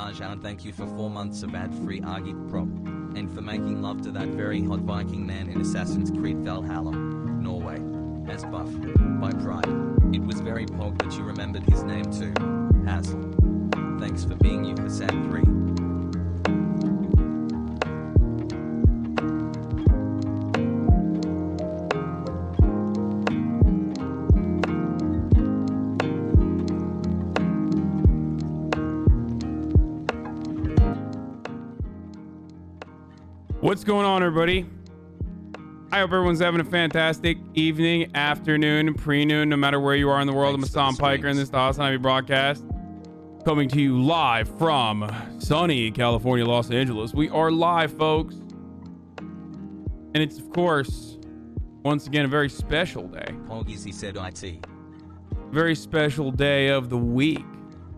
Hasan, thank you for 4 months of ad-free Argit Prop, and for making love to that very hot Viking man in Assassin's Creed Valhalla, Norway, as buff, by pride. It was very pog that you remembered his name too, Hassel. Thanks for being you, Hasan 3. What's going on, everybody? I hope everyone's having a fantastic evening, afternoon, pre-noon, no matter where you are in the world. I'm Hasan Piker, and this is the HasanAbi broadcast, coming to you live from sunny California, Los Angeles. We are live, folks, and it's, of course, once again, a very special day. Poggies, he said IT. Very special day of the week.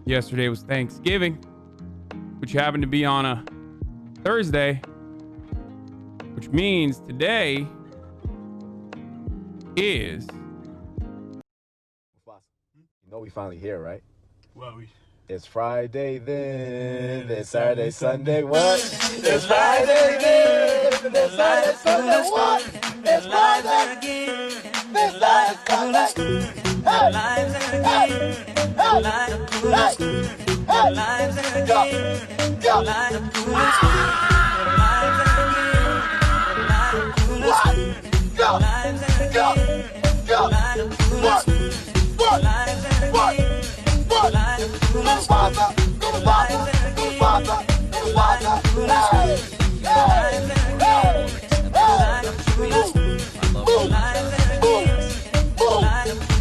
Yesterday was Thanksgiving, which happened to be on a Thursday, which means today is... You know we finally here, right? Well, It's Friday then, it's Saturday, Sunday, what? It's Friday then, it's Saturday, Sunday, what? It's Friday again, it's Saturday, Sunday.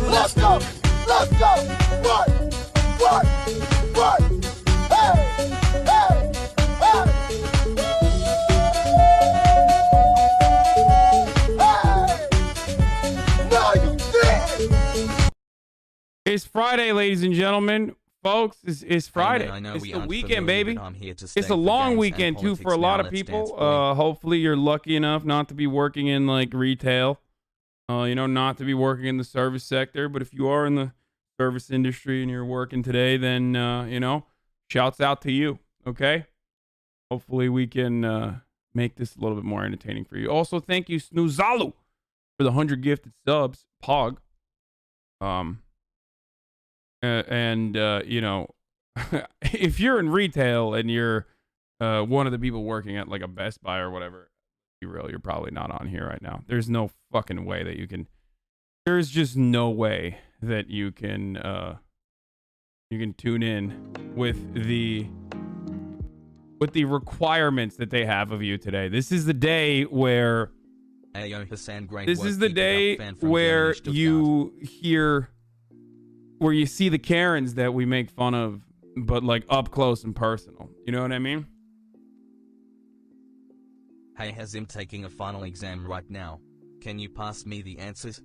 Let's go, let's go, what, hey, hey, hey, no, you did. It's Friday, ladies and gentlemen. Folks, it's Friday. I know it's we the aren't weekend, familiar, baby. but I'm here to stay It's a for long gangs weekend, and too, for a politics. lot Now of let's people. dance, boy. Hopefully, you're lucky enough not to be working in, like, retail. Not to be working in the service sector. But if you are in the service industry and you're working today, then, shouts out to you, okay? Hopefully, we can make this a little bit more entertaining for you. Also, thank you, Snoozalu, for the 100 gifted subs. Pog. If you're in retail and you're one of the people working at like a Best Buy or whatever, you're probably not on here right now. There's no fucking way that you can. There's just no way that you can tune in with the requirements that they have of you today. This is the day where. Ayo, Hasan, great This work. is the Keep it up, day fan from where Germany, you hear, where you see the Karens that we make fun of, but like up close and personal. You know what I mean? Hey, Hasan, taking a final exam right now. Can you pass me the answers?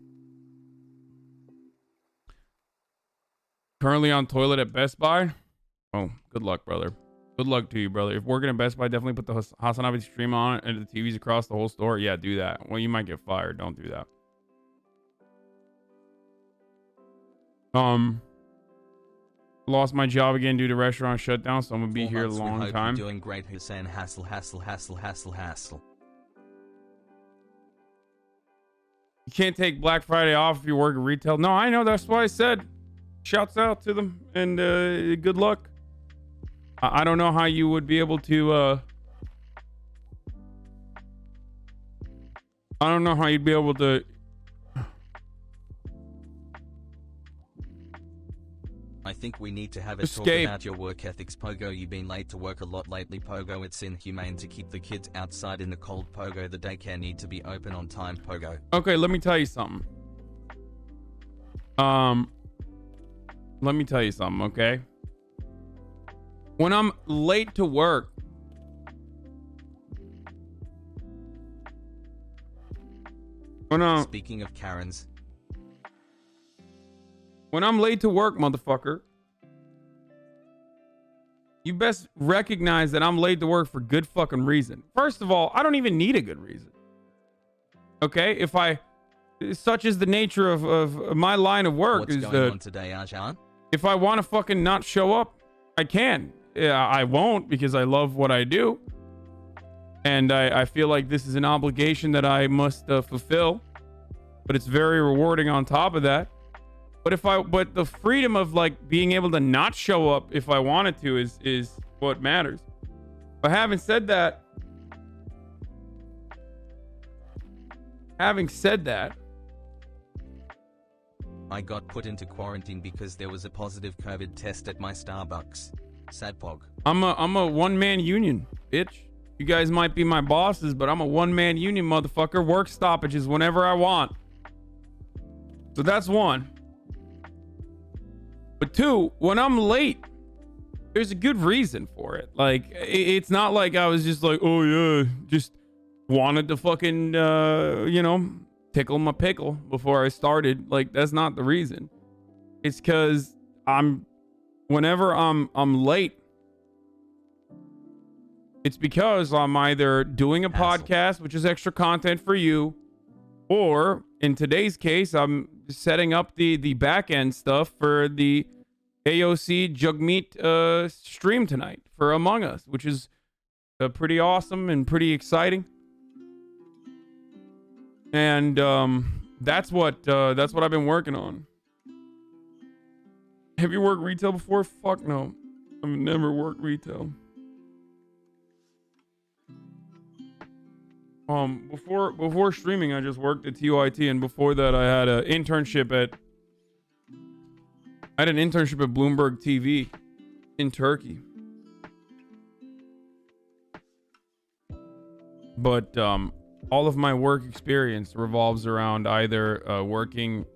Currently on toilet at Best Buy. Oh, good luck, brother. Good luck to you, brother. If working at Best Buy, definitely put the HasanAbi stream on and the TVs across the whole store. Yeah, do that. Well, you might get fired. Don't do that. Lost my job again due to restaurant shutdown, so I'm gonna be 4 here a months, we long hope time. You're doing great, Hasan. Hassle. You can't take Black Friday off if you work at retail. No, I know. That's why I said shouts out to them and good luck. I don't know how you would be able to I don't know how you'd be able to. I think we need to have a talk Escape. about your work ethics, Pogo. You've been late to work a lot lately, Pogo. It's inhumane to keep the kids outside in the cold, Pogo. The daycare need to be open on time, Pogo. Okay, let me tell you something. Let me tell you something, okay? When I'm late to work, Speaking of Karens, when I'm late to work, motherfucker, you best recognize that I'm late to work for good fucking reason. First of all, I don't even need a good reason. Okay? Such is the nature of my line of work. what's is going on today, Hasan? if I want to fucking not show up, I can. I won't, because I love what I do. And I feel like this is an obligation that I must fulfill. But it's very rewarding on top of that. But the freedom of like being able to not show up if I wanted to is what matters. But having said that, I got put into quarantine because there was a positive COVID test at my Starbucks. Sad pog. I'm a one-man union, bitch. You guys might be my bosses, but I'm a one-man union, motherfucker. Work stoppages whenever I want. So that's one. But two, when I'm late, there's a good reason for it. Like, it's not like I was just like, oh yeah, just wanted to fucking, tickle my pickle before I started. Like, that's not the reason. It's because whenever I'm late, it's because I'm either doing a podcast, which is extra content for you, or in today's case, I'm setting up the back end stuff for the AOC Jagmeet stream tonight for Among Us, which is pretty awesome and pretty exciting. And that's what I've been working on. Have you worked retail before? Fuck no, I've never worked retail. Before streaming, I just worked at TYT, and before that, I had an internship at Bloomberg TV in Turkey. But all of my work experience revolves around either working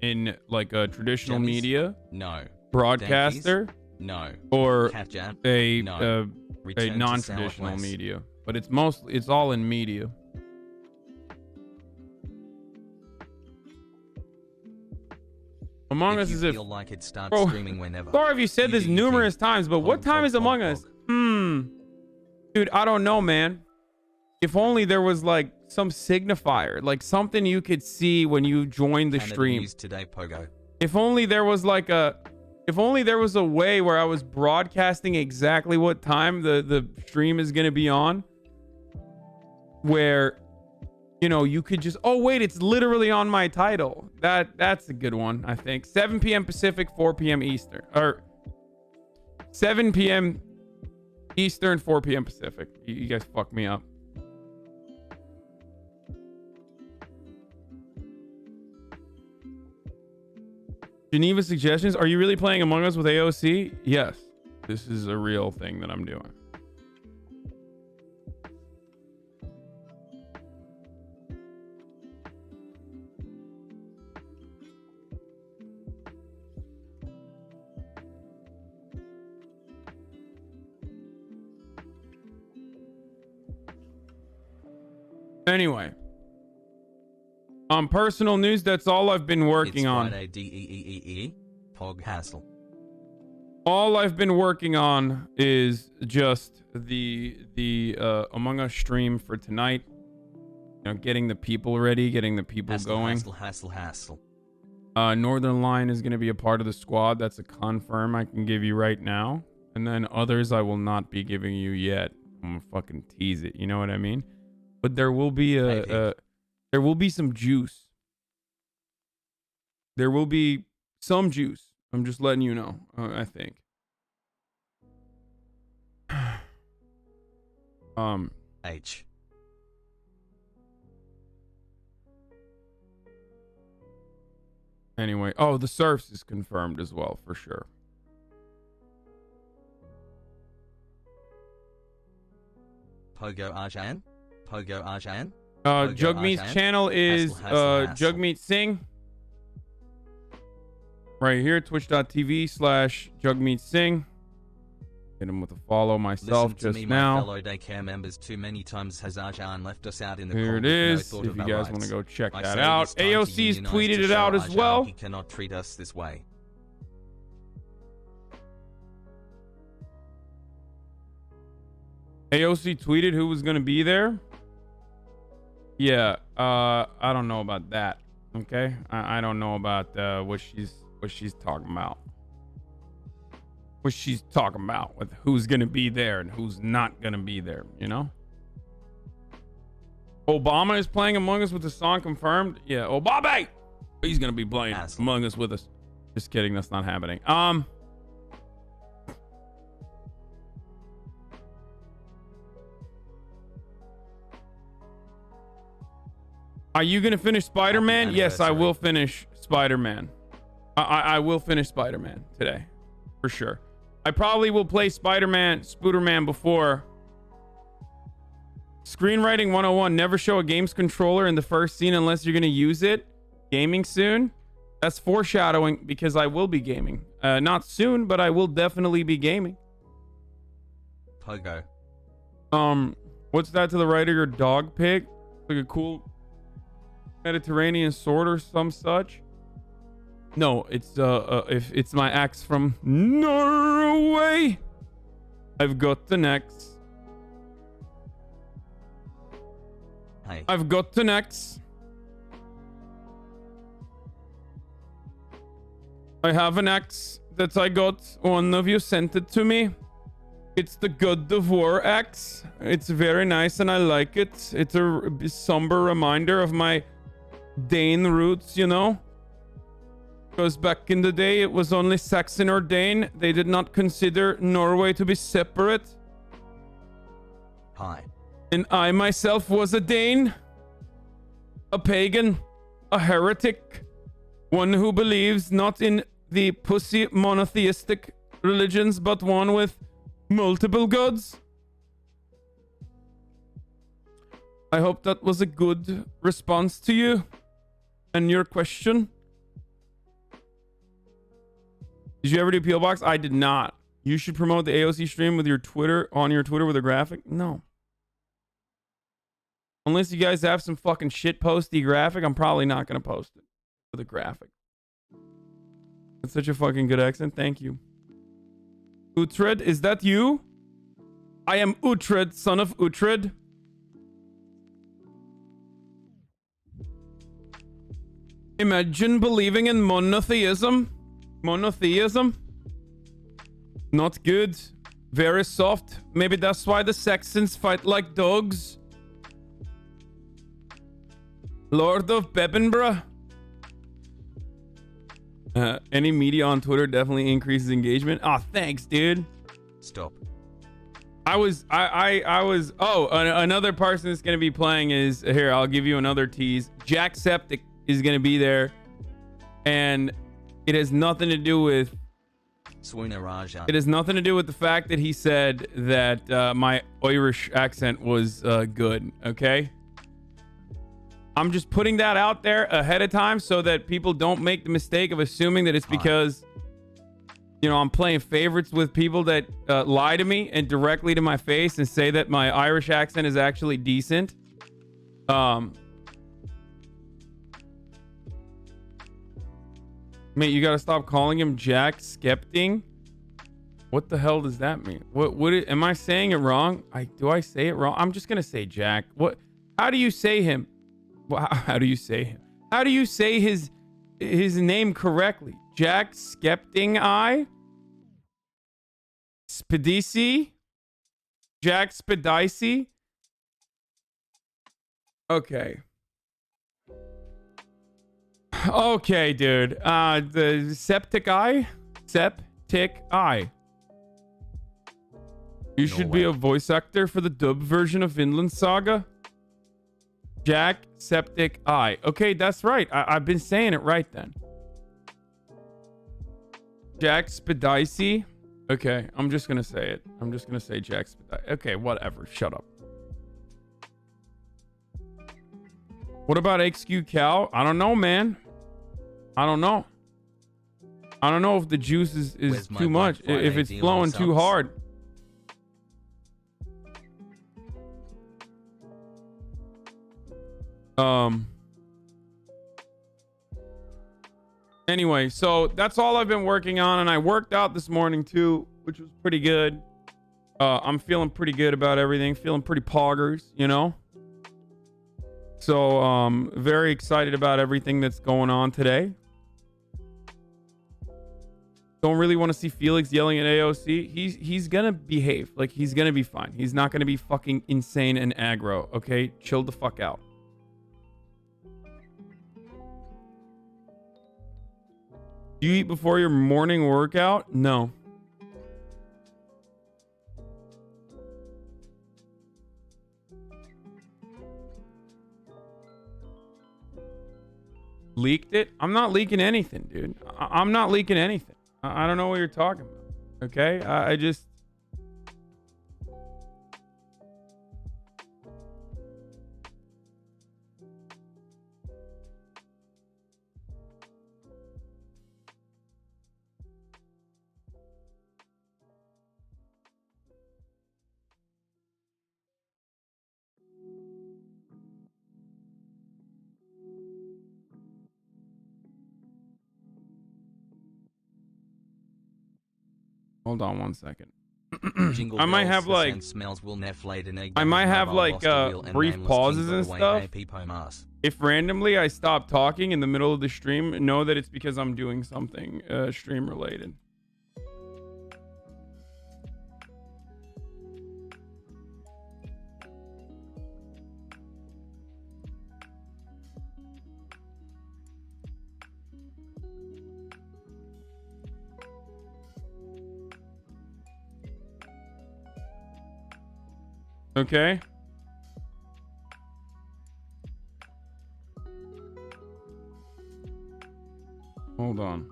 in like a traditional media, no, broadcaster, no, or a no. non-traditional media. But it's all in media. Among Us is feel like it starts streaming whenever. Sorry if you said this numerous times, but what time is Among Us? Dude, I don't know, man. If only there was like some signifier, like something you could see when you joined the stream. Today, Pogo. If only there was a way where I was broadcasting exactly what time the stream is gonna be on. Where, you could just, oh wait, it's literally on my title. That's a good one, I think. 7 p.m. Pacific, 4 p.m. Eastern. Or 7 p.m. Eastern, 4 p.m. Pacific. You guys fucked me up. Geneva suggestions. Are you really playing Among Us with AOC? Yes. This is a real thing that I'm doing. Anyway, on personal news, that's all I've been working on. Friday, DEEEEE, Pog Hassle. All I've been working on is just the Among Us stream for tonight. Getting the people ready, getting the people going. Hassle. Northern Line is going to be a part of the squad. That's a confirm I can give you right now. And then others I will not be giving you yet. I'm gonna fucking tease it. You know what I mean? But there will be there will be some juice. There will be some juice. I'm just letting you know. I think. H. Anyway, the surfs is confirmed as well for sure. Pogo Arjan. Jagmeet's channel is Jagmeet Singh. Right here, twitch.tv/Jagmeet Singh. Hit him with a follow myself just now. My fellow daycare members, too many times has Arjan left us out in the Here cold. It is. No if you guys want to go check that out. AOC's tweeted it out as well. He cannot treat us this way. AOC tweeted who was going to be there. Yeah, I don't know about that. Okay, I don't know about what she's talking about. what she's talking about with who's gonna be there and who's not gonna be there, you know? Obama is playing Among Us with the song confirmed. Yeah, Obama! He's gonna be playing Among Us with us. Just kidding, that's not happening. Are you gonna finish Spider-Man? Yes, I will finish Spider-Man. I will finish Spider-Man today, for sure. I probably will play Spider-Man, Spooderman before. Screenwriting 101, never show a game's controller in the first scene unless you're gonna use it. Gaming soon? That's foreshadowing because I will be gaming. Not soon, but I will definitely be gaming. Pogo. What's that to the right of your dog pig? Like a cool Mediterranean sword or some such? No, it's if it's my axe from Norway. I've got an axe. Hey. I've got an axe. I have an axe that I got. One of you sent it to me. It's the God of War axe. It's very nice and I like it. It's a somber reminder of my Dane roots, you know? Because back in the day, it was only Saxon or Dane. They did not consider Norway to be separate. Hi. And I myself was a Dane, a pagan, a heretic, one who believes not in the pussy monotheistic religions, but one with multiple gods. I hope that was a good response to you and your question. Did you ever do PO Box? I did not. You should promote the AOC stream with your Twitter, on your Twitter with a graphic. No. Unless you guys have some fucking shit posty graphic, I'm probably not going to post it with a graphic. That's such a fucking good accent. Thank you. Uhtred, is that you? I am Uhtred, son of Uhtred. Imagine believing in monotheism. Monotheism? Not good. Very soft. Maybe that's why the Saxons fight like dogs. Lord of Bebbenborough. Any media on Twitter definitely increases engagement. Oh, thanks, dude. Stop. I was another person that's gonna be playing is here. I'll give you another tease. Jack Septic is gonna be there, and it has nothing to do with Raja. It has nothing to do with the fact that he said that my Irish accent was good. Okay. I'm just putting that out there ahead of time so that people don't make the mistake of assuming that it's because, you know, I'm playing favorites with people that lie to me and directly to my face and say that my Irish accent is actually decent. Mate, you gotta stop calling him Jack Skepting. What the hell does that mean? Am I saying it wrong? Do I say it wrong? I'm just gonna say Jack. How do you say him? How do you say him? How do you say his name correctly? Jack Skepting I? Spedici? Jack Spedici? Okay. Okay, dude. The Septic Eye? Septic Eye. You should be a voice actor for the dub version of Vinland Saga. Jack Septic Eye. Okay, that's right. I've been saying it right then. Jack Spedici. Okay, I'm just gonna say it. I'm just gonna say Jack Spedici. Okay, whatever. Shut up. What about XQ I don't know, man. I don't know. I don't know if the juice is too much. If it's flowing too hard. Anyway, so that's all I've been working on, and I worked out this morning too, which was pretty good. I'm feeling pretty good about everything, feeling pretty poggers, you know. So very excited about everything that's going on today. don't really want to see Felix yelling at AOC. He's gonna behave. Like, he's gonna be fine. He's not gonna be fucking insane and aggro. Okay, chill the fuck out. Do you eat before your morning workout? No. Leaked it? I'm not leaking anything, dude. I'm not leaking anything. I don't know what you're talking about. Okay? I just... Hold on one second. I might have like I might have like brief pauses and stuff. If randomly I stop talking in the middle of the stream, know that it's because I'm doing something stream related. Okay. Hold on.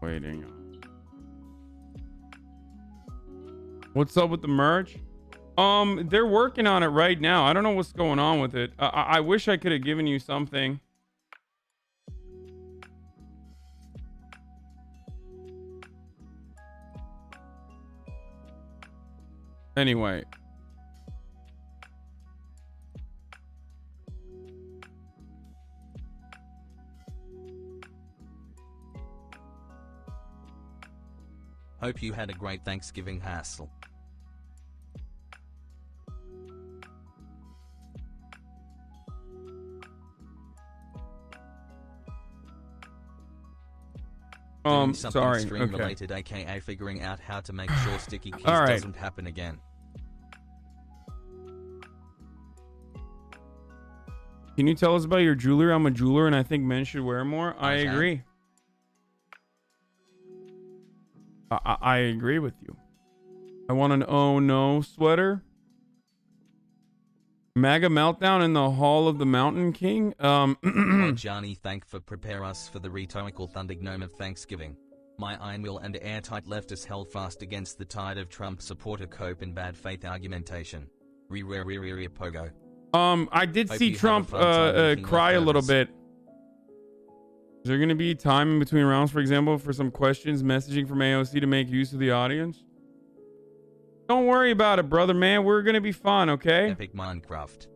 Waiting. What's up with the merch? They're working on it right now. I don't know what's going on with it. I wish I could have given you something. Anyway. Hope you had a great Thanksgiving, Hassel. Sorry. Stream Okay. related, aka figuring out how to make sure sticky keys doesn't happen again. Can you tell us about your jewelry? I'm a jeweler and I think men should wear more. I agree. I agree with you. I want an oh no sweater. MAGA meltdown in the Hall of the Mountain King. Oh, Johnny, thank for prepare us for the rhetorical thunder gnome of Thanksgiving. My iron will and airtight leftist held fast against the tide of Trump supporter cope in bad faith argumentation. Pogo. I did see Trump cry a little bit. Is there going to be time in between rounds, for example, for some questions, messaging from AOC to make use of the audience? Don't worry about it, brother, man. We're going to be fun, okay? Epic Minecraft.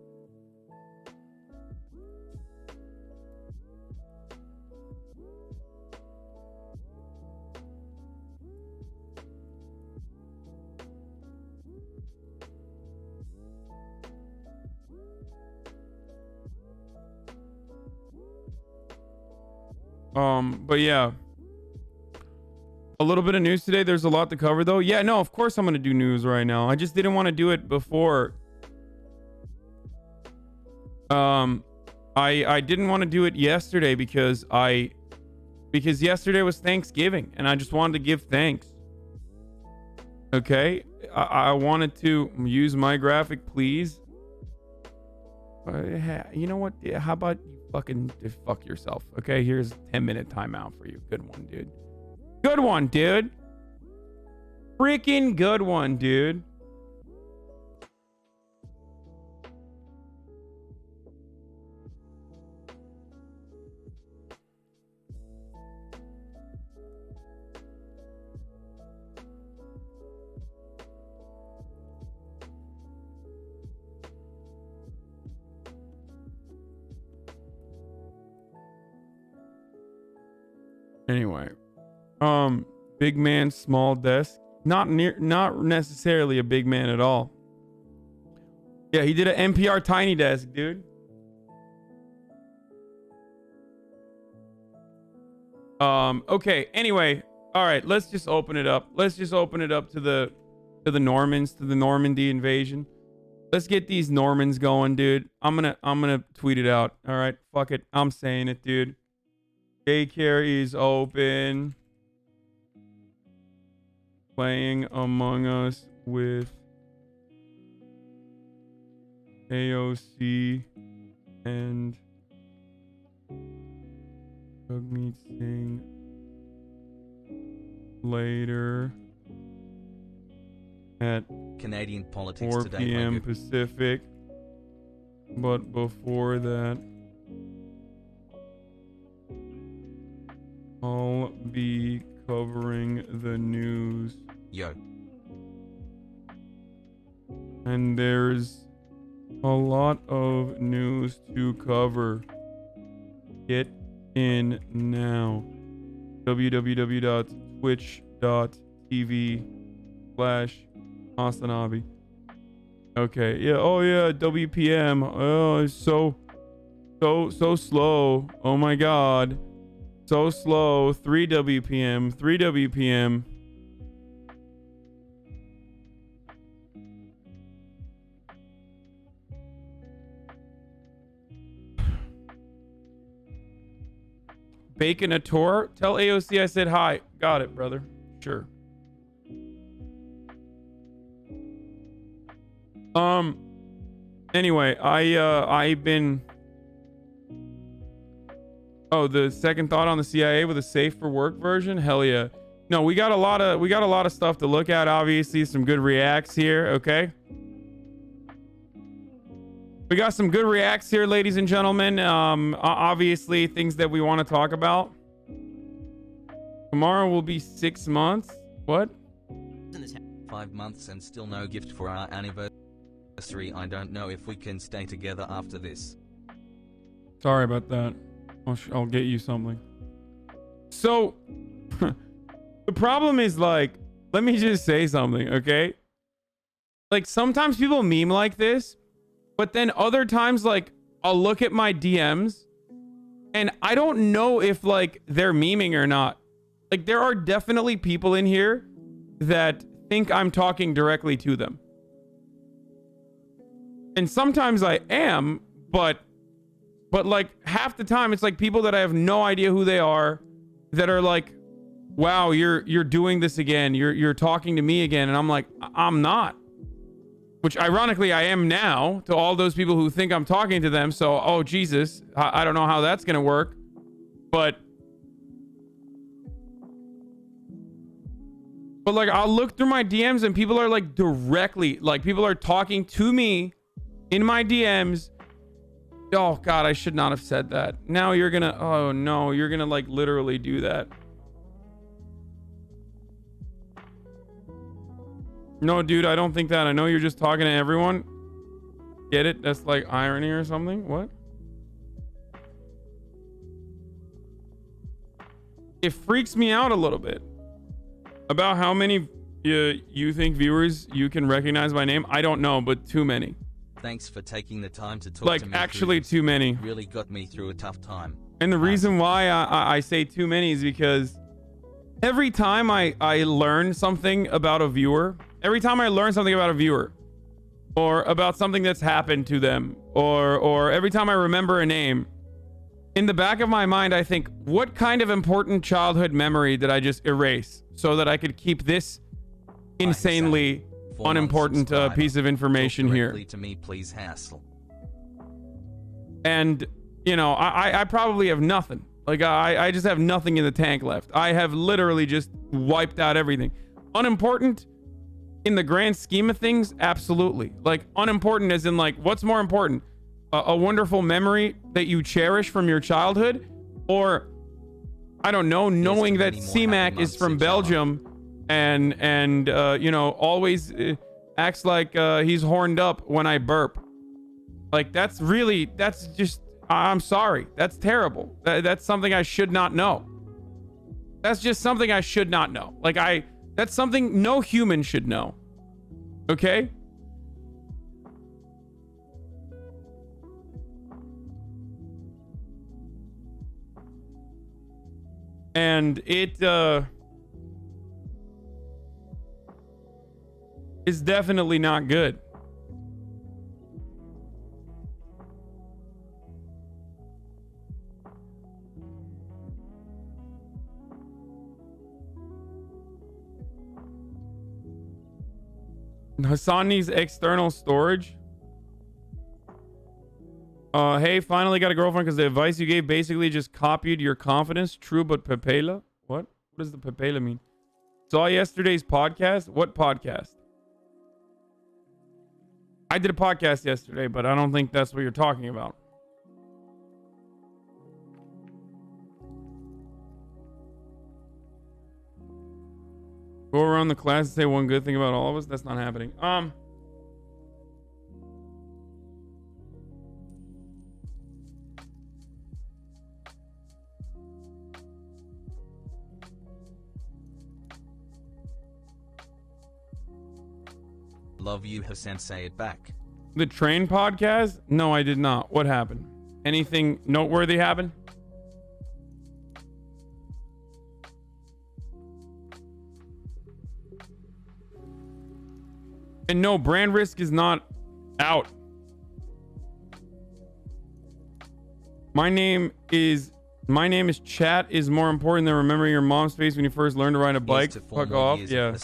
But yeah. A little bit of news today. There's a lot to cover though. Yeah, no, of course I'm going to do news right now. I just didn't want to do it before. I didn't want to do it yesterday because yesterday was Thanksgiving and I just wanted to give thanks. Okay? I wanted to use my graphic, please. You know what? How about you fucking fuck yourself? Okay, here's a 10-minute timeout for you. Good one, dude. Good one, dude. Freaking good one, dude. Anyway, big man, small desk. Not necessarily a big man at all. Yeah, he did an NPR Tiny Desk, dude. Okay, anyway, all right, let's just open it up. Let's just open it up to the Normans, to the Normandy invasion. Let's get these Normans going, dude. I'm gonna tweet it out. All right, fuck it. I'm saying it, dude. Daycare is open. Playing Among Us with AOC and Jagmeet Singh later at Canadian politics 4 today. p.m. Pacific. But before that, I'll be covering the news. Yo. And there's a lot of news to cover. Get in now. www.twitch.tv/HasanAbi. Okay, yeah, oh yeah, WPM. Oh, it's so slow. Oh my god. So slow. 3 WPM. 3 WPM. Bacon a tour? Tell AOC I said hi. Got it, brother. Sure. Anyway, I've been... Oh, the second thought on the CIA with a safe for work version? Hell yeah. No, we got a lot of stuff to look at. Obviously, some good reacts here, okay? We got some good reacts here, ladies and gentlemen. Obviously, things that we want to talk about. Tomorrow will be 6 months. What? 5 months and still no gift for our anniversary. I don't know if we can stay together after this. Sorry about that. I'll get you something. So, the problem is, like, let me just say something, okay? Like, sometimes people meme like this, but then other times, like, I'll look at my DMs, and I don't know if, like, they're memeing or not. Like, there are definitely people in here that think I'm talking directly to them. And sometimes I am, but like half the time it's like people that I have no idea who they are that are like, wow, you're doing this again. You're talking to me again. And I'm like, I'm not. Which ironically I am now to all those people who think I'm talking to them. So, oh Jesus, I don't know how that's going to work. But like I'll look through my DMs and people are like directly, like people are talking to me in my DMs. Oh God, I should not have said that. Now you're gonna, oh no, you're gonna like literally do that. No, dude, I don't think that. I know you're just talking to everyone. Get it? That's like irony or something. What? It freaks me out a little bit about how many you think viewers you can recognize by name. I don't know, but too many. Thanks for taking the time to talk like to me. Actually too many. Really got me through a tough time. And the reason why I say too many is because every time I learn something about a viewer, or about something that's happened to them, or every time I remember a name, in the back of my mind I think, what kind of important childhood memory did I just erase so that I could keep this insanely unimportant piece of information here to me, please, Hassel. And you know, I probably have nothing. Like I just have nothing in the tank left. I have literally just wiped out everything. Unimportant in the grand scheme of things, absolutely. Like unimportant as in like, what's more important, a wonderful memory that you cherish from your childhood, or I don't know, knowing that C-Mac is from Belgium and you know, always acts like he's horned up when I burp. Like that's just, I'm sorry, that's terrible. That's something I should not know. That's just something I should not know. Like that's something no human should know. Okay? And it is definitely not good. Hasan needs external storage. Hey, finally got a girlfriend because the advice you gave basically just copied your confidence. True, but Pepela? What? What does the Pepela mean? Saw yesterday's podcast. What podcast? I did a podcast yesterday, but I don't think that's what you're talking about. Go around the class and say one good thing about all of us. That's not happening. Love you, Hasan. Say it back. The train podcast? No, I did not. What happened? Anything noteworthy happen? And no, brand risk is not out. My name is chat is more important than remembering your mom's face when you first learned to ride a bike. Fuck off. Yeah.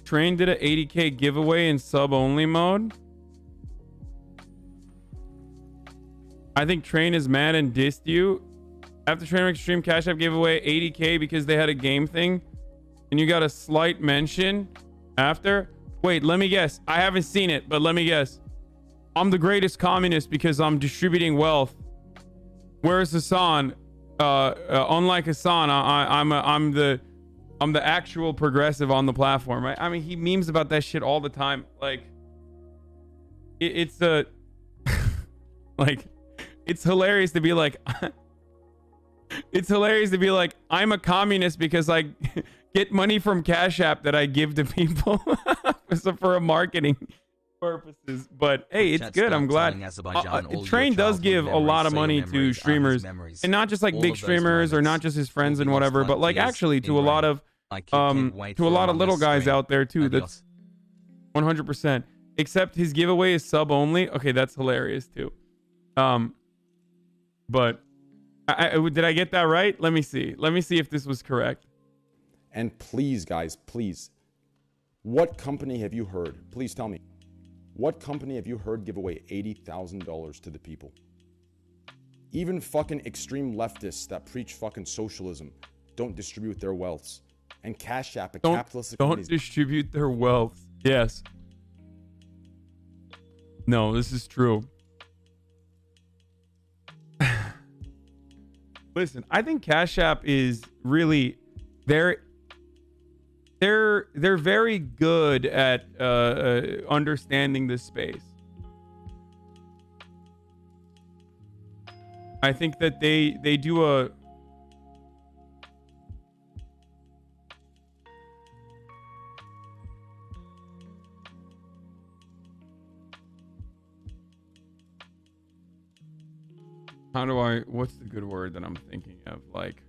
Train did a 80k giveaway in sub only mode. I think Train is mad and dissed you. After Train Extreme Cash App gave away 80k because they had a game thing. And you got a slight mention after. Wait, let me guess. I haven't seen it, but let me guess. I'm the greatest communist because I'm distributing wealth. Where's Hasan? Unlike Hasan, I'm the actual progressive on the platform, right? I mean, he memes about that shit all the time. Like, it's a like, it's hilarious to be like, it's hilarious to be like, I'm a communist because I get money from Cash App that I give to people so for a marketing purposes. But hey, it's good. I'm glad. Train does give a lot of money to streamers, and not just like big streamers or not just his friends and whatever, but like actually to a lot of little guys out there too. That's 100%. Except his giveaway is sub only. Okay, that's hilarious too. But did I get that right? Let me see. Let me see if this was correct. And please, guys, please, what company have you heard? Please tell me. What company have you heard give away $80,000 to the people? Even fucking extreme leftists that preach fucking socialism don't distribute their wealths. And Cash App, a capitalist don't distribute their wealth. Yes. No, this is true. Listen, I think Cash App is really they're very good at understanding this space. I think that they do a what's the good word that I'm thinking of? Like,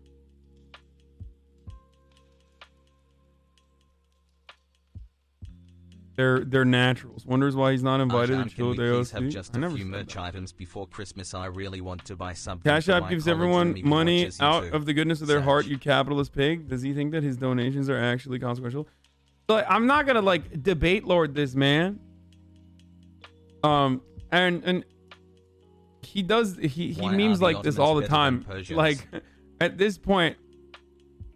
they're naturals. Wonders why he's not invited to chill with AOC. Have just a few merch items before Christmas. I really want to buy something. Cash App gives everyone money out of the goodness of their heart, you capitalist pig. Does he think that his donations are actually consequential? So I'm not gonna like debate lord this man. And he does he memes like this all the time. Like at this point,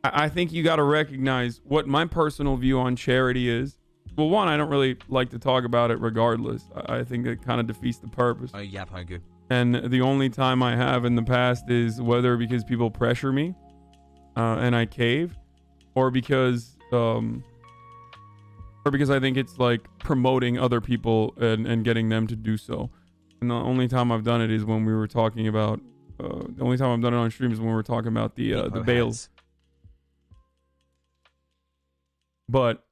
I think you got to recognize what my personal view on charity is. Well, one, I don't really like to talk about it regardless. I think it kind of defeats the purpose. Oh, yeah, good. And the only time I have in the past is whether because people pressure me and I cave, or because I think it's like promoting other people and getting them to do so. And the only time I've done it is when we were talking about the only time I've done it on stream is when we were talking about the bales. But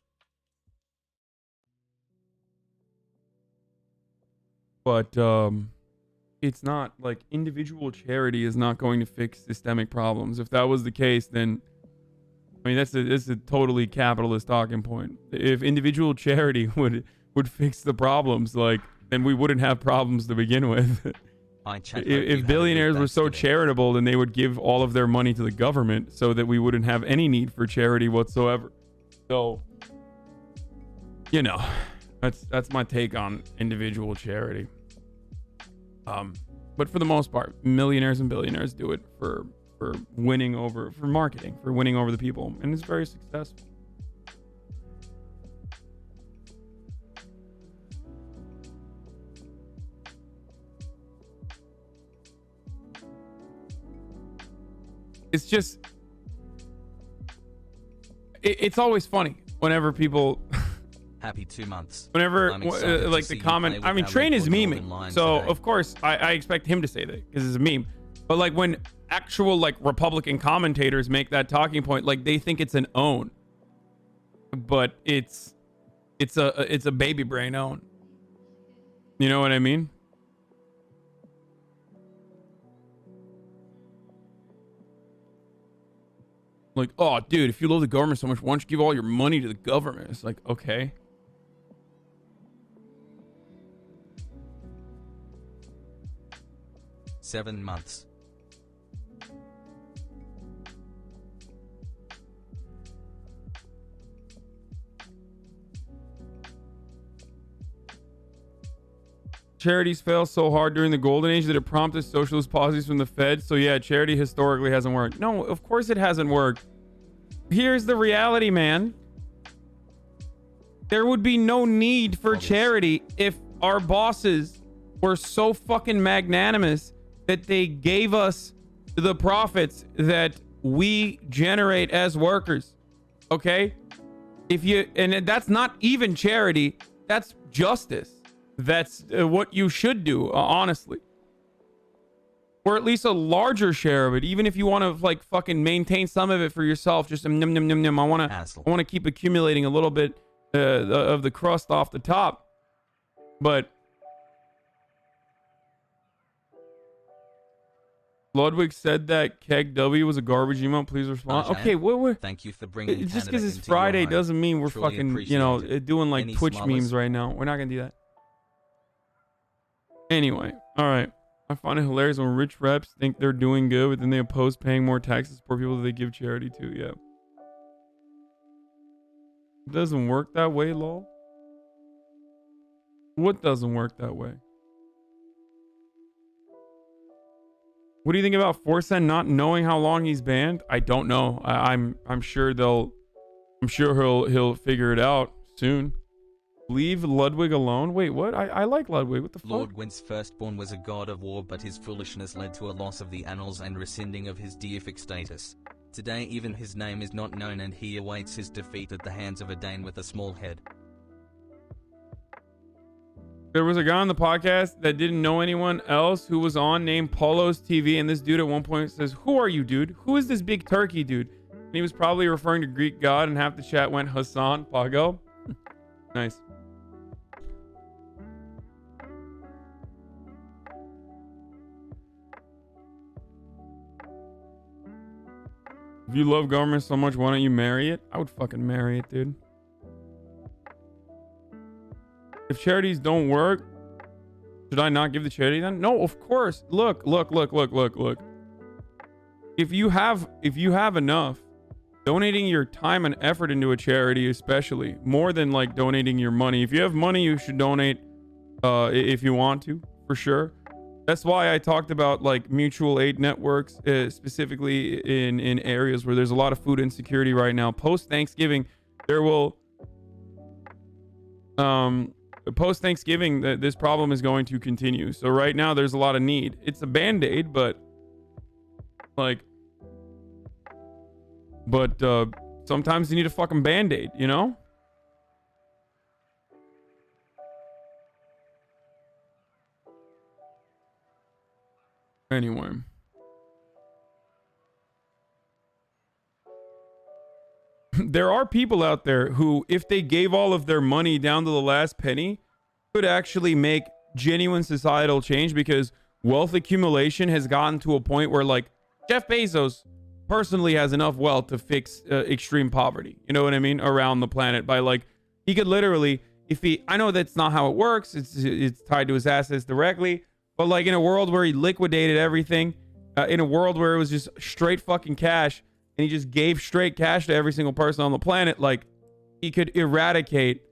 it's not like individual charity is not going to fix systemic problems. If that was the case, then I mean that's a totally capitalist talking point. If individual charity would fix the problems, like then we wouldn't have problems to begin with. If billionaires were so charitable, then they would give all of their money to the government so that we wouldn't have any need for charity whatsoever. So, you know, that's my take on individual charity. But for the most part, millionaires and billionaires do it for marketing, for winning over the people, and it's very successful. It's just, it's always funny whenever people Happy 2 months. Whenever like the comment, I mean, Train is memeing, so of course I expect him to say that because it's a meme. But like when actual like Republican commentators make that talking point, like they think it's an own, but it's a baby brain own. You know what I mean? Like, oh, dude, if you love the government so much, why don't you give all your money to the government? It's like, okay. Seven months. Charities fail so hard during the golden age that it prompted socialist policies from the Fed. So yeah, charity historically hasn't worked. No, of course it hasn't worked. Here's the reality, man. There would be no need for charity if our bosses were so fucking magnanimous that they gave us the profits that we generate as workers. Okay? And that's not even charity, that's justice. That's what you should do, honestly. Or at least a larger share of it, even if you want to like fucking maintain some of it for yourself. Just I want to keep accumulating a little bit of the crust off the top. But Ludwig said that Keg W was a garbage email. Please respond. Okay, thank you for bringing it. Just because it's Friday doesn't mean we're truly fucking, you know, doing like Twitch memes right now. We're not gonna do that. Anyway, all right. I find it hilarious when rich reps think they're doing good, but then they oppose paying more taxes for people that they give charity to. Yeah. It doesn't work that way, lol. What doesn't work that way? What do you think about Forsen not knowing how long he's banned? I don't know. I'm sure he'll figure it out soon. Leave Ludwig alone? Wait, what? I like Ludwig. What the fuck? Lord Gwyn's firstborn was a god of war, but his foolishness led to a loss of the annals and rescinding of his deific status. Today even his name is not known and he awaits his defeat at the hands of a Dane with a small head. There was a guy on the podcast that didn't know anyone else who was on named Polo's TV, and this dude at one point says, "Who are you, dude? Who is this big turkey dude?" And he was probably referring to Greek god, and half the chat went Hasan Pago. Nice. If you love government so much, why don't you marry it? I would fucking marry it, dude. If charities don't work, should I not give the charity then? No, of course. Look. If you have enough, donating your time and effort into a charity, especially more than like donating your money. If you have money, you should donate if you want to, for sure. That's why I talked about like mutual aid networks, specifically in areas where there's a lot of food insecurity right now. Post Thanksgiving, there will post Thanksgiving this problem is going to continue. So right now there's a lot of need. It's a band-aid, but sometimes you need a fucking band-aid, you know? Anyway. There are people out there who, if they gave all of their money down to the last penny, could actually make genuine societal change, because wealth accumulation has gotten to a point where like Jeff Bezos personally has enough wealth to fix extreme poverty. You know what I mean? Around the planet by like, he could literally, if he, I know that's not how it works. It's tied to his assets directly, but like in a world where he liquidated everything, in a world where it was just straight fucking cash and he just gave straight cash to every single person on the planet, like he could eradicate,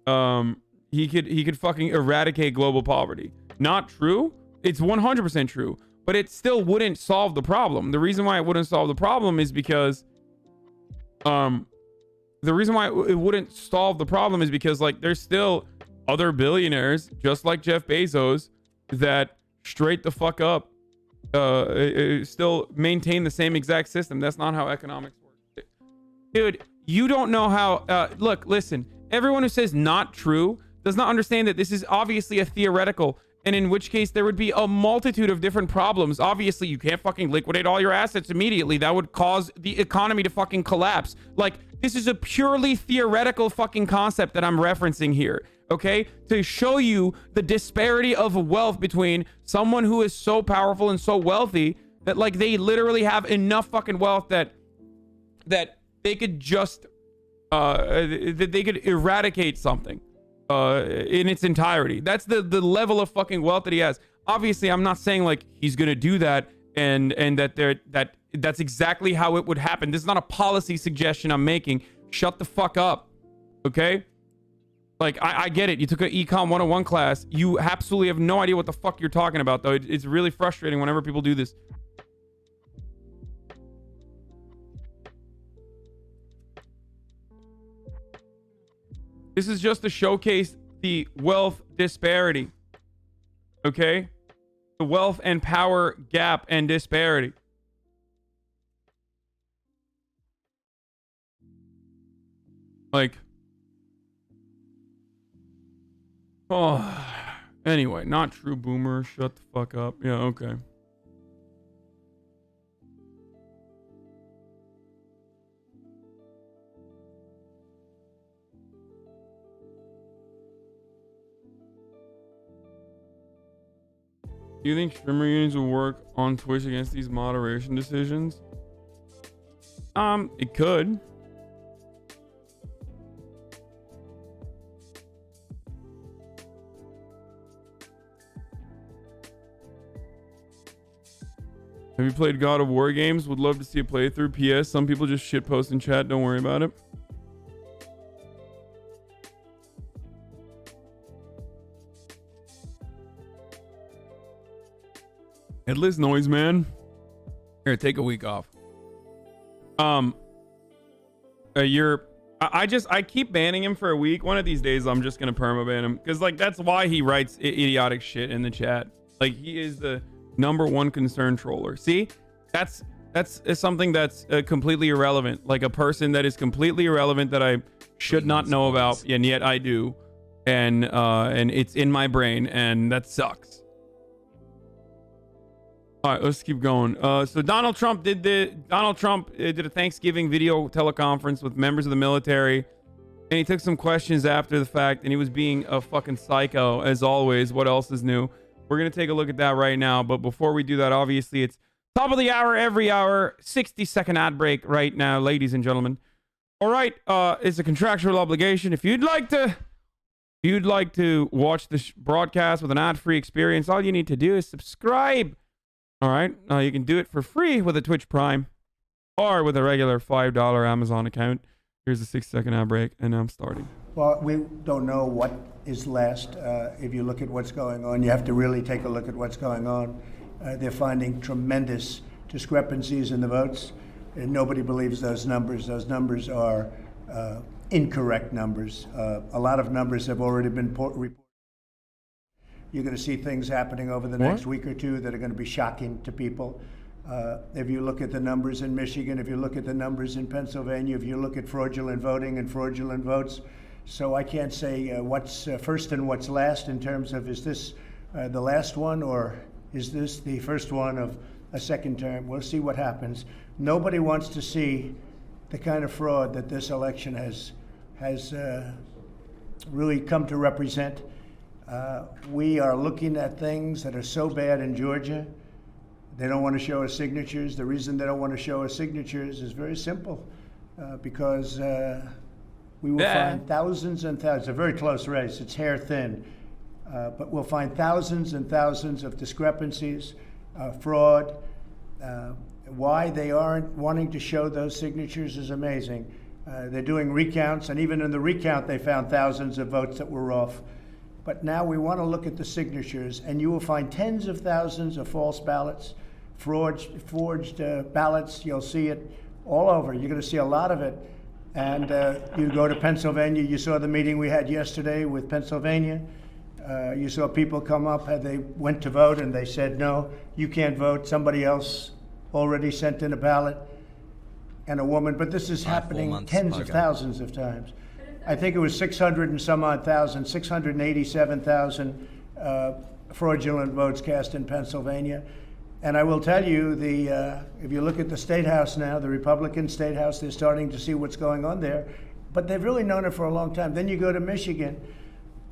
he could fucking eradicate global poverty. Not true. It's 100% true, but it still wouldn't solve the problem. The reason why it wouldn't solve the problem is because, the reason why it wouldn't solve the problem is because like there's still other billionaires just like Jeff Bezos that straight the fuck up still maintain the same exact system. That's not how economics works. Dude, you don't know how look, listen, everyone who says not true does not understand that this is obviously a theoretical, and in which case there would be a multitude of different problems. Obviously, you can't fucking liquidate all your assets immediately. That would cause the economy to fucking collapse. Like, this is a purely theoretical fucking concept that I'm referencing here, okay? To show you the disparity of wealth between someone who is so powerful and so wealthy that, like, they literally have enough fucking wealth that they could just, that they could eradicate something. In its entirety. That's the level of fucking wealth that he has. Obviously, I'm not saying like he's gonna do that and that's exactly how it would happen. This is not a policy suggestion I'm making. Shut the fuck up, okay? Like I get it. You took an Econ 101 class. You absolutely have no idea what the fuck you're talking about, though. It's really frustrating whenever people do this. This is just to showcase the wealth disparity, okay? The wealth and power gap and disparity. Like, oh, anyway, not true, boomer. Shut the fuck up. Yeah, okay. Do you think streamer unions will work on Twitch against these moderation decisions? It could. Have you played God of War games? Would love to see a playthrough. PS, some people just shitpost in chat. Don't worry about it. Headless noise, man. Here, take a week off. I keep banning him for a week. One of these days, I'm just gonna permaban him because, like, that's why he writes idiotic shit in the chat. Like, he is the #1 concern troller. See, that's something that's completely irrelevant. Like a person that is completely irrelevant that I should not know about, and yet I do, and it's in my brain, and that sucks. All right, let's keep going. So Donald Trump did a Thanksgiving video teleconference with members of the military, and he took some questions after the fact, and he was being a fucking psycho as always. What else is new? We're gonna take a look at that right now, but before we do that, obviously it's top of the hour every hour, 60-second ad break right now, ladies and gentlemen. All right, it's a contractual obligation. If you'd like to watch this broadcast with an ad-free experience, all you need to do is subscribe. All right, you can do it for free with a Twitch Prime or with a regular $5 Amazon account. Here's a 6-second ad break, and I'm starting. Well, we don't know what is last. If you look at what's going on, you have to really take a look at what's going on. They're finding tremendous discrepancies in the votes, and nobody believes those numbers. Those numbers are incorrect numbers. A lot of numbers have already been reported. You're going to see things happening over the next week or two that are going to be shocking to people. If you look at the numbers in Michigan, if you look at the numbers in Pennsylvania, if you look at fraudulent voting and fraudulent votes. So I can't say what's first and what's last in terms of, is this the last one or is this the first one of a second term? We'll see what happens. Nobody wants to see the kind of fraud that this election has really come to represent. We are looking at things that are so bad in Georgia. They don't want to show us signatures. The reason they don't want to show us signatures is very simple, because we will find thousands and thousands. It's a very close race. It's hair thin. But we'll find thousands and thousands of discrepancies, fraud. Why they aren't wanting to show those signatures is amazing. They're doing recounts, and even in the recount, they found thousands of votes that were off. But now we want to look at the signatures, and you will find tens of thousands of false ballots, forged ballots. You'll see it all over. You're going to see a lot of it. And you go to Pennsylvania. You saw the meeting we had yesterday with Pennsylvania. You saw people come up, and they went to vote, and they said, no, you can't vote. Somebody else already sent in a ballot, and a woman. But this is happening tens of thousands of times. I think it was 600 and some odd thousand, 687,000 fraudulent votes cast in Pennsylvania. And I will tell you, if you look at the State House now, the Republican State House, they're starting to see what's going on there. But they've really known it for a long time. Then you go to Michigan,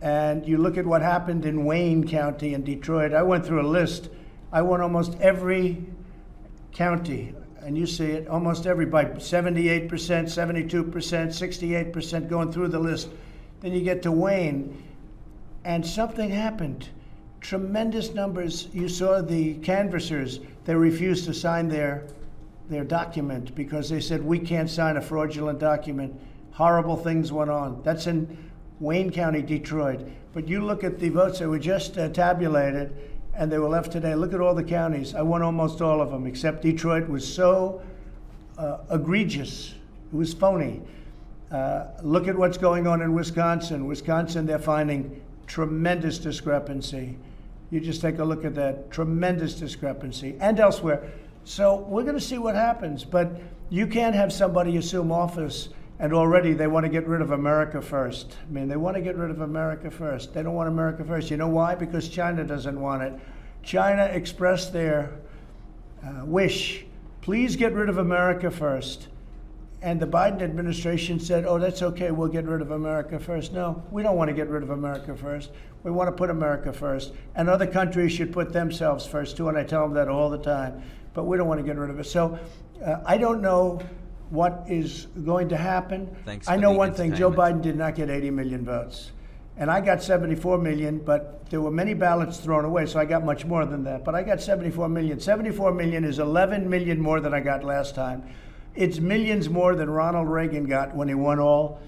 and you look at what happened in Wayne County in Detroit. I went through a list. I won almost every county, and you see it, almost every, by 78%, 72%, 68%, going through the list. Then you get to Wayne, and something happened. Tremendous numbers. You saw the canvassers. They refused to sign their document because they said, we can't sign a fraudulent document. Horrible things went on. That's in Wayne County, Detroit. But you look at the votes that were just tabulated, and they were left today. Look at all the counties. I won almost all of them, except Detroit was so egregious. It was phony. Look at what's going on in Wisconsin. Wisconsin, they're finding tremendous discrepancy. You just take a look at that. Tremendous discrepancy. And elsewhere. So we're going to see what happens. But you can't have somebody assume office and already they want to get rid of America first. I mean, they want to get rid of America first. They don't want America first. You know why? Because China doesn't want it. China expressed their wish, please get rid of America first. And the Biden administration said, oh, that's okay, we'll get rid of America first. No, we don't want to get rid of America first. We want to put America first. And other countries should put themselves first, too, and I tell them that all the time. But we don't want to get rid of it. So I don't know what is going to happen. I know one thing, Joe Biden did not get 80 million votes. And I got 74 million, but there were many ballots thrown away, so I got much more than that. But I got 74 million. 74 million is 11 million more than I got last time. It's millions more than Ronald Reagan got when he won all.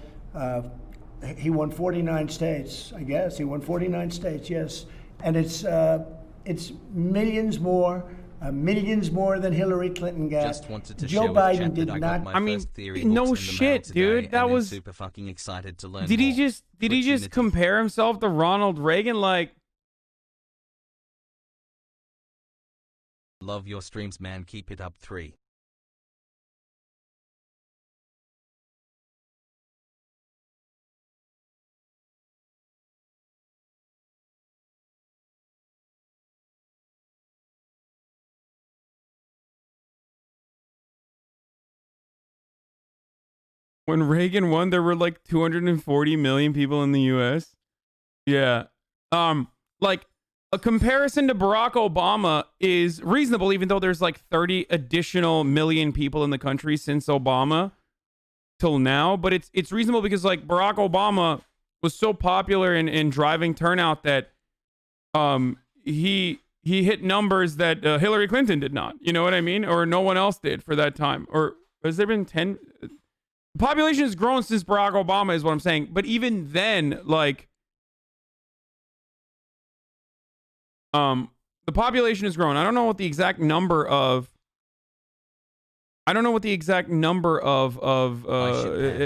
He won 49 states, I guess. He won 49 states, yes. And it's millions more than Hillary Clinton got. Just wanted to Joe Biden did not. I mean, no shit, dude. That was super fucking excited to learn. Did he just compare himself to Ronald Reagan? Like, love your streams, man. Keep it up. 3. when Reagan won, there were like 240 million people in the U.S. Yeah. Like, a comparison to Barack Obama is reasonable, even though there's like 30 additional million people in the country since Obama till now. But it's reasonable because like Barack Obama was so popular in driving turnout that he hit numbers that Hillary Clinton did not. You know what I mean? Or no one else did for that time. Or has there been 10? The population has grown since Barack Obama is what I'm saying. But even then, like, the population has grown. I don't know what the exact number of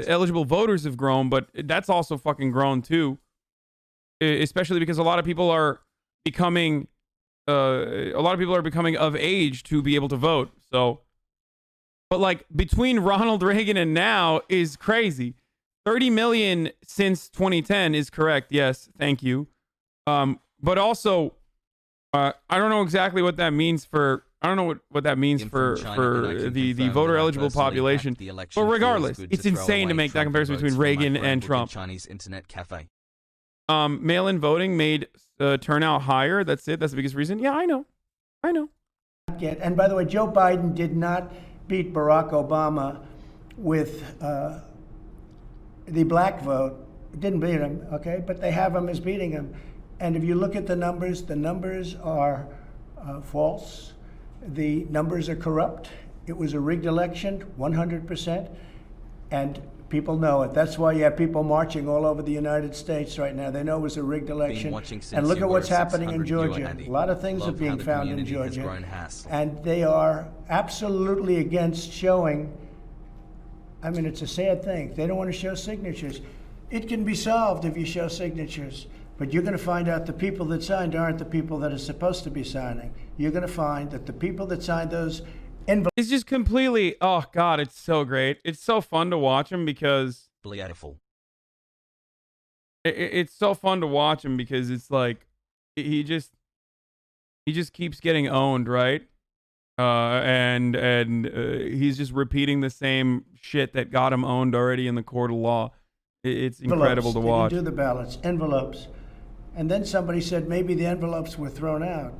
eligible voters have grown, but that's also fucking grown too. Especially because a lot of people are becoming of age to be able to vote. So, but like between Ronald Reagan and now is crazy. 30 million since 2010 is correct. Yes, thank you. But also, I don't know exactly what that means for. I don't know what that means for the voter eligible population. But regardless, it's insane to make that comparison between Reagan and Trump. Chinese internet cafe. Mail-in voting made turnout higher. That's it. That's the biggest reason. Yeah, I know. And by the way, Joe Biden did not beat Barack Obama with the black vote. Didn't beat him, okay? But they have him as beating him. And if you look at the numbers are false. The numbers are corrupt. It was a rigged election, 100%. And people know it. That's why you have people marching all over the United States right now. They know it was a rigged election. And look at what's happening in Georgia. A lot of things are being found in Georgia. And they are absolutely against showing, I mean, it's a sad thing. They don't want to show signatures. It can be solved if you show signatures. But you're going to find out the people that signed aren't the people that are supposed to be signing. You're going to find that the people that signed those envelopes. It's just completely, oh God, it's so great. It's so fun to watch him because Beautiful. it's so fun to watch him because it's like he just keeps getting owned, right? And he's just repeating the same shit that got him owned already in the court of law. It's incredible to watch. They didn't do the ballots, envelopes. And then somebody said maybe the envelopes were thrown out.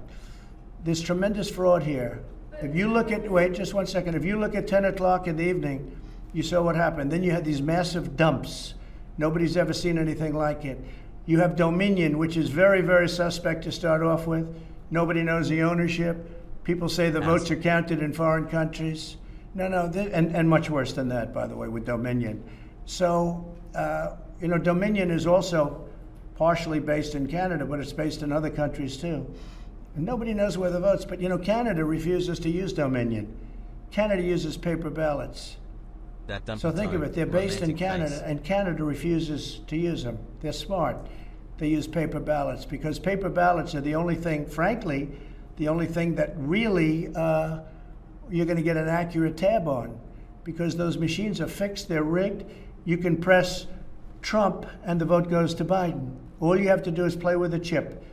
There's tremendous fraud here. If you look at, wait just 1 second, if you look at 10 o'clock in the evening, you saw what happened. Then you had these massive dumps. Nobody's ever seen anything like it. You have Dominion, which is very, very suspect to start off with. Nobody knows the ownership. People say the votes are counted in foreign countries. No, and much worse than that, by the way, with Dominion. So, Dominion is also partially based in Canada, but it's based in other countries too. And nobody knows where the votes, but Canada refuses to use Dominion. Canada uses paper ballots. So think of it, they're based in Canada, and Canada refuses to use them. They're smart. They use paper ballots because paper ballots are the only thing, frankly, the only thing that really you're going to get an accurate tab on, because those machines are fixed, they're rigged. You can press Trump and the vote goes to Biden. All you have to do is play with a chip.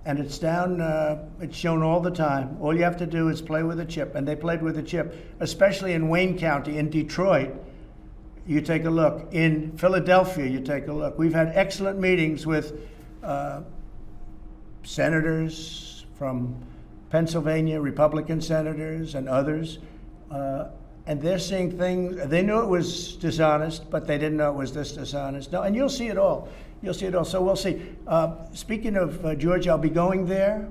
And it's down, it's shown all the time. All you have to do is play with a chip. And they played with a chip, especially in Wayne County, in Detroit. You take a look. In Philadelphia, you take a look. We've had excellent meetings with senators from Pennsylvania, Republican senators and others. And they're seeing things, they knew it was dishonest, but they didn't know it was this dishonest. No, and you'll see it all. You'll see it all. So we'll see. Speaking of Georgia, I'll be going there.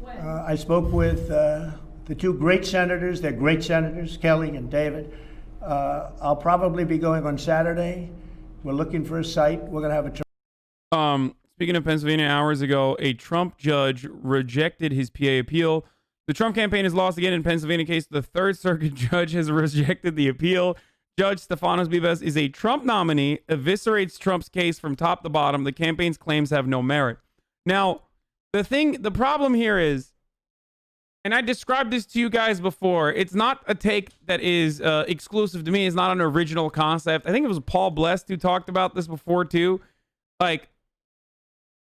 I spoke with the two great senators. They're great senators, Kelly and David. I'll probably be going on Saturday. We're looking for a site. We're going to have a... Speaking of Pennsylvania, hours ago, a Trump judge rejected his PA appeal. The Trump campaign has lost again in Pennsylvania case. The Third Circuit judge has rejected the appeal. Judge Stefanos Bibas is a Trump nominee, eviscerates Trump's case from top to bottom. The campaign's claims have no merit. Now, the problem here is, and I described this to you guys before, it's not a take that is exclusive to me. It's not an original concept. I think it was Paul Blessed who talked about this before too.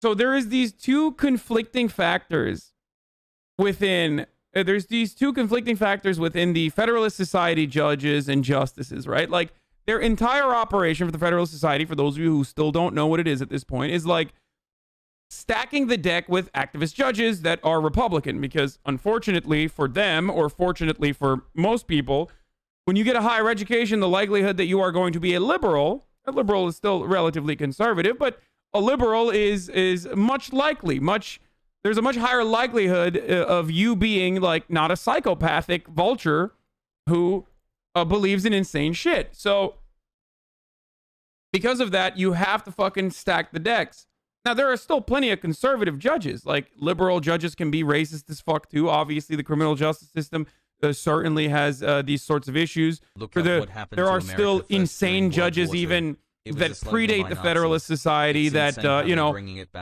So there is these two conflicting factors within the Federalist Society judges and justices, right? Like, their entire operation for the Federalist Society, for those of you who still don't know what it is at this point, is like stacking the deck with activist judges that are Republican, because unfortunately for them, or fortunately for most people, when you get a higher education, the likelihood that you are going to be a liberal is still relatively conservative, but a liberal is much likely, there's a much higher likelihood of you being like not a psychopathic vulture who believes in insane shit. So because of that, you have to fucking stack the decks. Now, there are still plenty of conservative judges. Like, liberal judges can be racist as fuck too. Obviously, the criminal justice system certainly has these sorts of issues. There are still insane judges even that predate the Federalist Society that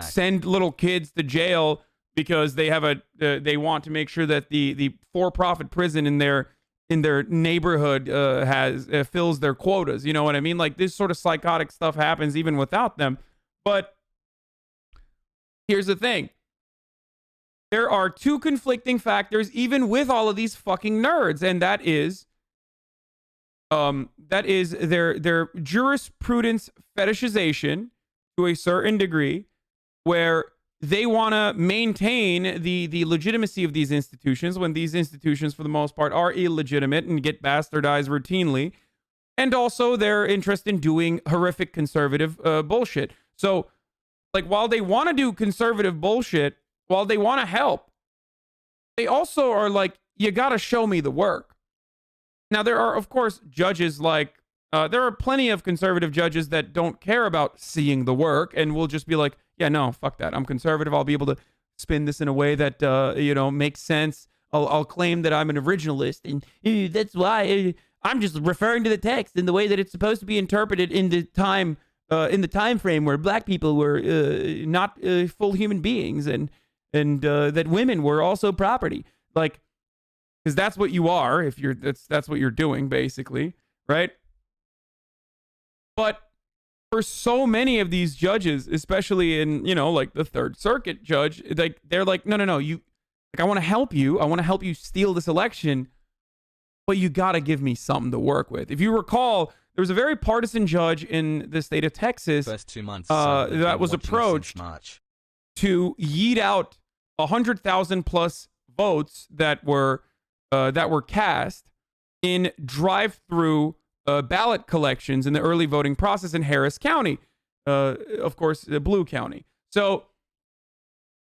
send little kids to jail because they have they want to make sure that the for-profit prison in their neighborhood fills their quotas. You know what I mean? Like, this sort of psychotic stuff happens even without them. But here's the thing. There are two conflicting factors even with all of these fucking nerds, and that is their jurisprudence fetishization to a certain degree, where they want to maintain the legitimacy of these institutions when these institutions, for the most part, are illegitimate and get bastardized routinely. And also their interest in doing horrific conservative bullshit. So, like, while they want to do conservative bullshit, while they want to help, they also are like, you got to show me the work. Now, there are, of course, judges like, there are plenty of conservative judges that don't care about seeing the work and will just be like, yeah, no, fuck that. I'm conservative. I'll be able to spin this in a way that, makes sense. I'll claim that I'm an originalist. And that's why I'm just referring to the text in the way that it's supposed to be interpreted in the time frame where black people were not full human beings and that women were also property. Like, because that's what you are if you're that's what you're doing basically, right? But for so many of these judges, especially in, like the Third Circuit judge, like they're like, no, you, like, I want to help you. I want to help you steal this election, but you got to give me something to work with. If you recall, there was a very partisan judge in the state of Texas First 2 months that was approached March. to yeet out 100,000 plus votes that were cast in drive-through ballot collections in the early voting process in Harris County, of course, Blue County. So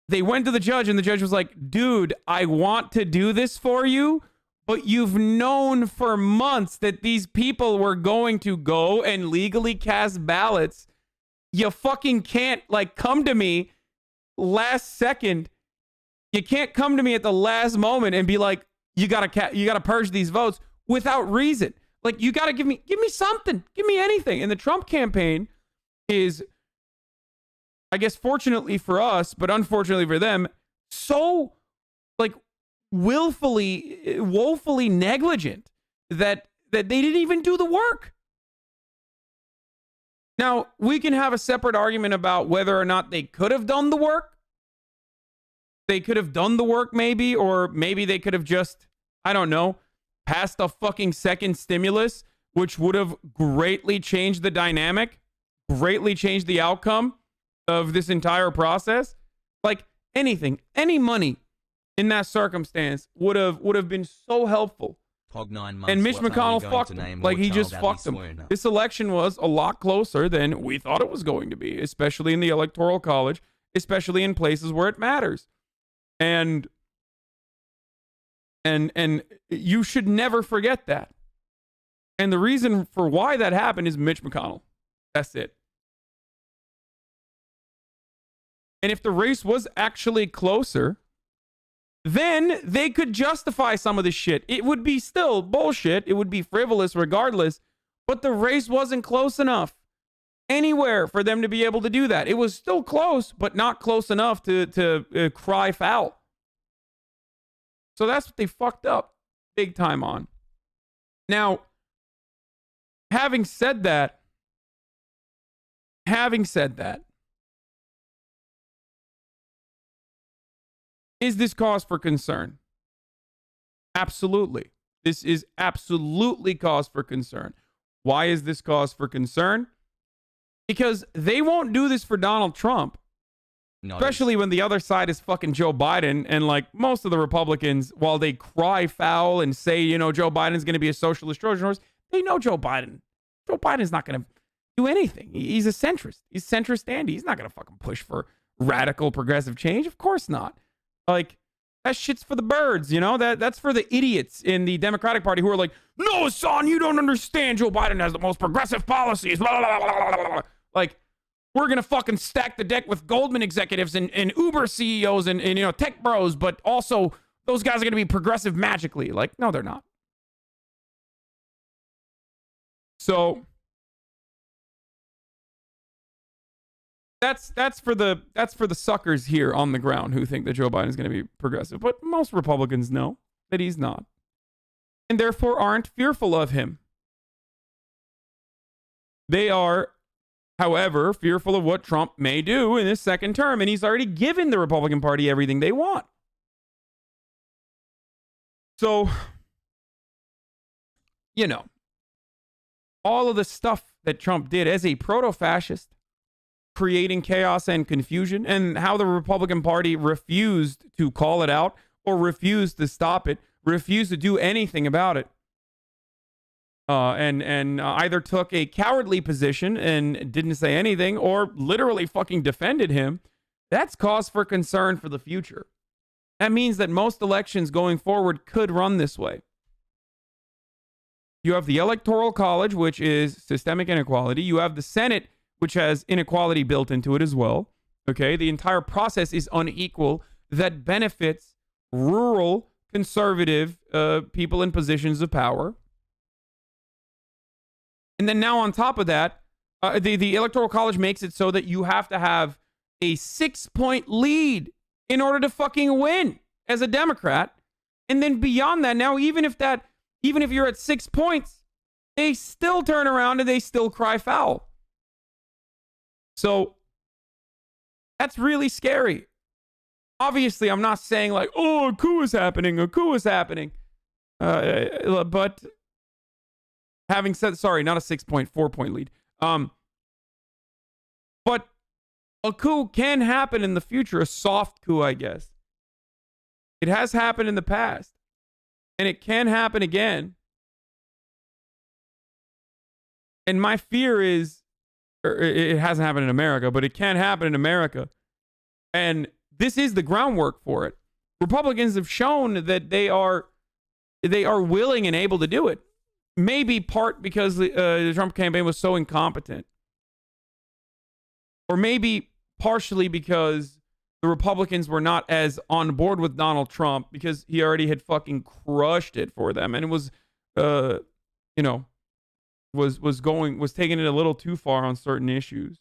they went to the judge, and the judge was like, dude, I want to do this for you, but you've known for months that these people were going to go and legally cast ballots. You fucking can't, like, come to me last second. You can't come to me at the last moment and be like, you gotta purge these votes without reason. Like, you gotta give me something, give me anything. And the Trump campaign is, I guess, fortunately for us, but unfortunately for them, so, like, woefully negligent that they didn't even do the work. Now, we can have a separate argument about whether or not they could have done the work. They could have done the work, maybe, or maybe they could have just, I don't know, passed a fucking second stimulus, which would have greatly changed the dynamic, greatly changed the outcome of this entire process. Like, anything, any money in that circumstance would have been so helpful. Pog 9 months, and Mitch what are McConnell we going fucked to him. name Like, Lord he just Child fucked Abby him. Swoon? This election was a lot closer than we thought it was going to be, especially in the Electoral College, especially in places where it matters. And you should never forget that. And the reason for why that happened is Mitch McConnell. That's it. And if the race was actually closer, then they could justify some of this shit. It would be still bullshit. It would be frivolous regardless. But the race wasn't close enough anywhere for them to be able to do that. It was still close, but not close enough to cry foul. So that's what they fucked up big time on. Now, having said that, is this cause for concern? Absolutely. This is absolutely cause for concern. Why is this cause for concern? Because they won't do this for Donald Trump. Especially when the other side is fucking Joe Biden. And like most of the Republicans, while they cry foul and say, Joe Biden's going to be a socialist Trojan horse, they know Joe Biden's not going to do anything. He's a centrist. He's centrist Andy. He's not going to fucking push for radical progressive change. Of course not. Like, that shit's for the birds, that's for the idiots in the Democratic Party who are like, no, son, you don't understand. Joe Biden has the most progressive policies. Blah, blah, blah, blah, blah, blah. Like, we're going to fucking stack the deck with Goldman executives and Uber CEOs and tech bros, but also those guys are going to be progressive magically. Like, no, they're not. So that's for the suckers here on the ground who think that Joe Biden is going to be progressive. But most Republicans know that he's not, and therefore aren't fearful of him. They are, however, fearful of what Trump may do in his second term, and he's already given the Republican Party everything they want. So, all of the stuff that Trump did as a proto-fascist, creating chaos and confusion, and how the Republican Party refused to call it out or refused to stop it, refused to do anything about it. And either took a cowardly position and didn't say anything or literally fucking defended him. That's cause for concern for the future. That means that most elections going forward could run this way. You have the Electoral College, which is systemic inequality. You have the Senate, which has inequality built into it as well. Okay, the entire process is unequal. That benefits rural conservative people in positions of power. And then now on top of that, the Electoral College makes it so that you have to have a 6-point lead in order to fucking win as a Democrat. And then beyond that, now even if you're at 6 points, they still turn around and they still cry foul. So that's really scary. Obviously, I'm not saying like, oh, a coup is happening, but having said, sorry, not a 6-point, 4-point lead. But a coup can happen in the future, a soft coup, I guess. It has happened in the past, and it can happen again. And my fear is, it hasn't happened in America, but it can happen in America. And this is the groundwork for it. Republicans have shown that they are willing and able to do it. Maybe part because the Trump campaign was so incompetent. Or maybe partially because the Republicans were not as on board with Donald Trump because he already had fucking crushed it for them. And it was, was taking it a little too far on certain issues.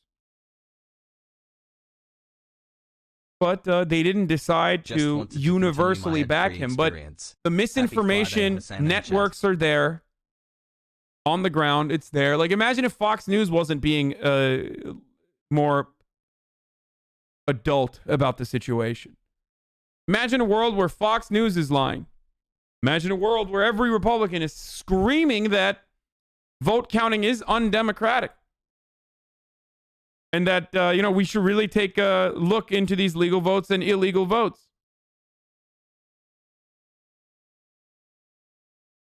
But they didn't decide to universally back him. But the misinformation networks are there. On the ground, it's there. Like, imagine if Fox News wasn't being more adult about the situation. Imagine a world where Fox News is lying. Imagine a world where every Republican is screaming that vote counting is undemocratic. And that, we should really take a look into these legal votes and illegal votes.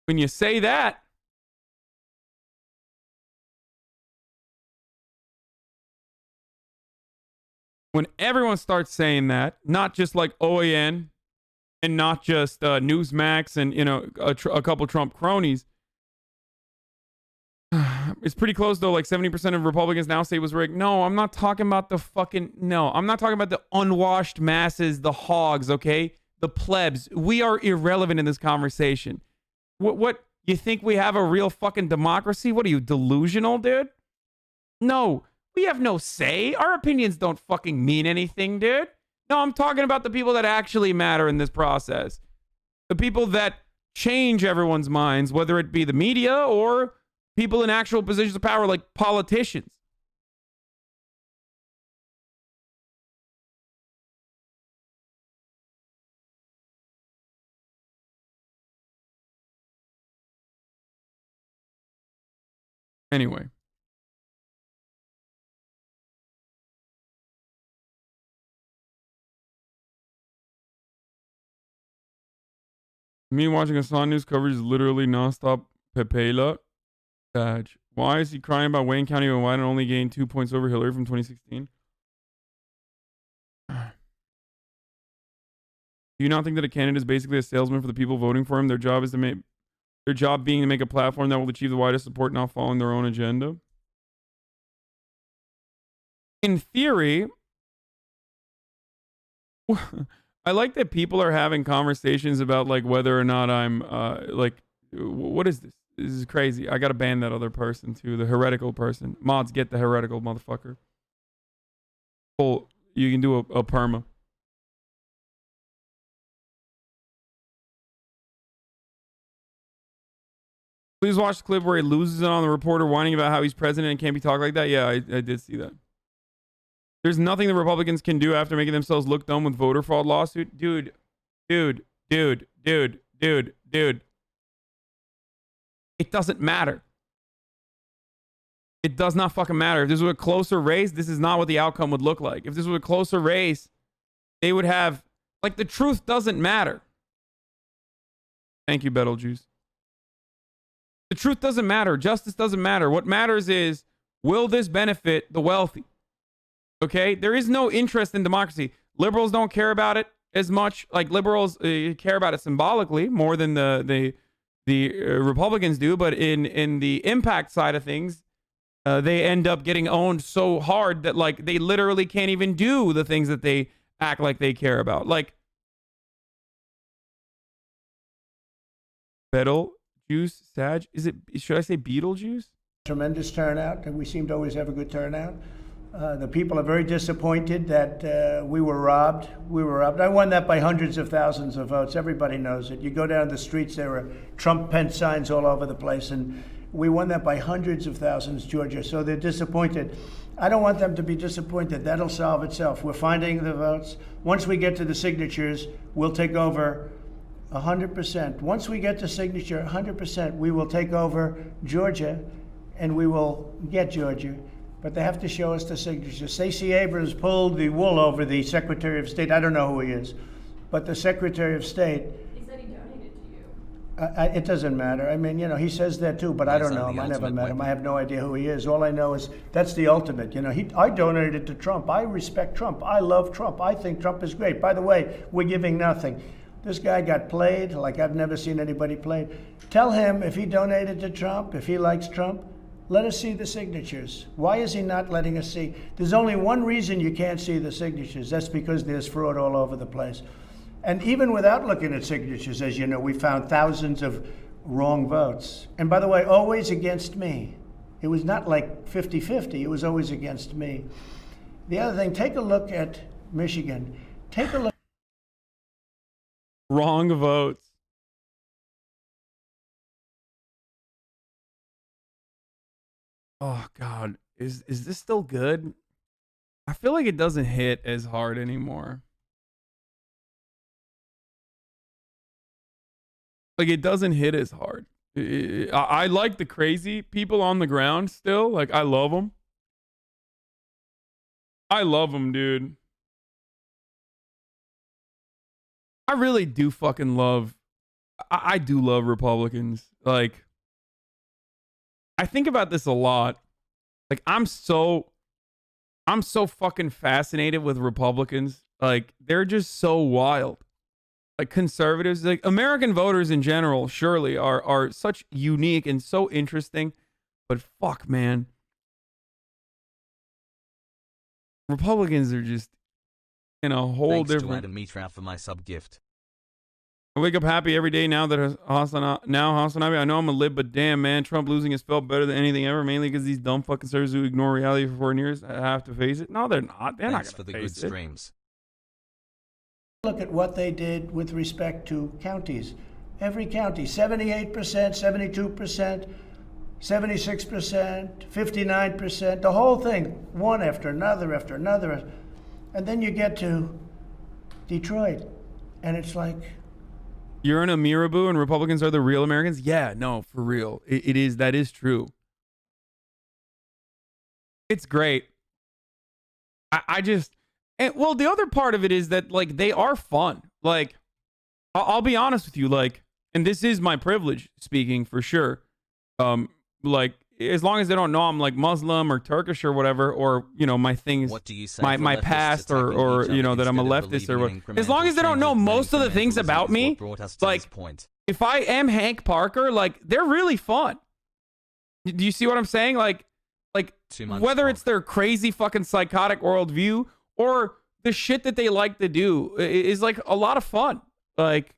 When you say that, when everyone starts saying that, not just like OAN and not just Newsmax and, a couple Trump cronies, it's pretty close though. Like 70% of Republicans now say it was rigged. No, I'm not talking about I'm not talking about the unwashed masses, the hogs, okay? The plebs. We are irrelevant in this conversation. What you think we have a real fucking democracy? What are you, delusional, dude? No. We have no say. Our opinions don't fucking mean anything, dude. No, I'm talking about the people that actually matter in this process. The people that change everyone's minds, whether it be the media or people in actual positions of power like politicians. Anyway. Me watching Hasan news coverage is literally nonstop Pepela. Badge. Why is he crying about Wayne County and Wyden only gained 2 points over Hillary from 2016? Do you not think that a candidate is basically a salesman for the people voting for him? Their job being to make a platform that will achieve the widest support, not following their own agenda. In theory, I like that people are having conversations about like whether or not I'm what is this? This is crazy. I gotta ban that other person too, the heretical person. Mods, get the heretical motherfucker. Cool. You can do a perma. Please watch the clip where he loses it on the reporter whining about how he's president and can't be talked like that. Yeah, I did see that. There's nothing the Republicans can do after making themselves look dumb with voter fraud lawsuit. Dude. It doesn't matter. It does not fucking matter. If this was a closer race, this is not what the outcome would look like. If this was a closer race, they would have, like, the truth doesn't matter. Thank you, Betelgeuse. The truth doesn't matter. Justice doesn't matter. What matters is, will this benefit the wealthy? Okay? There is no interest in democracy. Liberals don't care about it as much. Like, liberals care about it symbolically more than the Republicans do. But in the impact side of things, they end up getting owned so hard that, like, they literally can't even do the things that they act like they care about. Like, Betelgeuse, Sag, should I say Beetlejuice? Tremendous turnout, and we seem to always have a good turnout. The people are very disappointed that we were robbed. We were robbed. I won that by hundreds of thousands of votes. Everybody knows it. You go down the streets, there are Trump-Pence signs all over the place, and we won that by hundreds of thousands, Georgia. So they're disappointed. I don't want them to be disappointed. That'll solve itself. We're finding the votes. Once we get to the signatures, we'll take over 100%. Once we get to signature 100%, we will take over Georgia, and we will get Georgia. But they have to show us the signatures. Stacey Abrams pulled the wool over the Secretary of State. I don't know who he is, but the Secretary of State. He said he donated to you. It doesn't matter. I mean, you know, he says that too, but I don't know him. I never met him. I have no idea who he is. All I know is that's the ultimate. You know, I donated to Trump. I respect Trump. I love Trump. I think Trump is great. By the way, we're giving nothing. This guy got played like I've never seen anybody played. Tell him if he donated to Trump, if he likes Trump, let us see the signatures. Why is he not letting us see? There's only one reason you can't see the signatures. That's because there's fraud all over the place. And even without looking at signatures, as you know, we found thousands of wrong votes. And by the way, always against me. It was not like 50-50. It was always against me. The other thing, take a look at Michigan. Take a look. Wrong votes. Oh God, is this still good? I feel like it doesn't hit as hard anymore. Like, it doesn't hit as hard. I like the crazy people on the ground still. Like, I love them. I love them, dude. I really do fucking love. I do love Republicans. Like, I think about this a lot. Like, I'm so fucking fascinated with Republicans. Like, they're just so wild. Like, conservatives, like American voters in general, surely are such unique and so interesting. But fuck, man. Republicans are just in a whole Thanks different. to Adamitra for my sub gift. I wake up happy every day now that HasanAbi. I know I'm a lib, but damn, man, Trump losing has felt better than anything ever. Mainly because these dumb fucking conservatives who ignore reality for 4 years have to face it. No, they're not. They're Thanks not for going the to good face it. streams. Look at what they did with respect to counties. Every county, 78%, 72%, 76%, 59%, the whole thing, one after another after another. And then you get to Detroit, and it's like, You're in a Mirabu and Republicans are the real Americans? Yeah, no, for real. It is. That is true. It's great. I just, and well, the other part of it is that, like, they are fun. Like, I'll be honest with you, like, and this is my privilege speaking for sure. Like, as long as they don't know I'm like Muslim or Turkish or whatever, or, you know, my things, What do you say my for leftists past, or attacking each you know, other that I'm a instead of leftist or believing what. in As long as they don't incremental know changes, most of the things incrementalism about is me, what brought us to like, this point. if I am Hank Parker, like, they're really fun. Do you see what I'm saying? Like 2 months whether long. it's their crazy fucking psychotic worldview or the shit that they like to do is like a lot of fun. Like,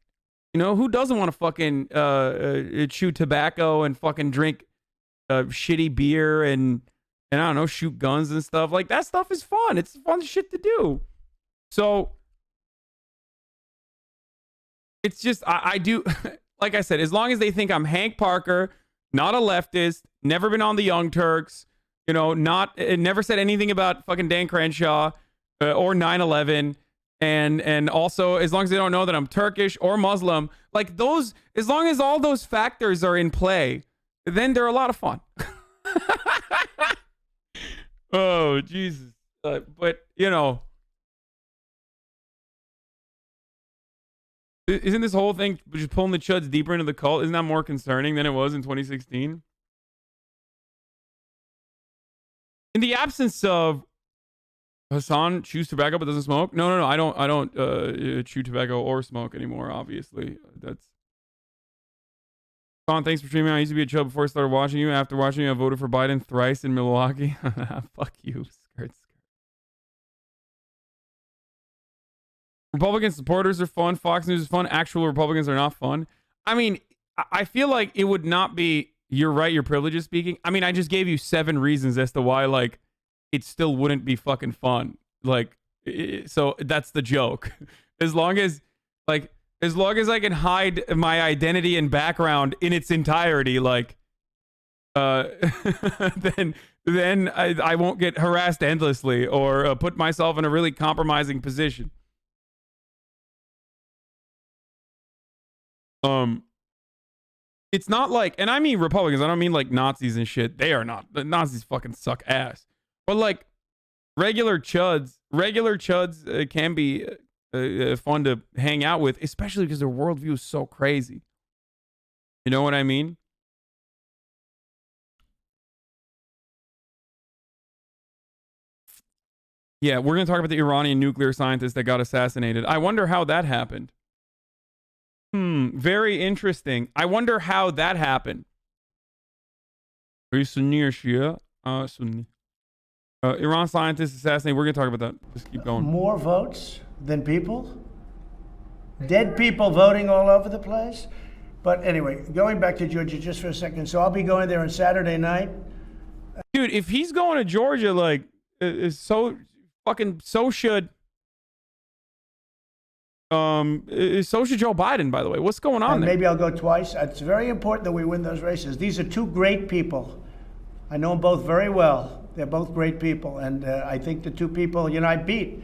you know, who doesn't want to fucking chew tobacco and fucking drink shitty beer and I don't know, shoot guns and stuff? Like, that stuff is fun. It's fun shit to do. So it's just, I do, like I said, as long as they think I'm Hank Parker, not a leftist, never been on the Young Turks, you know, never said anything about fucking Dan Crenshaw or 9/11, and also as long as they don't know that I'm Turkish or Muslim, like those, as long as all those factors are in play, then they're a lot of fun. Oh, Jesus. But, you know, isn't this whole thing just pulling the chuds deeper into the cult? Isn't that more concerning than it was in 2016? In the absence of Hasan chews tobacco but doesn't smoke. No. I don't chew tobacco or smoke anymore. Obviously, that's. Hasan, thanks for streaming. I used to be a chub before I started watching you. After watching you, I voted for Biden thrice in Milwaukee. Fuck you, skirt. Republican supporters are fun. Fox News is fun. Actual Republicans are not fun. I mean, I feel like it would not be. You're right. Your privilege is speaking. I mean, I just gave you 7 reasons as to why, like, it still wouldn't be fucking fun. Like, so that's the joke. As long as I can hide my identity and background in its entirety, like, then I won't get harassed endlessly or put myself in a really compromising position. It's not like, and I mean Republicans, I don't mean like Nazis and shit. They are not. The Nazis fucking suck ass. But like regular chuds can be fun to hang out with, especially because their worldview is so crazy. You know what I mean? Yeah, we're going to talk about the Iranian nuclear scientist that got assassinated. I wonder how that happened. Very interesting. I wonder how that happened. Are you Sunni or Shia? Sunni. Iran scientist assassinated. We're going to talk about that. Just keep going. More votes than people? Dead people voting all over the place? But anyway, going back to Georgia just for a second. So I'll be going there on Saturday night. Dude, if he's going to Georgia, like, so should Joe Biden, by the way. What's going on and there? Maybe I'll go twice. It's very important that we win those races. These are 2 great people. I know them both very well. They're both great people. And I think the 2 people, you know, I beat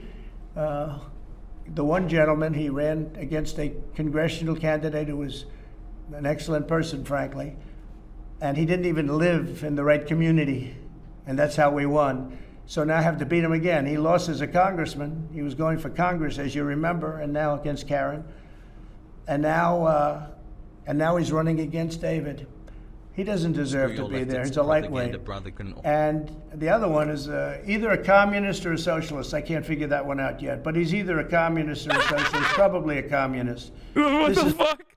the one gentleman. He ran against a congressional candidate who was an excellent person, frankly. And he didn't even live in the right community. And that's how we won. So now I have to beat him again. He lost as a congressman. He was going for Congress, as you remember, and now against Karen. And now he's running against David. He doesn't deserve to be there. He's a lightweight. And the other one is either a communist or a socialist. I can't figure that one out yet. But he's either a communist or a socialist, probably a communist. What the fuck?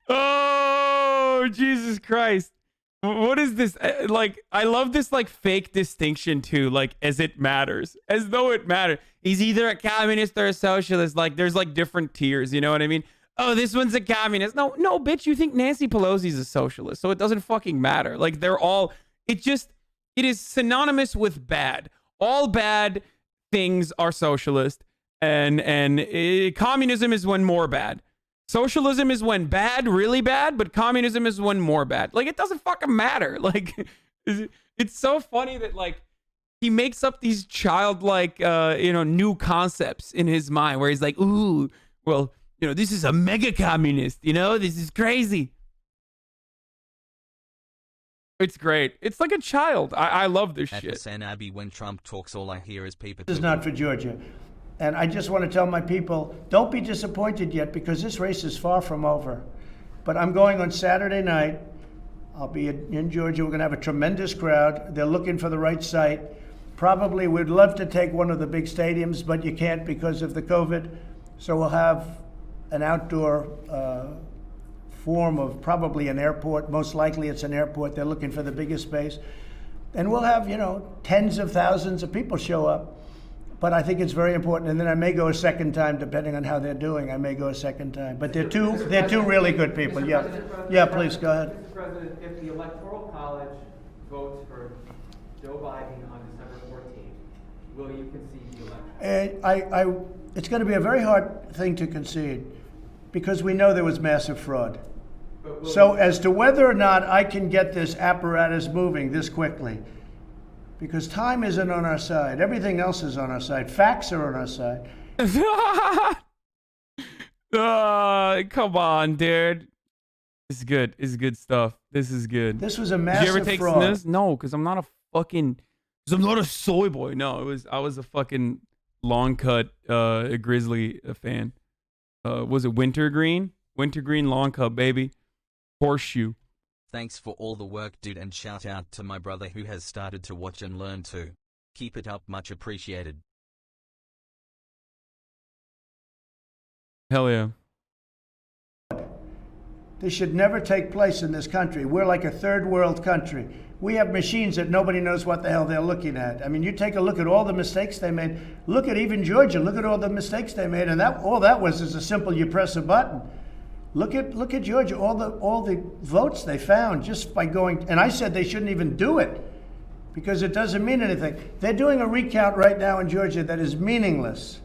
Oh, Jesus Christ. What is this? Like, I love this, like, fake distinction, too, like, as it matters. As though it matters. He's either a communist or a socialist. Like, there's, like, different tiers, you know what I mean? Oh, this one's a communist. No, bitch, you think Nancy Pelosi's a socialist, so it doesn't fucking matter. Like, they're all... it is synonymous with bad. All bad things are socialist, and communism is when more bad. Socialism is when bad, really bad, but communism is when more bad. Like, it doesn't fucking matter. Like, it's so funny that, like, he makes up these childlike, new concepts in his mind where he's like, ooh, well, you know, this is a mega communist, you know, this is crazy. It's great. It's like a child. I love this shit. HasanAbi, when Trump talks, all I hear is people. This is not for Georgia. And I just want to tell my people, don't be disappointed yet, because this race is far from over. But I'm going on Saturday night. I'll be in Georgia. We're going to have a tremendous crowd. They're looking for the right site. Probably we'd love to take one of the big stadiums, but you can't because of the COVID. So we'll have an outdoor form of probably an airport. Most likely it's an airport. They're looking for the biggest space. And we'll have, tens of thousands of people show up. But I think it's very important, and then I may go a second time, depending on how they're doing. I may go a second time. But they're two really good people. Yeah, please go ahead. Mr. President, if the Electoral College votes for Joe Biden on December 14th, will you concede the election? It's going to be a very hard thing to concede, because we know there was massive fraud. So as to whether or not I can get this apparatus moving this quickly, because time isn't on our side. Everything else is on our side. Facts are on our side. Come on, dude. This is good. This is good stuff. This is good. This was a Did massive you ever take fraud. this? No, because I'm not a fucking. Because I'm not a soy boy. No, I was a fucking long cut Grizzly fan. Was it wintergreen? Wintergreen long cut, baby. Horseshoe. Thanks for all the work, dude, and shout out to my brother who has started to watch and learn too. Keep it up, much appreciated. Hell yeah. This should never take place in this country. We're like a third world country. We have machines that nobody knows what the hell they're looking at. I mean, you take a look at all the mistakes they made. Look at even Georgia. Look at all the mistakes they made, and all that was is a simple you press a button. Look at Georgia. All the votes they found just by going. And I said they shouldn't even do it because it doesn't mean anything. They're doing a recount right now in Georgia that is meaningless.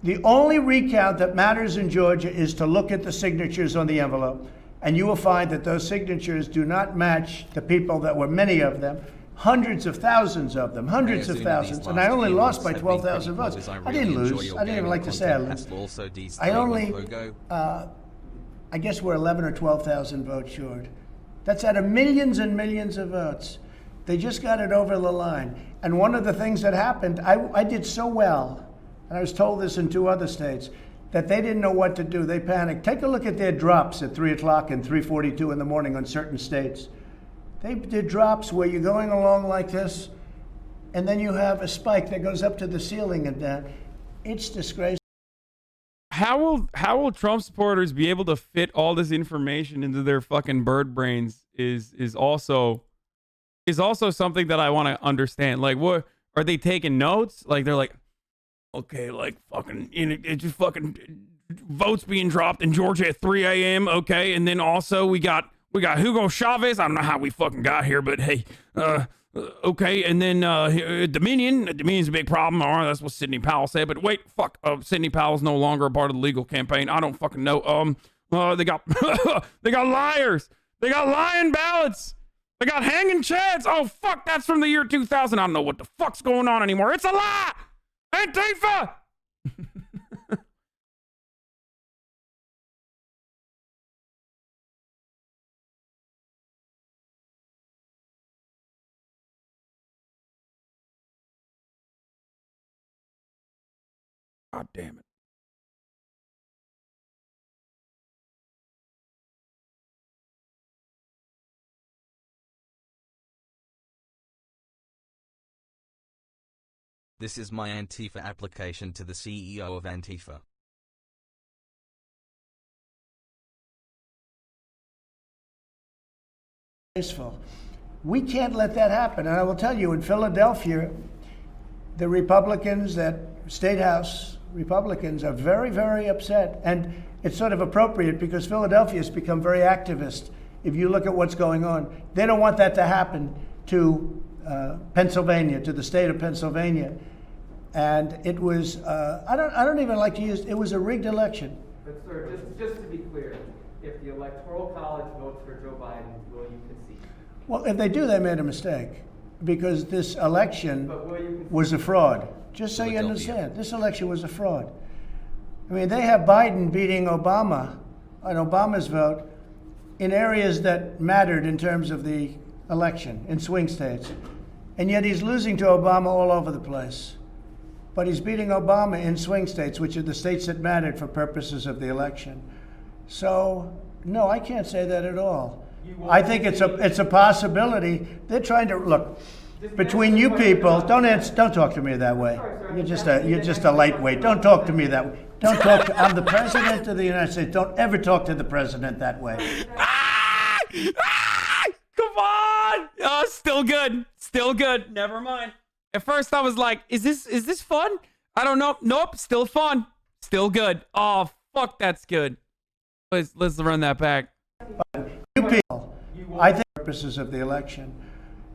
The only recount that matters in Georgia is to look at the signatures on the envelope, and you will find that those signatures do not match the people that were many of them, hundreds of thousands of them, hundreds of thousands, and I only lost by 12,000 votes. I didn't lose. I didn't even like to say I lose. I only, I guess we're 11 or 12,000 votes short. That's out of millions and millions of votes. They just got it over the line. And one of the things that happened, I did so well, and I was told this in 2 other states, that they didn't know what to do. They panicked. Take a look at their drops at 3 o'clock and 3:42 in the morning on certain states. They did drops where you're going along like this, and then you have a spike that goes up to the ceiling and down. It's disgraceful. How will Trump supporters be able to fit all this information into their fucking bird brains is also something that I want to understand. Like, what are they taking notes? Like, they're like, okay, like fucking, it's just fucking votes being dropped in Georgia at 3 a.m. Okay, and then also we got Hugo Chavez. I don't know how we fucking got here, but hey, okay, and then Dominion's a big problem. All right, that's what Sidney Powell said. But wait, fuck, Sidney Powell's no longer a part of the legal campaign. I don't fucking know. They got they got liars. They got lying ballots. They got hanging chads. Oh fuck, that's from the year 2000. I don't know what the fuck's going on anymore. It's a lie. Antifa. God damn it. This is my Antifa application to the CEO of Antifa. We can't let that happen. And I will tell you, in Philadelphia, the Republicans, that State House Republicans, are very, very upset. And it's sort of appropriate because Philadelphia has become very activist. If you look at what's going on, they don't want that to happen to Pennsylvania, to the state of Pennsylvania. And it was, I don't even like to use, it was a rigged election. But sir, just to be clear, if the Electoral College votes for Joe Biden, will you concede? Well, if they do, they made a mistake because this election was a fraud. Just so you understand, this election was a fraud. I mean, they have Biden beating Obama on Obama's vote in areas that mattered in terms of the election, in swing states. And yet he's losing to Obama all over the place. But he's beating Obama in swing states, which are the states that mattered for purposes of the election. So, no, I can't say that at all. I think it's a possibility. They're trying to look between you people. Don't talk to me that way. You're just a lightweight. Don't talk to me that way. Don't talk. I'm the president of the United States. Don't ever talk to the president that way. Come on! Oh, still good. Still good. Never mind. At first I was like, is this fun? I don't know. Nope, still fun. Still good. Oh, fuck, that's good. Let's run that back. You people, I think purposes of the election.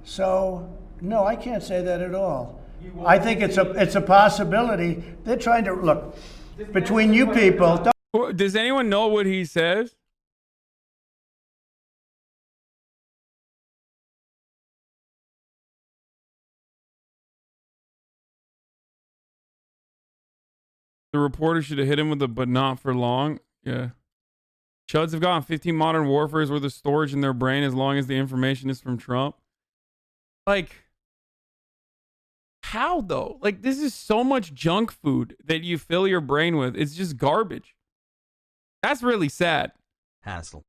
So, no, I can't say that at all. I think it's a possibility. They're trying to look between you people. Does anyone know what he says? The reporter should have hit him with a but not for long. Yeah. Chuds have gotten 15 Modern Warfares worth of storage in their brain as long as the information is from Trump. Like, how though? Like, this is so much junk food that you fill your brain with. It's just garbage. That's really sad. Hassle.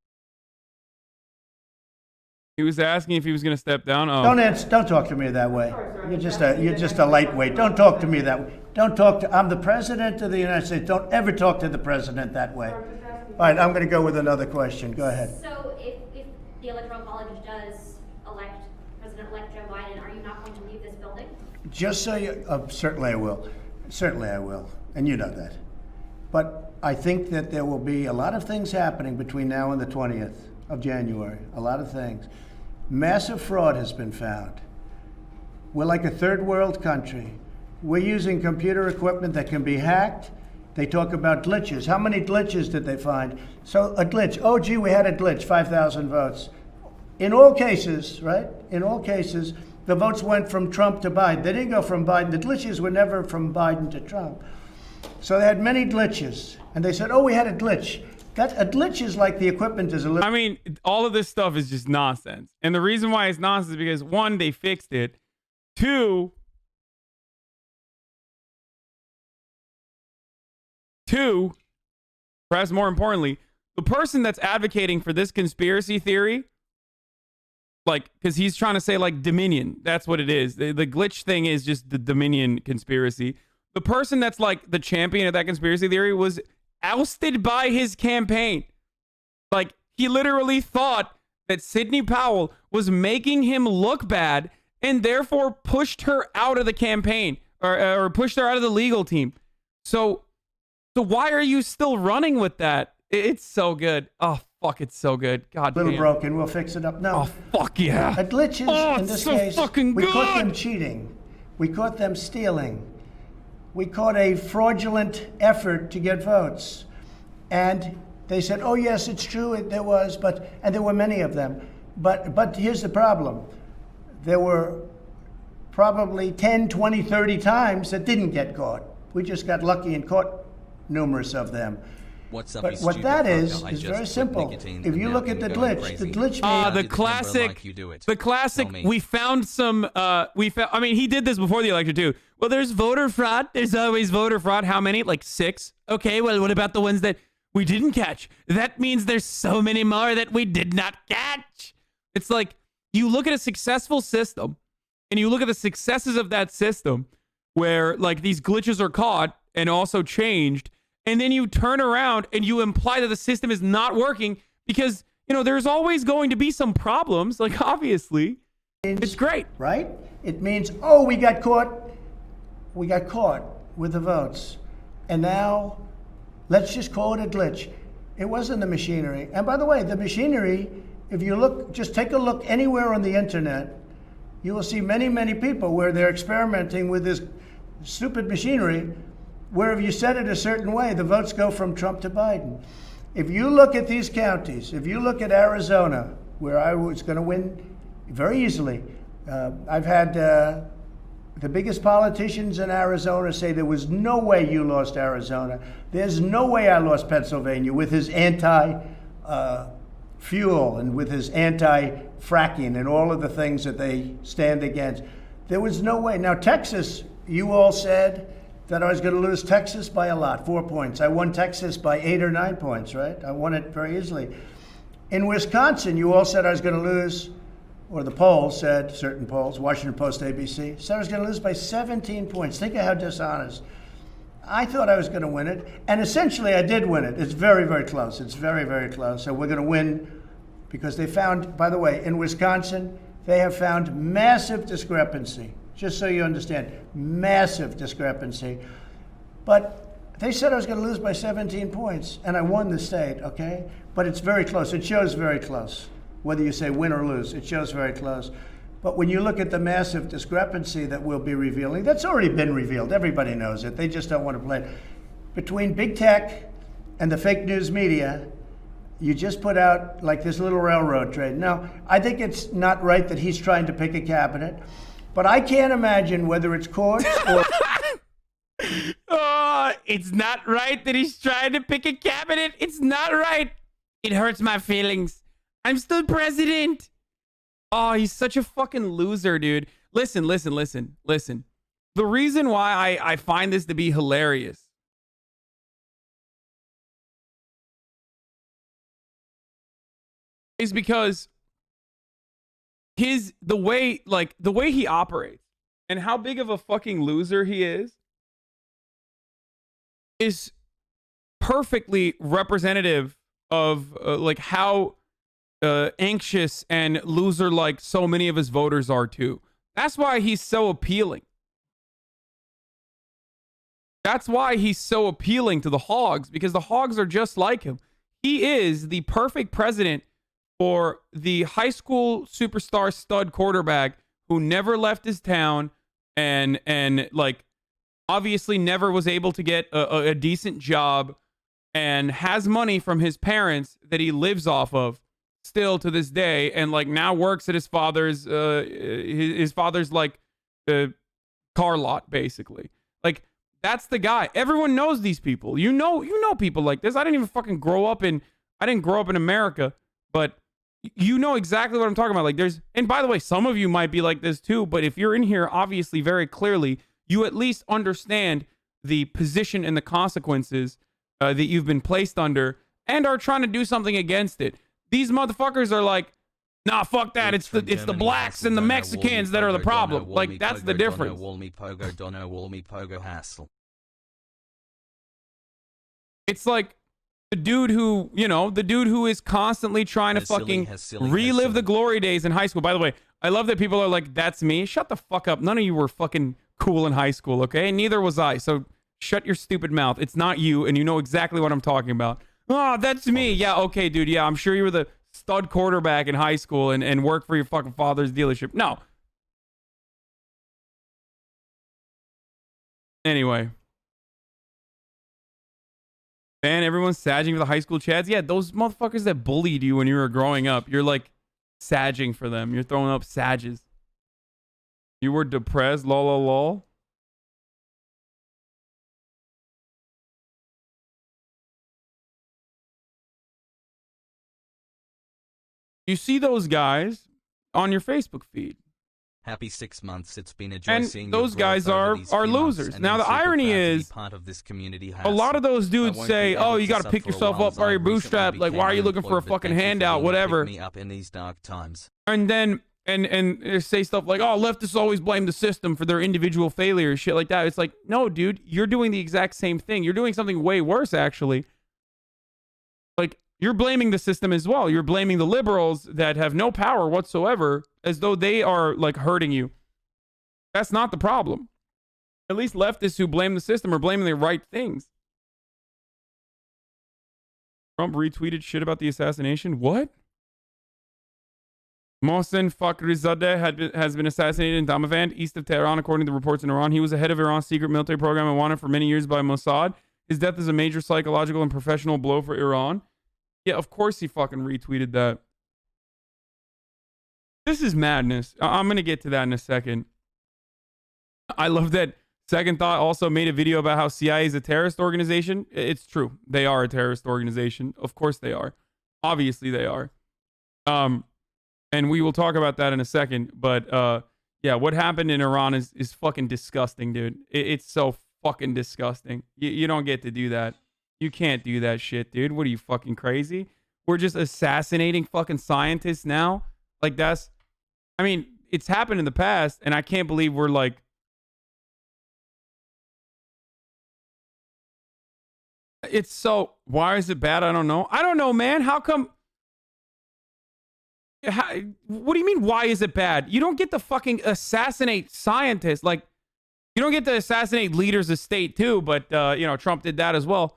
He was asking if he was going to step down. Oh. Don't talk to me that way. You're just a lightweight. Don't talk to me that way. Don't talk to. I'm the president of the United States. Don't ever talk to the president that way. All right, I'm going to go with another question. Go ahead. So if the Electoral College does elect President-elect Joe Biden, are you not going to leave this building? Just so you, certainly I will. Certainly I will. And you know that. But I think that there will be a lot of things happening between now and the 20th of January. A lot of things. Massive fraud has been found. We're like a third world country. We're using computer equipment that can be hacked. They talk about glitches. How many glitches did they find? So a glitch. Oh, gee, we had a glitch, 5,000 votes. In all cases, right? In all cases, the votes went from Trump to Biden. They didn't go from Biden. The glitches were never from Biden to Trump. So they had many glitches. And they said, oh, we had a glitch. A glitch is like the equipment is a little... I mean, all of this stuff is just nonsense. And the reason why it's nonsense is because, one, they fixed it. Two, perhaps more importantly, the person that's advocating for this conspiracy theory, like, because he's trying to say, like, Dominion. That's what it is. The glitch thing is just the Dominion conspiracy. The person that's, like, the champion of that conspiracy theory was ousted by his campaign. Like, he literally thought that Sidney Powell was making him look bad and therefore pushed her out of the campaign or pushed her out of the legal team. So why are you still running with that? It's so good. Oh, fuck, it's so good. God damn. A little broken. We'll fix it up. No. Oh, fuck yeah. A glitch is, in this so case, fucking we good. caught them cheating. We caught them stealing. We caught a fraudulent effort to get votes. And they said, oh, yes, it's true, there was, and there were many of them. But here's the problem. There were probably 10, 20, 30 times that didn't get caught. We just got lucky and caught numerous of them. What's up, But you what stupid that fucker? is I very just put simple. nicotine If and you now look I'm at the going glitch, crazy. the glitch How means... The did Timber classic, like you do it? the classic, Tell me. we found some, I mean, he did this before the election too. Well, there's voter fraud. There's always voter fraud. How many? Like 6. Okay, well, what about the ones that we didn't catch? That means there's so many more that we did not catch. It's like, you look at a successful system and you look at the successes of that system where like these glitches are caught and also changed. And then you turn around and you imply that the system is not working because, you know, there's always going to be some problems. Like, obviously, it's great. Right? It means, oh, we got caught with the votes. And now, let's just call it a glitch. It wasn't the machinery. And by the way, the machinery, if you look, just take a look anywhere on the internet, you will see many, many people where they're experimenting with this stupid machinery, where if you set it a certain way, the votes go from Trump to Biden. If you look at these counties, if you look at Arizona, where I was going to win very easily, I've had the biggest politicians in Arizona say there was no way you lost Arizona. There's no way I lost Pennsylvania with his anti-fuel and with his anti-fracking and all of the things that they stand against. There was no way. Now, Texas, you all said that I was going to lose Texas by a lot, 4 points. I won Texas by 8 or 9 points, right? I won it very easily. In Wisconsin, you all said I was going to lose, or the polls said, certain polls, Washington Post, ABC, said I was going to lose by 17 points. Think of how dishonest. I thought I was going to win it, and essentially I did win it. It's very, very close. It's very, very close. So we're going to win because they found, by the way, in Wisconsin, they have found massive discrepancy. Just so you understand, massive discrepancy. But they said I was going to lose by 17 points, and I won the state, okay? But it's very close. It shows very close. Whether you say win or lose, it shows very close. But when you look at the massive discrepancy that we'll be revealing, that's already been revealed. Everybody knows it. They just don't want to play it. Between big tech and the fake news media, you just put out like this little railroad trade. Now, I think it's not right that he's trying to pick a cabinet. But I can't imagine whether it's courts or... Oh, it's not right that he's trying to pick a cabinet. It's not right. It hurts my feelings. I'm still president. Oh, he's such a fucking loser, dude. Listen. The reason why I find this to be hilarious is because the way he operates and how big of a fucking loser he is perfectly representative of like how anxious and loser like so many of his voters are too. That's why he's so appealing. That's why he's so appealing to the hogs, because the hogs are just like him. He is the perfect president for the high school superstar stud quarterback who never left his town and like obviously never was able to get a decent job and has money from his parents that he lives off of still to this day, and like now works at his father's like car lot basically. Like that's the guy. Everyone knows these people. You know people like this. I didn't grow up in America, but you know exactly what I'm talking about. Like and by the way, some of you might be like this too, but if you're in here obviously very clearly, you at least understand the position and the consequences that you've been placed under and are trying to do something against it. These motherfuckers are like, nah, fuck that. It's the blacks and the Mexicans that are the problem. Like that's the difference. It's like the dude who is constantly trying to fucking relive the glory days in high school. By the way, I love that people are like, that's me. Shut the fuck up. None of you were fucking cool in high school, okay? Neither was I. So shut your stupid mouth. It's not you, and you know exactly what I'm talking about. Oh, that's me. Yeah, okay, dude. Yeah, I'm sure you were the stud quarterback in high school and worked for your fucking father's dealership. No. Anyway. Man, everyone's sagging for the high school chads. Yeah, those motherfuckers that bullied you when you were growing up. You're like sagging for them. You're throwing up sages. You were depressed. Lol, lol, lol. You see those guys on your Facebook feed. Happy 6 months. It's been a joy And seeing those guys are losers. Now the irony is, part of this community. a lot of those dudes say, "Oh, you got to pick yourself up by your bootstrap. Like, why are you looking for a fucking handout? Whatever." Me up in these dark times. And then and say stuff like, "Oh, leftists always blame the system for their individual failures," shit like that. It's like, no, dude, you're doing the exact same thing. You're doing something way worse, actually. Like, you're blaming the system as well. You're blaming the liberals that have no power whatsoever, as though they are like hurting you. That's not the problem. At least leftists who blame the system are blaming the right things. Trump retweeted shit about the assassination. What? Mohsen Fakhrizadeh has been assassinated in Damavand, east of Tehran, according to reports in Iran. He was the head of Iran's secret military program and wanted for many years by Mossad. His death is a major psychological and professional blow for Iran. Yeah, of course he fucking retweeted that. This is madness. I'm going to get to that in a second. I love that Second Thought also made a video about how CIA is a terrorist organization. It's true. They are a terrorist organization. Of course they are. Obviously they are. And we will talk about that in a second. But yeah, what happened in Iran is fucking disgusting, dude. It's so fucking disgusting. You don't get to do that. You can't do that shit, dude. What are you, fucking crazy? We're just assassinating fucking scientists now? Like that's... I mean, it's happened in the past, and I can't believe we're like... It's so... Why is it bad? I don't know. I don't know, man. How come... what do you mean, why is it bad? You don't get to fucking assassinate scientists. Like, you don't get to assassinate leaders of state, too, but, you know, Trump did that as well.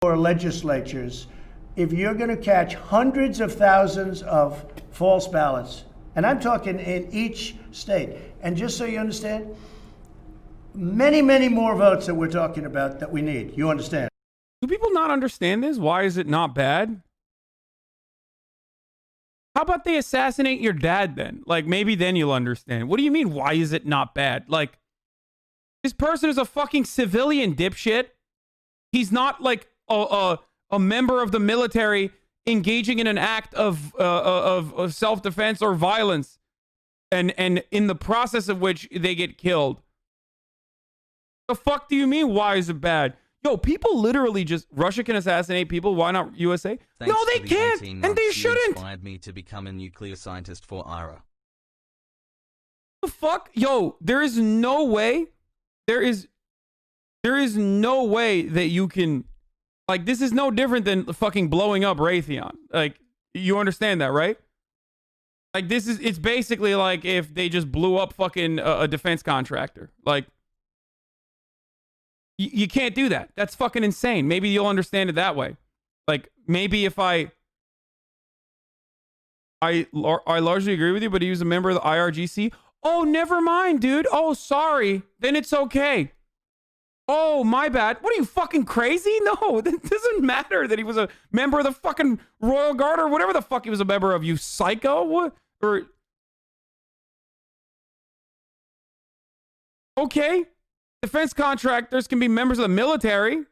Or legislatures, if you're going to catch hundreds of thousands of false ballots, and I'm talking in each state, and just so you understand, many, many more votes that we're talking about that we need. You understand? Do people not understand this? Why is it not bad? How about they assassinate your dad then? Like, maybe then you'll understand. What do you mean, why is it not bad? Like, This person is a fucking civilian, dipshit. He's not like a member of the military engaging in an act of self-defense or violence, and in the process of which they get killed. The fuck do you mean? Why is it bad? Yo, people literally just... Russia can assassinate people. Why not USA? Thanks No, they for the can't, 18 and months they you shouldn't. inspired me to become a nuclear scientist for IRA. The fuck? Yo, there is no way. There is no way that you can... Like, this is no different than fucking blowing up Raytheon. Like, you understand that, right? Like, this is... It's basically like if they just blew up fucking a defense contractor. Like... You can't do that. That's fucking insane. Maybe you'll understand it that way. Like, maybe if I largely agree with you, but he was a member of the IRGC. Oh, never mind, dude. Oh, sorry. Then it's okay. Oh, my bad. What are you, fucking crazy? No, it doesn't matter that he was a member of the fucking Royal Guard or whatever the fuck he was a member of, you psycho. What? Or... Okay. Defense contractors can be members of the military.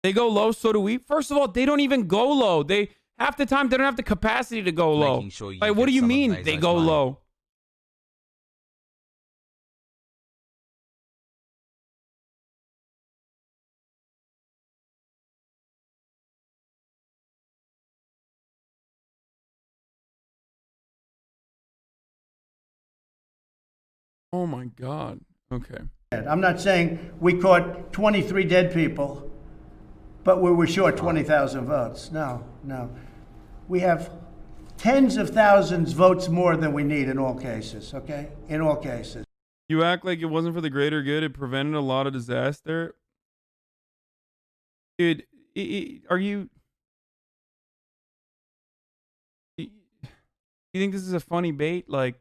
They go low, so do we. First of all, they don't even go low. They half the time they don't have the capacity to go low. Sure like, what do you mean they go low? Oh my God. Okay. I'm not saying we caught 23 dead people, but we were short 20,000 votes. No, no. We have tens of thousands votes more than we need in all cases, okay? In all cases. You act like it wasn't for the greater good. It prevented a lot of disaster. Dude, are you... You think this is a funny bait? Like,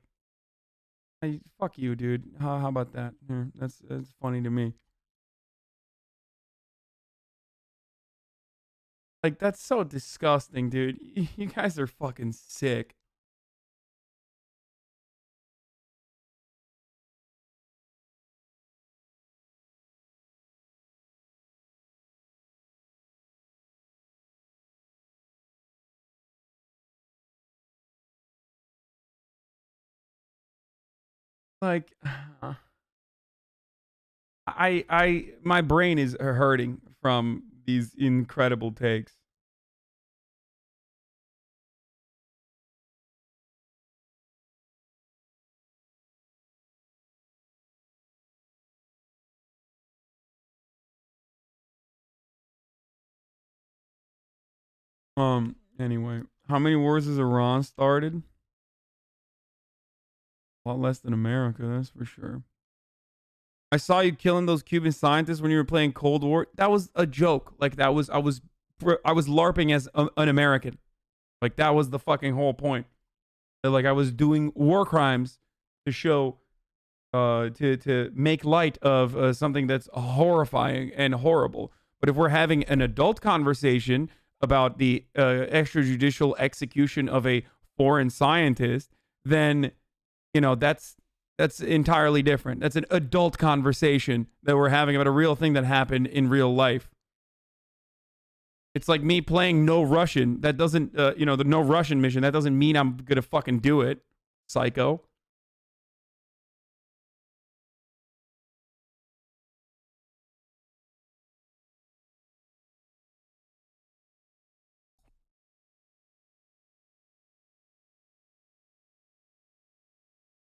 hey, fuck you, dude. How about that? Here, that's funny to me. Like, that's so disgusting, dude. You guys are fucking sick. Like, my brain is hurting from these incredible takes. Anyway, how many wars has Iran started? A lot less than America, that's for sure. I saw you killing those Cuban scientists when you were playing Cold War. That was a joke. Like, I was LARPing as an American. Like, that was the fucking whole point. Like, I was doing war crimes to show, to make light of something that's horrifying and horrible. But if we're having an adult conversation about the extrajudicial execution of a foreign scientist, then, you know, that's entirely different. That's an adult conversation that we're having about a real thing that happened in real life. It's like me playing No Russian. That doesn't, the No Russian mission, that doesn't mean I'm gonna fucking do it, psycho.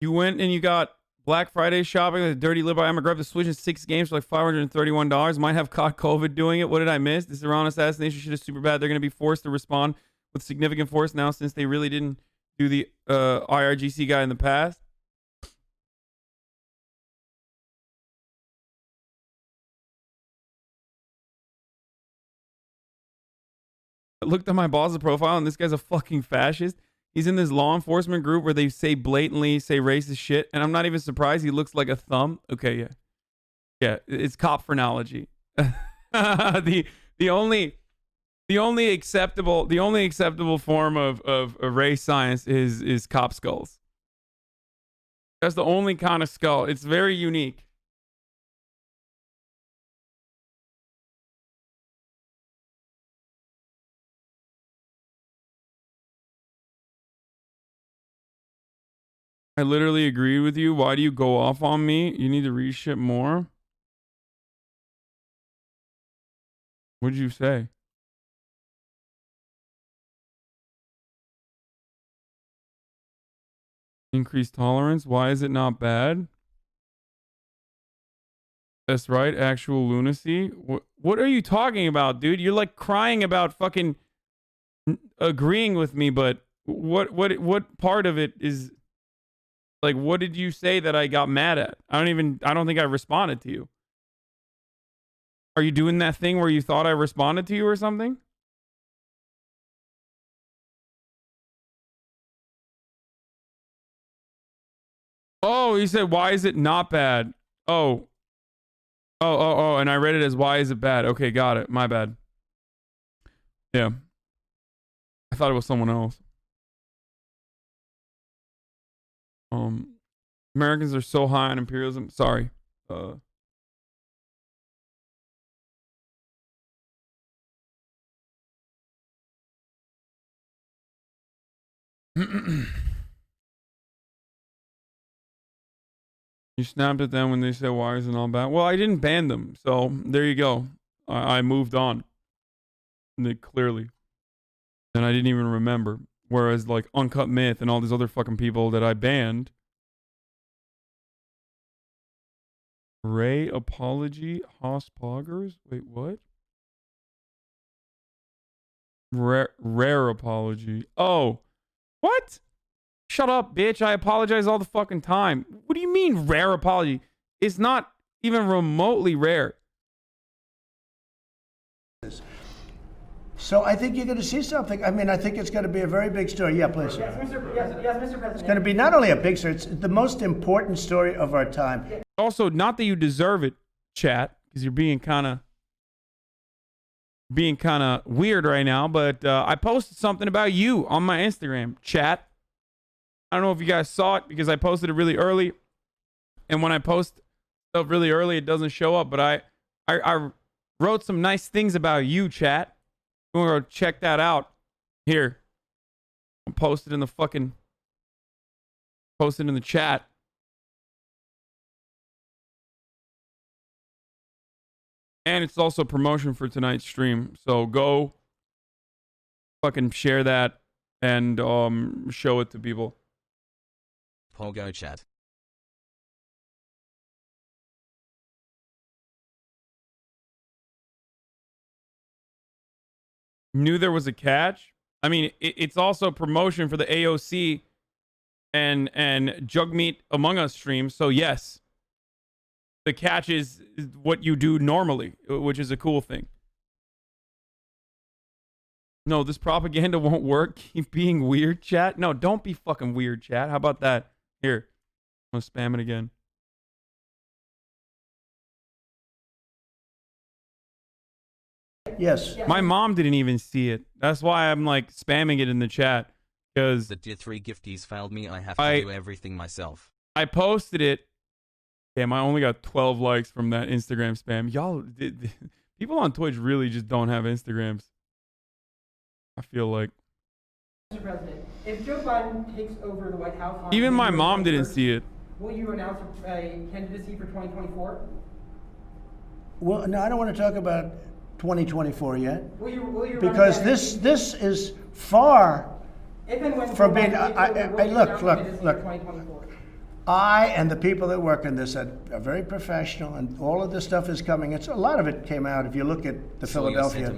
You went and you got Black Friday shopping at the Dirty Lib. I'm gonna grab the Switch in 6 games for like $531. Might have caught COVID doing it. What did I miss? This Iran assassination shit is super bad. They're gonna be forced to respond with significant force now since they really didn't do the IRGC guy in the past. I looked at my boss's profile and this guy's a fucking fascist. He's in this law enforcement group where they blatantly say racist shit, and I'm not even surprised. He looks like a thumb. Okay, yeah. Yeah, it's cop phrenology. the only The only acceptable form of race science is cop skulls. That's the only kind of skull. It's very unique. I literally agreed with you. Why do you go off on me? You need to reship more. What did you say? Increased tolerance. Why is it not bad? That's right. Actual lunacy. What are you talking about, dude? You're like crying about fucking agreeing with me, but what part of it is like, what did you say that I got mad at? I don't think I responded to you. Are you doing that thing where you thought I responded to you or something? Oh, he said, why is it not bad? Oh, and I read it as, why is it bad? Okay, got it. My bad. Yeah. I thought it was someone else. Americans are so high on imperialism. Sorry. You snapped at them when they said, why isn't all bad? Well, I didn't ban them. So there you go. I moved on. Clearly. And I didn't even remember. Whereas like Uncut Myth and all these other fucking people that I banned. Ray apology, Haas poggers? Wait, what? Rare apology. Oh, what? Shut up, bitch. I apologize all the fucking time. What do you mean rare apology? It's not even remotely rare. So I think you're going to see something. I mean, I think it's going to be a very big story. Yeah, please. Yes, Mr. President. It's going to be not only a big story, it's the most important story of our time. Also, not that you deserve it, chat, because you're being kind of weird right now, but I posted something about you on my Instagram, chat. I don't know if you guys saw it because I posted it really early. And when I post stuff really early, it doesn't show up. But I wrote some nice things about you, chat. We're going to check that out. Here. I'll post it in the chat. And it's also promotion for tonight's stream. So go fucking share that and show it to people. Pogo chat. Knew there was a catch. I mean, it's also promotion for the AOC and Jagmeet Among Us stream. So yes, the catch is what you do normally, which is a cool thing. No, this propaganda won't work. Keep being weird, chat. No, don't be fucking weird, chat. How about that? Here, I'm gonna spam it again. Yes. My mom didn't even see it. That's why I'm like spamming it in the chat. Because the tier 3 gifties failed me. I have to do everything myself. I posted it. Damn, I only got 12 likes from that Instagram spam. Y'all, people on Twitch really just don't have Instagrams. I feel like. Mr. President, if Joe Biden takes over the White House, Even my mom didn't see it. Will you announce a candidacy for 2024? Well, no, I don't want to talk about 2024 yet. Will you because this is far if and when from being. Look. 2024? I and the people that work on this are very professional, and all of this stuff is coming. A lot of it came out. If you look at the Philadelphia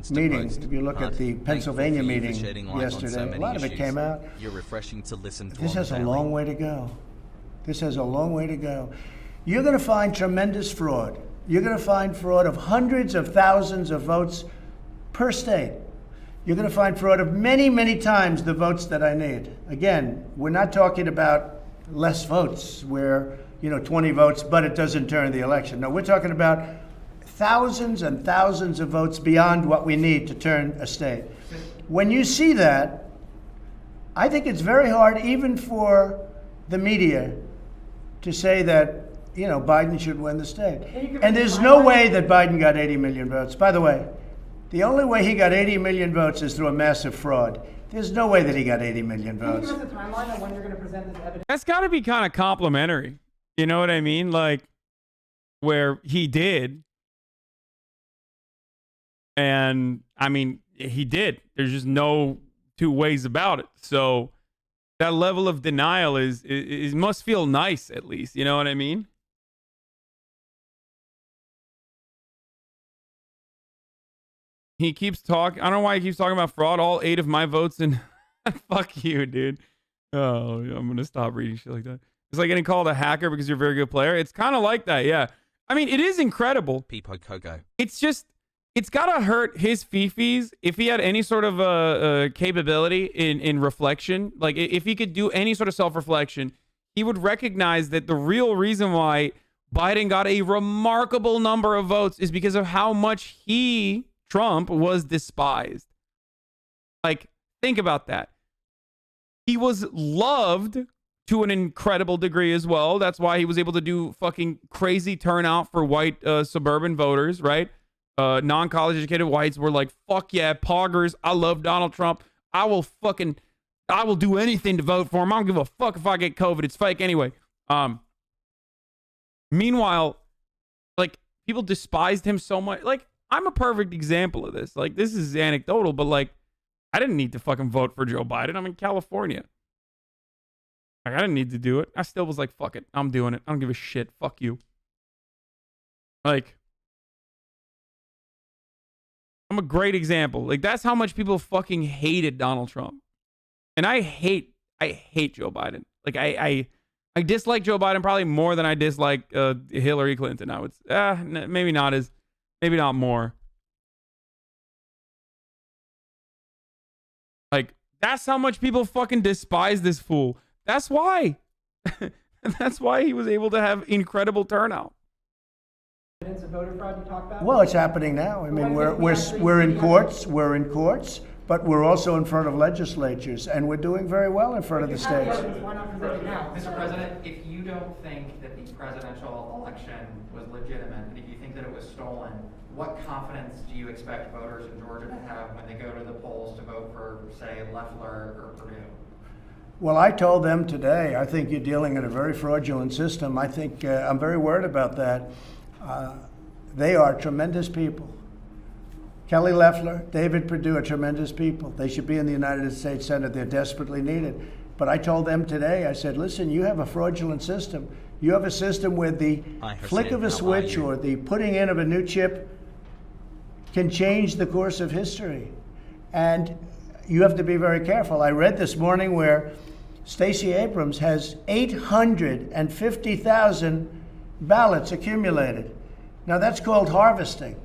meeting, if you look at the Pennsylvania meeting yesterday, a lot of it came out. You're refreshing to listen to. This has a long way to go. This has a long way to go. You're going to find tremendous fraud. You're going to find fraud of hundreds of thousands of votes per state. You're going to find fraud of many, many times the votes that I need. Again, we're not talking about less votes where, 20 votes, but it doesn't turn the election. No, we're talking about thousands and thousands of votes beyond what we need to turn a state. When you see that, I think it's very hard even for the media to say that, you know, Biden should win the state. And there's no way that Biden got 80 million votes. By the way, the only way he got 80 million votes is through a massive fraud. There's no way that he got 80 million votes. Can you give us a timeline on when you're going to present this evidence? That's got to be kind of complimentary. You know what I mean? Like, where he did. And, I mean, he did. There's just no two ways about it. So, that level of denial is must feel nice, at least. You know what I mean? He keeps talking. I don't know why he keeps talking about fraud. All 8 of my votes and fuck you, dude. Oh, I'm gonna stop reading shit like that. It's like getting called a hacker because you're a very good player. It's kind of like that, yeah. I mean, it is incredible. Peepo Coco. It's just, it's gotta hurt his fifis if he had any sort of capability in reflection. Like, if he could do any sort of self-reflection, he would recognize that the real reason why Biden got a remarkable number of votes is because of how much Trump was despised. Like, think about that. He was loved to an incredible degree as well. That's why he was able to do fucking crazy turnout for white suburban voters, right? Non-college educated whites were like, fuck yeah, poggers. I love Donald Trump. I will do anything to vote for him. I don't give a fuck if I get COVID. It's fake anyway. Meanwhile, like, people despised him so much. Like, I'm a perfect example of this. Like, this is anecdotal, but like, I didn't need to fucking vote for Joe Biden. I'm in California. Like, I didn't need to do it. I still was like, fuck it. I'm doing it. I don't give a shit. Fuck you. Like, I'm a great example. Like, that's how much people fucking hated Donald Trump. And I hate Joe Biden. Like, I dislike Joe Biden probably more than I dislike Hillary Clinton. I would, maybe not more. Like, that's how much people fucking despise this fool. That's why. That's why he was able to have incredible turnout. Evidence of voter fraud you talked about? Well, it's happening now. I mean, we're in courts, but we're also in front of legislatures, and we're doing very well in front of the states. Why not present it now? Mr. President, if you don't think that the presidential election was legitimate, and if you think that it was stolen, what confidence do you expect voters in Georgia to have when they go to the polls to vote for, say, Loeffler or Perdue? Well, I told them today, I think you're dealing in a very fraudulent system. I think I'm very worried about that. They are tremendous people. Kelly Loeffler, David Perdue are tremendous people. They should be in the United States Senate. They're desperately needed. But I told them today, I said, listen, you have a fraudulent system. You have a system where the flick of a switch or the putting in of a new chip can change the course of history. And you have to be very careful. I read this morning where Stacey Abrams has 850,000 ballots accumulated. Now that's called harvesting.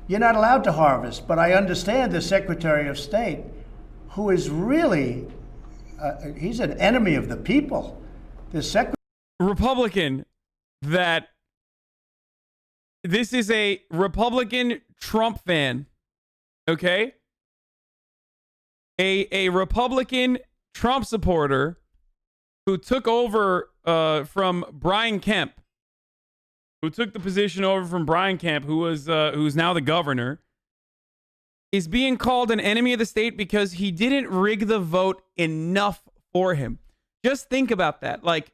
You're not allowed to harvest, but I understand the Secretary of State, who is really, he's an enemy of the people. The Republican that this is a Republican Trump fan, okay? A Republican Trump supporter who took over from Brian Kemp, who took the position over from Brian Kemp, who's now the governor, is being called an enemy of the state because he didn't rig the vote enough for him. Just think about that. Like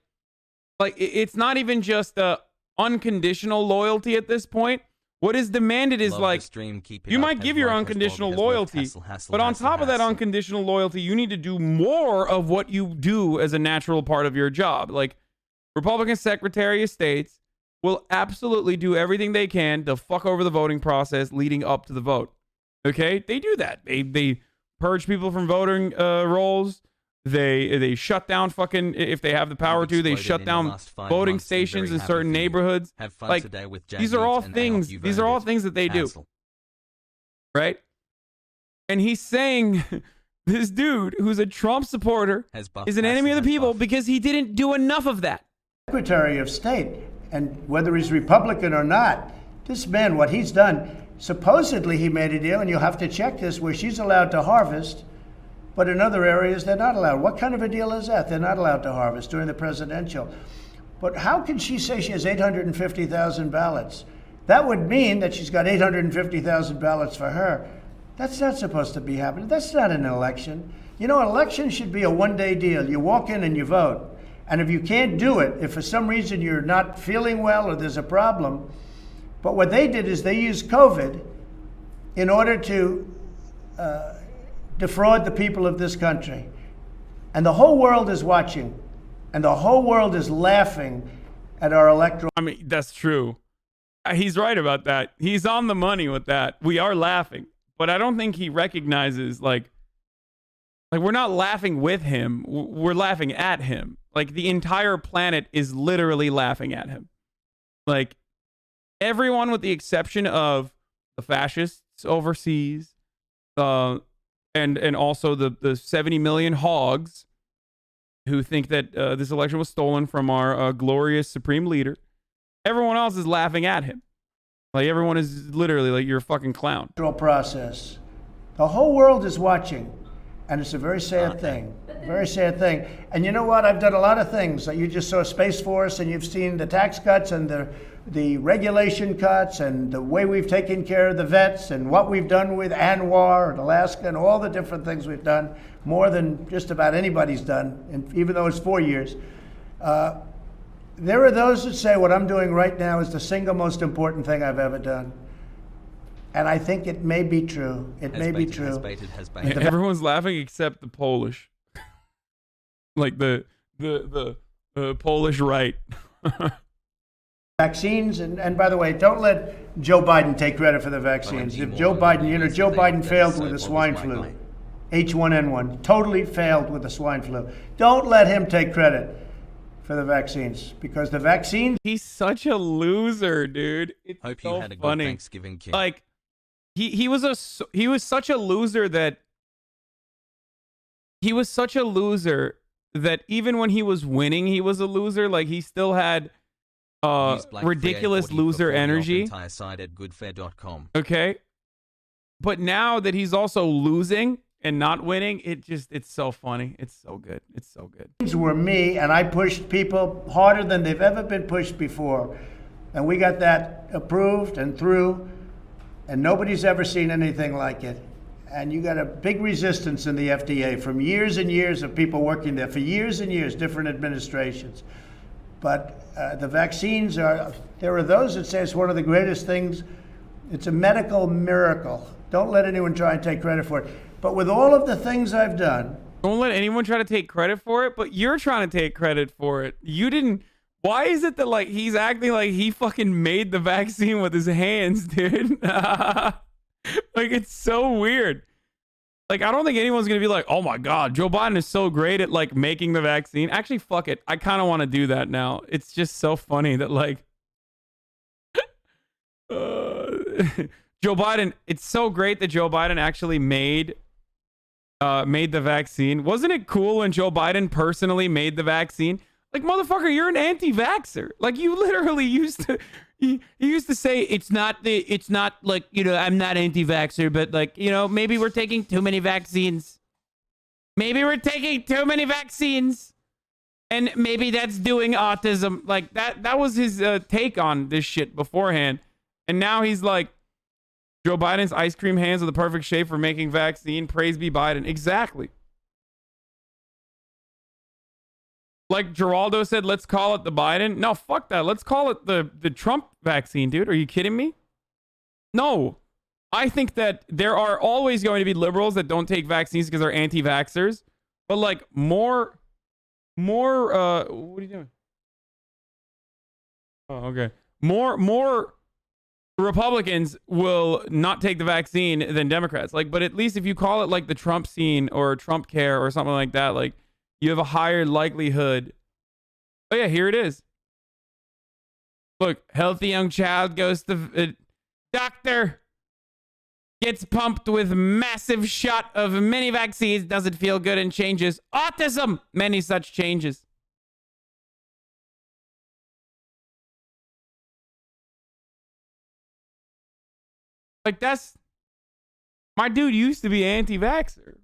it's not even just unconditional loyalty at this point. What is demanded is you might give your unconditional loyalty, but on top of that unconditional loyalty, you need to do more of what you do as a natural part of your job. Like, Republican Secretary of States will absolutely do everything they can to fuck over the voting process leading up to the vote. Okay? They do that. They purge people from voting rolls. They shut down fucking, if they have the power to, they shut down voting stations in certain neighborhoods. Like, these are all things that they do. Right? And he's saying this dude who's a Trump supporter is an enemy of the people because he didn't do enough of that. Secretary of State, and whether he's Republican or not, This man, what he's done, supposedly he made a deal, and you'll have to check this, where she's allowed to harvest, but in other areas they're not allowed. What kind of a deal is that? They're not allowed to harvest during the presidential. But how can she say she has 850,000 ballots? That would mean that she's got 850,000 ballots for her. That's not supposed to be happening. That's not an election. You know, an election should be a one-day deal. You walk in and you vote. And if you can't do it, if for some reason you're not feeling well or there's a problem, but what they did is they used COVID in order to defraud the people of this country. And the whole world is watching. And the whole world is laughing at our electoral. I mean, that's true. He's right about that. He's on the money with that. We are laughing. But I don't think he recognizes, like we're not laughing with him. We're laughing at him. Like, the entire planet is literally laughing at him. Like, everyone with the exception of the fascists overseas, and also the 70 million hogs who think that this election was stolen from our glorious supreme leader. Everyone else is laughing at him. Like, everyone is literally like, you're a fucking clown. Process. The whole world is watching, and it's a very sad thing. Very sad thing. And you know what? I've done a lot of things. You just saw Space Force, and you've seen the tax cuts and the regulation cuts and the way we've taken care of the vets and what we've done with Anwar and Alaska and all the different things we've done, more than just about anybody's done, and even though it's 4 years. There are those that say what I'm doing right now is the single most important thing I've ever done. And I think it may be true. It may be true. Everyone's laughing except the Polish. Like the Polish right. Vaccines, and by the way, don't let Joe Biden take credit for the vaccines. If Joe Biden, Joe Biden failed with the swine flu. H1N1, totally failed with the swine flu. Don't let him take credit for the vaccines, because the vaccines. He's such a loser, dude. It's Hope so you had a funny. good Thanksgiving, kid. Like, he was such a loser that even when he was winning, he was a loser. Like, he still had ridiculous loser energy. Okay, but now that he's also losing and not winning, it's so funny. It's so good. It's so good. Were me, and I pushed people harder than they've ever been pushed before. And we got that approved and through, and nobody's ever seen anything like it. And you got a big resistance in the FDA from years and years of people working there, for years and years, different administrations. But the vaccines there are those that say it's one of the greatest things. It's a medical miracle. Don't let anyone try and take credit for it. But with all of the things I've done. Don't let anyone try to take credit for it, but you're trying to take credit for it. You didn't. Why is it that, like, he's acting like he fucking made the vaccine with his hands, dude? Like, it's so weird. Like, I don't think anyone's going to be like, oh my God, Joe Biden is so great at, like, making the vaccine. Actually, fuck it. I kind of want to do that now. It's just so funny that, like, Joe Biden, it's so great that Joe Biden actually made the vaccine. Wasn't it cool when Joe Biden personally made the vaccine? Like, motherfucker, you're an anti-vaxxer. Like, you literally used to, he used to say, it's not like, you know, I'm not anti-vaxxer, but, like, you know, maybe we're taking too many vaccines. Maybe we're taking too many vaccines. And maybe that's doing autism. Like, that was his take on this shit beforehand. And now he's like, Joe Biden's ice cream hands are the perfect shape for making vaccine. Praise be Biden. Exactly. Like Geraldo said, let's call it the Biden. No, fuck that. Let's call it the Trump vaccine, dude. Are you kidding me? No. I think that there are always going to be liberals that don't take vaccines because they're anti-vaxxers. But, like, more, what are you doing? Oh, okay. More Republicans will not take the vaccine than Democrats. Like, but at least if you call it, like, the Trump scene or Trump care or something like that, like, you have a higher likelihood. Oh, yeah, here it is. Look, healthy young child goes to doctor, gets pumped with massive shot of many vaccines, doesn't feel good and changes. Autism, many such changes. Like, that's... My dude used to be anti-vaxxer.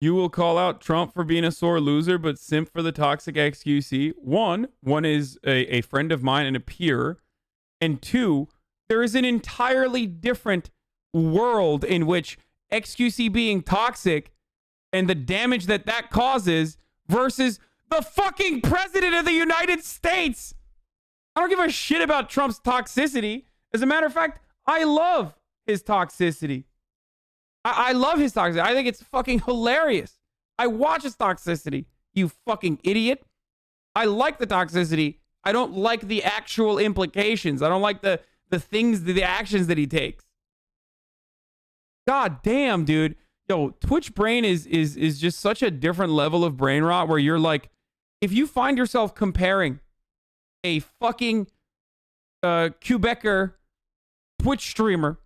You will call out Trump for being a sore loser, but simp for the toxic XQC. One is a friend of mine and a peer. And two, there is an entirely different world in which XQC being toxic and the damage that that causes versus the fucking president of the United States. I don't give a shit about Trump's toxicity. As a matter of fact, I love his toxicity. I love his toxicity. I think it's fucking hilarious. I watch his toxicity, you fucking idiot. I like the toxicity. I don't like the actual implications. I don't like the things, the actions that he takes. God damn, dude. Yo, Twitch brain is just such a different level of brain rot where you're like, if you find yourself comparing a fucking Quebecer Twitch streamer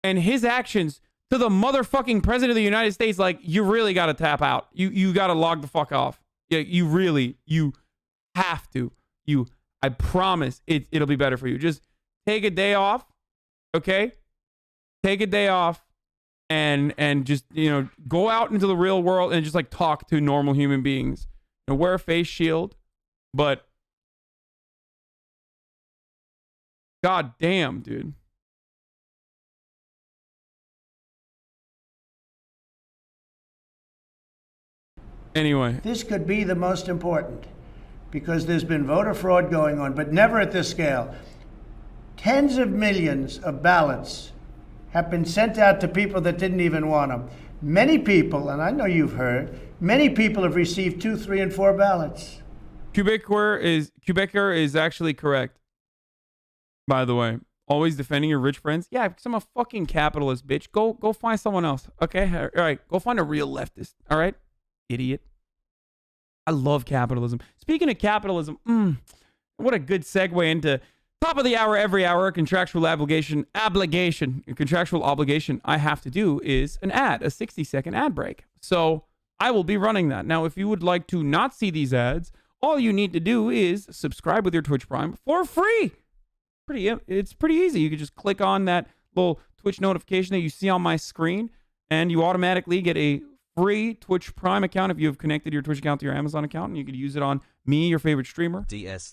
and his actions to the motherfucking president of the United States, like, you really got to tap out. You got to log the fuck off. Yeah, you have to. I promise it'll be better for you. Just take a day off, okay? Take a day off and just, go out into the real world and just, like, talk to normal human beings. Wear a face shield, but god damn, dude. Anyway. This could be the most important because there's been voter fraud going on, but never at this scale. Tens of millions of ballots have been sent out to people that didn't even want them. Many people, and I know you've heard, many people have received 2, 3, and 4 ballots. Quebecer is actually correct. By the way, always defending your rich friends. Yeah, because I'm a fucking capitalist, bitch. Go find someone else. Okay, all right. Go find a real leftist. All right, idiot. I love capitalism. Speaking of capitalism, what a good segue into top of the hour, every hour, contractual obligation. A contractual obligation I have to do is an ad, a 60-second ad break. So I will be running that. Now, if you would like to not see these ads, all you need to do is subscribe with your Twitch Prime for free. It's pretty easy. You can just click on that little Twitch notification that you see on my screen, and you automatically get a free Twitch Prime account if you have connected your Twitch account to your Amazon account, and you could use it on me, your favorite streamer,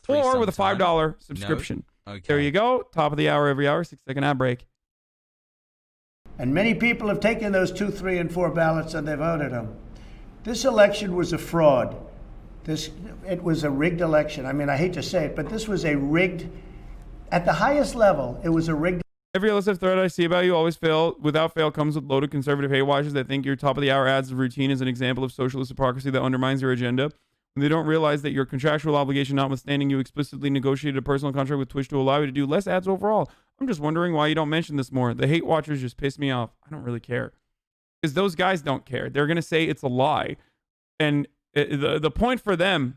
or with a $5 subscription. No? Okay. There you go. Top of the hour, every hour, 6-second ad break. And many people have taken those 2, 3, and 4 ballots and they voted them. This election was a fraud. It was a rigged election. I mean, I hate to say it, but this was a rigged, at the highest level, it was a rigged. Every illicit thread I see about you always without fail comes with loaded conservative hate watchers that think your top of the hour ads routine is an example of socialist hypocrisy that undermines your agenda. When they don't realize that your contractual obligation notwithstanding, you explicitly negotiated a personal contract with Twitch to allow you to do less ads overall. I'm just wondering why you don't mention this more. The hate watchers just piss me off. I don't really care. Because those guys don't care. They're going to say it's a lie. And the point for them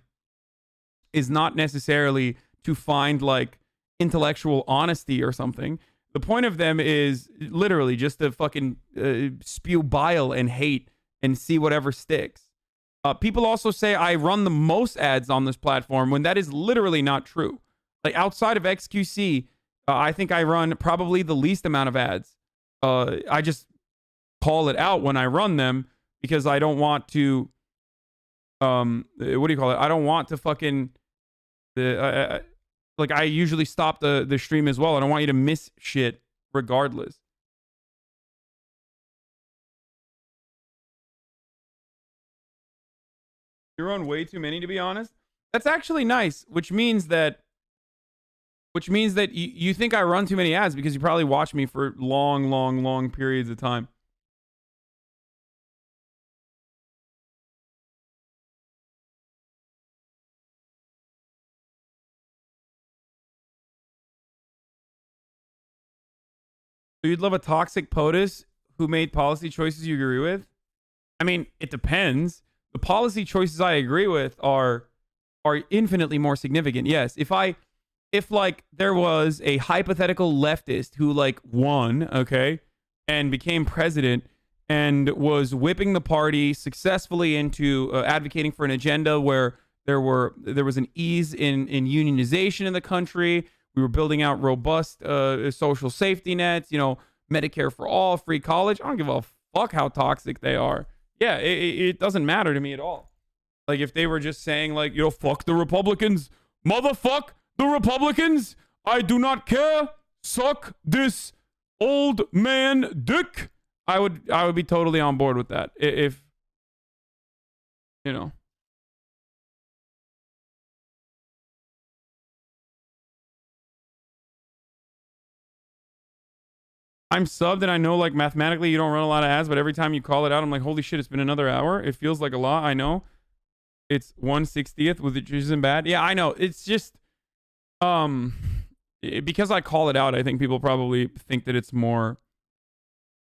is not necessarily to find, like, intellectual honesty or something. The point of them is literally just to fucking spew bile and hate and see whatever sticks. People also say I run the most ads on this platform when that is literally not true. Like, outside of XQC, I think I run probably the least amount of ads. I just call it out when I run them because I don't want to, what do you call it? I don't want to fucking, like, I usually stop the stream as well. I don't want you to miss shit regardless. You're on way too many, to be honest. That's actually nice, which means that you think I run too many ads because you probably watch me for long periods of time. So you'd love a toxic POTUS who made policy choices you agree with? I mean, it depends. The policy choices I agree with are infinitely more significant. Yes, if like there was a hypothetical leftist who, like, won, okay, and became president, and was whipping the party successfully into advocating for an agenda where there was an ease in unionization in the country. We were building out robust social safety nets, you know, Medicare for all, free college. I don't give a fuck how toxic they are. Yeah, it doesn't matter to me at all. Like, if they were just saying, like, you know, fuck the Republicans, motherfuck the Republicans, I do not care, suck this old man dick, I would be totally on board with that. If, you know. I'm subbed and I know, like, mathematically you don't run a lot of ads, but every time you call it out, I'm like, holy shit, it's been another hour. It feels like a lot. I know. It's 1/60th, which isn't bad. Yeah, I know. It's just, because I call it out, I think people probably think that it's more,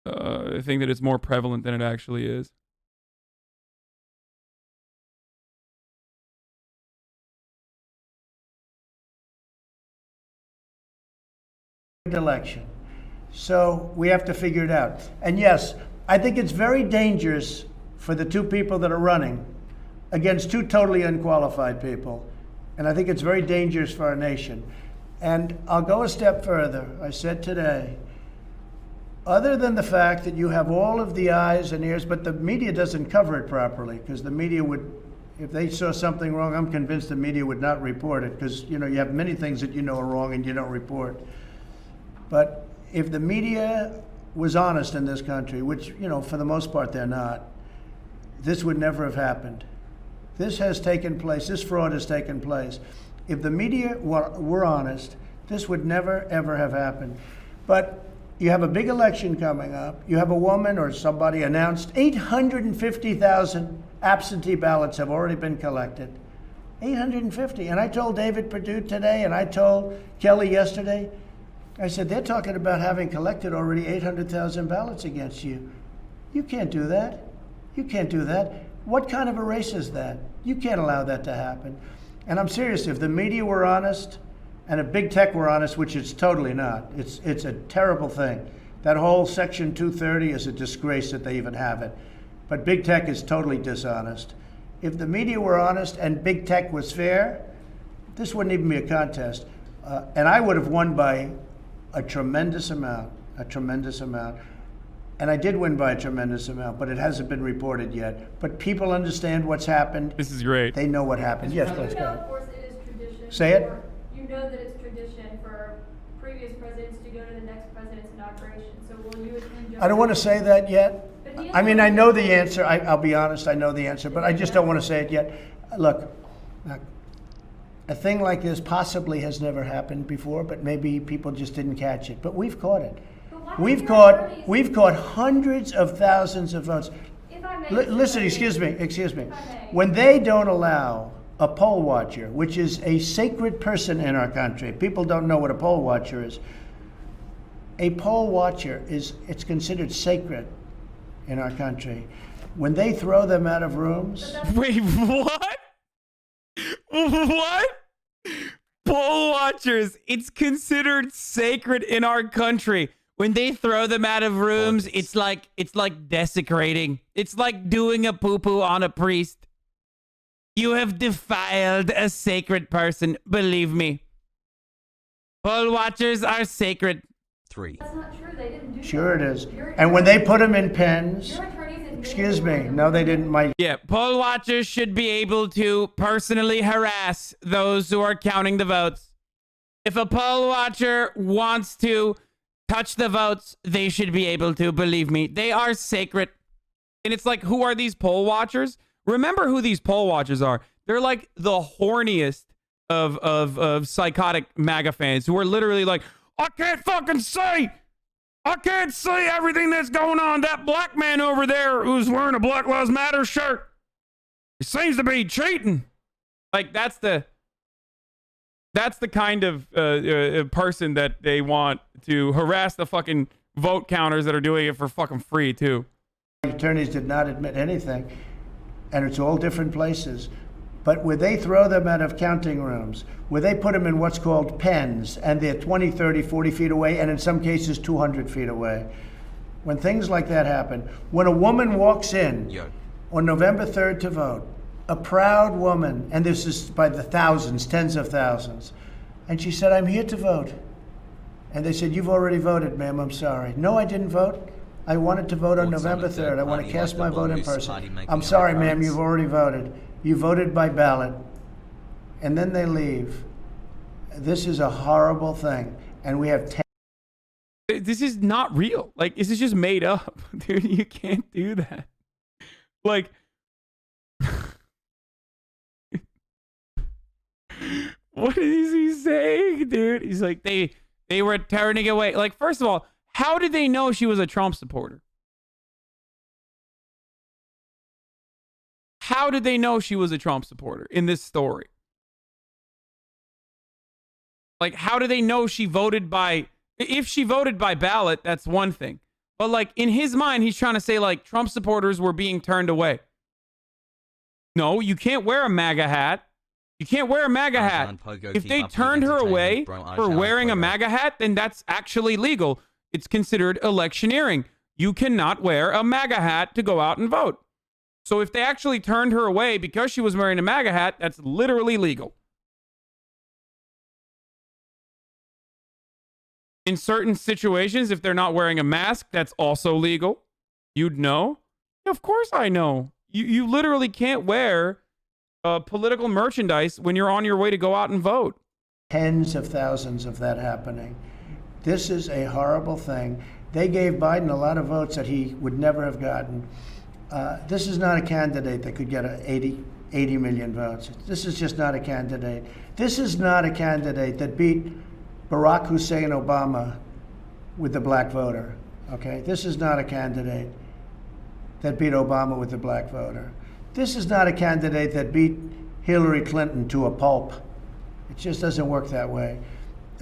prevalent than it actually is. Election. So we have to figure it out. And yes, I think it's very dangerous for the two people that are running against two totally unqualified people. And I think it's very dangerous for our nation. And I'll go a step further. I said today, other than the fact that you have all of the eyes and ears, but the media doesn't cover it properly, because the media would, if they saw something wrong, I'm convinced the media would not report it, because, you know, you have many things that you know are wrong and you don't report. But if the media was honest in this country, which, you know, for the most part they're not, this would never have happened. This has taken place, this fraud has taken place. If the media were honest, this would never, ever have happened. But you have a big election coming up. You have a woman or somebody announced 850,000 absentee ballots have already been collected. 850. And I told David Perdue today, and I told Kelly yesterday, I said, they're talking about having collected already 800,000 ballots against you. You can't do that. You can't do that. What kind of a race is that? You can't allow that to happen. And I'm serious, if the media were honest, and if big tech were honest, which it's totally not, it's a terrible thing. That whole Section 230 is a disgrace that they even have it. But big tech is totally dishonest. If the media were honest and big tech was fair, this wouldn't even be a contest. And I would have won by a tremendous amount. And I did win by a tremendous amount, but it hasn't been reported yet. But people understand what's happened. This is great. They know what happened. Yes, please go ahead. Of course, it is tradition. Say it. You know that it's tradition for previous presidents to go to the next president's inauguration. So will you attend? I don't want to say that yet. I mean, I know the answer. I'll be honest, I know the answer, but I just don't want to say it yet. Look, a thing like this possibly has never happened before, but maybe people just didn't catch it. But we've caught it. We've caught hundreds of thousands of votes. If I may, Listen, excuse me. When they don't allow a poll watcher, which is a sacred person in our country, people don't know what a poll watcher is. A poll watcher it's considered sacred in our country. When they throw them out of rooms. Wait, what? What? Poll watchers, it's considered sacred in our country. When they throw them out of rooms, it's like desecrating. It's like doing a poo-poo on a priest. You have defiled a sacred person, believe me. Poll watchers are sacred. 3. That's not true. They didn't do Sure it that. is. And when they put them in pens, Your attorneys admitted excuse they me, were no they didn't. Yeah, poll watchers should be able to personally harass those who are counting the votes. If a poll watcher wants to touch the votes, they should be able to, believe me. They are sacred. And it's like, who are these poll watchers? Remember who these poll watchers are. They're like the horniest of psychotic MAGA fans who are literally like, I can't fucking see. I can't see everything that's going on. That black man over there who's wearing a Black Lives Matter shirt, he seems to be cheating. Like, that's the kind of person that they want to harass the fucking vote counters that are doing it for fucking free, too. Attorneys did not admit anything, and it's all different places. But where they throw them out of counting rooms, where they put them in what's called pens, and they're 20, 30, 40 feet away, and in some cases 200 feet away. when things like that happen, when a woman walks in on November 3rd to vote, a proud woman, and this is by the thousands, tens of thousands, and she said, I'm here to vote. And they said, you've already voted, ma'am, I'm sorry. No, I didn't vote. I wanted to vote on November 3rd. I want to cast my vote in person. I'm sorry, ma'am, you've already voted. You voted by ballot. And then they leave. This is a horrible thing. And we have 10. This is not real. Like, this is just made up. Dude, you can't do that. Like, what is he saying, dude? He's like, they were turning away. Like, first of all, how did they know she was a Trump supporter? How did they know she was a Trump supporter in this story? Like, how do they know she voted by... If she voted by ballot, that's one thing. But, like, in his mind, he's trying to say, like, Trump supporters were being turned away. No, you can't wear a MAGA hat. You can't wear a MAGA hat. If they turned her away for wearing a MAGA hat, then that's actually legal. It's considered electioneering. You cannot wear a MAGA hat to go out and vote. So if they actually turned her away because she was wearing a MAGA hat, that's literally legal. In certain situations, if they're not wearing a mask, that's also legal. You'd know. Of course I know. You literally can't wear political merchandise when you're on your way to go out and vote. Tens of thousands of that happening. This is a horrible thing. They gave Biden a lot of votes that he would never have gotten. This is not a candidate that could get 80 million votes. This is just not a candidate. This is not a candidate that beat Barack Hussein Obama with the black voter, okay? This is not a candidate that beat Obama with the black voter. This is not a candidate that beat Hillary Clinton to a pulp. It just doesn't work that way.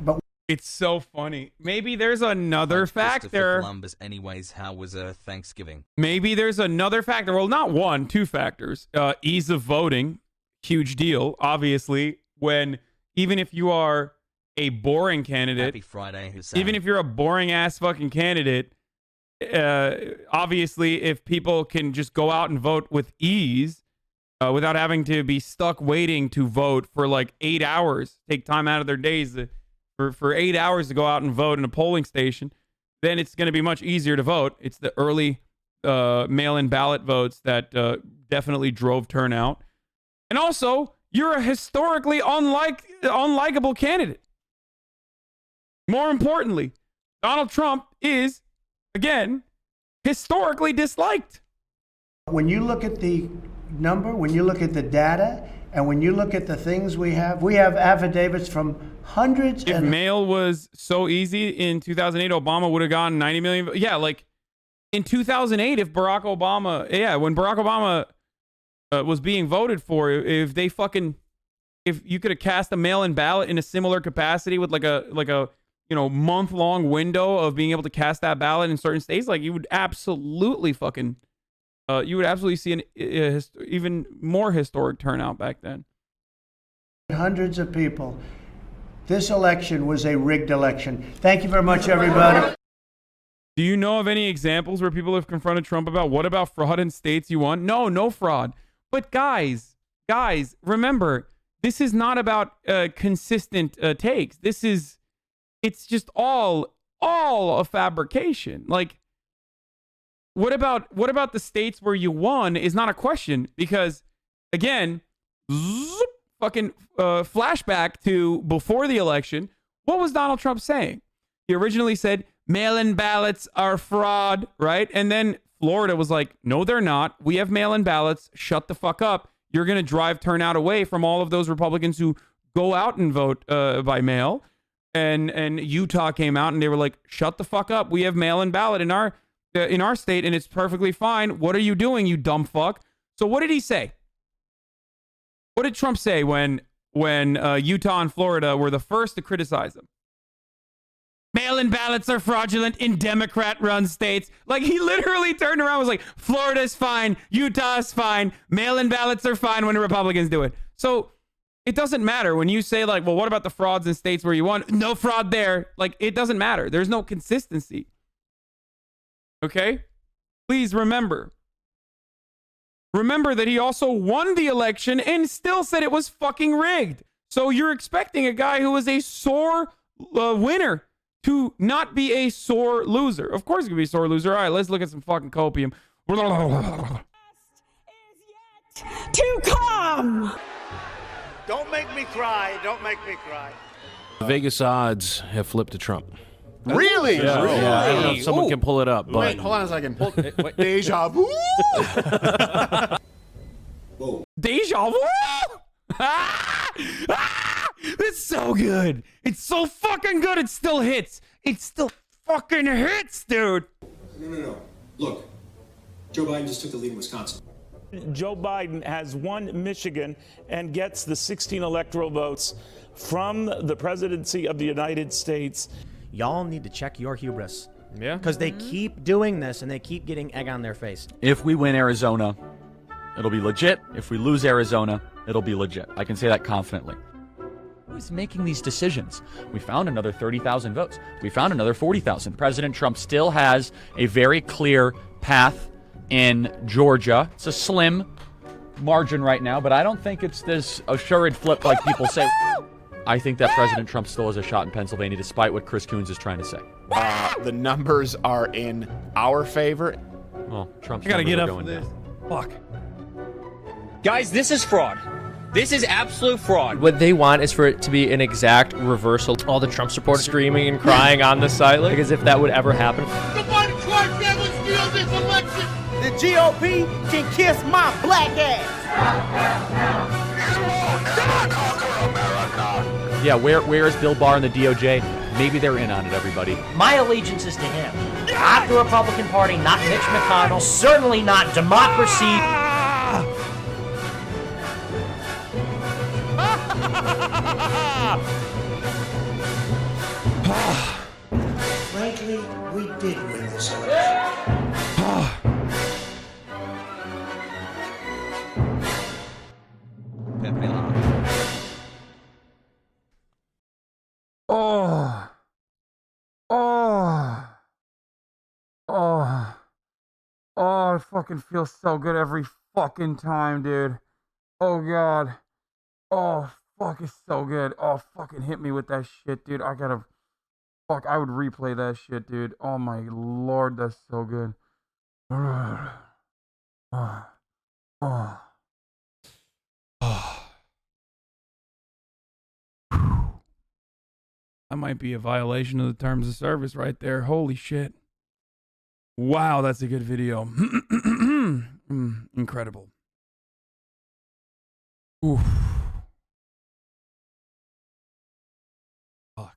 But it's so funny. Maybe there's another factor. Columbus anyways, how was Thanksgiving? Maybe there's another factor. Well, not one, two factors. Ease of voting, huge deal. Obviously, when even if you are a boring candidate, Happy Friday, Hasan. Even if you're a boring ass fucking candidate, obviously if people can just go out and vote with ease without having to be stuck waiting to vote for like 8 hours, take time out of their days for 8 hours to go out and vote in a polling station, then it's going to be much easier to vote. It's the early mail-in ballot votes that definitely drove turnout. And also, you're a historically unlikable candidate. More importantly, Donald Trump is, again, historically disliked. when you look at the number, when you look at the data, and when you look at the things we have affidavits from hundreds. If mail was so easy in 2008, Obama would have gotten 90 million. Yeah, like in 2008, if Barack Obama, when Barack Obama was being voted for, if you could have cast a mail-in ballot in a similar capacity with like a month-long window of being able to cast that ballot in certain states, like you would absolutely see an even more historic turnout back then. Hundreds of people. This election was a rigged election. Thank you very much, everybody. Do you know of any examples where people have confronted Trump about what about fraud in states you won? No fraud. But guys, remember, this is not about consistent takes. It's just all a fabrication. Like, what about the states where you won is not a question, because again, flashback to before the election. What was Donald Trump saying? He originally said mail-in ballots are fraud, right? And then Florida was like, no, they're not. We have mail-in ballots. Shut the fuck up. You're going to drive turnout away from all of those Republicans who go out and vote by mail. And Utah came out and they were like, shut the fuck up. We have mail-in ballot in our state and it's perfectly fine. What are you doing, you dumb fuck? So what did he say? What did Trump say when Utah and Florida were the first to criticize him? Mail-in ballots are fraudulent in Democrat-run states. Like, he literally turned around and was like, Florida's fine, Utah's fine, mail-in ballots are fine when the Republicans do it. So it doesn't matter when you say, like, well, what about the frauds in states where you won? No fraud there. Like, it doesn't matter. There's no consistency. Okay? Please remember. Remember that he also won the election and still said it was fucking rigged. So you're expecting a guy who is a sore winner to not be a sore loser. Of course he could be a sore loser. All right, let's look at some fucking copium. To come! Don't make me cry. Don't make me cry. The Vegas odds have flipped to Trump. Really? Yeah, Really? yeah, I don't know if someone can pull it up, but Wait, hold on a second. Deja vu. Deja vu? It's so good. It's so fucking good. It still hits. It still fucking hits, dude. No. Look, Joe Biden just took the lead in Wisconsin. Joe Biden has won Michigan and gets the 16 electoral votes from the presidency of the United States. Y'all need to check your hubris. Yeah. Because they keep doing this and they keep getting egg on their face. If we win Arizona, it'll be legit. If we lose Arizona, it'll be legit. I can say that confidently. Who's making these decisions? We found another 30,000 votes. We found another 40,000. President Trump still has a very clear path in Georgia. It's a slim margin right now, but I don't think it's this assured flip like people say. I think that President Trump still has a shot in Pennsylvania, despite what Chris Coons is trying to say. The numbers are in our favor. Well, Trump's I gotta numbers get are up going for this. down. Fuck. Guys, this is fraud. This is absolute fraud. What they want is for it to be an exact reversal. All the Trump supporters screaming and crying on the site, like as if that would ever happen. The Biden crime family steal this election. The GOP can kiss my black ass. Yeah, where is Bill Barr and the DOJ? Maybe they're in on it, everybody. My allegiance is to him. Not the Republican Party, not Mitch McConnell, certainly not democracy. Frankly, we did win this election. Oh, it fucking feels so good every fucking time, dude. Oh, God. Oh, fuck, it's so good. Oh, fucking hit me with that shit, dude. I gotta... Fuck, I would replay that shit, dude. Oh, my Lord, that's so good. That might be a violation of the terms of service right there. Holy shit. Wow, that's a good video. Incredible. Oof. Fuck.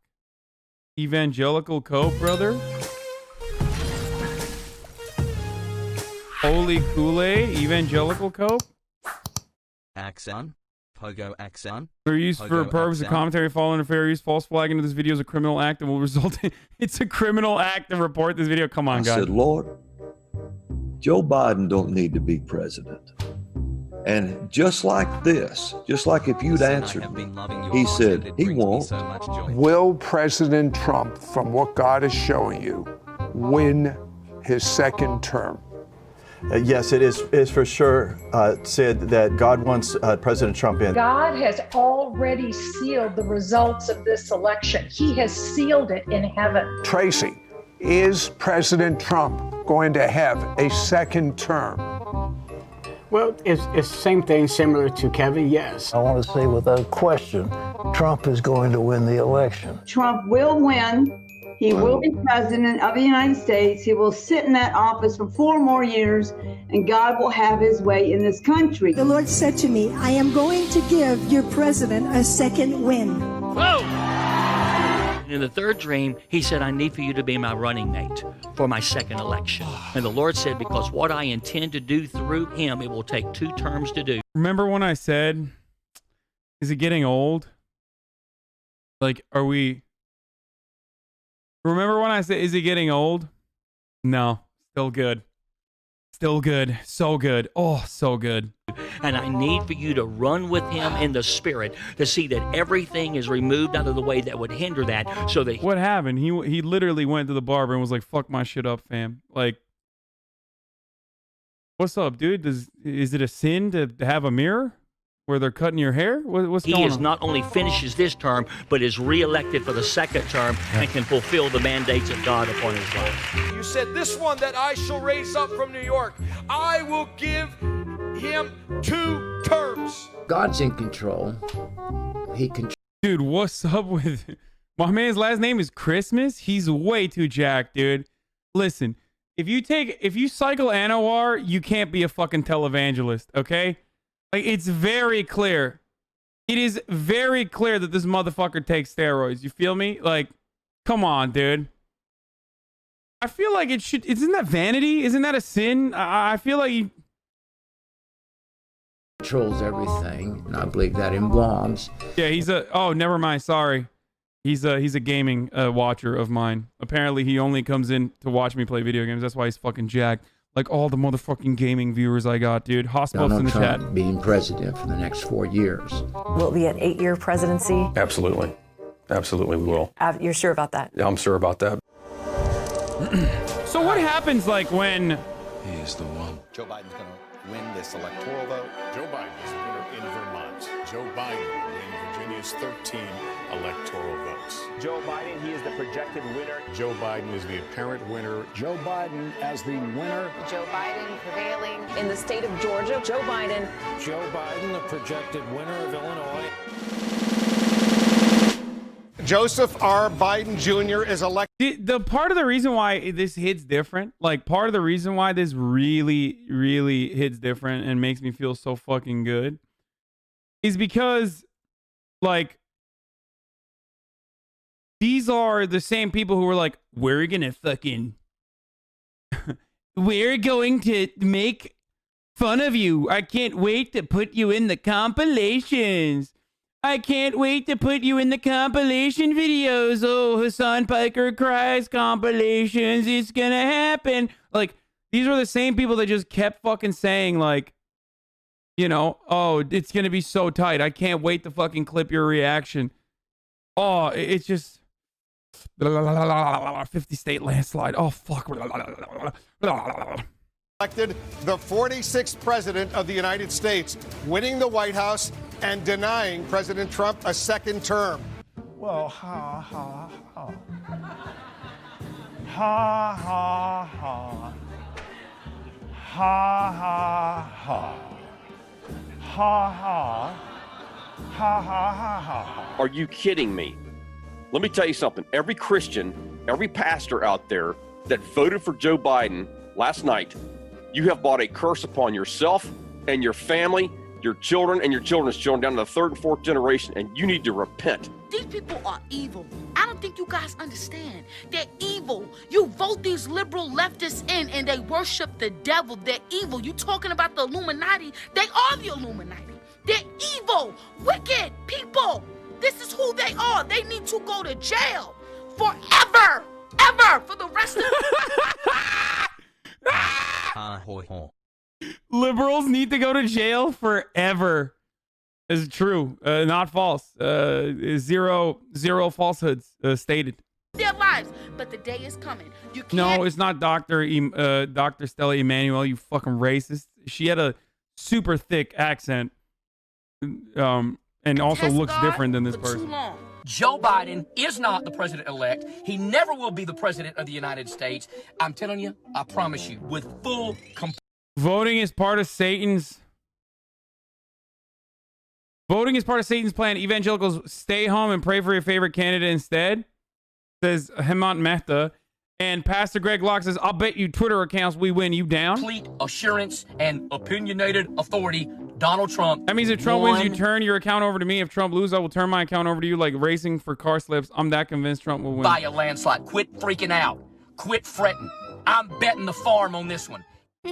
Evangelical Cope, brother? Holy Kool-Aid? Evangelical Cope? Axon? Pogo Axon? They're used for purpose of commentary, following fair use. False flagging of this video is a criminal act and will result in... It's a criminal act to report this video. Come on, guys. I said, Lord, Joe Biden don't need to be president. And just like this, just like if you'd answered me, he said he won't. Will President Trump, from what God is showing you, win his second term? Yes, it is for sure said that God wants President Trump in. God has already sealed the results of this election. He has sealed it in heaven. Tracy, is President Trump going to have a second term? Well, it's the same thing, similar to Kevin, yes. I want to say without question, Trump is going to win the election. Trump will win. He will be president of the United States. He will sit in that office for 4 more years, and God will have his way in this country. The Lord said to me, I am going to give your president a second win. Whoa! In the third dream, he said, I need for you to be my running mate for my second election. And the Lord said, because what I intend to do through him, it will take 2 terms to do. Remember when I said, is it getting old? Like, are we... Remember when I said, is it getting old? No, still good. Still good. So good. Oh, so good. And I need for you to run with him in the spirit to see that everything is removed out of the way that would hinder that so that... What happened? He literally went to the barber and was like, fuck my shit up, fam. Like, What's up, dude? Is it a sin to have a mirror where they're cutting your hair? What's going on? He is not only finishes this term, but is reelected for the second term and can fulfill the mandates of God upon his life. You said, this one that I shall raise up from New York, I will give him 2 terms. God's in control. He can. Dude, what's up with my man's last name is Christmas? He's way too jacked, dude. Listen, if you cycle Anwar, you can't be a fucking televangelist, okay? Like, it's very clear. It is very clear that this motherfucker takes steroids. You feel me? Like, come on, dude. I feel like it should. Isn't that vanity? Isn't that a sin? I feel like he controls everything, and I believe that in Guam's. Yeah, he's a. Oh, never mind. Sorry, he's a gaming watcher of mine. Apparently, he only comes in to watch me play video games. That's why he's fucking jacked. Like all the motherfucking gaming viewers I got, dude. Hospitals in the Trump chat. Being president for the next 4 years. Will it be an 8-year presidency? Absolutely. Absolutely, we will. You're sure about that? Yeah, I'm sure about that. So what happens like when he is the one? Joe Biden's going to win this electoral vote. Joe Biden is the winner in Vermont. Joe Biden will win Virginia's 13 electoral votes. Joe Biden, he is the projected winner. Joe Biden is the apparent winner. Joe Biden as the winner. Joe Biden prevailing in the state of Georgia. Joe Biden. Joe Biden, the projected winner of Illinois. Joseph R. Biden Jr. is elected. The part of the reason why this hits different, like part of the reason why this really, really hits different and makes me feel so fucking good is because, like, these are the same people who were like, we're gonna fucking, we're going to make fun of you. I can't wait to put you in the compilations. I can't wait to put you in the compilation videos. Oh, Hasan Piker cries compilations. It's gonna happen. Like, these were the same people that just kept fucking saying, like, you know, oh, it's gonna be so tight. I can't wait to fucking clip your reaction. Oh, it's just 50 state landslide. Oh, fuck. Elected the 46th president of the United States, winning the White House and denying President Trump a second term. Well, ha, ha, ha. Ha, ha, ha. Ha, ha, ha. Ha, ha. Ha, ha, ha, ha. Are you kidding me? Let me tell you something. Every Christian, every pastor out there that voted for Joe Biden last night, you have brought a curse upon yourself and your family, your children and your children's children down to the 3rd and 4th generation, and you need to repent. These people are evil. I don't think you guys understand. They're evil. You vote these liberal leftists in and they worship the devil. They're evil. You talking about the Illuminati? They are the Illuminati. They're evil, wicked people. This is who they are. They need to go to jail forever, ever, for the rest of Liberals need to go to jail forever. Is true, not false. Zero falsehoods stated. their lives. But the day is coming. You can't. No, it's not Dr. Stella Emanuel, you fucking racist. She had a super thick accent, and also looks different than this person. Joe Biden is not the president-elect. He never will be the president of the United States. I'm telling you, I promise you, with full... Voting is part of Satan's... Voting is part of Satan's plan. Evangelicals, stay home and pray for your favorite candidate instead, says Hemant Mehta. And Pastor Greg Locke says, I'll bet you Twitter accounts we win. You down? Complete assurance and opinionated authority. Donald Trump. That means if Trump wins, you turn your account over to me. If Trump loses, I will turn my account over to you like racing for car slips. I'm that convinced Trump will win. By a landslide. Quit freaking out. Quit fretting. I'm betting the farm on this one. You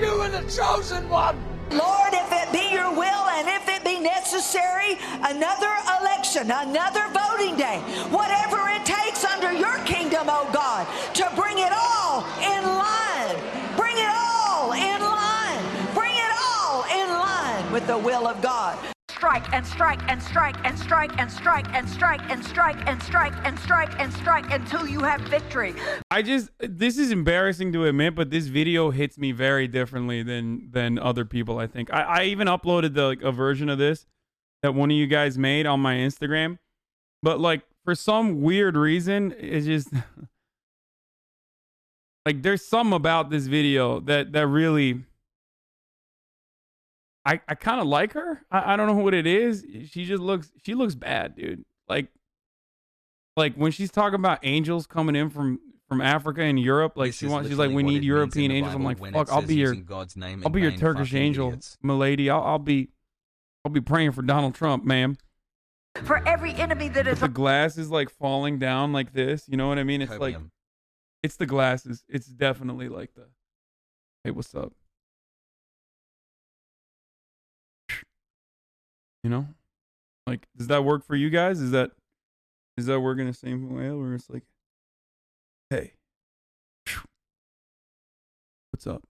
are the chosen one. Lord, if it be your will and if it be necessary, another election, another voting day, whatever it takes under your kingdom, oh God, to bring it all in line. Bring it all in line. Bring it all in line with the will of God. strike and strike and strike and strike and strike and strike and strike and strike and strike and strike until you have victory. This is embarrassing to admit, but this video hits me very differently than other people, I think. I even uploaded a version of this that one of you guys made on my Instagram, but like for some weird reason, it's just like there's something about this video that really I kind of like her. I don't know what it is. She looks bad, dude. Like when she's talking about angels coming in from Africa and Europe, like she's like, we need European angels. I'm like, fuck, I'll be your Turkish angel, milady. I'll be praying for Donald Trump, ma'am. For every enemy that is the glass is like falling down like this, you know what I mean? It's like, it's the glasses. It's definitely like the, hey, what's up? You know, like, does that work for you guys? Is that working the same way where it's like, hey, what's up?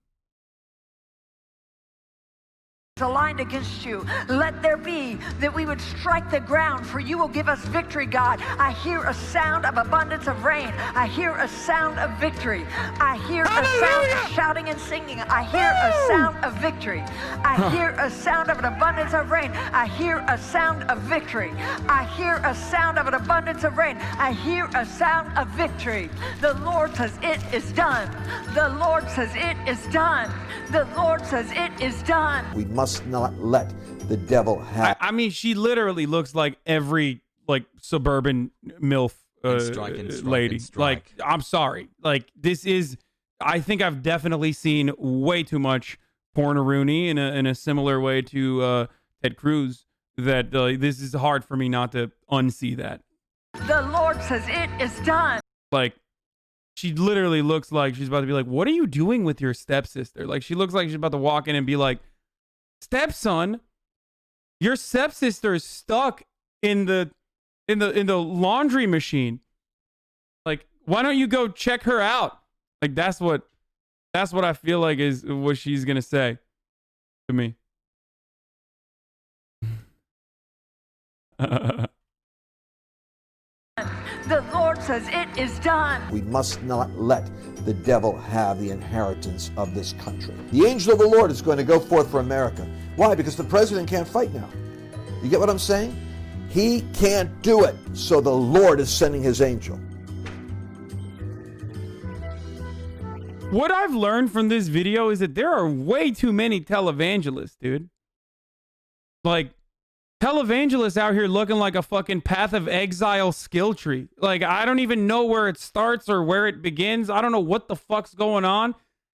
aligned against you. Let there be that we would strike the ground, for you will give us victory, God. I hear a sound of abundance of rain. I hear a sound of victory. I hear a sound of shouting and singing. I hear a sound of victory. I hear a sound of an abundance of rain. I hear a sound of victory. I hear a sound of an abundance of rain. I hear a sound of victory. The Lord says it is done. The Lord says it is done. The Lord says it is done. We must not let the devil have. I mean, she literally looks like every suburban MILF lady. Like, I'm sorry. Like, this is, I think I've definitely seen way too much porn-a-rooney in a similar way to Ted Cruz, that this is hard for me not to unsee that. The Lord says it is done. Like, she literally looks like she's about to be like, what are you doing with your stepsister? Like, she looks like she's about to walk in and be like, stepson, your stepsister is stuck in the laundry machine. Like, why don't you go check her out? Like, that's what I feel like is what she's gonna say to me. The Lord says it is done. We must not let the devil have the inheritance of this country. The angel of the Lord is going to go forth for America. Why? Because the president can't fight now. You get what I'm saying? He can't do it. So the Lord is sending his angel. What I've learned from this video is that there are way too many televangelists, dude. Like, televangelists out here looking like a fucking Path of Exile skill tree. Like, I don't even know where it starts or where it begins. I don't know what the fuck's going on.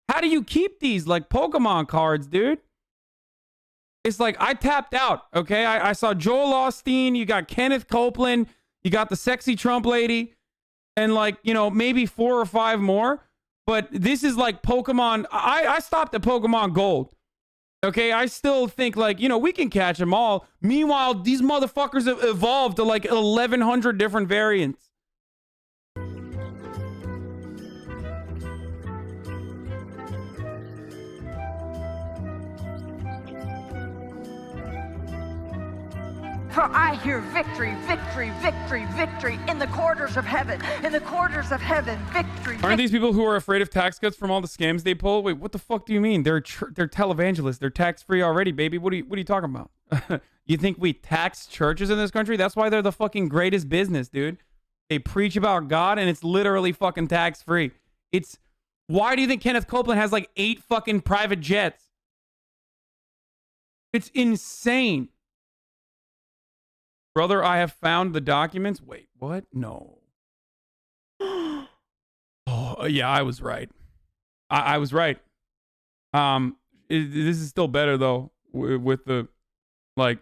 How do you keep these like Pokemon cards, dude? It's like, I tapped out, okay? I saw Joel Osteen, you got Kenneth Copeland, you got the sexy Trump lady, and like, you know, maybe 4 or 5 more. But this is like Pokemon. I stopped at Pokemon Gold. Okay, I still think, like, you know, we can catch them all. Meanwhile, these motherfuckers have evolved to like 1,100 different variants. For I hear victory, victory, victory, victory in the corridors of heaven. In the corridors of heaven, victory. Aren't these people who are afraid of tax cuts from all the scams they pull? Wait, what the fuck do you mean? They're televangelists. They're tax-free already, baby. What are you talking about? You think we tax churches in this country? That's why they're the fucking greatest business, dude. They preach about God and it's literally fucking tax-free. It's, why do you think Kenneth Copeland has like 8 fucking private jets? It's insane. Brother, I have found the documents. Wait, what? No. Oh, yeah, I was right. I was right. This is still better though with the, like,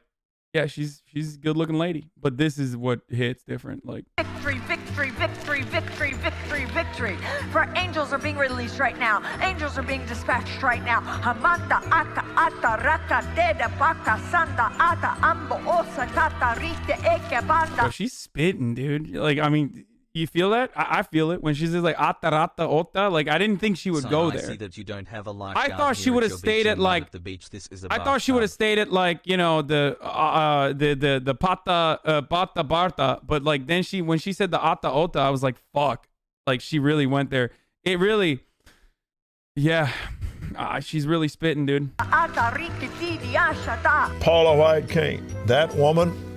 yeah, she's a good-looking lady, but this is what hits different. Like, victory, victory, victory, victory, victory, victory. For angels are being released right now. Angels are being dispatched right now. Hamanda ata ata raka deda baka sanda ata ambo osa tata rite eke banda. bro, she's spitting, dude. Like, I mean, You feel that? I feel it when she says like "ata rata ota." Like I didn't think she would go there. I see that you don't have a life. I thought she would have stayed at like the beach. This is I thought she would have stayed at like, you know, the pata barta, but like then when she said the ata ota, I was like, fuck, like she really went there. It really, yeah, she's really spitting, dude. Paula White King, that woman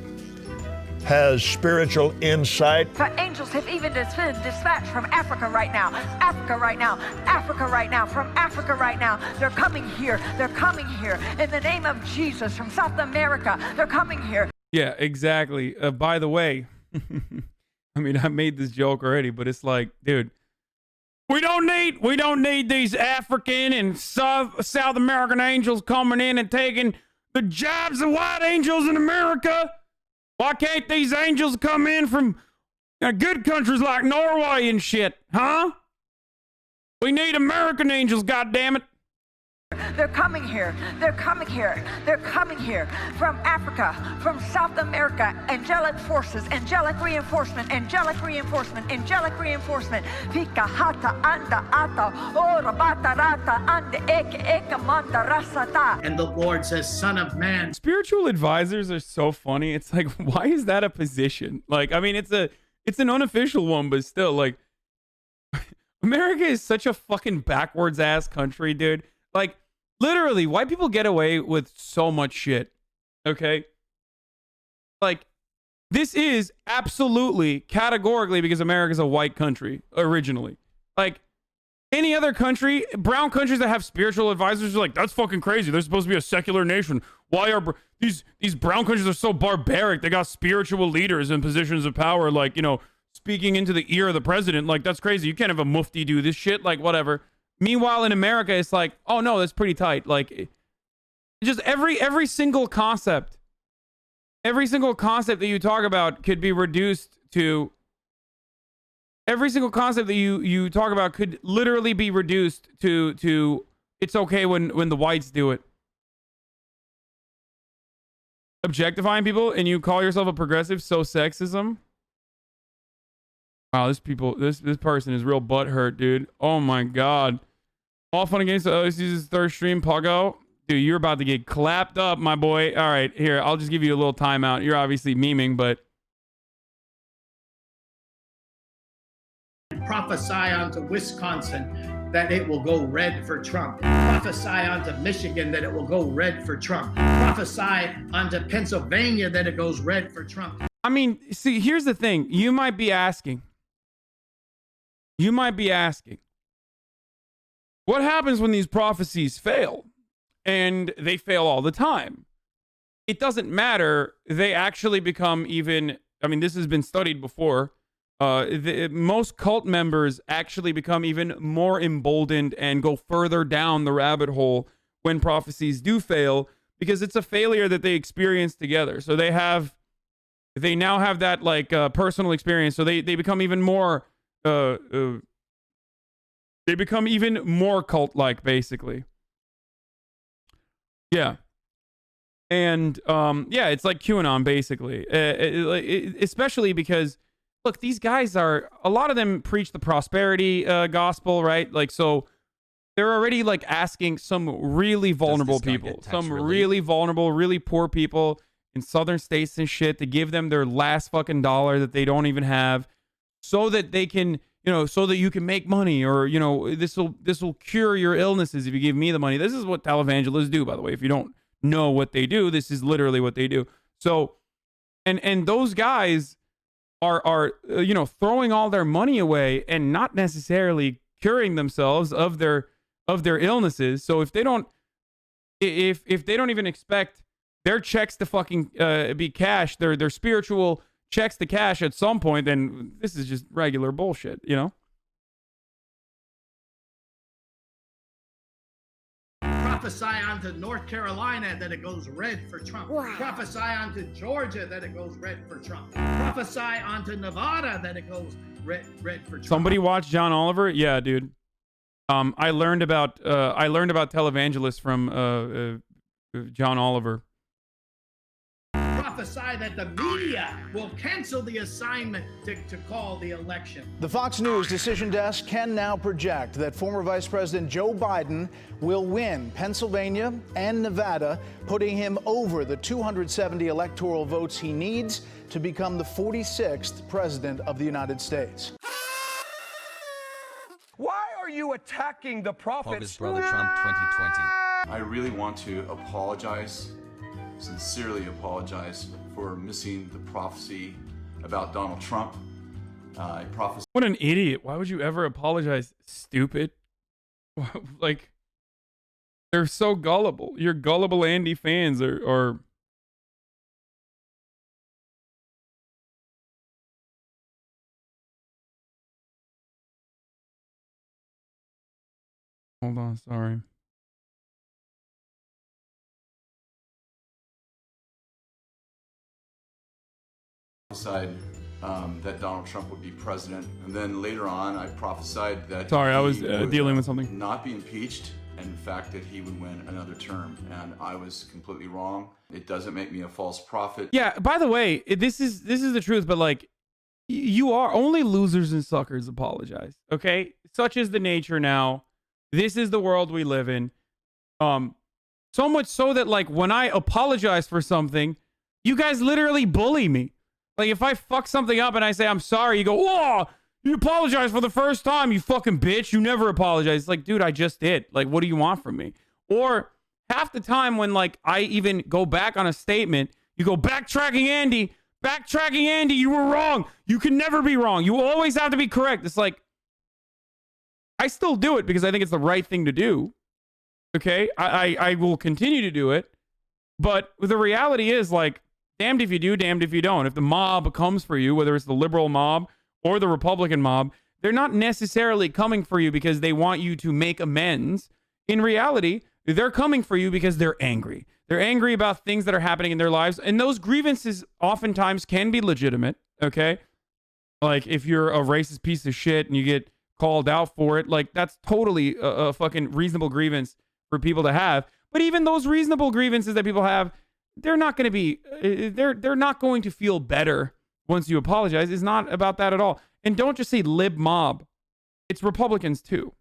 has spiritual insight. The angels have even been dispatched from Africa right now. Africa right now. Africa right now. From Africa right now. They're coming here. They're coming here. In the name of Jesus. From South America. They're coming here. Yeah, exactly. By the way, I mean, I made this joke already, but it's like, dude, we don't need these African and South American angels coming in and taking the jobs of white angels in America. Why can't these angels come in from good countries like Norway and shit, huh? We need American angels, goddammit. They're coming here. They're coming here. They're coming here. From Africa, from South America. Angelic forces, angelic reinforcement, angelic reinforcement, angelic reinforcement. Pika hata anda ata ora bata rata anda eke manda rasata. And the Lord says, Son of Man. Spiritual advisors are so funny. It's like, why is that a position? Like, I mean, it's an unofficial one, but still, like, America is such a fucking backwards ass country, dude. Like, literally, white people get away with so much shit, okay? Like, this is absolutely, categorically, because America's a white country, originally. Like, any other country, brown countries that have spiritual advisors are like, that's fucking crazy. They're supposed to be a secular nation. Why are these brown countries are so barbaric? They got spiritual leaders in positions of power, like, you know, speaking into the ear of the president. Like, that's crazy. You can't have a mufti do this shit. Like, whatever. Meanwhile, in America, it's like, oh no, that's pretty tight. Like, just every single concept that you talk about could be reduced to. Every single concept that you talk about could literally be reduced to it's okay when the whites do it. Objectifying people and you call yourself a progressive, so sexism. Wow, this person is real butthurt, dude. Oh my god. All fun against the OC's third stream, Puggo. Dude, you're about to get clapped up, my boy. All right, here, I'll just give you a little timeout. You're obviously memeing, but... Prophesy onto Wisconsin that it will go red for Trump. Prophesy onto Michigan that it will go red for Trump. Prophesy onto Pennsylvania that it goes red for Trump. I mean, see, here's the thing. You might be asking, what happens when these prophecies fail? And they fail all the time. It doesn't matter. They actually become even, I mean, this has been studied before. Most cult members actually become even more emboldened and go further down the rabbit hole when prophecies do fail, because it's a failure that they experience together. So they now have that like personal experience. So they become even more cult-like, basically. Yeah. And yeah, it's like QAnon, basically. Especially because, look, these guys a lot of them preach the prosperity gospel, right? Like, so they're already like asking some really vulnerable people, really vulnerable, really poor people in southern states and shit to give them their last fucking dollar that they don't even have, so that they can, you know, so that you can make money, or, you know, this will cure your illnesses if you give me the money. This is what televangelists do, by the way. If you don't know what they do, this is literally what they do. So, and those guys are you know, throwing all their money away and not necessarily curing themselves of their illnesses. So if they don't even expect their checks to fucking be cashed, their spiritual checks to cash at some point, then this is just regular bullshit, you know? Prophesy onto North Carolina that it goes red for Trump. Wow. Prophesy onto Georgia that it goes red for Trump. Prophesy onto Nevada that it goes red for Trump. Somebody watch John Oliver? Yeah, dude. I learned about televangelists from John Oliver. prophesy that the media will cancel the assignment to call the election. The Fox News decision desk can now project that former Vice President Joe Biden will win Pennsylvania and Nevada, putting him over the 270 electoral votes he needs to become the 46th president of the United States. Why are you attacking the prophet? August Brother Trump 2020. I really want to apologize, sincerely apologize, for missing the prophecy about Donald Trump. I prophesied. What an idiot. Why would you ever apologize? Stupid. Like, they're so gullible. Your gullible Andy fans are hold on, sorry. Prophesied that Donald Trump would be president, and then later on I prophesied that Sorry, I was he would dealing with something. not be impeached, and in fact that he would win another term, and I was completely wrong. It doesn't make me a false prophet. Yeah, by the way, this is the truth, but like, you are only losers and suckers apologize, okay? Such is the nature now. This is the world we live in. So much so that, like, when I apologize for something, you guys literally bully me. Like, if I fuck something up and I say I'm sorry, you go, "Oh, you apologize for the first time, you fucking bitch. You never apologize." It's like, dude, I just did. Like, what do you want from me? Or half the time when, like, I even go back on a statement, you go, backtracking Andy, you were wrong. You can never be wrong. You always have to be correct. It's like, I still do it because I think it's the right thing to do. Okay? I will continue to do it. But the reality is, like, damned if you do, damned if you don't. If the mob comes for you, whether it's the liberal mob or the Republican mob, they're not necessarily coming for you because they want you to make amends. In reality, they're coming for you because they're angry. They're angry about things that are happening in their lives. And those grievances oftentimes can be legitimate, okay? Like, if you're a racist piece of shit and you get called out for it, like, that's totally a fucking reasonable grievance for people to have. But even those reasonable grievances that people have, they're not going to be, they're not going to feel better once you apologize. It's not about that at all. And don't just say lib mob. It's Republicans too.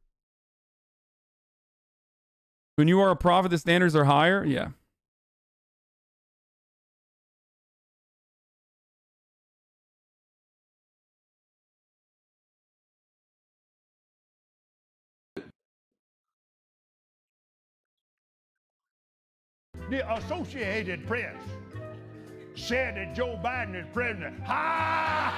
When you are a prophet, the standards are higher. Yeah. The Associated Press said that Joe Biden is president. Ha!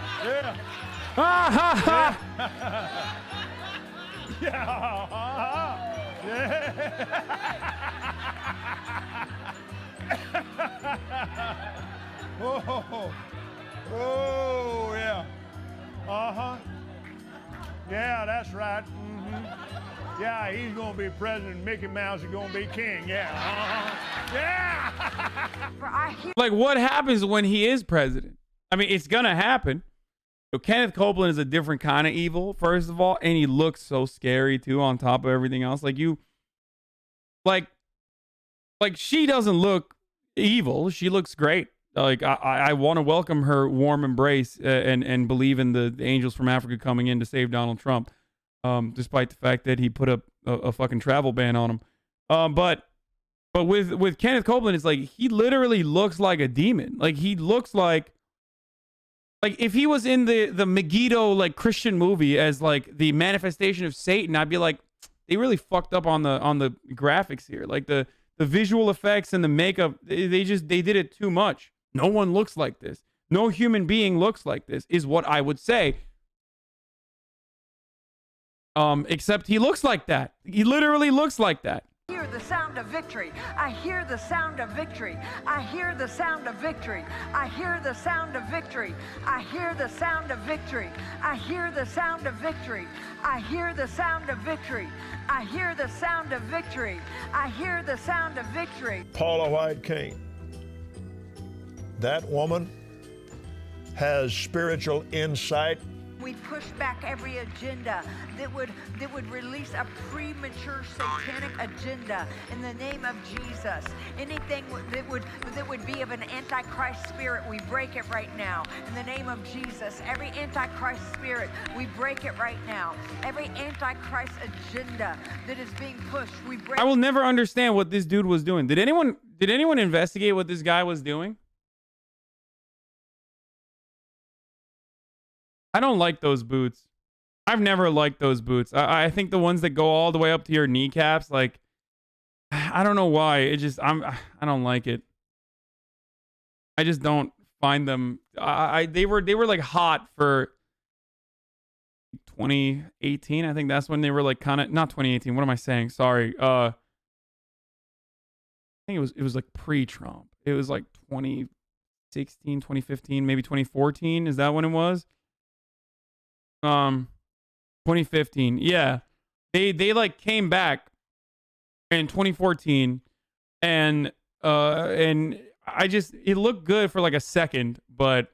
Yeah. Oh, yeah. Uh-huh. Yeah, that's right. Mm-hmm. Yeah, he's going to be president. Mickey Mouse is going to be king. Yeah. Uh-huh. Yeah. Like, what happens when he is president? I mean, it's going to happen. So Kenneth Copeland is a different kind of evil, first of all, and he looks so scary, too, on top of everything else. Like, she doesn't look evil. She looks great. Like, I want to welcome her warm embrace and believe in the angels from Africa coming in to save Donald Trump, despite the fact that he put up a fucking travel ban on him. But with Kenneth Copeland, it's like, he literally looks like a demon. Like, he looks like if he was in the Megiddo, like, Christian movie as, like, the manifestation of Satan, I'd be like, they really fucked up on the graphics here. Like, the visual effects and the makeup, they did it too much. No one looks like this. No human being looks like this, is what I would say. Except he looks like that. He literally looks like that. I hear the sound of victory. I hear the sound of victory. I hear the sound of victory. I hear the sound of victory. I hear the sound of victory. I hear the sound of victory. I hear the sound of victory. I hear the sound of victory. I hear the sound of victory. Paula White King. That woman has spiritual insight. We push back every agenda that would release a premature satanic agenda in the name of Jesus. Anything that would be of an antichrist spirit, we break it right now in the name of Jesus. Every antichrist spirit, we break it right now. Every antichrist agenda that is being pushed, we break. I will never understand what this dude was doing. Did anyone investigate what this guy was doing? I don't like those boots. I've never liked those boots. I think the ones that go all the way up to your kneecaps, like, I don't know why. I don't like it. I just don't find them. They were like hot for 2018. I think that's when they were like kind of, not 2018. What am I saying? Sorry. I think it was like pre-Trump. It was like 2016, 2015, maybe 2014. Is that when it was? 2015. Yeah. They like came back in 2014 and it looked good for like a second, but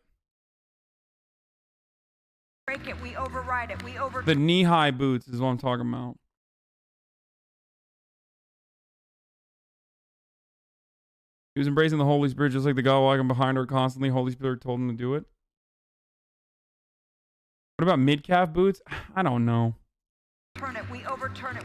break it, we override it, the knee-high boots is what I'm talking about. He was embracing the Holy Spirit just like the God walking behind her constantly. Holy Spirit told him to do it. What about mid-calf boots? I don't know. We overturn it.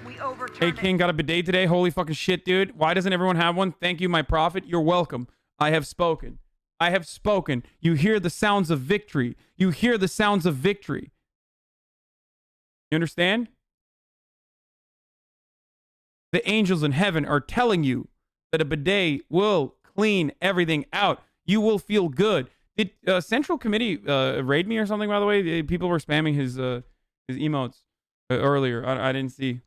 Hey, King, got a bidet today? Holy fucking shit, dude. Why doesn't everyone have one? Thank you, my prophet. You're welcome. I have spoken. I have spoken. You hear the sounds of victory. You hear the sounds of victory. You understand? The angels in heaven are telling you that a bidet will clean everything out. You will feel good. Did Central Committee raid me or something, by the way? People were spamming his emotes earlier. I didn't see.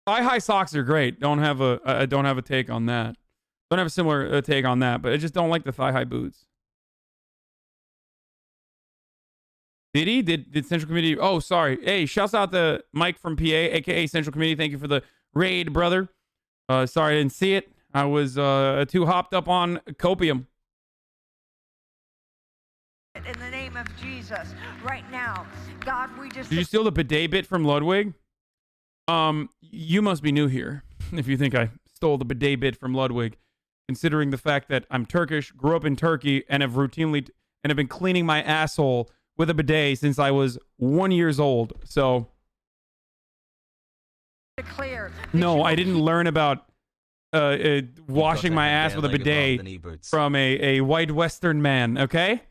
Thigh-high socks are great. I don't have a take on that. Don't have a similar take on that, but I just don't like the thigh-high boots. Did he? Did Central Committee? Oh, sorry. Hey, shouts out to Mike from PA, aka Central Committee. Thank you for the raid, brother. Sorry I didn't see it. I was too hopped up on copium. In the name of Jesus, right now, God, we just. Did you steal the bidet bit from Ludwig? You must be new here if you think I stole the bidet bit from Ludwig, considering the fact that I'm Turkish, grew up in Turkey, and have been cleaning my asshole with a bidet since I was 1 year old. So, no, I didn't learn about washing my ass with a bidet from a white Western man. Okay.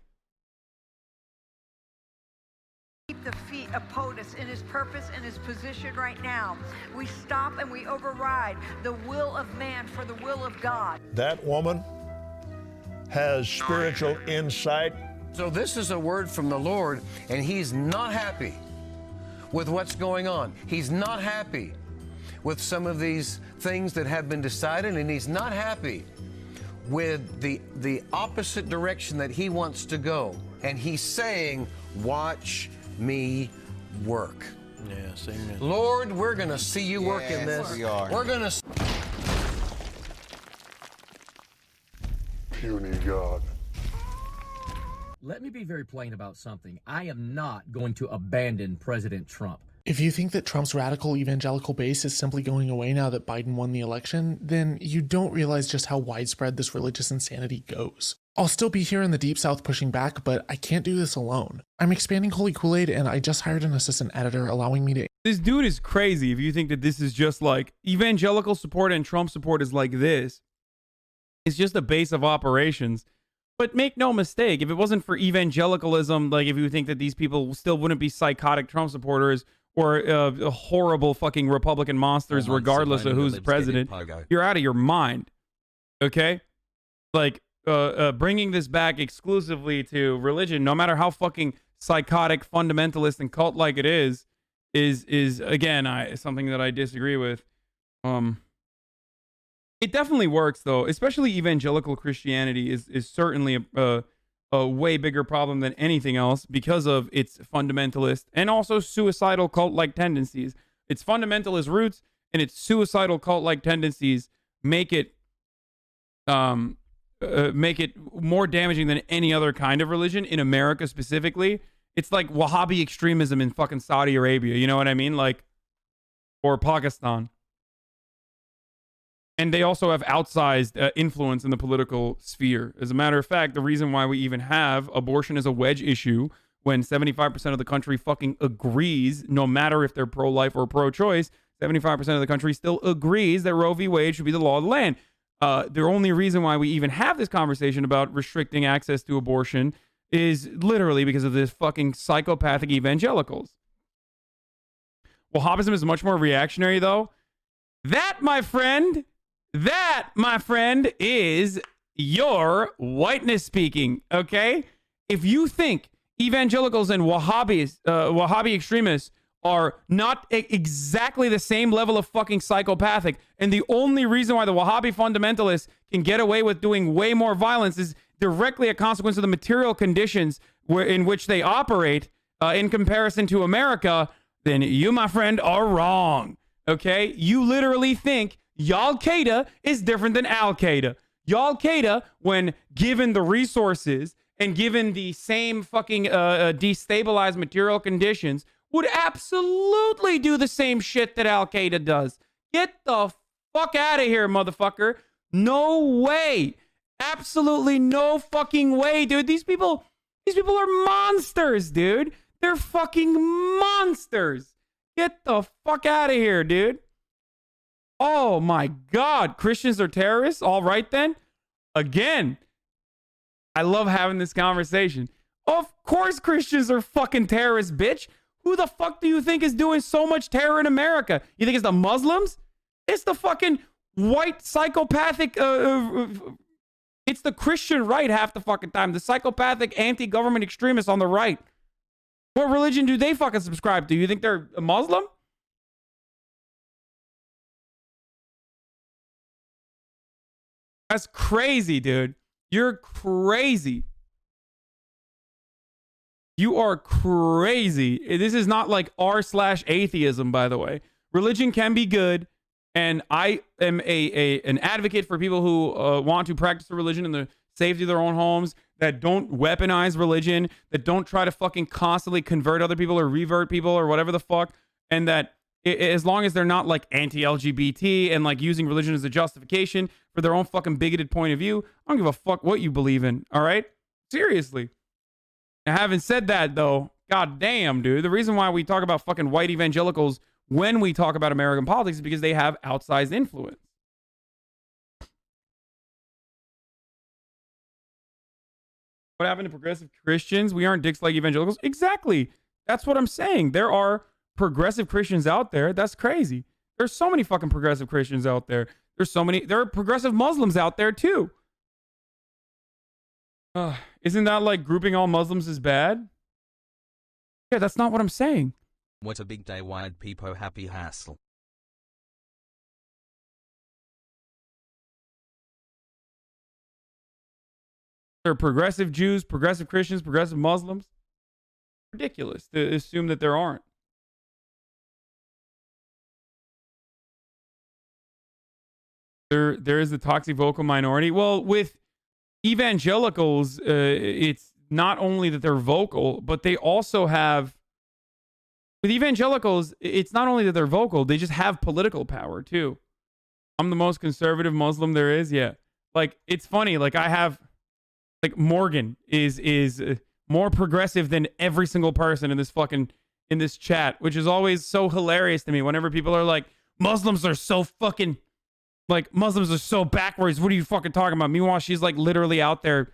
Keep the feet of POTUS in his purpose and his position right now. We stop and we override the will of man for the will of God. That woman has spiritual insight. So this is a word from the Lord, and he's not happy with what's going on. He's not happy with some of these things that have been decided, and he's not happy with the opposite direction that he wants to go. And he's saying, watch me work. Yes, amen. Lord, we're going to see you work in this. We are. We're going to. Puny God. Let me be very plain about something. I am not going to abandon President Trump. If you think that Trump's radical evangelical base is simply going away now that Biden won the election, then you don't realize just how widespread this religious insanity goes. I'll still be here in the Deep South pushing back, but I can't do this alone. I'm expanding Holy Kool-Aid, and I just hired an assistant editor allowing me to... This dude is crazy if you think that this is just like evangelical support and Trump support is like this. It's just a base of operations. But make no mistake, if it wasn't for evangelicalism, like if you think that these people still wouldn't be psychotic Trump supporters or horrible fucking Republican monsters, regardless of who's president, you're out of your mind. Okay? Like, bringing this back exclusively to religion, no matter how fucking psychotic, fundamentalist, and cult-like it is again, something that I disagree with. It definitely works, though. Especially evangelical Christianity is certainly a way bigger problem than anything else because of its fundamentalist and also suicidal cult-like tendencies. Its fundamentalist roots and its suicidal cult-like tendencies make it make it more damaging than any other kind of religion in America specifically. It's like Wahhabi extremism in fucking Saudi Arabia. You know what I mean? Like, or Pakistan. And they also have outsized influence in the political sphere. As a matter of fact, the reason why we even have abortion as a wedge issue when 75% of the country fucking agrees, no matter if they're pro-life or pro-choice, 75% of the country still agrees that Roe v. Wade should be the law of the land. The only reason why we even have this conversation about restricting access to abortion is literally because of this fucking psychopathic evangelicals. Wahhabism is much more reactionary, though. That, my friend, is your whiteness speaking, okay? If you think evangelicals and Wahhabi extremists are not exactly the same level of fucking psychopathic, and the only reason why the Wahhabi fundamentalists can get away with doing way more violence is directly a consequence of the material conditions in which they operate in comparison to America, then you, my friend, are wrong, okay? You literally think Al-Qaeda is different than Al-Qaeda. Al-Qaeda, when given the resources and given the same fucking destabilized material conditions, would absolutely do the same shit that Al-Qaeda does. Get the fuck out of here, motherfucker. No way. Absolutely no fucking way, dude. These people are monsters, dude. They're fucking monsters. Get the fuck out of here, dude. Oh my God. Christians are terrorists? All right then. Again, I love having this conversation. Of course Christians are fucking terrorists, bitch. Who the fuck do you think is doing so much terror in America? You think it's the Muslims? It's the fucking white psychopathic, it's the Christian right half the fucking time. The psychopathic anti-government extremists on the right. What religion do they fucking subscribe to? You think they're a Muslim? That's crazy, dude. You're crazy. You are crazy. This is not like r/atheism, by the way. Religion can be good, and I am an advocate for people who want to practice a religion in the safety of their own homes, that don't weaponize religion, that don't try to fucking constantly convert other people or revert people or whatever the fuck, and that as long as they're not like anti-LGBT and like using religion as a justification for their own fucking bigoted point of view, I don't give a fuck what you believe in, all right? Seriously. Now, having said that, though, god damn, dude, the reason why we talk about fucking white evangelicals when we talk about American politics is because they have outsized influence. What happened to progressive Christians? We aren't dicks like evangelicals. Exactly. That's what I'm saying. There are progressive Christians out there. That's crazy. There's so many fucking progressive Christians out there. There are progressive Muslims out there too. Isn't that like grouping all Muslims is bad? Yeah, that's not what I'm saying. What a big day, wide peepo, happy hassle. There are progressive Jews, progressive Christians, progressive Muslims. Ridiculous to assume that there aren't. There is the toxic vocal minority. Well, with evangelicals, it's not only that they're vocal, but they also have. With evangelicals, it's not only that they're vocal, they just have political power too. I'm the most conservative Muslim there is. Yeah, like it's funny. Like I have, like Morgan is more progressive than every single person in this chat, which is always so hilarious to me. Whenever people are like, Muslims are so fucking. Like, Muslims are so backwards. What are you fucking talking about? Meanwhile, she's like literally out there,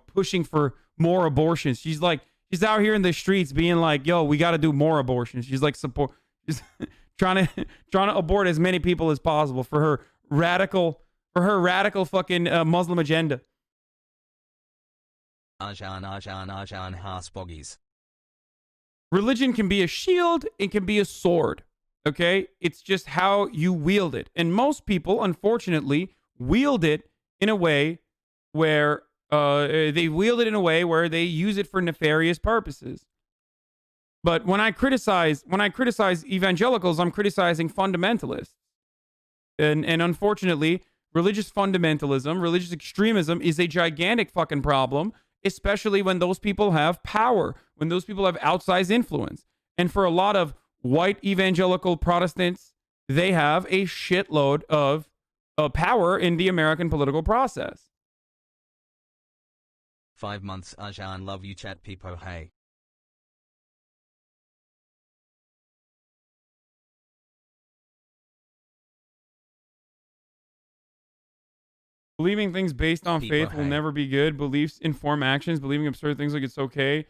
pushing for more abortions. She's out here in the streets being like, yo, we got to do more abortions. She's like just trying to abort as many people as possible for her radical fucking Muslim agenda. Religion can be a shield. It can be a sword. Okay, it's just how you wield it. And most people, unfortunately, wield it in a way where they use it for nefarious purposes. But when I criticize evangelicals, I'm criticizing fundamentalists. And unfortunately, religious fundamentalism, religious extremism is a gigantic fucking problem, especially when those people have power, when those people have outsized influence. And for a lot of white evangelical Protestants, they have a shitload of power in the American political process. 5 months Hasan, love you chat people, hey. Believing things based on People faith will hate. never be good. Beliefs inform actions. Believing absurd things like it's okay.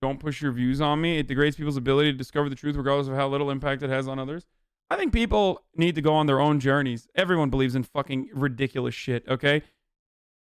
Don't push your views on me. It degrades people's ability to discover the truth regardless of how little impact it has on others. I think people need to go on their own journeys. Everyone believes in fucking ridiculous shit, okay?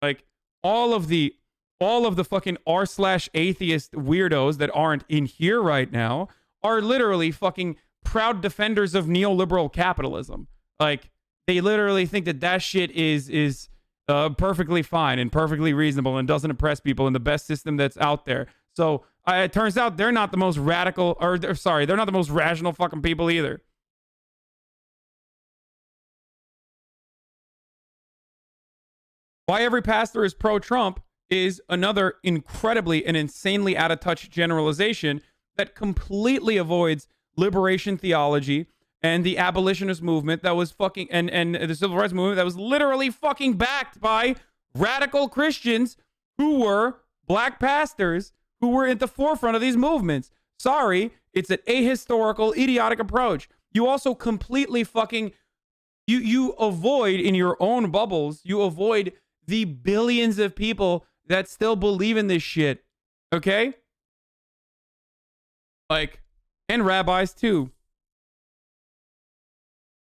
Like all of the fucking r/atheist weirdos that aren't in here right now are literally fucking proud defenders of neoliberal capitalism. Like they literally think that shit is perfectly fine and perfectly reasonable and doesn't oppress people in the best system that's out there. So it turns out they're not the most radical, or they're not the most rational fucking people either. Why every pastor is pro-Trump is another incredibly and insanely out of touch generalization that completely avoids liberation theology and the abolitionist movement that was fucking, and the civil rights movement that was literally fucking backed by radical Christians who were black pastors who were at the forefront of these movements. Sorry, it's an ahistorical, idiotic approach. You also completely fucking, you avoid in your own bubbles, you avoid the billions of people that still believe in this shit. Okay? Like, and rabbis too.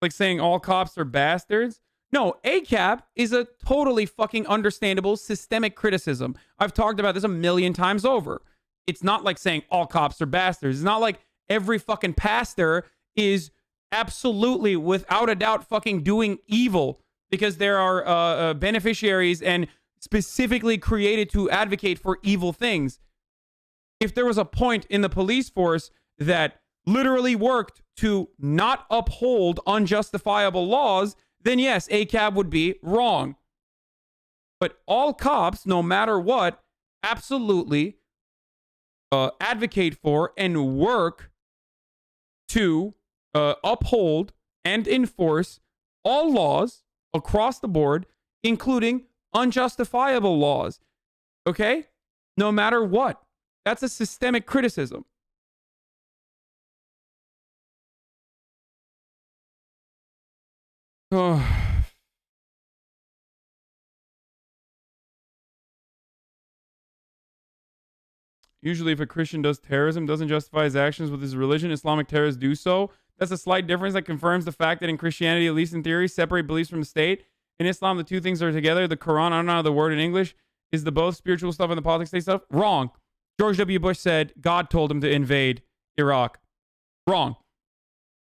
Like saying all cops are bastards. No, ACAB is a totally fucking understandable systemic criticism. I've talked about this a million times over. It's not like saying all cops are bastards. It's not like every fucking pastor is absolutely, without a doubt, fucking doing evil because there are beneficiaries and specifically created to advocate for evil things. If there was a point in the police force that literally worked to not uphold unjustifiable laws, then yes, ACAB would be wrong. But all cops, no matter what, absolutely advocate for and work to uphold and enforce all laws across the board, including unjustifiable laws. Okay? No matter what. That's a systemic criticism. Oh. Usually if a Christian does terrorism, doesn't justify his actions with his religion, Islamic terrorists do so. That's a slight difference that confirms the fact that in Christianity, at least in theory, separate beliefs from the state. In Islam, the two things are together. The Quran, I don't know the word in English, is the both spiritual stuff and the politics state stuff. Wrong. George W. Bush said God told him to invade Iraq. Wrong.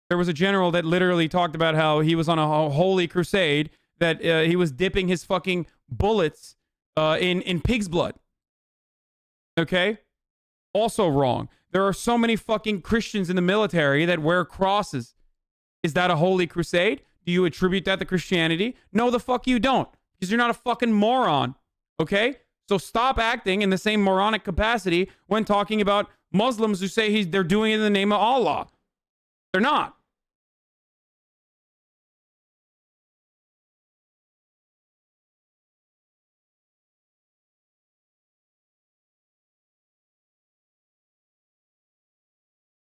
There was a general that literally talked about how he was on a holy crusade, that he was dipping his fucking bullets in pig's blood. Okay? Also wrong. There are so many fucking Christians in the military that wear crosses. Is that a holy crusade? Do you attribute that to Christianity? No, the fuck you don't. Because you're not a fucking moron. Okay? So stop acting in the same moronic capacity when talking about Muslims who say they're doing it in the name of Allah. They're not.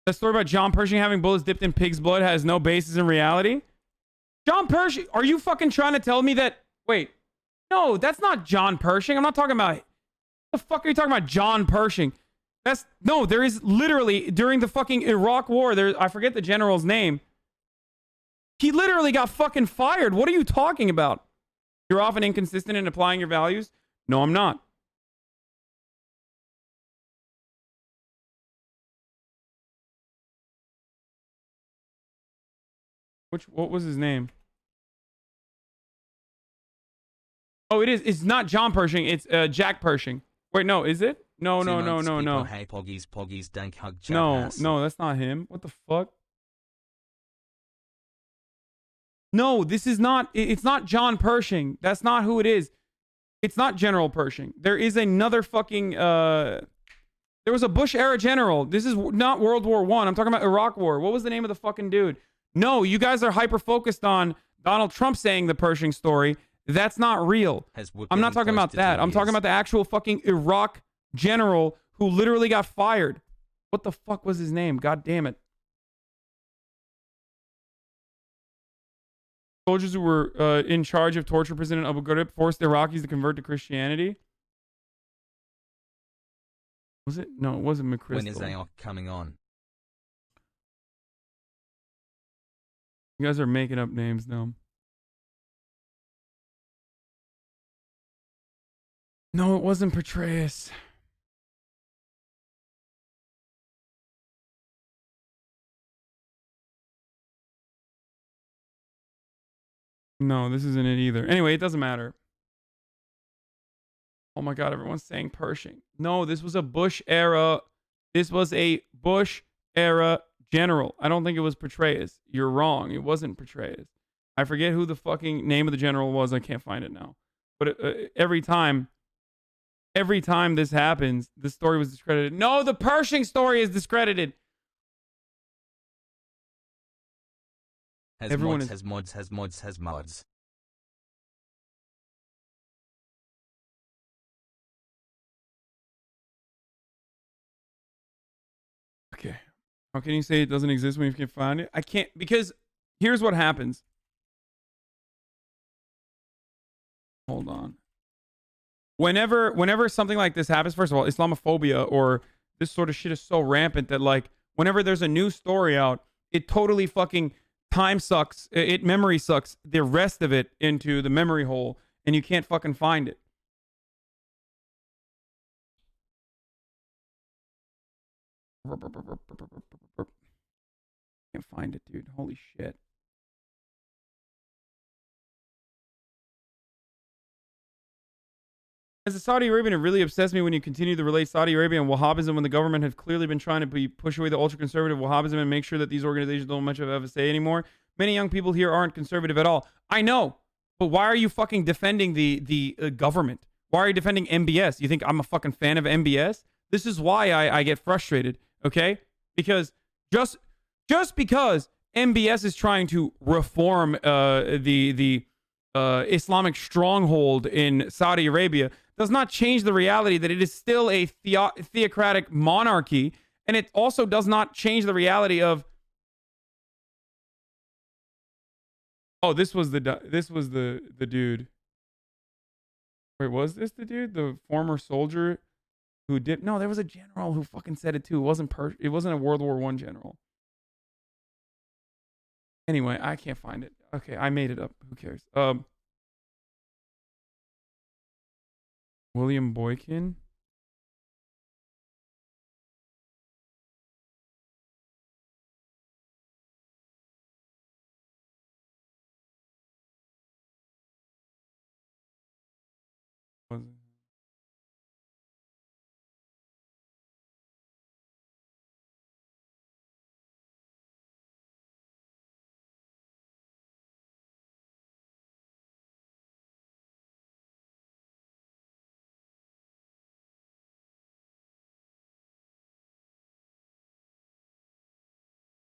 The story about John Pershing having bullets dipped in pig's blood has no basis in reality. John Pershing, are you fucking trying to tell me that? Wait, no, that's not John Pershing. I'm not talking about. What the fuck are you talking about, John Pershing? No, there is literally during the fucking Iraq war. I forget the general's name. He literally got fucking fired. What are you talking about? You're often inconsistent in applying your values. No, I'm not. What was his name? Oh, it is. It's not John Pershing. It's Jack Pershing. Wait, no, is it? No. Hey, poggies, dank hug, No, that's not him. What the fuck? No, this is not. It's not John Pershing. That's not who it is. It's not General Pershing. There is another fucking. There was a Bush era general. This is not World War I. I'm talking about Iraq War. What was the name of the fucking dude? No, you guys are hyper focused on Donald Trump saying the Pershing story. That's not real. I'm not talking about that. I'm talking about the actual fucking Iraq general who literally got fired. What the fuck was his name? God damn it. Soldiers who were in charge of torture President Abu Ghraib forced the Iraqis to convert to Christianity. Was it? No, it wasn't McChrystal. When is AOC coming on? You guys are making up names now. No, it wasn't Petraeus. No, this isn't it either. Anyway, it doesn't matter. Oh my God, everyone's saying Pershing. No, this was a Bush era. This was a Bush era general. I don't think it was Petraeus. You're wrong. It wasn't Petraeus. I forget who the fucking name of the general was. I can't find it now. But every time this happens, the story was discredited. No, the Pershing story is discredited. Has mods. Okay. How can you say it doesn't exist when you can find it? I can't, because here's what happens. Hold on. Whenever something like this happens, first of all, Islamophobia or this sort of shit is so rampant that, like, whenever there's a new story out, it totally fucking time sucks. It memory sucks the rest of it into the memory hole, and you can't fucking find it. Can't find it, dude. Holy shit. As a Saudi Arabian, it really upsets me when you continue to relate Saudi Arabia and Wahhabism when the government have clearly been trying to push away the ultra-conservative Wahhabism and make sure that these organizations don't much have a say anymore. Many young people here aren't conservative at all. I know, but why are you fucking defending the government? Why are you defending MBS? You think I'm a fucking fan of MBS? This is why I get frustrated, okay? Because just because MBS is trying to reform the Islamic stronghold in Saudi Arabia does not change the reality that it is still a theocratic monarchy, and it also does not change the reality of. Oh, this was the dude. Wait, was this the dude? The former soldier who did? No, there was a general who fucking said it too. It wasn't a World War I general. Anyway, I can't find it. Okay, I made it up. Who cares? William Boykin. Was it?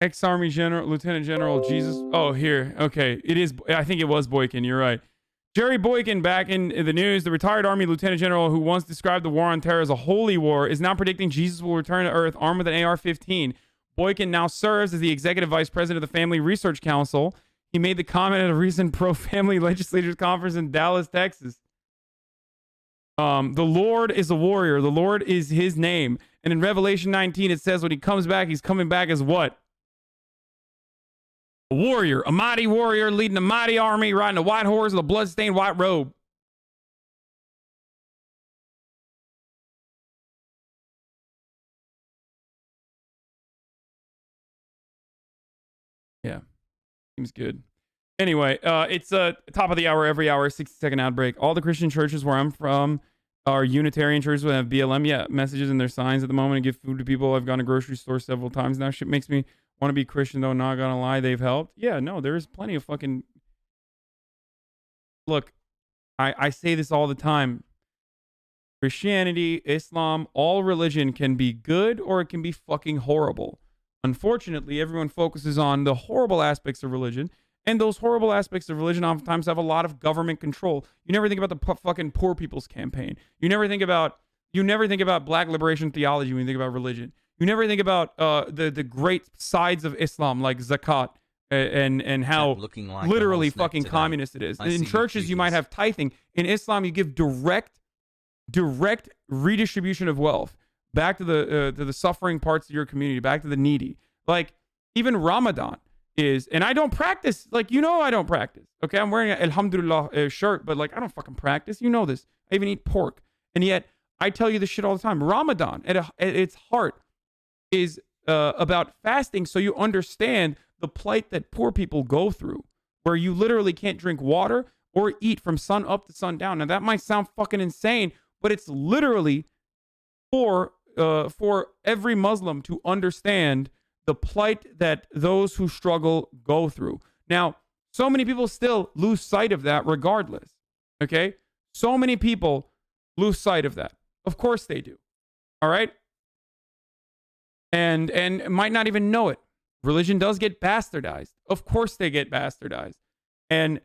Ex-Army General, Lieutenant General Jesus. Oh, here. Okay. It is. I think it was Boykin. You're right. Jerry Boykin, back in the news, the retired Army Lieutenant General who once described the war on terror as a holy war, is now predicting Jesus will return to Earth armed with an AR-15. Boykin now serves as the Executive Vice President of the Family Research Council. He made the comment at a recent pro-family legislators conference in Dallas, Texas. The Lord is a warrior. The Lord is his name. And in Revelation 19, it says when he comes back, he's coming back as what? A warrior, a mighty warrior leading a mighty army, riding a white horse with a bloodstained white robe. Yeah, seems good. Anyway, it's top of the hour, every hour, 60-second ad break. All the Christian churches where I'm from are Unitarian churches that have BLM. Yeah, messages in their signs at the moment and give food to people. I've gone to grocery stores several times now. Shit makes me want to be Christian, though. Not gonna lie, they've helped. Yeah, no, there is plenty of fucking look, I say this all the time. Christianity, Islam, all religion can be good or it can be fucking horrible. Unfortunately, everyone focuses on the horrible aspects of religion, and those horrible aspects of religion oftentimes have a lot of government control. You never think about the fucking poor people's campaign. You never think about black liberation theology when you think about religion. You never think about the great sides of Islam like zakat and how like literally fucking communist it is. In churches, you might have tithing. In Islam, you give direct redistribution of wealth back to the suffering parts of your community, back to the needy. Like even Ramadan is, and I don't practice, like, you know, I don't practice. Okay, I'm wearing an Alhamdulillah shirt, but like I don't fucking practice. You know this. I even eat pork, and yet I tell you this shit all the time. Ramadan at its heart is about fasting, so you understand the plight that poor people go through, where you literally can't drink water or eat from sun up to sun down. Now that might sound fucking insane, but it's literally for every Muslim to understand the plight that those who struggle go through. Now, so many people still lose sight of that regardless. Okay? So many people lose sight of that. Of course they do. All right? And might not even know it. Religion does get bastardized. Of course they get bastardized. And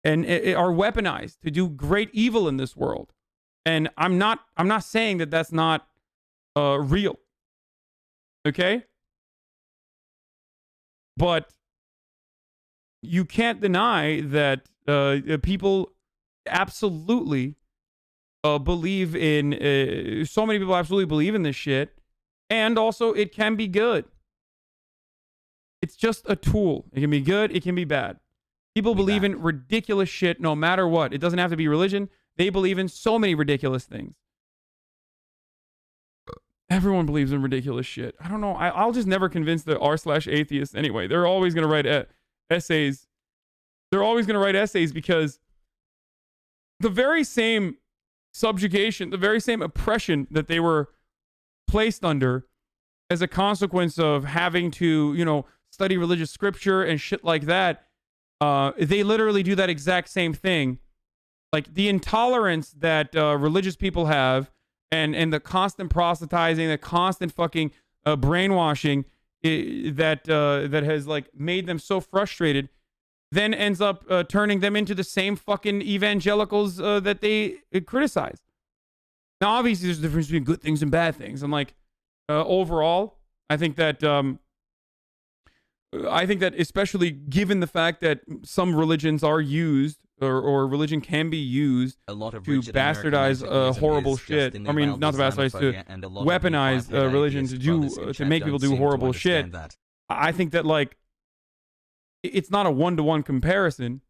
are weaponized to do great evil in this world. And I'm not saying that that's not real. Okay? But you can't deny that people absolutely believe in, so many people absolutely believe in this shit. And also, it can be good. It's just a tool. It can be good. It can be bad. People believe in ridiculous shit no matter what. It doesn't have to be religion. They believe in so many ridiculous things. Everyone believes in ridiculous shit. I don't know. I'll just never convince the r/atheists anyway. They're always going to write essays. They're always going to write essays because the very same subjugation, the very same oppression that they were placed under as a consequence of having to, you know, study religious scripture and shit like that, they literally do that exact same thing. Like the intolerance that religious people have, and the constant proselytizing, the constant fucking brainwashing that has like made them so frustrated, then ends up turning them into the same fucking evangelicals that they criticize. Now, obviously, there's a difference between good things and bad things. And like overall, I think that especially given the fact that some religions are used or religion can be used to bastardize horrible shit. I mean, not to bastardize, to weaponize religion to make people do horrible shit. I think that like it's not a one-to-one comparison,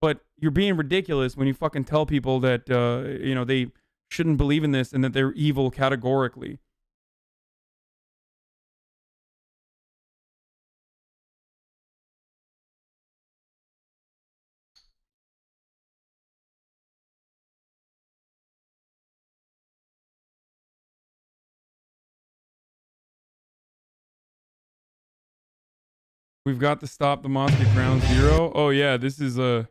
but you're being ridiculous when you fucking tell people that you know, they shouldn't believe in this and that they're evil categorically. We've got to stop the mosque at ground zero. Oh yeah, this was a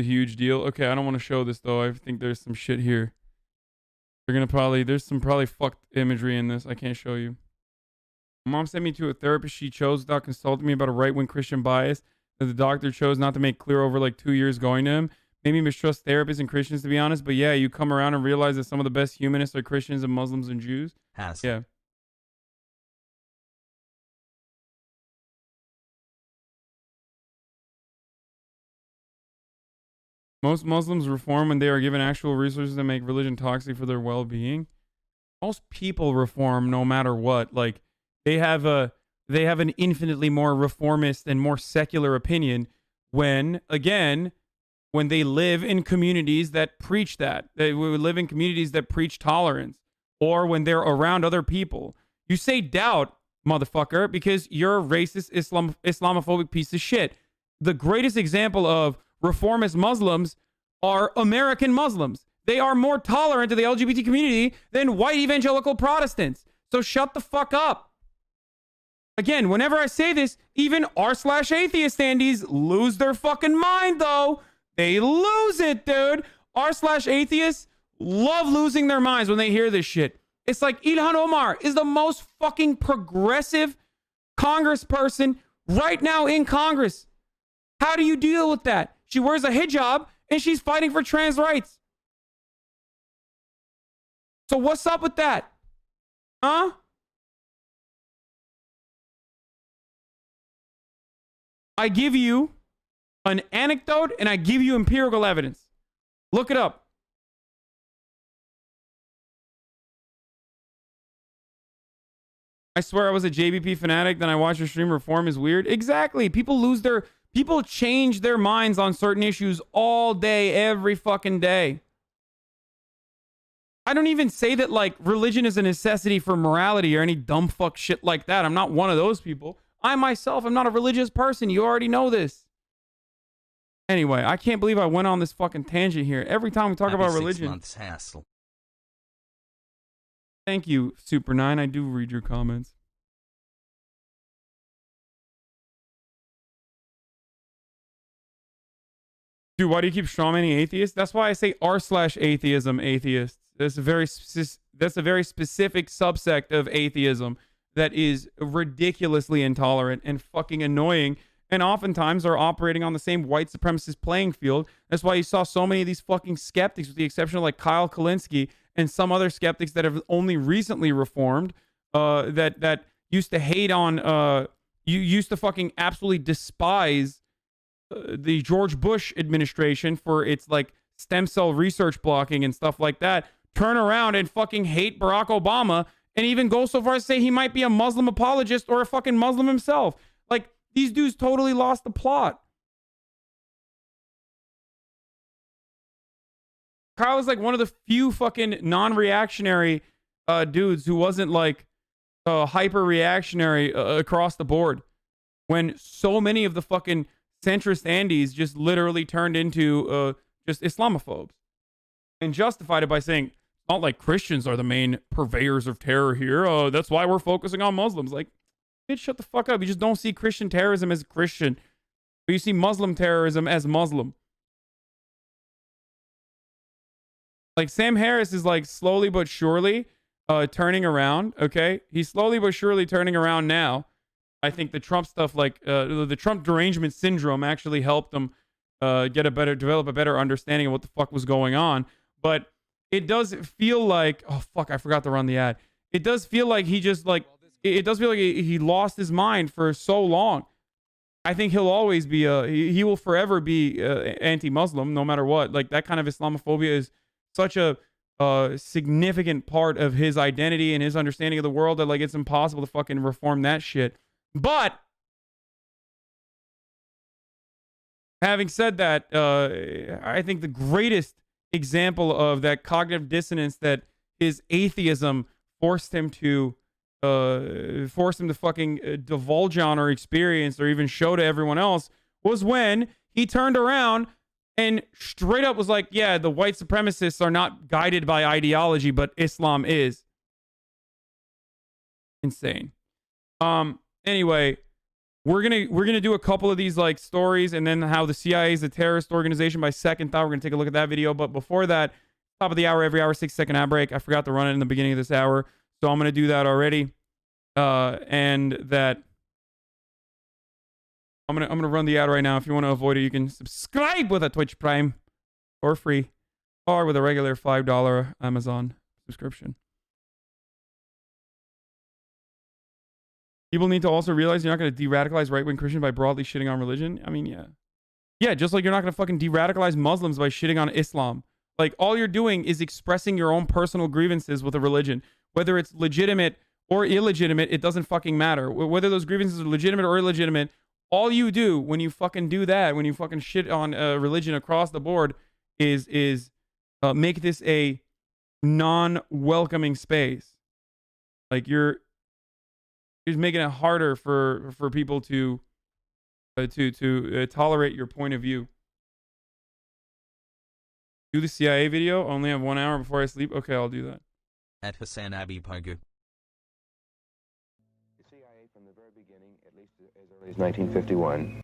huge deal. Okay, I don't want to show this though. I think there's some shit here. There's some probably fucked imagery in this. I can't show you. My mom sent me to a therapist she chose without consulting me about a right-wing Christian bias that the doctor chose not to make clear over like 2 years going to him. Made me mistrust therapists and Christians, to be honest. But yeah, you come around and realize that some of the best humanists are Christians and Muslims and Jews. Yeah. Most Muslims reform when they are given actual resources that make religion toxic for their well-being. Most people reform no matter what. Like they have an infinitely more reformist and more secular opinion when they live in communities that preach that. They live in communities that preach tolerance, or when they're around other people. You say doubt, motherfucker, because you're a racist Islamophobic piece of shit. The greatest example of reformist Muslims are American Muslims. They are more tolerant to the LGBT community than white evangelical Protestants. So shut the fuck up. Again, whenever I say this, even r/atheist standees lose their fucking mind though. they lose it, dude. R/atheists love losing their minds when they hear this shit. It's like Ilhan Omar is the most fucking progressive congressperson right now in Congress. How do you deal with that? She wears a hijab and she's fighting for trans rights. So what's up with that? Huh? I give you an anecdote and I give you empirical evidence. Look it up. I swear I was a JBP fanatic, then I watched your stream. Reform is weird. Exactly. People change their minds on certain issues all day, every fucking day. I don't even say that like religion is a necessity for morality or any dumb fuck shit like that. I'm not one of those people. I myself am not a religious person. You already know this. Anyway, I can't believe I went on this fucking tangent here. Every time we talk about religion. 6 months hassle. Thank you, Super9. I do read your comments. Dude, why do you keep strawmanning atheists? That's why I say r/atheism atheists. That's a very specific subsect of atheism that is ridiculously intolerant and fucking annoying, and oftentimes are operating on the same white supremacist playing field. That's why you saw so many of these fucking skeptics, with the exception of like Kyle Kalinske and some other skeptics that have only recently reformed, that used to hate on, you used to fucking absolutely despise the George Bush administration for its like stem cell research blocking and stuff like that, turn around and fucking hate Barack Obama and even go so far as to say he might be a Muslim apologist or a fucking Muslim himself. Like, these dudes totally lost the plot. Kyle is like one of the few fucking non-reactionary dudes who wasn't like hyper-reactionary across the board, when so many of the fucking centrist Andes just literally turned into just Islamophobes and justified it by saying, it's not like Christians are the main purveyors of terror here. That's why we're focusing on Muslims. Like, bitch, shut the fuck up. You just don't see Christian terrorism as Christian, but you see Muslim terrorism as Muslim. Like, Sam Harris is like slowly but surely turning around. Okay, he's slowly but surely turning around now. I think the Trump stuff, like the Trump derangement syndrome, actually helped him develop a better understanding of what the fuck was going on. But it does feel like, oh fuck, I forgot to run the ad. It does feel like he just like, it does feel like he lost his mind for so long. I think he'll always be he will forever be anti-Muslim no matter what. Like, that kind of Islamophobia is such a significant part of his identity and his understanding of the world that like it's impossible to fucking reform that shit. But having said that, I think the greatest example of that cognitive dissonance that his atheism forced him to fucking divulge on or experience or even show to everyone else was when he turned around and straight up was like, yeah, the white supremacists are not guided by ideology, but Islam is. Insane. Anyway, we're gonna do a couple of these like stories, and then how the CIA is a terrorist organization by second thought. We're gonna take a look at that video. But before that, top of the hour, every hour, 6-second ad break. I forgot to run it in the beginning of this hour, so I'm gonna do that already. And that I'm gonna run the ad right now. If you want to avoid it, you can subscribe with a Twitch Prime for free, or with a regular $5 Amazon subscription. People need to also realize you're not going to de-radicalize right-wing Christians by broadly shitting on religion. I mean, yeah. Yeah, just like you're not going to fucking de-radicalize Muslims by shitting on Islam. Like, all you're doing is expressing your own personal grievances with a religion. Whether it's legitimate or illegitimate, it doesn't fucking matter. Whether those grievances are legitimate or illegitimate, all you do when you fucking do that, when you fucking shit on religion across the board, is make this a non-welcoming space. Like, you're making it harder for people to tolerate your point of view. Do the CIA video. Only have 1 hour before I sleep. Okay, I'll do that. At HasanAbi Pogu. The CIA from the very beginning, at least as early as 1951,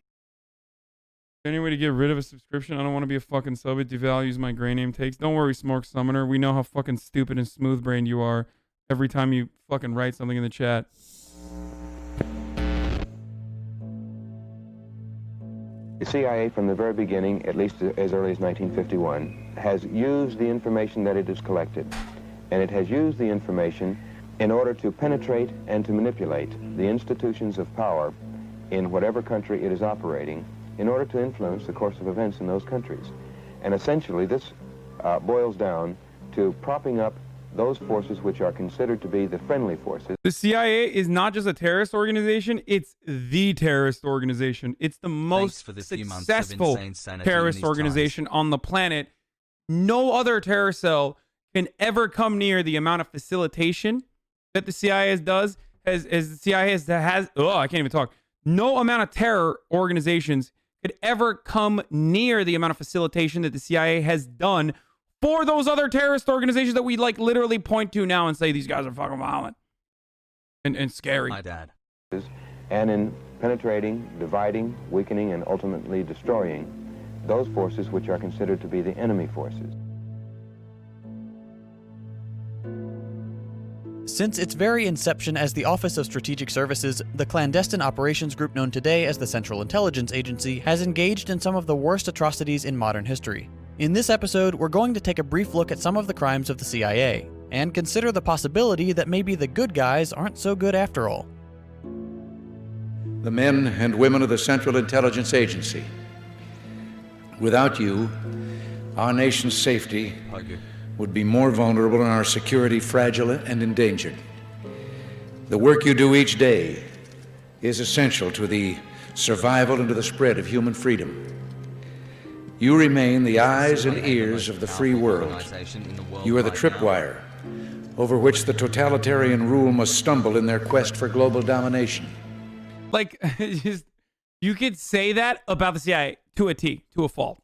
Any way to get rid of a subscription? I don't want to be a fucking sub. It devalues my gray name takes. Don't worry, Smork Summoner. We know how fucking stupid and smooth-brained you are every time you fucking write something in the chat. The CIA, from the very beginning, at least as early as 1951, has used the information that it has collected. And it has used the information in order to penetrate and to manipulate the institutions of power in whatever country it is operating, in order to influence the course of events in those countries. And essentially this boils down to propping up those forces which are considered to be the friendly forces. The CIA is not just a terrorist organization, it's the terrorist organization. It's the most successful terrorist organization on the planet. No other terror cell can ever come near the amount of facilitation that the CIA does, as the CIA has, oh, I can't even talk. No amount of terror organizations could ever come near the amount of facilitation that the CIA has done for those other terrorist organizations that we like literally point to now and say these guys are fucking violent and scary. My dad. And in penetrating, dividing, weakening, and ultimately destroying those forces which are considered to be the enemy forces. Since its very inception as the Office of Strategic Services, the clandestine operations group known today as the Central Intelligence Agency has engaged in some of the worst atrocities in modern history. In this episode, we're going to take a brief look at some of the crimes of the CIA, and consider the possibility that maybe the good guys aren't so good after all. The men and women of the Central Intelligence Agency. Without you, our nation's safety would be more vulnerable and our security fragile and endangered. The work you do each day is essential to the survival and to the spread of human freedom. You remain the eyes and ears of the free world. You are the tripwire over which the totalitarian rule must stumble in their quest for global domination. Like, you could say that about the CIA to a T, to a fault.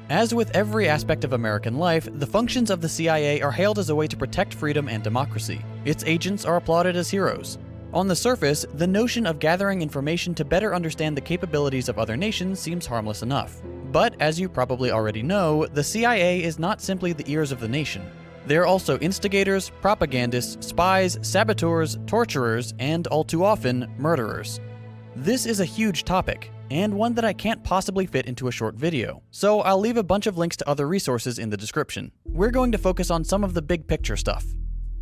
As with every aspect of American life, the functions of the CIA are hailed as a way to protect freedom and democracy. Its agents are applauded as heroes. On the surface, the notion of gathering information to better understand the capabilities of other nations seems harmless enough. But, as you probably already know, the CIA is not simply the ears of the nation. They're also instigators, propagandists, spies, saboteurs, torturers, and, all too often, murderers. This is a huge topic, and one that I can't possibly fit into a short video, so I'll leave a bunch of links to other resources in the description. We're going to focus on some of the big picture stuff.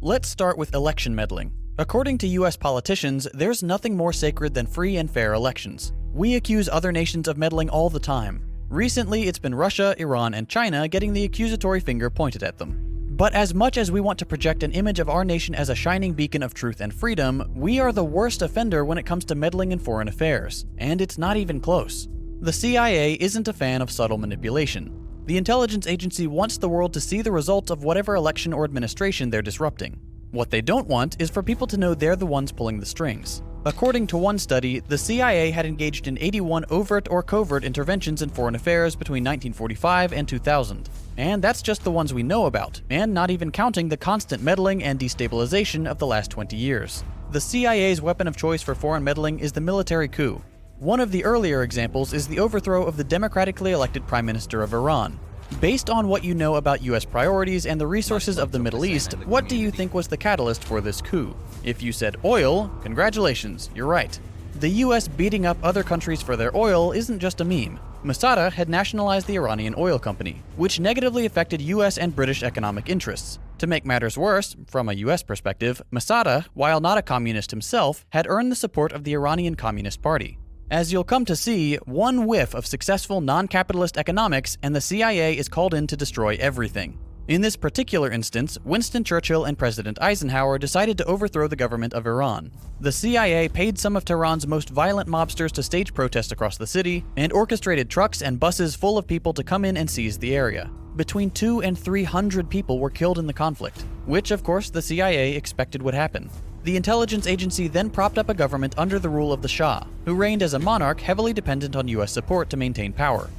Let's start with election meddling. According to US politicians, there's nothing more sacred than free and fair elections. We accuse other nations of meddling all the time. Recently, it's been Russia, Iran, and China getting the accusatory finger pointed at them. But as much as we want to project an image of our nation as a shining beacon of truth and freedom, we are the worst offender when it comes to meddling in foreign affairs, and it's not even close. The CIA isn't a fan of subtle manipulation. The intelligence agency wants the world to see the results of whatever election or administration they're disrupting. What they don't want is for people to know they're the ones pulling the strings. According to one study, the CIA had engaged in 81 overt or covert interventions in foreign affairs between 1945 and 2000. And that's just the ones we know about, and not even counting the constant meddling and destabilization of the last 20 years. The CIA's weapon of choice for foreign meddling is the military coup. One of the earlier examples is the overthrow of the democratically elected Prime Minister of Iran. Based on what you know about US priorities and the resources of the Middle East, what do you think was the catalyst for this coup? If you said oil, congratulations, you're right. The US beating up other countries for their oil isn't just a meme. Masada had nationalized the Iranian oil company, which negatively affected US and British economic interests. To make matters worse, from a US perspective, Masada, while not a communist himself, had earned the support of the Iranian Communist Party. As you'll come to see, one whiff of successful non-capitalist economics and the CIA is called in to destroy everything. In this particular instance, Winston Churchill and President Eisenhower decided to overthrow the government of Iran. The CIA paid some of Tehran's most violent mobsters to stage protests across the city, and orchestrated trucks and buses full of people to come in and seize the area. Between 200 and 300 people were killed in the conflict, which of course the CIA expected would happen. The intelligence agency then propped up a government under the rule of the Shah, who reigned as a monarch heavily dependent on US support to maintain power.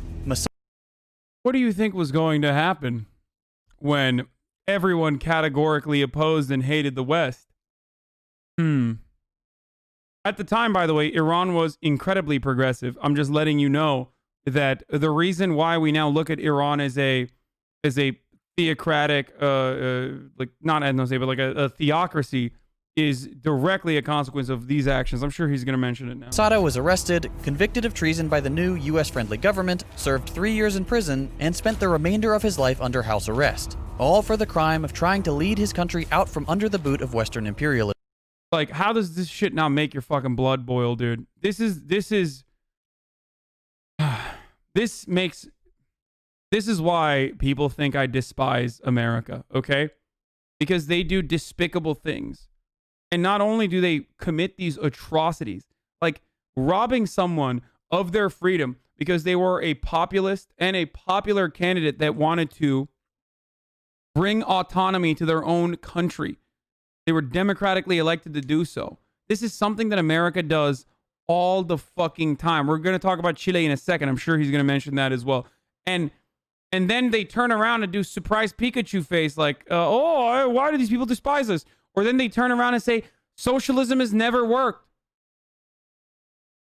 What do you think was going to happen when everyone categorically opposed and hated the West? At the time, by the way, Iran was incredibly progressive. I'm just letting you know that the reason why we now look at Iran as a theocratic, like not ethnostate, but like a theocracy, is directly a consequence of these actions. I'm sure he's going to mention it now. Sada was arrested, convicted of treason by the new US-friendly government, served 3 years in prison, and spent the remainder of his life under house arrest. All for the crime of trying to lead his country out from under the boot of Western imperialism. Like, how does this shit not make your fucking blood boil, dude? This is why people think I despise America, okay? Because they do despicable things. And not only do they commit these atrocities, like robbing someone of their freedom because they were a populist and a popular candidate that wanted to bring autonomy to their own country. They were democratically elected to do so. This is something that America does all the fucking time. We're going to talk about Chile in a second. I'm sure he's going to mention that as well. And then they turn around and do surprise Pikachu face like, oh, why do these people despise us? Or then they turn around and say, socialism has never worked.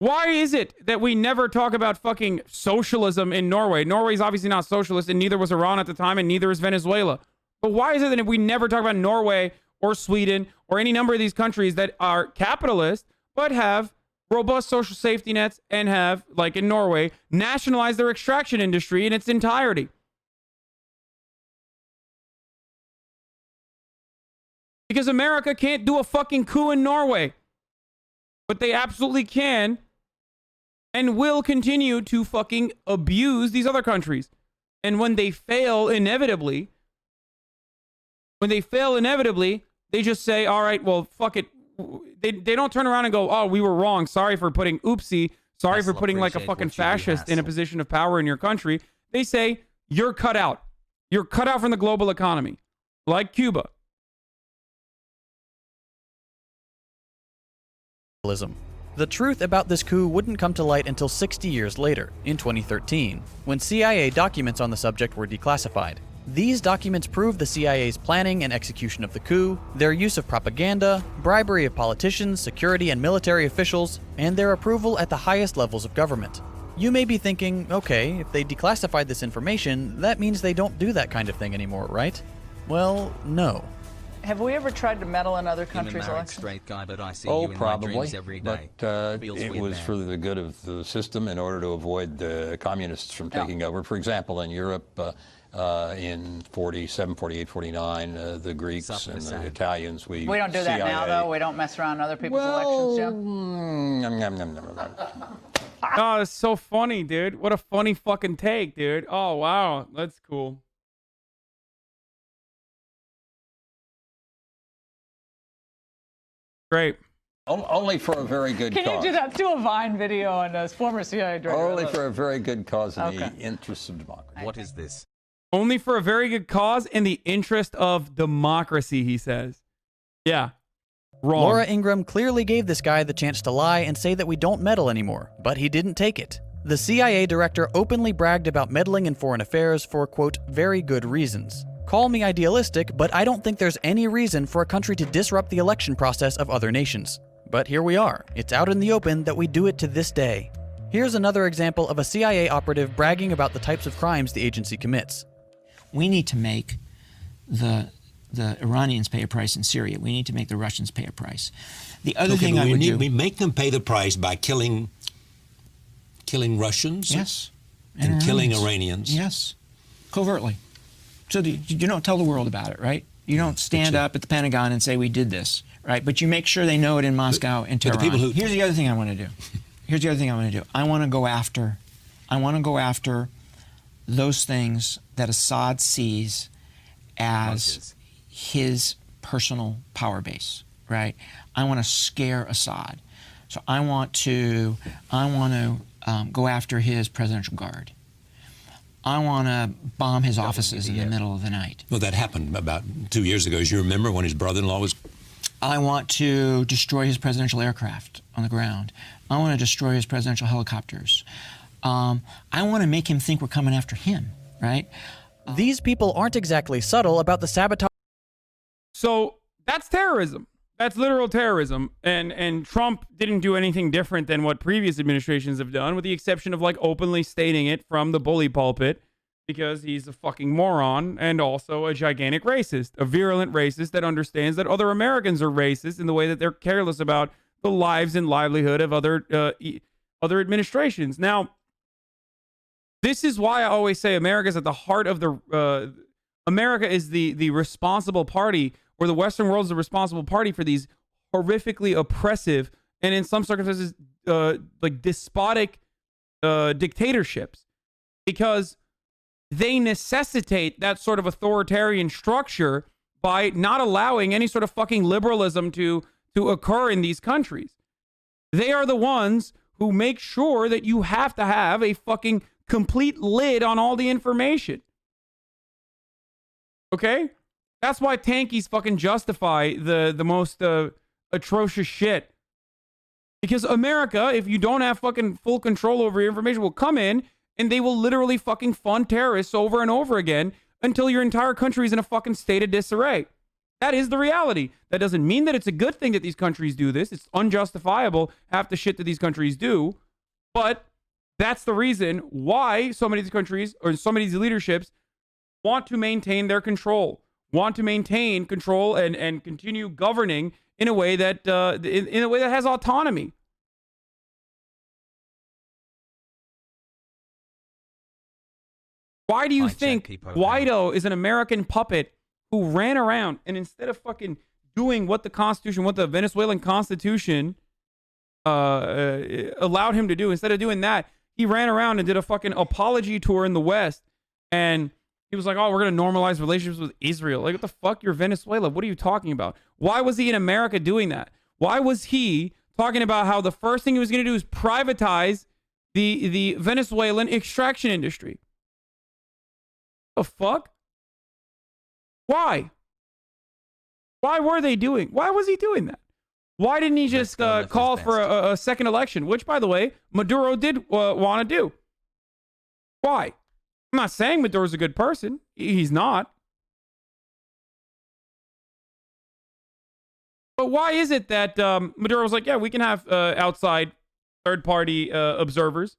Why is it that we never talk about fucking socialism in Norway? Norway's obviously not socialist, and neither was Iran at the time, and neither is Venezuela. But why is it that we never talk about Norway or Sweden or any number of these countries that are capitalist, but have robust social safety nets and have, like in Norway, nationalized their extraction industry in its entirety? Because America can't do a fucking coup in Norway. But they absolutely can and will continue to fucking abuse these other countries. And when they fail inevitably, they just say, all right, well, fuck it. They don't turn around and go, oh, we were wrong. Sorry for putting, oopsie. Sorry for putting like a fucking fascist in a position of power in your country. They say, you're cut out. You're cut out from the global economy. Like Cuba. The truth about this coup wouldn't come to light until 60 years later, in 2013, when CIA documents on the subject were declassified. These documents prove the CIA's planning and execution of the coup, their use of propaganda, bribery of politicians, security and military officials, and their approval at the highest levels of government. You may be thinking, okay, if they declassified this information, that means they don't do that kind of thing anymore, right? Well, no. Have we ever tried to meddle in other countries' elections? Straight guy, but I see Oh, you in probably. my dreams every day. But it was for the good of the system in order to avoid the communists from taking over. For example, in Europe, in 47, 48, 49, the Greeks and the Italians, we don't do that now, though. We don't mess around other people's elections, Jim. Oh, it's so funny, dude. What a funny fucking take, dude. Oh, wow. That's cool. Great. Only for a very good cause. Can you do that? Do a Vine video on a former CIA director. Only for a very good cause in the interests of democracy. What is this? Only for a very good cause in the interest of democracy, he says. Yeah. Wrong. Laura Ingraham clearly gave this guy the chance to lie and say that we don't meddle anymore, but he didn't take it. The CIA director openly bragged about meddling in foreign affairs for, quote, very good reasons. Call me idealistic, but I don't think there's any reason for a country to disrupt the election process of other nations. But here we are. It's out in the open that we do it to this day. Here's another example of a CIA operative bragging about the types of crimes the agency commits. We need to make the Iranians pay a price in Syria. We need to make the Russians pay a price. The other thing I would do... We make them pay the price by killing Russians? Yes. And killing Iranians? Yes. Covertly. So you don't tell the world about it, right? You don't stand up at the Pentagon and say, we did this, right? But you make sure they know it in Moscow and Tehran. Here's the other thing I want to do. I want to go after those things that Assad sees as his personal power base, right? I want to scare Assad. So I want to go after his presidential guard. I want to bomb his offices in the middle of the night. Well, that happened about 2 years ago. As you remember, when his brother-in-law was... I want to destroy his presidential aircraft on the ground. I want to destroy his presidential helicopters. I want to make him think we're coming after him, right? These people aren't exactly subtle about the sabotage. So that's terrorism. That's literal terrorism. And Trump didn't do anything different than what previous administrations have done, with the exception of like openly stating it from the bully pulpit, because he's a fucking moron and also a gigantic racist, a virulent racist that understands that other Americans are racist in the way that they're careless about the lives and livelihood of other administrations. Now, this is why I always say America's at the heart of the America is the responsible party, or the Western world is the responsible party for these horrifically oppressive and in some circumstances like despotic dictatorships, because they necessitate that sort of authoritarian structure by not allowing any sort of fucking liberalism to occur in these countries. They are the ones who make sure that you have to have a fucking complete lid on all the information. Okay? That's why tankies fucking justify the most atrocious shit. Because America, if you don't have fucking full control over your information, will come in and they will literally fucking fund terrorists over and over again until your entire country is in a fucking state of disarray. That is the reality. That doesn't mean that it's a good thing that these countries do this. It's unjustifiable, half the shit that these countries do. But that's the reason why so many of these countries, or so many of these leaderships, want to maintain their control, want to maintain control and continue governing in a way that in a way that has autonomy. Why do you think Guaido is an American puppet who ran around and instead of fucking doing what the Constitution, what the Venezuelan Constitution allowed him to do, instead of doing that, he ran around and did a fucking apology tour in the West, and he was like, oh, we're going to normalize relationships with Israel. Like, what the fuck? You're Venezuela. What are you talking about? Why was he in America doing that? Why was he talking about how the first thing he was going to do is privatize the Venezuelan extraction industry? The fuck? Why? Why were they doing? Why was he doing that? Why didn't he just call for a second election? Which, by the way, Maduro did want to do. Why? I'm not saying Maduro's a good person. He's not. But why is it that Maduro was like, yeah, we can have outside third-party observers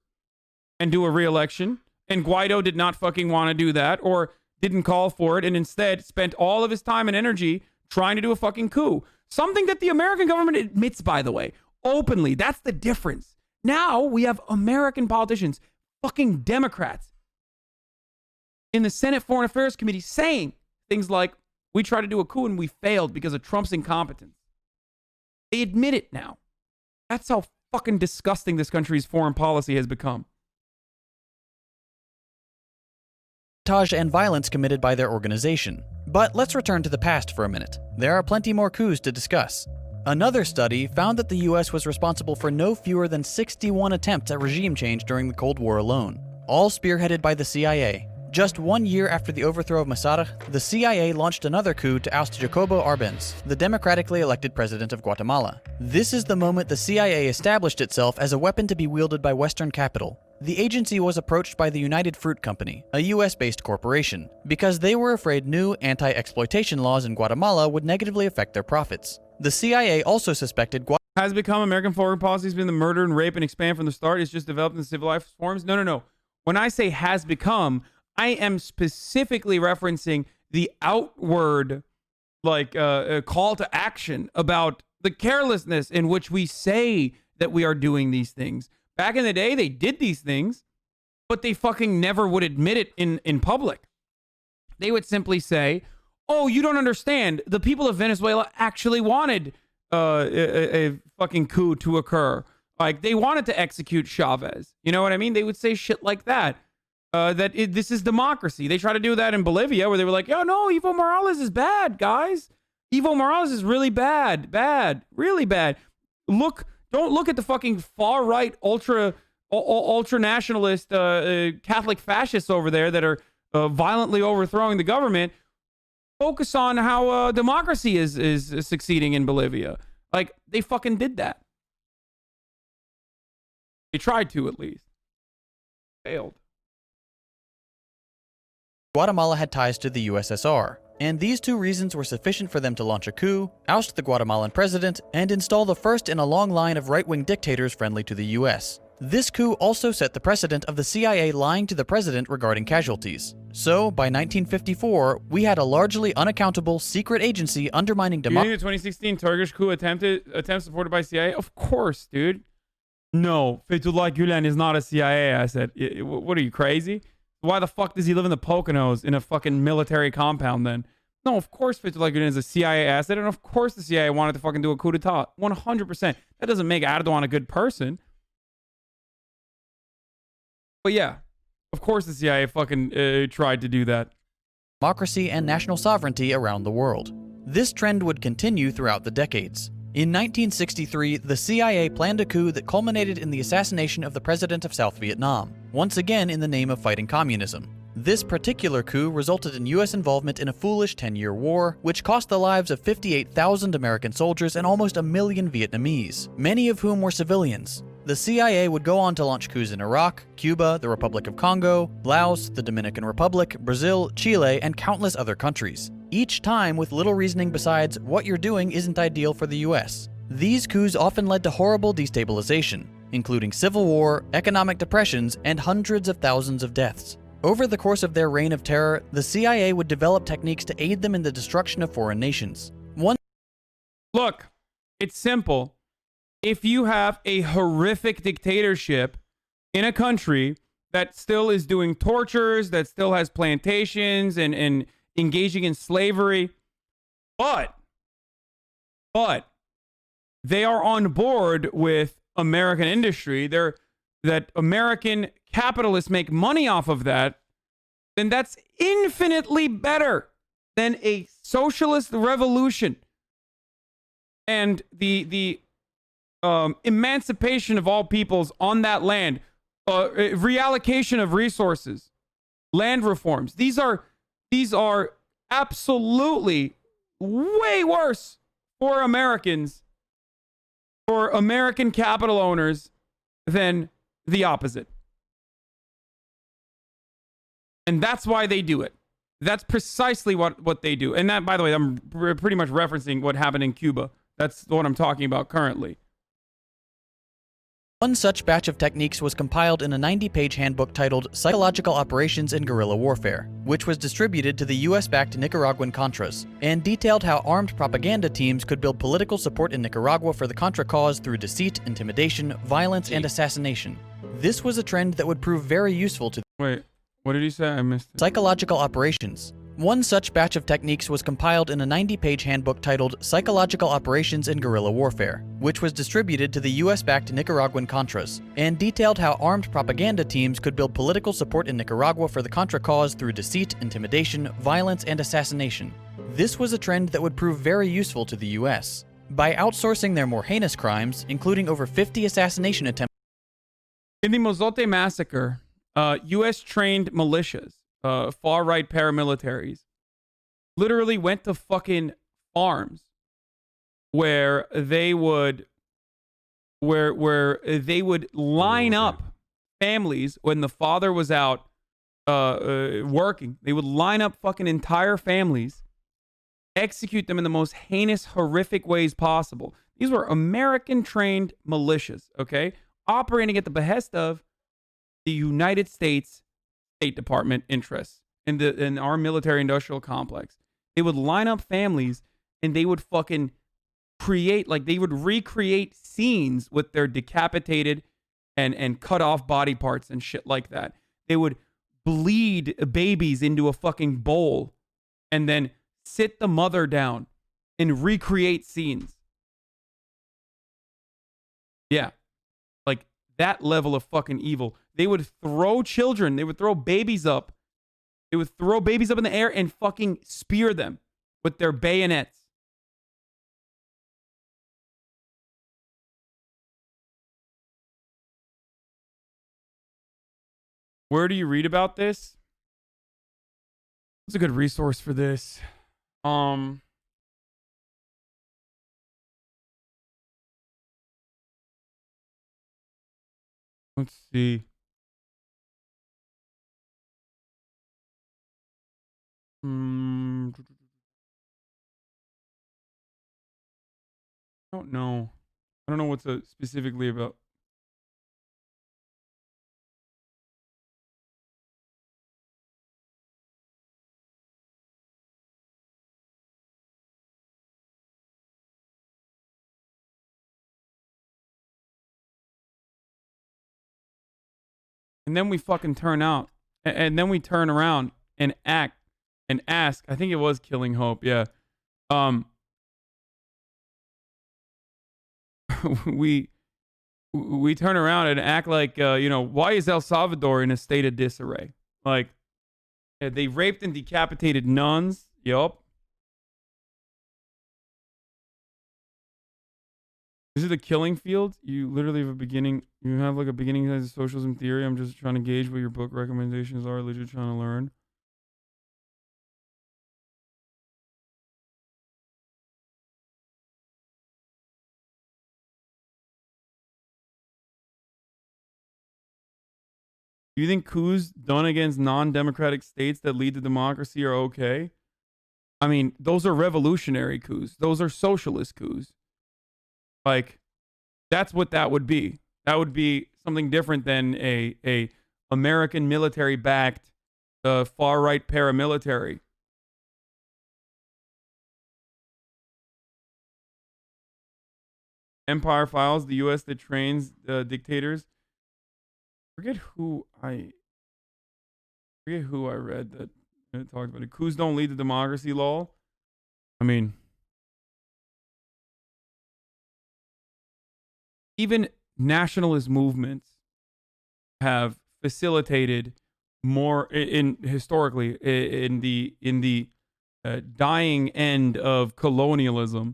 and do a re-election, and Guaido did not fucking want to do that, or didn't call for it, and instead spent all of his time and energy trying to do a fucking coup. Something that the American government admits, by the way, openly. That's the difference. Now we have American politicians, fucking Democrats, in the Senate Foreign Affairs Committee saying things like, we tried to do a coup and we failed because of Trump's incompetence. They admit it now. That's how fucking disgusting this country's foreign policy has become. Sabotage and violence committed by their organization. But let's return to the past for a minute. There are plenty more coups to discuss. Another study found that the US was responsible for no fewer than 61 attempts at regime change during the Cold War alone, all spearheaded by the CIA. Just 1 year after the overthrow of Mossad, the CIA launched another coup to oust Jacobo Arbenz, the democratically elected president of Guatemala. This is the moment the CIA established itself as a weapon to be wielded by Western capital. The agency was approached by the United Fruit Company, a US-based corporation, because they were afraid new anti-exploitation laws in Guatemala would negatively affect their profits. The CIA also suspected has become American foreign policy has been the murder and rape and expand from the start. It's just developed in civilized forms. No. When I say has become, I am specifically referencing the outward, call to action about the carelessness in which we say that we are doing these things. Back in the day, they did these things, but they fucking never would admit it in public. They would simply say, oh, you don't understand. The people of Venezuela actually wanted a fucking coup to occur. Like, they wanted to execute Chavez. You know what I mean? They would say shit like that. This is democracy. They try to do that in Bolivia, where they were like, oh, no, Evo Morales is bad, guys. Evo Morales is really bad, really bad. Don't look at the fucking far-right, ultra-nationalist Catholic fascists over there that are violently overthrowing the government. Focus on how democracy is succeeding in Bolivia. Like, they fucking did that. They tried to, at least. Failed. Guatemala had ties to the USSR, and these two reasons were sufficient for them to launch a coup, oust the Guatemalan president, and install the first in a long line of right-wing dictators friendly to the US. This coup also set the precedent of the CIA lying to the president regarding casualties. So, by 1954, we had a largely unaccountable secret agency undermining democracy. You think the 2016 Turkish coup attempt supported by CIA? Of course, dude. No, Fethullah Gülen is not a CIA asset. What are you, crazy? Why the fuck does he live in the Poconos in a fucking military compound then? No, of course Fethullah Gülen is a CIA asset, and of course the CIA wanted to fucking do a coup d'etat. 100%. That doesn't make Erdogan a good person. But yeah, of course the CIA fucking tried to do that. Democracy and national sovereignty around the world. This trend would continue throughout the decades. In 1963, the CIA planned a coup that culminated in the assassination of the president of South Vietnam, once again in the name of fighting communism. This particular coup resulted in US involvement in a foolish 10-year war, which cost the lives of 58,000 American soldiers and almost 1 million Vietnamese, many of whom were civilians. The CIA would go on to launch coups in Iraq, Cuba, the Republic of Congo, Laos, the Dominican Republic, Brazil, Chile, and countless other countries. Each time with little reasoning besides, what you're doing isn't ideal for the US. These coups often led to horrible destabilization, including civil war, economic depressions, and hundreds of thousands of deaths. Over the course of their reign of terror, the CIA would develop techniques to aid them in the destruction of foreign nations. Look, it's simple. If you have a horrific dictatorship in a country that still is doing tortures, that still has plantations and engaging in slavery, but they are on board with American industry, that American capitalists make money off of that, then that's infinitely better than a socialist revolution and the emancipation of all peoples on that land, reallocation of resources, land reforms. These are absolutely way worse for Americans, for American capital owners, than the opposite. And that's why they do it. That's precisely what they do. And that, by the way, I'm pretty much referencing what happened in Cuba. That's what I'm talking about currently. One such batch of techniques was compiled in a 90-page handbook titled Psychological Operations in Guerrilla Warfare, which was distributed to the US-backed Nicaraguan Contras, and detailed how armed propaganda teams could build political support in Nicaragua for the Contra cause through deceit, intimidation, violence, and assassination. This was a trend that would prove very useful to— Wait, what did he say? I missed it. Psychological operations. One such batch of techniques was compiled in a 90-page handbook titled Psychological Operations in Guerrilla Warfare, which was distributed to the US-backed Nicaraguan Contras, and detailed how armed propaganda teams could build political support in Nicaragua for the Contra cause through deceit, intimidation, violence, and assassination. This was a trend that would prove very useful to the US. By outsourcing their more heinous crimes, including over 50 assassination attempts. In the Mozote massacre, US-trained militias, far-right paramilitaries, literally went to fucking farms where they would line up families when the father was out working. They would line up fucking entire families, execute them in the most heinous, horrific ways possible. These were American-trained militias, okay, operating at the behest of the United States State Department interests in our military-industrial complex. They would line up families and they would fucking create, like, they would recreate scenes with their decapitated and cut off body parts and shit like that. They would bleed babies into a fucking bowl and then sit the mother down and recreate scenes. Yeah. Like, that level of fucking evil. They would throw children. They would throw babies up. They would throw babies up in the air and fucking spear them with their bayonets. Where do you read about this? What's a good resource for this? Let's see. I don't know. I don't know what's specifically about. And then we fucking turn out. And then we turn around and act and ask. I think it was Killing Hope. Yeah. We turn around and act like, why is El Salvador in a state of disarray? Like, they raped and decapitated nuns. Yup. This is the killing field. You literally have a beginning. You have like a beginning as a socialism theory. I'm just trying to gauge what your book recommendations are. Legit trying to learn. Do you think coups done against non-democratic states that lead to democracy are okay? I mean, those are revolutionary coups. Those are socialist coups. Like, that's what that would be. That would be something different than a American military-backed far-right paramilitary. Empire Files, the U.S. that trains dictators. Forget who I read that talked about it. Coups don't lead to democracy, lol. I mean, even nationalist movements have facilitated more historically in the dying end of colonialism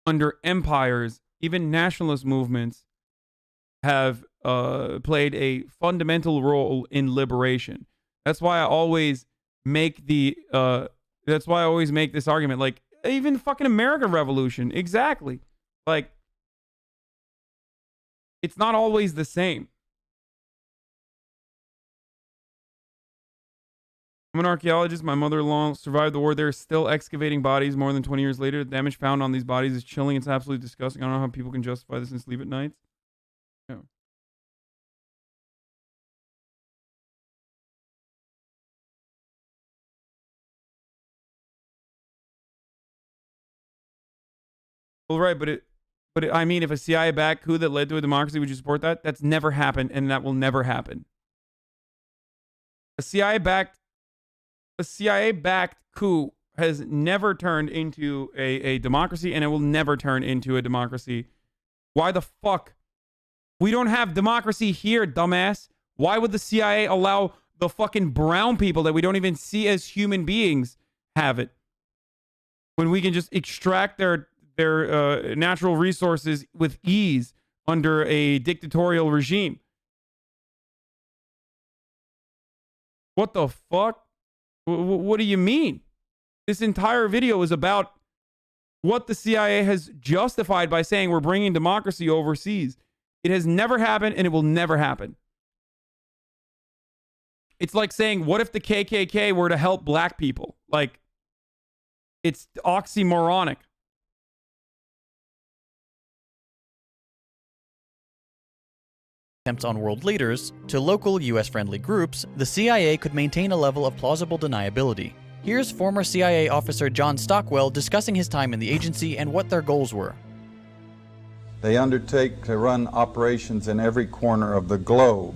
under empires. Even nationalist movements have played a fundamental role in liberation. That's why I always make this argument. Like, even fucking American Revolution, exactly. Like, it's not always the same. I'm an archaeologist. My mother-in-law survived the war. They're still excavating bodies more than 20 years later. The damage found on these bodies is chilling. It's absolutely disgusting. I don't know how people can justify this and sleep at night. Yeah. Well, right, but I mean, if a CIA-backed coup that led to a democracy, would you support that? That's never happened, and that will never happen. A CIA-backed coup has never turned into a democracy, and it will never turn into a democracy. Why the fuck? We don't have democracy here, dumbass. Why would the CIA allow the fucking brown people that we don't even see as human beings have it? When we can just extract their natural resources with ease under a dictatorial regime. What the fuck? What do you mean? This entire video is about what the CIA has justified by saying we're bringing democracy overseas. It has never happened, and it will never happen. It's like saying, what if the KKK were to help black people? Like, it's oxymoronic. Attempts on world leaders to local US-friendly groups, the CIA could maintain a level of plausible deniability. Here's former CIA officer John Stockwell discussing his time in the agency and what their goals were. They undertake to run operations in every corner of the globe.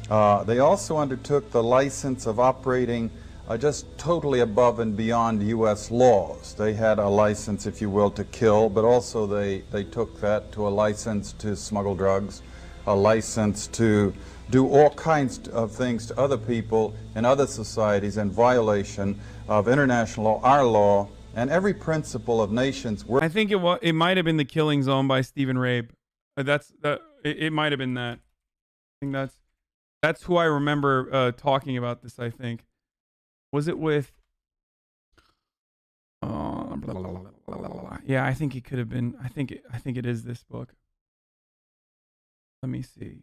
They also undertook the license of operating just totally above and beyond U.S. laws. They had a license, if you will, to kill, but also they took that to a license to smuggle drugs, a license to do all kinds of things to other people in other societies in violation of international law, our law, and every principle of nations. I think it might have been The Killing Zone by Stephen Rabe. It might have been that. I think that's who I remember talking about this. I think was it with. Yeah, I think it could have been. I think it is this book. Let me see.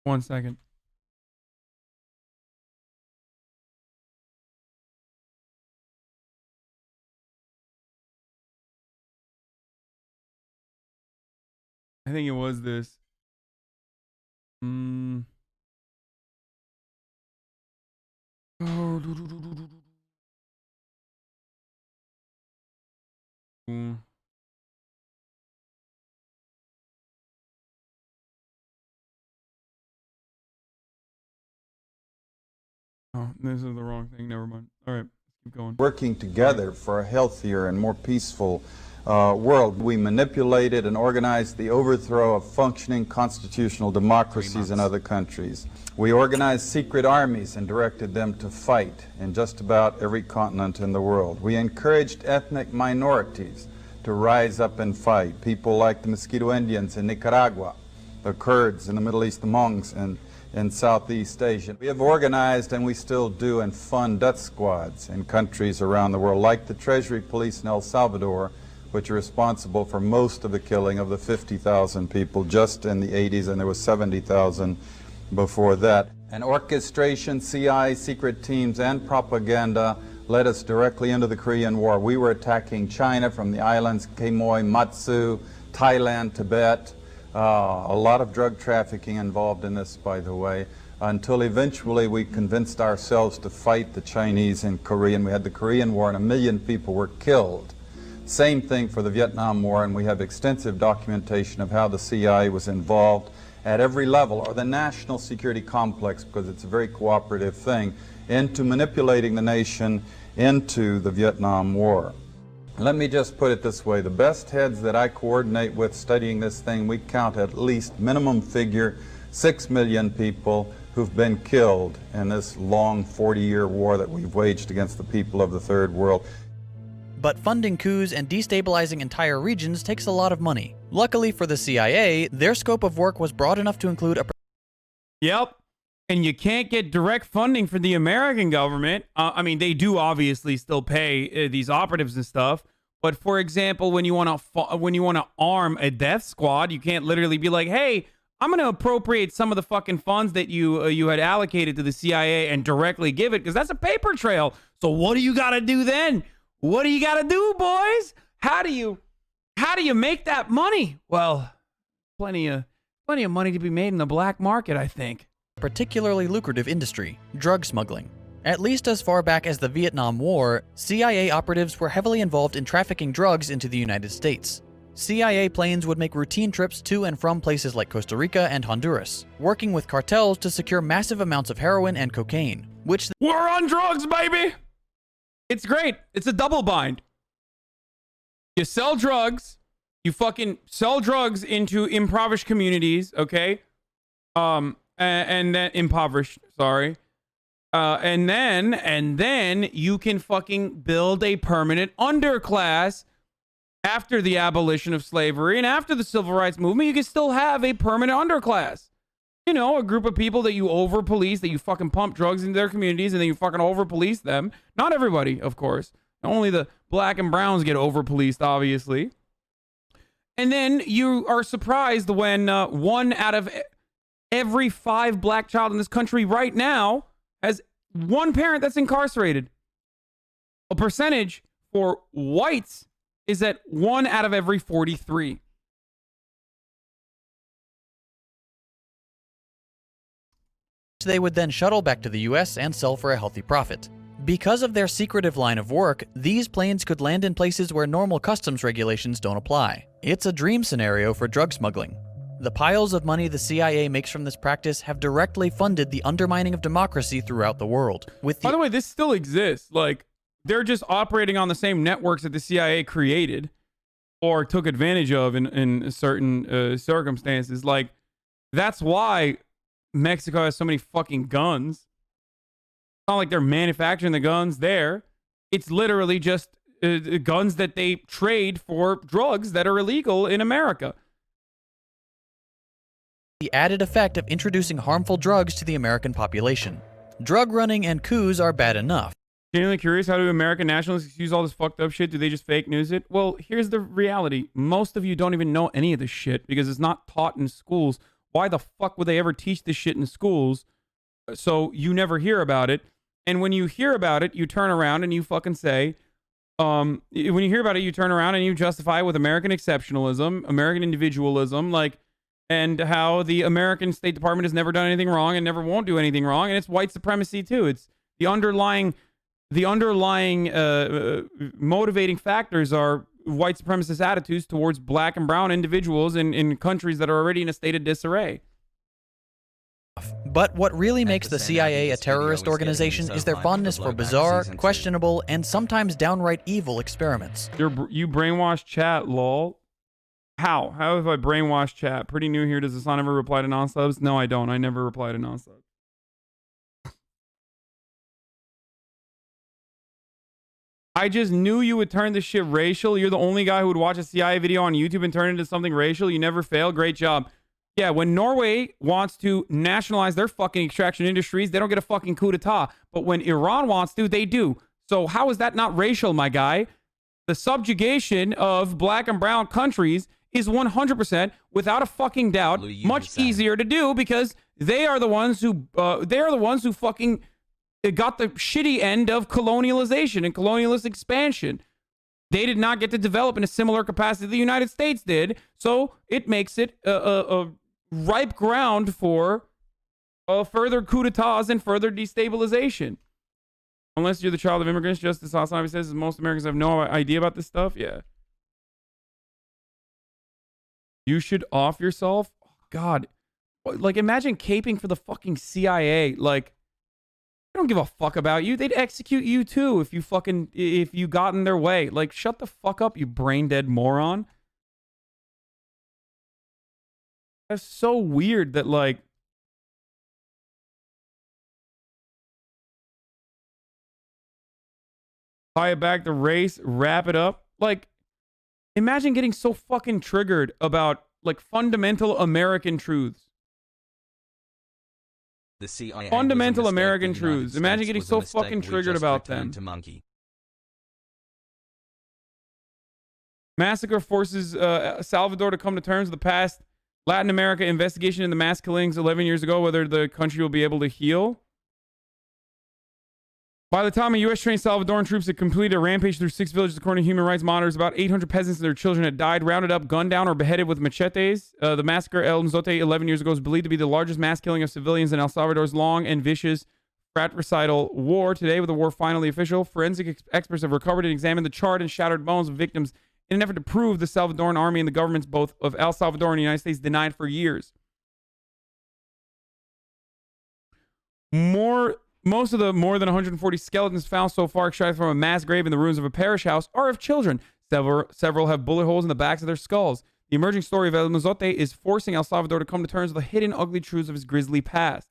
1 second. I think it was this. Oh, this is the wrong thing. Never mind. All right, keep going. Working together for a healthier and more peaceful world. We manipulated and organized the overthrow of functioning constitutional democracies in other countries. We organized secret armies and directed them to fight in just about every continent in the world. We encouraged ethnic minorities to rise up and fight. People like the Mosquito Indians in Nicaragua, the Kurds in the Middle East, the Mongs in Southeast Asia. We have organized, and we still do, and fund death squads in countries around the world, like the Treasury Police in El Salvador, which are responsible for most of the killing of the 50,000 people just in the 80s, and there was 70,000 before that. And orchestration, CIA, secret teams, and propaganda led us directly into the Korean War. We were attacking China from the islands, Quemoy, Matsu, Thailand, Tibet. A lot of drug trafficking involved in this, by the way, until eventually we convinced ourselves to fight the Chinese in Korea, and we had the Korean War, and 1 million people were killed. Same thing for the Vietnam War, and we have extensive documentation of how the CIA was involved at every level, or the national security complex, because it's a very cooperative thing, into manipulating the nation into the Vietnam War. Let me just put it this way. The best heads that I coordinate with studying this thing, we count at least, minimum figure, 6 million people who've been killed in this long 40-year war that we've waged against the people of the Third World. But funding coups and destabilizing entire regions takes a lot of money. Luckily for the CIA, their scope of work was broad enough to include a... Yep. And you can't get direct funding for the American government. I mean, they do obviously still pay these operatives and stuff. But for example, when you want to arm a death squad, you can't literally be like, "Hey, I'm going to appropriate some of the fucking funds that you had allocated to the CIA and directly give it," because that's a paper trail. So what do you got to do then? What do you got to do, boys? How do you make that money? Well, plenty of money to be made in the black market, I think. Particularly lucrative industry, drug smuggling. At least as far back as the Vietnam War, CIA operatives were heavily involved in trafficking drugs into the United States. CIA planes would make routine trips to and from places like Costa Rica and Honduras, working with cartels to secure massive amounts of heroin and cocaine, which... We're on drugs, baby! It's great. It's a double bind. You sell drugs, you fucking sell drugs into impoverished communities, okay? And then impoverished, sorry. And then you can fucking build a permanent underclass after the abolition of slavery and after the civil rights movement. You can still have a permanent underclass. You know, a group of people that you over-police, that you fucking pump drugs into their communities and then you fucking over-police them. Not everybody, of course. Only the black and browns get over-policed, obviously. And then you are surprised when 1 out of every 5 black child in this country right now has one parent that's incarcerated. A percentage for whites is at 1 out of every 43. They would then shuttle back to the US and sell for a healthy profit. Because of their secretive line of work, these planes could land in places where normal customs regulations don't apply. It's a dream scenario for drug smuggling. The piles of money the CIA makes from this practice have directly funded the undermining of democracy throughout the world. By the way, this still exists. Like, they're just operating on the same networks that the CIA created or took advantage of in certain circumstances. Like, that's why Mexico has so many fucking guns. It's not like they're manufacturing the guns there. It's literally just guns that they trade for drugs that are illegal in America. The added effect of introducing harmful drugs to the American population. Drug running and coups are bad enough. Genuinely curious, how do American nationalists use all this fucked up shit? Do they just fake news it? Well, here's the reality. Most of you don't even know any of this shit because it's not taught in schools. why the fuck would they ever teach this shit in schools? So you never hear about it. And when you hear about it, you turn around and you fucking say, when you hear about it, you turn around and you justify it with American exceptionalism, American individualism, like, and how the American State Department has never done anything wrong and never won't do anything wrong. And it's white supremacy too. It's the underlying motivating factors are white supremacist attitudes towards black and brown individuals in countries that are already in a state of disarray. But what really makes the CIA a terrorist organization is their fondness for bizarre, questionable, and sometimes downright evil experiments. You brainwash chat, lol. How? How have I brainwashed chat? Pretty new here. Does Hasan ever reply to non-subs? No, I don't. I never reply to non-subs. I just knew you would turn this shit racial. You're the only guy who would watch a CIA video on YouTube and turn it into something racial. You never fail. Great job. Yeah, when Norway wants to nationalize their fucking extraction industries, they don't get a fucking coup d'etat. But when Iran wants to, they do. So how is that not racial, my guy? The subjugation of black and brown countries is 100%, without a fucking doubt, much easier to do because they are the ones who fucking got the shitty end of colonialization and colonialist expansion. They did not get to develop in a similar capacity the United States did, so it makes it a ripe ground for further coup d'etats and further destabilization. Unless you're the child of immigrants, just as HasanAbi says, most Americans have no idea about this stuff. Yeah. You should off yourself. Oh, God. Like, imagine caping for the fucking CIA. Like, I don't give a fuck about you. They'd execute you too if you got in their way. Like, shut the fuck up, you brain dead moron. That's so weird that, like, tie it back to race, wrap it up. Like, imagine getting so fucking triggered about, like, fundamental American truths. The CIA Fundamental American truths. Imagine getting so fucking triggered about them. Massacre forces Salvador to come to terms with the past Latin America investigation into the mass killings 11 years ago, whether the country will be able to heal. By the time U.S.-trained Salvadoran troops had completed a rampage through 6 villages, according to human rights monitors, about 800 peasants and their children had died, rounded up, gunned down, or beheaded with machetes. The massacre El Nzote 11 years ago is believed to be the largest mass killing of civilians in El Salvador's long and vicious fratricidal war. Today, with the war finally official, forensic experts have recovered and examined the charred and shattered bones of victims in an effort to prove the Salvadoran army and the governments both of El Salvador and the United States denied for years. Most of the more than 140 skeletons found so far extracted from a mass grave in the ruins of a parish house are of children. Several have bullet holes in the backs of their skulls. The emerging story of El Nzote is forcing El Salvador to come to terms with the hidden ugly truths of his grisly past.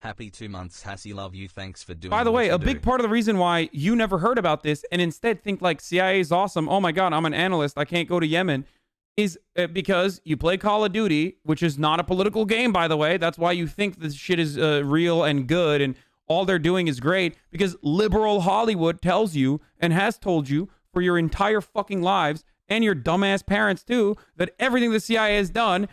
Happy 2 months, Hassie, love you, thanks for doing. By the way, a big part of the reason why you never heard about this and instead think like CIA is awesome, oh my god, I'm an analyst, I can't go to Yemen, is because you play Call of Duty, which is not a political game, by the way. That's why you think this shit is real and good and all they're doing is great, because liberal Hollywood tells you and has told you for your entire fucking lives, and your dumbass parents too, that everything the CIA has done,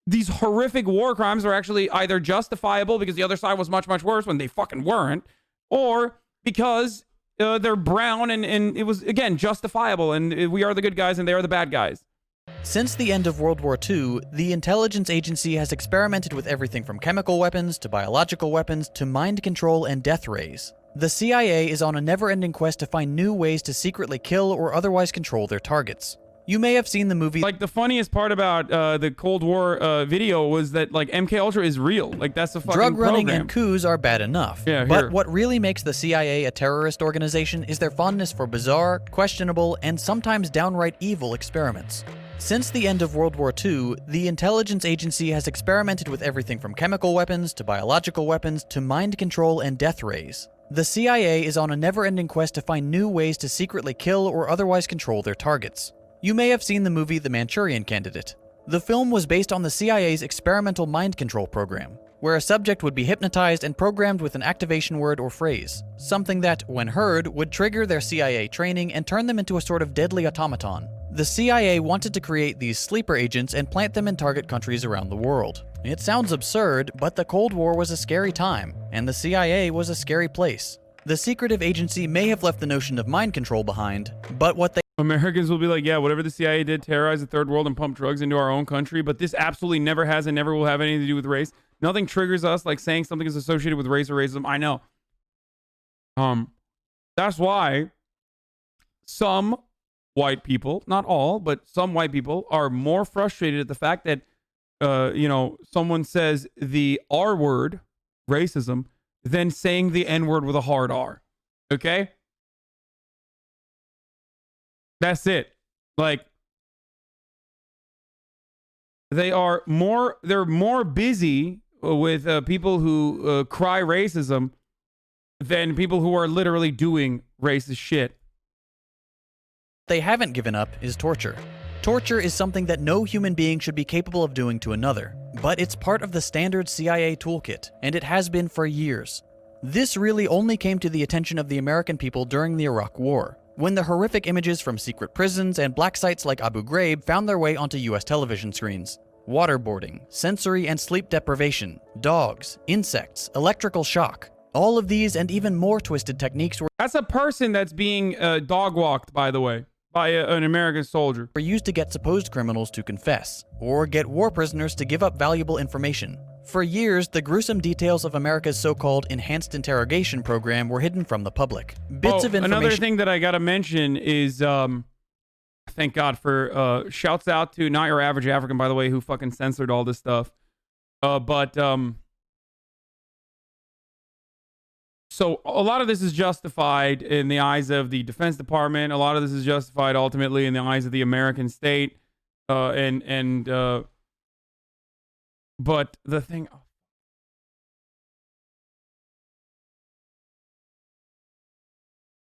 these horrific war crimes, are actually either justifiable because the other side was much, much worse when they fucking weren't, or because they're brown and it was, again, justifiable and we are the good guys and they are the bad guys. Since the end of World War II, the intelligence agency has experimented with everything from chemical weapons to biological weapons to mind control and death rays. The CIA is on a never-ending quest to find new ways to secretly kill or otherwise control their targets. You may have seen the movie... Like, the funniest part about the Cold War video was that, like, MK Ultra is real. Like, that's the fucking drug running program. And coups are bad enough. Yeah, but what really makes the CIA a terrorist organization is their fondness for bizarre, questionable, and sometimes downright evil experiments. Since the end of World War II, the intelligence agency has experimented with everything from chemical weapons to biological weapons to mind control and death rays. The CIA is on a never-ending quest to find new ways to secretly kill or otherwise control their targets. You may have seen the movie The Manchurian Candidate. The film was based on the CIA's experimental mind control program, where a subject would be hypnotized and programmed with an activation word or phrase, something that, when heard, would trigger their CIA training and turn them into a sort of deadly automaton. The CIA wanted to create these sleeper agents and plant them in target countries around the world. It sounds absurd, but the Cold War was a scary time, and the CIA was a scary place. The secretive agency may have left the notion of mind control behind, but what they— Americans will be like, yeah, whatever the CIA did, terrorize the third world and pump drugs into our own country, but this absolutely never has and never will have anything to do with race. Nothing triggers us like saying something is associated with race or racism. I know. That's why some white people, not all, but some white people are more frustrated at the fact that, you know, someone says the R word, racism, than saying the N word with a hard R. Okay? That's it. Like, they're more busy with people who cry racism than people who are literally doing racist shit. They haven't given up is torture. Torture is something that no human being should be capable of doing to another, but it's part of the standard CIA toolkit, and it has been for years. This really only came to the attention of the American people during the Iraq War, when the horrific images from secret prisons and black sites like Abu Ghraib found their way onto US television screens. Waterboarding, sensory and sleep deprivation, dogs, insects, electrical shock. All of these and even more twisted techniques were— That's a person that's being dog-walked, by the way, by an American soldier. —were used to get supposed criminals to confess, or get war prisoners to give up valuable information. For years, the gruesome details of America's so-called enhanced interrogation program were hidden from the public. Bits of information— Another thing that I gotta mention is, thank God for, shouts out to Not Your Average African, by the way, who fucking censored all this stuff. So a lot of this is justified in the eyes of the Defense Department. A lot of this is justified ultimately in the eyes of the American state. But the thing...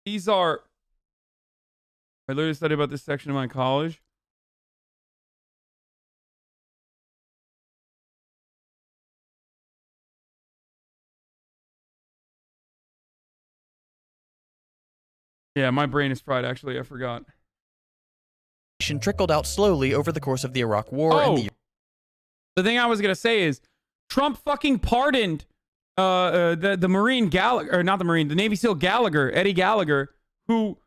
These are... I literally studied about this section in my college. Yeah, my brain is fried, actually. I forgot. Trickled out slowly over the course of the Iraq War and the thing I was going to say is Trump fucking pardoned the Marine Gallagher, or not the Marine, the Navy SEAL Gallagher, Eddie Gallagher, who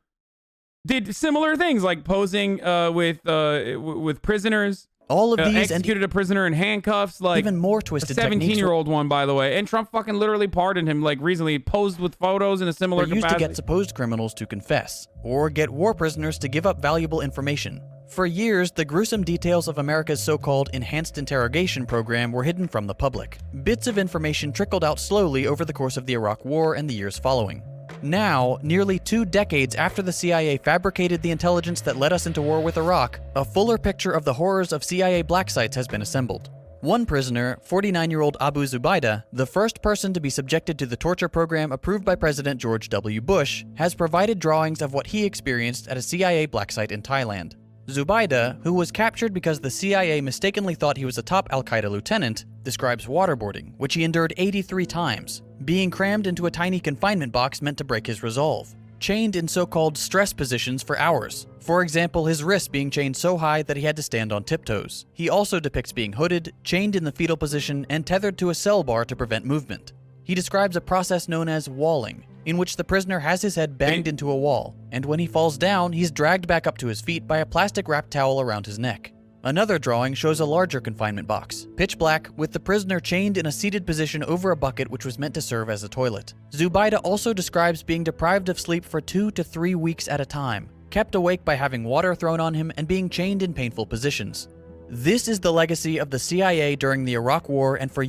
did similar things like posing with prisoners. All of these executed a prisoner in handcuffs, like even more twisted a 17-year-old one, by the way. And Trump fucking literally pardoned him, like recently, posed with photos in a similar were used capacity. to get supposed criminals to confess, or get war prisoners to give up valuable information. For years, the gruesome details of America's so-called enhanced interrogation program were hidden from the public. Bits of information trickled out slowly over the course of the Iraq War and the years following. Now, nearly 2 decades after the CIA fabricated the intelligence that led us into war with Iraq, a fuller picture of the horrors of CIA black sites has been assembled. One prisoner, 49-year-old Abu Zubaydah, the first person to be subjected to the torture program approved by President George W. Bush, has provided drawings of what he experienced at a CIA black site in Thailand. Zubaydah, who was captured because the CIA mistakenly thought he was a top al-Qaeda lieutenant, describes waterboarding, which he endured 83 times, being crammed into a tiny confinement box meant to break his resolve, chained in so-called stress positions for hours. For example, his wrists being chained so high that he had to stand on tiptoes. He also depicts being hooded, chained in the fetal position, and tethered to a cell bar to prevent movement. He describes a process known as walling, in which the prisoner has his head banged into a wall, and when he falls down, he's dragged back up to his feet by a plastic-wrapped towel around his neck. Another drawing shows a larger confinement box, pitch black, with the prisoner chained in a seated position over a bucket which was meant to serve as a toilet. Zubaydah also describes being deprived of sleep for 2 to 3 weeks at a time, kept awake by having water thrown on him and being chained in painful positions. This is the legacy of the CIA during the Iraq War and for...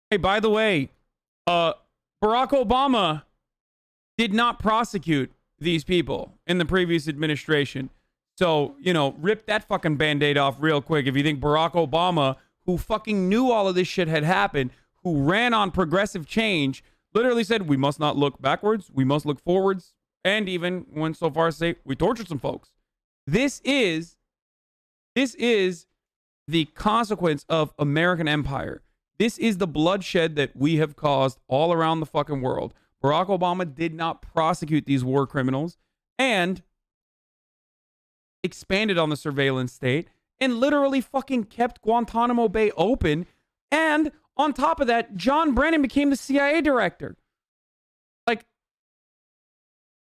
Hey, by the way, Barack Obama did not prosecute these people in the previous administration. So, you know, rip that fucking Band-Aid off real quick if you think Barack Obama, who fucking knew all of this shit had happened, who ran on progressive change, literally said, we must not look backwards, we must look forwards, and even went so far as to say, we tortured some folks. This is the consequence of American empire. This is the bloodshed that we have caused all around the fucking world. Barack Obama did not prosecute these war criminals, and expanded on the surveillance state and literally fucking kept Guantanamo Bay open. And on top of that, John Brennan became the CIA director. Like,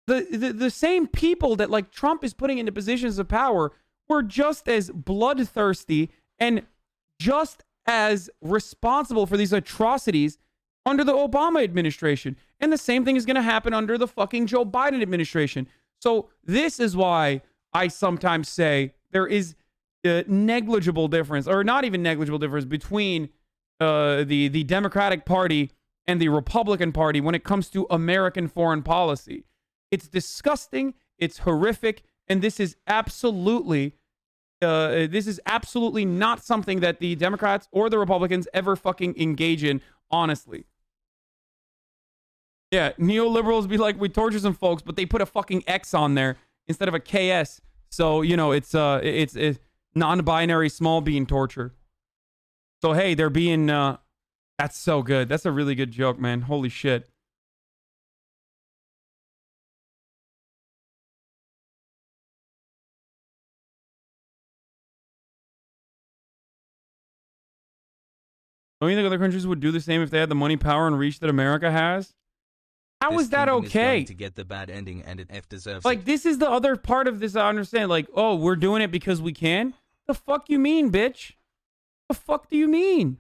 the same people that, like, Trump is putting into positions of power were just as bloodthirsty and just as responsible for these atrocities under the Obama administration. And the same thing is going to happen under the fucking Joe Biden administration. So this is why I sometimes say there is a negligible difference, or not even negligible difference, between the Democratic Party and the Republican Party when it comes to American foreign policy. It's disgusting, it's horrific, and this is absolutely not something that the Democrats or the Republicans ever fucking engage in, honestly. Yeah, neoliberals be like, we torture some folks, but they put a fucking X on there instead of a KS. So, you know, it's non-binary small bean torture. So, hey, they're being, that's so good. That's a really good joke, man. Holy shit. Don't you think other countries would do the same if they had the money, power, and reach that America has? How is that okay? To get the bad ending, and F deserves like, this is the other part of this I understand. Like, oh, we're doing it because we can? The fuck you mean, bitch? The fuck do you mean?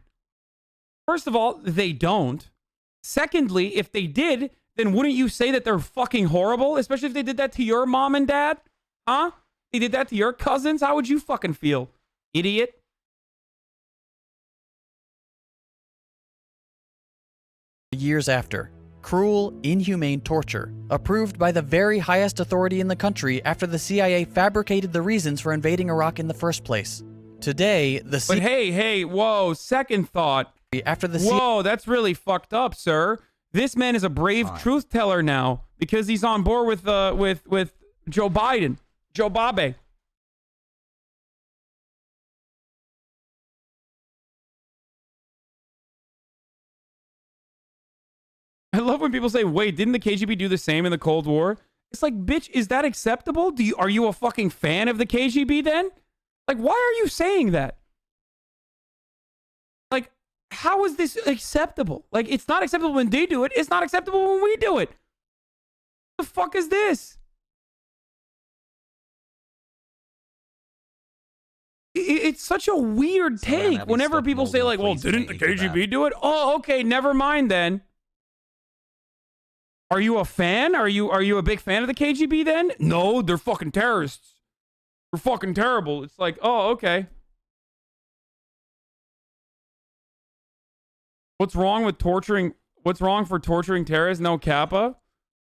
First of all, they don't. Secondly, if they did, then wouldn't you say that they're fucking horrible? Especially if they did that to your mom and dad? Huh? They did that to your cousins? How would you fucking feel? Idiot. Years after. Cruel, inhumane torture, approved by the very highest authority in the country after the CIA fabricated the reasons for invading Iraq in the first place. Today, the But hey, whoa, second thought. After the Whoa, that's really fucked up, sir. This man is a brave truth teller now because he's on board with Joe Biden, Joe Babe. I love when people say, wait, didn't the KGB do the same in the Cold War? It's like, bitch, is that acceptable? Are you a fucking fan of the KGB then? Like, why are you saying that? Like, how is this acceptable? Like, it's not acceptable when they do it. It's not acceptable when we do it. What the fuck is this? It's such a weird take whenever people say, like, well, didn't the KGB do it? Oh, okay, never mind then. Are you a fan? Are you a big fan of the KGB then? No, they're fucking terrorists. They're fucking terrible. It's like, oh, okay. What's wrong with torturing? What's wrong for torturing terrorists? No kappa?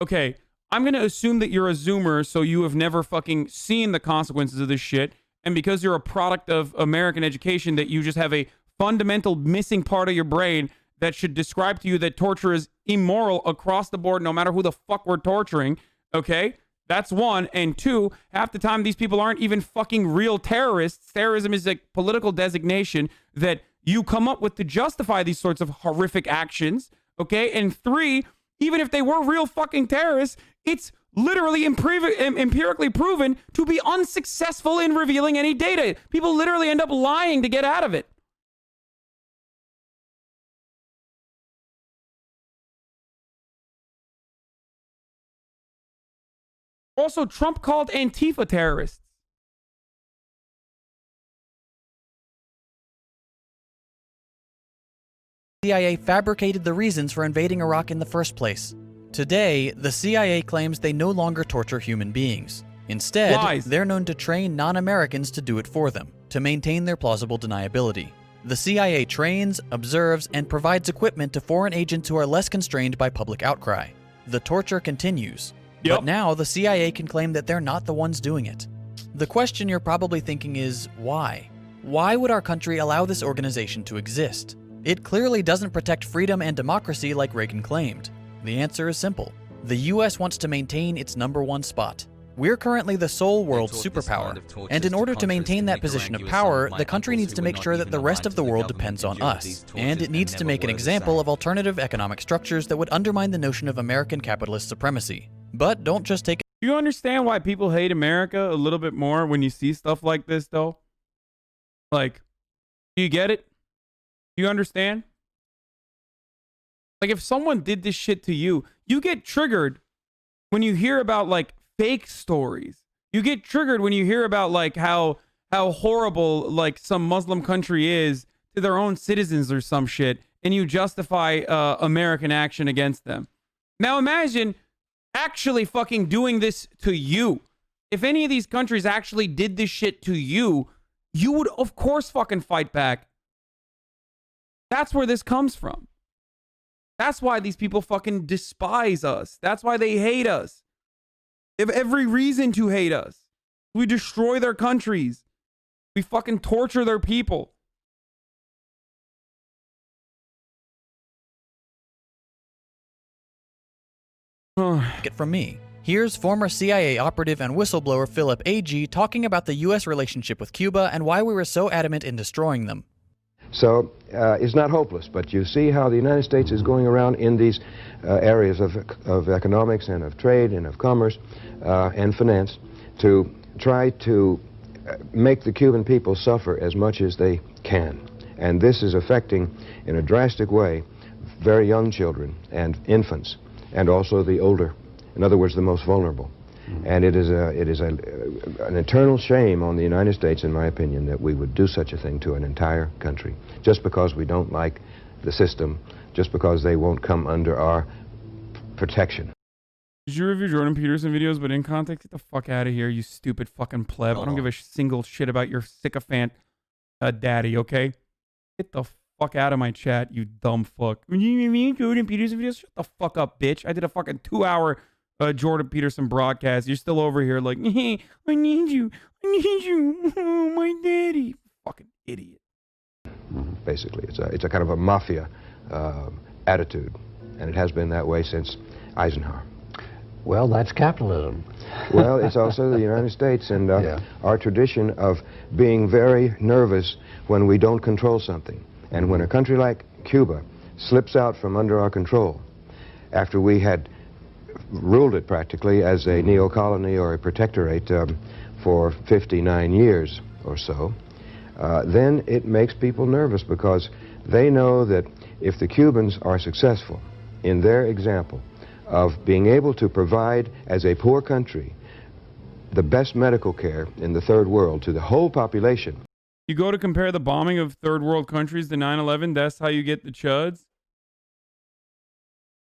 Okay, I'm going to assume that you're a Zoomer, so you have never fucking seen the consequences of this shit. And because you're a product of American education, that you just have a fundamental missing part of your brain that should describe to you that torture is immoral across the board, no matter who the fuck we're torturing, okay? That's one. And two, half the time these people aren't even fucking real terrorists. Terrorism is a political designation that you come up with to justify these sorts of horrific actions, okay? And three, even if they were real fucking terrorists, it's literally empirically proven to be unsuccessful in revealing any data. People literally end up lying to get out of it. Also, Trump called Antifa terrorists. CIA fabricated the reasons for invading Iraq in the first place. Today, the CIA claims they no longer torture human beings. Instead, Lies. They're known to train non-Americans to do it for them, to maintain their plausible deniability. The CIA trains, observes, and provides equipment to foreign agents who are less constrained by public outcry. The torture continues. Yep. But now the CIA can claim that they're not the ones doing it. The question you're probably thinking is, why? Why would our country allow this organization to exist? It clearly doesn't protect freedom and democracy like Reagan claimed. The answer is simple. The US wants to maintain its #1 spot. We're currently the sole world superpower, and in order to maintain that position of power, the country needs to make sure that the rest of the world depends on us, and it needs to make an example of alternative economic structures that would undermine the notion of American capitalist supremacy. But don't just take Do you understand why people hate America a little bit more when you see stuff like this, though? Like, do you get it? Do you understand? Like, if someone did this shit to you, you get triggered when you hear about, like, fake stories. You get triggered when you hear about, like, how horrible, like, some Muslim country is to their own citizens or some shit, and you justify American action against them. Now imagine actually fucking doing this to you. If any of these countries actually did this shit to you, you would of course fucking fight back. That's where this comes from. That's why these people fucking despise us. That's why they hate us. They have every reason to hate us. We destroy their countries. We fucking torture their people. Get from me. Here's former CIA operative and whistleblower Philip A.G. talking about the U.S. relationship with Cuba and why we were so adamant in destroying them. So it's not hopeless, but you see how the United States is going around in these areas of economics and of trade and of commerce and finance to try to make the Cuban people suffer as much as they can. And this is affecting, in a drastic way, very young children and infants, and also the older, in other words, the most vulnerable. And it is an eternal shame on the United States, in my opinion, that we would do such a thing to an entire country, just because we don't like the system, just because they won't come under our protection. Did you review Jordan Peterson videos, but in context? Get the fuck out of here, you stupid fucking pleb. I don't give a single shit about your sycophant daddy, okay? Get the fuck out of my chat, you dumb fuck. Jordan Peterson videos? Shut the fuck up, bitch. I did a fucking 2-hour Jordan Peterson broadcast. You're still over here like, hey, I need you. Oh, my daddy. Fucking idiot. Basically, it's a kind of a mafia attitude, and it has been that way since Eisenhower. Well, that's capitalism. Well, it's also the United States and our tradition of being very nervous when we don't control something. And when a country like Cuba slips out from under our control, after we had ruled it practically as a neo-colony or a protectorate for 59 years or so, then it makes people nervous because they know that if the Cubans are successful in their example of being able to provide, as a poor country, the best medical care in the third world to the whole population. You go to compare the bombing of third world countries to 9/11, that's how you get the chuds?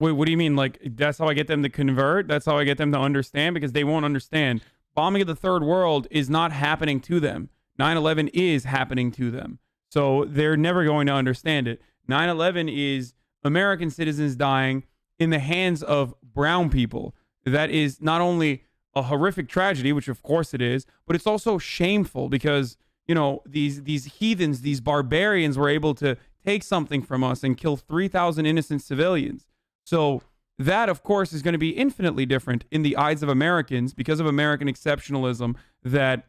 Wait, what do you mean? Like, that's how I get them to convert? That's how I get them to understand? Because they won't understand. Bombing of the third world is not happening to them. 9/11 is happening to them. So they're never going to understand it. 9/11 is American citizens dying in the hands of brown people. That is not only a horrific tragedy, which of course it is, but it's also shameful because, you know, these heathens, these barbarians were able to take something from us and kill 3,000 innocent civilians. So that, of course, is going to be infinitely different in the eyes of Americans because of American exceptionalism than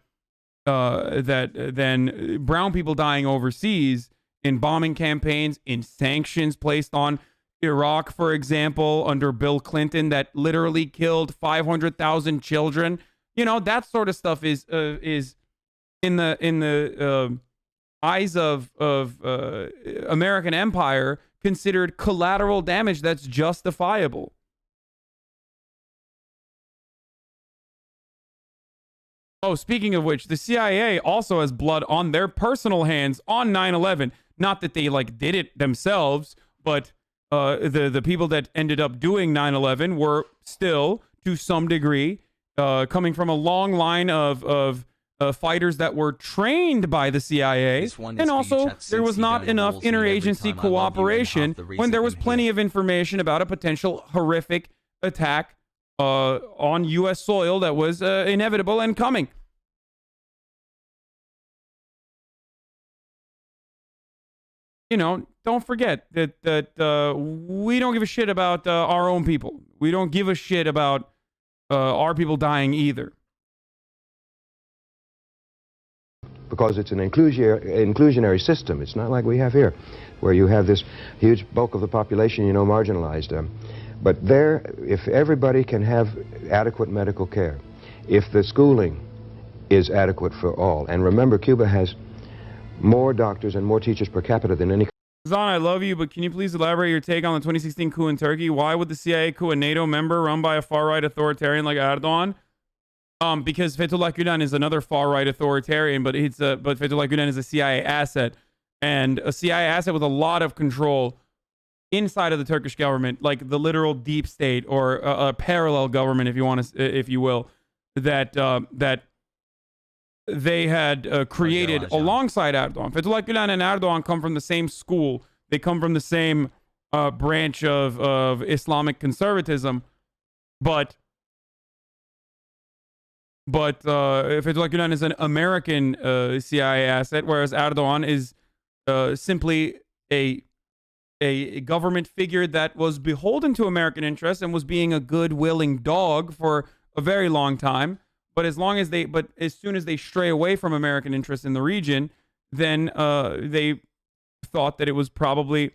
brown people dying overseas in bombing campaigns, in sanctions placed on Iraq, for example, under Bill Clinton, that literally killed 500,000 children. You know, that sort of stuff is in the eyes of American empire considered collateral damage that's justifiable. Oh, speaking of which, the CIA also has blood on their personal hands on 9/11. Not that they like did it themselves, but the people that ended up doing 9/11 were still, to some degree, coming from a long line of fighters that were trained by the CIA, and also there was not enough interagency cooperation when there was plenty of information about a potential horrific attack on U.S. soil that was inevitable and coming. You know, don't forget that we don't give a shit about our own people. We don't give a shit about our people dying either. Because it's an inclusionary system. It's not like we have here, where you have this huge bulk of the population, you know, marginalized. But there, if everybody can have adequate medical care, if the schooling is adequate for all, and remember, Cuba has more doctors and more teachers per capita than any. Hasan, I love you, but can you please elaborate your take on the 2016 coup in Turkey? Why would the CIA coup a NATO member run by a far-right authoritarian like Erdogan? Because Fethullah Gulen is another far-right authoritarian, but Fethullah Gulen is a CIA asset, and a CIA asset with a lot of control inside of the Turkish government, like the literal deep state or a parallel government, if you want to, if you will, that they had created alongside Erdogan. Fethullah Gulen and Erdogan come from the same school. They come from the same branch of Islamic conservatism, but Fethullah Gulen is an American CIA asset, whereas Erdogan is simply a government figure that was beholden to American interests and was being a good, willing dog for a very long time. But as soon as they stray away from American interests in the region, then they thought that it was probably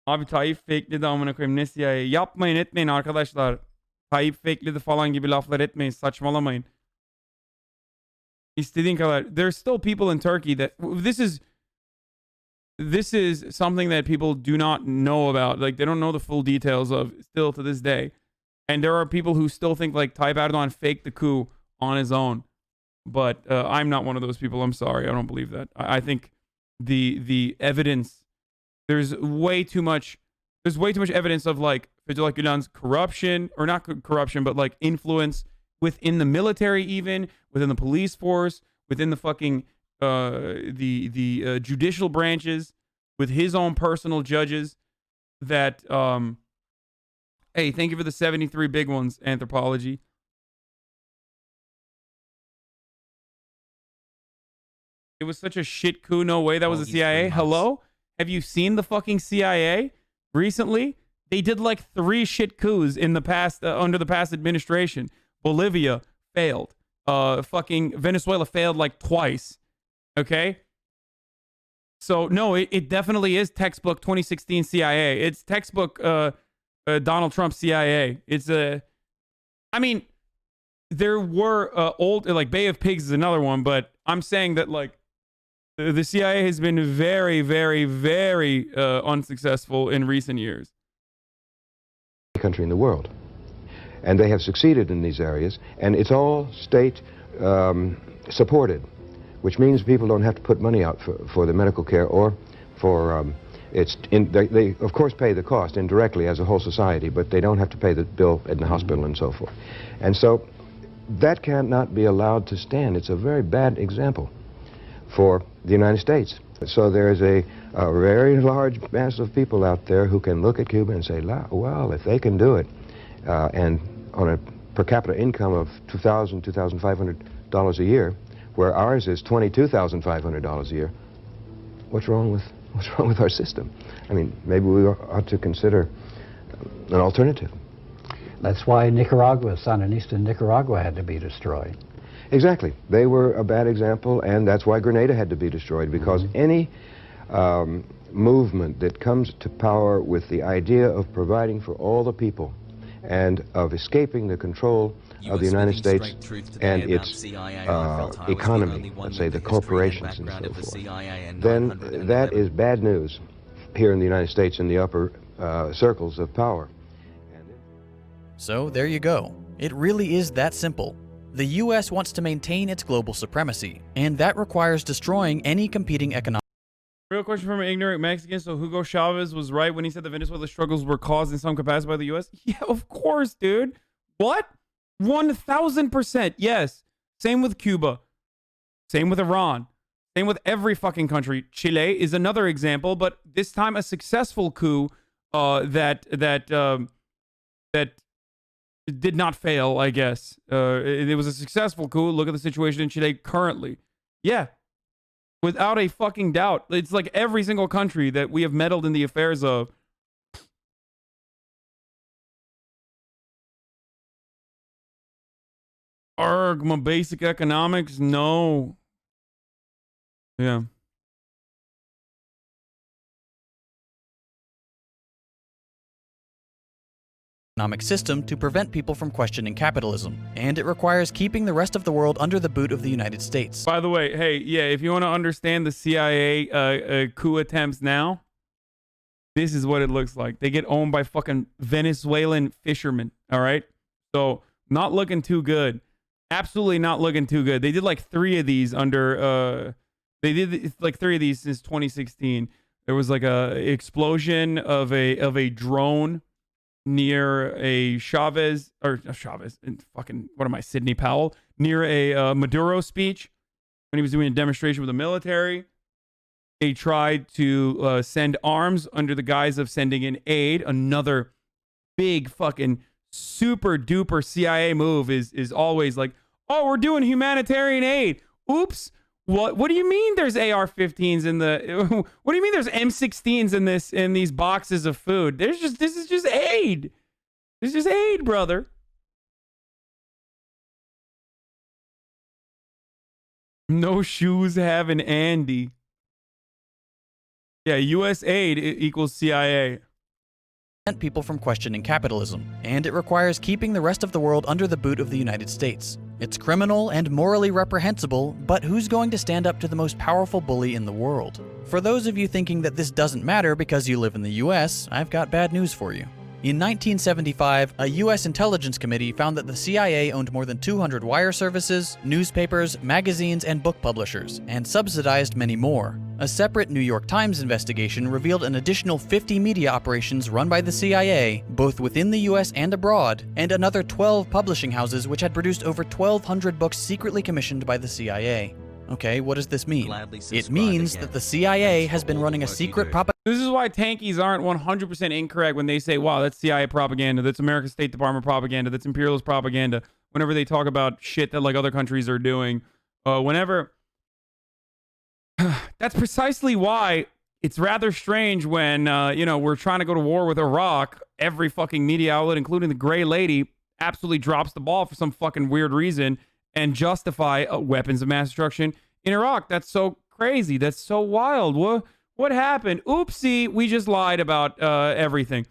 abi Tayyip fakeledi amına koyayım ne CIA yapmayın etmeyin arkadaşlar. Tayyip fakeledi falan gibi laflar etmeyin, saçmalamayın. İstediğin kadar. There's still people in Turkey that this is something that people do not know about. Like, they don't know the full details of still to this day. And there are people who still think like Tayyip Erdogan faked the coup on his own. But I'm not one of those people. I'm sorry. I don't believe that. I think the evidence, there's way too much evidence of like Fethullah Gulen's corruption, or not corruption, but like influence within the military, even within the police force, within the fucking the judicial branches, with his own personal judges that hey, thank you for the 73 big ones, Anthropology. It was such a shit coup. No way that was the CIA. Hello? Have you seen the fucking CIA recently? They did like 3 shit coups in the past, under the past administration. Bolivia failed. Fucking Venezuela failed like twice. Okay? So, no, it definitely is textbook 2016 CIA. It's textbook Donald Trump CIA. It's I mean, there were old, like Bay of Pigs is another one, but I'm saying that like the CIA has been very, very, very unsuccessful in recent years. Country in the world, and they have succeeded in these areas, and it's all state supported, which means people don't have to put money out for the medical care or for they of course pay the cost indirectly as a whole society, but they don't have to pay the bill in the hospital and so forth. And so that cannot be allowed to stand. It's a very bad example for the United States. So there's a very large mass of people out there who can look at Cuba and say, well, if they can do it, and on a per capita income of $2,000, $2,500 a year, where ours is $22,500 a year, what's wrong with our system? I mean, maybe we ought to consider an alternative. That's why Nicaragua, Sandinista Nicaragua, had to be destroyed. Exactly. They were a bad example, and that's why Grenada had to be destroyed, because any movement that comes to power with the idea of providing for all the people and of escaping the control of the United States and its economy, let's say the corporations and so forth, then that is bad news here in the United States in the upper circles of power. So there you go. It really is that simple. The U.S. wants to maintain its global supremacy, and that requires destroying any competing economic. Real question from an ignorant Mexican. So Hugo Chavez was right when he said the Venezuela struggles were caused in some capacity by the U.S.? Yeah, of course, dude. What? 1,000%. Yes. Same with Cuba. Same with Iran. Same with every fucking country. Chile is another example, but this time a successful coup that did not fail, I guess. It was a successful coup. Look at the situation in Chile currently. Yeah. Without a fucking doubt. It's like every single country that we have meddled in the affairs of. Arg, my basic economics? No. Yeah. economic system to prevent people from questioning capitalism, and it requires keeping the rest of the world under the boot of the United States. By the way, hey, yeah, if you want to understand the CIA coup attempts now, this is what it looks like. They get owned by fucking Venezuelan fishermen, all right? So, not looking too good. Absolutely not looking too good. They did like 3 of these under, they did like 3 of these since 2016. There was like a explosion of a drone near a Chavez, fucking, what am I, Sidney Powell, near a Maduro speech when he was doing a demonstration with the military. They tried to send arms under the guise of sending in aid. Another big fucking super duper CIA move is always like, oh, we're doing humanitarian aid. Oops. What do you mean there's AR-15s in the, what do you mean there's M16s in these boxes of food? This is just aid. This is just aid, brother. No shoes having Andy. Yeah, U.S. aid equals CIA. People from questioning capitalism, and it requires keeping the rest of the world under the boot of the United States. It's criminal and morally reprehensible, but who's going to stand up to the most powerful bully in the world? For those of you thinking that this doesn't matter because you live in the US, I've got bad news for you. In 1975, a U.S. intelligence committee found that the CIA owned more than 200 wire services, newspapers, magazines, and book publishers, and subsidized many more. A separate New York Times investigation revealed an additional 50 media operations run by the CIA, both within the U.S. and abroad, and another 12 publishing houses which had produced over 1,200 books secretly commissioned by the CIA. Okay, what does this mean? It means that the CIA has been running a secret propaganda. This is why tankies aren't 100% incorrect when they say, wow, that's CIA propaganda, that's American State Department propaganda, that's imperialist propaganda, whenever they talk about shit that like other countries are doing. Whenever... That's precisely why it's rather strange when, we're trying to go to war with Iraq, every fucking media outlet, including the Gray Lady, absolutely drops the ball for some fucking weird reason and justify weapons of mass destruction in Iraq. That's so crazy. That's so wild. What happened? Oopsie, we just lied about everything.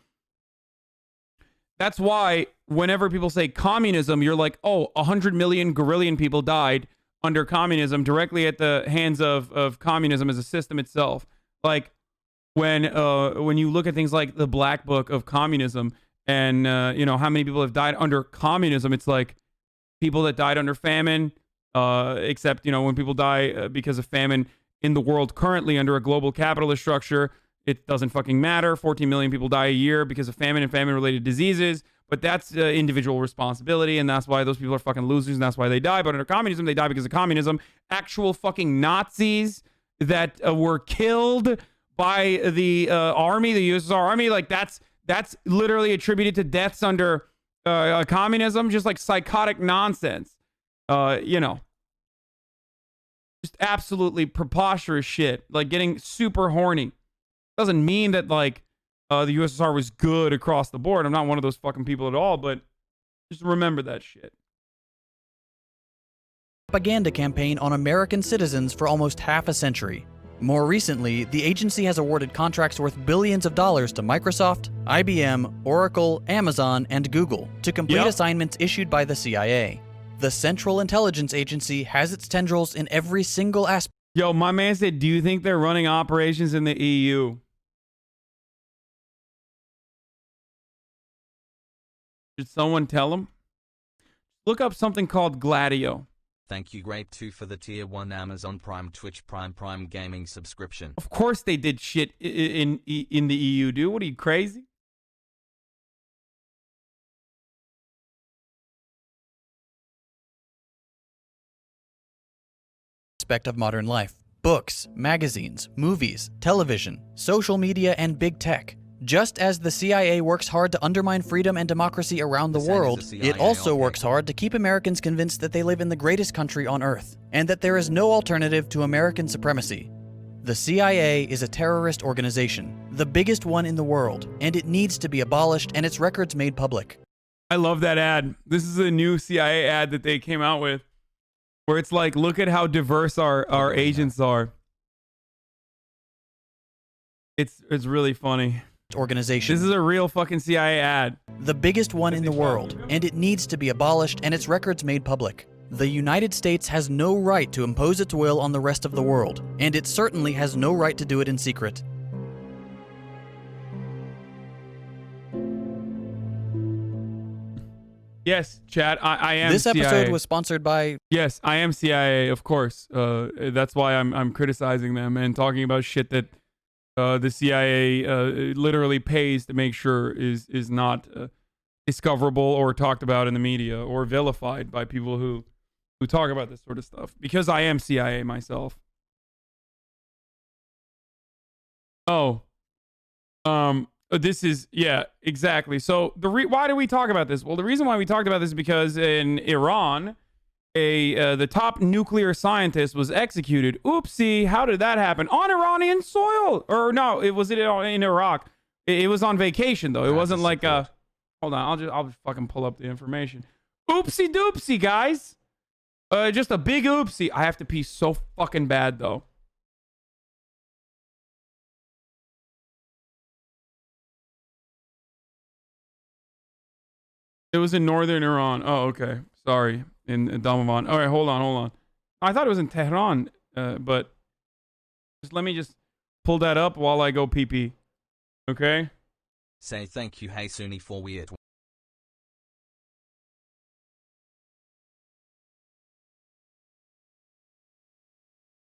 That's why whenever people say communism, you're like, oh, 100 million gorillion people died under communism directly at the hands of communism as a system itself. Like when you look at things like the Black Book of Communism and, how many people have died under communism, it's like, people that died under famine, except, when people die because of famine in the world currently under a global capitalist structure, it doesn't fucking matter. 14 million people die a year because of famine and famine-related diseases, but that's individual responsibility, and that's why those people are fucking losers, and that's why they die. But under communism, they die because of communism. Actual fucking Nazis that were killed by the army, the USSR Army, like that's literally attributed to deaths under communism, just like psychotic nonsense. Just absolutely preposterous shit. Like getting super horny. Doesn't mean that like the USSR was good across the board. I'm not one of those fucking people at all, but just remember that shit. Propaganda campaign on American citizens for almost half a century. More recently, the agency has awarded contracts worth billions of dollars to Microsoft, IBM, Oracle, Amazon, and Google to complete assignments issued by the CIA. The Central Intelligence Agency has its tendrils in every single aspect. Yo, my man said, do you think they're running operations in the EU? Did someone tell them? Look up something called Gladio. Thank you, Grape2, for the Tier 1 Amazon Prime Twitch Prime Gaming subscription. Of course they did shit in the EU, dude. What are you, crazy? Aspect of modern life. Books, magazines, movies, television, social media, and big tech. Just as the CIA works hard to undermine freedom and democracy around the world, it also works hard to keep Americans convinced that they live in the greatest country on Earth, and that there is no alternative to American supremacy. The CIA is a terrorist organization, the biggest one in the world, and it needs to be abolished and its records made public. I love that ad. This is a new CIA ad that they came out with, where it's like, look at how diverse our agents are. It's really funny. organization. This is a real fucking CIA ad. The biggest one in the world, and it needs to be abolished and its records made public. The United States has no right to impose its will on the rest of the world, and it certainly has no right to do it in secret. Yes, chat. I am. This episode CIA. was sponsored by. Yes, I am CIA, of course. That's why I'm criticizing them and talking about shit that the CIA literally pays to make sure is not discoverable or talked about in the media or vilified by people who talk about this sort of stuff. Because I am CIA myself. Oh. This is, yeah, exactly. So why do we talk about this? Well, the reason why we talked about this is because in Iran, the top nuclear scientist was executed. Oopsie, how did that happen? On Iranian soil. Or no, it was in Iraq. It was on vacation though. It wasn't like hold on, I'll just fucking pull up the information. Oopsie doopsie, guys. Just a big oopsie. I have to pee so fucking bad though. It was in northern Iran. Oh, okay. Sorry. In Damavand. All right, hold on. I thought it was in Tehran, but let me pull that up while I go pee-pee. Okay? Say thank you, HasanAbi, for weird.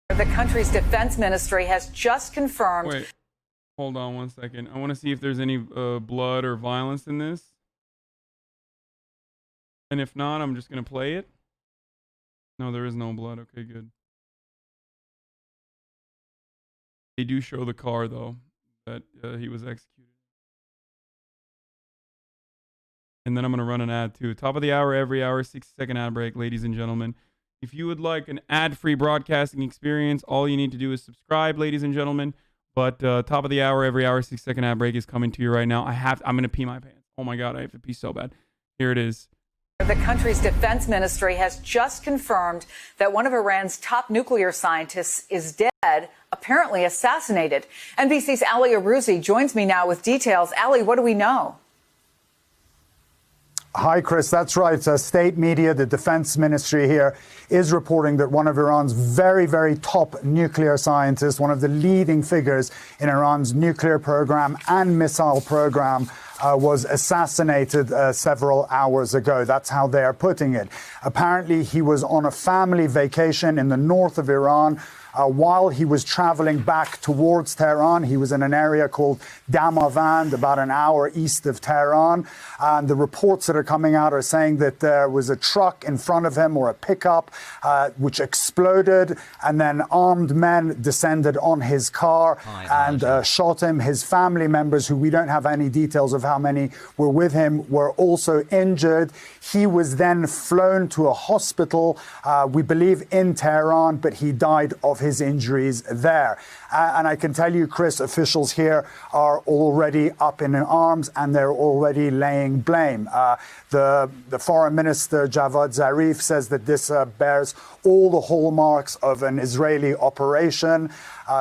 The country's defense ministry has just confirmed. Wait. Hold on 1 second. I want to see if there's any blood or violence in this. And if not, I'm just going to play it. No, there is no blood. Okay, good. They do show the car, though, that he was executed. And then I'm going to run an ad, too. Top of the hour, every hour, 60-second ad break, ladies and gentlemen. If you would like an ad-free broadcasting experience, all you need to do is subscribe, ladies and gentlemen. But top of the hour, every hour, 60-second ad break is coming to you right now. I'm going to pee my pants. Oh, my God, I have to pee so bad. Here it is. The country's defense ministry has just confirmed that one of Iran's top nuclear scientists is dead, apparently assassinated. NBC's Ali Arouzi joins me now with details. Ali, what do we know? Hi, Chris. That's right. State media, the defense ministry here, is reporting that one of Iran's very, very top nuclear scientists, one of the leading figures in Iran's nuclear program and missile program, was assassinated several hours ago. That's how they are putting it. Apparently, he was on a family vacation in the north of Iran. While he was traveling back towards Tehran, he was in an area called Damavand, about an hour east of Tehran. And the reports that are coming out are saying that there was a truck in front of him, or a pickup, which exploded. And then armed men descended on his car and shot him. His family members, who we don't have any details of how many were with him, were also injured. He was then flown to a hospital, we believe in Tehran, but he died of his injuries there. And I can tell you, Chris, officials here are already up in arms and they're already laying blame. The foreign minister, Javad Zarif, says that this bears all the hallmarks of an Israeli operation.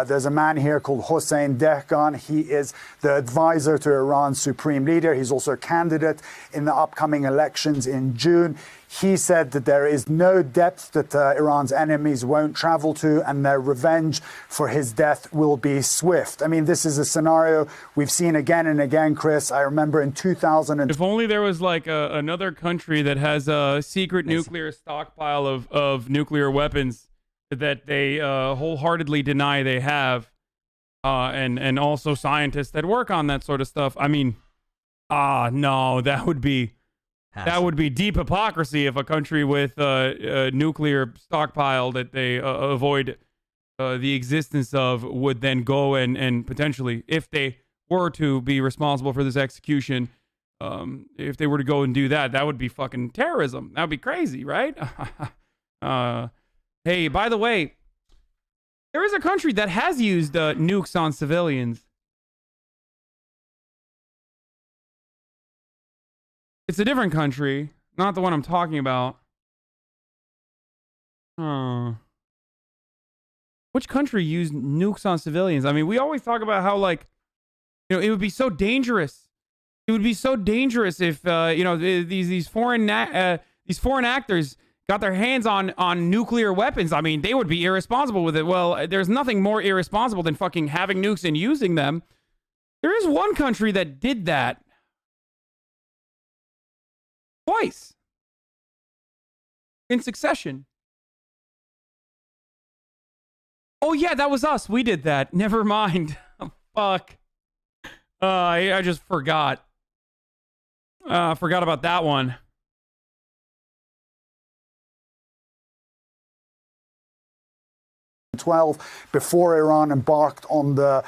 There's a man here called Hossein Dehgan. He is the advisor to Iran's supreme leader. He's also a candidate in the upcoming elections in June. He said that there is no depth that Iran's enemies won't travel to, and their revenge for his death will be swift. I mean, this is a scenario we've seen again and again, Chris. I remember in 2000. If only there was like another country that has a secret nuclear stockpile of nuclear weapons that they wholeheartedly deny they have, and also scientists that work on that sort of stuff. I mean, no, that would be deep hypocrisy if a country with a nuclear stockpile that they avoid the existence of would then go and potentially, if they were to be responsible for this execution, if they were to go and do that, that would be fucking terrorism. That would be crazy, right? Hey, by the way, there is a country that has used nukes on civilians. It's a different country, not the one I'm talking about. Which country used nukes on civilians? I mean, we always talk about how, like, You know, it would be so dangerous. It would be so dangerous if you know, these foreign actors got their hands on nuclear weapons. I mean, they would be irresponsible with it. Well, there's nothing more irresponsible than fucking having nukes and using them. There is one country that did that twice in succession. Oh yeah, that was us. We did that. Never mind. Oh, fuck. I just forgot. Forgot about that one. Before Iran embarked on the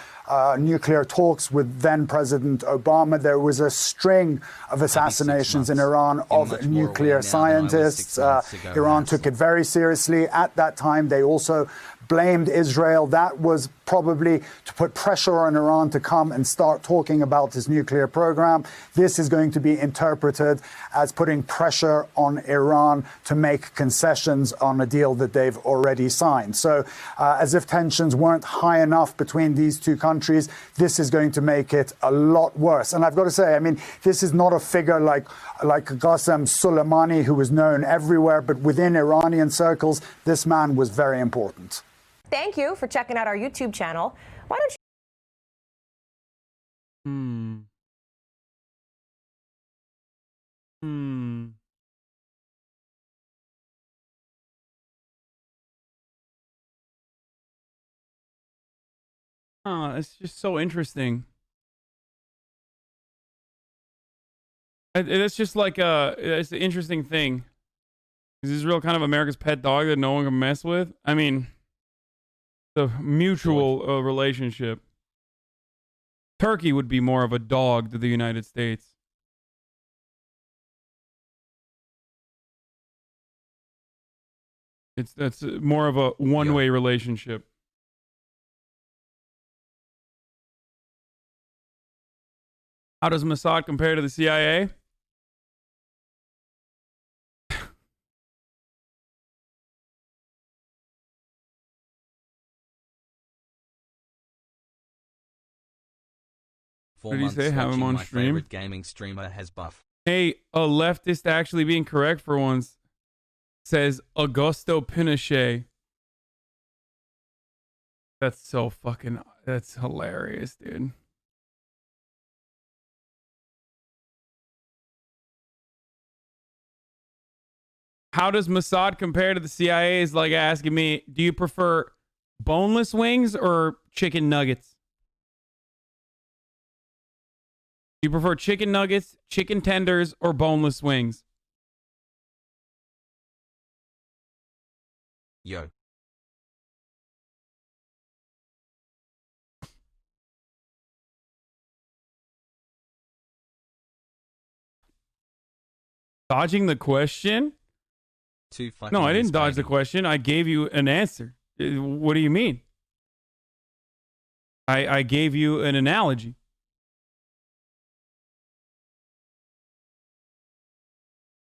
nuclear talks with then President Obama, there was a string of assassinations in Iran of nuclear scientists. Iran took it very seriously. At that time, they also blamed Israel. That was probably to put pressure on Iran to come and start talking about his nuclear program. This is going to be interpreted as putting pressure on Iran to make concessions on a deal that they've already signed. So as if tensions weren't high enough between these two countries, this is going to make it a lot worse. And I've got to say, I mean, this is not a figure like Qasem Soleimani, who was known everywhere, but within Iranian circles, this man was very important. Thank you for checking out our YouTube channel. Why don't you... It's just so interesting. It's just like it's an interesting thing. Is Israel kind of America's pet dog that no one can mess with? I mean, the mutual relationship. Turkey would be more of a dog to the United States. That's more of a one-way relationship. How does Mossad compare to the CIA? What did you say? Have him on stream? Favorite gaming streamer has buff. Hey, a leftist actually being correct for once says Augusto Pinochet. That's so fucking... That's hilarious, dude. How does Mossad compare to the CIA is like asking me, do you prefer boneless wings or chicken nuggets? Do you prefer chicken nuggets, chicken tenders, or boneless wings? Yo. Dodging the question? No, I didn't dodge the question. I gave you an answer. What do you mean? I gave you an analogy.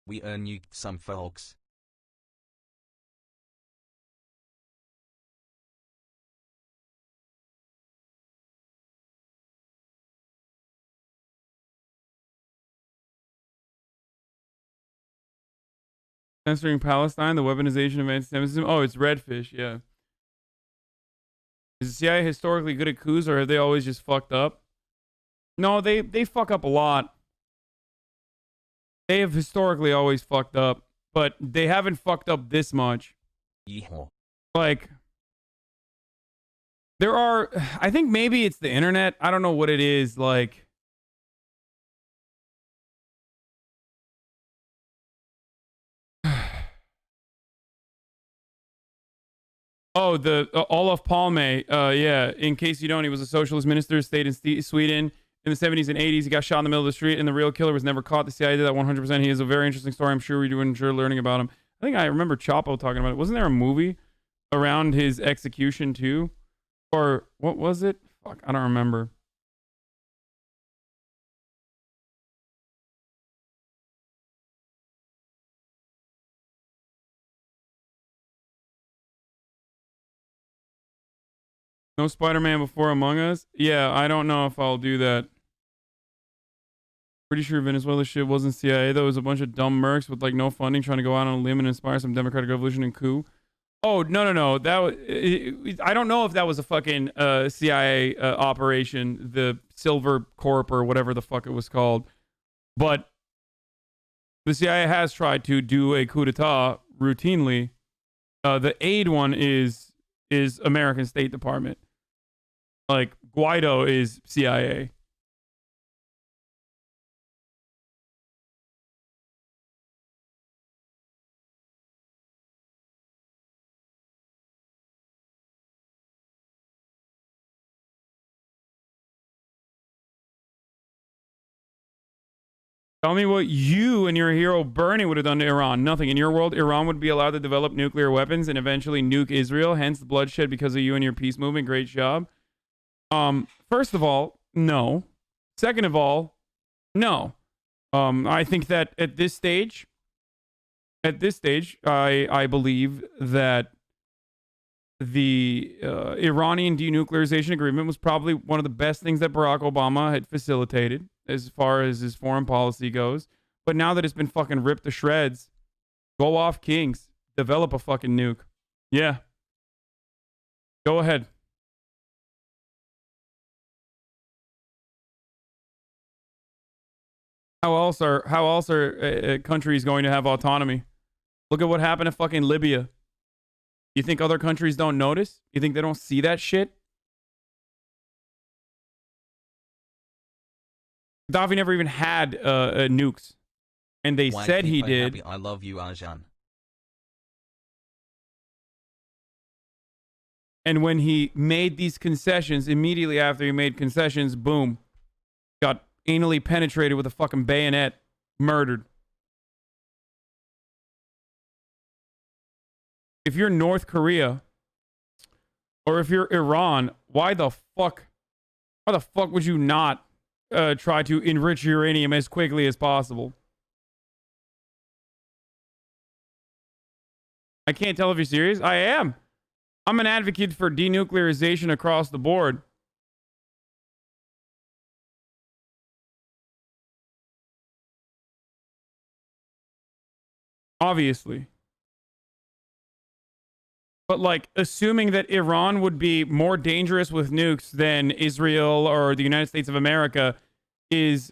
We earn you some folks. Censoring Palestine, the weaponization of anti-Semitism. Oh, it's redfish, yeah. Is the CIA historically good at coups, or have they always just fucked up? No, they fuck up a lot. They have historically always fucked up, but they haven't fucked up this much. Yeehaw. Like, there are... I think maybe it's the internet. I don't know what it is, like... Oh, the Olof Palme. Yeah, in case you don't, he was a socialist minister, stayed in Sweden in the 70s and 80s. He got shot in the middle of the street, and the real killer was never caught. The CIA did that 100%. He has a very interesting story. I'm sure we do enjoy learning about him. I think I remember Chapo talking about it. Wasn't there a movie around his execution, too? Or what was it? Fuck, I don't remember. No Spider-Man before Among Us? Yeah, I don't know if I'll do that. Pretty sure Venezuela shit wasn't CIA, though. It was a bunch of dumb mercs with, like, no funding trying to go out on a limb and inspire some democratic revolution and coup. Oh, no. That was, I don't know if that was a fucking CIA operation, the Silver Corp or whatever the fuck it was called. But the CIA has tried to do a coup d'etat routinely. The aid one is American State Department. Like, Guaido is CIA. Tell me what you and your hero Bernie would have done to Iran. Nothing. In your world, Iran would be allowed to develop nuclear weapons and eventually nuke Israel, hence the bloodshed because of you and your peace movement. Great job. First of all, no. Second of all, no. I think that at this stage, I believe that the Iranian denuclearization agreement was probably one of the best things that Barack Obama had facilitated as far as his foreign policy goes. But now that it's been fucking ripped to shreds, go off kings. Develop a fucking nuke. Yeah. Go ahead. How else are countries going to have autonomy? Look at what happened to fucking Libya. You think other countries don't notice? You think they don't see that shit? Gaddafi never even had nukes. And they said he did. Happy? I love you, Hasan. And when he made these concessions, immediately after he made concessions, boom. Got anally penetrated with a fucking bayonet. Murdered. If you're North Korea, or if you're Iran, why the fuck would you not try to enrich uranium as quickly as possible? I can't tell if you're serious. I am. I'm an advocate for denuclearization across the board. Obviously. But, like, assuming that Iran would be more dangerous with nukes than Israel or the United States of America is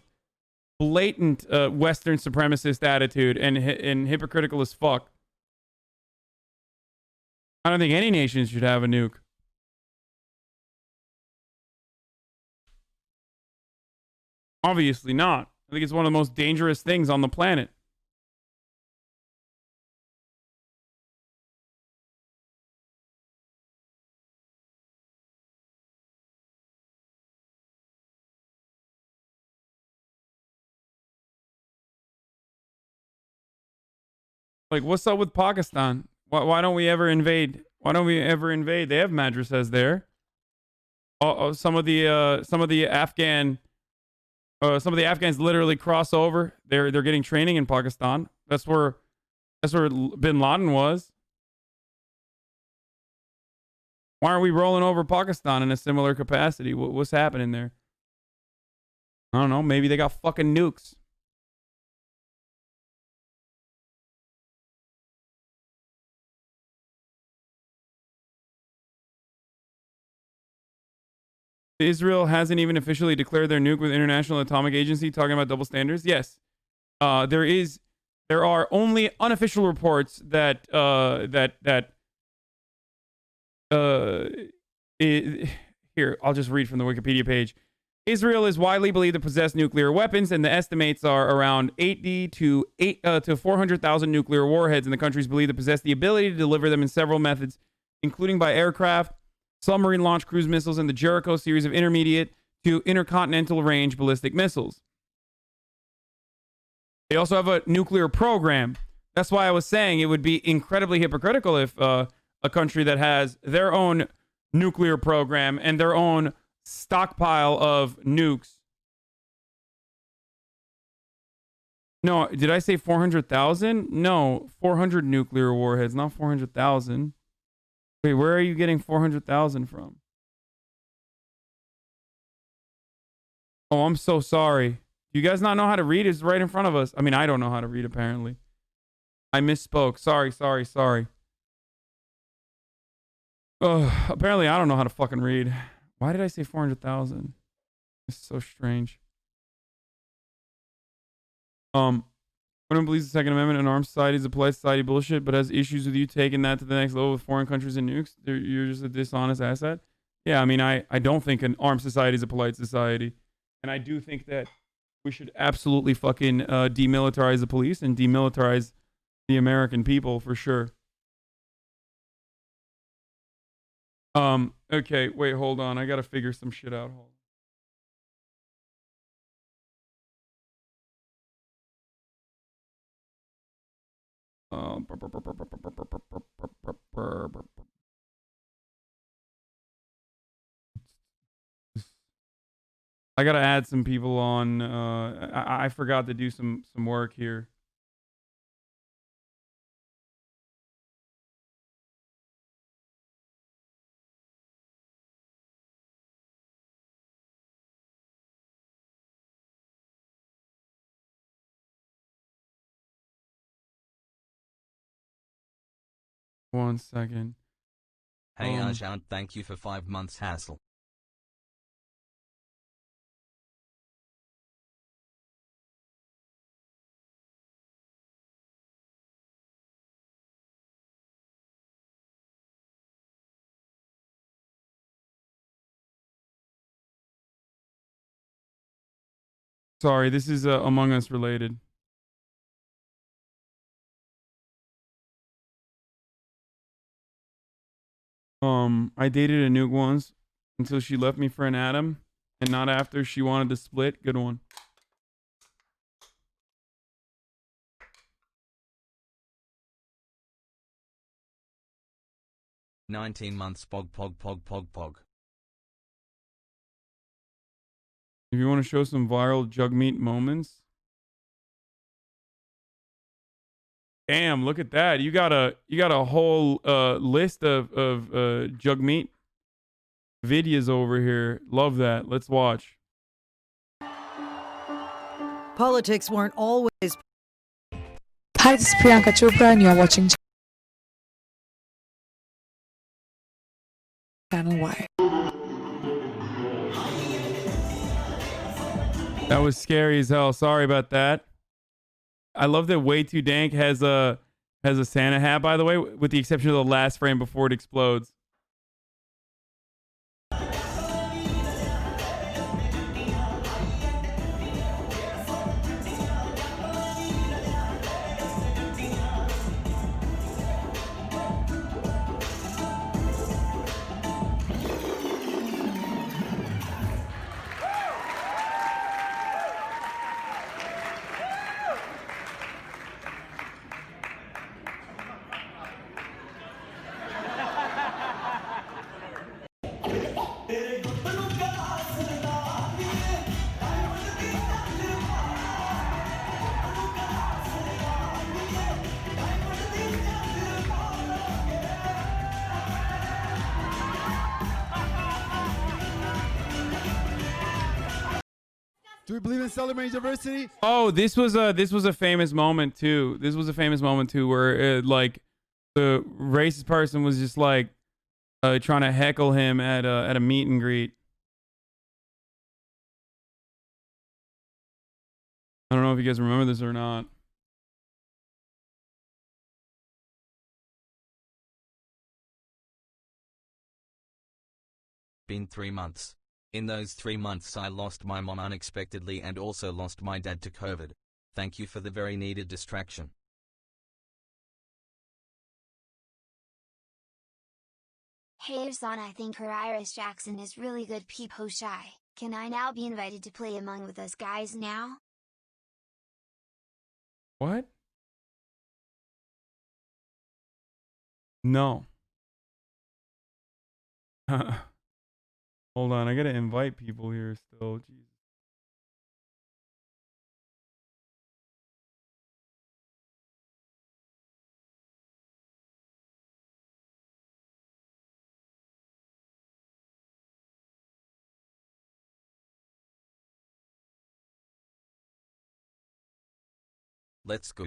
blatant Western supremacist attitude and hypocritical as fuck. I don't think any nation should have a nuke. Obviously not. I think it's one of the most dangerous things on the planet. Like, what's up with Pakistan? Why don't we ever invade? Why don't we ever invade? They have madrasas there. Some of the Afghans literally cross over. They're getting training in Pakistan. That's where Bin Laden was. Why aren't we rolling over Pakistan in a similar capacity? What's happening there? I don't know. Maybe they got fucking nukes. Israel hasn't even officially declared their nuke with International Atomic Agency, talking about double standards. Yes, there are only unofficial reports that here, I'll just read from the Wikipedia page. Israel is widely believed to possess nuclear weapons, and the estimates are around 80 to 400,000 nuclear warheads, and the country is believed to possess the ability to deliver them in several methods, including by aircraft, submarine launch cruise missiles, and the Jericho series of intermediate to intercontinental range ballistic missiles. They also have a nuclear program. That's why I was saying it would be incredibly hypocritical if a country that has their own nuclear program and their own stockpile of nukes. No, did I say 400,000? No, 400 nuclear warheads, not 400,000. Wait, where are you getting 400,000 from? Oh, I'm so sorry. Do you guys not know how to read? It's right in front of us. I mean, I don't know how to read, apparently. I misspoke. Sorry. Apparently, I don't know how to fucking read. Why did I say 400,000? It's so strange. Everyone believes the Second Amendment and armed society is a polite society bullshit, but has issues with you taking that to the next level with foreign countries and nukes. You're just a dishonest asset. Yeah, I mean, I don't think an armed society is a polite society. And I do think that we should absolutely fucking demilitarize the police and demilitarize the American people for sure. Okay, wait, hold on. I gotta figure some shit out. Hold on. I gotta add some people on. I forgot to do some work here. One second. Hey Hasan, thank you for 5 months hassle. Sorry, this is Among Us related. I dated a nuke once until she left me for an Adam, and not after she wanted to split. Good one. "19 months pog. If you want to show some viral Jagmeet moments. Damn, look at that. You got a whole list of Jagmeet videos over here. Love that. Let's watch. Politics weren't always. Hi, this is Priyanka Chopra and you're watching Channel Y. That was scary as hell. Sorry about that. I love that Way Too Dank has a Santa hat, by the way, with the exception of the last frame before it explodes. Do we believe in celebrating diversity? Oh, this was a famous moment too. This was a famous moment too, where like the racist person was just like trying to heckle him at a meet and greet. I don't know if you guys remember this or not. Been 3 months. In those 3 months I lost my mom unexpectedly and also lost my dad to COVID. Thank you for the very needed distraction. Hey Hasan, I think her Iris Jackson is really good peepo shy. Can I now be invited to play Among with us guys now? What? No. Hold on, I gotta invite people here still. Jeez. Let's go.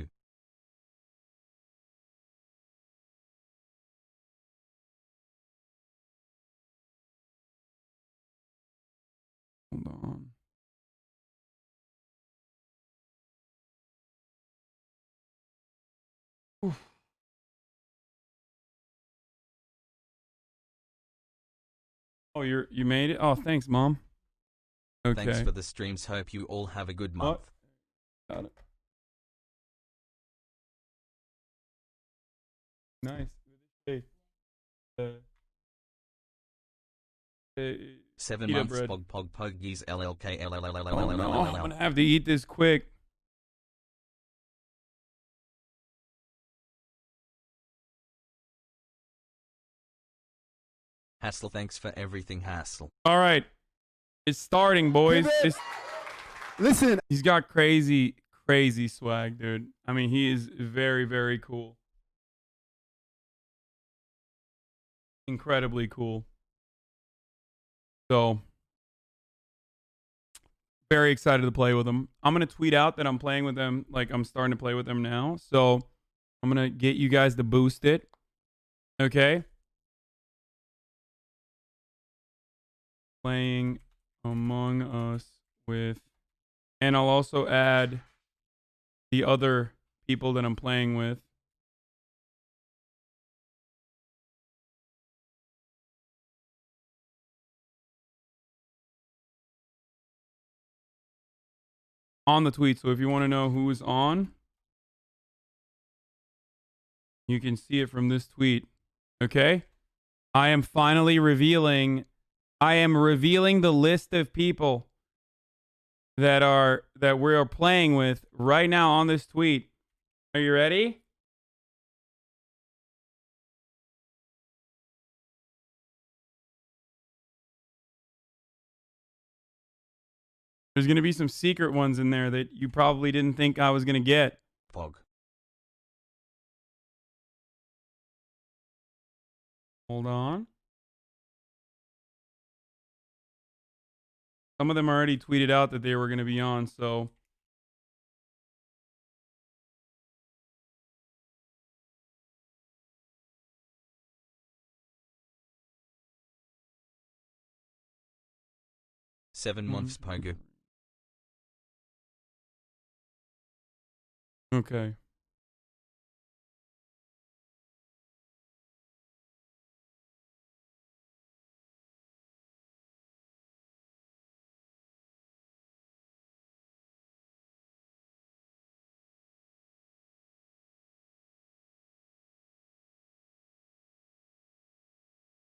Hold on. Oof. Oh, you made it? Oh, thanks, Mom. Okay. Thanks for the streams. Hope you all have a good month. Got it. Nice. Hey. 7 pita months. bread. Pog poggies LLK Oh, no, I'm gonna have to eat this quick. Hassel, thanks for everything, Hassel. All right, it's starting, boys. Listen, he's got crazy swag, dude. I mean, he is very, very cool. Incredibly cool. So, very excited to play with him. I'm gonna tweet out that I'm playing with them, like I'm starting to play with them now. So, I'm gonna get you guys to boost it. Okay. Playing Among Us with, and I'll also add the other people that I'm playing with. On the tweet. So if you want to know who's on, you can see it from this tweet. Okay? I am finally revealing the list of people that we are playing with right now on this tweet. Are you ready? There's going to be some secret ones in there that you probably didn't think I was going to get. Pog. Hold on. Some of them already tweeted out that they were going to be on, so. Seven months, Pogo. Okay.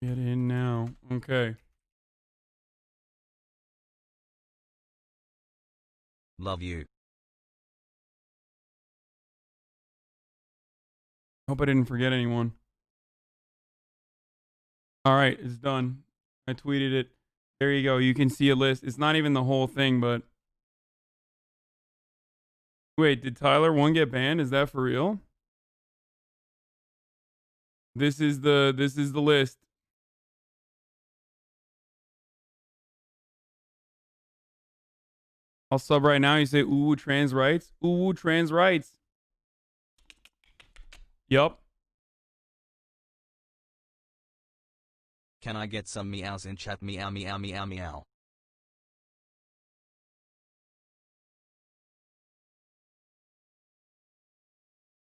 Get in now. Okay. Love you. Hope I didn't forget anyone. All right, it's done. I tweeted it. There you go. You can see a list. It's not even the whole thing, but wait, did Tyler 1 get banned? Is that for real? This is the list. I'll sub right now. You say, ooh, trans rights. Ooh, trans rights. Yup. Can I get some meows in chat? Meow, meow, meow, meow.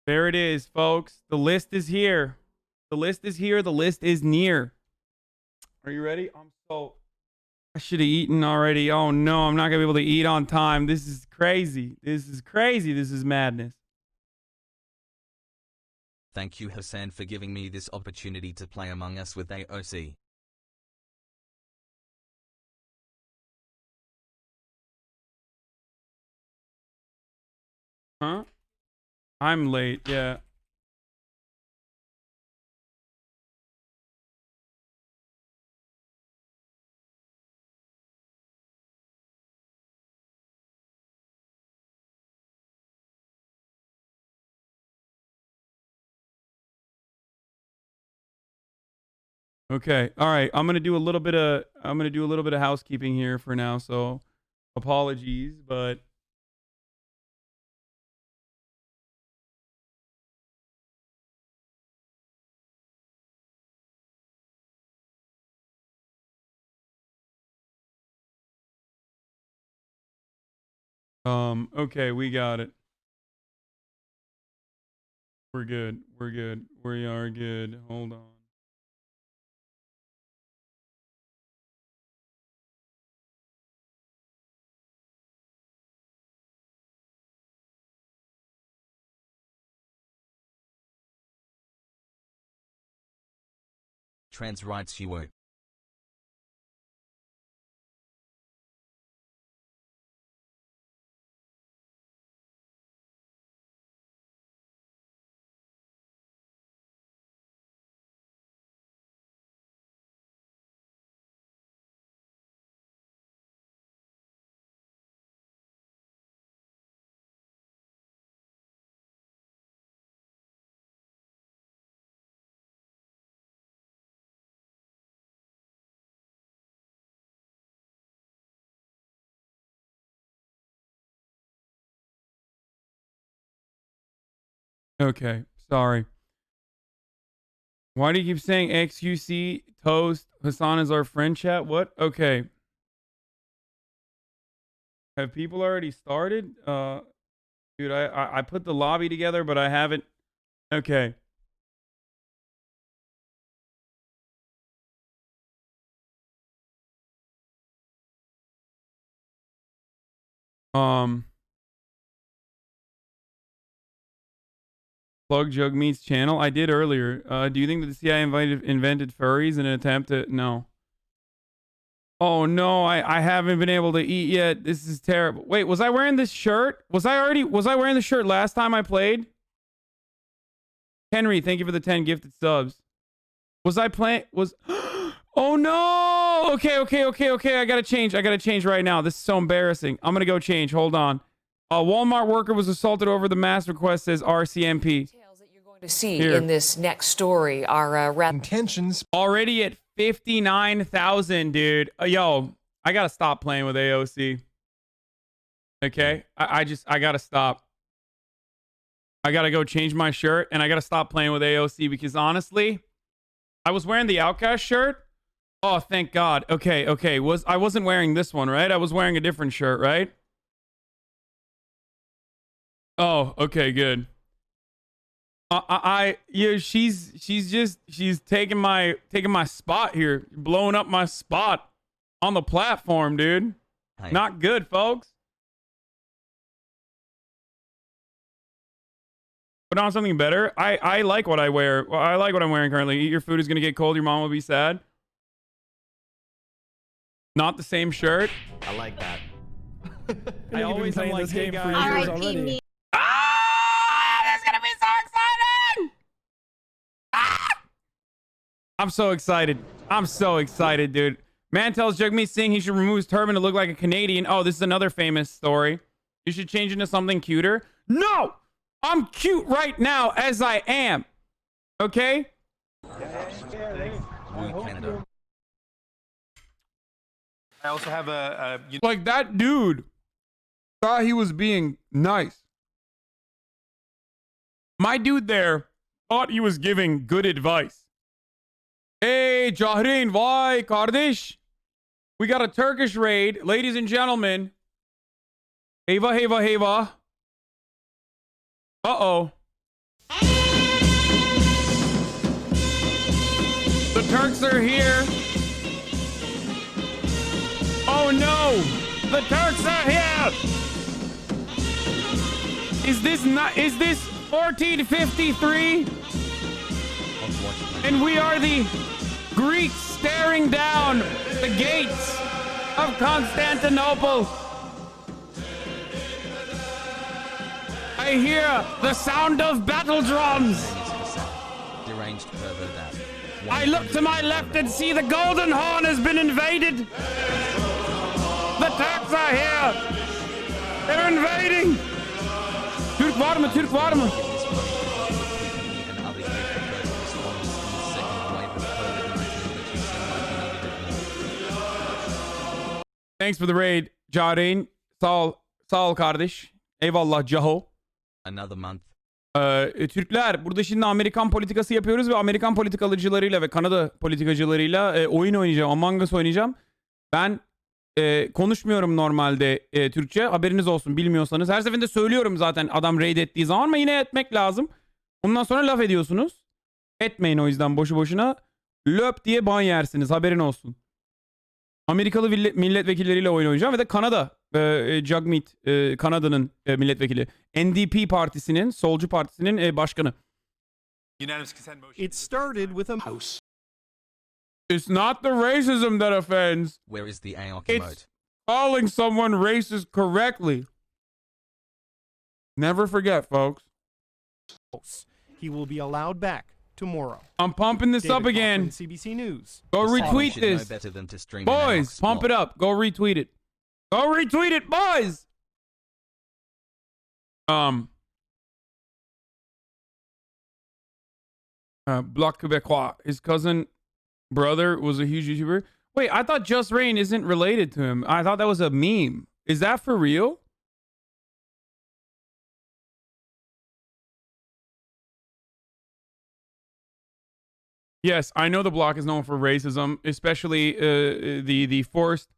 There it is, folks. The list is here. The list is here. The list is near. Are you ready? I should have eaten already. Oh no, I'm not gonna be able to eat on time. This is crazy. This is crazy. This is madness. Thank you, Hasan, for giving me this opportunity to play Among Us with AOC. Huh? I'm late, yeah. Okay. All right. I'm gonna do a little bit of housekeeping here for now. So apologies, but Okay, we got it. We're good. We're good. We are good. Hold on. Trans rights you. Okay, sorry. Why do you keep saying XQC, toast, Hasan is our friend chat? What? Okay. Have people already started? Dude, I put the lobby together, but I haven't. Okay. Plug Jagmeet's channel. I did earlier. Do you think that the CIA invented furries in an attempt to... No. Oh no, I haven't been able to eat yet. This is terrible. Wait, was I wearing this shirt? Was I wearing the shirt last time I played? Henry, thank you for the 10 gifted subs. Was I playing? Oh no! Okay. I gotta change right now. This is so embarrassing. I'm gonna go change. Hold on. A Walmart worker was assaulted over the mass request, says RCMP. Details that you're going to see in this next story are intentions already at 59,000, dude. Yo, I gotta stop playing with AOC. Okay, I gotta stop. I gotta go change my shirt, and I gotta stop playing with AOC because honestly, I was wearing the Outcast shirt. Oh, thank God. Okay. I wasn't wearing this one, right? I was wearing a different shirt, right? Oh, okay, good. She's taking my spot here, blowing up my spot on the platform, dude. Hey. Not good, folks. Put on something better. I like what I wear. Well, I like what I'm wearing currently. Eat your food is gonna get cold. Your mom will be sad. Not the same shirt. I like that. I always am like, hey guys. already. This is gonna be so exciting! I'm so excited. I'm so excited, dude. Man tells Jagmeet Singh he should remove his turban to look like a Canadian. Oh, this is another famous story. You should change into something cuter. No! I'm cute right now as I am. Okay? Canada. I also have like that dude thought he was being nice. My dude there thought he was giving good advice. Hey, Jahrein, vay kardeş. We got a Turkish raid, ladies and gentlemen. Heyva. Uh-oh. The Turks are here. Oh no! The Turks are here! Is this 1453? And we are the Greeks staring down the gates of Constantinople. I hear the sound of battle drums. Deranged pervert that. I look to my left and see the Golden Horn has been invaded. The Turks are here. They're invading. Türk var mı? Türk var mı? Thanks for the raid, Jahrein. Sağ ol kardeş. Eyvallah Caho. Another month. Türkler burada şimdi Amerikan politikası yapıyoruz ve Amerikan politikalıcılarıyla ve Kanada politikacılarıyla oyun oynayacağım. Among Us oynayacağım. Ben konuşmuyorum normalde Türkçe. Haberiniz olsun bilmiyorsanız. Her seferinde söylüyorum zaten adam raid ettiği zaman ama yine etmek lazım. Ondan sonra laf ediyorsunuz. Etmeyin o yüzden boşu boşuna. Löp diye ban yersiniz. Haberin olsun. Amerikalı milletvekilleriyle oyun oynayacağım ve de Kanada. Jagmeet Kanada'nın milletvekili. NDP partisinin, solcu partisinin başkanı. It started with a house. It's not the racism that offends. Where is the AOC It's emote? calling someone racist correctly. Never forget, folks. He will be allowed back tomorrow. I'm pumping this David up again. Kaufman, CBC News. Go Someone retweet should know this. better than to string an Boys, AOC pump it block. up. Go retweet it. Go retweet it, boys. Bloc Québécois. His cousin brother was a huge YouTuber. Wait, I thought Just Rain isn't related to him. I thought that was a meme. Is that for real? Yes, I know the Bloc is known for racism, especially the forced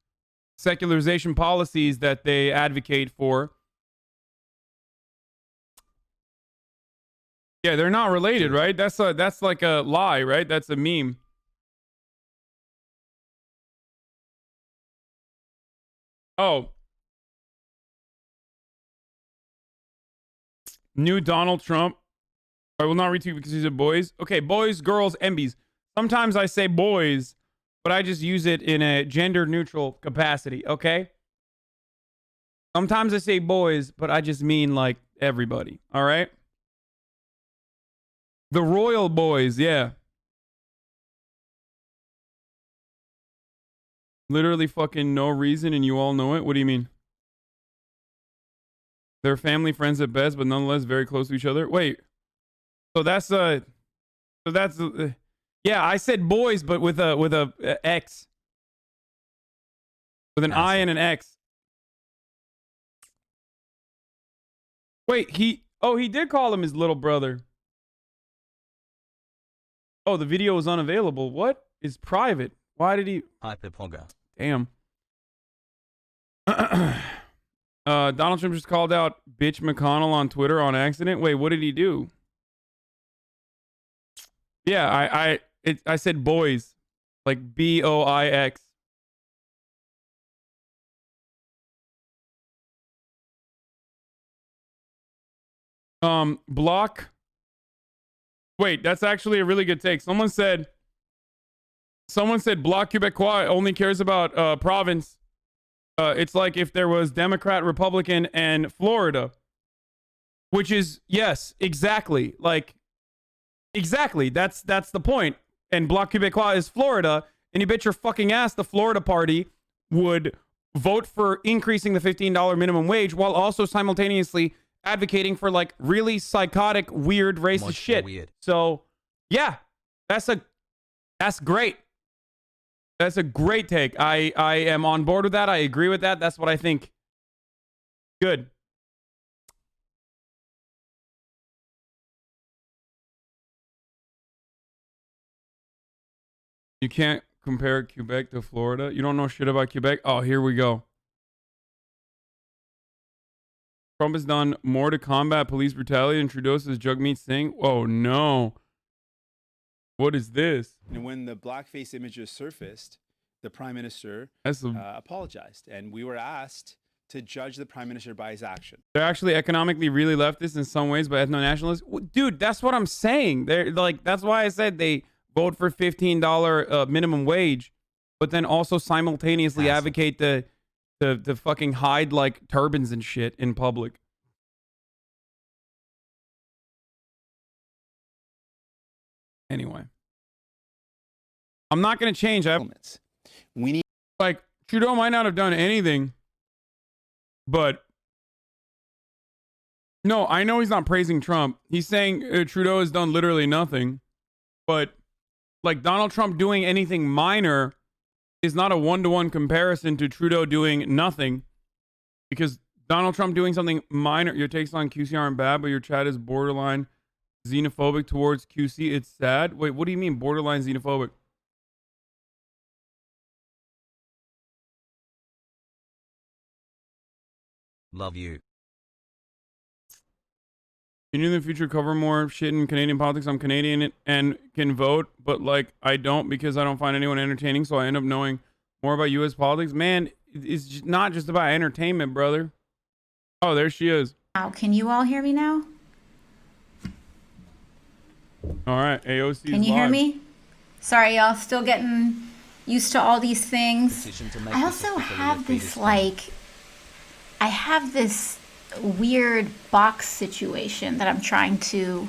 secularization policies that they advocate for. Yeah, they're not related, right? That's like a lie, right? That's a meme. Oh. New Donald Trump. I will not retweet because he's a boys. Okay, boys, girls, MBs. Sometimes I say boys, but I just use it in a gender neutral capacity, okay? Sometimes I say boys, but I just mean like everybody, all right? The royal boys, yeah. Literally fucking no reason and you all know it. What do you mean? They're family friends at best, but nonetheless very close to each other. Wait. So that's yeah, I said boys, but with a X. With an I and an X. Wait, he did call him his little brother. Oh, the video is unavailable. What? It's private. Why did he? Hyperpoga. Damn. Donald Trump just called out bitch McConnell on Twitter on accident. Wait, what did he do? Yeah, I said boys, like BOIX. Block. Wait, that's actually a really good take. Someone said Bloc Québécois only cares about province. It's like if there was Democrat, Republican, and Florida, which is yes, exactly. Like exactly. That's the point. And Bloc Québécois is Florida, and you bet your fucking ass the Florida party would vote for increasing the $15 minimum wage while also simultaneously advocating for like really psychotic, weird, racist shit. Weird. So yeah, that's great. That's a great take. I am on board with that. I agree with that. That's what I think. Good. You can't compare Quebec to Florida. You don't know shit about Quebec? Oh, here we go. Trump has done more to combat police brutality than Trudeau says Jagmeet Singh. Oh, no. What is this? And when the blackface images surfaced, the prime minister apologized. And we were asked to judge the prime minister by his action. They're actually economically really leftist in some ways, but ethno-nationalists. Dude, that's what I'm saying. They're like, that's why I said they vote for $15 minimum wage, but then also simultaneously advocate the fucking hide like turbans and shit in public. Anyway, I'm not going to change. We need like Trudeau might not have done anything, but no, I know he's not praising Trump. He's saying Trudeau has done literally nothing, but like Donald Trump doing anything minor is not a one-to-one comparison to Trudeau doing nothing, because Donald Trump doing something minor, your takes on QC aren't bad, but your chat is borderline xenophobic towards QC. It's sad. Wait, what do you mean borderline xenophobic? Love you. Can you in the future cover more shit in Canadian politics? I'm Canadian and can vote, but like I don't because I don't find anyone entertaining, so I end up knowing more about U.S. politics. Man, it's not just about entertainment, brother. Oh, there she is. Wow, can you all hear me now? All right, AOC. Can you hear me? Sorry, y'all. Still getting used to all these things. I also have this I have this weird box situation that I'm trying to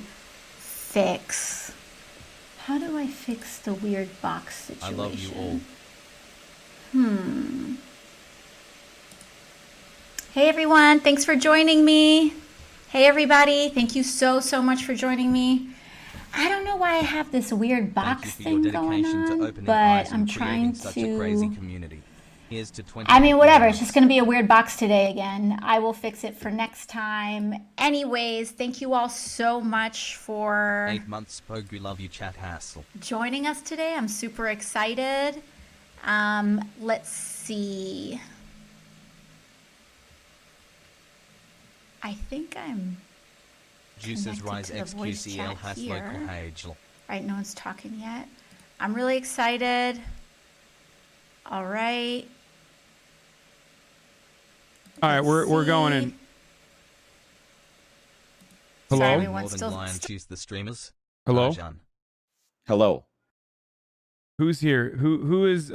fix. How do I fix the weird box situation? I love you all. Hey everyone, thanks for joining me. Hey everybody, thank you so much for joining me. I don't know why I have this weird box thing going on, but I'm trying to... I mean, whatever. It's just going to be a weird box today again. I will fix it for next time. Anyways, thank you all so much for 8 months. Pogu, love you, chat hassle. joining us today. I'm super excited. Let's see. I think I'm Juices rise connected to the voice XQCL chat has here. local hagel. Right, no one's talking yet. I'm really excited. All right. All right, we're going in. Hello. Sorry, everyone, Northern still- Lion choose the streamers. Hello? Rajan. Hello. Who's here? Who is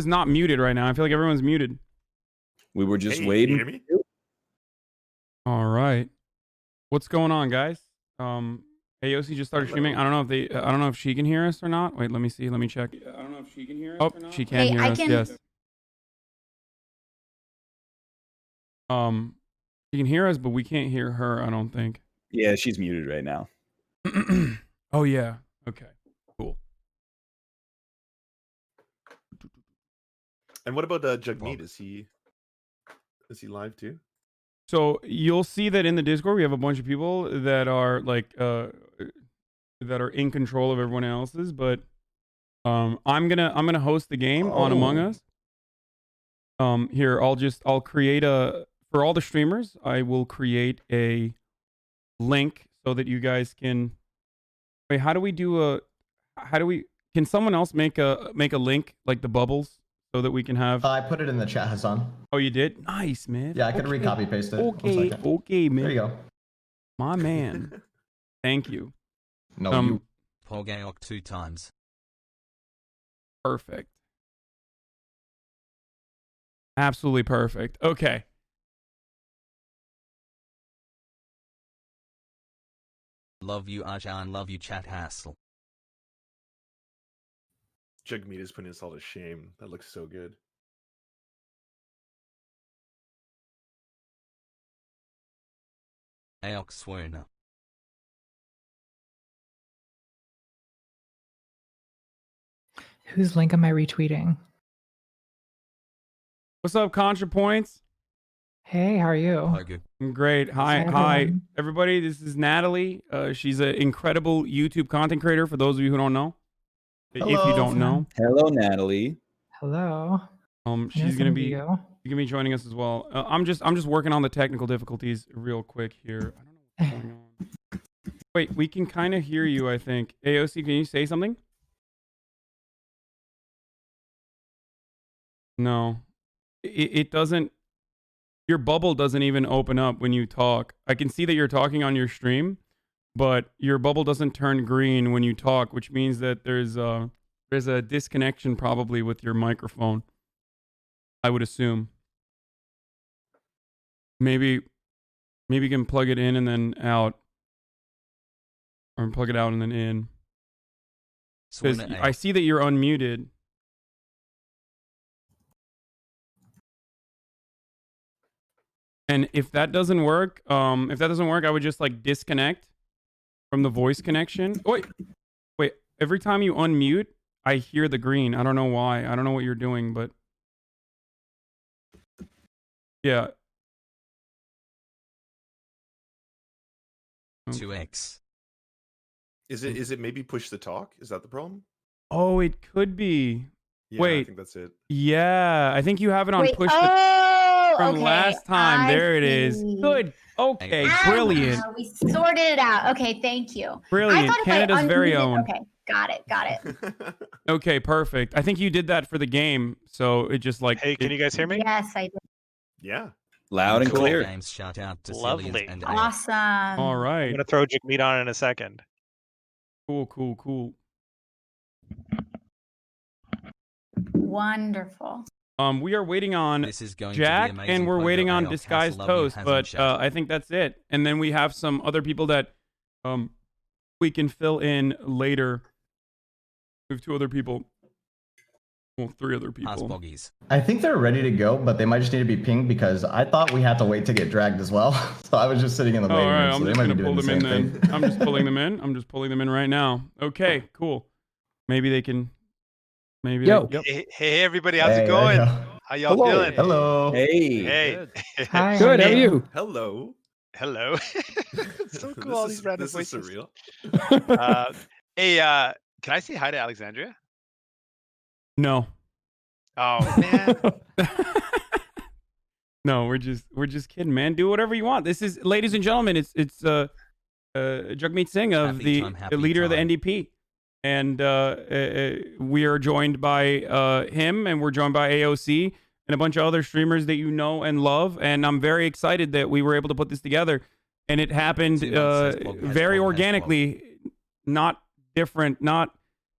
not muted right now? I feel like everyone's muted. We were just Hey, waiting. can you hear me? All right. What's going on, guys? AOC just started streaming. I don't know if I don't know if she can hear us or not. Wait, let me see. Let me check. I don't know if she can hear us or not. She can hear us. Yes. She can hear us, but we can't hear her, I don't think. Yeah, she's muted right now. Oh yeah. Okay. Cool. And what about Jagmeet? Is he live too? So you'll see that in the Discord we have a bunch of people that are like that are in control of everyone else's, but I'm gonna host the game on Among Us. Here I'll create for all the streamers, I will create a link so that you guys can wait, can someone else make a link like the bubbles so that we can have I put it in the chat, Hasan. Oh, you did? Nice, man. Yeah, I could recopy paste it. Okay, man. There you go. My man. Thank you. No, you. Polgayok 2 times. Perfect. Absolutely perfect. Okay. Love you, Ajan. Love you, chat hassle. Jagmeet is putting us all to shame. That looks so good. Aok swoona. Whose link am I retweeting? What's up, ContraPoints? Hey, how are you? I'm great. Hi, everybody. This is Natalie. She's an incredible YouTube content creator. For those of you who don't know, if you don't know, Hello, Natalie. Hello. She's gonna be joining us as well. I'm just working on the technical difficulties real quick here. I don't know what's going on. Wait, we can kind of hear you. I think AOC, can you say something? No, it doesn't. Your bubble doesn't even open up when you talk. I can see that you're talking on your stream, but your bubble doesn't turn green when you talk, which means that there's a disconnection probably with your microphone. I would assume. Maybe you can plug it in and then out, or plug it out and then in. Because I see that you're unmuted. And if that doesn't work, I would just like disconnect from the voice connection. Wait. Every time you unmute, I hear the green. I don't know why. I don't know what you're doing, but yeah. 2x. Is it maybe push the talk? Is that the problem? Oh, it could be. Yeah, Wait. I think that's it. Yeah, I think you have it on push. from okay. last time. There it is. see. Good. Okay, brilliant. We sorted it out. Okay, thank you. Brilliant. I thought if Canada's I very unmuted- own. Okay, got it. Okay, perfect. I think you did that for the game, so it just like. Hey, can you guys hear me? Yes, I did. Yeah. Loud and clear. Games shout out to Lovely. Cillians and Awesome. All right. I'm gonna throw Jagmeet on in a second. Cool. Wonderful. We are waiting on This is going Jack, to be amazing and we're Pogo waiting on AOC Disguised Hasan Toast, Hasan but shout. I think that's it. And then we have some other people that we can fill in later. We have 2 other people. Well, 3 other people. I think they're ready to go, but they might just need to be pinged because I thought we had to wait to get dragged as well. So I was just sitting in the waiting All right, room. I'm So they just might gonna be doing pull the them same in thing. then. I'm just pulling them in. I'm just pulling them in right now. Okay, cool. Maybe they can. Maybe. Yo. Yep. Hey, everybody, how's Hey, it going? there you go. How y'all Hello. doing? Hello. Hey. Hey. Hi, Good. how How are are you? you? Hello. Hello. It's so cool. All these random This is voices. surreal. Hey, can I say hi to Alexandria? No. Oh man. No, we're just kidding, man. Do whatever you want. This is, ladies and gentlemen, it's Jagmeet Singh of Happy the time, happy leader of the time. NDP, and we are joined by him, and we're joined by AOC and a bunch of other streamers that you know and love. And I'm very excited that we were able to put this together, and it happened very organically, not different, not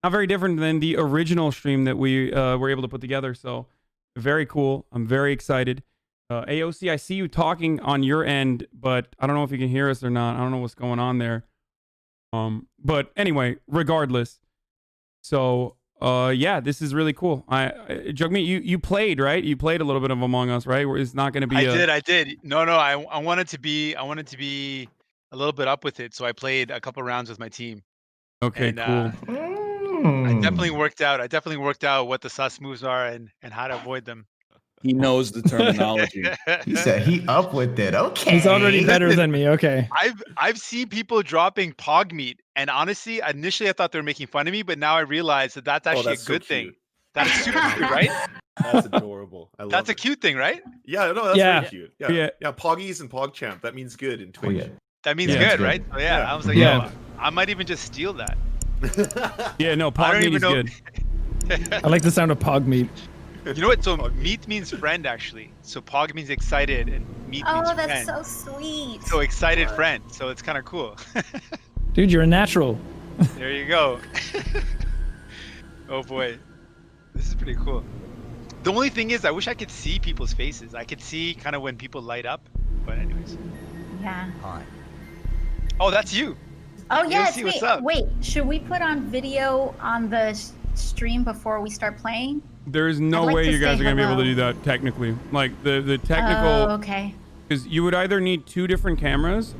very different than the original stream that we were able to put together. So very cool. I'm very excited. AOC, I see you talking on your end, but I don't know if you can hear us or not. I don't know what's going on there. But anyway, regardless. So, yeah, this is really cool. Jagmeet, you played, right? You played a little bit of Among Us, right? Where it's not going to be. I did. No, I wanted to be a little bit up with it, so I played a couple rounds with my team. Okay, And, cool. I definitely worked out what the sus moves are and how to avoid them. He knows the terminology. He said he up with it. Okay. He's already better than me. Okay. I've seen people dropping pog meat, and honestly, initially I thought they were making fun of me, but now I realize that that's actually that's a so good thing. cute. That is super cute, right? That's adorable. I love That's a it. cute thing, right? Yeah, no, that's Yeah. very cute. Yeah. Poggies and PogChamp. That means good in Twitch. Oh, yeah. That means Yeah, good, right? So yeah, I was like, Yeah. yo, I might even just steal that. Yeah, no, I Pog don't Meat even is know. good. I like the sound of pog meat. You know what? So meat means friend, actually. So pog means excited, and meat means Oh, friend. that's so sweet. So excited friend. So it's kind of cool. Dude, you're a natural. There you go. Oh boy, this is pretty cool. The only thing is, I wish I could see people's faces. I could see kind of when people light up. But anyways. Yeah. Hi. Oh, that's you. Oh, yeah, AOC, it's what's me. up? Wait, should we put on video on the stream before we start playing? There is no I'd like way to you guys say are going to be able to hello. do that technically. Like the technical. Oh, okay. Because you would either need 2 different cameras,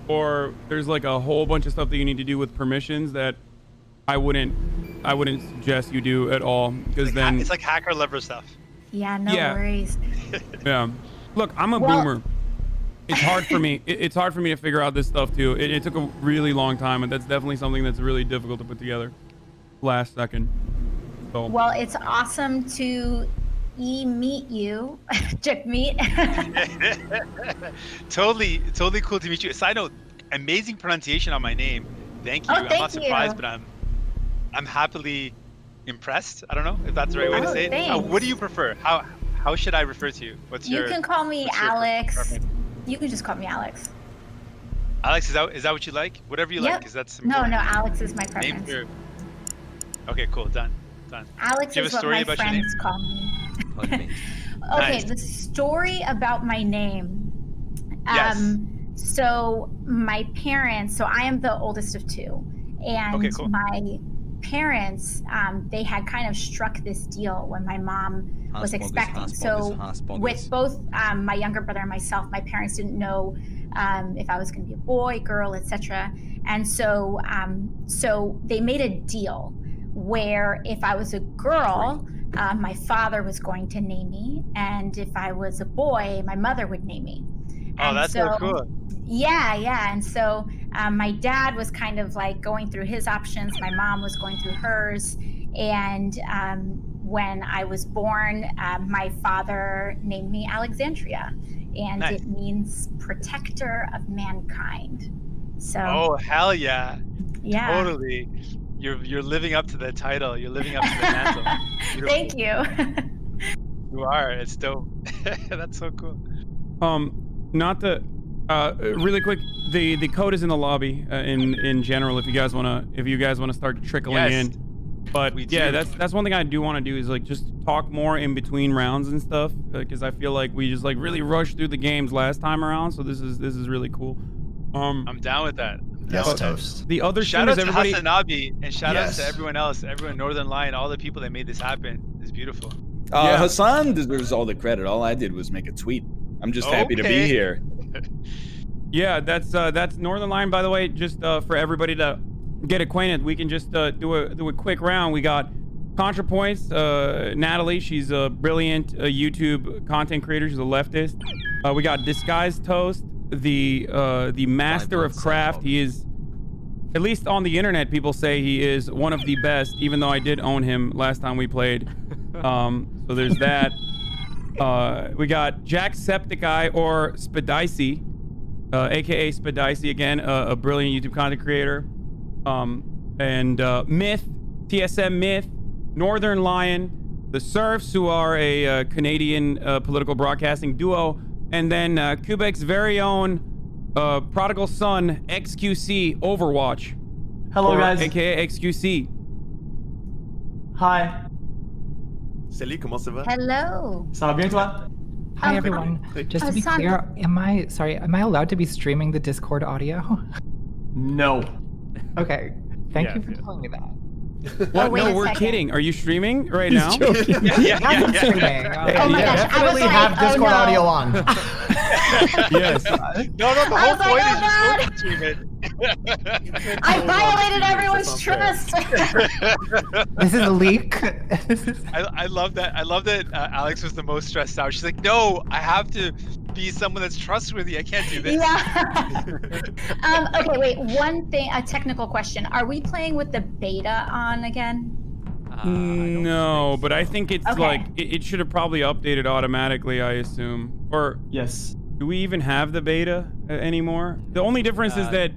or there's like a whole bunch of stuff that you need to do with permissions that I wouldn't suggest you do at all. Because then It's like hacker level stuff. Yeah, no Yeah. worries. yeah. Look, I'm a boomer. It's hard for me. It's hard for me to figure out this stuff too. It took a really long time, and that's definitely something that's really difficult to put together last second. So Well, it's awesome to meet you, Jagmeet. Totally cool to meet you. Side note, amazing pronunciation on my name. Thank you. Oh, I'm thank not surprised, you. but I'm happily impressed. I don't know if that's the right way to Oh, say it. thanks. What do you prefer? How should I refer to you? What's You your can call me what's your Alex. preference? You can just call me Alex. Alex, is that what you like? Whatever you Yep. like, because that's No, important. Alex is my Name preference. your... Okay, cool. Done. Alex Do you have is a what story my about your name? friends call me. Okay, Nice. the story about my name. Yes. So my parents, so I am the oldest of 2, and Okay, cool. my parents, they had kind of struck this deal when my mom was Hasbogus, expecting. Hasbogus, So Hasbogus. with both my younger brother and myself, my parents didn't know if I was going to be a boy, girl, etc. And so, so they made a deal where if I was a girl, my father was going to name me, and if I was a boy, my mother would name me. Oh, And that's so cool. Yeah. And so my dad was kind of like going through his options. My mom was going through hers. And when I was born, my father named me Alexandria, and Nice. it means protector of mankind. So. Oh, hell yeah. Yeah. Totally. You're living up to the title. You're living up to the mantle. Beautiful. Thank you. You are. It's dope. That's so cool. Not the really quick. The code is in the lobby in general. If you guys wanna start trickling in. But yeah, that's one thing I do want to do is like just talk more in between rounds and stuff, because I feel like we just like really rushed through the games last time around. So this is really cool. I'm down with that. Yes, toast. The other Shout out streamers, to everybody. HasanAbi, and shout out to everyone else, everyone Northern Lion, all the people that made this happen. It's beautiful. Hasan deserves all the credit. All I did was make a tweet. I'm just happy to be here. Yeah, that's Northern Lion, by the way. Just for everybody to get acquainted, we can just do a quick round. We got ContraPoints, Natalie. She's a brilliant YouTube content creator. She's a leftist. We got Disguised Toast, the master of craft. He is, at least on the internet, people say he is one of the best, even though I did own him last time we played. So there's that. We got Jacksepticeye, or Spadicy, aka Spadicy again, a brilliant YouTube content creator. And Myth, TSM Myth, Northern Lion, the Serfs, who are a Canadian political broadcasting duo, and then Quebec's very own prodigal son, XQC Overwatch. Hello, guys. AKA XQC. Hi. Salut, comment ça va? Hello. Ça va bien, toi? Hi everyone. Just to be Hasan. clear, am I allowed to be streaming the Discord audio? No. Okay. Thank you for telling me that. What? wait No, a we're second. kidding. Are you streaming right now? I'm streaming. Oh my gosh, I Definitely was have like, Discord oh, no. audio on. Yes. No, the whole was like, point oh, is God. just stream it. I violated everyone's trust. This is a leak. I love that. I love that Alex was the most stressed out. She's like, no, I have to be someone that's trustworthy. I can't do this. Yeah. Okay, wait. One thing, a technical question. Are we playing with the beta on again? No, but I think it's Okay. like it should have probably updated automatically, I assume. Or Yes. do we even have the beta anymore? The only difference is that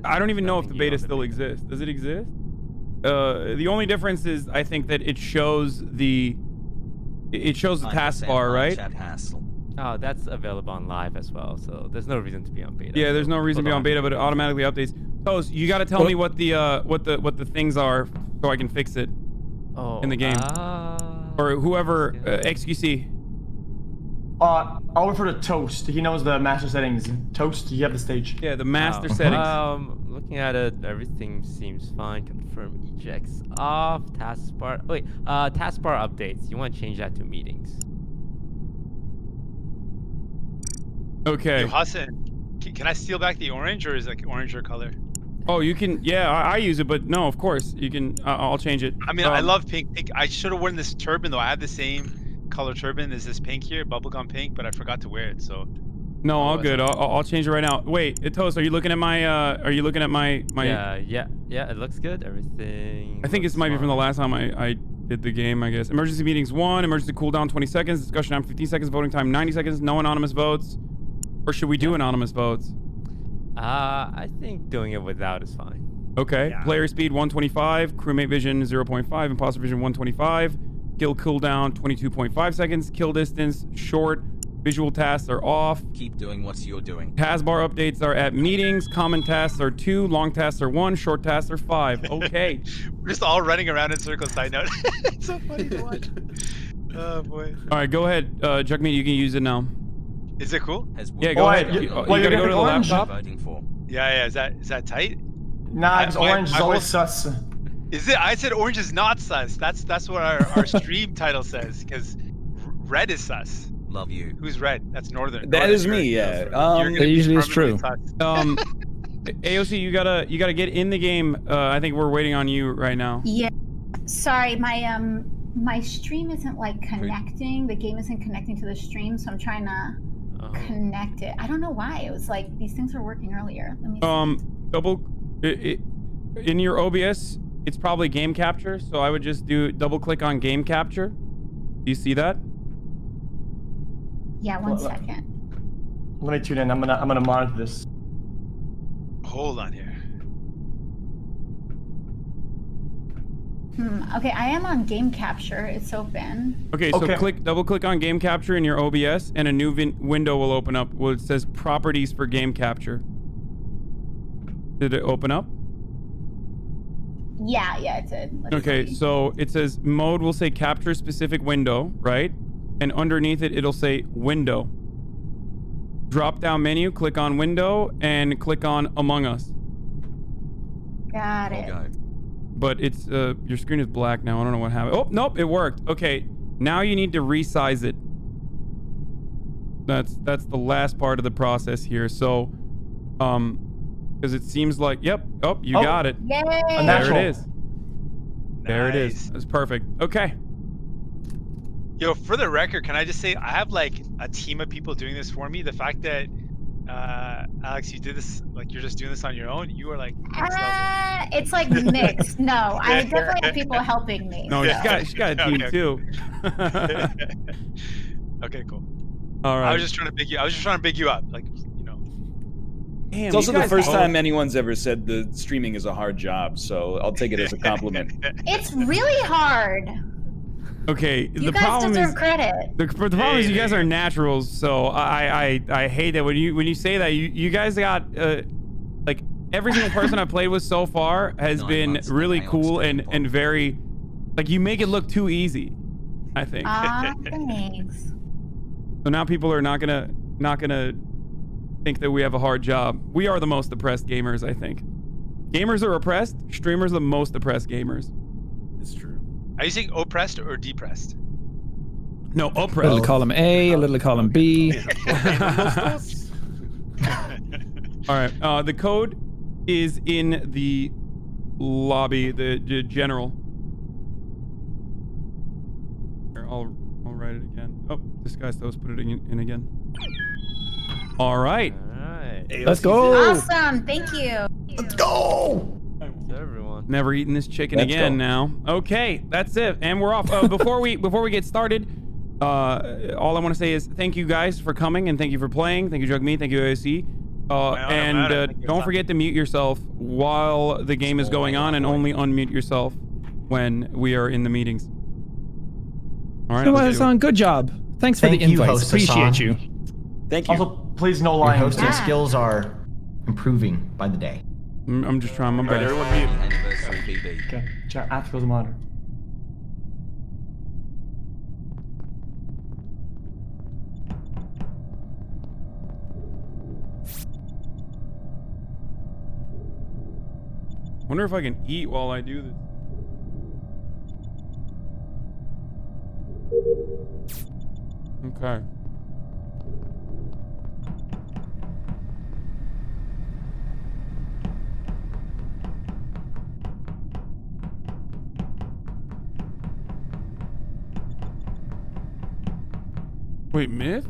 I don't even know if the beta still exists. Does it exist? The only difference is I think that it shows the taskbar, right? Oh, that's available on live as well, so there's no reason to be on beta. Yeah, there's no reason to be on beta, but it automatically updates. Toast, you got to tell me what the things are so I can fix it in the game. Or whoever, XQC. I'll refer to Toast. He knows the master settings. Toast, you have the stage. Yeah, the master settings. Looking at it, everything seems fine. Confirm ejects off. Taskbar. Wait, taskbar updates. You want to change that to meetings? Okay. Yo, Hasan, can I steal back the orange, or is like orange your color? Oh, you can. Yeah, I use it, but no, of course you can. I'll change it. I mean, I love pink. Pink. I should have worn this turban though. I have the same color turban as this pink here, bubblegum pink, but I forgot to wear it. So. No, all good. I'll change it right now. Wait, Toast, are you looking at my? Are you looking at my? Yeah. It looks good. Everything. I think this might be from the last time I did the game. I guess emergency meetings 1, emergency cooldown 20 seconds, discussion time 15 seconds, voting time 90 seconds, no anonymous votes. Or should we do anonymous votes? I think doing it without is fine. Okay. Yeah. Player speed 125, crewmate vision 0.5, imposter vision 125, kill cooldown 22.5 seconds, kill distance short, visual tasks are off. Keep doing what you're doing. Taskbar updates are at meetings, common tasks are 2, long tasks are 1, short tasks are 5. Okay. We're just all running around in circles, side note. It's so funny to watch. Oh boy. All right, go ahead, Jagmeet, you can use it now. Is it cool? Yeah, go ahead. You gotta go to the laptop. Yeah. Is that tight? Nah, it's orange is always sus. Is it? I said orange is not sus. That's what our stream title says. Because red is sus. Love you. Who's red? That's Northern. That is me. Yeah. That usually is true. AOC, you gotta get in the game. I think we're waiting on you right now. Yeah. Sorry, my stream isn't like connecting. The game isn't connecting to the stream, so I'm trying to connect it. I don't know why. It was like these things were working earlier. Let me see. Double in your OBS. it's probably game capture. So I would just double click on game capture. Do you see that? Yeah, one second. Let me tune in. I'm gonna monitor this. Hold on here. Okay, I am on game capture. It's open. Okay, so double click on game capture in your OBS and a new window will open up where it says properties for game capture. Did it open up? Yeah, it did. Let's Okay, see. so it says mode will say capture specific window, right? And underneath it, it'll say window. Drop down menu, click on window and click on Among Us. Got it. But it's your screen is black now. I don't know what happened. Oh, nope, it worked. Okay, now you need to resize it. That's the last part of the process here. So, because it seems like, yep. Oh, you got it. Yay! There it is. There it is. That's perfect. Okay. Yo, for the record, can I just say I have like a team of people doing this for me. The fact that Alex, you did this, like you're just doing this on your own. You are like it's like mixed. No, I definitely have people helping me. No, she's got a team too. Okay, cool. All right. I was just trying to big you up, like, you know. Damn, It's also the first time anyone's ever said the streaming is a hard job, so I'll take it as a compliment. It's really hard. Okay, You the guys problem deserve is credit. the problem is you guys are naturals, so I hate that when you say that you guys got like every single person I've played with so far has been really cool and very like you make it look too easy, I think. Thanks. So now people are not gonna think that we have a hard job. We are the most oppressed gamers, I think. Gamers are oppressed. Streamers are the most oppressed gamers. It's true. Are you saying oppressed or depressed? No, A oppressed. little column A, a little column B. All right. The code is in the lobby, the general. Here, I'll write it again. Oh, this guy's supposed to put it in again. All right. Let's go. Awesome. Thank you. Let's go. Everyone. Never eating this chicken Let's again go. now. Okay, that's it, and we're off. Before we get started, all I want to say is thank you guys for coming and thank you for playing. Thank you, Jagmeet. Thank you, AOC. And don't forget to mute yourself while the game is going on, and only unmute yourself when we are in the meetings. All right, You know what, Hasan? Good job. Thanks for the Thank you, invites. host Appreciate Hasan. you. Thank you. Also, please no Your lying. hosting skills are improving by the day. I'm just trying my All right, best. everyone mute. Anniversary BB. Okay, chat. I have to close the monitor. Wonder if I can eat while I do this. Okay. Wait, Myth?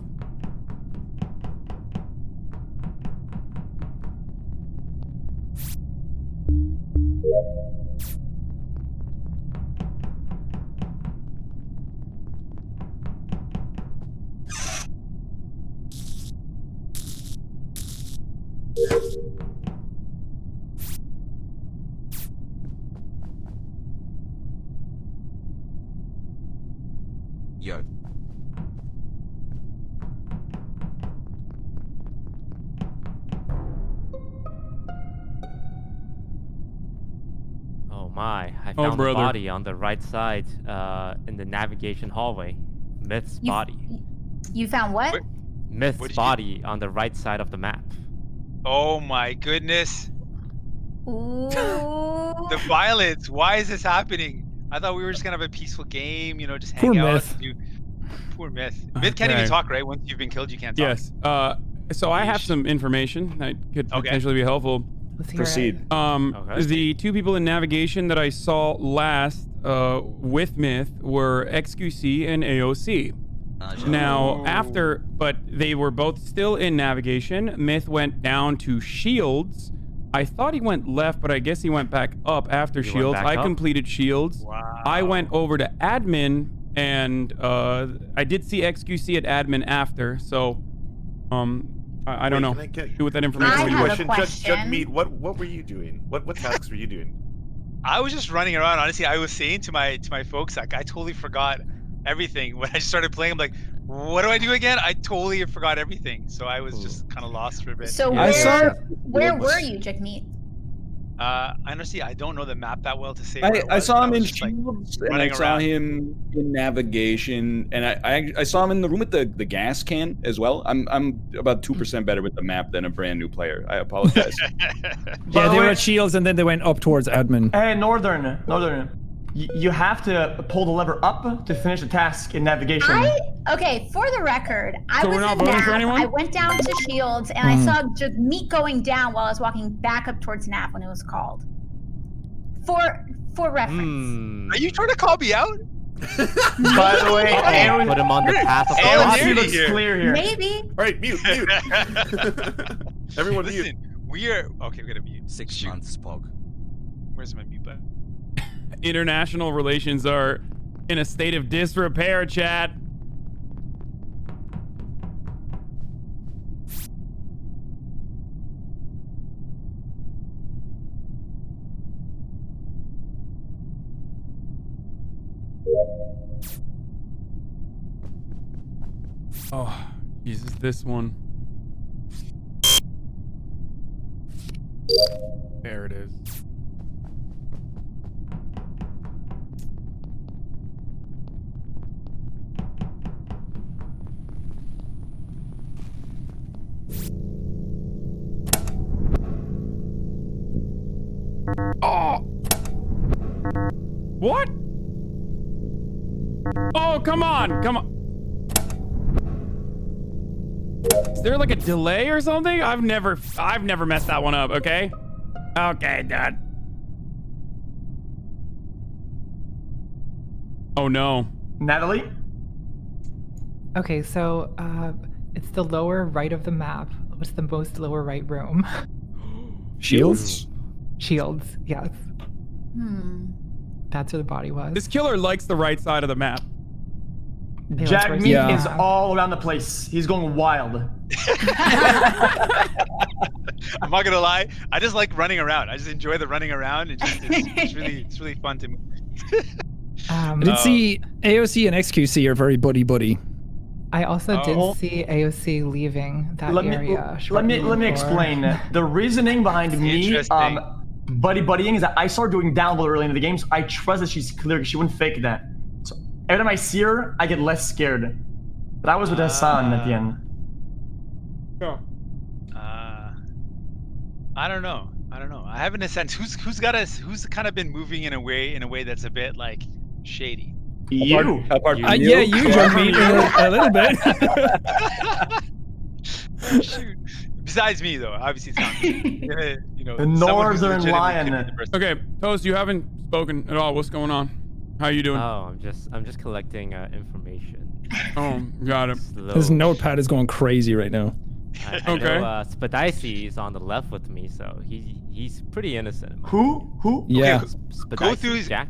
Yo. Oh my, I Oh, found the brother. body on the right side in the navigation hallway. Myth's body. You found what? What Myth's did you- body on the right side of the map. Oh my goodness. Ooh. The violence. Why is this happening? I thought we were just gonna have a peaceful game, you know, just Poor hang out. Myth. Poor Myth. Myth can't even Okay. talk, right? Once you've been killed, you can't talk. Yes. So I have some information that could potentially be helpful. Let's hear Proceed. it. Okay. The two people in navigation that I saw last with Myth were XQC and AOC. Now, but they were both still in navigation. Myth went down to shields I thought he went left, but I guess he went back up after He went Shields. back I up? completed Shields. Wow. I went over to admin, and I did see XQC at admin after. So, I don't know. Can I get, Do with that can information. I what ask you a wish. question? Jagmeet, what were you doing? What tasks were you doing? I was just running around. Honestly, I was saying to my folks, like, I totally forgot everything when I started playing. I'm like, what do I do again? I totally forgot everything. So I was just kind of lost for a bit. So where were you, Jagmeet? Honestly, I don't know the map that well to say. I saw him in just, like, Shields, and I running saw around. him in navigation, and I saw him in the room with the gas can as well. I'm about 2% better with the map than a brand new player. I apologize. Yeah, they were at Shields and then they went up towards admin. Hey, Northern. You have to pull the lever up to finish the task in navigation. Okay, for the record, I So was we're not in voting for Nav. anyone? I went down to Shields and I saw Jagmeet going down while I was walking back up towards Nav when it was called. For reference. Are you trying to call me out? By the way, Put him on the path of AOC looks clear here. Maybe. All right, mute. Everyone mute. Listen, we're gonna mute. 6 months, Pog. Where's my mute button? International relations are in a state of disrepair, chat. Oh, Jesus, this one. There it is. Oh! What? Oh, come on, come on. Is there like a delay or something? I've never messed that one up, okay? Okay, done. Oh no. Natalie? Okay, so it's the lower right of the map. What's the most lower right room? Shields? Shields, yes. That's where the body was. This killer likes the right side of the map. Jagmeet is all around the place. He's going wild. I'm not gonna lie. I just like running around. I just enjoy the running around. It's really fun to me. I did see AOC and XQC are very buddy. I also did see AOC leaving that area. Let me explain. The reasoning behind me buddying is that I started doing download early in the game, so I trust that she's clear. She wouldn't fake that. So every time I see her, I get less scared. But I was with Hasan at the end. Go. I don't know. I have in a sense who's kind of been moving in a way that's a bit like shady. You. Yeah, you Jagmeet a little bit. Shoot. Besides me, though, obviously it's not me. You know, The Northern Lion. Okay, Toast, you haven't spoken at all. What's going on? How you doing? Oh, I'm just collecting information. Oh, got it. His notepad is going crazy right now. I know, Spadicy is on the left with me, so he's pretty innocent. Who? Yeah. Spadicy, go through Jack.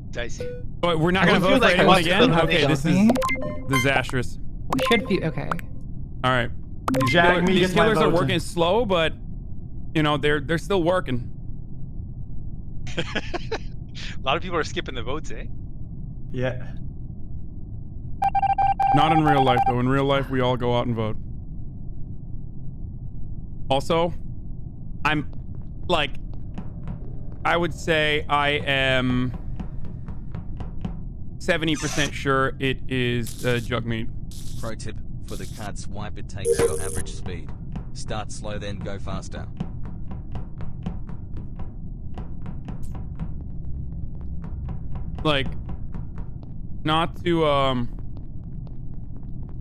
Dicey. But we're not gonna vote for anyone again. Okay, this is disastrous. We should be okay. All right. These killers are working slow, but you know they're still working. A lot of people are skipping the votes, eh? Yeah. Not in real life, though. In real life, we all go out and vote. Also, I'm like, I would say I am 70% sure it is Jagmeet. Pro tip, for the card swipe it takes your average speed. Start slow then go faster. Like, not to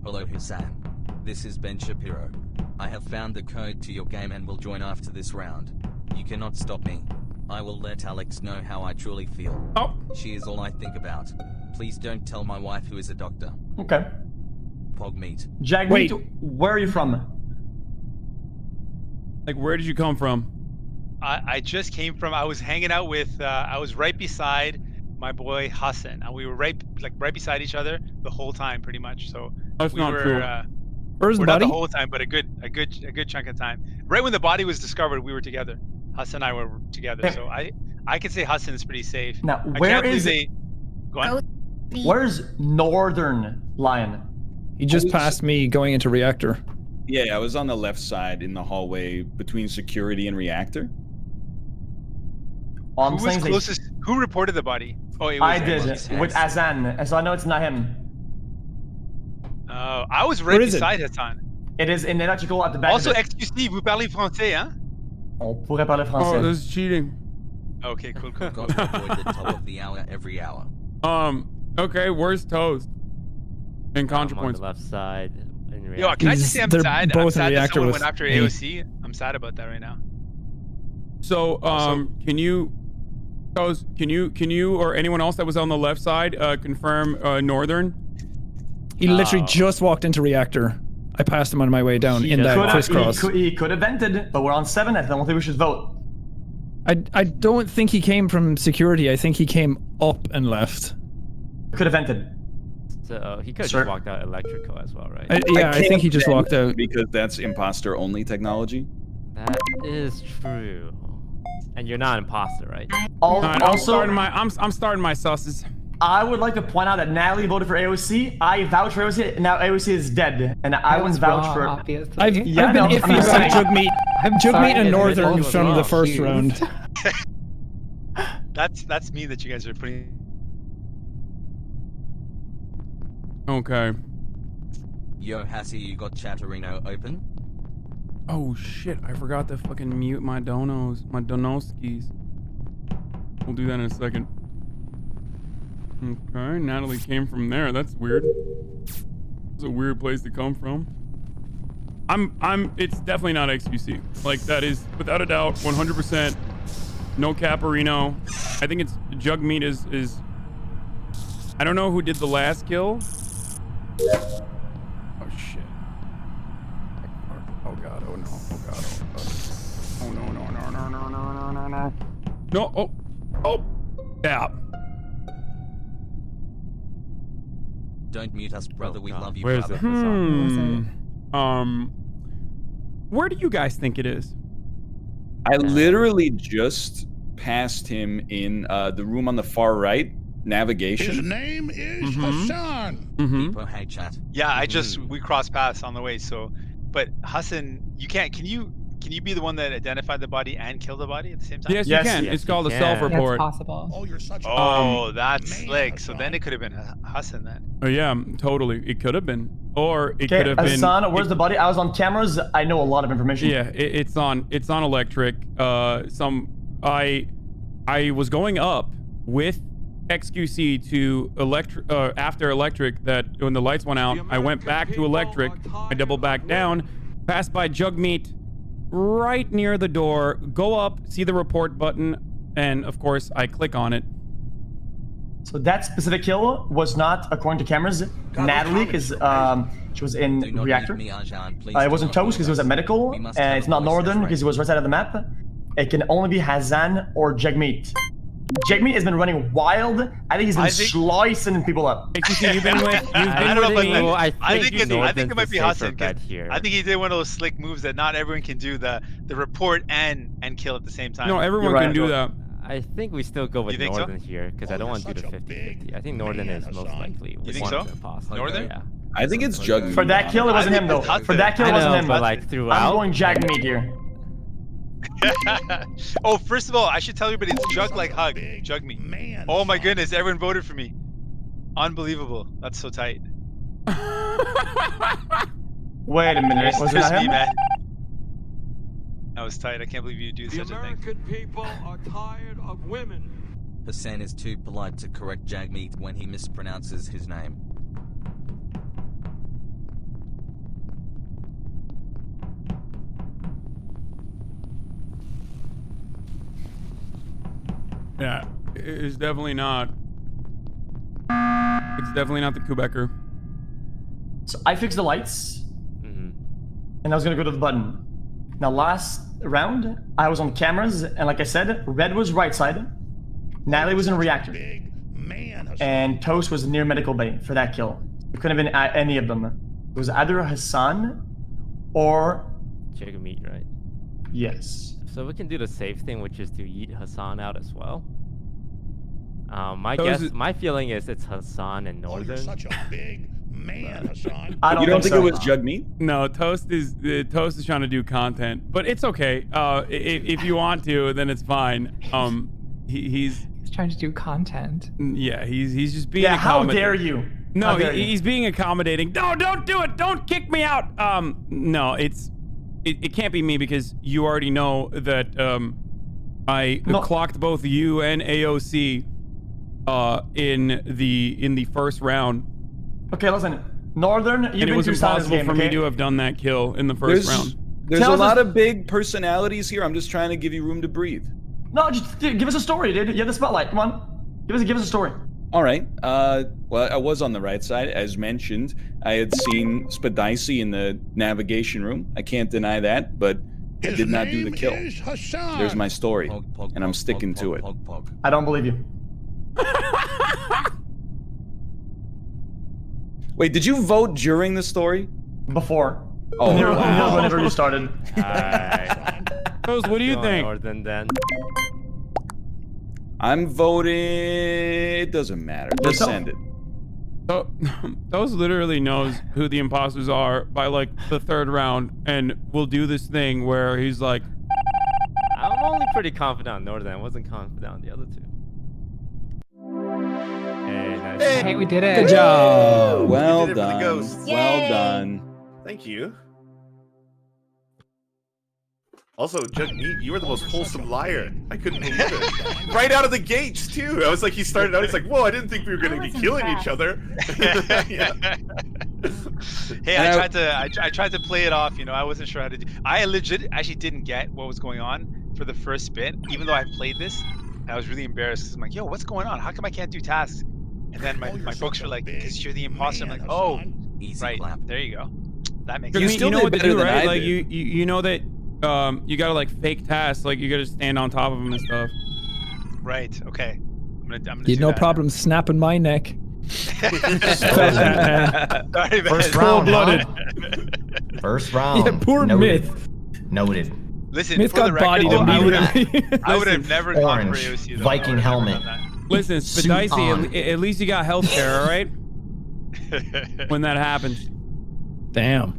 Hello Hasan. This is Ben Shapiro. I have found the code to your game and will join after this round. You cannot stop me. I will let Alex know how I truly feel. Oh. She is all I think about. Please don't tell my wife who is a doctor. Okay. Pog meat. Jagmeet, where are you from? Like, where did you come from? I just came from. I was hanging out with. I was right beside my boy Hasan, and we were right beside each other the whole time, pretty much. So That's we not were. true. Where's the Not body? the whole time, but a good chunk of time. Right when the body was discovered, we were together. Hasan and I were together, so I could say Hasan is pretty safe. Now, I where can't believe is they? Go on. Where's Northern Lion? He just passed me going into reactor. Yeah, I was on the left side in the hallway between security and reactor. I'm Who was saying closest? Who reported the body? Oh, it was I did with Hasan, so I know it's not him. Oh, I was right beside Hasan. It is in electrical at the back. Also, of it. XQC, vous parlez français, hein? On pourrait parler français. Oh, this is cheating. Okay, cool. Got to avoid the top of the hour every hour. Okay, where's Toast? In ContraPoints. On the left side. In Yo, can I just say I'm sad? I'm sad that someone went after me. AOC. I'm sad about that right now. So, can you, Toast, can you, or anyone else that was on the left side, confirm Northern? He literally just walked into reactor. I passed him on my way down in that crisscross. He could have vented, but we're on 7. I don't think we should vote. I don't think he came from security. I think he came up and left. Could have vented. So he could have just walked out electrical as well, right? I think he just walked out. Because that's imposter only technology. That is true. And you're not an imposter, right? I'm starting my sauces. I would like to point out that Natalie voted for AOC. I vouched for AOC. Now AOC is dead, and I wouldn't vouch for. Obviously. I've been iffy about Jagmeet. Jagmeet and Northern from the first round. That's me that you guys are putting. Okay. Yo, Hassie, you got Chatterino open? Oh shit! I forgot to fucking mute my donoskis. We'll do that in a second. Okay, Natalie came from there. That's weird. It's a weird place to come from. It's definitely not XQC. Like, that is, without a doubt, 100%. No Caparino. I think it's Jagmeet is... I don't know who did the last kill. Oh, shit. Oh, God. Oh, no. Oh, God. Oh, no. No. No. Oh. Oh. Yeah. Don't mute us, brother. We love you, Where is brother. it? Where do you guys think it is? I literally just passed him in the room on the far right, navigation. His name is Hasan. People hate chat. Yeah, we crossed paths on the way. So, but Hasan, you can't. Can you be the one that identified the body and killed the body at the same time? Yes, you can. It's called a self-report. That's possible. Oh, you're such a Oh, that's slick. So then it could have been Hasan then. Oh yeah, totally. It could have been, or it could have been. Hasan, where's the body? I was on cameras. I know a lot of information. Yeah, it's on electric. I was going up with XQC to after electric. That when the lights went out, I went back to electric. I doubled back down, passed by Jagmeet, right near the door, go up, see the report button, and of course I click on it. So that specific kill was not, according to cameras, Natalie, because she was in reactor. It wasn't Toast because he was at medical, and it's not Northern because he was right side of the map. It can only be Hasan or Jagmeet. Jagmeet has been running wild. I think he's been slicing people up. You've been with. I don't know about that. I think Northern's it might be the safer Hasan. bet here. I think he did one of those slick moves that not everyone can do, the report and kill at the same time. No, everyone can do that. I think we still go with think so? Northern here because I don't want to do the 50-50. I think Northern is most likely. You think so? Northern? Yeah. I think it's Jagmeet. For that kill, it wasn't him though. For that kill, it wasn't him. But like throughout, I'm going Jagmeet here. Oh, first of all, I should tell everybody it's Jug like hug. Jagmeet. Oh my goodness, everyone voted for me. Unbelievable. That's so tight. Wait a minute. Was it Just not me, him? man. That was tight. I can't believe you do such a thing. American people are tired of women. Hasan is too polite to correct Jagmeet when he mispronounces his name. Yeah, it's definitely not. It's definitely not the Quebecer. So I fixed the lights, and I was gonna go to the button. Now last round, I was on cameras, and like I said, Red was right side, Natalie was in reactor, and Toast was near medical bay for that kill. It couldn't have been any of them. It was either Hasan or Jagmeet, right? Yes. So we can do the safe thing, which is to yeet Hasan out as well. My feeling is it's Hasan and Northern. You're such a big man, Hasan. You don't think it was Jagmeet? No, Toast is trying to do content, but it's okay. If you want to, then it's fine. He's trying to do content. Yeah, he's just being. Yeah, how accommodating. dare you? No, he's being accommodating. No, don't do it. Don't kick me out. No, it can't be me because you already know that I clocked both you and AOC in the first round. Okay, listen, Northern, and it was impossible for me to have done that kill in the first round. There's a lot of big personalities here. I'm just trying to give you room to breathe. No, just give us a story, dude. You have the spotlight. Come on, give us a story. All right. Well, I was on the right side, as mentioned. I had seen Spadicy in the navigation room. I can't deny that, but I did not do the kill. There's my story, and I'm sticking to it. I don't believe you. Wait, did you vote during the story? Before. Oh, wow. Whenever you started. Rose, what do you think? Northern, then. I'm voting. It doesn't matter. Just send it. Those literally knows who the imposters are by like the third round, and will do this thing where he's like, I'm only pretty confident on Northern. I wasn't confident on the other two. Hey, nice. Hey, we did it. Good job. Well You did it for the done. ghosts. Well done. Thank you. Also, Jagmeet, you were the most wholesome liar. I couldn't believe it. Right out of the gates, too. I was like, he started out, he's like, whoa, I didn't think we were going to be killing each other. Hey, I tried to play it off, you know, I wasn't sure how to do. I legit actually didn't get what was going on for the first bit, even though I played this. I was really embarrassed because I'm like, yo, what's going on? How come I can't do tasks? And then my folks were like, because you're the imposter. I'm like, oh, right, there you go. That makes sense. You know what to do, right? Like you know that you gotta like fake tasks, like you gotta stand on top of them and stuff. Right. Okay. I'm gonna You had no problem snapping my neck. First round, blooded. First round. Yeah, poor Noted. Myth. Noted. Listen, Myth for got the record, bodied immediately. I would have never gone for Orange. AOC. Though. Viking helmet. Listen, Spadicy, on. at least you got healthcare, all right? When that happens. Damn.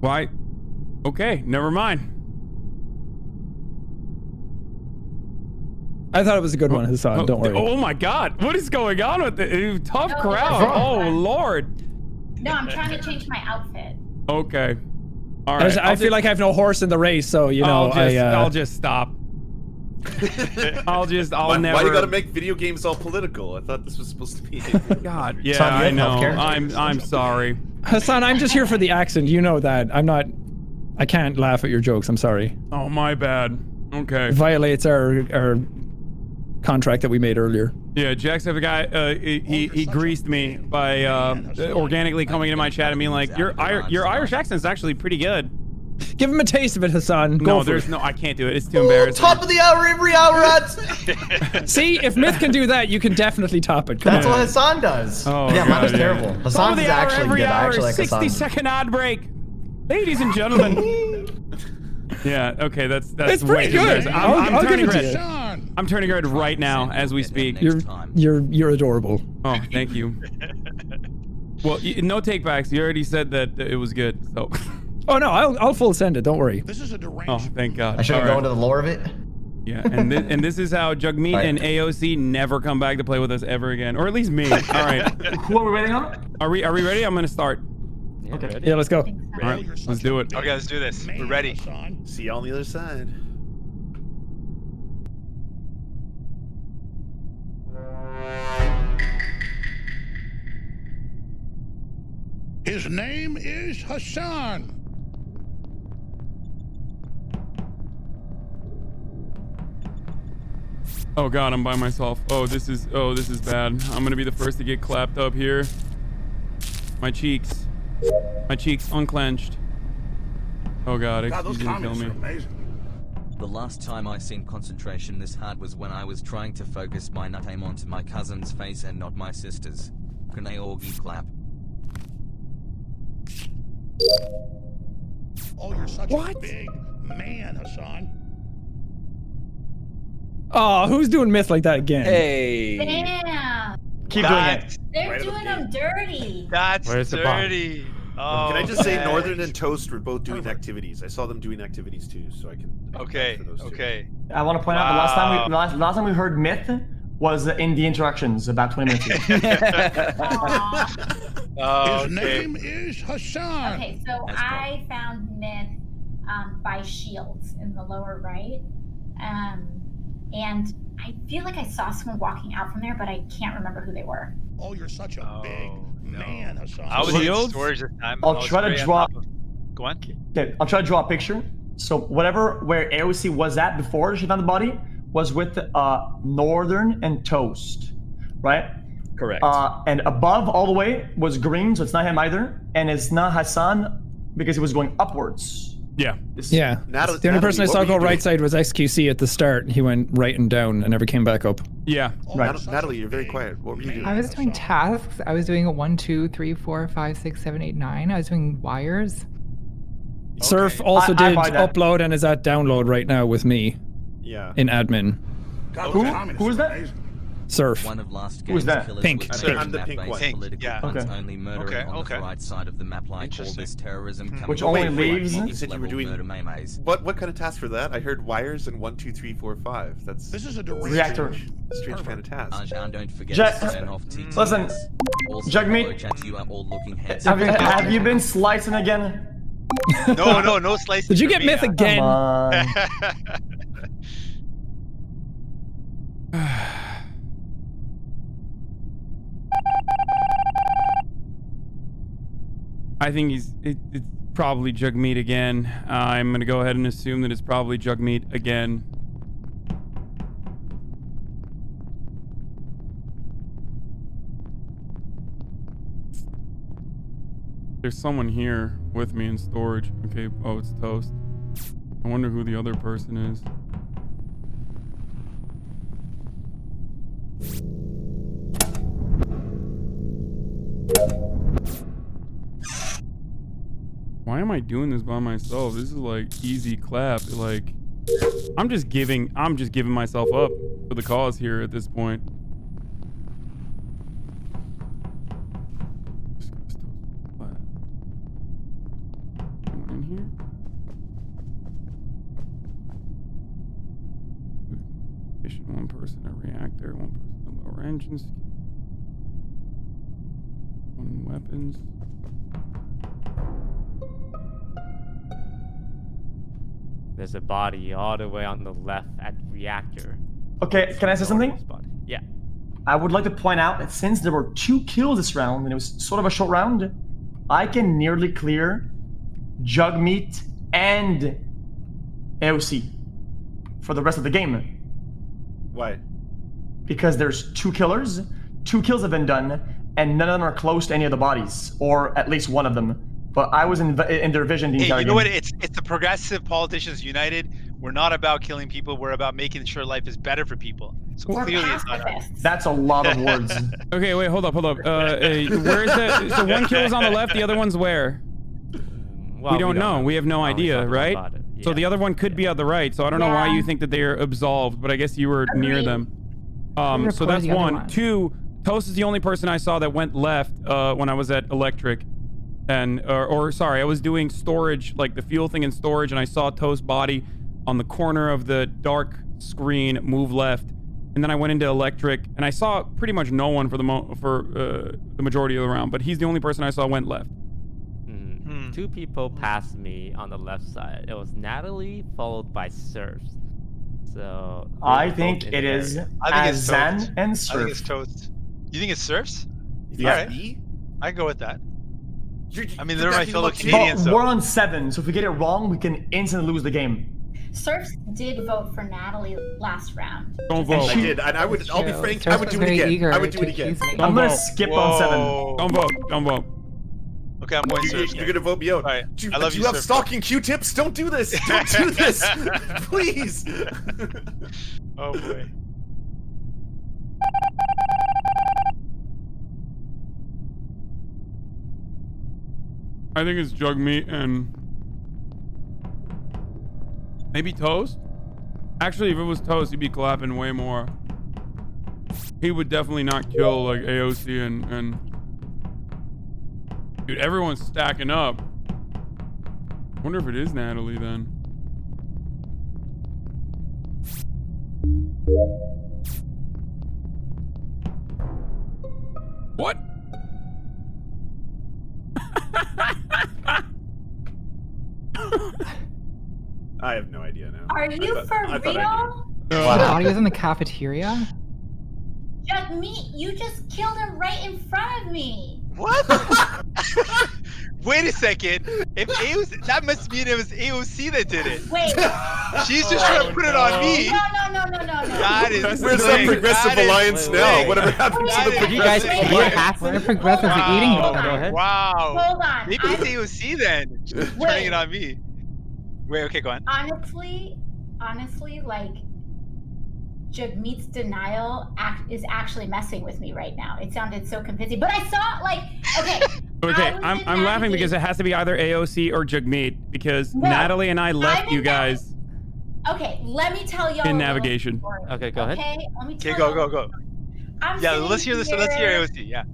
Why? Okay, never mind. I thought it was a good one, Hasan. Don't worry. Oh my God, what is going on with it? Tough crowd. Oh Lord. No, I'm trying to change my outfit. Okay. All right. I feel like I have no horse in the race, so you know. I'll just stop. I'll never. Why do you gotta make video games all political? I thought this was supposed to be. God, yeah, I know. I'm sorry. Hasan, I'm just here for the accent. You know that. I'm not. I can't laugh at your jokes. I'm sorry. Oh, my bad. Okay. It violates our contract that we made earlier. Yeah, Jax, the guy, he greased me by organically coming into my chat and being like, your Irish accent's actually pretty good. Give him a taste of it, Hasan. Go for it. No, I can't do it. It's too embarrassing. Top of the hour, every hour ads. See, if Myth can do that, you can definitely top it. That's what Hasan does. Oh, yeah, mine was terrible. Hasan's is actually every good. I hour, actually like 60-second ad break. Ladies and gentlemen. Yeah, okay, that's it's pretty good. I'm turning red. I'm turning red right now as we speak. You're adorable. Oh, thank you. Well, no takebacks. You already said that it was good, so. Oh no, I'll full send it. Don't worry. This is a deranged. Oh, thank God. I should go into the lore of it. Yeah, and this is how Jagmeet and AOC never come back to play with us ever again, or at least me. All right. Who are we waiting on? Are we ready? I'm gonna start. Yeah, Okay. ready? Yeah, let's go. All right, let's do it. Okay, let's do this. We're ready. See you on the other side. His name is Hasan. Oh God, I'm by myself. Oh, this is bad. I'm gonna be the first to get clapped up here. My cheeks unclenched. Oh god, God, those he's gonna kill comments me. are amazing. The last time I seen concentration this hard was when I was trying to focus my nut aim onto my cousin's face and not my sister's. Can I orgy clap? Oh, you're such a big man, Hasan. Oh, who's doing myth like that again? Hey. Damn. Keep doing it. They're Right doing them dirty. That's Where's the bomb? dirty. Oh, Can I just say man. Northern and Toast were both doing activities? I saw them doing activities too, so I can. Okay. for those two. Okay. I want to point out the last time we heard myth was in the interactions about 20 minutes ago. His name is Hasan. Okay, so I found myth by Shields in the lower right. And I feel like I saw someone walking out from there, but I can't remember who they were. Oh, you're such a big man, Hasan. I was in storage this time. I'll try to draw. Go on. Okay, I'll try to draw a picture. So where AOC was at before she found the body was with Northern and Toast, right? Correct. And above all the way was green, so it's not him either, and it's not Hasan because it was going upwards. Yeah. Yeah. The only person I saw go right side was XQC at the start. He went right and down and never came back up. Yeah. Right. Natalie, you're very quiet. What were you doing? I was doing tasks. I was doing a 1, 2, 3, 4, 5, 6, 7, 8, 9. I was doing wires. Surf also did upload and is at download right now with me. Yeah. In admin. God, who is that? Surf. One of last Who's game's that? killers Pink. was I'm the pink one. political Yeah. punts Okay. only murdering on the right side of the map like all this terrorism coming Which from only the leaves- right You said you were level doing murder memes. what kind of task for that? I heard wires and 1, 2, 3, 4, 5. That's This is a direct Reactor. strange kind of task. Arjan, don't forget Jack- to turn off TTS. Listen, Also, Jagmeet- follow chat, you are all looking heads Have you been slicing again? No slicing. Did you for get me, myth huh? again? Come on. I think it's probably Jagmeet again. I'm gonna go ahead and assume that it's probably Jagmeet again. There's someone here with me in storage. Okay, oh, it's Toast. I wonder who the other person is. Why am I doing this by myself? This is like easy clap. Like, I'm just giving myself up for the cause here at this point. Anyone in here? One person a reactor, one person a lower engines, one weapons. There's a body all the way on the left at reactor. Okay, can I say something? Yeah. I would like to point out that since there were 2 kills this round, and it was sort of a short round, I can nearly clear Jagmeet and AOC for the rest of the game. Why? Because there's 2 killers, 2 kills have been done, and none of them are close to any of the bodies, or at least one of them. But I was in their vision the entire Hey, you game. know what? It's the progressive politicians united. We're not about killing people. We're about making sure life is better for people. So We're clearly, it's not. That's a lot of words. Okay, wait, hold up. Where is that? So one kill is on the left, the other one's where? Well, we don't know. We have no idea, right? So the other one could be on the right. So I don't know why you think that they are absolved, but I guess you were near them. So that's one. 2, Toast is the only person I saw that went left when I was at Electric. And sorry, I was doing storage, like the fuel thing in storage, and I saw Toast's body on the corner of the dark screen move left, and then I went into Electric, and I saw pretty much no one for the majority of the round, but he's the only person I saw went left. 2 people passed me on the left side. It was Natalie followed by Surfs. So I think it is Hasan and Surf. I think it's Toast. You think it's Surfs? Yeah. All right. I can go with that. I mean, they're my fellow Canadians. But we're on 7, so if we get it wrong, we can instantly lose the game. Surfs did vote for Natalie last round. Don't vote. I did, and I'll be frank, I would do it again. I would do it again. I'm gonna skip on 7. Don't vote. Don't vote. Okay, I'm going You're gonna vote me out. All right. Do I love do you, you have Surf. stalking Q-tips? Don't do this. Don't do this, please. Oh boy. I think it's Jagmeet and maybe Toast. Actually, if it was Toast, he'd be clapping way more. He would definitely not kill like AOC and dude, everyone's stacking up. Wonder if it is Natalie then. What? I have no idea now. Are you for real? The audio's in the cafeteria? Jagmeet, you just killed him right in front of me. What? Wait a second. If AOC, that must mean it was AOC that did it. Wait. She's just trying to put it on me. No. That is Where's that progressive alliance now? Whatever happened to the You guys progressive can alliance? We're progressive eating each other. Go ahead. Wow. Hold on. Maybe it's AOC then. She's turning it on me. Wait, okay, go on. Honestly, like, Jagmeet's denial is actually messing with me right now. It sounded so convincing, but I saw like, okay. Okay, I'm laughing because it has to be either AOC or Jagmeet because No, Natalie and I left you guys Okay, let me tell y'all in navigation. Okay, go ahead. Okay, let me tell Okay, go. I'm Yeah, sitting let's hear this. here, Let's hear AOC. Yeah.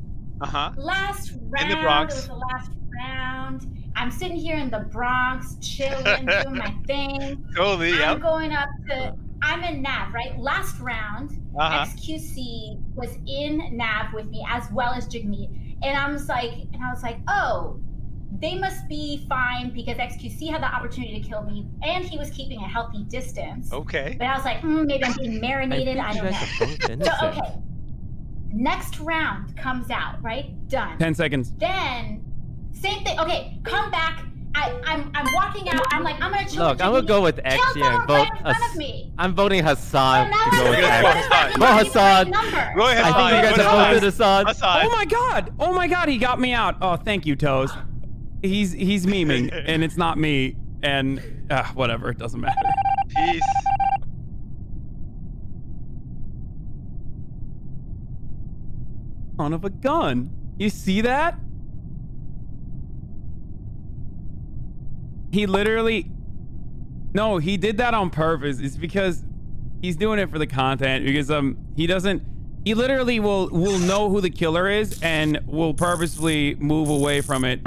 Last round. In the Bronx. It was the last round. I'm sitting here in the Bronx, chilling, doing my thing. Totally, yeah. I'm going up to. I'm in Nav, right? Last round, XQC was in Nav with me as well as Jagmeet, and I was like, oh, they must be fine because XQC had the opportunity to kill me, and he was keeping a healthy distance. Okay. But I was like, maybe I'm being marinated. I don't know. So okay, next round comes out, right? Done. 10 seconds. Then same thing. Okay, come back. I'm walking out. I'm like, I'm gonna chill. Look, I'm gonna go with X here and vote. I'm voting Hasan to go with X. Vote Hasan. Go ahead, I think you guys have voted Hasan. Oh my god, he got me out. Oh, thank you, Toes. He's memeing, and it's not me, and whatever, it doesn't matter. Peace. Son of a gun. You see that? He literally... No, he did that on purpose. It's because he's doing it for the content, because he doesn't... He literally will know who the killer is and will purposefully move away from it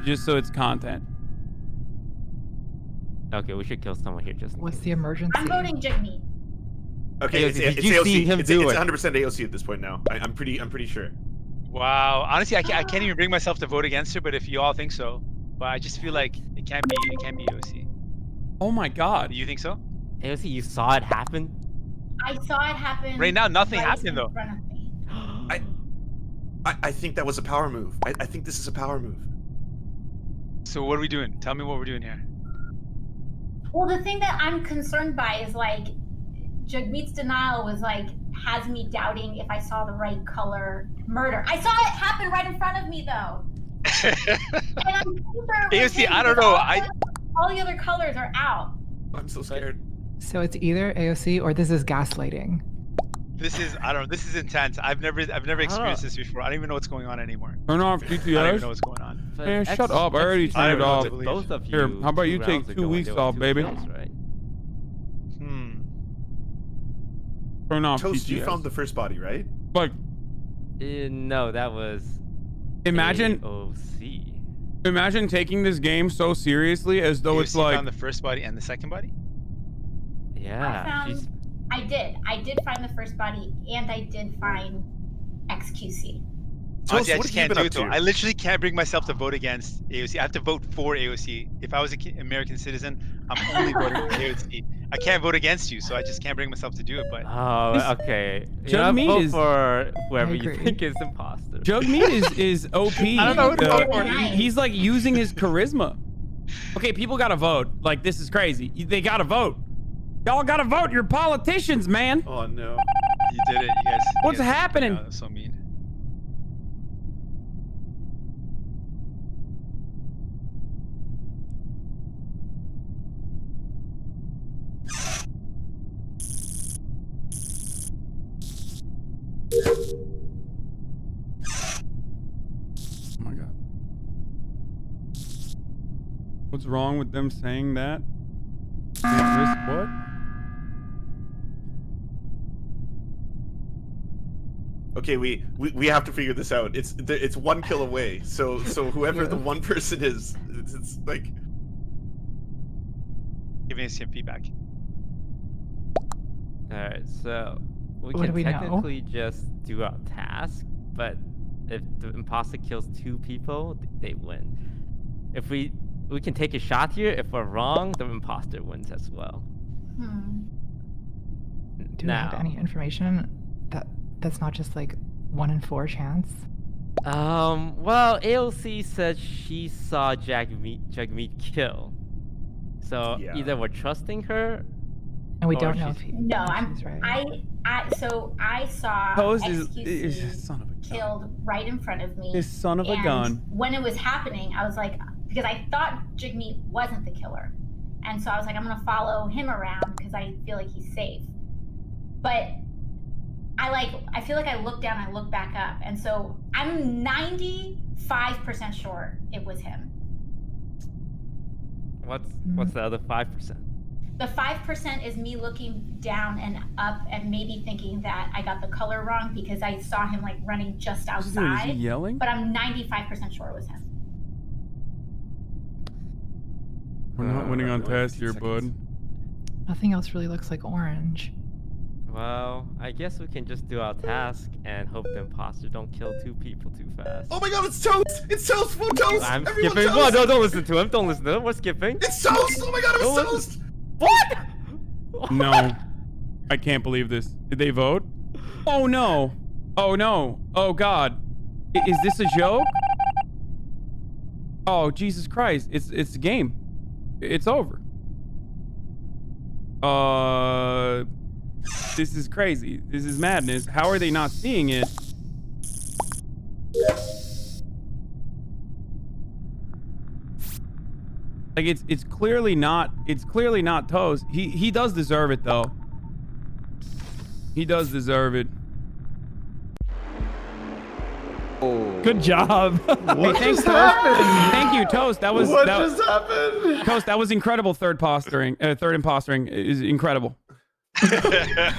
just so it's content. Okay, we should kill someone here just in What's case. the emergency? I'm voting Jagmeet. Okay, it's AOC. It's 100% AOC at this point now. I'm pretty sure. Wow. Honestly, I can't even bring myself to vote against her, but if you all think so, but I just feel like it can't be AOC. Oh my god. Do you think so? AOC, you saw it happen? I saw it happen. Right now, nothing happened though. In front of me. I think that was a power move. I think this is a power move. So what are we doing? Tell me what we're doing here. Well, the thing that I'm concerned by is like Jagmeet's denial was like has me doubting if I saw the right color murder. I saw it happen right in front of me though. And I'm super AOC, I don't know. All the other colors are out. I'm so scared. So it's either AOC or this is gaslighting. This is This is intense. I've never experienced this before. I don't even know what's going on anymore. Turn off GTS. I don't even know what's going on. Man, shut up. I already turned it off. Both of you. Here, how about you take 2 weeks off, baby? Kills, right? Turn off Toast, GTS. you found the first body, right? Like, No, that was imagine AOC. Imagine taking this game so seriously as though it's like found the first body and the second body? Yeah. I did find the first body and I did find XQC. Honestly, I just can't do it though. I literally can't bring myself to vote against AOC. I have to vote for AOC. If I was an American citizen, I'm only voting for AOC. I can't vote against you, so I just can't bring myself to do it. But okay. Jagmeet vote is for whoever you think is imposter. Jagmeet is OP. I don't know who to vote for. He's like using his charisma. Okay, people gotta vote. Like, this is crazy. They gotta vote. Y'all gotta vote. You're politicians, man. Oh no. You did it, you guys. What's happening? That's so mean. What's wrong with them saying that? Can't risk what? Okay, we have to figure this out. It's 1 kill away. So whoever the one person is, it's like giving us some feedback. All right, so we What can do we know? technically just do our task, but if the imposter kills 2 people, they win. If we can take a shot here. If we're wrong, the imposter wins as well. Do we have any information that's not just like 1 in 4 chance? Well, AOC said she saw Jagmeet kill. So either we're trusting her, and we don't know if No, I saw XQC son of a killed right in front of me. This son of a and gun. When it was happening, I was like, because I thought Jagmeet wasn't the killer, and so I was like, I'm gonna follow him around because I feel like he's safe. But I feel like I looked down, I looked back up, and so I'm 95% sure it was him. What's the other 5%? The 5% is me looking down and up and maybe thinking that I got the color wrong because I saw him like running just outside. Is he yelling? But I'm 95% sure it was him. We're not winning on task here, bud. Nothing else really looks like orange. Well, I guess we can just do our task and hope the imposter don't kill 2 people too fast. Oh my god, it's Toast! It's Toast! Full Toast! I'm Everyone skipping. Toast! Well, don't listen to him. Don't listen to him. We're skipping. It's Toast! Oh my god, it was Toast! What? No. I can't believe this. Did they vote? Oh no. Oh no. Oh god. Is this a joke? Oh Jesus Christ. It's a game. It's over. This is crazy. This is madness. How are they not seeing it? Like it's clearly not Toast. He does deserve it though. He does deserve it. Oh. Good job. Hey, thanks, Toast. Thank you, Toast. That was just happened? Toast, that was incredible. Third impostering is incredible. Yeah.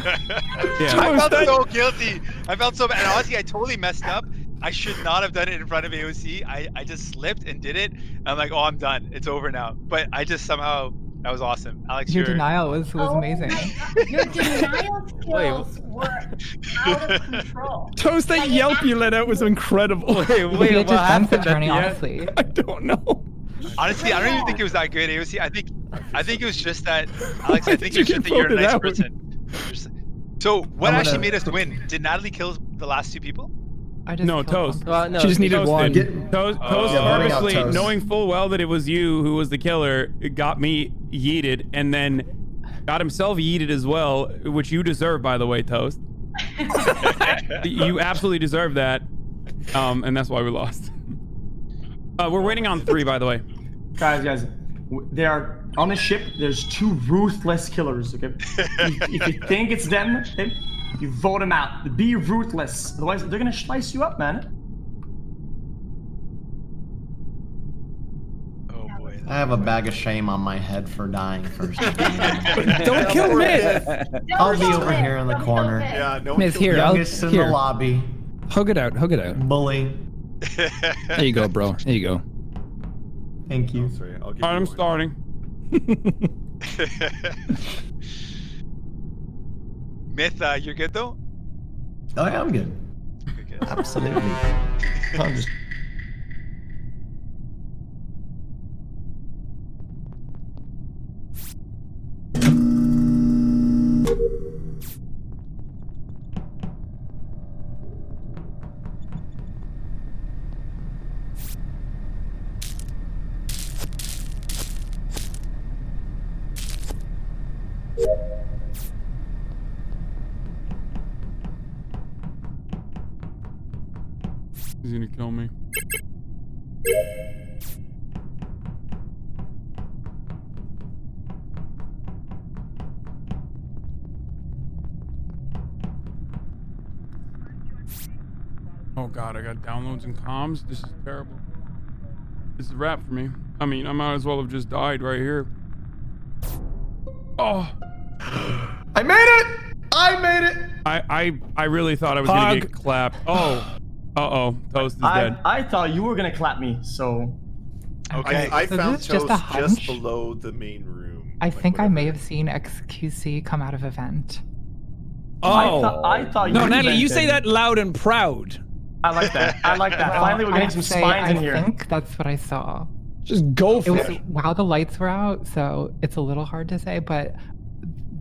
I felt so guilty. I felt so bad. And honestly, I totally messed up. I should not have done it in front of AOC. I just slipped and did it. I'm like, oh, I'm done. It's over now. But I just somehow, that was awesome. Alex, Your denial was amazing. Your denial skills were out of control. Toast, that yelp you let out was incredible. Wait, what happened at the end? Honestly. I don't know. Honestly, I don't even think it was that good, AOC. I think it was just that, Alex, I think it's just that you're a nice person. So, what actually made us win? Did Natalie kill the last 2 people? No, Toast. No, she just needed one. Toast purposely, knowing full well that it was you who was the killer, got me yeeted, and then got himself yeeted as well, which you deserve, by the way, Toast. You absolutely deserve that, and that's why we lost. We're waiting on 3, by the way. Guys, they are on a ship. There's 2 ruthless killers. Okay, if you think it's them, okay, you vote them out. Be ruthless, otherwise they're gonna slice you up, man. Oh boy. I have a bag of shame on my head for dying first. Don't kill Myth. I'll be over here in the corner. Yeah, no. Myth, here, Youngest in the lobby. Hug it out. Bully. There you go, bro. There you go. Thank you. Sorry, I'll give I'm you one. starting. Myth, you're good though? Oh yeah, I'm good. Okay, good. Absolutely. I'm just... He's gonna kill me. Oh god, I got downloads and comms. This is terrible. This is a wrap for me. I mean, I might as well have just died right here. Oh. I made it! I made it! I really thought I was gonna get clapped. Oh. Uh-oh. Toast is dead. I thought you were gonna clap me, so... Okay. I so found this is just Toast a hunch? below the main room. I think I may have seen XQC come out of a vent. Oh. I thought you No, Natalie, you invented. say that loud and proud. I like that. I like that. Finally, we're getting some spines in here. I think that's what I saw. Just go for it. While the lights were out, so it's a little hard to say, but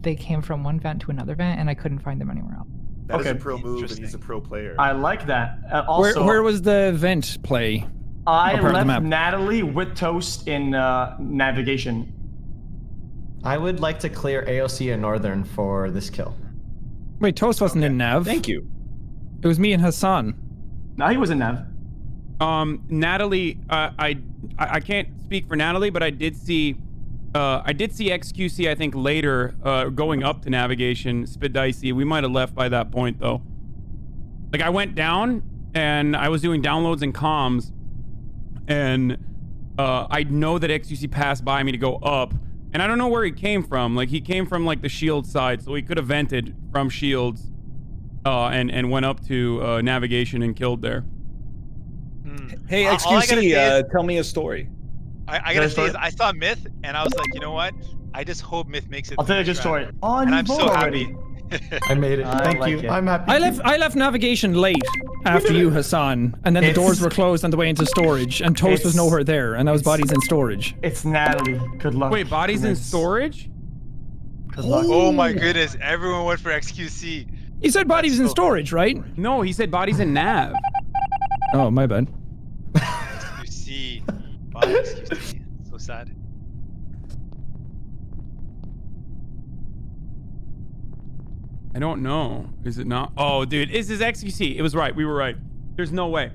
they came from one vent to another vent, and I couldn't find them anywhere else. That is a pro move, and he's a pro player. I like that. Also, where was the vent play? I part of the left map? Natalie with Toast in navigation. I would like to clear AOC and Northern for this kill. Wait, Toast wasn't in Nav. Thank you. It was me and Hasan. No, he was in Nav. Natalie, I can't speak for Natalie, but I did see XQC, I think, later, going up to navigation, spit dicey. We might have left by that point, though. Like, I went down, and I was doing downloads and comms, and I know that XQC passed by me to go up, and I don't know where he came from. Like, he came from, like, the shield side, so he could have vented from shields, and went up to navigation and killed there. Hey, XQC, tell me a story. I gotta say is I saw Myth and I was like, you know what? I just hope Myth makes it. I'll tell you a good story. And I'm so happy. I made it. Thank you. I'm happy. I left navigation late after you, Hassan, and then the doors were closed on the way into storage, and Toast was nowhere there, and I was bodies in storage. It's Natalie. Good luck. Wait, bodies in storage? Good luck. Oh my goodness! Everyone went for XQC. You said bodies in storage, right? No, he said bodies in nav. Oh, my bad. XQC. Bye, XQC. So sad. I don't know. Is it not? Oh, dude, this is XQC. It was right. We were right. There's no way.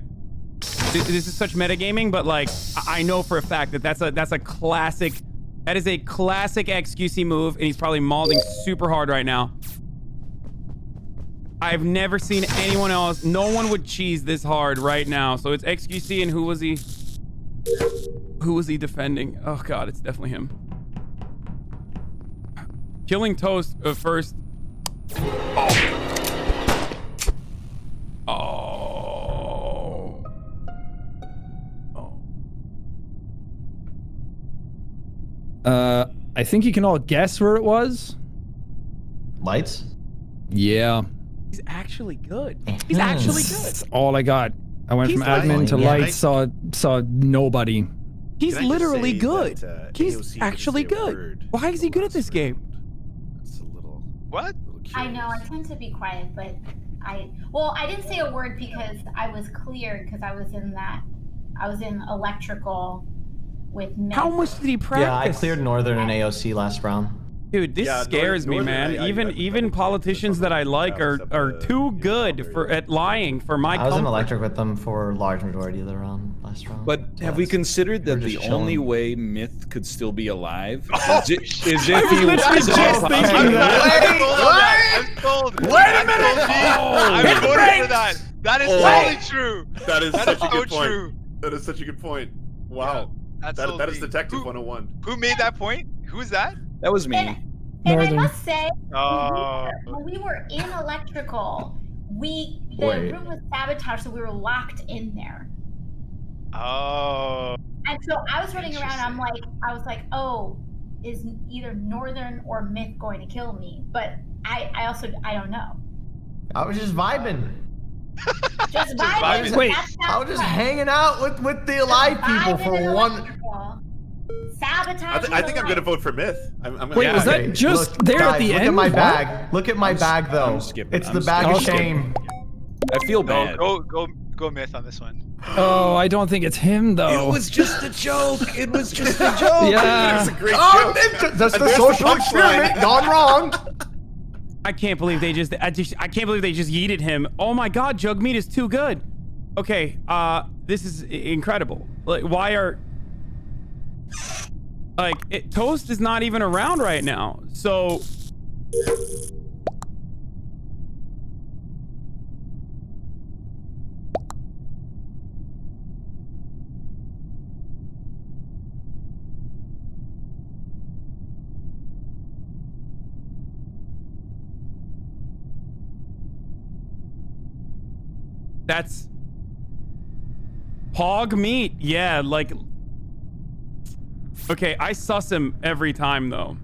This is such metagaming, but like, I know for a fact that that's a classic. That is a classic XQC move, and he's probably malding super hard right now. I've never seen anyone else. No one would cheese this hard right now. So it's XQC, and who was he? Who was he defending? Oh god, it's definitely him. Killing Toast first. Oh. I think you can all guess where it was. Lights? Yeah. He's actually good. He's actually good. That's all I got. I went from admin to lights, saw nobody. He's literally good. He's actually good. Why is he good at this game? It's a little. What? I know, I tend to be quiet, but I didn't say a word because I was cleared because I was in electrical with Myth. How much did he practice? Yeah, I cleared Northern and AOC last round. Dude, this scares me, man. Even politicians that I like are too good at lying for my I was in comfort. electric with them for a large majority of the last round. But have we considered that the only way Myth could still be alive is if he was just thinking that. I'm sold. Wait a minute! I'm voting for that. That is totally true. That is such a good point. True. That is such a good point. Wow. That is Detective 101. Who made that point? Who is that? That was me. And I must say, when we were in electrical, the room was sabotaged, so we were locked in there. Oh. And so I was running around. I was like, oh, is either Northern or Myth going to kill me? But I don't know. I was just vibing. Just vibing. Wait, I was just hanging out with the alive people for one. Sabotage. I think I'm gonna vote for Myth. Wait, was that just there at the end? Look at my bag. Look at my bag, though. It's the bag of shame. I feel bad. Go Myth on this one. Oh, I don't think it's him though. It was just a joke. It was just a joke. Yeah. It was a great joke. That's the social experiment gone wrong. I can't believe they just yeeted him. Oh my god, Jagmeet is too good. Okay, this is incredible. Like, why are Toast is not even around right now. So That's hog meat. Yeah, like. Okay, I suss him every time though.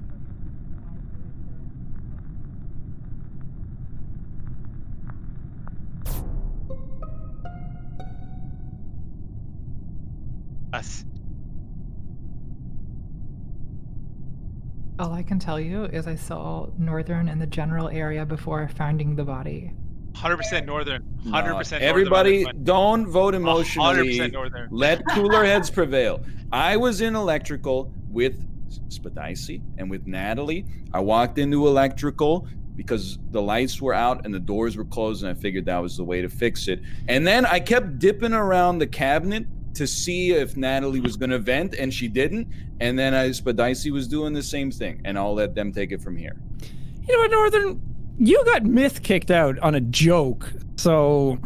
Us. All I can tell you is I saw Northern in the general area before finding the body. 100% Northern. 100% Northern. Everybody, don't vote emotionally. 100% Northern. Let cooler heads prevail. I was in electrical with Spadicy and with Natalie. I walked into electrical because the lights were out and the doors were closed, and I figured that was the way to fix it. And then I kept dipping around the cabinet to see if Natalie was going to vent, and she didn't. And then Spadicy was doing the same thing, and I'll let them take it from here. You know what, Northern? You got Myth kicked out on a joke, so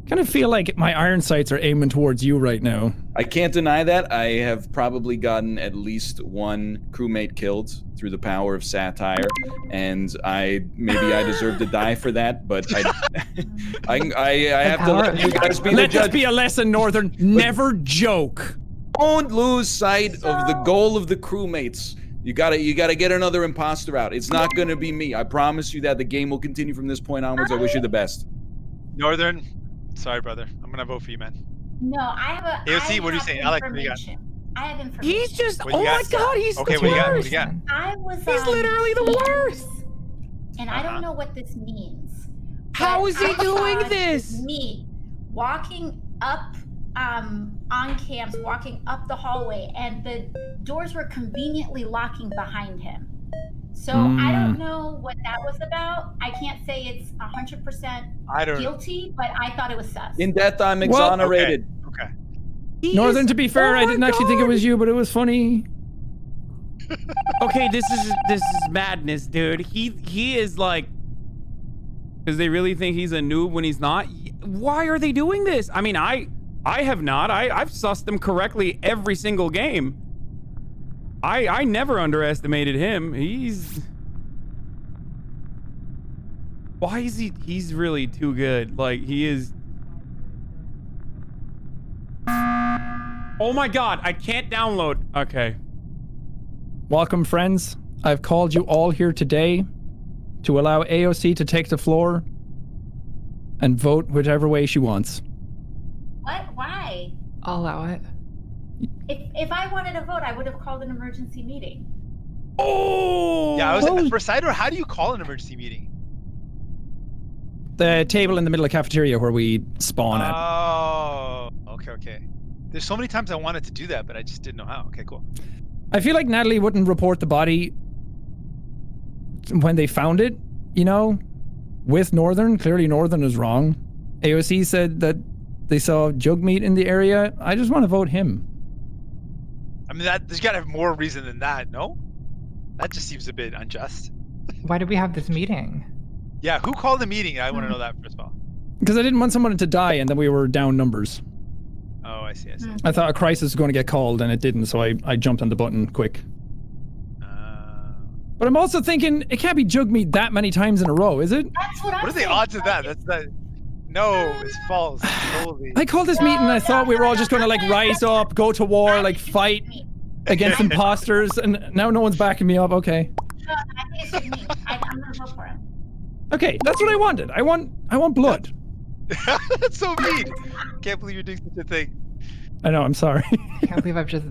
kind of feel like my iron sights are aiming towards you right now. I can't deny that. I have probably gotten at least one crewmate killed through the power of satire, and maybe I deserve to die for that, but I have to let you guys be the judge. Let this be a lesson, Northern. Never joke. Don't lose sight of the goal of the crewmates. You gotta get another imposter out. It's not gonna be me. I promise you that the game will continue from this point onwards. I wish you the best. Northern, sorry, brother. I'm gonna vote for you, man. No, I have a. AOC, what are you saying? Alex, what do you got? I have information. He's just. Oh my God, he's okay. the What do you got? worst. What do you got? I was. He's literally the worst. And I don't know what this means. How is he doing this? Me walking up on cams, walking up the hallway, and the doors were conveniently locking behind him. So I don't know what that was about. I can't say it's 100% guilty, but I thought it was sus. In death, I'm exonerated. Okay. Northern, to be fair, I didn't actually think it was you, but it was funny. Okay, this is madness, dude. He is like, because they really think he's a noob when he's not. Why are they doing this? I mean, I have not. I've sussed him correctly every single game. I never underestimated him. Why is he's really too good. Like, he is. Oh my God, I can't download. Okay. Welcome, friends. I've called you all here today to allow AOC to take the floor and vote whichever way she wants. What? Why? I'll allow it. If I wanted to vote, I would have called an emergency meeting. Oh! Yeah, I was at first side, or how do you call an emergency meeting? The table in the middle of the cafeteria where we spawn at. Oh, okay. There's so many times I wanted to do that, but I just didn't know how. Okay, cool. I feel like Natalie wouldn't report the body when they found it, you know, with Northern. Clearly Northern is wrong. AOC said that they saw Jagmeet in the area. I just want to vote him. I mean, there's got to have more reason than that, no? That just seems a bit unjust. Why did we have this meeting? Yeah, who called the meeting? I want to know that first of all. Because I didn't want someone to die and then we were down numbers. Oh, I see. I thought a crisis was going to get called and it didn't, so I jumped on the button quick. But I'm also thinking, it can't be Jagmeet that many times in a row, is it? That's what I'm What are the odds of that? That's not... No, it's false. Totally. I called this meeting and I thought we were all just going to like rise up, go to war, like fight against imposters, and now no one's backing me up. Okay. No, I think it's Jagmeet. I'm gonna vote for him. Okay, that's what I wanted. I want blood. That's so mean. Can't believe you're doing such a thing. I know. I'm sorry. I can't believe I've just.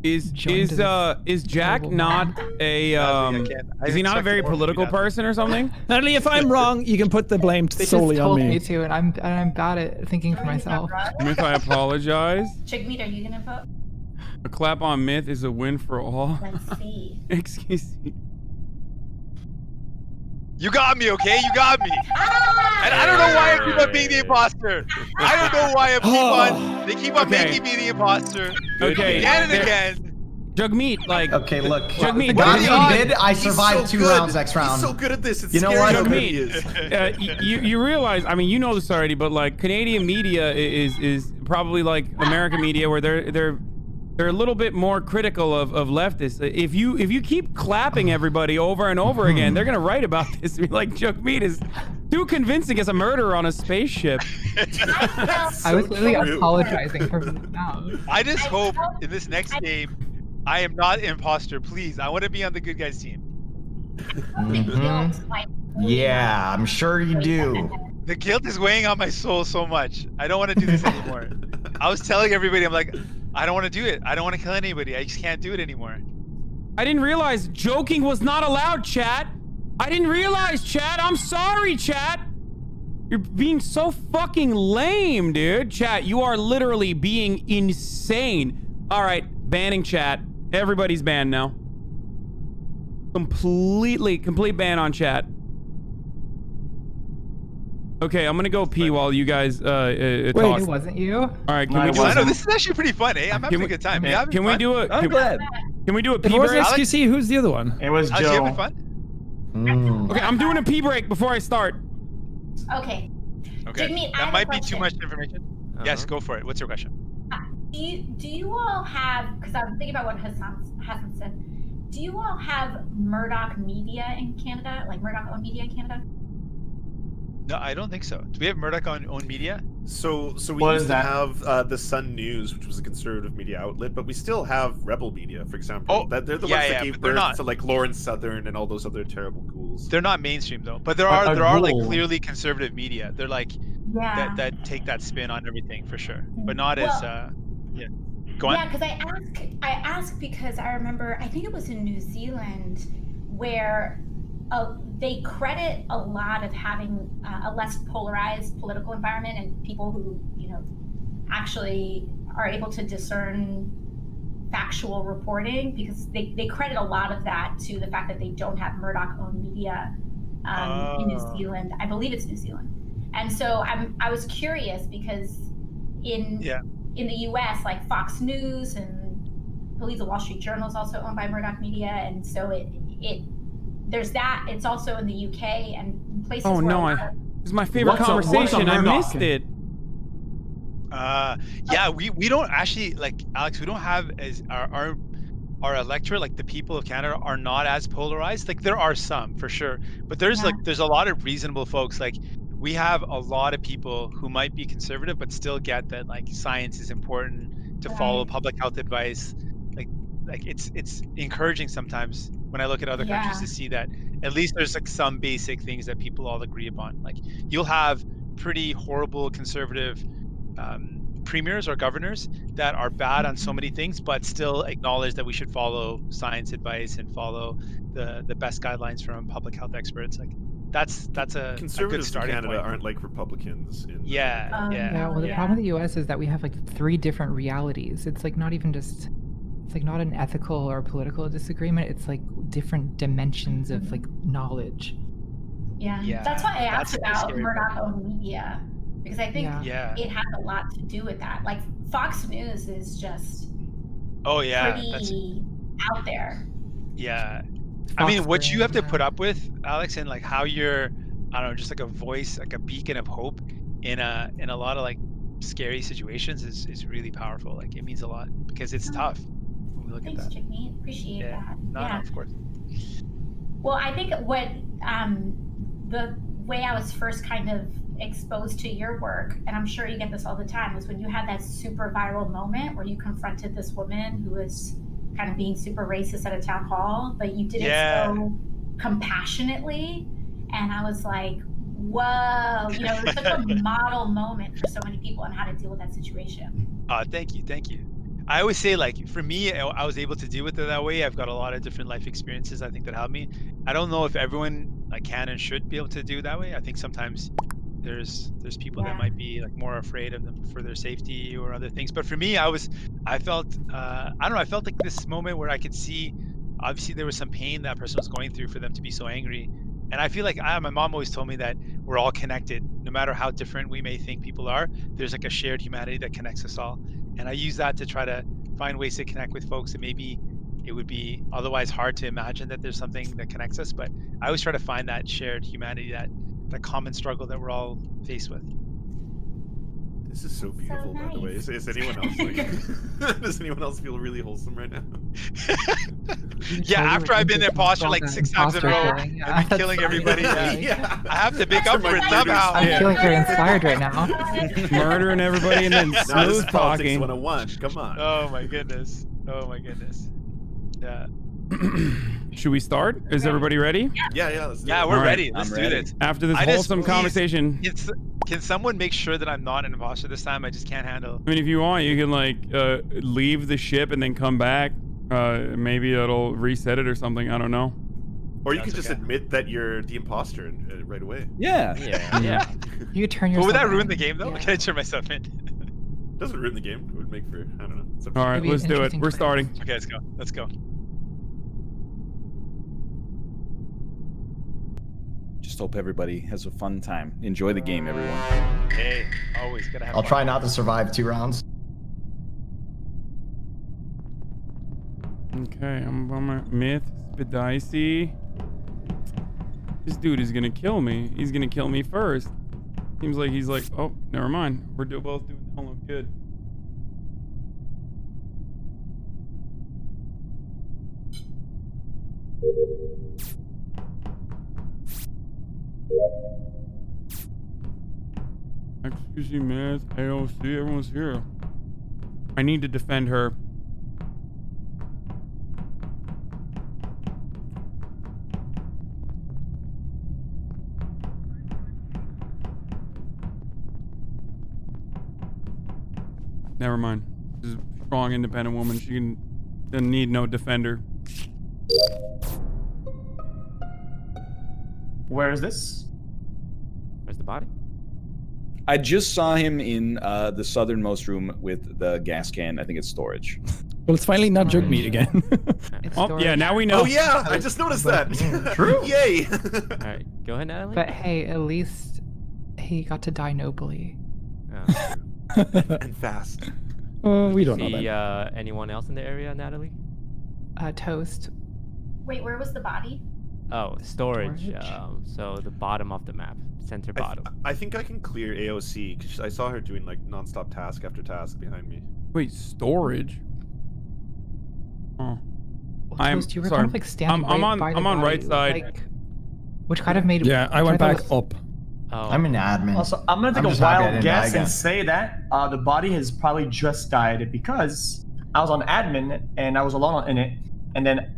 Is Jack not a is he not a very political person or something? Natalie, if I'm wrong, you can put the blame solely on me. They just told me to, and I'm bad at thinking for myself. Myth, I apologize. Jagmeet, are you gonna vote? A clap on Myth is a win for all. Let's see. XQC. You got me, okay? You got me. And I don't know why I keep on being the imposter. I don't know why they keep on making me the imposter. Okay. Again and again. Jagmeet, like. Okay, look. Jagmeet, what he did, I survived so 2 rounds next round. He's so good at this. It's you know scary what? how good he is. You realize, I mean, you know this already, but like Canadian media is probably like American media where they're a little bit more critical of leftists. If you keep clapping everybody over and over again, they're gonna write about this. Like Jagmeet is too convincing as a murderer on a spaceship. I was literally apologizing for moving out. I just hope in this next game, I am not imposter. Please, I want to be on the good guys team. Yeah, I'm sure you do. The guilt is weighing on my soul so much. I don't want to do this anymore. I was telling everybody, I'm like, I don't want to do it. I don't want to kill anybody. I just can't do it anymore. I didn't realize joking was not allowed, chat. I didn't realize, chat. I'm sorry, chat. You're being so fucking lame, dude. Chat, you are literally being insane. All right, banning chat. Everybody's banned now. Complete ban on chat. Okay, I'm gonna go pee while you guys talk. Wait, it wasn't you? All right, can we do I know, this is actually pretty fun, eh? I'm having a good time. Can we do it? I'm glad. Can we do a If pee it wasn't break? XQC, who's the other one? It was Alex, you Joe. having fun? Okay, I'm doing a pee break before I start. Okay. Okay. Jagmeet, I That have a might be question. too much information. Yes, go for it. What's your question? Do you all have, because I was thinking about what Hasan said, do you all have Murdoch Media in Canada? Like Murdoch-owned media in Canada? No, I don't think so. Do we have Murdoch on own media? So we What used is to that? have the Sun News, which was a conservative media outlet, but we still have Rebel Media, for example. They're the ones that gave but they're birth not. to like Lawrence Southern and all those other terrible ghouls. They're not mainstream though, but there are like ghoul. clearly conservative media. They're like Yeah. that take that spin on everything for sure, but not as yeah. Go on. Yeah, because I ask because I remember, I think it was in New Zealand where they credit a lot of having a less polarized political environment and people who, actually are able to discern factual reporting, because they credit a lot of that to the fact that they don't have Murdoch-owned media in New Zealand. I believe it's New Zealand. And so I was curious because in the US, like Fox News and I believe the Wall Street Journal is also owned by Murdoch Media, and so there's that. It's also in the UK and places Oh where no, it's my favorite conversation. I missed it. Yeah, we don't actually, like, Alex, we don't have as our electorate, like the people of Canada, are not as polarized. Like there are some for sure, but there's a lot of reasonable folks. Like we have a lot of people who might be conservative but still get that like science is important to follow public health advice. Like it's encouraging sometimes when I look at other countries to see that at least there's like some basic things that people all agree upon. Like you'll have pretty horrible conservative premiers or governors that are bad on so many things, but still acknowledge that we should follow science advice and follow the best guidelines from public health experts. Like that's a good starting in Canada point. aren't like Republicans. Yeah, well, the problem with the US is that we have like 3 different realities. It's like not even just, it's like not an ethical or political disagreement. It's like different dimensions of like knowledge. Yeah. That's why I asked about Murdoch-owned media, because I think it has a lot to do with that. Like Fox News is just pretty out there. Yeah. I mean, what you have to put up with, Alex, and like how you're, I don't know, just like a voice, like a beacon of hope in a lot of like scary situations is really powerful. Like it means a lot because it's tough when we look Thanks, at that. Jagmeet. Appreciate that. No, of course. Well, I think what the way I was first kind of exposed to your work, and I'm sure you get this all the time, is when you had that super viral moment where you confronted this woman who was kind of being super racist at a town hall, but you did it so compassionately, and I was like, whoa, it was such a model moment for so many people on how to deal with that situation. Thank you. I always say, like, for me, I was able to deal with it that way. I've got a lot of different life experiences, I think, that helped me. I don't know if everyone like can and should be able to do it that way. I think sometimes there's people that might be like more afraid of them for their safety or other things. But for me, I felt I felt like this moment where I could see, obviously there was some pain that person was going through for them to be so angry. And I feel like my mom always told me that we're all connected, no matter how different we may think people are. There's like a shared humanity that connects us all. And I use that to try to find ways to connect with folks that maybe it would be otherwise hard to imagine that there's something that connects us. But I always try to find that shared humanity, that common struggle that we're all faced with. This is so beautiful, by the way. Is anyone else like? Does anyone else feel really wholesome right now? Yeah, after I've been the imposter like 6 times in a row and been killing everybody, I have to make up for it somehow. I'm feeling very inspired right now. Murdering everybody and then smooth talking. 101. Come on. Oh my goodness. Oh my goodness. Yeah. Should we start? Is everybody ready? Yeah, let's do Yeah, it. we're All right, ready. Let's do this. After this I just- wholesome please, conversation. Can someone make sure that I'm not an imposter this time? I just can't handle. I mean, if you want, you can like leave the ship and then come back. Maybe it'll reset it or something. I don't know. Or you can just admit that you're the imposter right away. Yeah. Yeah. You turn But yourself would that in. ruin the game though? Can I turn myself in? Doesn't ruin the game. It would make for, I don't know. It's up to All you. right, let's do it. We're starting. Okay, let's go. Let's go. Just hope everybody has a fun time. Enjoy the game, everyone. Hey, always gotta have I'll fun. try not to survive 2 rounds. Okay, I'm on my myth, Spidicy. This dude is gonna kill me. He's gonna kill me first. Seems like he's like, oh, never mind. We're both doing download good. XQC, myth, AOC, everyone's here. I need to defend her. Never mind. She's a strong, independent woman. She doesn't need no defender. Where is this? Where's the body? I just saw him in the southernmost room with the gas can. I think it's storage. Well, it's finally not Jagmeet again. Oh, yeah, now we know. Oh, yeah, I just noticed that. True. Yay. All right, go ahead, Natalie. But hey, at least he got to die nobly. Oh, And fast. We don't know See that. anyone else in the area, Natalie? Toast. Wait, where was the body? Oh, storage. So the bottom of the map, center bottom. I think I can clear AOC because I saw her doing like non-stop task after task behind me. Wait, storage? Oh. Well, Toast, you were kind of like standing I'm right on, by the I'm on right body, side. like, which kind of made. Yeah, I went back up. Oh. I'm an admin. Also, I'm gonna take just a happy I wild didn't die guess again. and say that the body has probably just died because I was on admin and I was alone in it, and then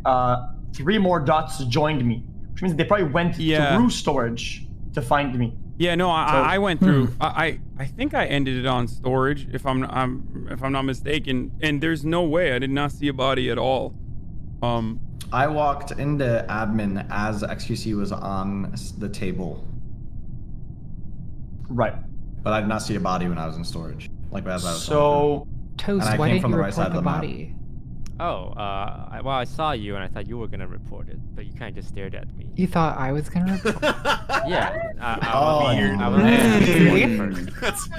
3 more dots joined me, which means they probably went through storage to find me. Yeah, no, I went through. I think I ended it on storage, if I'm not mistaken. And there's no way I did not see a body at all. I walked into admin as XQC was on the table. Right. But I did not see a body when I was in storage. Like as I was So, Toast, and I why came didn't from you the right report side of the the map. body? Oh, well, I saw you and I thought you were gonna report it, but you kind of just stared at me. You thought I was gonna report? Yeah, I Oh, was man. That's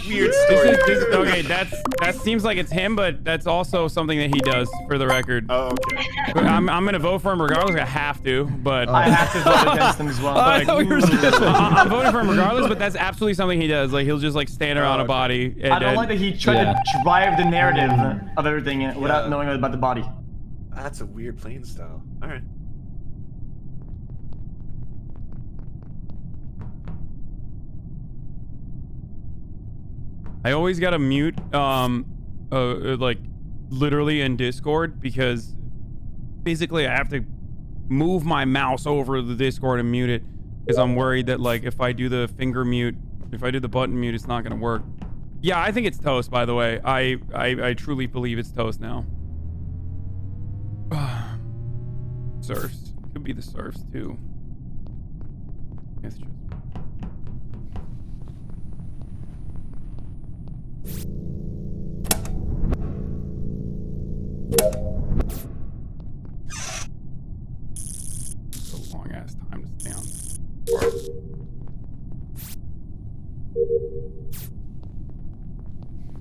weird story. Okay, that seems like it's him, but that's also something that he does, for the record. Oh, okay. I'm gonna vote for him regardless. I have to, but I have to vote against them as well. I thought we were I'm voting for him regardless, but that's absolutely something he does. Like he'll just like stand around a body. And, I don't like that he tried to drive the narrative of everything without knowing about the body. That's a weird playing style. All right. I always gotta mute, like literally in Discord, because basically I have to move my mouse over the Discord and mute it, because I'm worried that like if I do the finger mute, if I do the button mute, it's not gonna work. Yeah, I think it's Toast, by the way. I truly believe it's Toast now. Surfs. Could be the Surfs too. It's just... So long ass time to stay on.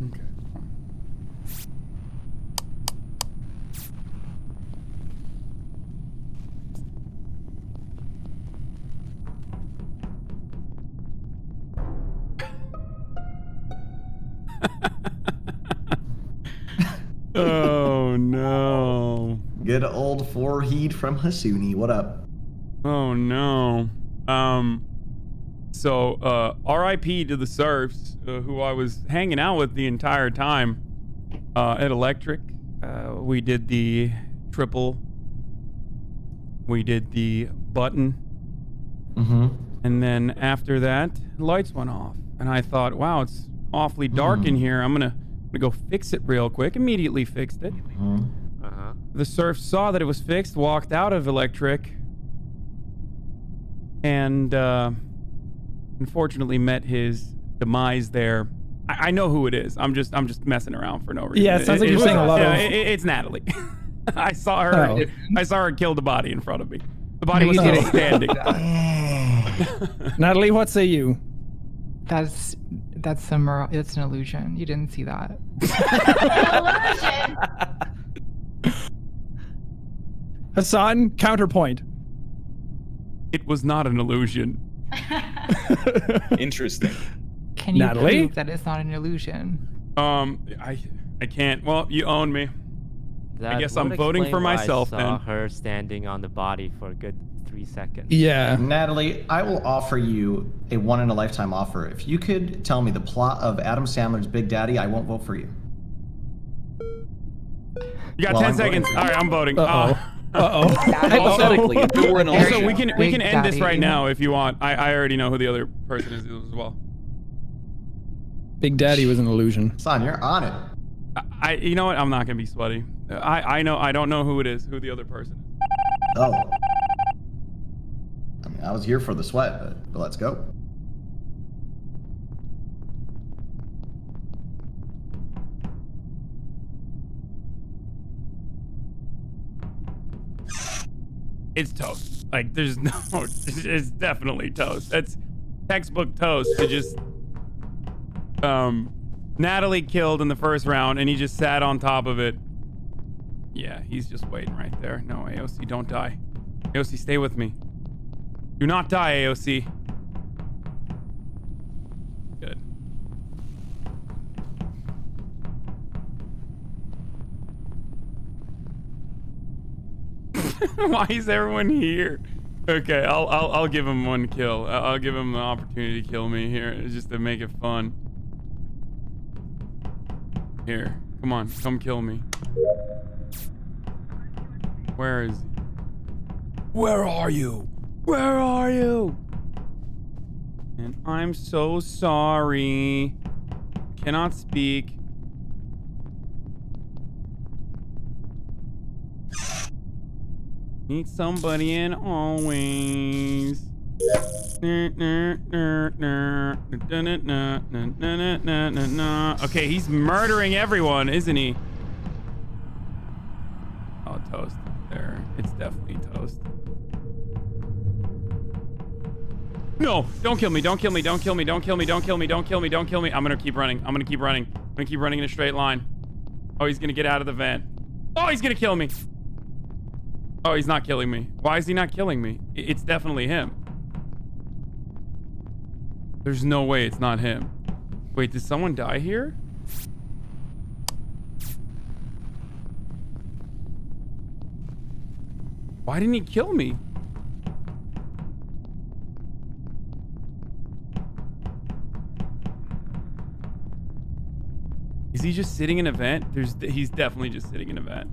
Okay. Oh no. Good old forehead from Hasuni. What up? Oh no. So R.I.P. to the serfs who I was hanging out with the entire time at Electric. We did the triple. We did the button. And then after that, lights went off, and I thought, wow, it's awfully dark in here. I'm gonna go fix it real quick. Immediately fixed it. The serf saw that it was fixed, walked out of Electric, and unfortunately met his demise there. I know who it is. I'm just messing around for no reason. Yeah, it sounds like you're saying a lot of. It's Natalie. I saw her. Oh. I saw her kill the body in front of me. The body was still standing. Natalie, what say you? That's an illusion. You didn't see that. Hasan, counterpoint. It was not an illusion. Interesting. Can you Natalie? prove that it's not an illusion? I can't. Well, you own me. I guess I'm would voting for explain why myself I saw then. her standing on the body for a good 3 seconds. Yeah. Natalie, I will offer you a one-in-a-lifetime offer. If you could tell me the plot of Adam Sandler's Big Daddy, I won't vote for you. You got Well, 10 I'm seconds. voting for All you. right, I'm voting. Hypothetically, if there were an Also, election. we can Big end this right Daddy. now if you want. I already know who the other person is as well. Big Daddy was an illusion. Son, you're on it. You know what? I'm not gonna be sweaty. I don't know who it is. Who the other person is. Oh. I mean, I was here for the sweat, but let's go. It's toast. Like, there's no. It's definitely toast. That's textbook toast. To just. Natalie killed in the first round, and he just sat on top of it. Yeah, he's just waiting right there. No, AOC, don't die. AOC, stay with me. Do not die, AOC. Good. Why is everyone here? Okay, I'll give him one kill. I'll give him the opportunity to kill me here, just to make it fun. Here, come on, come kill me. Where is he? Where are you? Where are you? And I'm so sorry. Cannot speak. Need somebody in always. Okay, he's murdering everyone, isn't he? Oh, toast. There. It's definitely toast. No! Don't kill me, don't kill me, don't kill me, don't kill me, don't kill me, don't kill me, don't kill me. I'm gonna keep running. I'm gonna keep running. I'm gonna keep running in a straight line. Oh, he's gonna get out of the vent. Oh, he's gonna kill me. Oh, he's not killing me. Why is he not killing me? It's definitely him. There's no way it's not him. Wait, did someone die here? Why didn't he kill me? Is he just sitting in a vent? He's definitely just sitting in a vent.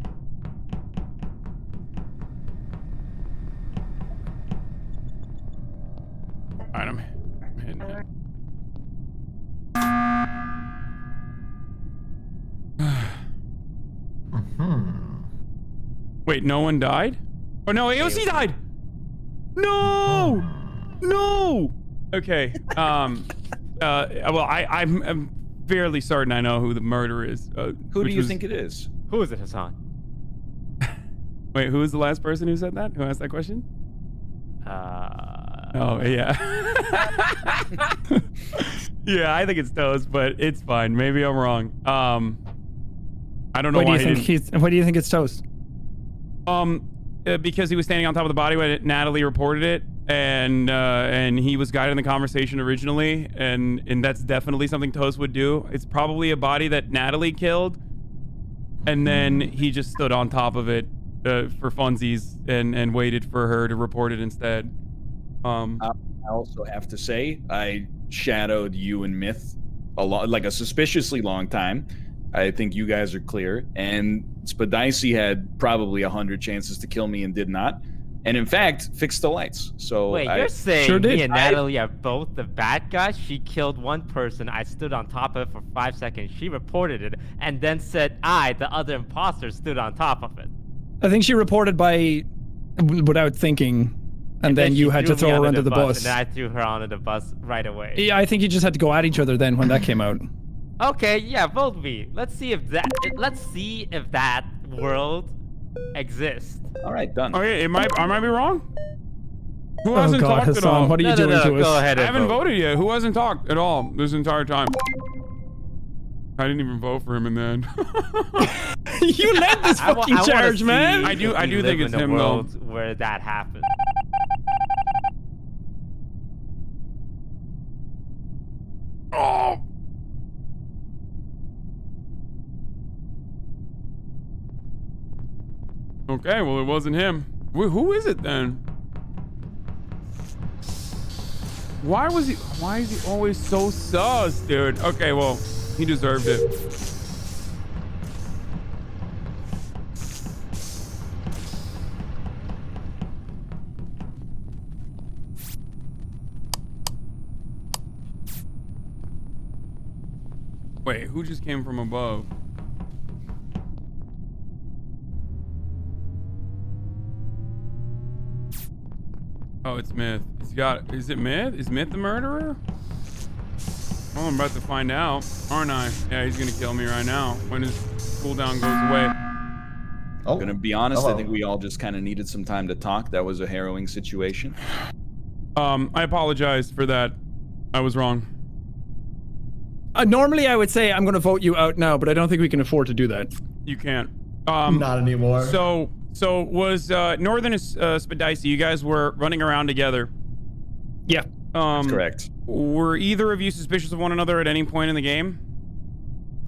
Alright, I'm hitting it. Wait, no one died? Oh no, AOC died! No! No! Okay, well, I'm fairly certain I know who the murderer is. Who do you think it is? Who is it, Hasan? Wait, who was the last person who said that? Who asked that question? Oh, yeah. Yeah, I think it's Toast, but it's fine. Maybe I'm wrong. I don't know why Why do you think it's Toast? Because he was standing on top of the body when Natalie reported it, and he was guiding the conversation originally, and that's definitely something Toast would do. It's probably a body that Natalie killed, and then he just stood on top of it for funsies and waited for her to report it instead. I also have to say, I shadowed you and Myth like a suspiciously long time. I think you guys are clear. And Spadicy had probably 100 chances to kill me and did not. And in fact, fixed the lights. So wait, you're saying sure me and Natalie are both the bad guys? She killed one person. I stood on top of it for 5 seconds. She reported it and then said the other imposter, stood on top of it. I think she reported without thinking, and then you had to throw her under the bus. And then I threw her under the bus right away. Yeah, I think you just had to go at each other then when that came out. Okay, yeah, vote me. Let's see if that world exists. All right, done. Okay, I might be wrong. Who Oh hasn't God, talked Hasan, at all? what are you doing to us? Go ahead. I haven't voted yet. Who hasn't talked at all this entire time? I didn't even vote for him in the end. You led this fucking charge, man. I do think it's him though. Where that happened. Oh. Okay, well it wasn't him. Who is it then? Why is he always so sus, dude? Okay, well, he deserved it. Wait, who just came from above? Oh, it's Myth. Is it Myth? Is Myth the murderer? Oh, I'm about to find out, aren't I? Yeah, he's gonna kill me right now when his cooldown goes away. I'm gonna be honest, I think we all just kind of needed some time to talk. That was a harrowing situation. I apologize for that. I was wrong. Normally I would say I'm gonna vote you out now, but I don't think we can afford to do that. You can't. Not anymore. So was Northern Spadicy, you guys were running around together. Yeah. That's correct. Were either of you suspicious of one another at any point in the game?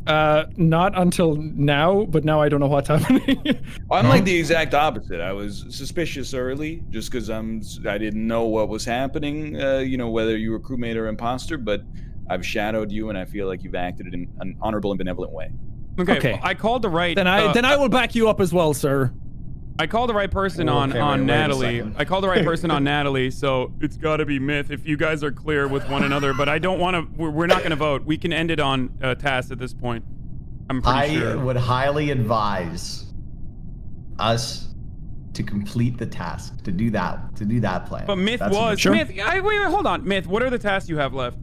Not until now, but now I don't know what's happening. I'm like the exact opposite. I was suspicious early, just because I didn't know what was happening. You know, whether you were crewmate or imposter, but I've shadowed you, and I feel like you've acted in an honorable and benevolent way. Okay. Well, I called the right. Then I will back you up as well, sir. I called the right person on Natalie. I called the right person on Natalie, so it's got to be Myth if you guys are clear with one another. But I don't want to. We're not going to vote. We can end it on task at this point. I'm pretty sure. I would highly advise us to complete the task, to do that plan. But Myth was Myth. Wait, hold on, Myth. What are the tasks you have left?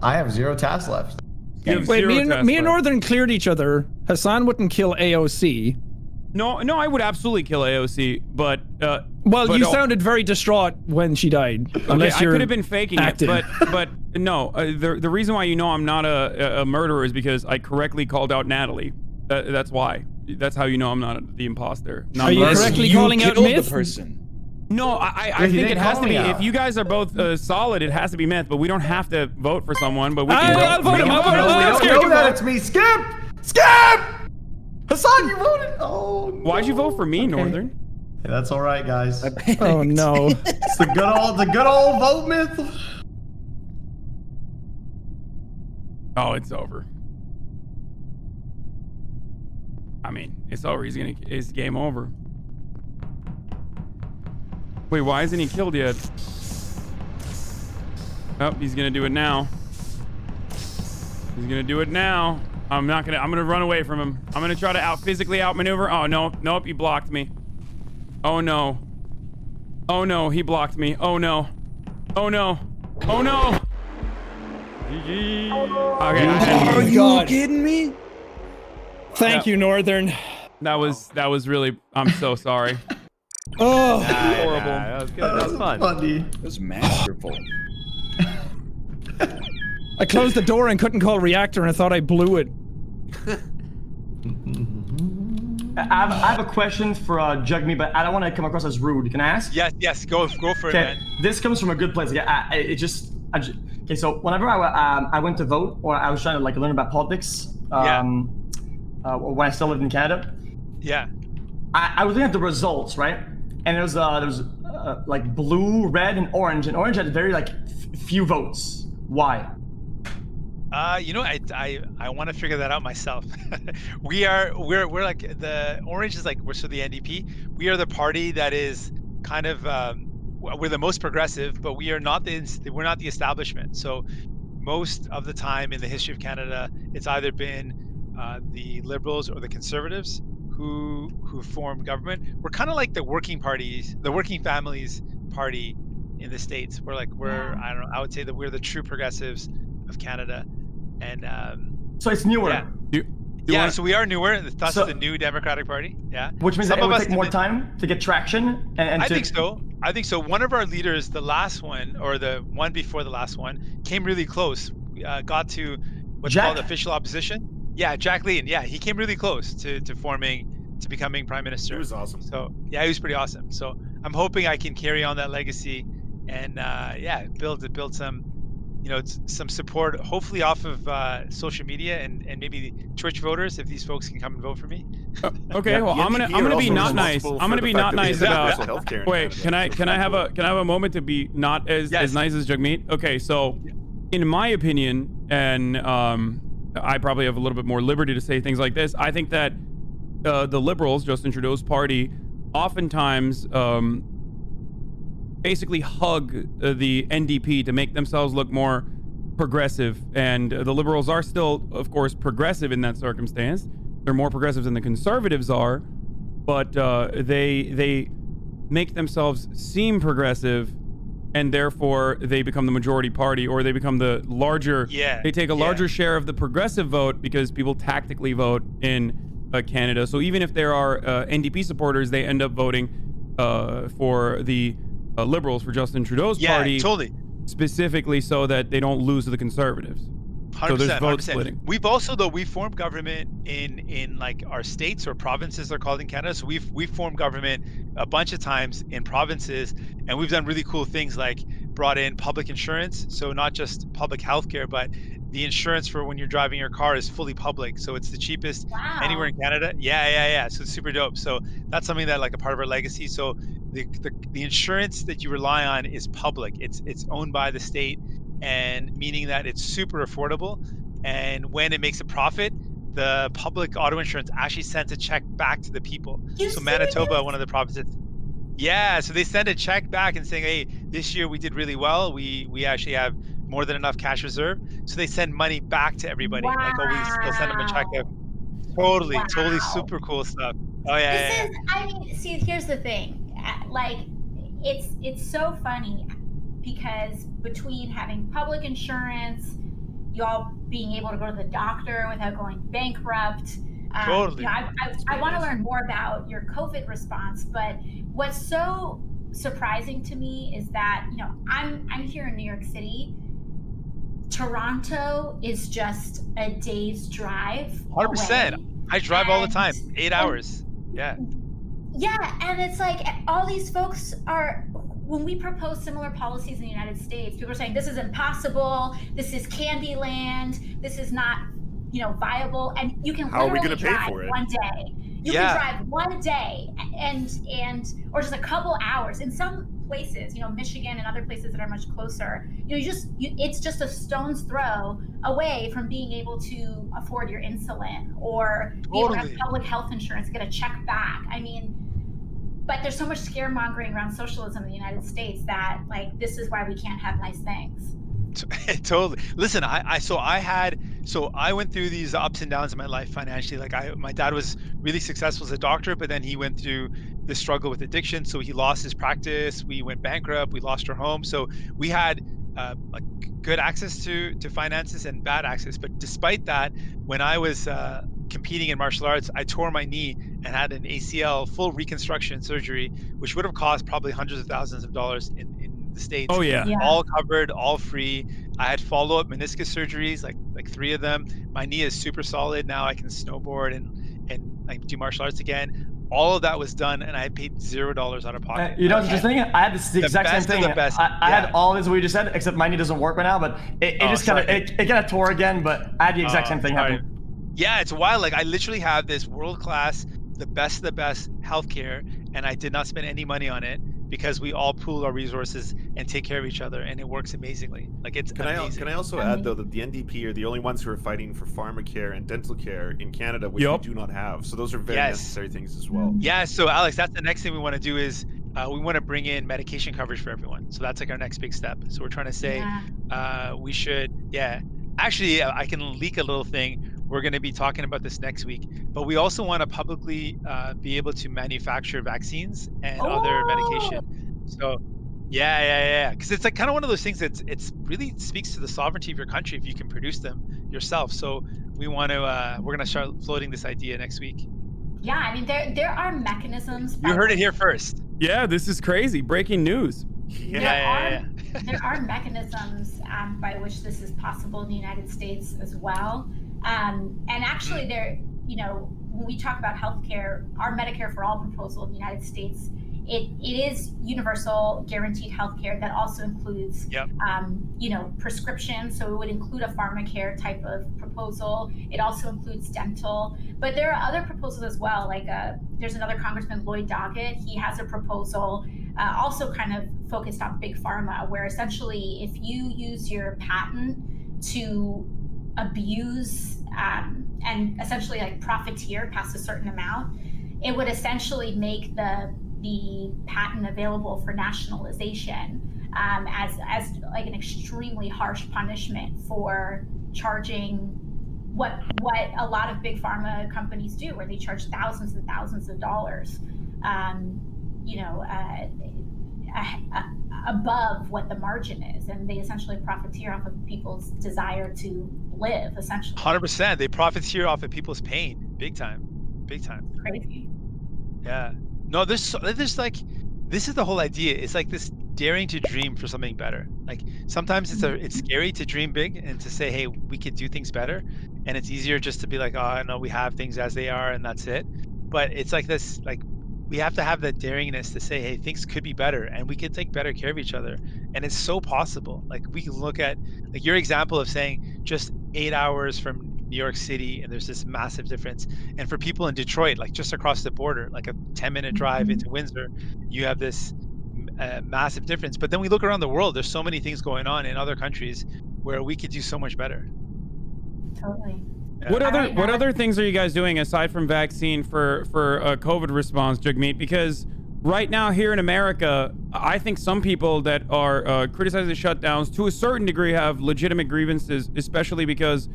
I have 0 tasks left. Wait, me and Northern cleared each other. Hasan wouldn't kill AOC. No, I would absolutely kill AOC, but well, you sounded very distraught when she died. Unless I could have been faking it, but no. The reason why you know I'm not a murderer is because I correctly called out Natalie. That's why. That's how you know I'm not the imposter. Are you correctly calling out Myth? No, I think it has to be. If you guys are both solid, it has to be Myth. But we don't have to vote for someone. But we can. I'll vote him. I'll vote him. I know that it's me. Skip. Hasan, you voted. Oh. No. Why'd you vote for me, Northern? Hey, that's all right, guys. Oh no. It's the good old vote Myth. Oh, it's over. I mean, it's over. It's game over. Wait, why isn't he killed yet? Oh, he's gonna do it now. He's gonna do it now. I'm gonna run away from him. I'm gonna try to physically outmaneuver. Oh no, nope, he blocked me. Oh no. Oh no, he blocked me. Oh no. Oh no. Oh no. GG. Okay. Are you kidding me? Thank you, Northern. That was really. I'm so sorry. Oh, horrible. That was good. That was fun. Funny. It was masterful. I closed the door and couldn't call reactor, and I thought I blew it. I have a question for Jagmeet, but I don't want to come across as rude. Can I ask? Yes, go for it, man. This comes from a good place. Okay, so whenever I went to vote, or I was trying to learn about politics, when I still lived in Canada. Yeah. I was looking at the results, right? And there was like blue, red, and orange. And orange had very like few votes. Why? You know, I want to figure that out myself. we're like the orange is like we're the NDP. We are the party that is kind of we're the most progressive, but we're not the establishment. So most of the time in the history of Canada, it's either been the Liberals or the Conservatives who formed government. We're kind of like the working parties, the working families party in the States. I don't know, I would say that we're the true progressives of Canada. And so it's newer. Yeah, so we are newer. That's the new Democratic Party. Yeah, which means that it would take more time to get traction. And I think so. I think so. One of our leaders, the last one or the one before the last one, came really close. Got to what's called official opposition. Yeah, Jack Layton. Yeah, he came really close to becoming prime minister. He was awesome. So yeah, he was pretty awesome. So I'm hoping I can carry on that legacy and build some. You know, some support, hopefully off of social media and maybe Twitch voters, if these folks can come and vote for me. Okay, well, I'm gonna be not nice. I'm gonna be not nice about. Wait, can I have a moment to be not as nice as Jagmeet? Okay, so in my opinion, and I probably have a little bit more liberty to say things like this. I think that the Liberals, Justin Trudeau's party, oftentimes basically hug the NDP to make themselves look more progressive, and the Liberals are still, of course, progressive in that circumstance. They're more progressive than the Conservatives are, but they make themselves seem progressive, and therefore they become the majority party, or they become the larger. They take a larger share of the progressive vote because people tactically vote in Canada. So even if there are NDP supporters, they end up voting for the Liberals, for Justin Trudeau's party, specifically so that they don't lose to the Conservatives. 100%, so there's vote splitting. We've also we formed government in like our states or provinces are called in Canada. So we've formed government a bunch of times in provinces, and we've done really cool things like brought in public insurance. So not just public healthcare, but the insurance for when you're driving your car is fully public. So it's the cheapest anywhere in Canada. Yeah. So it's super dope. So that's something that like a part of our legacy. So the insurance that you rely on is public. It's owned by the state, and meaning that it's super affordable. And when it makes a profit, the public auto insurance actually sends a check back to the people. So Manitoba, one of the provinces. Yeah, so they send a check back and saying, hey, this year we did really well. We actually have more than enough cash reserve. So they send money back to everybody. Like always, they'll send them a check. Totally super cool stuff. Oh yeah. I mean, see, here's the thing. Like, it's so funny because between having public insurance, y'all being able to go to the doctor without going bankrupt. Totally. You know, I want to learn more about your COVID response, but what's so surprising to me is that, you know, I'm here in New York City. Toronto is just a day's drive. 100%. Away. I drive all the time, 8 hours. Yeah. Yeah, and it's like all these folks are, when we propose similar policies in the United States, people are saying this is impossible, this is Candyland, this is not, you know, viable, and you can literally drive one day. You can drive one day and or just a couple hours. In some places, you know, Michigan and other places that are much closer, you know, it's just a stone's throw away from being able to afford your insulin or be able to have public health insurance, get a check back. I mean, but there's so much scaremongering around socialism in the United States that, like, this is why we can't have nice things. Totally. Listen, I went through these ups and downs in my life financially. Like my dad was really successful as a doctor, but then he went through the struggle with addiction. So he lost his practice. We went bankrupt. We lost our home. So we had like good access to finances and bad access. But despite that, when I was competing in martial arts, I tore my knee and had an ACL full reconstruction surgery, which would have cost probably hundreds of thousands of dollars in the States. Oh yeah. All covered, all free. I had follow-up meniscus surgeries, like 3 of them. My knee is super solid now. I can snowboard and like do martial arts again. All of that was done, and I paid $0 out of pocket. You know what's interesting? I had the exact same thing. I had all this what you just said, except my knee doesn't work right now. But it just kind of tore again. But I had the exact same thing happen. Yeah, it's wild. Like I literally have this world-class the best of the best healthcare, and I did not spend any money on it because we all pool our resources and take care of each other, and it works amazingly. Like, it's amazing. Can I also add though that the NDP are the only ones who are fighting for pharmacare and dental care in Canada, which we do not have. So those are very necessary things as well. Yeah. So Alex, that's the next thing we want to do is we want to bring in medication coverage for everyone. So that's like our next big step. So we're trying to say we should, actually, I can leak a little thing. We're going to be talking about this next week, but we also want to publicly be able to manufacture vaccines and other medication. So because it's like kind of one of those things that's it's really speaks to the sovereignty of your country if you can produce them yourself. So we want to we're going to start floating this idea next week. Yeah, I mean there are mechanisms. You heard it here first. Yeah, this is crazy. Breaking news. There are mechanisms by which this is possible in the United States as well. And actually, when we talk about healthcare, our Medicare for All proposal in the United States, it is universal guaranteed healthcare that also includes, prescription. So it would include a pharmacare type of proposal. It also includes dental, but there are other proposals as well. Like there's another Congressman, Lloyd Doggett. He has a proposal also kind of focused on big pharma, where essentially if you use your patent to abuse and essentially like profiteer past a certain amount, it would essentially make the patent available for nationalization as like an extremely harsh punishment for charging what a lot of big pharma companies do, where they charge thousands and thousands of dollars above what the margin is, and they essentially profiteer off of people's desire to live, essentially. 100%. They profiteer off of people's pain, big time. Crazy. Yeah. No, there's like, this is the whole idea. It's like this daring to dream for something better. Like sometimes it's scary to dream big and to say, hey, we could do things better, and it's easier just to be like, oh no, we have things as they are and that's it. But it's like this, like, we have to have that daringness to say, hey, things could be better and we can take better care of each other. And it's so possible. Like we can look at like your example of saying just 8 hours from New York City, and there's this massive difference. And for people in Detroit, like just across the border, like a 10-minute drive into Windsor, you have this massive difference. But then we look around the world, there's so many things going on in other countries where we could do so much better. Totally. Yeah. What other things are you guys doing aside from vaccine for COVID response, Jagmeet? Because right now here in America, I think some people that are criticizing the shutdowns to a certain degree have legitimate grievances, especially because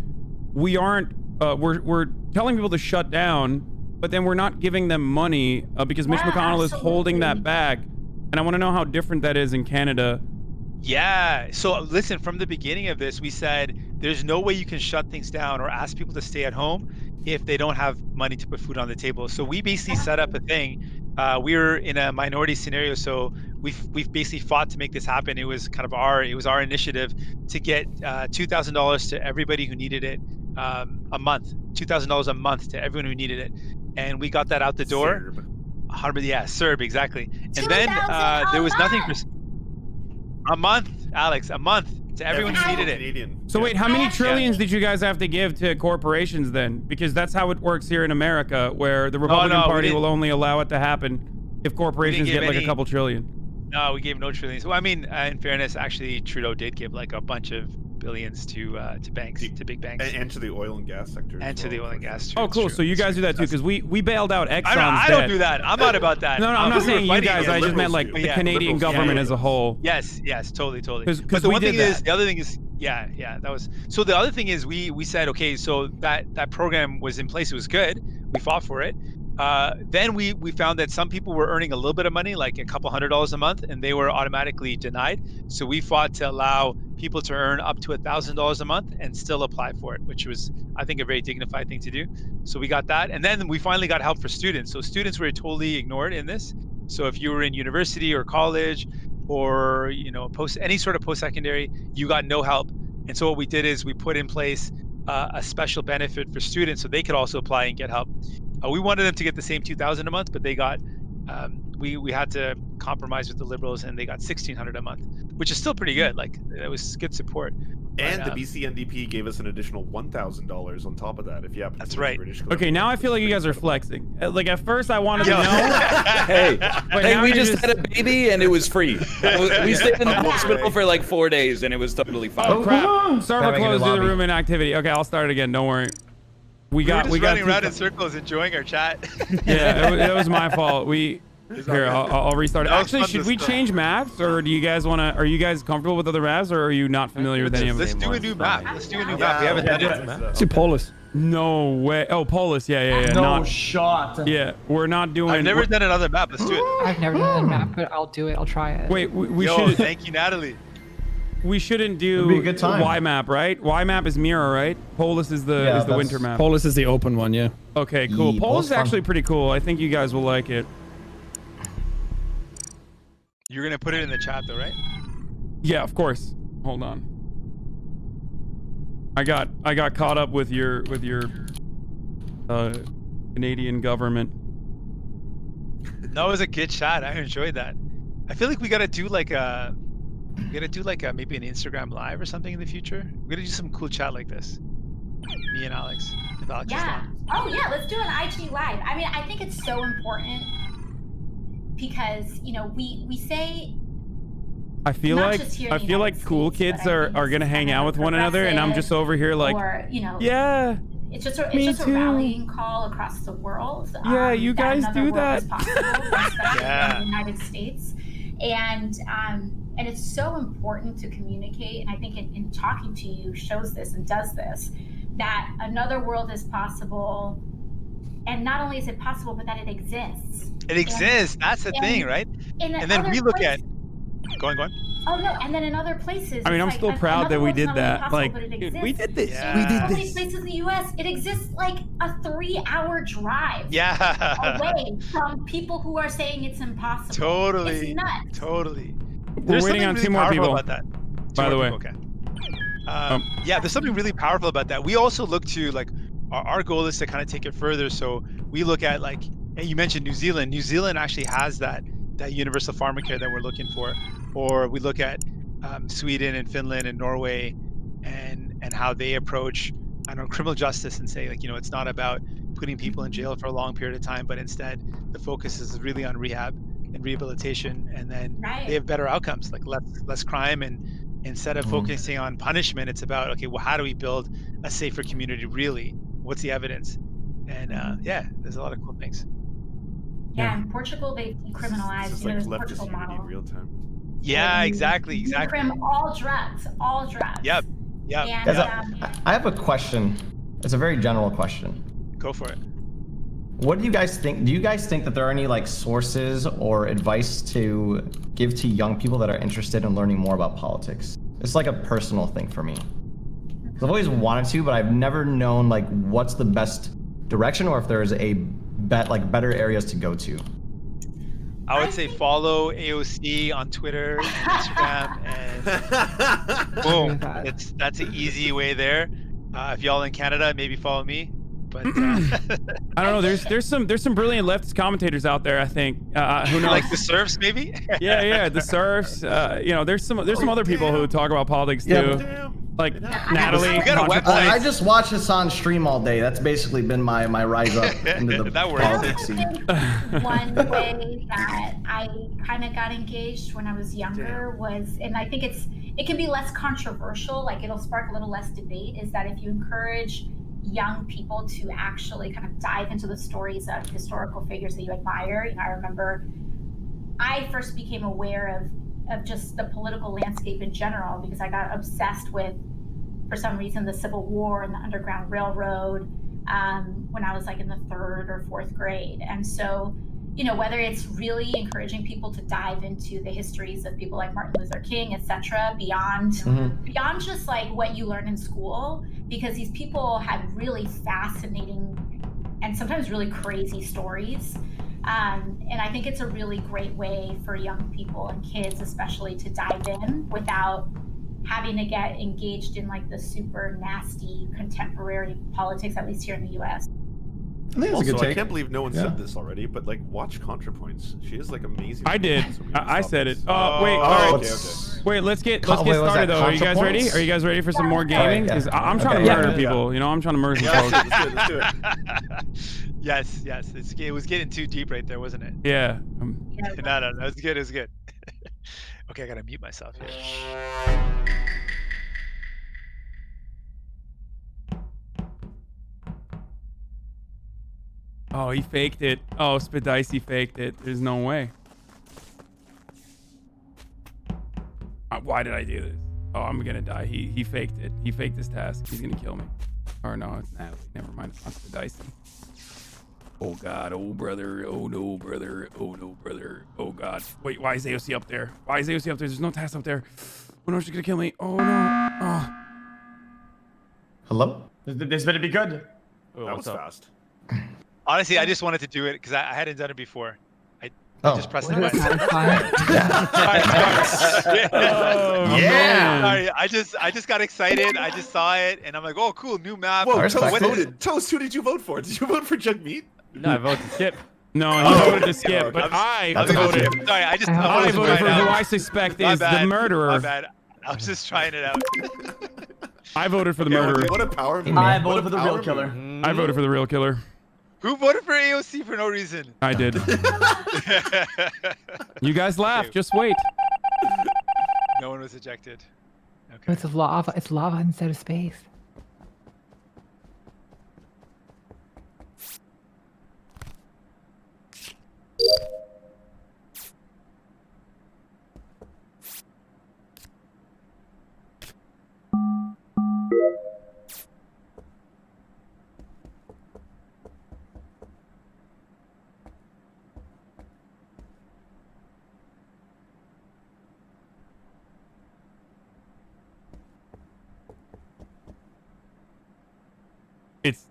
we aren't we're telling people to shut down, but then we're not giving them money because Mitch McConnell is holding that back. And I want to know how different that is in Canada. Yeah. So listen, from the beginning of this, we said there's no way you can shut things down or ask people to stay at home if they don't have money to put food on the table. So we basically set up a thing. We were in a minority scenario, so we've basically fought to make this happen. It was kind of our initiative to get $2,000 to everybody who needed it a month. $2,000 a month to everyone who needed it, and we got that out the door. CERB, exactly. And then there was nothing for a month, Alex, a month to everyone who needed it. So wait, how many trillions did you guys have to give to corporations then? Because that's how it works here in America, where the Republican Party will only allow it to happen if corporations get like a couple trillion. No, we gave no trillions. Well, I mean, in fairness, actually, Trudeau did give like a bunch of billions to banks, to big banks, and to the oil and gas sector, and to the oil and gas. Oh, cool. So you guys do that too, because we bailed out Exxon's I don't do that. I'm not about that. No, I'm not saying you guys. I just meant like the Canadian government as a whole. Yes, totally. But the one thing is, the other thing is, that was. So the other thing is, we said, okay, so that program was in place. It was good. We fought for it. Then we found that some people were earning a little bit of money, like a couple $100 a month, and they were automatically denied. So we fought to allow people to earn up to $1,000 a month and still apply for it, which was, I think, a very dignified thing to do. So we got that. And then we finally got help for students. So students were totally ignored in this. So if you were in university or college or, any sort of post-secondary, you got no help. And so what we did is we put in place a special benefit for students so they could also apply and get help. We wanted them to get the same $2,000 a month, but they got, we had to compromise with the Liberals, and they got $1,600 a month, which is still pretty good. Like, it was good support. And the BC NDP gave us an additional $1,000 on top of that if you happen to live in British Columbia. Okay, now I feel like you guys are flexing. Like at first I wanted to know. Hey, But hey, now we you're just had a baby and it was free. We stayed in the hospital for like 4 days and it was totally fine. Oh crap! Server closed due to room inactivity. Okay, I'll start it again. Don't worry. We got running around in circles enjoying our chat. Yeah, it was my fault. Here, I'll restart it. Actually, should we change maps, or do you guys want to? Are you guys comfortable with other maps, or are you not familiar with any of them? Let's do a new map. Let's do a new map. We haven't done it. Let's do Polis. No way. Oh, Polis. Yeah. No shot. Yeah, we're not doing. I've never done another map. Let's do it. I've never done a map, but I'll do it. I'll try it. Wait, we Yo, should. thank you, Natalie. We shouldn't do be a good time. Y map, right? Y map is Mira, right? Polis is the winter map. Polis is the open one, yeah. Okay, cool. Yeah, Polis is fun. actually pretty cool. I think you guys will like it. You're gonna put it in the chat, though, right? Yeah, of course. Hold on. I got caught up with your Canadian government. No, it was a good shot. I enjoyed that. I feel like we gotta do like a maybe an Instagram live or something in the future. We gotta do some cool chat like this. Me and Alex. If Alex is down. Oh yeah, let's do an IG live. I mean, I think it's so important because we say. I feel like cool kids are gonna hang out with one another, and I'm just over here like, or, yeah. It's just a rallying call across the world. Yeah, you guys do that. Yeah. In the United States, and it's so important to communicate. And I think in talking to you shows this and does this, that another world is possible, and not only is it possible, but that it exists. It exists. That's the thing, right? And then we look at. Go on. Oh no! And then in other places, I mean, I'm still proud that we did that. Like, dude, we did this. Yeah. We did So many this. places in the U.S. It exists like a 3-hour drive. Yeah. Away from people who are saying it's impossible. Totally. It's nuts. Totally. We're waiting on 2 more people. About that. By the way. Okay. Yeah, there's something really powerful about that. We also look to like our goal is to kind of take it further. So we look at like, and you mentioned New Zealand. New Zealand actually has that universal pharmacare that we're looking for, or we look at Sweden and Finland and Norway, and how they approach criminal justice and say like, it's not about putting people in jail for a long period of time, but instead the focus is really on rehab and rehabilitation, and then they have better outcomes, like less crime, and instead of focusing on punishment, it's about okay, well, how do we build a safer community? Really, what's the evidence? And there's a lot of cool things. Yeah, in Portugal they decriminalized. It's like leftist unity in real time. Yeah, exactly. Decrim all drugs. Yep. And, Guys, I have a question. It's a very general question. Go for it. What do you guys think? Do you guys think that there are any like sources or advice to give to young people that are interested in learning more about politics? It's like a personal thing for me. 'Cause I've always wanted to, but I've never known like what's the best direction, or if there's better areas to go to. I would say follow AOC on Twitter, Instagram, and boom. That's an easy way there. If y'all in Canada, maybe follow me. But I don't know. There's some brilliant leftist commentators out there. I think who knows? Like the Surfs, maybe. yeah, the Surfs. There's some other people who talk about politics too. Like Natalie. I just watch Hasan stream all day. That's basically been my rise up into the politics scene. One way that I kind of got engaged when I was younger was, and I think it can be less controversial, like it'll spark a little less debate, is that if you encourage young people to actually kind of dive into the stories of historical figures that you admire. I remember I first became aware of just the political landscape in general because I got obsessed with, for some reason, the Civil War and the Underground Railroad when I was like in the 3rd or 4th grade. And so, whether it's really encouraging people to dive into the histories of people like Martin Luther King, etc., beyond just like what you learn in school, because these people had really fascinating and sometimes really crazy stories. And I think it's a really great way for young people and kids especially to dive in without having to get engaged in like the super nasty contemporary politics, at least here in the US. I think it's a Also, good take. I can't believe no one Yeah. said this already, but like, watch ContraPoints. She is like amazing. I did. I said it. Wait. All Oh, right. okay. Wait. Let's get Wait, was started that though. Are you guys ready? ContraPoints? Are you guys ready for some more gaming? yeah. Because I'm trying to murder people. You know, I'm trying to murder some folks. Let's do it. Yes. It was getting too deep right there, wasn't it? Yeah. No. It was good. It was good. Okay, I gotta mute myself here. Oh, he faked it. Oh, Spidicy faked it. There's no way. Why did I do this? Oh, I'm gonna die. He faked it. He faked his task. He's gonna kill me. Or no, it's Natalie. Never mind. It's not Spidicy. Oh God. Oh brother. Oh no, brother. Oh no, brother. Oh God. Wait, why is AOC up there? Why is AOC up there? There's no task up there. Oh no, she's gonna kill me. Oh no. Oh. Hello? This better be good. That was fast. Honestly, I just wanted to do it because I hadn't done it before. I just pressed the Wasn't it button. satisfying? Oh, Yeah. Sorry, I just got excited. I just saw it and I'm like, oh, cool, new map. Whoa, Respect. Toast voted. Toast, who did you vote for? Did you vote for Jagmeet? No, I voted to skip. No, he voted to skip, but I voted. Sorry, I I voted for who out. I suspect My is the bad. murderer. My bad. I was just trying it out. I voted for the murderer. What a power move. I What voted a for the power real killer. move. I voted for the real killer. Who voted for AOC for no reason? I did. You guys laugh. Okay. Just wait. No one was ejected. Okay. It's lava. It's lava instead of space. It's.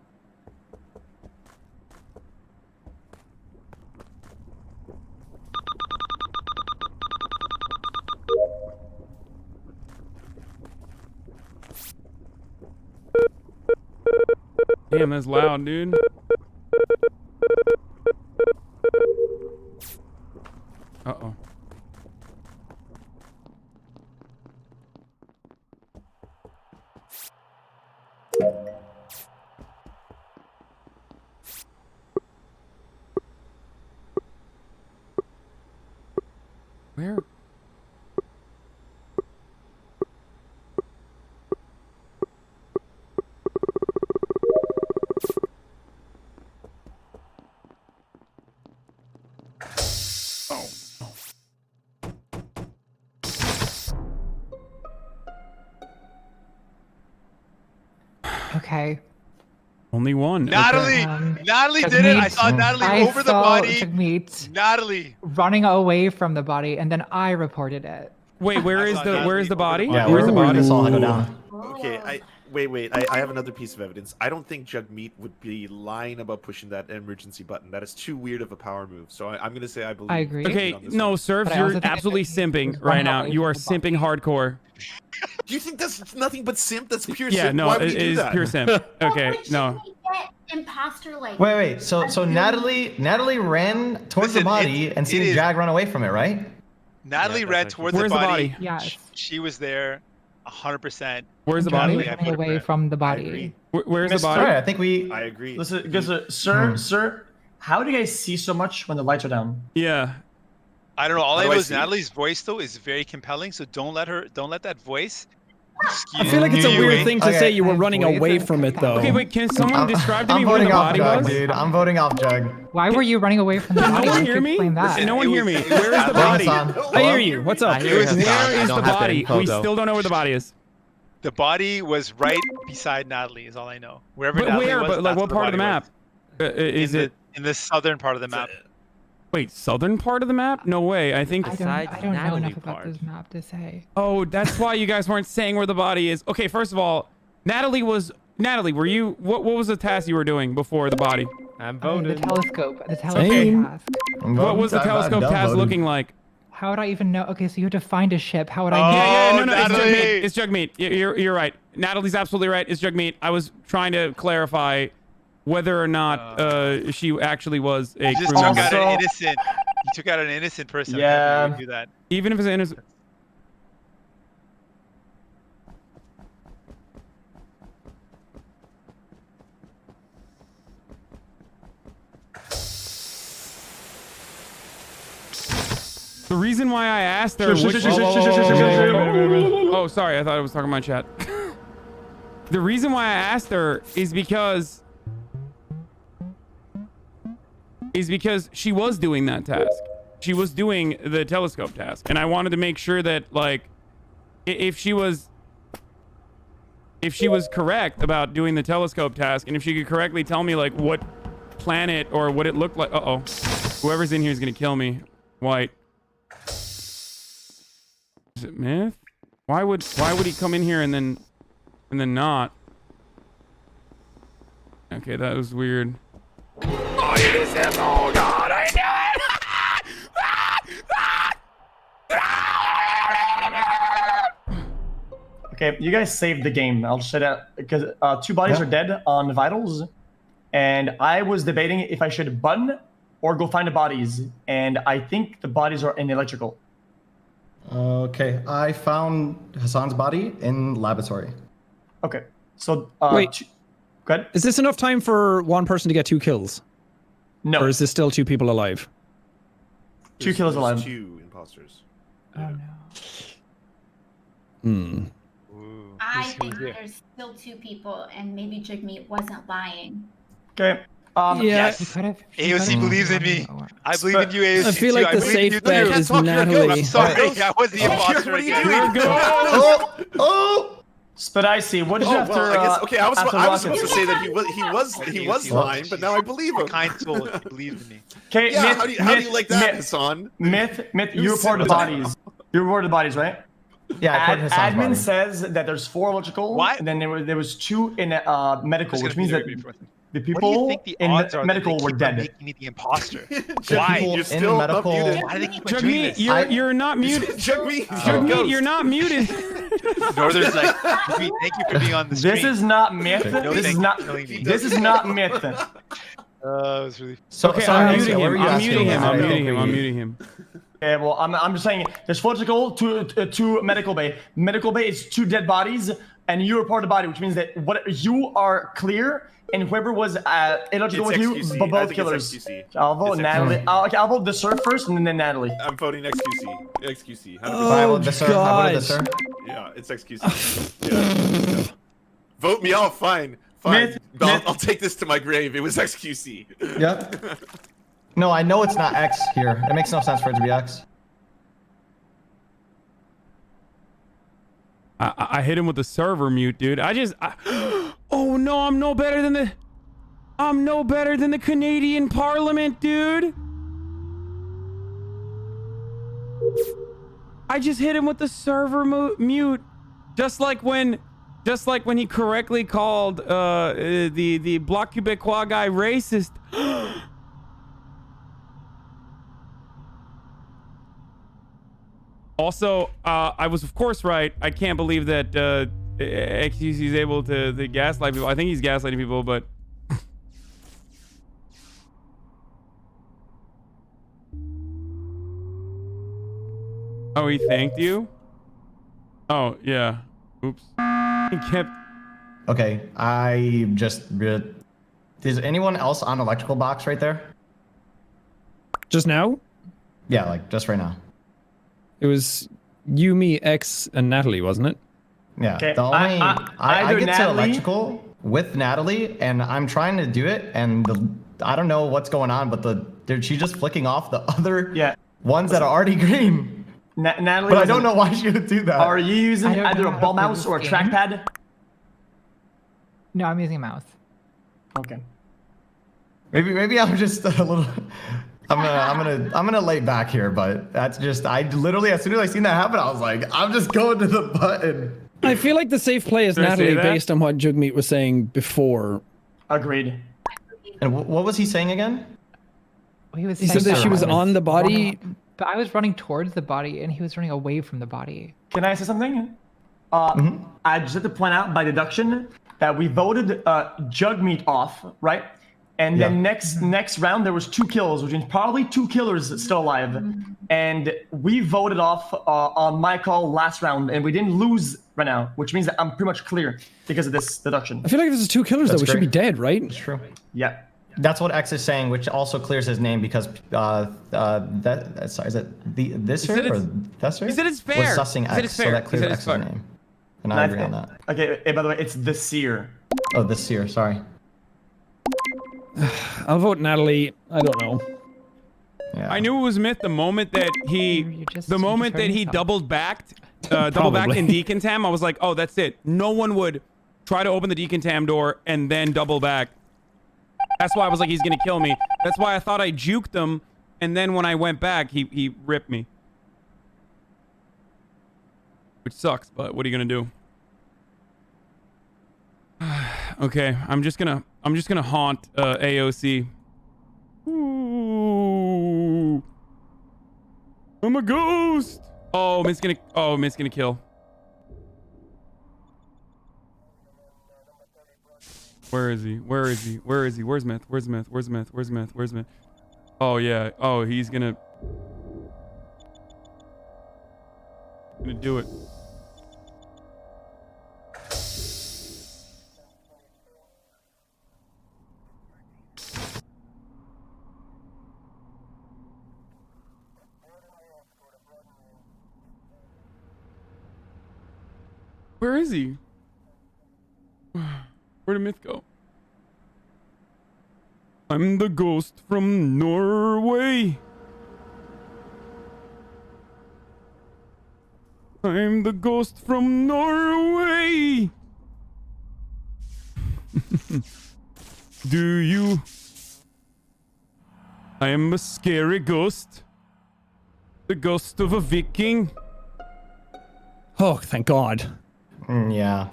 Damn, that's loud, dude. Uh-oh. Where? Okay. Only one. Natalie! Okay. Natalie did it! I saw Natalie over the body. Jagmeet Natalie! running away from the body, and then I reported it. Wait, where is the body? Yeah, where's the where body? did this all go down? Okay, wait. I have another piece of evidence. I don't think Jagmeet would be lying about pushing that emergency button. That is too weird of a power move. So I'm gonna say I believe. I agree. Okay, on this no, one. Serves, But I you're also think absolutely that simping he's right running now. away You are from the simping hardcore. Do you think that's nothing but simp? That's pure Yeah, simp. no, Why would it you do is that? pure simp. Okay, no. Imposter like. Wait. So Natalie ran towards the body and seen Jag run away from it, right? Natalie ran towards Where's the the body. body? Yes. She was there 100%. Where's the Natalie body? was running away from the body. Where's the Mr. body? Alright, I think we. I agree. Listen, sir, how do you guys see so much when the lights are down? Yeah. I don't know. All How I do know I is see it? Natalie's voice though is very compelling. So don't let that voice. I feel like it's a skew weird you. thing to Okay. say you were running Voice away is from it though. Okay, wait, can someone describe to me I'm where the voting off body Jug, was? dude. I'm voting off Jug. Why were you running away from the Can body? no one You hear could me? explain that. No one hear me. Where is the Hey, body? Hasan. I hear you. What's up? I hear Hasan. Where I is don't the have the body? info, We though. still don't know where the body is. The body was right beside Natalie. Is all I know. Wherever But Natalie where? was, But like, that's what where part of the body map? was. Is it? In the southern part of the map? Wait, southern part of the map? No way. I think. I Besides don't know Natalie enough about part. this map to say. Oh, that's why you guys weren't saying where the body is. Okay, first of all, Natalie, were you? What was the task you were doing before the body? I'm I mean, the voted. telescope. The Same. telescope task. What was the telescope task looking like? How would I even know? Okay, so you have to find a ship. How would I Oh, know? Yeah, no, it's Natalie! Jagmeet. It's Jagmeet. You're right. Natalie's absolutely right. It's Jagmeet. I was trying to clarify whether or not she actually was a You just criminal. took out an innocent. You took out an innocent person. Yeah. You do that. Even if it's an innocent. The reason why I asked her. Oh, sorry. I thought I was talking about chat. The reason why I asked her is because she was doing that task. She was doing the telescope task, and I wanted to make sure that, like, if she was correct about doing the telescope task, and if she could correctly tell me like what planet or what it looked like. Whoever's in here is gonna kill me. White. Is it Myth? Why would he come in here and then not? Okay, that was weird. Oh, it is him! Oh God, I knew it! Okay, you guys saved the game. I'll just say that because 2 bodies are dead on vitals, and I was debating if I should button or go find the bodies, and I think the bodies are in electrical. Okay, I found Hasan's body in laboratory. Okay, so wait, go ahead. Is this enough time for one person to get 2 kills? No. Or is this still 2 people alive? 2 kills alive. 2 imposters. Oh no. Hmm. I think there's still 2 people, and maybe Jagmeet wasn't lying. Okay. Yes. AOC believes in me. I believe in you, AOC. I feel like the safe bet is Natalie. I'm sorry, I was the imposter again. Spidicy, what did you have to? I guess, okay, I was supposed to say that he was lying, but now I believe him. Kind soul believes in me. Okay, yeah, Myth, how do you like that, Hasan? Myth, you reported the bodies. You reported the bodies, right? Yeah, I reported Hasan's admin body. says that there's 4 electrical. What? And then there was 2 in medical, which means that the What do you people think the in odds are medical that they were keep dead. making me the imposter? Why? You're still medical. muted. Why do they keep doing Jagmeet, this? you're not muted. Jagmeet, you're not muted. Northern's like, Jagmeet, thank you for being on the stream. This is not myth. No, This is thank not. you for killing me. This is not myth. It was really. Okay, I'm muting him. Okay, well, I'm just saying there's 4 electrical, 2 medical bay. Medical bay is 2 dead bodies, and you report the body, which means that you are clear. And whoever was eligible with you, both killers. I'll vote Natalie. Okay, I'll vote the Sir first, and then Natalie. I'm voting XQC. XQC. Oh, God. Yeah, it's XQC. Yeah. Vote me off. Fine. I'll take this to my grave. It was XQC. Yep. No, I know it's not X here. It makes no sense for it to be X. I hit him with the server mute, dude. Oh no, I'm no better than the Canadian Parliament, dude. I just hit him with the server mute, just like when he correctly called the Bloc Québécois guy racist. Also, I was of course right. I can't believe that XQC is able to gaslight people. I think he's gaslighting people, but oh, he thanked you? Oh, yeah. Oops. He kept... Okay, is anyone else on electrical box right there? Just now? Yeah, like just right now. It was you, me, X, and Natalie, wasn't it? Yeah. Okay, The only I get Natalie, to electrical with Natalie, and I'm trying to do it, and I don't know what's going on, but she's just flicking off the other ones that are already green. Natalie, but I don't know why she would do that. Are you using either a ball mouse or a trackpad? No, I'm using a mouse. Okay. Maybe I'm just a little. I'm gonna lay back here, but that's just I literally as soon as I seen that happen, I was like, I'm just going to the button. I feel like the safe play is Natalie based on what Jagmeet was saying before. Agreed. And what was he saying again? He said that she was on the body. But I was running towards the body, and he was running away from the body. Can I say something? I just have to point out by deduction, that we voted Jagmeet off, right? And then next round there was 2 kills, which means probably 2 killers still alive. And we voted off on my call last round, and we didn't lose right now, which means that I'm pretty much clear because of this deduction. I feel like if there's 2 killers, though, we should be dead, right? It's true. Yeah. That's what X is saying, which also clears his name because sorry, is it this or that? He said it's fair. Was sussing X, so that clears X's name. And I agree on that. Okay, by the way, it's the seer. Oh, the seer. Sorry. I'll vote Natalie. I don't know. Yeah. I knew it was Myth the moment that he, doubled backed in decontam. I was like, oh, that's it. No one would try to open the decontam door and then double back. That's why I was like, he's gonna kill me. That's why I thought I juked him, and then when I went back, he ripped me. Which sucks, but what are you gonna do? Okay, I'm just gonna haunt AOC. Ooh. I'm a ghost. Oh, Myth's gonna kill. Where is he? Where is he? Where is he? Where's Myth? Where's Myth? Where's Myth? Where's Myth? Where's Myth? Oh yeah. Oh, he's gonna do it. Where is he? Where did Myth go? I'm the ghost from Norway. I'm the ghost from Norway. Do you? I am a scary ghost. The ghost of a Viking. Oh, thank God. Yeah.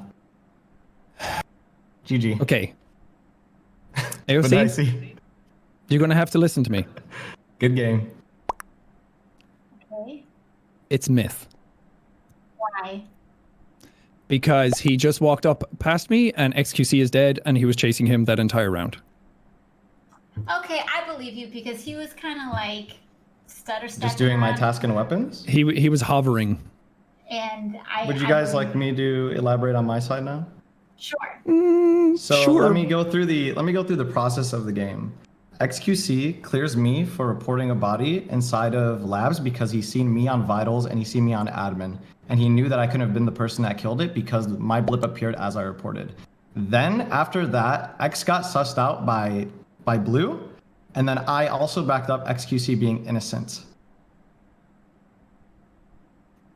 GG. Okay. AOC, you're gonna have to listen to me. Good game. Okay. It's Myth. Why? Because he just walked up past me and XQC is dead and he was chasing him that entire round. Okay, I believe you because he was kind of like stutter stepping. Just doing my task and weapons? He was hovering. And Would you guys like me to elaborate on my side now? Sure. So let me go through the process of the game. XQC clears me for reporting a body inside of labs because he's seen me on vitals and he's seen me on admin, and he knew that I couldn't have been the person that killed it because my blip appeared as I reported. Then after that, X got sussed out by blue, and then I also backed up XQC being innocent.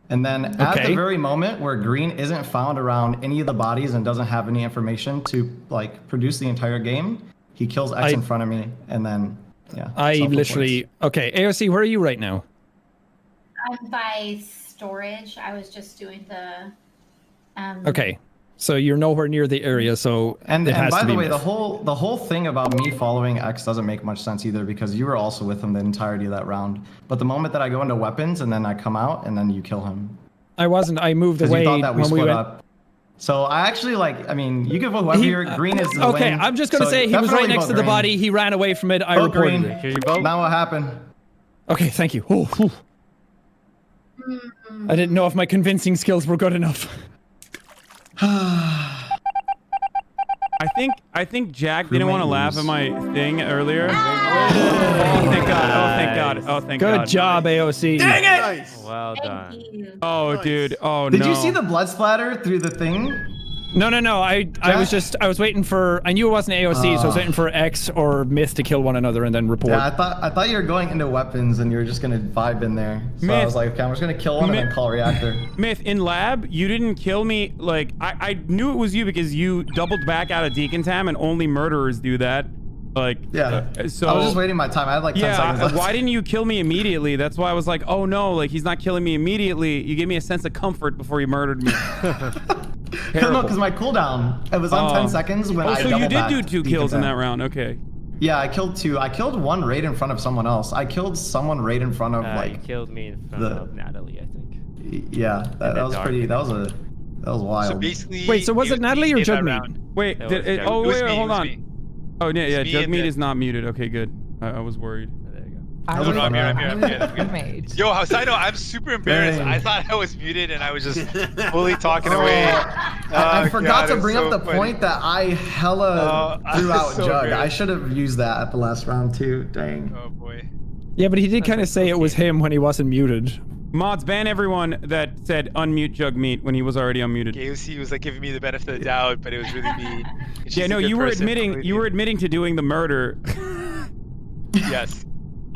And then at the very moment where green isn't found around any of the bodies and doesn't have any information to like produce the entire game, he kills X in front of me, and then I literally okay. AOC, where are you right now? I'm by storage. I was just doing the. Okay, so you're nowhere near the area, so and it has by to be the way, Myth. the whole thing about me following X doesn't make much sense either because you were also with him the entirety of that round. But the moment that I go into weapons and then I come out and then you kill him. I wasn't. I moved away you thought that we when split we went. up. So I actually you can vote whoever you're. Green is the okay, win. I'm just gonna say he was right next to the body. He ran away from it. I reported it. Here you vote. Now what happened? Okay, thank you. Oh, whew. I didn't know if my convincing skills were good enough. I think Jack didn't want to laugh at my thing earlier. Oh thank God! Oh thank God! Oh thank God! Good job, AOC. Dang it! Nice. Well done. Oh dude! Oh no! Did you see the blood splatter through the thing? No. I was waiting for. I knew it wasn't AOC, so I was waiting for X or Myth to kill one another and then report. Yeah, I thought you were going into weapons and you were just gonna vibe in there. So I was like, okay, I'm just gonna kill one and then call reactor. Myth, in lab, you didn't kill me. Like I knew it was you because you doubled back out of decontam, and only murderers do that. Like so I was just waiting my time. I had like 10 seconds left. Why didn't you kill me immediately? That's why I was like, oh no, like he's not killing me immediately. You gave me a sense of comfort before you murdered me. No, because my cooldown, it was on 10 seconds when I doubled back. So you did do 2 kills in that round, okay. Yeah, I killed 2. I killed one right in front of someone else. I killed someone right in front of You killed me in front of Natalie, I think. Yeah, that was pretty, that That was wild. So basically, Wait, so was it Natalie or Jagmeet? Wait, It was oh, was wait, me, it hold was on. me. Oh, yeah, me and Jagmeet the- is not muted. Okay, good. I was worried. There you go. That was a fun round. Yo, Hasan, I'm super embarrassed. Dang. I thought I was muted and I was just fully talking away. I forgot to bring up the point that I hella threw out so Jug. I embarrassed. should have used that at the last round too. Dang. Oh boy. Yeah, but he did kind of say it was him when he wasn't muted. Mods, ban everyone that said unmute Jagmeet when he was unmuted. AOC was like giving me the benefit of the doubt, but it was really me. Yeah, no, you were admitting to doing the murder. Yes.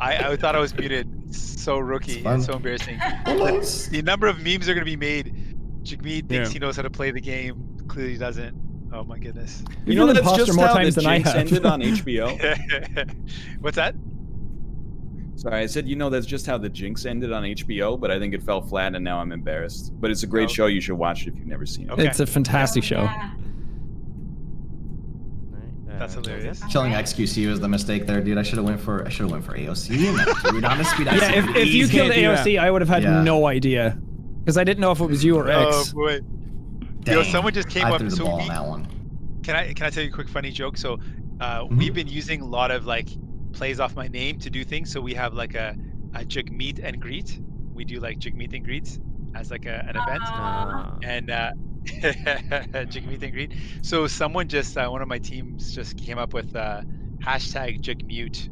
I thought I was muted. So rookie. It's so embarrassing. The number of memes are going to be made. Jagmeet thinks he knows how to play the game. Clearly doesn't. Oh my goodness. You know that's imposter just more how times the than I Jinx have. ended on HBO. What's that? Sorry, I said, you know, that's just how the Jinx ended on HBO, but I think it fell flat and now I'm embarrassed. But it's a great show. You should watch it if you've never seen it. It's a fantastic show. That's hilarious. Killing XQC was the mistake there, dude. I should have went for AOC. Dude, honestly, Yeah, if you killed AOC, I would have had no idea. Because I didn't know if it was you or X. Oh boy. Dang, Yo, someone just came I up. threw the So ball on that one. Can I tell you a quick funny joke? So we've been using a lot of like plays off my name to do things. So we have like a Jagmeet and greet. We do like Jagmeet and greets as like an event. And Jagmeet and greet. So someone just one of my teams just came up with hashtag Jagmute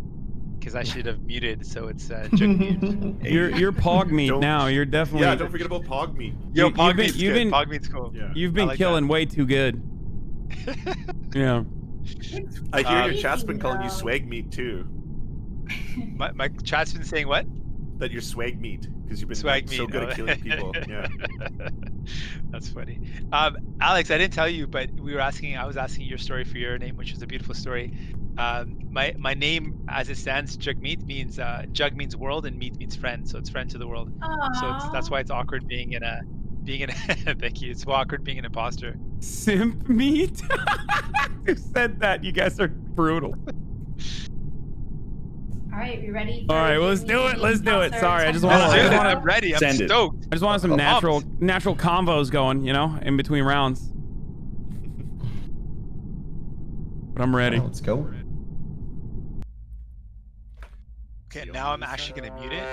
because I should have muted. So it's Jagmute. You're pog meat now. You're definitely. Yeah, don't forget about Pog Meat. Yo, Pog Meat's cool. Yeah. You've been like killing way too good. Yeah. I hear your chat's been calling you Swag Meat too. My chat's been saying what? That you're Swag Meat because you've been Swag so meat, good oh. at killing people. Yeah. That's funny. Alex, I didn't tell you, but I was asking your story for your name, which is a beautiful story. My name, as it stands, Jagmeet means Jug means world and meet means friend, so it's friend to the world. So that's why it's awkward being in a thank you. It's awkward being an imposter. Simp meat? Who said that? You guys are brutal. All right, we ready? All right, well, let's do it. Let's do it. Sorry, I just want I'm ready. I'm stoked. I just wanted some natural combos going, you know, in between rounds. But I'm ready. Let's go. Okay, now I'm actually gonna mute it.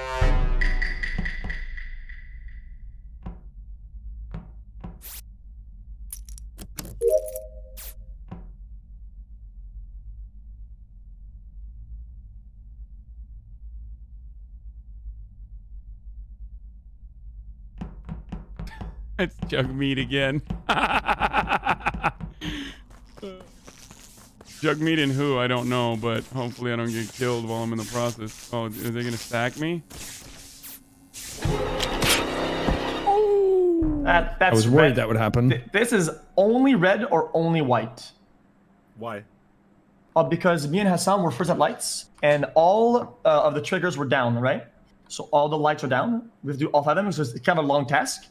It's Jagmeet again. Jagmeet and who? I don't know, but hopefully I don't get killed while I'm in the process. Oh, are they gonna stack me? That's I was worried red. that would happen. This is only red or only white? Why? Because me and Hasan were first at lights, and all of the triggers were down, right? So all the lights are down. We have to do all 5 of them, so it's kind of a long task.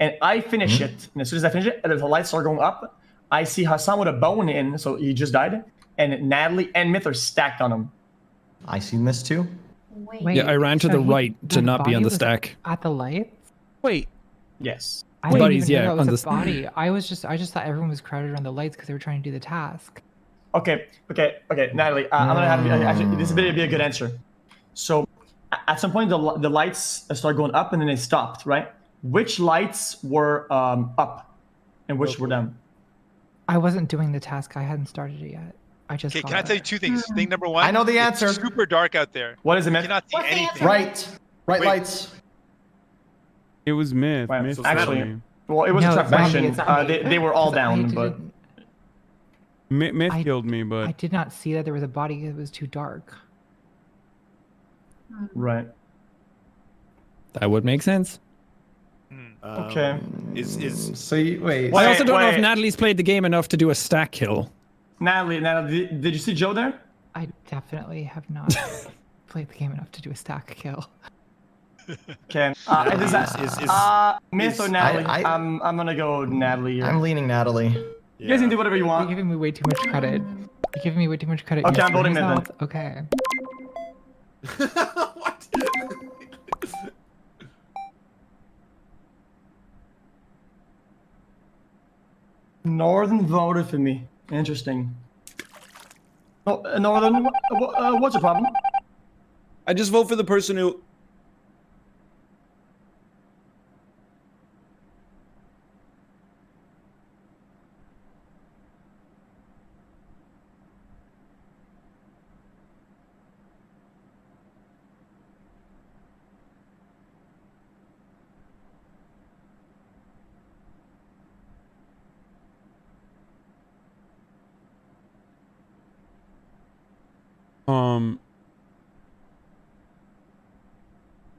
And I finish it, and as soon as I finish it, and the lights start going up, I see Hasan with a bone in, so he just died, and Natalie and Myth are stacked on him. I seen this too. Wait, Yeah, I ran to so the right to not be body on the was stack. At the light? Wait. Yes. I didn't Buddies, even know yeah, that on was the a body. I just thought everyone was crowded around the lights because they were trying to do the task. Okay, Natalie, I'm gonna have actually this would be a good answer. So, at some point the lights start going up and then they stopped, right? Which lights were up, and which were down? I wasn't doing the task. I hadn't started it yet. I just. Okay, got can I it. tell you 2 things? Thing number 1. I know the answer. It's super dark out there. What is it, You Myth? cannot see anything. Right Wait. lights. It was Myth. Right, Myth so told actually- me. Well, it was No, a it's not me, trifection. it's not me. They were all 'Cause I down, but didn't- Myth killed me, but I did not see that there was a body. It was too dark. right. That would make sense. Okay. So wait. I also don't know if wait. Natalie's played the game enough to do a stack kill. Natalie, did you see Joe there? I definitely have not played the game enough to do a stack kill. Okay. Myth or Natalie? I'm gonna go Natalie here. I'm leaning Natalie. You guys can do whatever you You're want. giving me way too much credit. You're giving me way too much credit. Okay, You I'm voting screw Myth then. yourself. Okay. Northern voted for me. Interesting. Oh, Northern, what's the problem? I just vote for the person who.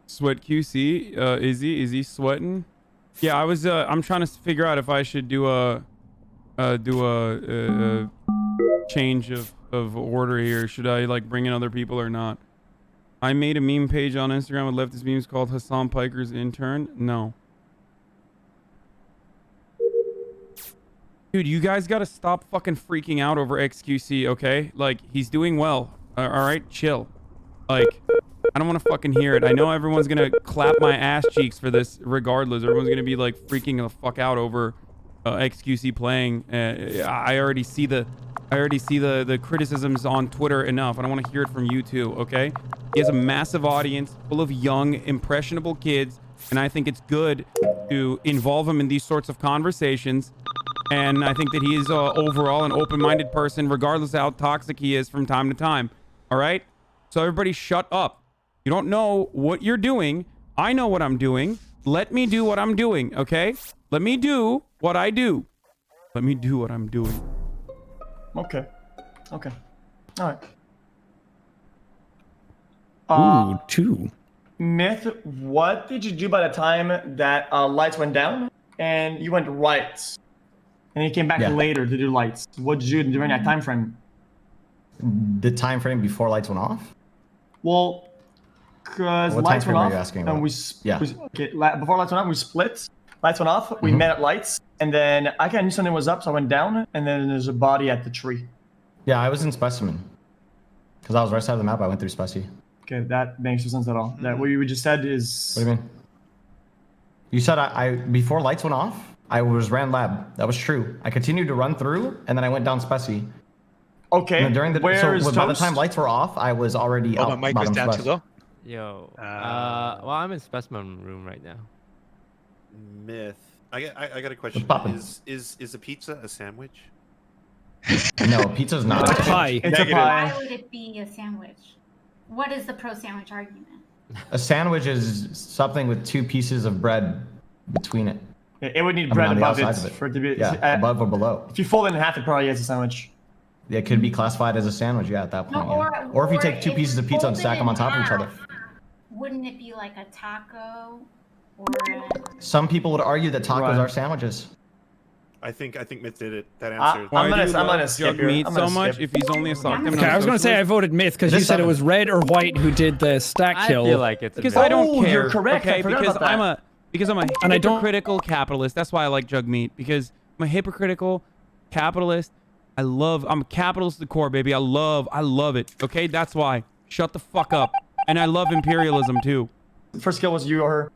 Sweat QC, is he sweating? Yeah, I'm trying to figure out if I should do a change of order here. Should I like bring in other people or not? I made a meme page on Instagram with leftist memes called Hasan Piker's Intern. No. Dude, you guys gotta stop fucking freaking out over XQC, okay? Like, he's doing well. Alright, chill. Like, I don't want to fucking hear it. I know everyone's gonna clap my ass cheeks for this regardless. Everyone's gonna be like freaking the fuck out over XQC playing. I already see the criticisms on Twitter enough. I don't want to hear it from you too, okay? He has a massive audience full of young, impressionable kids, and I think it's good to involve him in these sorts of conversations. And I think that he is overall an open-minded person, regardless of how toxic he is from time to time. All right? So everybody shut up. You don't know what you're doing. I know what I'm doing. Let me do what I'm doing, okay? Let me do what I do. Let me do what I'm doing. Okay. Okay. All Ooh, right. 2. Myth, what did you do by the time that lights went down and you went right? And you came back later to do lights. What did you do during that time frame? The time frame before lights went off? Well, because what lights time went frame off, are you asking and about? before lights went off, we split. Lights went off, we met at lights, and then I kind of knew something was up, so I went down, and then there's a body at the tree. Yeah, I was in Specimen. Because I was right side of the map, I went through Speci. Okay, that makes no sense at all. That what you just said is... What do you mean? You said I before lights went off, I ran lab. That was true. I continued to run through, and then I went down Speci. Okay, and during the by the time lights were off, I was already out. My mic was down too low. Yo, well, I'm in specimen room right now. Myth. I got a question. Is a pizza a sandwich? No, pizza's not. It's a pie. It's a pie. Why would it be a sandwich? What is the pro-sandwich argument? A sandwich is something with 2 pieces of bread between it. It would need bread above it for it to be... above or below. If you fold it in half, it probably is a sandwich. It could be classified as a sandwich, at that point. No, or if you take 2 pieces of pizza and stack them on top of each other. Wouldn't it be like a taco? Or Some people would argue that tacos are sandwiches. I think Myth did it. That answer. I'm gonna skip Jagmeet so much if he's only a sock. Okay, I was gonna say I voted myth because you said it was red or white who did the stack kill. I feel like it's because I don't care. You're correct. Okay, because I'm a and hypocritical capitalist. That's why I like Jagmeet, because I'm a hypocritical capitalist. I'm a capitalist at the core, baby. I love it. Okay, that's why. Shut the fuck up. And I love imperialism too. The first kill was you or her.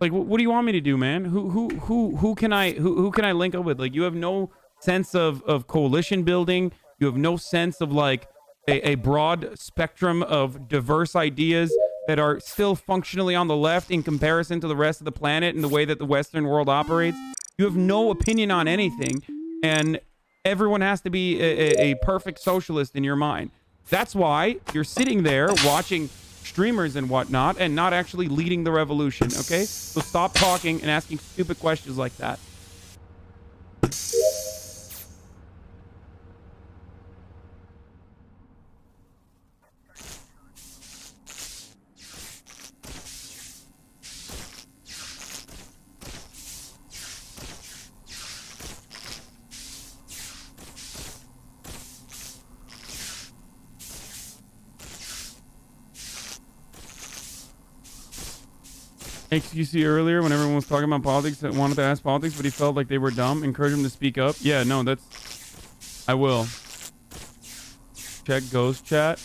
Like, what do you want me to do, man? Who can I link up with? Like, you have no sense of coalition building. You have no sense of like a broad spectrum of diverse ideas that are still functionally on the left in comparison to the rest of the planet and the way that the Western world operates. You have no opinion on anything, and everyone has to be a perfect socialist in your mind. That's why you're sitting there watching streamers and whatnot and not actually leading the revolution, okay? So stop talking and asking stupid questions like that. XQC earlier when everyone was talking about politics that wanted to ask politics, but he felt like they were dumb. Encourage him to speak up. Yeah, no, I will. Check ghost chat.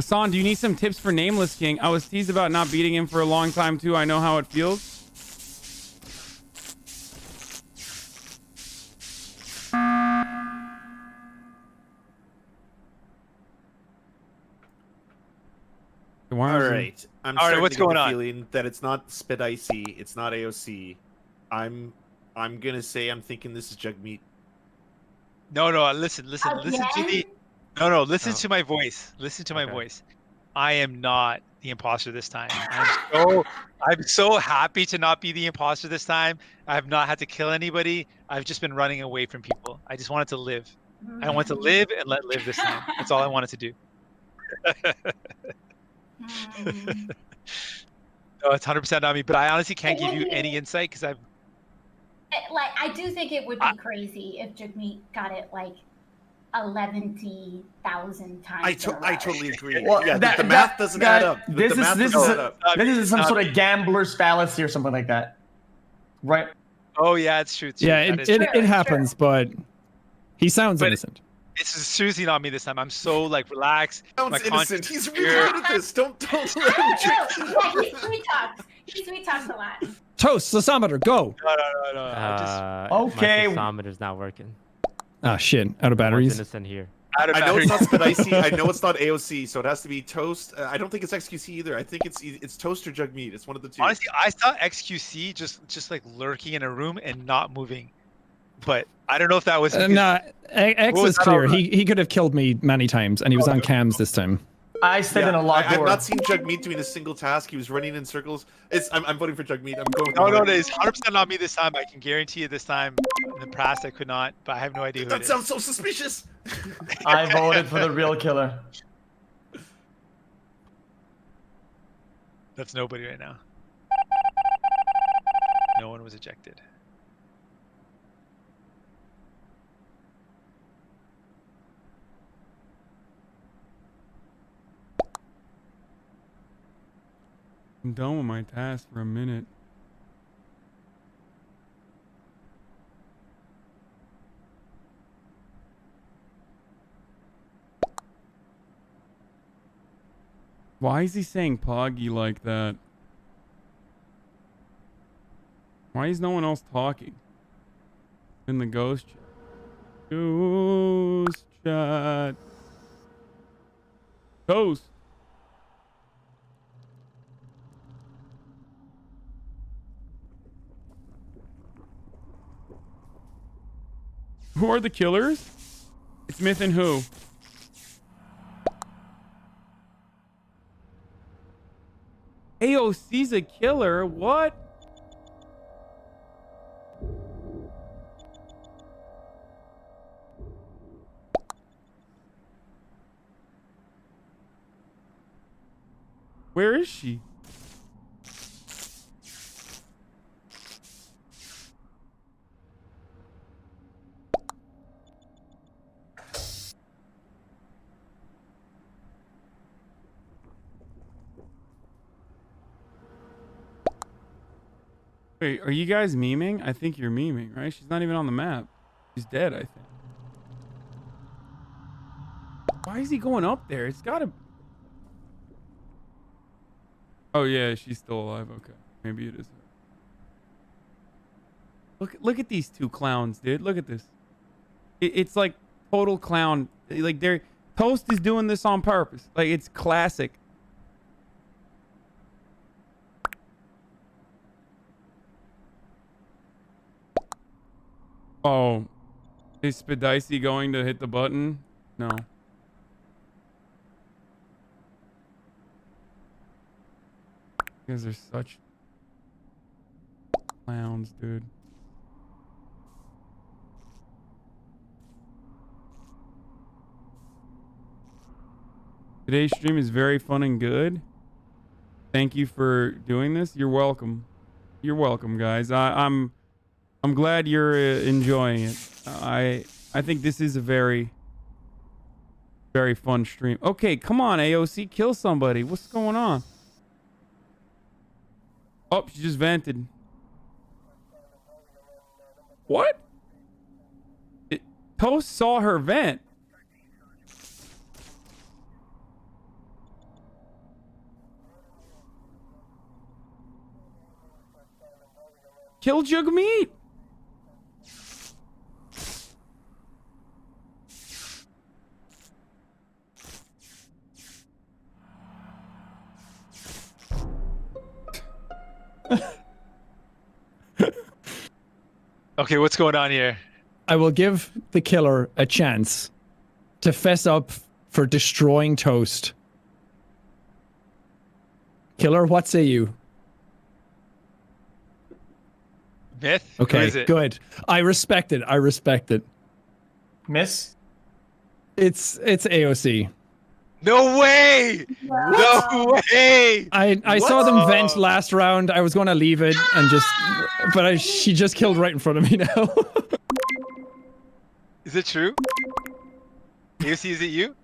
Hasan, do you need some tips for Nameless King? I was teased about not beating him for a long time too. I know how it feels. All right. I'm All right, starting what's to get going the on? feeling that it's not Spidicy, it's not AOC. I'm gonna say I'm thinking this is Jagmeet. No, listen to the. No, listen to my voice. Listen to my voice. I am not the imposter this time. I'm so happy to not be the imposter this time. I have not had to kill anybody. I've just been running away from people. I just wanted to live. I want to live and let live this time. That's all I wanted to do. No, it's 100% on me, but I honestly can't give you any insight because I do think it would be crazy if Jagmeet got it like 11,000 times. I totally agree. Well, yeah, the math doesn't add up. This is some sort of gambler's fallacy or something like that, right? Oh yeah, it's true. Yeah, it happens, but he sounds innocent. This is seriously not me this time. I'm so like relaxed. Sounds innocent. He's really good at this. Don't let him trick. He sweet talks a lot. Toast, Sasameter, go. No. Okay. My thermometer's not working. Ah, shit. Out of batteries. Innocent here. I know it's not Spidicy. I know it's not AOC, so it has to be Toast. I don't think it's XQC either. I think it's Toast or Jagmeet. It's one of the two. Honestly, I saw XQC just like lurking in a room and not moving, but I don't know if that was. Nah, X is clear. He could have killed me many times, and he was on cams this time. I stayed in a locked door. I've not seen Jagmeet doing a single task. He was running in circles. I'm voting for Jagmeet. I'm going. No, it's 100% not me this time. I can guarantee you this time. In the past, I could not, but I have no idea who That sounds so suspicious. I voted for the real killer. That's nobody right now. No one was ejected. I'm done with my task for a minute. Why is he saying Poggy like that? Why is no one else talking? In the ghost chat. Ghost chat. Ghost. Who are the killers? It's Myth and who? AOC's a killer? What? Where is she? Wait, are you guys memeing? I think you're memeing, right? She's not even on the map. She's dead, I think. Why is he going up there? It's gotta... Oh yeah, she's still alive. Okay, maybe it is her. Look at these two clowns, dude. Look at this. It's like total clown. Like Toast is doing this on purpose. Like it's classic. Oh, is Spidicy going to hit the button? No. Because they're such clowns, dude. Today's stream is very fun and good. Thank you for doing this. You're welcome. You're welcome, guys. I'm glad you're enjoying it. I think this is a very, very fun stream. Okay, come on, AOC, kill somebody. What's going on? Oh, she just vented. What? Toast saw her vent. Kill Jagmeet. Okay, what's going on here? I will give the killer a chance to fess up for destroying Toast. Killer, what say you? Myth? Okay, Who is it? good. I respect it. I respect it. Miss? It's AOC. No way! No way! I saw them vent last round. I was going to leave it and just, but she just killed right in front of me now. Is it true? AOC, is it you?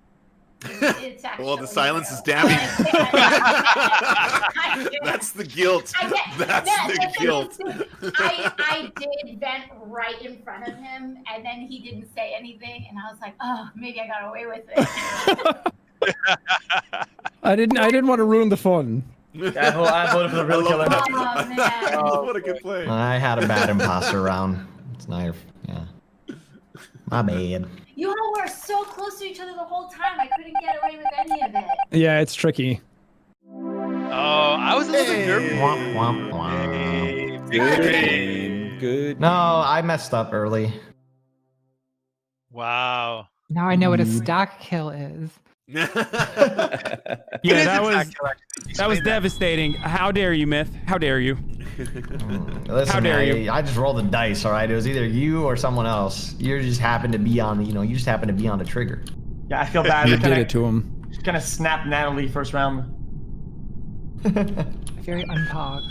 It's Well, the silence is damning. That's the guilt. That's the guilt. I did vent right in front of him, and then he didn't say anything, and I was like, oh, maybe I got away with it. I didn't want to ruin the fun. I voted for the real killer. Oh, man. What a good play. I had a bad imposter round. It's not, yeah. My bad. You all were so close to each other the whole time. I couldn't get away with any of it. Yeah, it's tricky. Oh, I was a little bit nervous. Womp, womp, womp. Good. Good. No, I messed up early. Wow. Now I know what a stack kill is. Yeah, that was devastating. How dare you, Myth? How dare you? Listen, How dare you? I just rolled the dice, all right? It was either you or someone else. You just happened to be on the, you just happened to be on the trigger. Yeah, I feel bad. You did it to him. Gonna snap Natalie first round. Very unpog.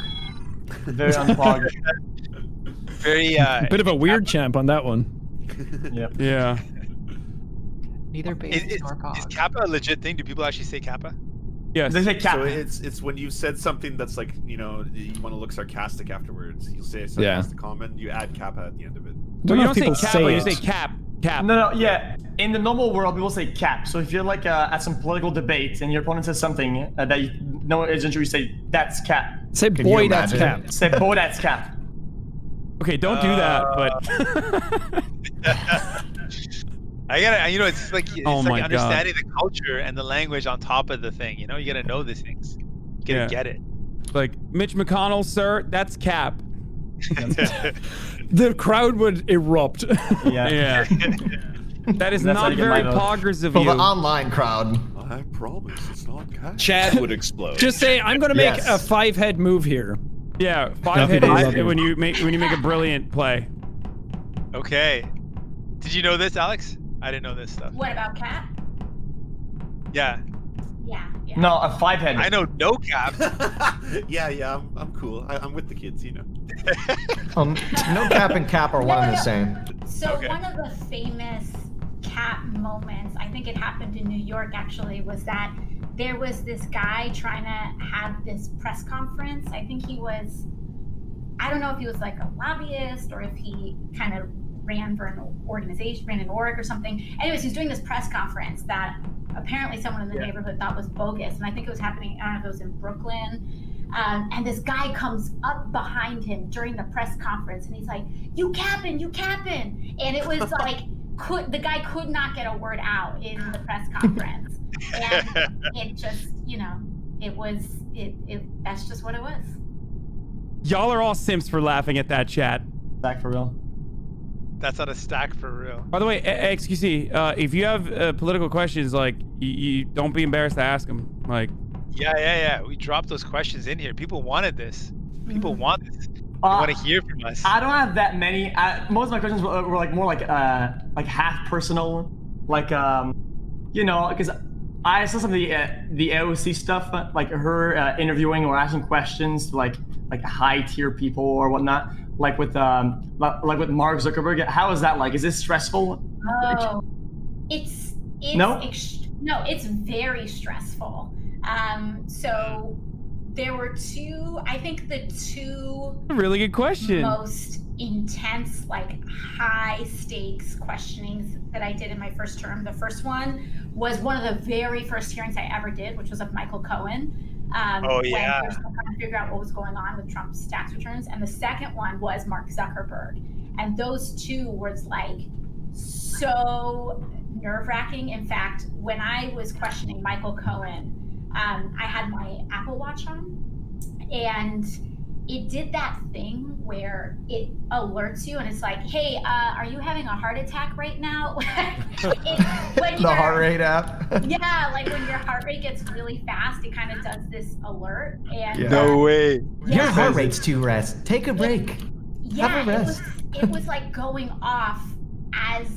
Very unpog. Very bit of a weird champ on that one. Yep. Yeah. Neither base nor pog. Is Kappa a legit thing? Do people actually say Kappa? Yes. They say Kappa. So it's when you said something that's like, you want to look sarcastic afterwards. You'll say a sarcastic comment, you add Kappa at the end of it. Well, you don't say Kappa, you say cap. Cap. No, yeah. In the normal world, people say cap. So if you're like at some political debate and your opponent says something that you know isn't true, you say that's cap. Say boy, that's cap. Say boy, that's cap. Okay, don't do that, but I gotta, it's like Oh my God. understanding the culture and the language on top of the thing. You gotta know these things. You gotta get it. Like Mitch McConnell, sir, that's cap. The crowd would erupt. Yeah. That is not very poggers of For you. the online crowd. I promise it's not cap. Chad would explode. Just say, I'm gonna make a 5-head move here. Yeah, 5-head when you make a brilliant play. Okay. Did you know this, Alex? I didn't know this stuff. What about cap? Yeah. Yeah. No, a 5-head. I know no cap. Yeah, I'm cool. I'm with the kids, No cap and cap are one and the same. So one of the famous cap moments, I think it happened in New York actually, was that there was this guy trying to have this press conference. I think he was, I don't know if he was like a lobbyist or if he kind of ran for an organization, ran an org or something. Anyways, he's doing this press conference that apparently someone in the neighborhood thought was bogus. And I think it was happening, I don't know if it was in Brooklyn. And this guy comes up behind him during the press conference and he's like, you capping. And it was like, the guy could not get a word out in the press conference. And it just, that's just what it was. Y'all are all simps for laughing at that chat. Back for real. That's not a stack for real. By the way, XQC, if you have political questions, like, you don't be embarrassed to ask them. Like, yeah. We dropped those questions in here. People wanted this. People want this. They want to hear from us. I don't have that many. Most of my questions were like more like half personal, like because I saw some of the AOC stuff, like her interviewing or asking questions to like high tier people or whatnot, like with Mark Zuckerberg. How is that like? Is this stressful? Oh, it's it's very stressful. So there were two, I think the two really good question. Most intense, like high stakes questionings that I did in my first term. The first one was one of the very first hearings I ever did, which was of Michael Cohen. Oh, yeah. When they were trying to figure out what was going on with Trump's tax returns. And the second one was Mark Zuckerberg. And those two was like so nerve-wracking. In fact, when I was questioning Michael Cohen, I had my Apple Watch on, and it did that thing where it alerts you and it's like, hey, are you having a heart attack right now? The heart rate app. Yeah, like when your heart rate gets really fast, it kind of does this alert. And Yeah. No way. Your heart rate's too rest. Take a break. Have a rest. It was like going off as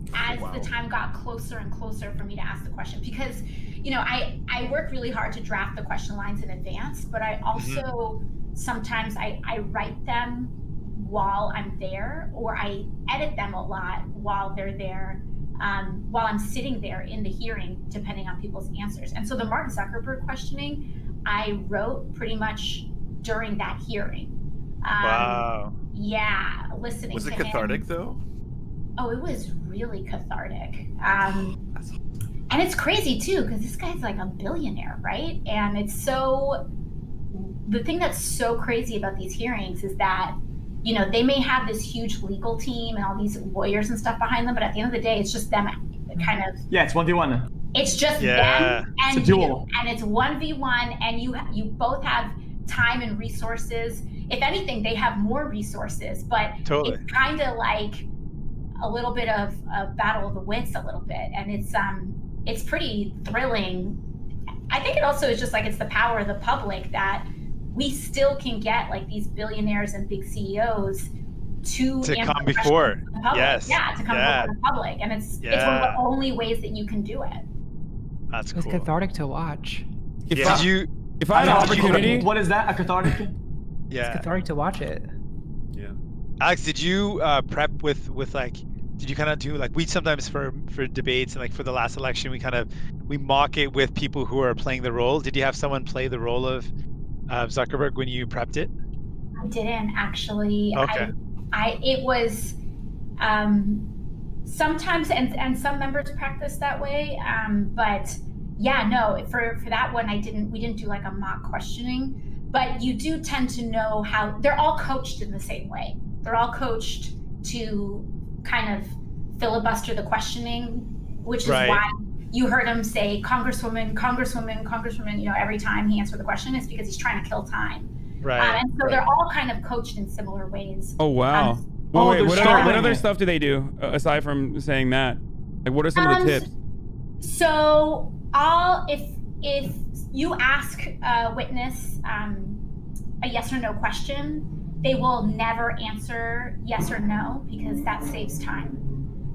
the time got closer and closer for me to ask the question, because I work really hard to draft the question lines in advance, but I also sometimes I write them while I'm there, or I edit them a lot while they're there, while I'm sitting there in the hearing, depending on people's answers. And so the Mark Zuckerberg questioning, I wrote pretty much during that hearing. Wow. Yeah, listening Was to it cathartic him. though? Oh, it was really cathartic. And it's crazy too, because this guy's like a billionaire, right? And the thing that's so crazy about these hearings is that, they may have this huge legal team and all these lawyers and stuff behind them, but at the end of the day, it's just them kind of. Yeah, it's 1v1. It's just them and it's a duel. you, and it's 1v1, and you both have time and resources. If anything, they have more resources, but Totally. it's kind of like a little bit of a battle of the wits, a little bit, and it's pretty thrilling. I think it also is just like it's the power of the public that we still can get like these billionaires and big CEOs to come before. Yes. Yeah, to come before the public, and it's one of the only ways that you can do it. That's cool. It's cathartic to watch. If I had an opportunity, what is that? A cathartic? Yeah. It's cathartic to watch it. Yeah. Alex, did you prep with like? Did you kind of do like we sometimes for debates and like for the last election we mock it with people who are playing the role? Did you have someone play the role of Zuckerberg when you prepped it? I didn't actually. Okay. It was sometimes and some members practice that way, but yeah, no, for that one we didn't do like a mock questioning, but you do tend to know how they're all coached in the same way. They're all coached to kind of filibuster the questioning, which is why you heard him say Congresswoman, every time he answered the question, is because he's trying to kill time. Right. And so they're all kind of coached in similar ways. Oh wow. Wait, what other stuff do they do aside from saying that? Like, what are some of the tips? So if you ask a witness a yes or no question, they will never answer yes or no because that saves time.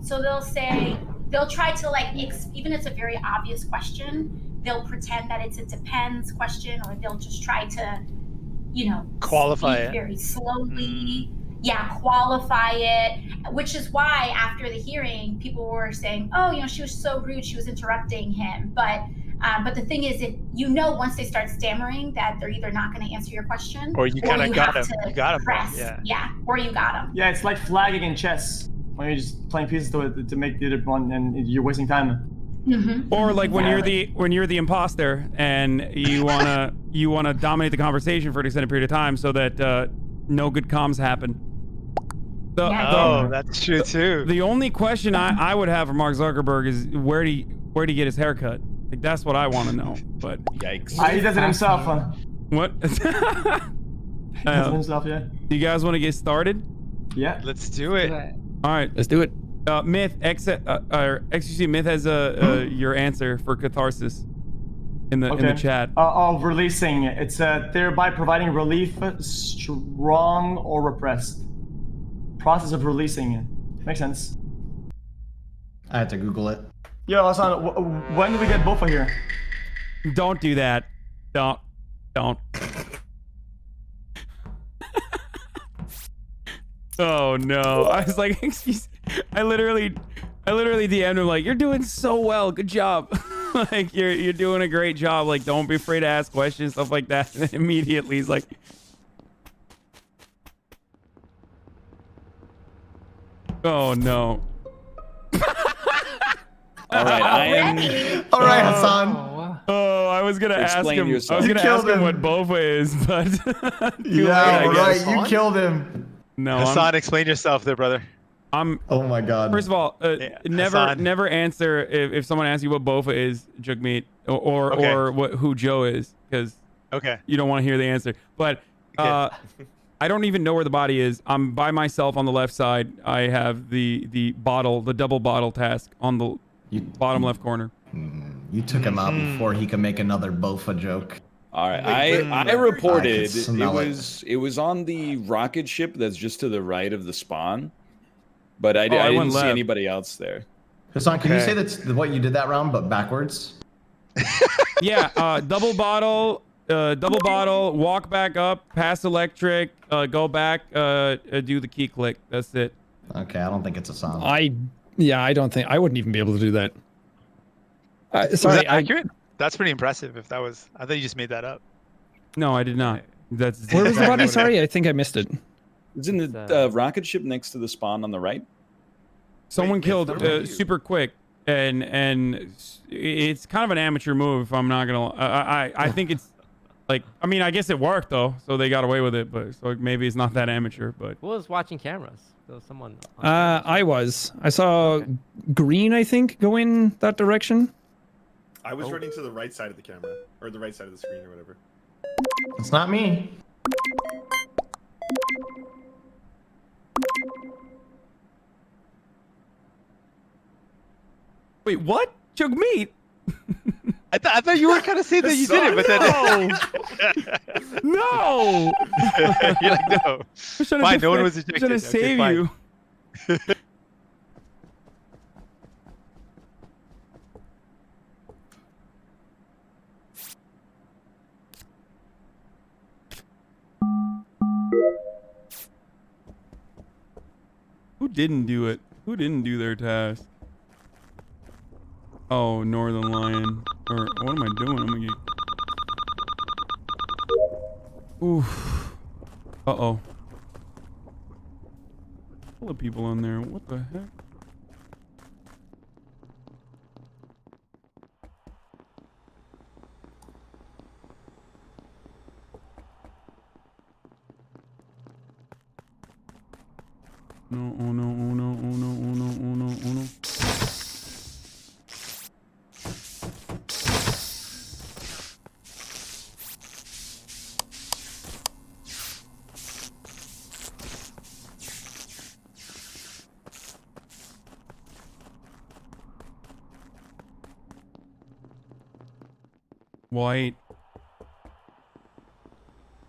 So they'll try to like, even if it's a very obvious question, they'll pretend that it's a depends question, or they'll just try to, qualify it very slowly. Yeah, qualify it, which is why after the hearing, people were saying, oh, she was so rude, she was interrupting him. But the thing is, if once they start stammering, that they're either not going to answer your question, or you kind of got them. You got them. Press, or you got them. Yeah, it's like flagging in chess when you're just playing pieces to make the other one, and you're wasting time. Mm-hmm. Or like when you're the imposter and you wanna dominate the conversation for an extended period of time so that no good comms happen. That's true too. The only question I would have for Mark Zuckerberg is where do you get his haircut? Like, that's what I want to know. But yikes. He does it himself. What? He does it himself, yeah. Do you guys want to get started? Yeah. Let's do it. All right, let's do it. Myth, XQC, Myth has your answer for catharsis in the chat. Of releasing, it's thereby providing relief, strong or repressed. Process of releasing it. Makes sense. I had to Google it. Yo, Hasan, when do we get Bofa here? Don't do that. Don't. Oh no! I was like, excuse. I literally DM'd him like, "You're doing so well. Good job. Like, you're doing a great job. Like, don't be afraid to ask questions, stuff like that." And then immediately he's like, "Oh no." All right, All right, Hasan. Oh, I was gonna ask Explain him. yourself. I was gonna You ask killed him him. what Bofa is, but Yeah, late, right. You killed him. No, Hasan, explain yourself there, brother. Oh my God. First of all, Hasan. never answer if someone asks you what Bofa is, Jagmeet, or Okay. who Joe is, because you don't want to hear the answer. But I don't even know where the body is. I'm by myself on the left side. I have the double bottle task on the bottom left corner. You took him out before he could make another Bofa joke. All right, I reported I could smell it was on the rocket ship that's just to the right of the spawn, but I I didn't went see left. anybody else there. Hasan, can you say that's what you did that round, but backwards? Yeah, double bottle, walk back up, pass electric, go back, do the key click. That's it. Okay, I don't think it's Hasan. I don't think I wouldn't even be able to do that. Was Sorry, that accurate? That's pretty impressive. If that was, I thought you just made that up. No, I did not. That's where was the body? Sorry, I think I missed it. It's in the rocket ship next to the spawn on the right. Someone killed super quick, and it's kind of an amateur move. If I'm not gonna, I think it's like, I mean, I guess it worked though, so they got away with it. But so maybe it's not that amateur. But Who was watching cameras? There was someone. I saw green, I think, go in that direction. I was running to the right side of the camera, or the right side of the screen, or whatever. It's not me. Wait, what? Jagmeet? I thought you were kind of saying that you did it, but then no. You're like, no. Fine, no one was ejected. I'm trying to save fine. you. Who didn't do it? Who didn't do their task? Oh, Northern Lion. Or what am I doing? I'm gonna get. Oof. Uh-oh. Full of people in there. What the heck? No, oh no, oh no, oh no, oh no, oh no, oh no. White.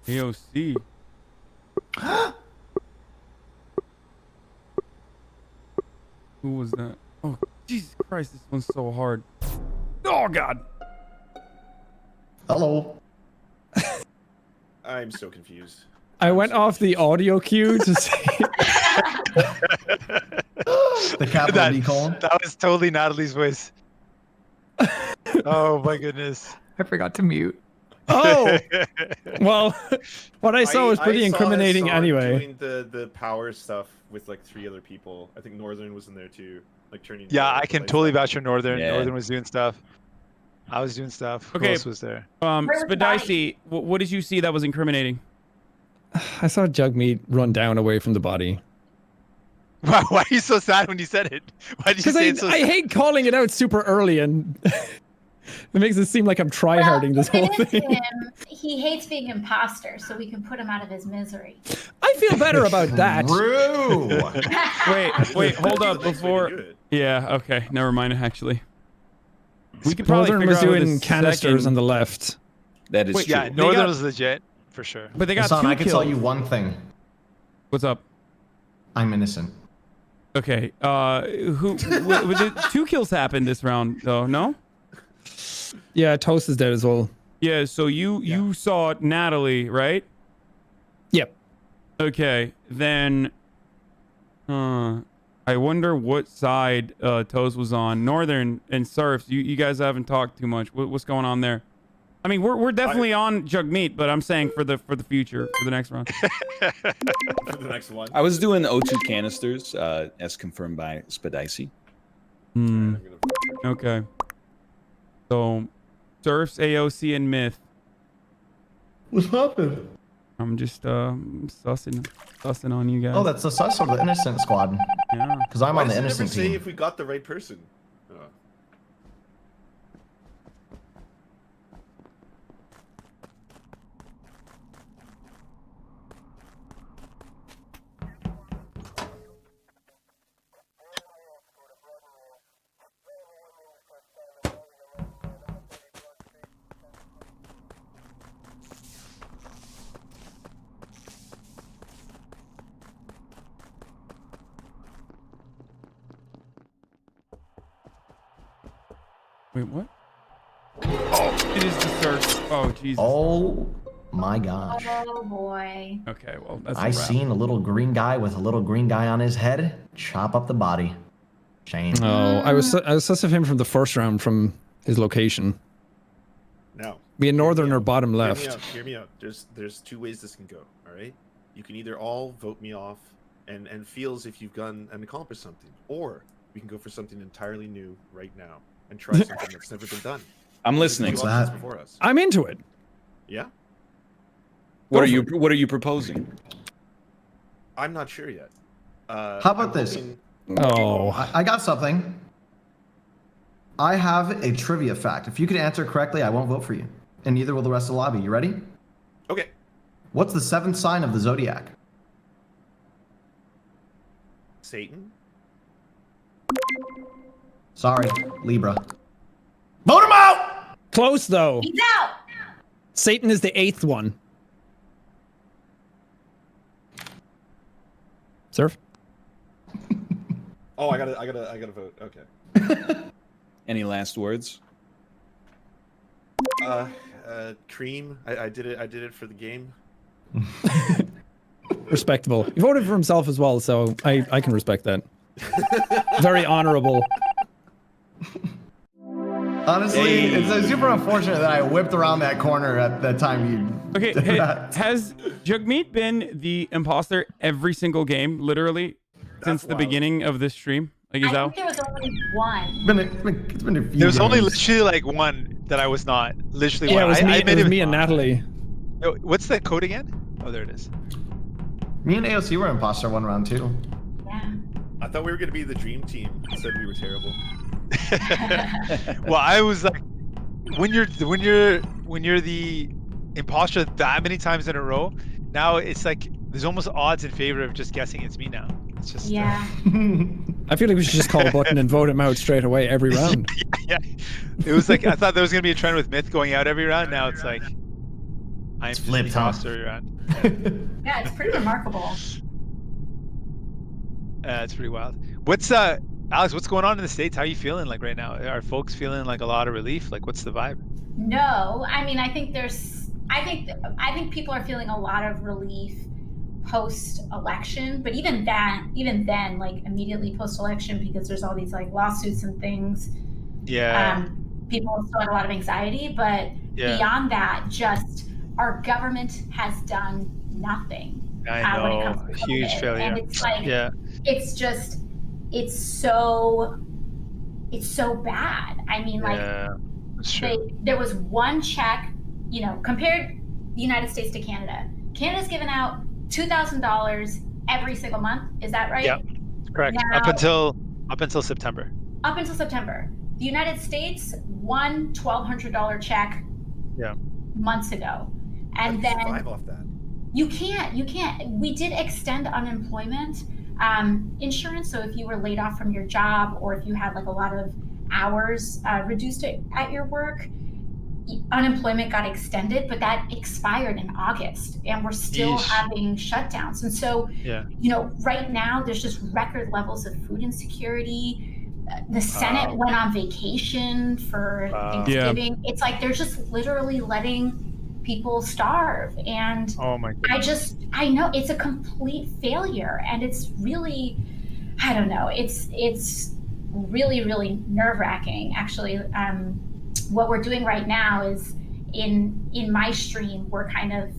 AOC. Who was that? Oh, Jesus Christ, this one's so hard. Oh, God. Hello. I'm so confused. I went off the audio cue to see. The capital D colon. That was totally Natalie's voice. Oh my goodness. I forgot to mute. Oh, well, what I saw was pretty I saw incriminating Hasan anyway. Doing the power stuff with like 3 other people. I think Northern was in there too, like turning. Yeah, the I can lights totally on. vouch for Northern. Yeah. Northern was doing stuff. I was doing stuff. Okay. Who else was there? Spadicy, what did you see that was incriminating? I saw Jagmeet run down away from the body. Why are you so sad when you said it? Why did you Because say it so I sad? hate calling it out super early, and it makes it seem like I'm tryharding this whole thing. He hates being imposter, so we can put him out of his misery. I feel better about that. True. Wait, hold up before. Yeah, okay, never mind. Actually, we could probably Northern figure was out who doing the canisters second- on the left. That is Wait, true. Yeah, Northern was legit for sure. But they got Hasan, 2 I can kills. tell you one thing. What's up? I'm innocent. Okay. Did 2 kills happened this round though? No. Yeah, Toast is dead as well. Yeah. So you saw Natalie, right? Yep. Okay. Then, I wonder what side Toast was on. Northern and Surfs. You guys haven't talked too much. What's going on there? I mean, we're definitely on Jagmeet, but I'm saying for the future, for the next round. For the next one. I was doing O2 canisters, as confirmed by Spadicy. Okay. So, Surfs, AOC, and Myth. What's happening? I'm just sussing on you guys. Oh, that's the sus or the innocent squad. Yeah. Because I'm Why on the does it never innocent say team. if we got the right person? Wait, what? Oh, it is the search. Oh, Jesus. Oh my gosh. Oh boy. Okay, well, that's I seen a little green guy with a little green guy on his head chop up the body. Shame. Oh, I was sus of him from the first round from his location. Now, Be a northern or bottom left. Hear me out. There's two ways this can go. All right. You can either all vote me off and feel as if you've gone and accomplished something, or we can go for something entirely new right now and try something that's never been done. I'm listening. Two options before us. I'm into it. Yeah. What are you proposing? I'm not sure yet. How about this? Oh. I got something. I have a trivia fact. If you could answer correctly, I won't vote for you. And neither will the rest of the lobby. You ready? Okay. What's the seventh sign of the zodiac? Satan. Sorry, Libra. Vote him out! Close, though. He's out! Satan is the 8th one. Surf? Oh, I gotta vote. Okay. Any last words? Cream. I did it for the game. Respectable. He voted for himself as well, so I can respect that. Very honorable. Honestly, it's super unfortunate that I whipped around that corner at the time you Okay, did that. has Jagmeet been the imposter every single game, literally, since the beginning of this stream? Like, is I that? think there was only one. It's been a few There was only games. literally like one that I was not. Literally Yeah, one. it was me, I it was me and Natalie. Yo, what's the code again? Oh, there it is. Me and AOC were imposter one round too. Yeah. I thought we were gonna be the dream team. Instead, we were terrible. Well, I was like, when you're the imposter that many times in a row, now it's like there's almost odds in favor of just guessing it's me now. It's just yeah. I feel like we should just call a button and vote him out straight away every round. yeah. It was like I thought there was gonna be a trend with Myth going out every round. Now it's like I'm just the imposter every round. Yeah, it's pretty remarkable. It's pretty wild. What's Alex? What's going on in the States? How are you feeling like right now? Are folks feeling like a lot of relief? Like, what's the vibe? No, I mean, I think people are feeling a lot of relief post-election, but even then, like immediately post-election, because there's all these like lawsuits and things. Yeah. People still have a lot of anxiety, but beyond that, just our government has done nothing. I know. When it comes to Huge COVID. failure. And it's like, it's so bad. I mean, like, there was one check, compared the United States to Canada. Canada's given out $2,000 every single month. Is that right? Yeah, correct. Now, up until September. Up until September. The United States won $1,200 check months ago. And then survive off that. You can't. We did extend unemployment insurance. So if you were laid off from your job, or if you had like a lot of hours reduced at your work, unemployment got extended, but that expired in August, and we're still having shutdowns. And so, right now there's just record levels of food insecurity. The Senate went on vacation for Thanksgiving. Yeah. It's like they're just literally letting people starve, and oh my goodness. I know it's a complete failure, and it's really, I don't know, it's really, really nerve-wracking actually. What we're doing right now is in my stream, we're kind of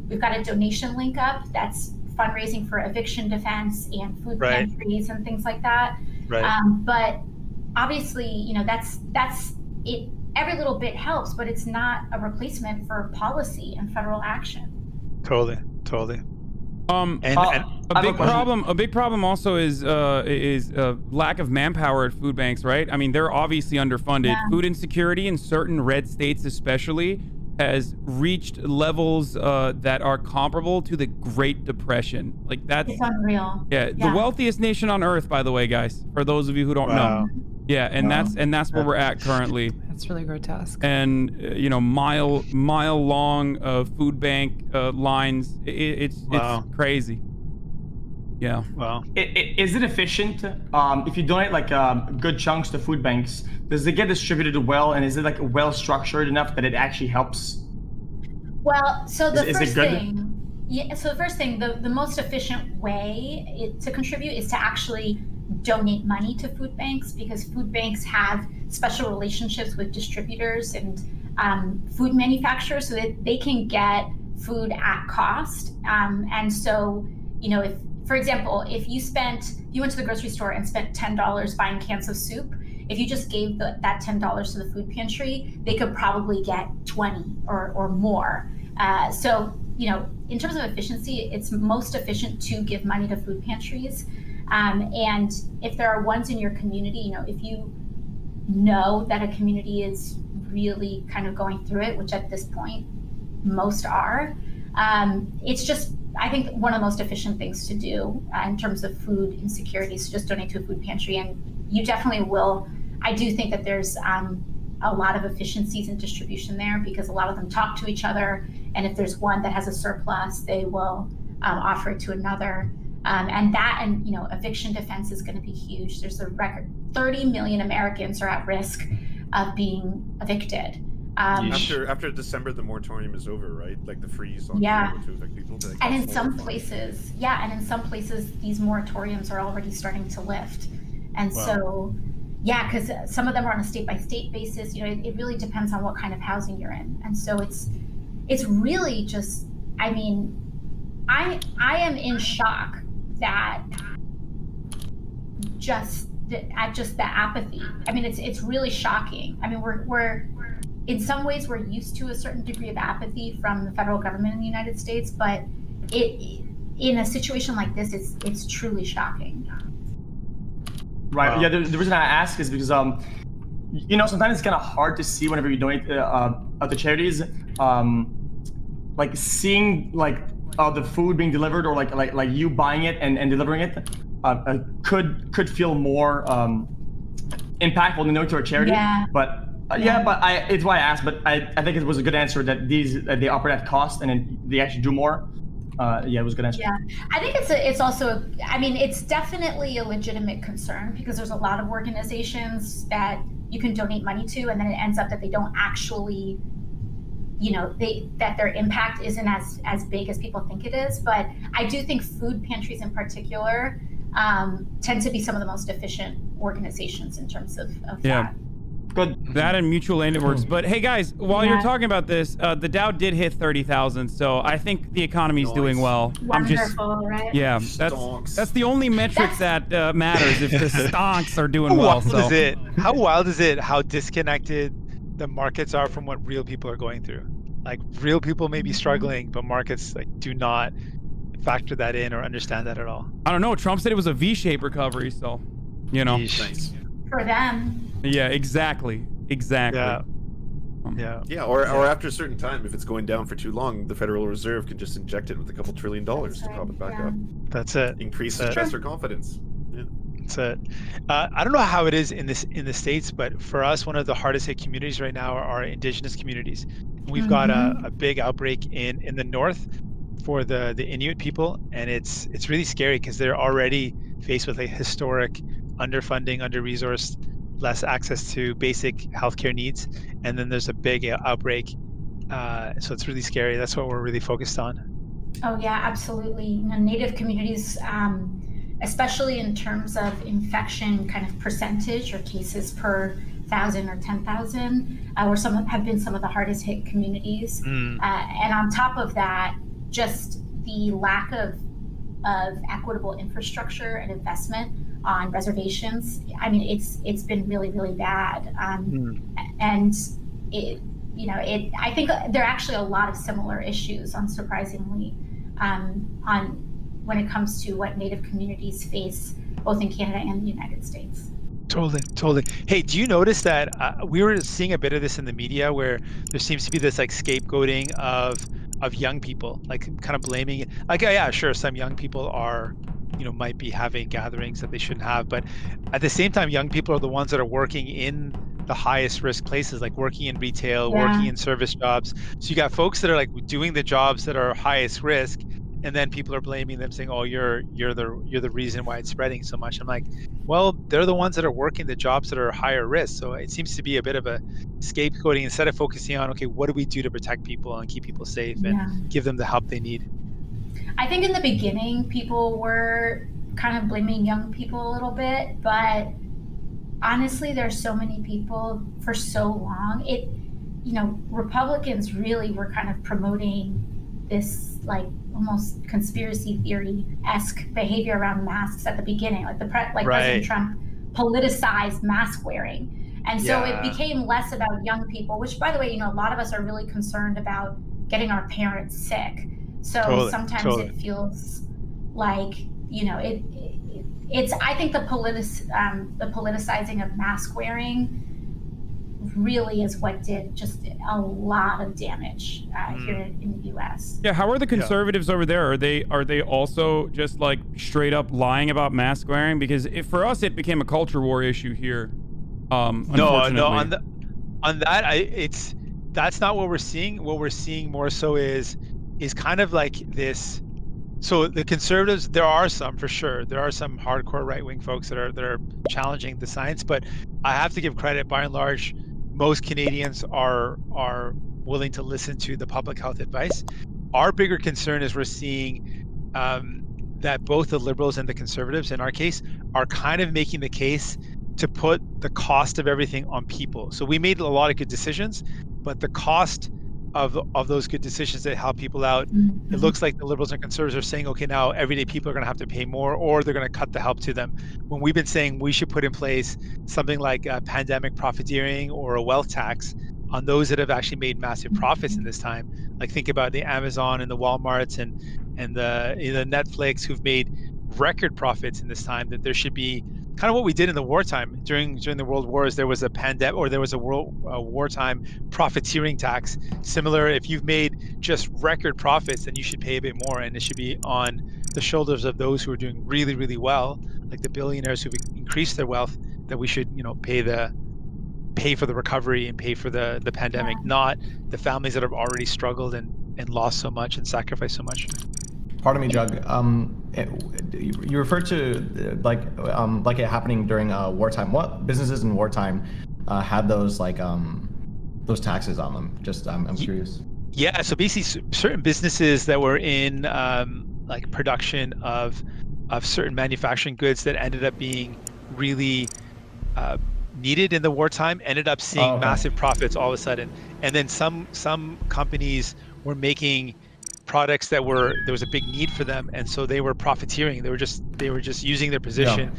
we've got a donation link up that's fundraising for eviction defense and food pantries and things like that. But obviously, that's it. every little bit helps, but it's not a replacement for policy and federal action. Totally. A big problem also is lack of manpower at food banks, right? I mean, they're obviously underfunded. Yeah. Food insecurity in certain red states especially has reached levels that are comparable to the Great Depression. Like that's It's unreal. the wealthiest nation on earth, by the way, guys, for those of you who don't know. Yeah, and that's where we're at currently. That's really grotesque. And you know, mile long food bank lines. It's crazy. Yeah. Wow. Is it efficient? If you donate like good chunks to food banks, does it get distributed well, and is it like well structured enough that it actually helps? Well, so the Is it first good? thing, so the first thing, the most efficient way to contribute is to actually donate money to food banks, because food banks have special relationships with distributors and food manufacturers, so that they can get food at cost. And so, you know, if, for example, if you went to the grocery store and spent $10 buying cans of soup, if you just gave that $10 to the food pantry, they could probably get 20 or more. So, you know, in terms of efficiency, it's most efficient to give money to food pantries. And if there are ones in your community, you know, if you know that a community is really kind of going through it, which at this point most are, it's just, I think, one of the most efficient things to do in terms of food insecurity is to just donate to a food pantry. And you definitely will. I do think that there's a lot of efficiencies in distribution there, because a lot of them talk to each other. And if there's one that has a surplus, they will offer it to another. And you know, eviction defense is going to be huge. There's a record 30 million Americans are at risk of being evicted. After December, the moratorium is over, right? Like the freeze on Yeah. to evict people. And in some places, these moratoriums are already starting to lift. And so, because some of them are on a state-by-state basis. You know, it really depends on what kind of housing you're in. And so it's really just, I mean, I am in shock that at the apathy. I mean, it's really shocking. I mean, we're in some ways we're used to a certain degree of apathy from the federal government in the United States, but in a situation like this, it's truly shocking. Right. Wow. Yeah. The reason I ask is because you know, sometimes it's kind of hard to see whenever you donate to charities, like seeing like the food being delivered, or like you buying it and delivering it could feel more impactful than donating to a charity. Yeah. But it's why I asked. But I think it was a good answer that they operate at cost and then they actually do more. It was a good answer. Yeah, I think it's also, I mean, it's definitely a legitimate concern, because there's a lot of organizations that you can donate money to, and then it ends up that they don't actually, you know, that their impact isn't as big as people think it is. But I do think food pantries in particular tend to be some of the most efficient organizations in terms of that. Good. That and mutual aid networks. But hey, guys, while you're talking about this, the Dow did hit 30,000, so I think the economy's doing well. Wonderful, right? Yeah, that's the only metric that matters, if the stonks are doing well. How wild is it how disconnected the markets are from what real people are going through? Like, real people may be struggling, but markets like do not factor that in or understand that at all. I don't know. Trump said it was a V-shaped recovery, so, you know. Nice. For them. Yeah, exactly. Yeah. Or after a certain time, if it's going down for too long, the Federal Reserve can just inject it with a couple $1 trillion to prop it back up. That's it. Increase investor confidence. Yeah. That's it. I don't know how it is in the States, but for us, one of the hardest hit communities right now are indigenous communities. We've got a big outbreak in the north for the Inuit people, and it's really scary because they're already faced with a historic underfunding, under-resourced, less access to basic healthcare needs, and then there's a big outbreak. So it's really scary. That's what we're really focused on. Oh yeah, absolutely. You know, Native communities, especially in terms of infection kind of percentage or cases per 1,000 or 10,000, have been some of the hardest hit communities. And on top of that, just the lack of equitable infrastructure and investment on reservations. I mean, it's been really, really bad. And I think there are actually a lot of similar issues, unsurprisingly, on when it comes to what Native communities face both in Canada and the United States. Totally. Hey, do you notice that we were seeing a bit of this in the media where there seems to be this like scapegoating of young people, like kind of blaming, like, yeah, sure, some young people are, might be having gatherings that they shouldn't have, but at the same time, young people are the ones that are working in the highest risk places, like working in retail, working in service jobs. So you got folks that are like doing the jobs that are highest risk, and then people are blaming them, saying, "Oh, you're the reason why it's spreading so much." I'm like, well, they're the ones that are working the jobs that are higher risk. So it seems to be a bit of a scapegoating instead of focusing on, okay, what do we do to protect people and keep people safe and give them the help they need? I think in the beginning, people were kind of blaming young people a little bit, but honestly, there's so many people for so long. Republicans really were kind of promoting this like almost conspiracy theory-esque behavior around masks at the beginning, like President Trump politicized mask wearing. And so it became less about young people, which, by the way, a lot of us are really concerned about getting our parents sick. So sometimes it feels like, it's, I think the politicizing of mask wearing really is what did just a lot of damage here in the U.S. Yeah, how are the conservatives over there? Are they also just like straight up lying about mask wearing? Because for us, it became a culture war issue here. Unfortunately. No, on that, that's not what we're seeing. What we're seeing more so is kind of like this. So the conservatives, there are some for sure. There are some hardcore right-wing folks that are challenging the science, but I have to give credit. By and large, most Canadians are willing to listen to the public health advice. Our bigger concern is we're seeing that both the Liberals and the Conservatives, in our case, are kind of making the case to put the cost of everything on people. So we made a lot of good decisions, but the cost of those good decisions that help people out, it looks like the Liberals and Conservatives are saying, okay, now everyday people are going to have to pay more, or they're going to cut the help to them. When we've been saying we should put in place something like a pandemic profiteering or a wealth tax on those that have actually made massive profits in this time. Like think about the Amazon and the Walmarts and the Netflix who've made record profits in this time, that there should be kind of what we did in the wartime. During the world wars, there was a pandemic, or there was a wartime profiteering tax. Similar, if you've made just record profits, then you should pay a bit more, and it should be on the shoulders of those who are doing really, really well, like the billionaires who've increased their wealth, that we should, pay for the recovery and pay for the pandemic, not the families that have already struggled and lost so much and sacrificed so much. Pardon me, Jug. You referred to like it happening during wartime. What businesses in wartime had those those taxes on them? Just I'm curious. Yeah, so basically certain businesses that were in like production of certain manufacturing goods that ended up being really needed in the wartime ended up seeing massive profits all of a sudden. And then some companies were making products that there was a big need for them, and so they were profiteering. They were just using their position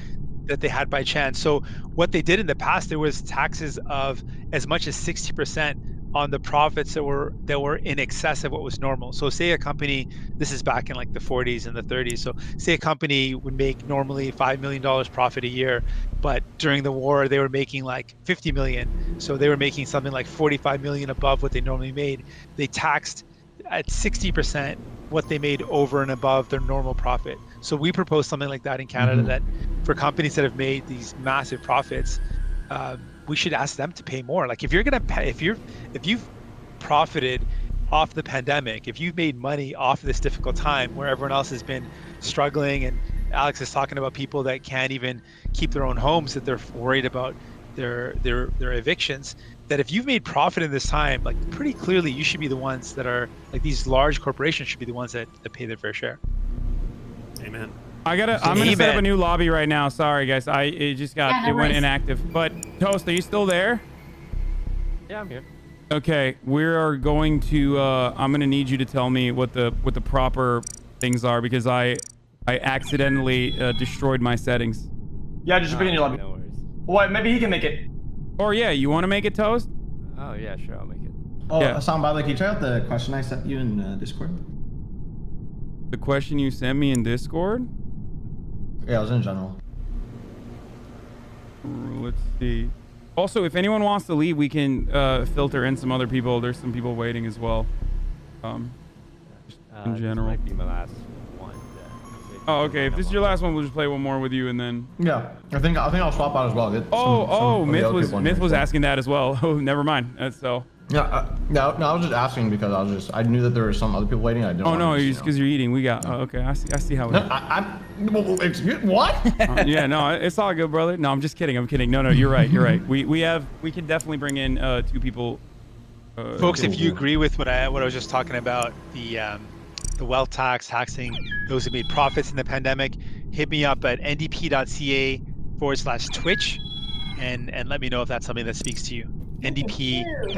that they had by chance. So what they did in the past, there was taxes of as much as 60% on the profits that were in excess of what was normal. So say a company, this is back in like the 40s and the 30s. So say a company would make normally $5 million profit a year, but during the war they were making like 50 million. So they were making something like 45 million above what they normally made. They taxed at 60% what they made over and above their normal profit. So we proposed something like that in Canada, that for companies that have made these massive profits, we should ask them to pay more. Like if you're gonna pay, if you've profited off the pandemic, if you've made money off of this difficult time where everyone else has been struggling, and Alex is talking about people that can't even keep their own homes, that they're worried about their evictions, that if you've made profit in this time, like pretty clearly you should be the ones that are like, these large corporations should be the ones that pay their fair share. Amen. I'm gonna set up a new lobby right now. Sorry guys, it went inactive. But Toast, are you still there? Yeah, I'm here. Okay, we are going to I'm gonna need you to tell me what the proper things are, because I accidentally destroyed my settings. Yeah, just bring in your lobby. No worries. What? Maybe he can make it. Or yeah, you want to make it, Toast? Oh yeah, sure, I'll make it. Oh, Yeah. Hasan, by the way, can you check out the question I sent you in Discord? The question you sent me in Discord? Yeah, it was in general. Let's see. Also, if anyone wants to leave, we can filter in some other people. There's some people waiting as well. In general. This might be my last one. Oh, okay. If this is your last one, we'll just play one more with you, and then. Yeah, I think I'll swap out as well. Get Myth was asking that as well. Oh, never mind. So. Yeah, no, I was just asking because I knew that there were some other people waiting. I didn't. Oh no, it's because you're eating. We got. Oh, okay, I see how. No, what? Yeah, no, it's all good, brother. No, I'm just kidding. I'm kidding. No, you're right. You're right. We can definitely bring in 2 people. Folks, if you agree with what I was just talking about, the wealth taxing those who made profits in the pandemic, hit me up at ndp.ca/Twitch, and let me know if that's something that speaks to you. ndp.ca/Twitch.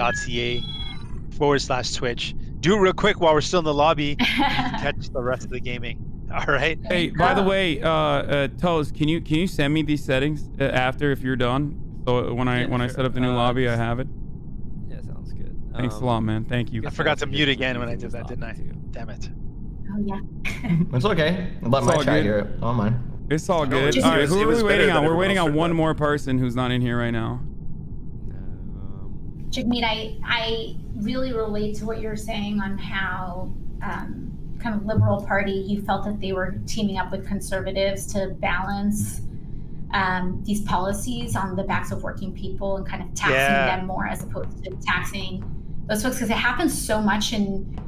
Do it real quick while we're still in the lobby. You can catch the rest of the gaming. All right. Hey, by the way, Toes, can you send me these settings after if you're done? So when I set up the new lobby, I have it. Yeah, sounds good. Thanks a lot, man. Thank you. I forgot to mute again when I did that, didn't I? Damn it. Oh yeah. It's okay. Let my chat hear it. I don't mind. It's all good. All right, who are we waiting on? We're waiting on one more person who's not in here right now. Jagmeet, I really relate to what you're saying on how kind of Liberal Party, you felt that they were teaming up with conservatives to balance these policies on the backs of working people and kind of taxing them more as opposed to taxing those folks, because it happens so much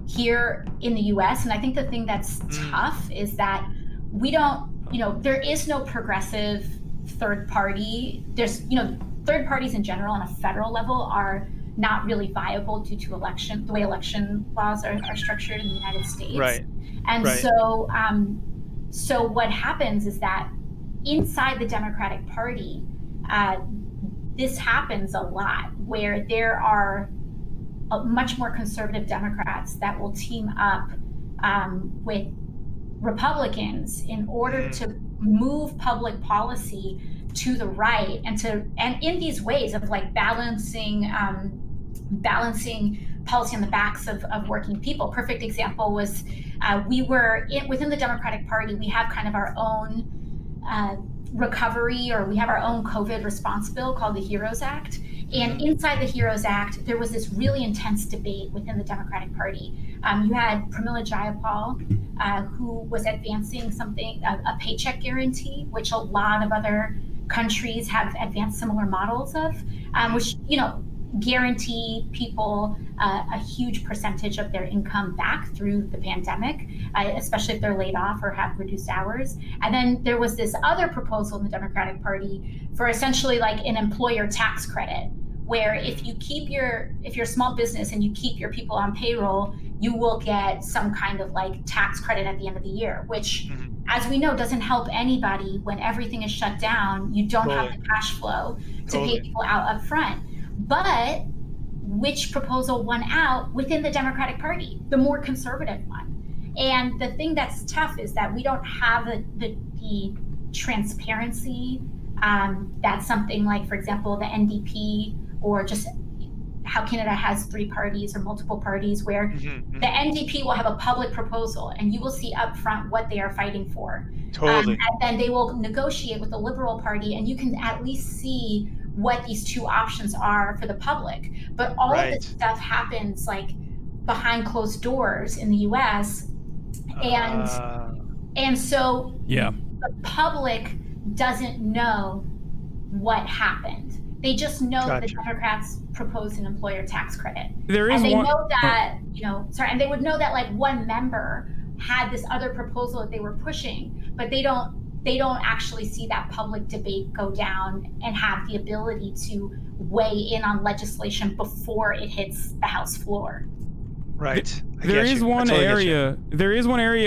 here in the US. And I think the thing that's tough is that we don't, there is no progressive third party. There's, third parties in general on a federal level are not really viable due to the way election laws are structured in the United States. Right. And so what happens is that inside the Democratic Party, this happens a lot where there are much more conservative Democrats that will team up with Republicans in order to move public policy to the right and in these ways of like balancing policy on the backs of working people. Perfect example was within the Democratic Party, we have kind of our own recovery, or we have our own COVID response bill called the HEROES Act. And inside the HEROES Act, there was this really intense debate within the Democratic Party. You had Pramila Jayapal, who was advancing a paycheck guarantee, which a lot of other countries have advanced similar models of, which, guarantee people a huge percentage of their income back through the pandemic, especially if they're laid off or have reduced hours. And then there was this other proposal in the Democratic Party for essentially like an employer tax credit, where if you're a small business and you keep your people on payroll, you will get some kind of like tax credit at the end of the year, which, as we know, doesn't help anybody when everything is shut down. You don't have the cash flow to pay people out up front. But which proposal won out within the Democratic Party? The more conservative one. And the thing that's tough is that we don't have the transparency that something like, for example, the NDP, or just how Canada has 3 parties or multiple parties, where the NDP will have a public proposal and you will see upfront what they are fighting for. Totally. And then they will negotiate with the Liberal Party, and you can at least see what these 2 options are for the public. But all of this stuff happens like behind closed doors in the US. And so the public doesn't know what happened. They just know that the Democrats proposed an employer tax credit. And they know that, and they would know that like one member had this other proposal that they were pushing, but they don't actually see that public debate go down and have the ability to weigh in on legislation before it hits the House floor. Right. There is one area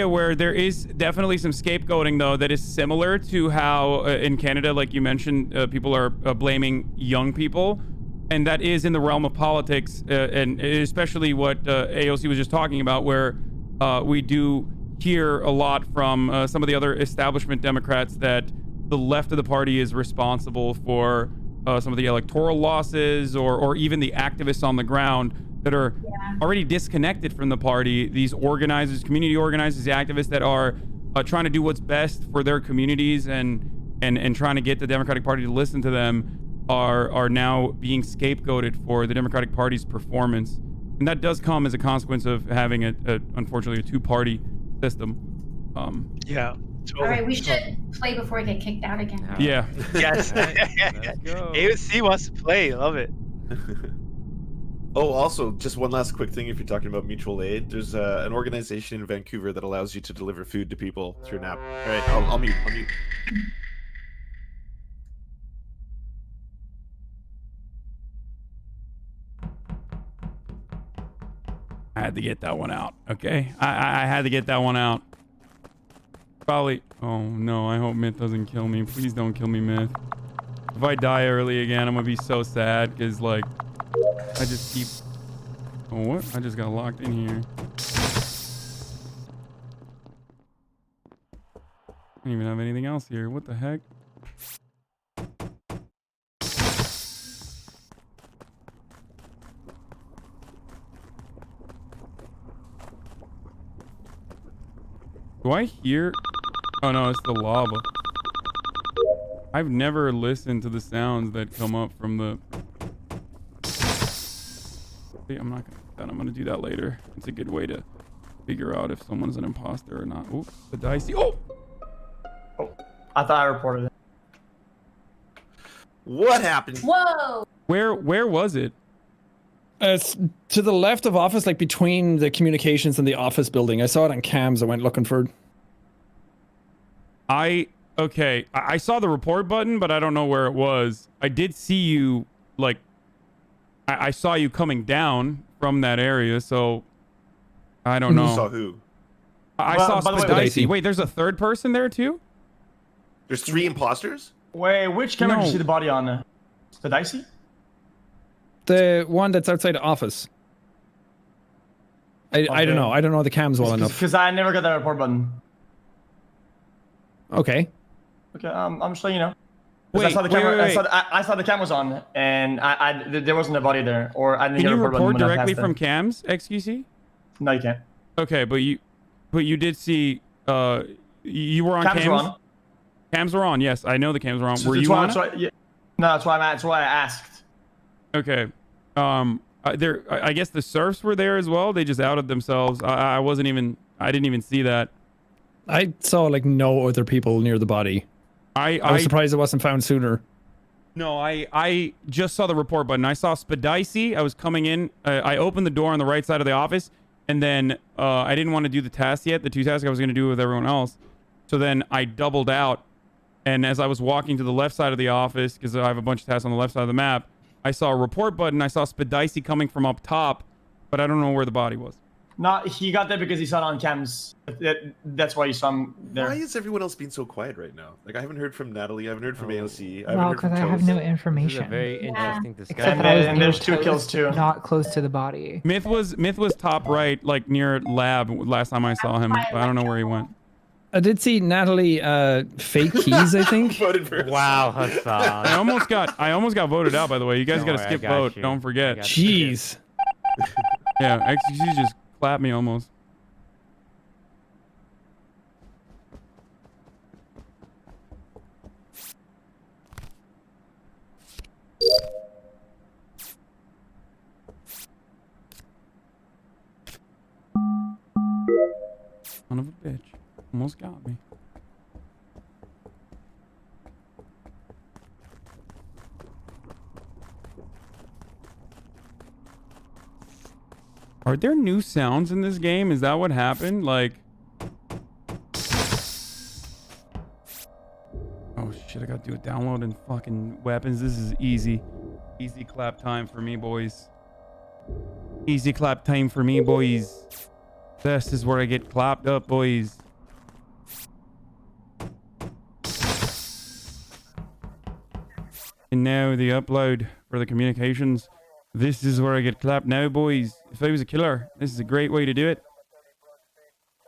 where there is definitely some scapegoating, though, that is similar to how in Canada, like you mentioned, people are blaming young people. And that is in the realm of politics, and especially what AOC was just talking about, where we do hear a lot from some of the other establishment Democrats that the left of the party is responsible for some of the electoral losses, or even the activists on the ground that are already disconnected from the party. These organizers, community organizers, the activists that are trying to do what's best for their communities and trying to get the Democratic Party to listen to them are now being scapegoated for the Democratic Party's performance. And that does come as a consequence of having unfortunately a two-party system. Yeah. Totally. All right, we should play before we get kicked out again. Yeah. Yes. Let's go. AOC wants to play. Love it. Oh, also, just one last quick thing. If you're talking about mutual aid, there's an organization in Vancouver that allows you to deliver food to people through an app. All right, I'll mute. I had to get that one out. Okay, I had to get that one out. Probably. Oh no, I hope Myth doesn't kill me. Please don't kill me, Myth. If I die early again, I'm gonna be so sad because like I just keep. Oh what? I just got locked in here. I don't even have anything else here. What the heck? Do I hear? Oh no, it's the lava. I've never listened to the sounds that come up from the... I'm not gonna do that. I'm gonna do that later. It's a good way to figure out if someone's an imposter or not. Oh, the dicey. Oh! I thought I reported it. What happened? Whoa! Where was it? It's to the left of office, like between the communications and the office building. I saw it on cams. I went looking for it. Okay. I saw the report button, but I don't know where it was. I did see you, like, I saw you coming down from that area, so I don't know. You saw who? I saw Dicey. Wait, there's a third person there too? There's 3 imposters? Wait, which camera did you see the body on? The Dicey? The one that's outside the office. I don't know. I don't know the cams well enough. Because I never got that report button. Okay. Okay, I'm just letting you know. Wait, I saw the camera. wait. I saw the cam was on, and there wasn't a body there, or I didn't Can get a you report report button when I directly passed from it. cams, XQC? No, you can't. Okay, but you did see you were on Cams cams. were on. Cams were on. Yes, I know the cams were on. So Were that's you why- on? that's why- yeah. No, that's why I asked. Okay. I guess the serfs were there as well. They just outed themselves. I didn't even see that. I saw like no other people near the body. I was surprised it wasn't found sooner. No, I just saw the report button. I saw Spadicy. I was coming in. I opened the door on the right side of the office, and then I didn't want to do the task yet. The 2 tasks I was going to do with everyone else. So then I doubled out, and as I was walking to the left side of the office, because I have a bunch of tasks on the left side of the map, I saw a report button. I saw Spadicy coming from up top, but I don't know where the body was. No, he got there because he saw it on cams. That's why you saw him there. Why is everyone else being so quiet right now? Like, I haven't heard from Natalie. I haven't heard from AOC. I haven't Well, heard because from I have Toast. no information. This is a very interesting Except discussion. that I was And near there's 2 kills Toast, too. not close to the body. Myth was top right, like near lab last time I saw him. But I don't know where he went. I did see Natalie fake keys, I think. Wow, Hasan. I almost got voted out, by the way. You guys got to skip vote. Don't forget. Jeez. Yeah, XQC just clapped me almost. Son of a bitch. Almost got me. Are there new sounds in this game? Is that what happened? Like... Oh shit, I gotta do a download and fucking weapons. This is easy. Easy clap time for me, boys. Easy clap time for me, boys. This is where I get clapped up, boys. And now the upload for the communications. This is where I get clapped now, boys. If I was a killer, this is a great way to do it.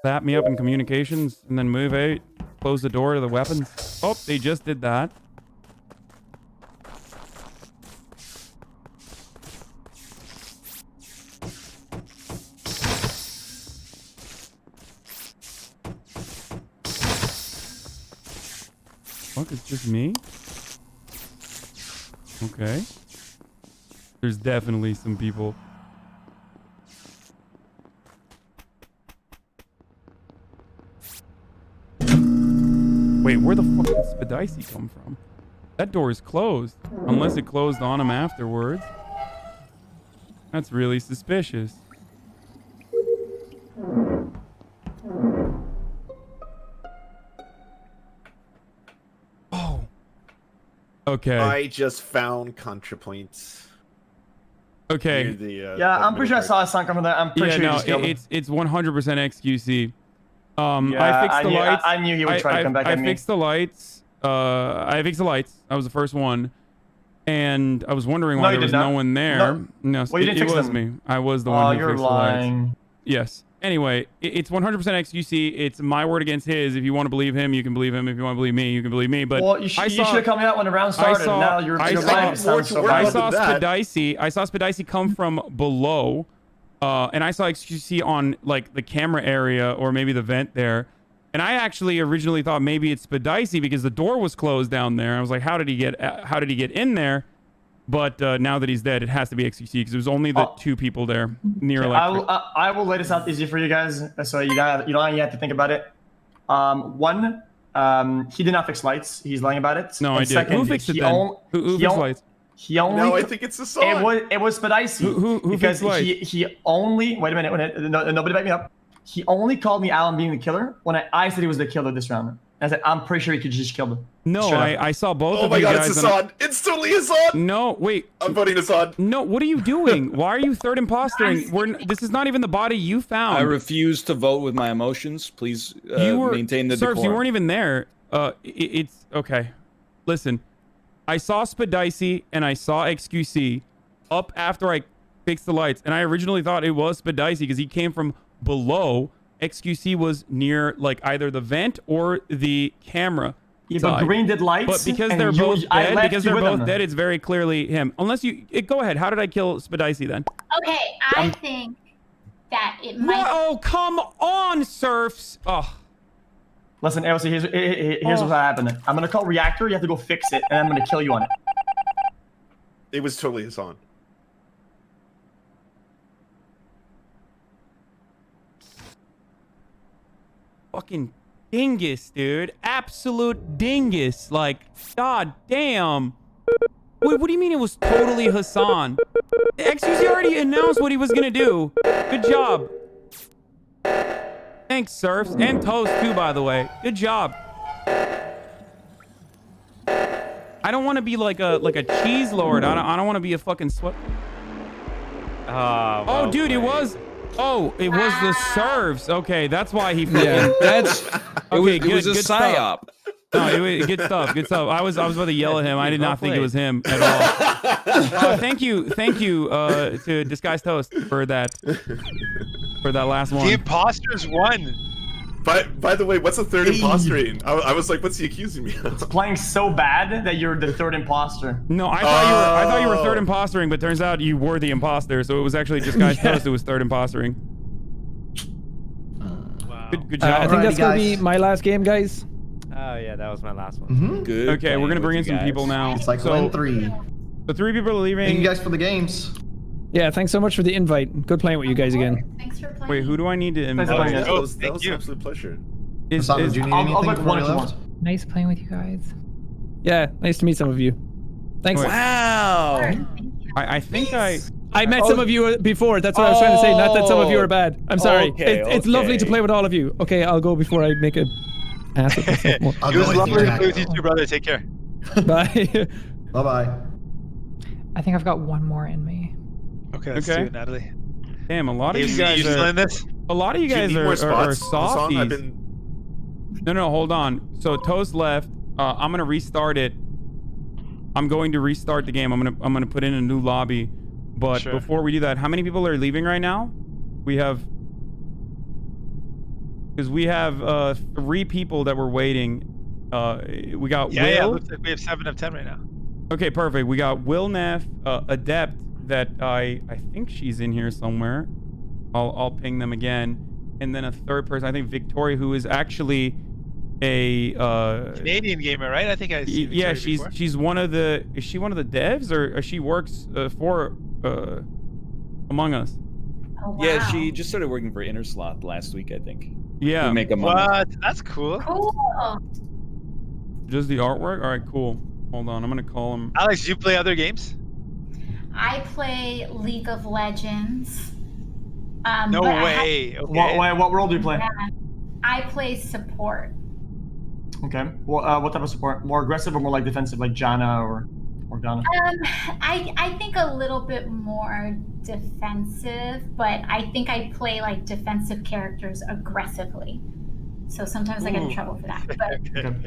Clap me up in communications and then move out. Close the door to the weapons. Oh, they just did that. fuck? It's just me? Okay. There's definitely some people. Wait, where the fuck did Spadicy come from? That door is closed. Unless it closed on him afterwards. That's really suspicious. Oh. Okay. I just found ContraPoints. Okay. Yeah, I'm pretty sure I saw a song from there. I'm pretty sure you just killed him. It's 100% XQC. Yeah, I fixed the lights. I knew he would try to come back at me. I fixed the lights. I fixed the lights. I was the first one. And I was wondering why there was no one there. No, well, you didn't fix was them. me. I was the one who you're fixed lying. the lights. Yes. Anyway, it's 100% XQC. It's my word against his. If you want to believe him, you can believe him. If you want to believe me, you can believe me. But well, you should have come out when the round started. Now you're lying. I saw Spadicy come from below. And I saw XQC on like the camera area or maybe the vent there. And I actually originally thought maybe it's Spadicy because the door was closed down there. I was like, how did he get in there? But now that he's dead, it has to be XQC because it was only the two people there near electric. I will lay this out easy for you guys, so you don't have to think about it. One, he did not fix lights. He's lying about it. No, I did. Who fixed it then? Who fixed lights? He only. No, I think it's Hasan. It was Spadicy. Who because fixed lights? he only. Wait a minute. Nobody back me up. He only called me Alan being the killer when I said he was the killer this round. I said, I'm pretty sure he could just kill him. No, I saw both of you guys. Oh my god, it's Hasan. It's totally Hasan. No, wait. I'm voting Hasan. No, what are you doing? Why are you third impostering? This is not even the body you found. I refuse to vote with my emotions. Please maintain the decorum. Serfs, you weren't even there. It's okay. Listen, I saw Spadicy and I saw XQC up after I fixed the lights. And I originally thought it was Spadicy because he came from below. XQC was near like either the vent or the camera. Yeah, but Green did lights. But because they're both dead, it's very clearly him. Unless you go ahead. How did I kill Spadicy then? Okay, I think that it might. Oh, come on, Serfs. Oh. Listen, AOC, here's what happened. I'm gonna call reactor. You have to go fix it, and I'm gonna kill you on it. It was totally Hasan. Fucking dingus, dude. Absolute dingus. Like, god damn. What do you mean it was totally Hasan? The XQC already announced what he was gonna do. Good job. Thanks, Serfs. And Toast, too, by the way. Good job. I don't want to be like a cheese lord. I don't want to be a fucking sweat. Well dude, played. it was the serfs. Okay, that's why he. Yeah, that's. Okay, it was a psyop. No, good stuff. Good stuff. I was about to yell at him. I did not think it was him at all. Thank you to Disguised Toast for that last one. The imposters won. By the way, what's the third imposter? I was like, what's he accusing me of? It's playing so bad that you're the third imposter. No, I thought you were third impostering, but turns out you were the imposter, so it was actually Disguised Toast who was third impostering. Wow. Good job. I think that's gonna be my last game, guys. Oh yeah, that was my last one. Good. Okay, we're gonna bring in some people now. It's like win 3. The 3 people are leaving. Thank you guys for the games. Yeah, thanks so much for the invite. Good playing with you guys again. Thanks for playing. Wait, who do I need to invite? That was an absolute pleasure. Hasan, did you need anything before you left? Nice playing with you guys. Yeah, nice to meet some of you. Thanks. Wow. I think I met some of you before. That's what I was trying to say. Not that some of you are bad. I'm sorry. Okay, it's lovely to play with all of you. Okay, I'll go before I make a ass of myself more. It was lovely to play with you too, brother. Take care. Bye. Bye-bye. I think I've got one more in me. Okay, let's do it, Natalie. Damn, a lot of you AOC, guys you still in this? A lot of you guys are softies. No, hold on. So Toast left. I'm gonna restart it. I'm going to restart the game. I'm gonna put in a new lobby. But before we do that, how many people are leaving right now? We have 3 people that were waiting. We got Will. Yeah, looks like we have 7 of 10 right now. Okay, perfect. We got Will, Neff, Adept that I think she's in here somewhere. I'll ping them again. And then a third person, I think Victoria, who is actually a Canadian gamer, right? I think I see. yeah, she's one of the. Is she one of the devs, or she works for Among Us? Oh, wow. Yeah, she just started working for Innersloth last week, I think. Yeah. We make Among Us. What? That's cool. Cool. Just the artwork. All right, cool. Hold on, I'm gonna call him. Alex, do you play other games? I play League of Legends. No but way. Okay. What role do you play? I play support. Okay. Well, what type of support? More aggressive or more like defensive, like Janna or Morgana? I think a little bit more defensive, but I think I play like defensive characters aggressively. So sometimes I get in trouble for that. But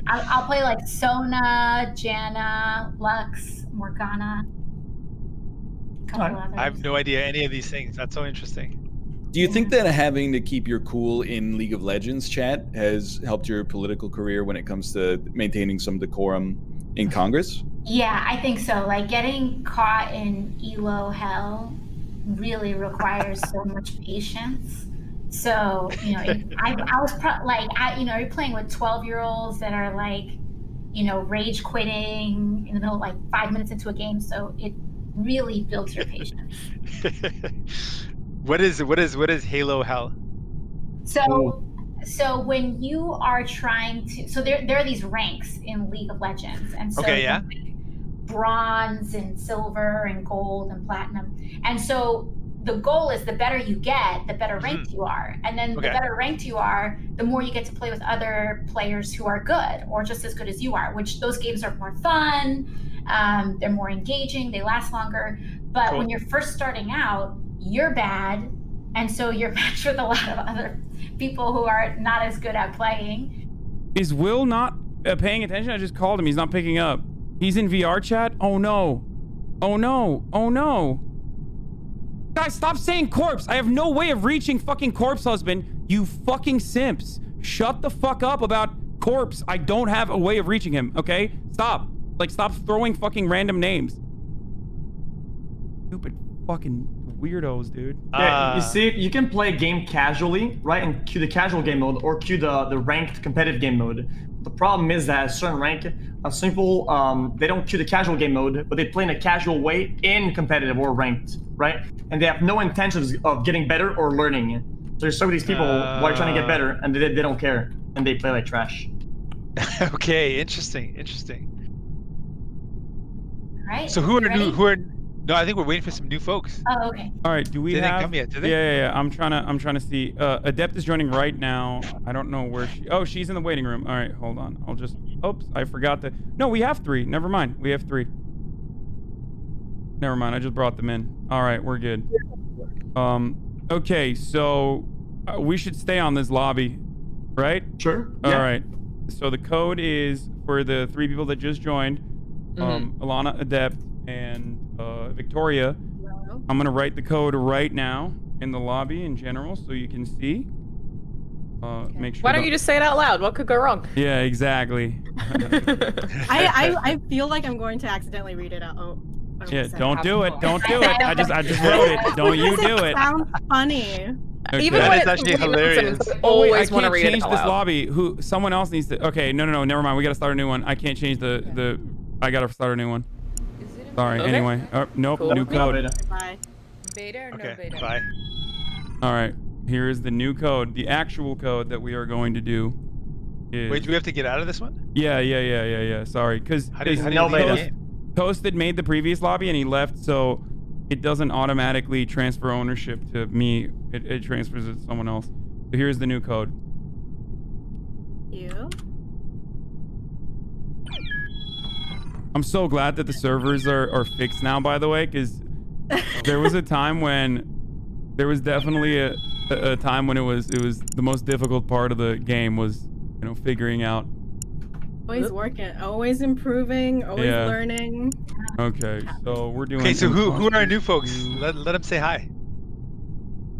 I'll play like Sona, Janna, Lux, Morgana. I have no idea any of these things. That's so interesting. Do you think that having to keep your cool in League of Legends chat has helped your political career when it comes to maintaining some decorum in Congress? Yeah, I think so. Like getting caught in ELO hell really requires so much patience. So, you know, I was you're playing with 12-year-olds that are like, you know, rage quitting in the middle of like 5 minutes into a game. So it really builds your patience. What is Halo Hell? So when you are trying to, so there are these ranks in League of Legends, and so like bronze and silver and gold and platinum, and so the goal is the better you get, the better ranked you are, and then the better ranked you are, the more you get to play with other players who are good or just as good as you are. Which those games are more fun, they're more engaging, they last longer. But when you're first starting out, you're bad, and so you're matched with a lot of other people who are not as good at playing. Is Will not paying attention? I just called him. He's not picking up. He's in VR chat? Oh no. Oh no. Oh no. Guys, stop saying corpse. I have no way of reaching fucking corpse husband. You fucking simps. Shut the fuck up about corpse. I don't have a way of reaching him, okay? Stop. Like, stop throwing fucking random names. Stupid fucking weirdos, dude. Yeah, you see, you can play a game casually, right, and queue the casual game mode or queue the ranked competitive game mode. The problem is that a certain rank, some people, they don't queue the casual game mode, but they play in a casual way in competitive or ranked, right? And they have no intentions of getting better or learning. So there's some of these people who are trying to get better, and they don't care, and they play like trash. Okay, interesting. All right. So who are no, I think we're waiting for some new folks. Oh, okay. All right, do we have... They didn't come yet, did they? Yeah. I'm trying to see. Adept is joining right now. I don't know where she... Oh, she's in the waiting room. All right, hold on. I'll just... Oops, I forgot to... No, we have 3. Never mind. We have 3. Never mind. I just brought them in. All right, we're good. Okay, so we should stay on this lobby, right? Sure. All right. So the code is for the 3 people that just joined. Alana, Adept, and Victoria. Hello. I'm gonna write the code right now in the lobby in general so you can see. Make sure. Why don't you just say it out loud? What could go wrong? Yeah, exactly. I feel like I'm going to accidentally read it out. Oh. Yeah, don't do it. Don't do it. I just wrote it. Don't you do it. It sounds funny. Okay. Even that is actually hilarious. Always want to read it out loud. I can't change this lobby. Someone else needs to. Okay, no, never mind. We gotta start a new one. I can't change the. I gotta start a new one. Sorry. Okay. Anyway, nope. Cool. New code. Bye. Beta or no okay, beta? Bye. All right. Here is the new code. The actual code that we are going to do. Wait, do we have to get out of this one? Yeah. Sorry, because Toast had made the previous lobby and he left, so it doesn't automatically transfer ownership to me. It transfers it to someone else. So here's the new code. You. I'm so glad that the servers are fixed now, by the way, because there was a time when there was definitely a time when it was the most difficult part of the game was, you know, figuring out. Always working, always improving, always learning. Okay, so we're doing. Okay, so who are our new folks? Let them say hi.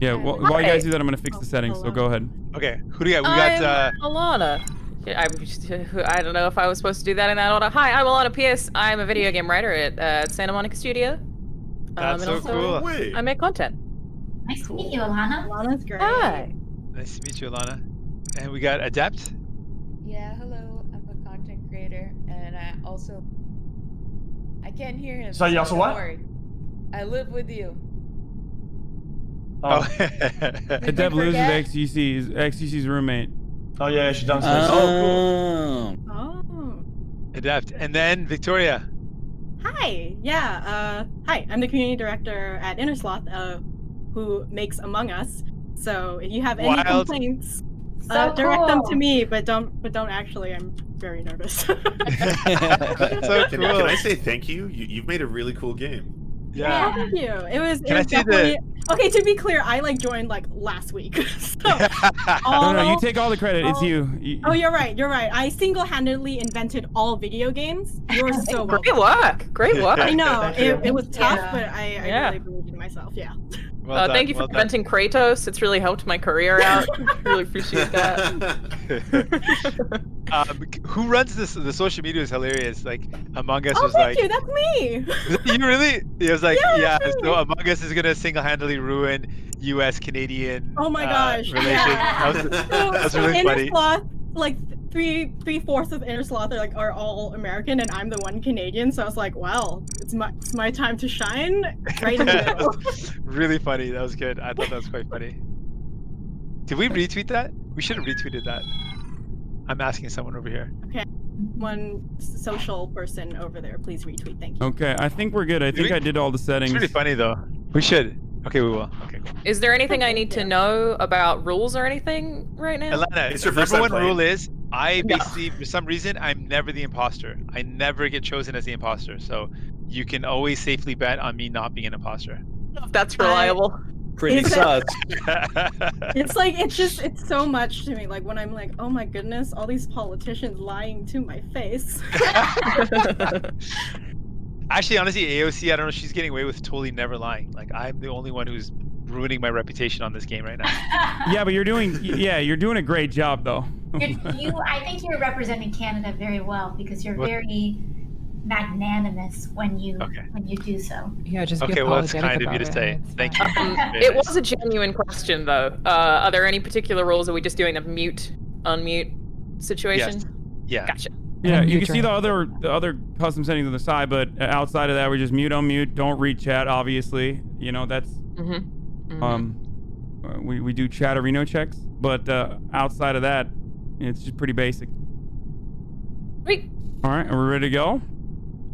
Yeah, well, while you guys do that, I'm gonna fix the settings. So go ahead. Okay, who do you got? We got Alana. I don't know if I was supposed to do that in that order. Hi, I'm Alana Pierce. I'm a video game writer at Santa Monica Studio. That's so cool. I make content. Nice to meet you, Alana. Alana's great. Hi. Nice to meet you, Alana. And we got Adept. Yeah, hello. I'm a content creator, and I can't hear him. So you also don't what? worry. I live with you. Oh. Dev loses XQC's roommate. Oh yeah, she's downstairs. Oh. Adept. And then Victoria. Hi. Yeah. Hi. I'm the community director at Innersloth, who makes Among Us. So if you have any complaints, direct them to me. But don't actually. I'm very nervous. So can I say thank you? You've made a really cool game. Yeah. Thank you. It was definitely. Okay, to be clear, I joined last week. So, no, you take all the credit. It's you. Oh, you're right. You're right. I single-handedly invented all video games. You're so welcome. Great work. Great work. I know it was tough, but I really believed in myself. Yeah. Well done, thank you for inventing Kratos. It's really helped my career out. Really appreciate that. Who runs this? The social media is hilarious. Like Among Us was thank like. you. That's me. You really? It was like, Yeah, so Among Us is gonna single-handedly ruin U.S.-Canadian oh my gosh. relations. Yeah. That's really funny. Innersloth, three-fourths of Innersloth are all American, and I'm the one Canadian. So I was like, well, it's my time to shine. Right in the middle. Really funny. That was good. I thought that was quite funny. Did we retweet that? We should have retweeted that. I'm asking someone over here. Okay. One social person over there, please retweet. Thank you. Okay, I think we're good. I think I did all the settings. It's really funny though. We should. Okay, we will. Okay, cool. Is there anything I need to know about rules or anything right now? Elena, the number one rule is I basically, for some reason, I'm never the imposter. I never get chosen as the imposter. So you can always safely bet on me not being an imposter. That's reliable. Pretty sus. It's so much to me. Like when I'm like, oh my goodness, all these politicians lying to my face. Actually, honestly, AOC, I don't know, she's getting away with totally never lying. Like I'm the only one who's ruining my reputation on this game right now. Yeah, but you're doing a great job though. I think you're representing Canada very well because you're very magnanimous when you do so. Yeah, just be okay. Well, that's apologetic kind of you to about say. Thank you. It was a genuine question though. Are there any particular rules? Are we just doing a mute, unmute situation? Yes. Yeah. Gotcha. Yeah, you can see the other custom settings on the side, but outside of that, we just mute, unmute, don't read chat. Obviously, you know that's we do chatterino checks, but outside of that, it's just pretty basic. Sweet. All right, are we ready to go?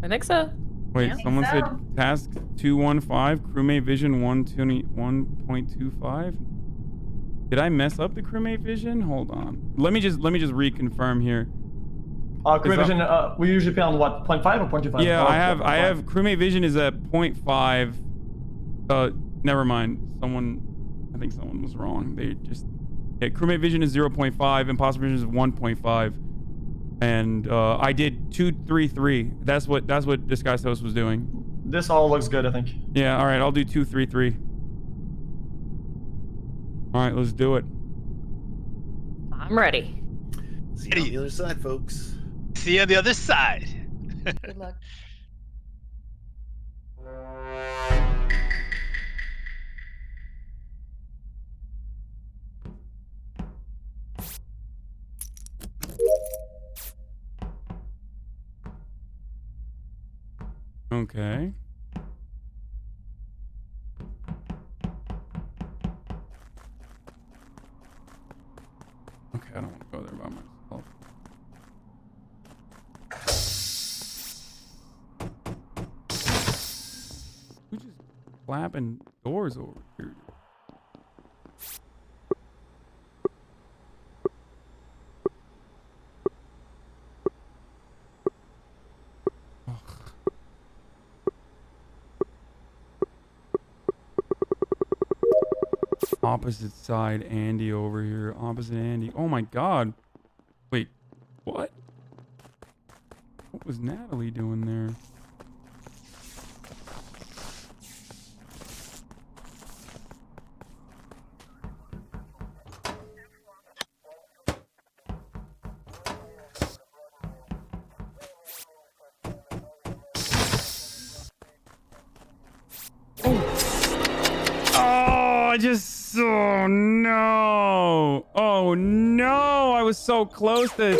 I think so. Wait, someone said task 215, crewmate vision 121.25. Did I mess up the crewmate vision? Hold on. Let me just reconfirm here. Crewmate vision, we usually play on what, 0.5 or 0.25? Yeah, I have crewmate vision is at 0.5. Never mind. I think someone was wrong. Crewmate vision is 0.5, imposter vision is 1.5. And I did 233. That's what Disguised Host was doing. This all looks good, I think. Yeah, all right, I'll do 233. All right, let's do it. I'm ready. See you on the other side, folks. See you on the other side. Good luck. Okay. Okay, I don't want to go there by myself. Who's just slapping doors over here? Opposite side, Andy over here. Opposite Andy. Oh my god. Wait, what? What was Natalie doing there? Oh, I just... Oh no! no. Oh no, I was so close to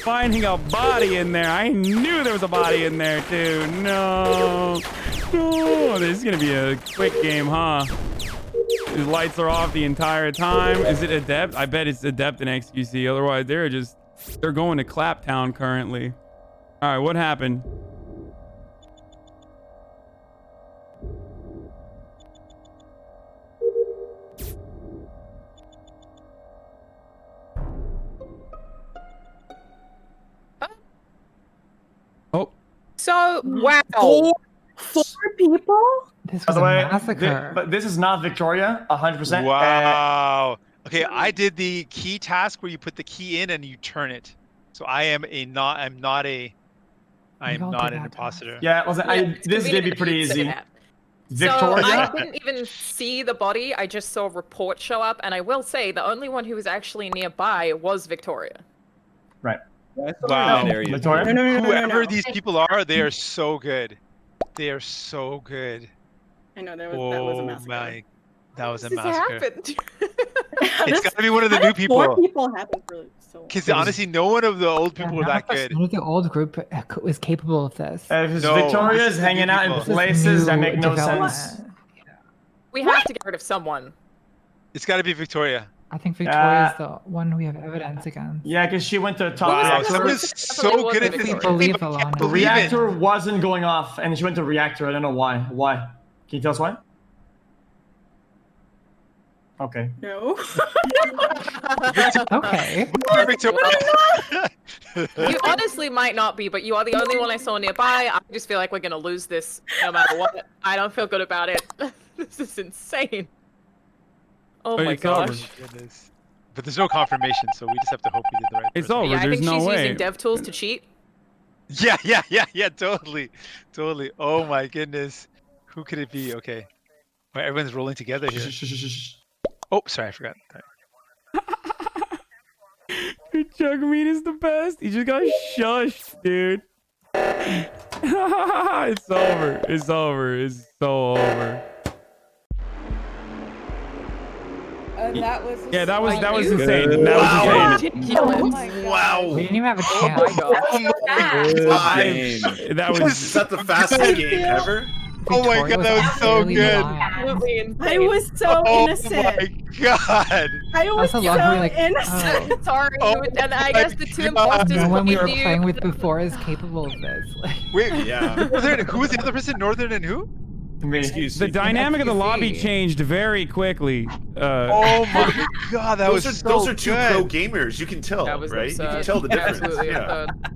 finding a body in there. I knew there was a body in there too. No. No, this is gonna be a quick game, huh? The lights are off the entire time. Is it Adept? I bet it's Adept in XQC. Otherwise, they're going to Claptown currently. All right, what happened? Oh. So, wow. Four people? This By was the a way, massacre. but this is not Victoria, 100%. Wow. Okay, I did the key task where you put the key in and you turn it. So I am not an imposter. Yeah, this is gonna be pretty easy. Victoria? So I didn't even see the body. I just saw a report show up, and I will say the only one who was actually nearby was Victoria. Right. Wow. Victoria? Whoever these people are, they are so good. They are so good. I know that was a massacre. That was a This massacre. happened. It's got to be one of the new people. Four people happened for so. Because honestly, no one of the old people were that good. None of the old group was capable of this. Victoria is hanging out in places that make no sense. We have to get rid of someone. It's got to be Victoria. I think Victoria's the one we have evidence against. Yeah, because she went to top Wow, reactor. someone's so good at this. Believe I Alana. can't The believe it. reactor wasn't going off, and she went to reactor. I don't know why. Why? Can you tell us why? Okay. No. Okay. You honestly might not be, but you are the only one I saw nearby. I just feel like we're gonna lose this no matter what. I don't feel good about it. This is insane. Oh my gosh. But there's no confirmation, so we just have to hope we did the right. It's person. over. Yeah, I There's think no she's way. using dev tools to cheat. Yeah, totally. Oh my goodness. Who could it be? Okay. Well, everyone's rolling together here. Oh, sorry, I forgot. Jagmeet is the best. He just got shushed, dude. It's over. It's over. It's so over. That was That was insane. insane. That was insane. Oh my God. Wow. We didn't even have a Oh chance. my god. That was Is that the fastest game ever? Oh my god, that was so utterly good. lying. Absolutely insane. I was so innocent. Oh my god. I was That's a so lot where, like, innocent. Sorry, Oh and I my guess the two God. imposters No one we were believed you. playing with before is capable of this. Like, Wait, Yeah. who was the other person? Northern and who? the dynamic of the lobby changed very quickly. Oh my god, that was Those so are two good. pro gamers. You can tell, That was right? You can absurd. tell the difference. Absolutely Yeah. absurd.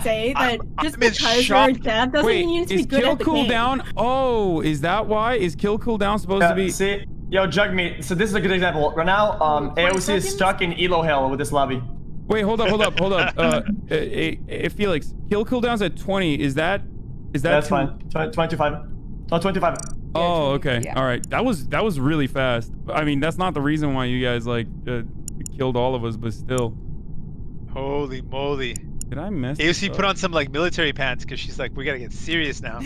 Say that just I'm in because you're a shock. dev doesn't Wait, mean you need to is be good kill at the game. cooldown? Oh, is that why? Is kill cooldown supposed to be? See, yo, Jagmeet. So this is a good example. Right now, AOC is stuck in Elo Hell with this lobby. Wait, hold up. Felix, kill cooldown's at 20. Is that? That's too- fine. 25. No, 25. Oh, okay. Yeah. All right. That was really fast. I mean, that's not the reason why you guys killed all of us, but still. Holy moly. Did I miss? AOC put on some like military pants because she's like, we gotta get serious now.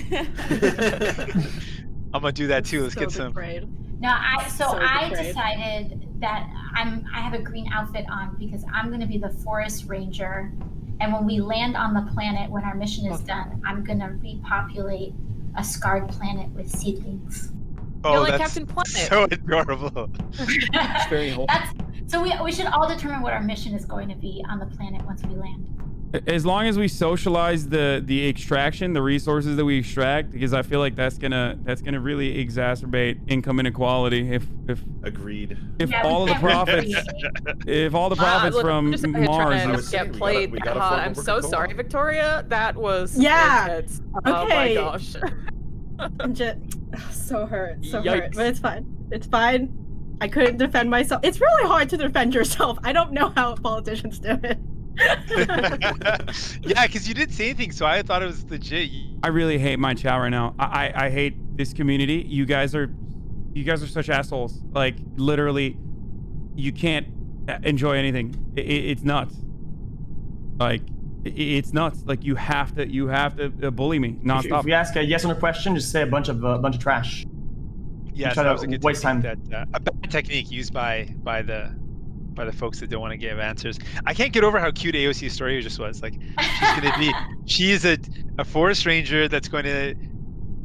I'm gonna do that too. Let's get some. Betrayed. No, I betrayed. decided that I have a green outfit on because I'm gonna be the forest ranger, and when we land on the planet, when our mission is done, I'm gonna repopulate a scarred planet with seedlings. You're like that's Captain Planet. so adorable. It's very wholesome. So we should all determine what our mission is going to be on the planet once we land. As long as we socialize the extraction, the resources that we extract, because I feel like that's gonna really exacerbate income inequality. If Agreed. if Yeah, all we of the can't profits, if all the profits Look, from I'm just out here Mars, trying to is- get we played gotta- we that gotta hard. follow I'm what so we're sorry, going. Victoria. That was Yeah. intense. Oh my Okay. gosh. I'm just so hurt, Yikes. but it's fine. It's fine. I couldn't defend myself. It's really hard to defend yourself. I don't know how politicians do it. Yeah, because you didn't say anything, so I thought it was legit. I really hate my chat right now. I hate this community. You guys are such assholes. Like literally, you can't enjoy anything. It's nuts. Like it's nuts. Like you have to bully me If nonstop. we ask a yes or no question, just say a bunch of trash. Yeah, so that was a good technique. A bad technique used by the folks that don't want to give answers. I can't get over how cute AOC's story just was. Like, she's a forest ranger that's going to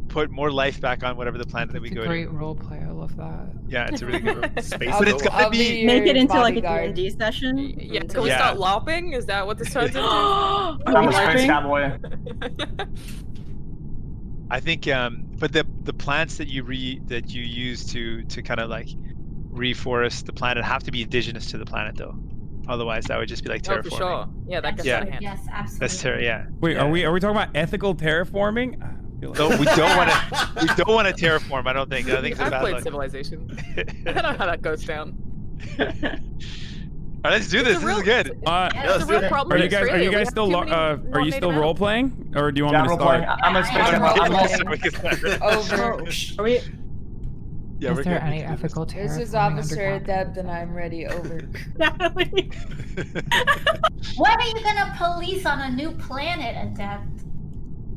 put more life back on whatever the planet that we go to. Great role play. I love that. Yeah, it's a really good role. But it's gotta be make it into like a D&D session. Yeah, can we start LARPing? Is that what this turns into? I'm a space cowboy. I think, but the plants that you use to kind of like reforest the planet have to be indigenous to the planet, though. Otherwise, that would just be like terraforming. Oh, for sure. Yeah, that gets out of hand. Yes, absolutely. Yeah. Wait, are we talking about ethical terrorforming? No, we don't want to. We don't want to terraform. I don't think. I think it's a I've bad played luck. Civilization. I know how that goes down. All right, let's do this. This is good. It's a real problem. Are you guys still are you still role playing, or do you want me to start? I'm a space Over. Are we? Is there any ethical terror? This is Officer Adept, and I'm ready. Over. When are you gonna police on a new planet, Adept?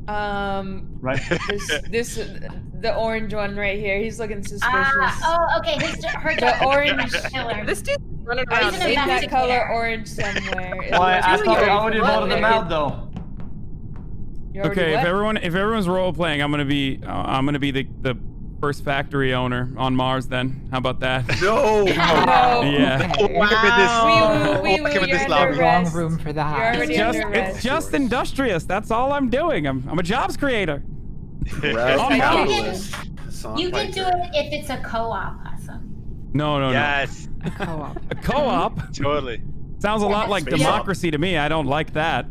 Right. The orange one right here. He's looking suspicious. Okay. The orange killer. This dude's running around. in that color orange somewhere. Why? I thought we already voted them out, though. Okay, if everyone's role playing, I'm gonna be the first factory owner on Mars. Then how about that? No. Yeah. Wrong room for that. It's just industrious. That's all I'm doing. I'm a jobs creator. You can do it if it's a co-op, Hasan. No. Yes. A co-op. A co-op? Totally. Sounds a lot like democracy to me. I don't like that.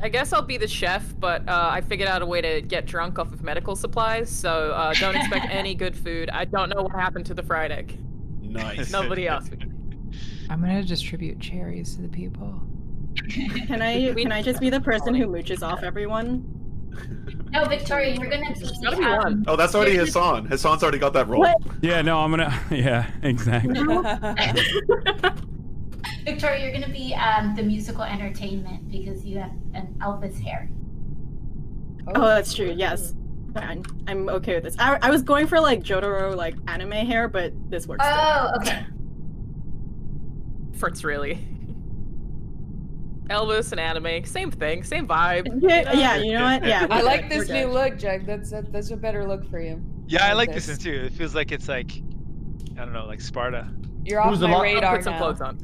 I guess I'll be the chef, but I figured out a way to get drunk off of medical supplies, so don't expect any good food. I don't know what happened to the fried egg. Nice. Nobody else. I'm gonna distribute cherries to the people. Can I just be the person who mooches off everyone? No, Victoria, you're gonna be. Oh, that's already Hasan. Hasan's already got that role. Yeah, no, I'm gonna. Yeah, exactly. Victoria, you're gonna be the musical entertainment because you have an Elvis hair. Oh, that's true. Yes, I'm okay with this. I was going for like Jotaro, like anime hair, but this works. Oh, okay. Difference really. Elvis and anime, same thing, same vibe. Yeah, you know what? Yeah, I like this new look, Jag. That's a better look for you. Yeah, I like this one too. It feels like it's like, I don't know, like Sparta. You're off my radar put some now. clothes on.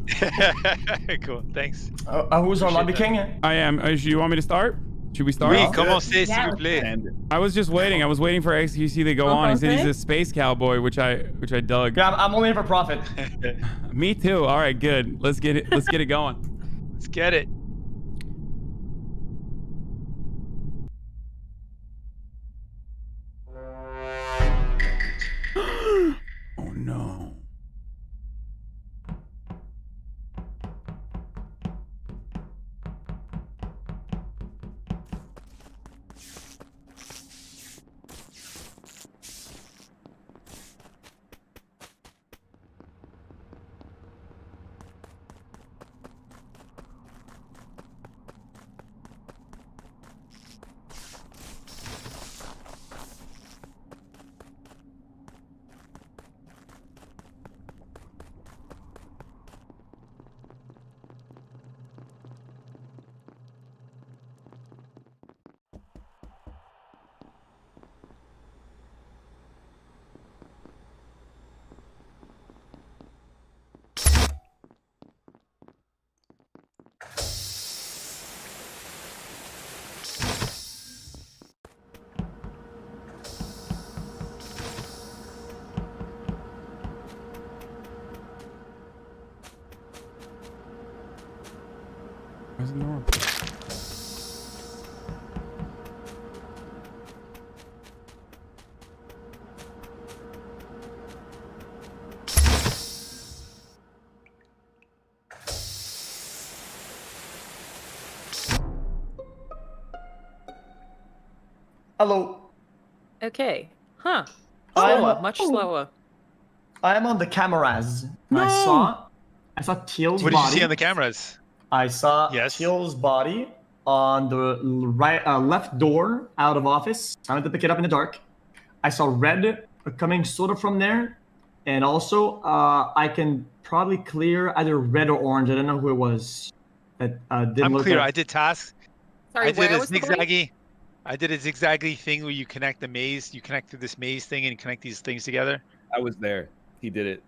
Cool, thanks. Who's our lobby king? I am. You want me to start? Should we start? Oui, commencez, s'il vous plaît. I was just waiting. I was waiting for XQC to go on. He said he's a space cowboy, which I dug. Yeah, I'm only here for profit. Me too. All right, good. Let's get it. Let's get it going. Let's get it. Oh no. Where's the door? Hello. Okay. Huh. Slower, much slower. I am on the cameras. No. I saw Teal's body. What did you see on the cameras? I saw Teal's body on the left door out of office. I went to pick it up in the dark. I saw red coming sort of from there, and also I can probably clear either red or orange. I don't know who it was. That didn't I'm look clear. at. I did tasks. Sorry, I did where a was the body? zigzaggy. I did a zigzaggy thing where you connect the maze. You connect to this maze thing and you connect these things together. I was there. He did it.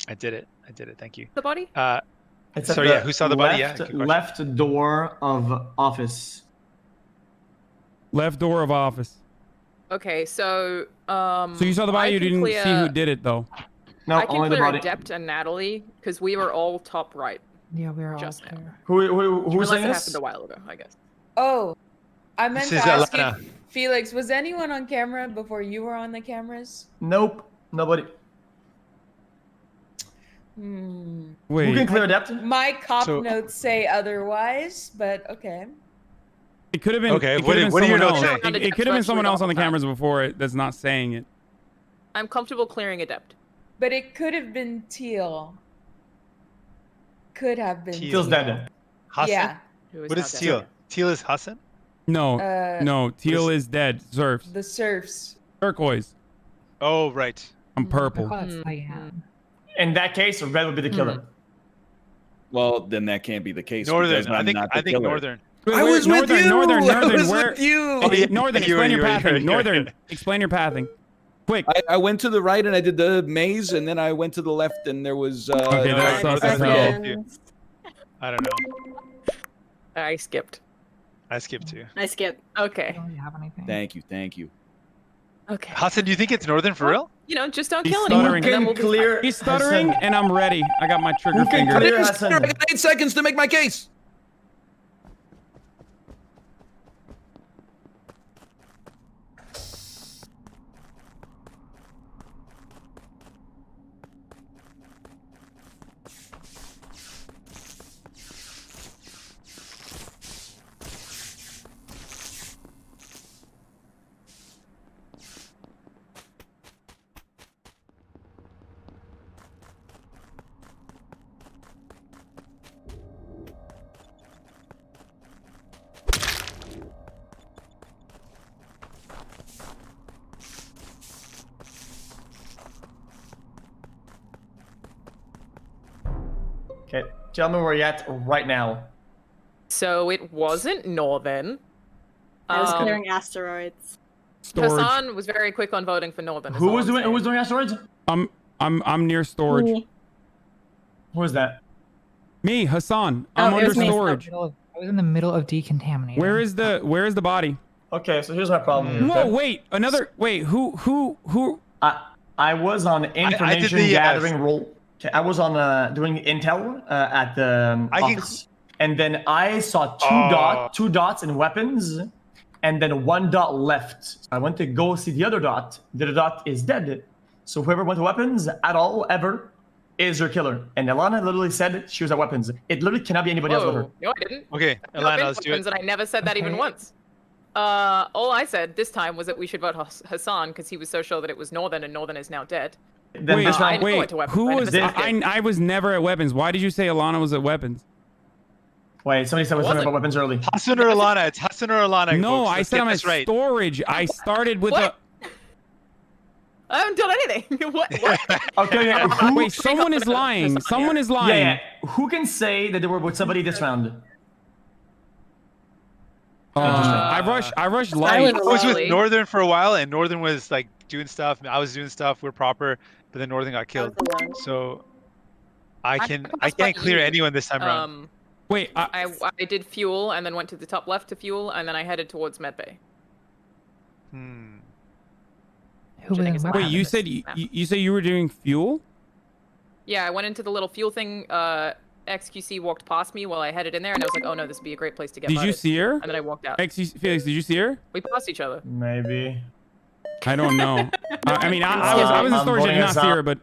I did it. I did it. Thank you. The body? It's So at yeah, the who saw the body? Yeah, left, good question. left door of office. Left door of office. Okay, so So you saw the body, I you can didn't clear- see who did it though. No, I can only the clear body. Adept and Natalie because we were all top right. Yeah, we're all just now. Who was Unless saying it this? happened a while ago, I guess. Oh, I meant This to is ask Alana. if Felix, was anyone on camera before you were on the cameras? Nope, nobody. Hmm. Wait. Who can clear Adept? My cop So- notes say otherwise, but okay. It could have been. Okay, It what could have do- been what do your someone notes else. say? It could have been someone else on the cameras before it that's not saying it. I'm comfortable clearing Adept. But it could have been Teal. Could have been Teal's dead. Hassan? Yeah. What is Teal? Teal is Hassan? No, Uh, no. Teal is dead. Surfs. The serfs. Turquoise. Oh, right. I'm purple. Oh, that's cyan. In that case, red would be the killer. Well, then that can't be the case. Northern. because I'm not the I think killer. Northern. Wait, I wait, was with Northern, you! Northern, I Northern, was where? with you! Okay, Northern, You were- explain you your were- pathing. you were- Northern, explain your pathing. Quick. I went to the right and I did the maze, and then I went to the left and there was. Okay, that's sucks as hell. I don't know. I skipped. I skipped too. I skipped. Okay. I don't really have anything. Thank you. Okay. Hassan, do you think it's Northern for real? You know, just don't He's kill anyone. stuttering. and then we'll be fine. He's stuttering, and I'm ready. I got my trigger Who can finger. clear I Hassan? got 8 seconds to make my case. Okay, tell me where you're at right now. So it wasn't Northern. I was clearing asteroids. Storage. Hassan was very quick on voting for Northern. is Who all was I'm doing? Who saying. was doing asteroids? I'm near storage. Me. Who was that? Me, Hassan. Oh, I'm it under was me. storage. I was in the middle of decontaminating. Where is the body? Okay, so here's my problem. Whoa, wait, who? I was on information the, gathering role. Okay, I was on doing intel at the office, and then I saw two dots in weapons, and then one dot left. So I went to go see the other dot. The other dot is dead. So whoever went to weapons at all ever is your killer. And Alana literally said she was at weapons. It literally cannot be anybody else with her. No, I didn't. Okay, I've Alana, been let's do weapons it. And I never said that even Okay. once. All I said this time was that we should vote Hassan because he was so sure that it was Northern and Northern is now dead. Then Wait, this I round, didn't go wait, into weapons. who I never was? said it. I was never at weapons. Why did you say Alana was at weapons? wait, somebody said something wasn't. about weapons early. Hassan or Alana? It's Hassan or Alana. No, folks. I Let's said get I'm at this right. storage. I started with What? I haven't done anything. what? Okay, yeah, a. who, Wait, someone is lying. Someone is yeah, lying. yeah. Who can say that they were with somebody this round? I rushed I light. was I was with Lolly. Northern for a while, and Northern was like doing stuff. I was doing stuff. We're proper, but then Northern got killed. So I can't clear anyone this time around. Wait, I did fuel and then went to the top left to fuel and then I headed towards medbay. Who was in wait, weapons? you said you say you were doing fuel? Yeah, I went into the little fuel thing. XQC walked past me while I headed in there, and I was like, "Oh no, this would be a great place to get." Did you voted. see her? And then I walked out. Felix, did you see her? We passed each other. Maybe. I don't know. I mean, I was in I'm storage. I did voting not us see out. her, but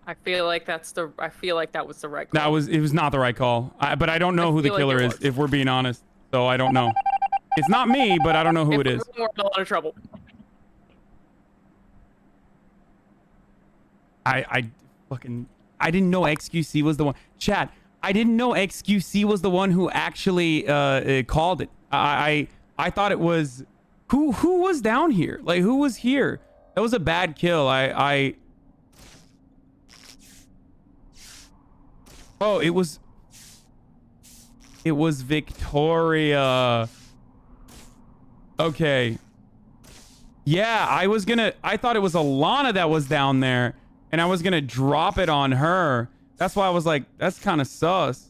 I feel like that was the right call. it was not the right call. But I don't know who the feel like killer it is, was. if we're being honest. So I don't know. It's not me, but I don't know who it is. We're in a lot of trouble. I didn't know XQC was the one. Chat, I didn't know XQC was the one who actually called it. I thought it was Who was down here? Like, who was here? That was a bad kill. Oh, it was Victoria. Okay. Yeah, I thought it was Alana that was down there, and I was gonna drop it on her. That's why I was like, that's kind of sus.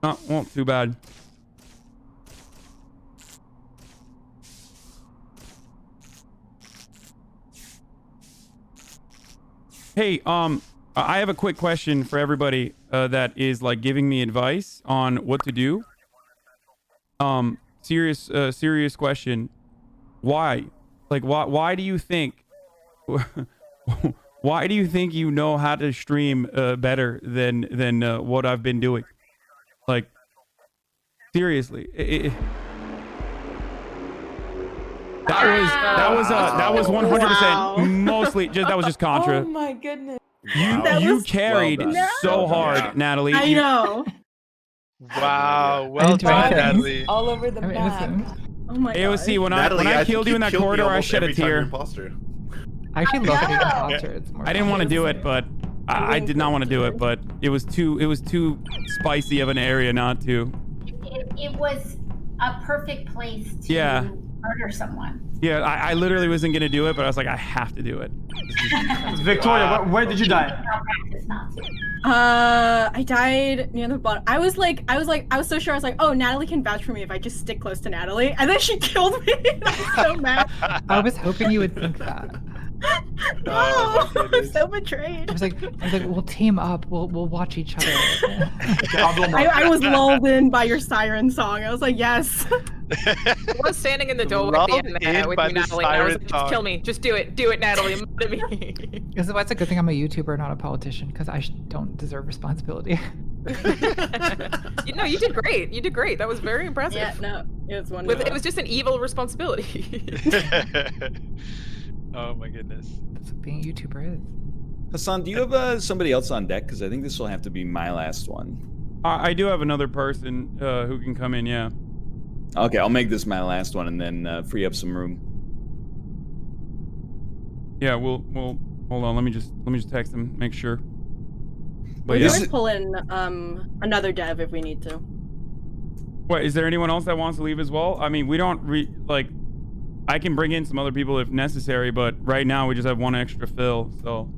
Oh, well, too bad. Hey, I have a quick question for everybody that is like giving me advice on what to do. Serious question. Why? Like, why do you think? Why do you think you know how to stream better than what I've been doing? Like, seriously. That was 100% mostly just that was just Contra. Oh my goodness. You carried so hard, Natalie. I know. Wow, well done, Natalie. All over the map. Oh my AOC, God. when Natalie, I think killed you in that killed me corridor, I almost shed a every time you're tear. imposter. I actually love it being imposter. It's more I didn't want to do it, but I did not want to do it, but it was too spicy of an area not to. It was a perfect place to murder someone. Yeah, I literally wasn't gonna do it, but I was like, I have to do it. Victoria, where did you die? I died near the bottom. I was so sure. I was like, oh, Natalie can vouch for me if I just stick close to Natalie. And then she killed me. I was so mad. I was hoping you would think that. No, I'm so betrayed. I was like, we'll team up. We'll watch each other. I was lulled in by your siren song. I was like, yes. I was standing in the doorway at the end there with you, Natalie. And I was like, just kill me. Just do it. Do it, Natalie. Murder me. This is why it's a good thing I'm a YouTuber, not a politician, because I don't deserve responsibility. You did great. You did great. That was very impressive. Yeah, no, it was wonderful. It was just an evil responsibility. Oh my goodness. That's what being a YouTuber is. Hasan, do you have somebody else on deck? Because I think this will have to be my last one. I do have another person who can come in, yeah. Okay, I'll make this my last one and then free up some room. Yeah, we'll hold on. Let me just text him, make sure. But we can pull in another dev if we need to. What, is there anyone else that wants to leave as well? I mean, we don't I can bring in some other people if necessary, but right now we just have one extra fill, so.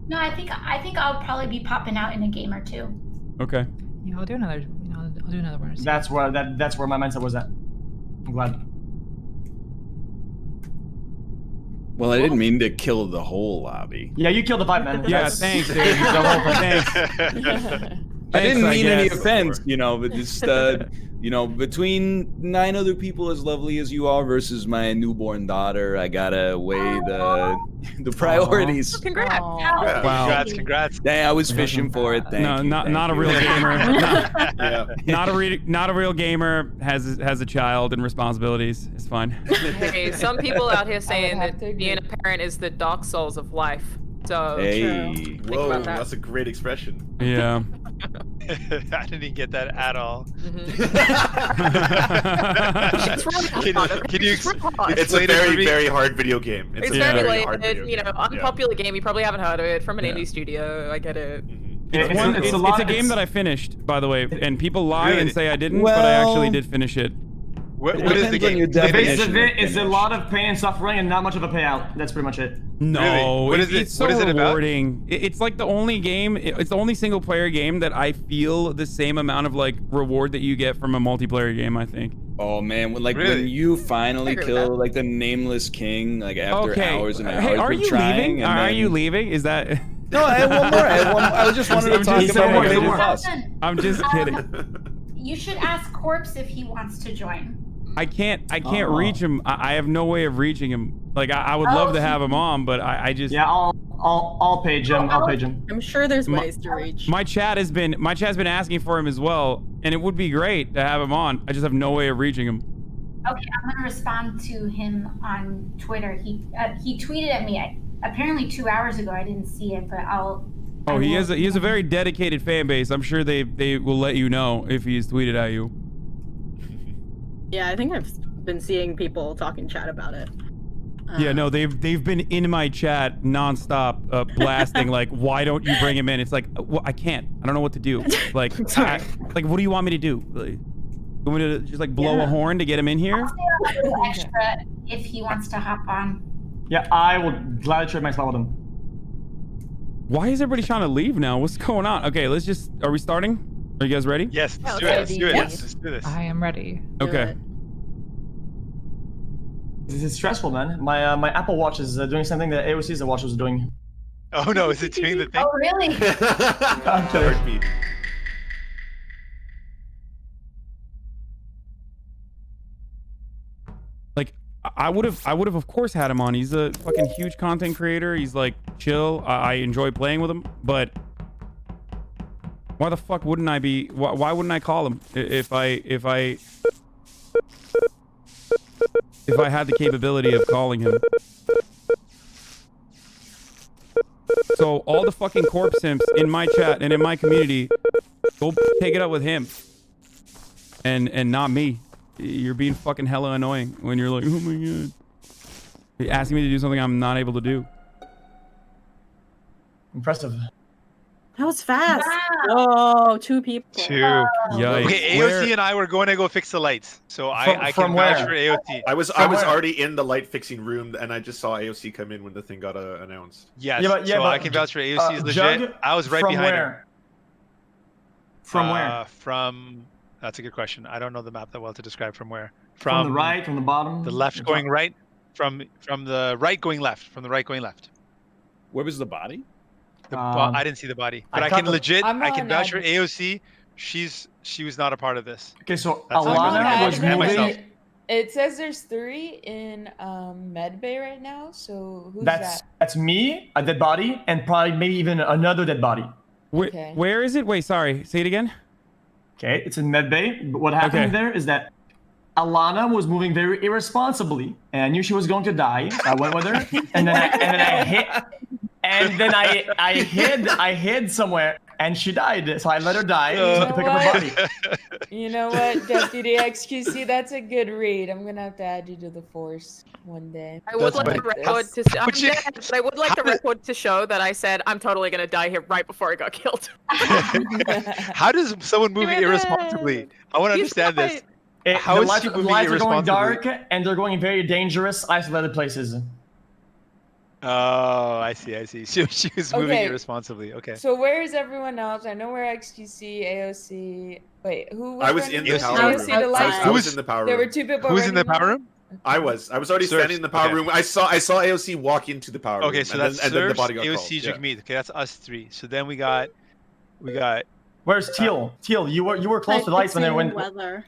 No, I think I'll probably be popping out in a game or two. Okay. Yeah, I'll do another. I'll do another one. That's where my mindset was at. I'm glad. Well, I didn't mean to kill the whole lobby. Yeah, you killed the vibe, man. Yeah, thanks, dude. Thanks. I didn't mean any offense, but just, between 9 other people as lovely as you are versus my newborn daughter, I gotta weigh the priorities. Congrats. Wow. Congrats. Dang, I was fishing for it. Thank you. Not a real gamer. Not a real gamer has a child and responsibilities. It's fine. Hey, some people out here saying that being a parent is the Dark Souls of life. So hey. Whoa, that's a great expression. Yeah. I didn't get that at all. It's a very, very hard video game. It's very late. Unpopular game. You probably haven't heard of it from an indie studio. I get it. It's a game that I finished, by the way, and people lie and say I didn't, but I actually did finish it. What is the game? The base of it is a lot of pain and suffering and not much of a payout. That's pretty much it. No, really? What is it? It's so what is it rewarding. It's like the only game. It's the only single player game that I feel the same amount of reward that you get from a multiplayer game. I think. Oh man, when you finally kill the nameless king, after hours and hours of trying. Are you leaving? Is that? No, I have one more. I just wanted to talk about my favorite boss. I'm just kidding. You should ask Corpse if he wants to join. I can't reach him. I have no way of reaching him. I would love to have him on, but I just. Yeah, I'll page him. I'll page him. I'm sure there's ways to reach. My chat's been asking for him as well, and it would be great to have him on. I just have no way of reaching him. Okay, I'm gonna respond to him on Twitter. He tweeted at me apparently 2 hours ago. I didn't see it, but I'll. Oh, he has a very dedicated fan base. I'm sure they will let you know if he's tweeted at you. Yeah, I think I've been seeing people talking chat about it. Yeah, no, they've been in my chat nonstop, blasting like, "Why don't you bring him in?" It's like, well, I can't. I don't know what to do. Like, like, what do you want me to do? Like, you want me to just like blow a horn to get him in here? I'll stay a little extra if he wants to hop on. Yeah, I will gladly trade my spot with him. Why is everybody trying to leave now? What's going on? Okay, let's just. Are we starting? Are you guys ready? Yes, let's do it. Let's do it. Let's do this. I am ready. Okay. This is stressful, man. My Apple Watch is doing something that AOC's watch was doing. Oh no, is it doing the thing? Oh, really? I'm kidding. Heartbeat. Like, I would have of course had him on. He's a fucking huge content creator. He's like chill. I enjoy playing with him, but why the fuck wouldn't I be? Why wouldn't I call him if I had the capability of calling him? So all the fucking corpse simps in my chat and in my community, go take it up with him and not me. You're being fucking hella annoying when you're like, oh my god, you're asking me to do something I'm not able to do. Impressive. That was fast. Wow. Whoa, 2 people. 2. Yikes. Okay, AOC and I were going to go fix the lights, so I From can vouch where? for AOC. I was where? already in the light fixing room, and I just saw AOC come in when the thing got announced. Yes, Yeah, but so I can vouch for AOC is legit. Jug, I was right from behind where? her. From where? From that's a good question. I don't know the map that well to describe from where. From the right, from the bottom? The left going right, from the right going left, from the right going left. Where was the body? I didn't see the body, but I can legit. I can vouch for AOC. She was not a part of this. Okay, so That's Alana was and myself. moving. It says there's 3 in medbay right now. So who's That's that? that's me, a dead body, and probably maybe even another dead body. Okay. Where is it? Wait, sorry. Say it again. Okay, it's in medbay. But what happened there is that Alana was moving very irresponsibly, and I knew she was going to die. So I went with her, and then I hid somewhere, and she died. So I let her die to pick up her body. You know what, Deputy XQC, that's a good read. I'm gonna have to add you to the force one day. I would like the record to I'm dead, but I would like the record to show that I said I'm totally gonna die here right before I got killed. How does someone moving irresponsibly? I want to understand this. How the is she lights, moving lights are going irresponsibly? dark, and they're going very dangerous, isolated places. Oh, I see. She was moving Okay. irresponsibly. Okay. So where is everyone else? I know where XQC, AOC. Wait, who was I was running in the this? power AOC room. to light? I was in the power room. There were 2 people. Who's in the running power light? room? I was already Surf. standing in the power Okay. room. I saw AOC walk into the power room. Okay, so and that's then the Surf, body got AOC, called. Yeah. Jagmeet. Okay, that's us 3. So then we got. Where's Teal? Teal, you were close to the lights when they went. Weather.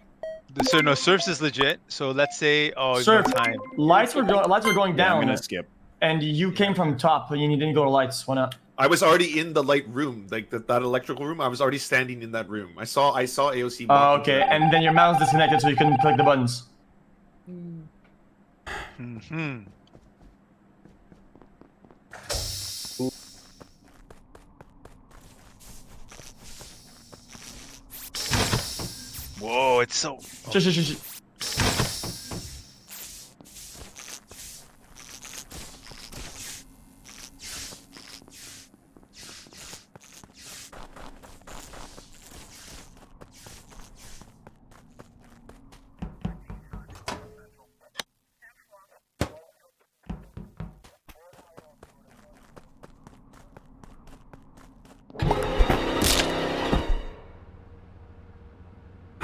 So no, Surf's is legit. So let's say, oh, Surf, no time. lights were going Yeah, down. I'm gonna skip. And you came from top, and you didn't go to lights. Why not? I was already in the light room, like that electrical room. I was already standing in that room. I saw AOC. Oh, okay. And then your mouse disconnected, so you couldn't click the buttons. Mm-hmm. Whoa, it's so. Shh.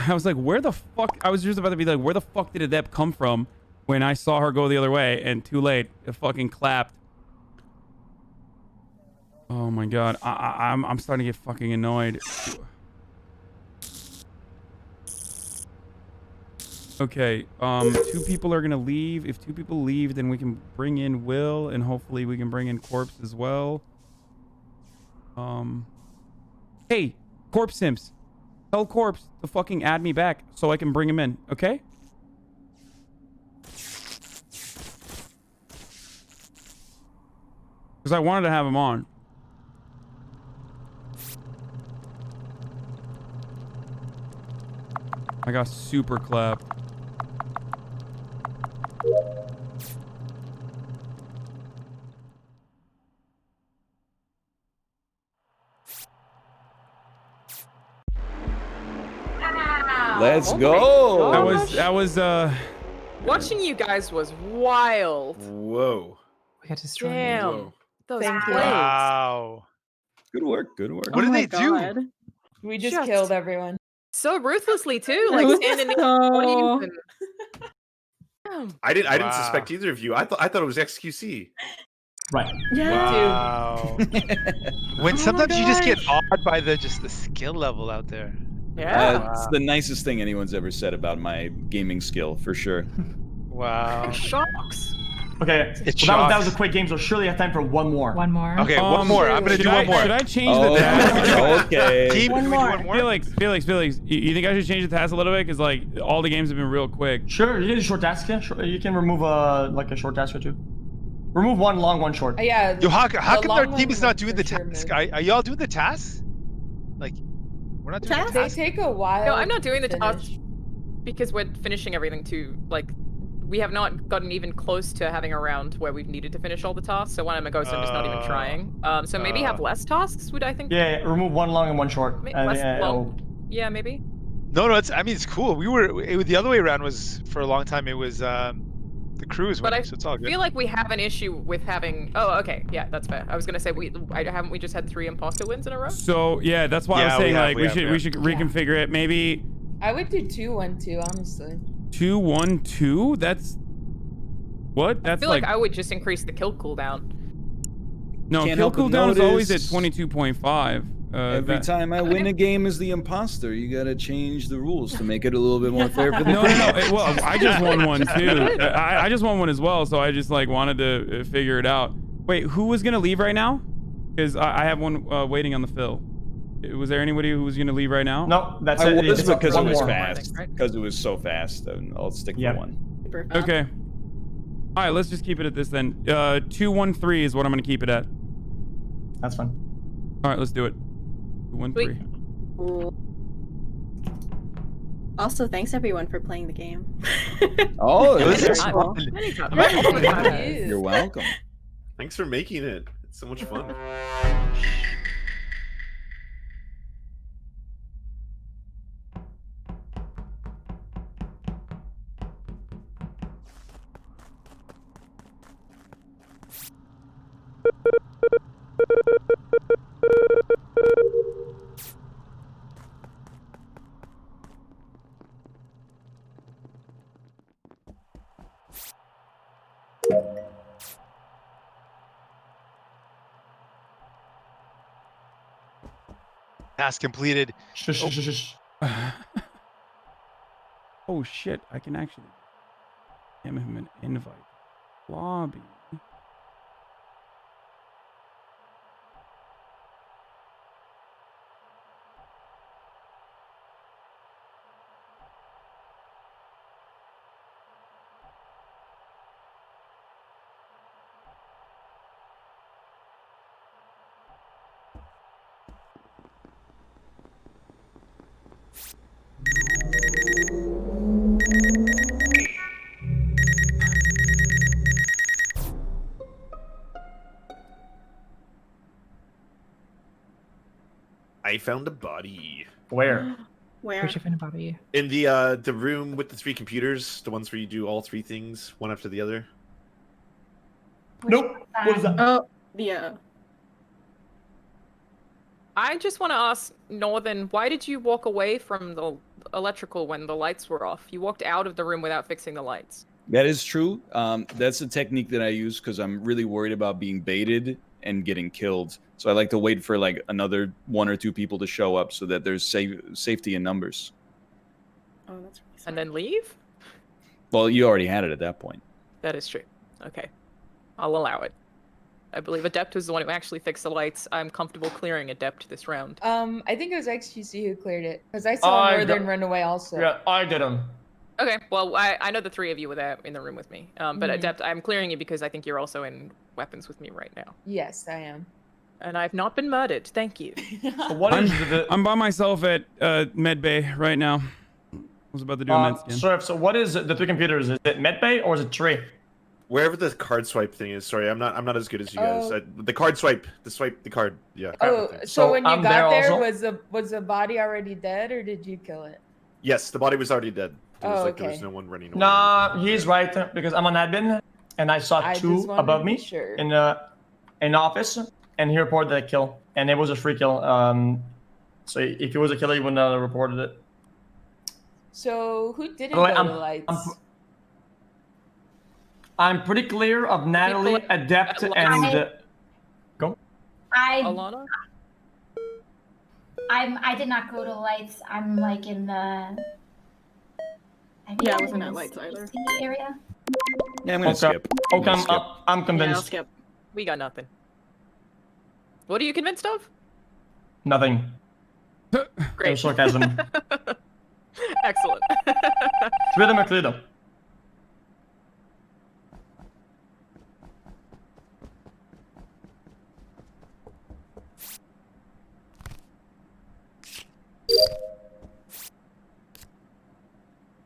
I was like, where the fuck? I was just about to be like, where the fuck did Adep come from when I saw her go the other way? And too late. It fucking clapped. Oh my god. I'm starting to get fucking annoyed. Okay, 2 people are gonna leave. If 2 people leave, then we can bring in Will, and hopefully we can bring in Corpse as well. Hey, Corpse Simps. Tell Corpse to fucking add me back so I can bring him in, okay? Because I wanted to have him on. I got super clapped. Let's go. That was Watching you guys was wild. Whoa. We got destroyed. Damn. Whoa. Those Thank you. plays. Wow. Good work. Good work. What did they do? We just killed everyone. So ruthlessly too, like standing in the audience and... I didn't suspect either of you. I thought it was XQC. Right. Wow. When sometimes you just get awed by the skill level out there. Yeah. It's the nicest thing anyone's ever said about my gaming skill, for sure. Wow. Shocks. Okay, well, that was a quick game, so surely I have time for one more. One more. Okay, one more. I'm gonna do one more. Should I change the task? Okay. Team, One more. Felix, you think I should change the task a little bit? Because like all the games have been real quick. Sure, you can do short tasks. Yeah, sure. You can remove like a short task or two. Remove one long, one short. Yeah. Yo, how come our long team is one not doing for the sure task? moved. Are y'all doing the task? Like, we're not doing the They task. take a while. No, I'm not doing the to task finish. because we're finishing everything too. Like, we have not gotten even close to having a round where we've needed to finish all the tasks. So when I'm a ghost, I'm just not even trying. So maybe have less tasks. Would I think? Yeah, remove one long and one short. Less long. Yeah, maybe. No, it's cool. The other way around was for a long time. It was the crew is winning, so it's all I good. feel like we have an issue with having. Oh, okay, yeah, that's fair. I was gonna say haven't we just had 3 imposter wins in a row? So yeah, that's why I was saying like we should Yeah. reconfigure it. Maybe I would do 2-1-2, honestly. 2-1-2. That's what? I That's feel like I would just increase the kill cooldown. no Can't kill help but cooldown is always at notice 22.5. Every time I win a game as the imposter, you gotta change the rules to make it a little bit more fair for the No. Well, I just won one too. I just won one as well, so I just like wanted to figure it out. Wait, who was gonna leave right now? Because I have one waiting on the fill. Was there anybody who was gonna leave right now? No, that's I it. was It's because it one was more. fast. Because it was so fast, and I'll stick for one. Okay. All right, let's just keep it at this then. 2-1-3 is what I'm gonna keep it at. That's fine. All right, let's do it. 2-1-3. Cool. Also, thanks everyone for playing the game. Oh, It was that's very fun. cool. You're welcome. Thanks for making it. It's so much fun. Task completed. Oh shit! I can actually give him an invite. Lobby. I found a body. Where? Where'd you find a body? In the room with the 3 computers, the ones where you do all 3 things, one after the other. Nope. What was that? Oh, yeah. I just want to ask Northern, why did you walk away from the electrical when the lights were off? You walked out of the room without fixing the lights. That is true. That's a technique that I use because I'm really worried about being baited and getting killed. So I like to wait for like another 1 or 2 people to show up so that there's safety in numbers. Oh, that's really And then leave? Well, you already had it at that point. That is true. Okay. I'll allow it. I believe Adept was the one who actually fixed the lights. I'm comfortable clearing Adept this round. I think it was XQC who cleared it because I saw Northern run away also. Yeah, I did him. Okay, well, I know the 3 of you were there in the room with me. But Adept, I'm clearing you because I think you're also in weapons with me right now. Yes, I am. And I've not been murdered. Thank you. I'm by myself at Med Bay right now. was about to do a med scan. Surf, so what is the 3 computers? Is it medbay or is it tray? Wherever the card swipe thing is. Sorry, I'm not as good as you guys. The card swipe, the card. Yeah. Oh, so when you I'm got there, also. was the body already dead, or did you kill it? Yes, the body was already dead. There was, Oh, there was okay. no one running away. Nah, he's right because I'm an admin and I saw I 2 just wanted above to me be sure. in the office, and he reported the kill, and it was a free kill. So if he was a killer, he wouldn't have reported it. So who didn't By the way, go to lights? I'm pretty clear of Natalie, Adept, and go. Alana? I did not go to lights. I'm like in the. Yeah, I wasn't at lights either. Area. Yeah, I'm gonna skip. Okay, skip. I'm convinced. Yeah, I'll skip. We got nothing. What are you convinced of? Nothing. Great. Sarcasm. Excellent. 3 of them are clear though.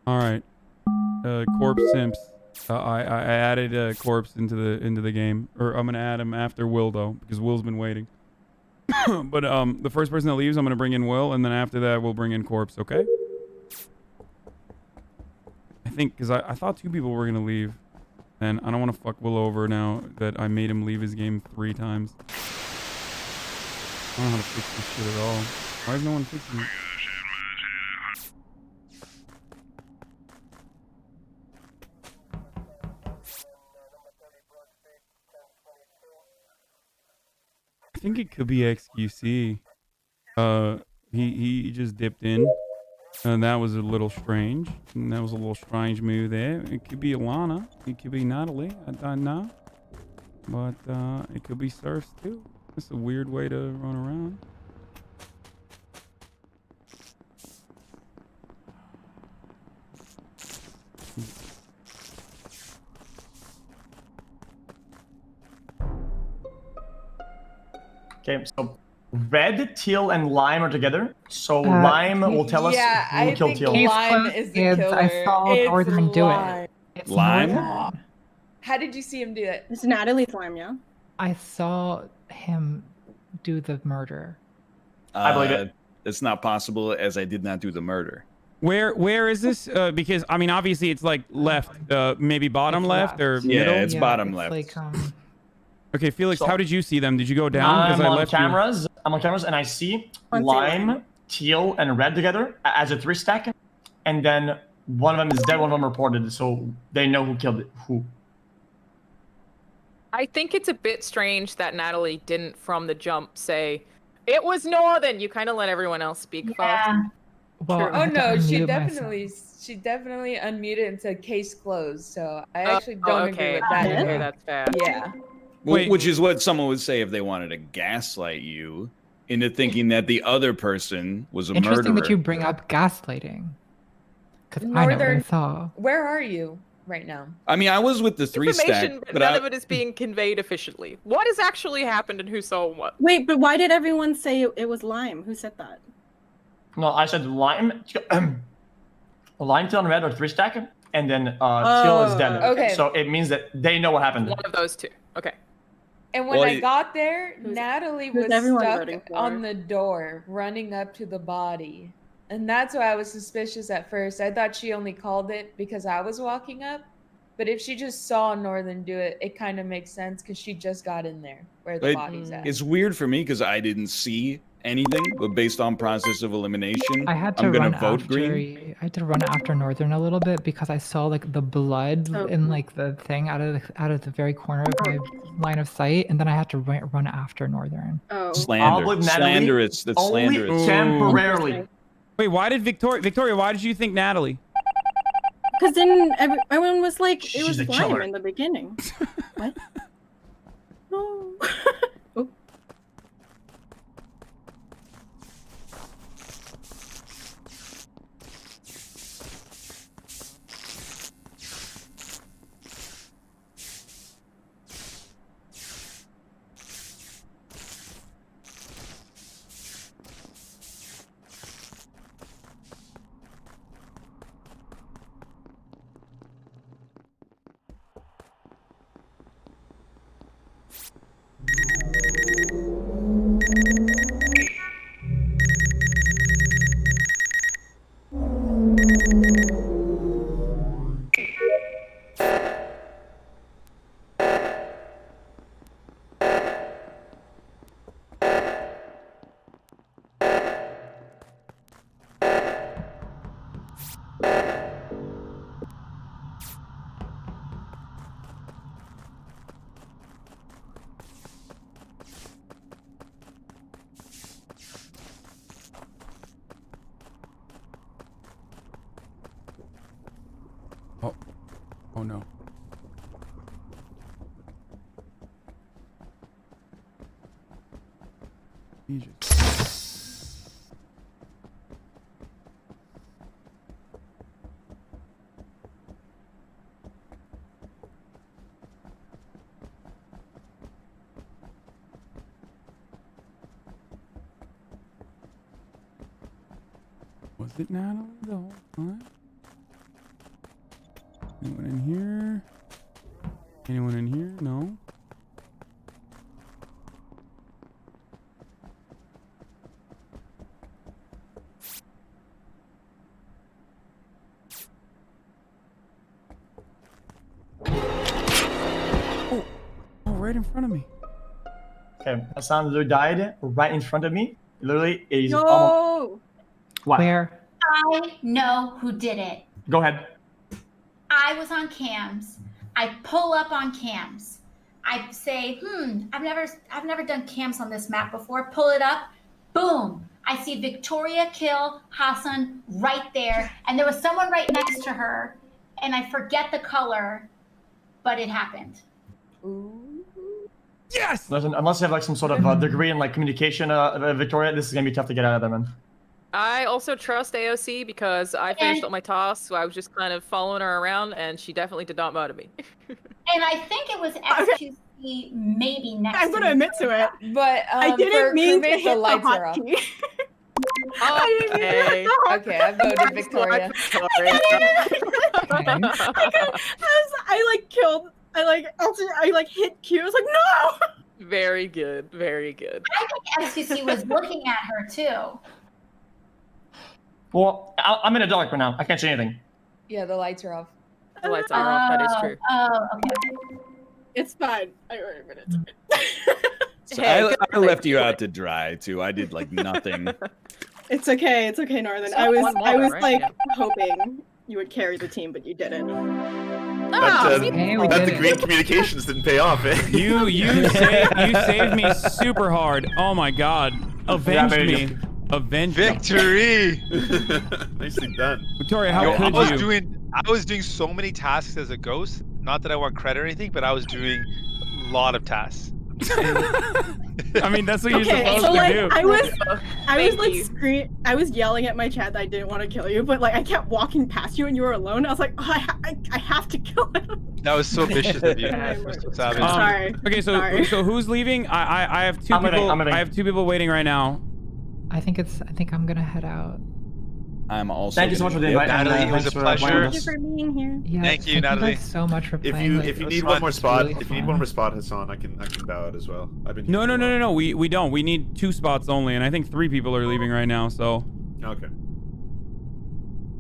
All right. Corpse simps. I added Corpse into the game, or I'm gonna add him after Will though, because Will's been waiting. But the first person that leaves, I'm gonna bring in Will, and then after that, we'll bring in Corpse. Okay? I think because I thought 2 people were gonna leave, and I don't want to fuck Will over now that I made him leave his game 3 times. I don't know how to fix this shit at all. Why is no one fixing it? I think it could be XQC. He just dipped in, and that was a little strange. And that was a little strange move there. It could be Alana. It could be Natalie. I don't know. But it could be Surfs too. It's a weird way to run around. Okay, so red, teal, and lime are together. So lime will tell us who killed teal. Lime is the killer. I saw It's Northern do lime. it. It's Lime? Northern. How did you see him do it? It's Natalie's lime, yeah? I saw him do the murder. I believe it. It's not possible, as I did not do the murder. Where is this? Because I mean, obviously it's like left, maybe bottom left or Yeah, middle. it's bottom left. Like Okay, Felix, So- how did you see them? Did you go down? I'm Because I on left cameras. I'm on cameras, and I see lime, teal, and red together as a 3 stack, and then one of them is dead. One of them reported, so they know who killed it. Who? I think it's a bit strange that Natalie didn't from the jump say, it was Northern. You kind of let everyone else speak first. Well, Oh no, she definitely unmuted and said case closed. So I actually don't agree with that. Okay, either. that's fair. Yeah. Well, which is what someone would say if they wanted to gaslight you into thinking that the other person was a interesting murderer. that you bring up gaslighting. Because I know what I Northern, saw. where are you right now? I mean, I was with the 3 stack, Information, but but none of it is being conveyed efficiently. What has actually happened and who saw what? Wait, but why did everyone say it was lime? Who said that? No, I said lime. Lime, teal, and red are 3 stack, and then teal is dead. Okay. So it means that they know what happened. One of those 2. Okay. And when Well, I got there, Natalie who's was everyone stuck voting for? on the door, running up to the body. And that's why I was suspicious at first. I thought she only called it because I was walking up. But if she just saw Northern do it, it kind of makes sense because she just got in there where the body's at. It's weird for me because I didn't see anything, but based on process of elimination, I had to I'm gonna run vote after. green. I had to run after Northern a little bit because I saw like the blood in like the thing out of the very corner of my line of sight, and then I had to run after Northern. Oh. Slander. Slanderous. That's only slanderous. temporarily. Wait, why did Victoria? Why did you think Natalie? Because then everyone was like, it She's was a lime killer. in the beginning. What? No. Oh. Oh no. Was it Natalie the whole time? Anyone in here? Anyone in here? No. Oh, right in front of me. Okay, Hasan literally died right in front of me. Literally, is No. almost. What? Where? I know who did it. Go ahead. I was on cams. I pull up on cams. I say, I've never done cams on this map before. Pull it up. Boom. I see Victoria kill Hasan right there. And there was someone right next to her. And I forget the color, but it happened. Ooh. Yes! Listen, unless you have like some sort of degree in like communication, Victoria, this is gonna be tough to get out of there, man. I also trust AOC because I finished all my tasks, so I was just kind of following her around, and she definitely did not murder me. And I think it was XQC maybe next I'm gonna admit to it. But I didn't mean to crewmates, hit the lights are hot off. key. Okay. Okay, I voted Victoria. I like hit Q. I was like, no. Very good. Very good. I think XQC was looking at her too. Well, I'm in a dark right now. I can't see anything. Yeah, the lights are off. The lights are off. That is true. Oh, okay. It's fine. I remember it. So I left you out to dry too. I did like nothing. It's okay. It's okay, Northern. So I was right? like Yeah. hoping you would carry the team, but you didn't. That degree in communications didn't pay off, eh? You saved me super hard. Oh my god. Avenged me. Avenged Victory! Nicely done. Victoria, how could you? I was doing so many tasks as a ghost. Not that I want credit or anything, but I was doing a lot of tasks. I mean, that's what you're supposed so, like, to do. I was yelling at my chat that I didn't want to kill you, but like I kept walking past you and you were alone. I was like, oh, I have to kill him. That was so vicious of you. That was so savage. Sorry. Okay, so who's leaving? I have two people. I have two people waiting right now. I think I'm gonna head out. I'm also. Thank you so much for the invite. Natalie, it was a pleasure. Thank you for being here. Yeah, Thank you, Natalie. You guys so much for playing. If you need one more spot, Hasan, I can bow out as well. I've been. No. We don't. We need 2 spots only, and I think 3 people are leaving right now. So. Okay.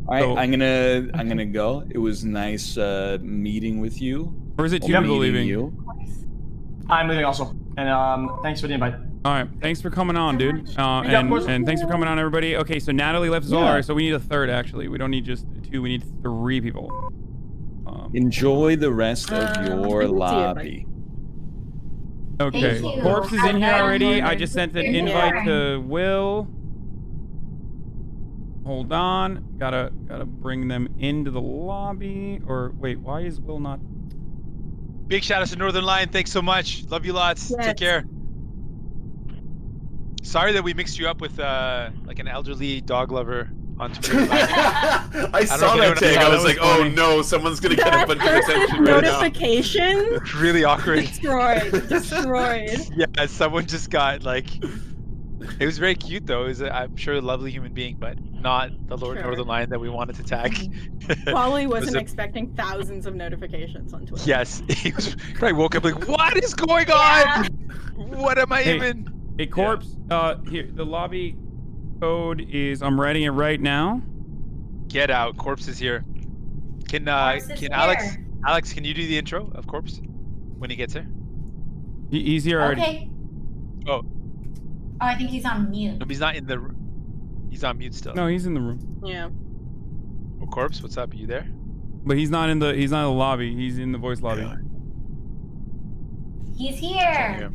All right, I'm gonna go. It was nice meeting with you. Or is it 2 people leaving? I'm leaving also, and thanks for the invite. All right, thanks for coming on, dude. And thanks for coming on, everybody. Okay, so Natalie left as well. All right, so we need a 3rd, actually. We don't need just 2. We need 3 people. Enjoy the rest of your lobby. Okay, Corpse is in here already. I just sent an invite to Will. Hold on, gotta bring them into the lobby. Or wait, why is Will not? Big shout out to Northern Lion. Thanks so much. Love you lots. Yes. Take care. Sorry that we mixed you up with like an elderly dog lover on Twitter. I saw that tag. I was like, oh no, someone's gonna get a bunch of attention right now. Notification. It's really awkward. Destroyed. Yeah, someone just got like. It was very cute though. It was, I'm sure, a lovely human being, but not the Northern Lion that we wanted to tag. Probably wasn't expecting thousands of notifications on Twitter. Yes, he was. I woke up like, what is going on? What am I even? Hey, Corpse. Here, the lobby code is. I'm writing it right now. Get out. Corpse is here. Can Alex, can you do the intro of Corpse when he gets here? He's here already. Okay. Oh. Oh, I think he's on mute. No, he's not in the room. He's on mute still. No, he's in the room. Yeah. Well, Corpse, what's up? Are you there? But he's not in the lobby. He's in the voice lobby. Yeah. He's here.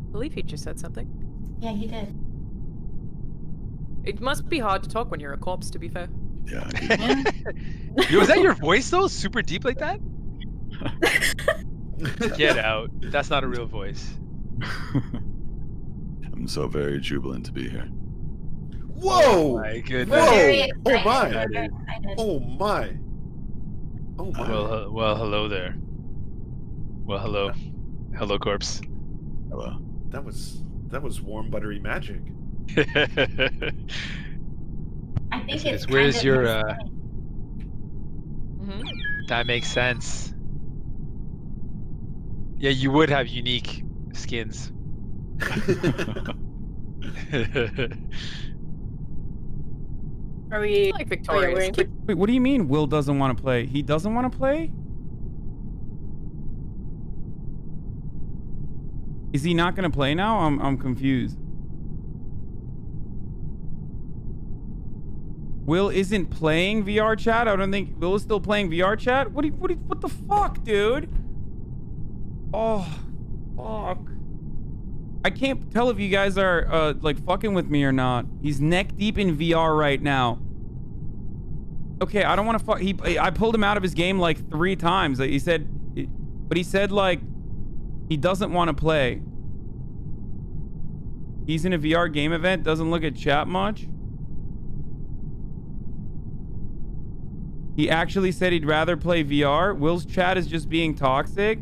I believe he just said something. Yeah, he did. It must be hard to talk when you're a corpse, to be fair. Yeah. Yo, was that your voice though? Super deep like that? Get out. That's not a real voice. I'm so very jubilant to be here. Whoa! Oh my goodness. Whoa! Oh my! That is- Oh my! Oh my! Well, hello there. Well, hello. Hello, corpse. Hello. That was warm buttery magic. I think it's Where's kind your of That makes sense. Yeah, you would have unique skins. Are we like victorious? Wait, what do you mean Will doesn't want to play? He doesn't want to play? Is he not going to play now? I'm confused. Will isn't playing VR chat? I don't think Will is still playing VR chat? What the fuck, dude? Oh, fuck. I can't tell if you guys are like fucking with me or not. He's neck deep in VR right now. Okay, I don't want to fuck. I pulled him out of his game like 3 times. He said like he doesn't want to play. He's in a VR game event. Doesn't look at chat much. He actually said he'd rather play VR. Will's chat is just being toxic.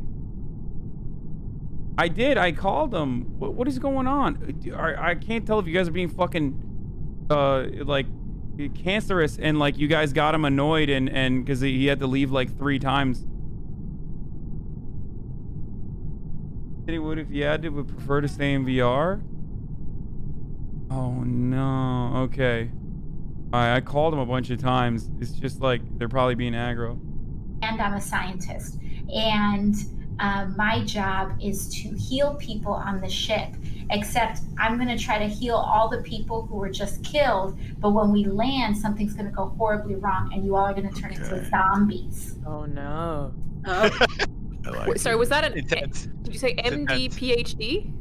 I did. I called him. What is going on? I can't tell if you guys are being fucking, like, cancerous and, like, you guys got him annoyed and because he had to leave, like, 3 times. He would if you had to, would prefer to stay in VR? Oh, no. Okay. I called him a bunch of times. It's just, like, they're probably being aggro. and I'm a scientist. And my job is to heal people on the ship, except I'm going to try to heal all the people who were just killed, but when we land, something's going to go horribly wrong, and you all are going to turn into zombies. Oh, no. Like Sorry, was that an... Intense. Did you say MD, PhD?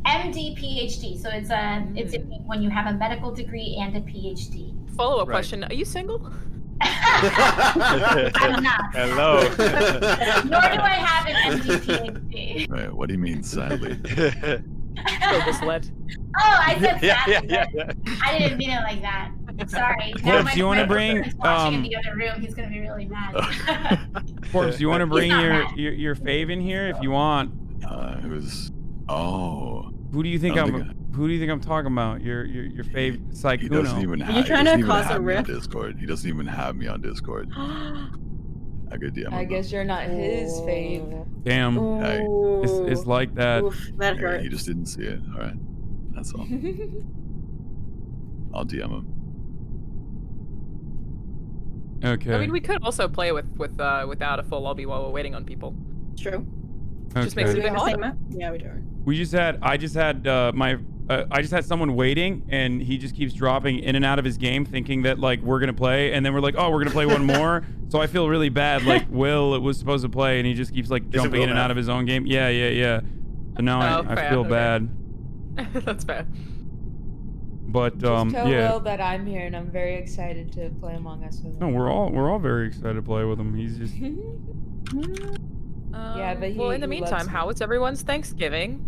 MD, PhD. So it's when you have a medical degree and a PhD. Follow-up question. Are you single? I'm not. Hello. Nor do I have an MD, PhD. Right, what do you mean, sadly? So misled. Oh, I said sadly. Yeah. I didn't mean it like that. Sorry. Forbes, do you want to bring watching in the other room, he's gonna be really mad. Forbes, do you want to bring your fave in here if you want? It was Who do you think I'm talking about? Your fave Saikuno. He doesn't even have, you trying to cause a rift? Discord. He doesn't even have me on Discord. I could DM him. I guess you're not his fave. Damn. Hey. It's like that. Oof, that hurt. He just didn't see it. All right. That's all. I'll DM him. Okay. I mean, we could also play without a full lobby while we're waiting on people. True. Just makes it a bit harder. Yeah, we do. I just had someone waiting, and he just keeps dropping in and out of his game, thinking that like we're gonna play, and then we're like, oh, we're gonna play one more. So I feel really bad. Like Will was supposed to play, and he just keeps like jumping in and out of his own game. Yeah. So now I feel bad. That's fair. But Just tell yeah. Will that I'm here, and I'm very excited to play Among Us with him. No, we're all very excited to play with him. He's just. Yeah, but well, in the meantime, how was everyone's Thanksgiving?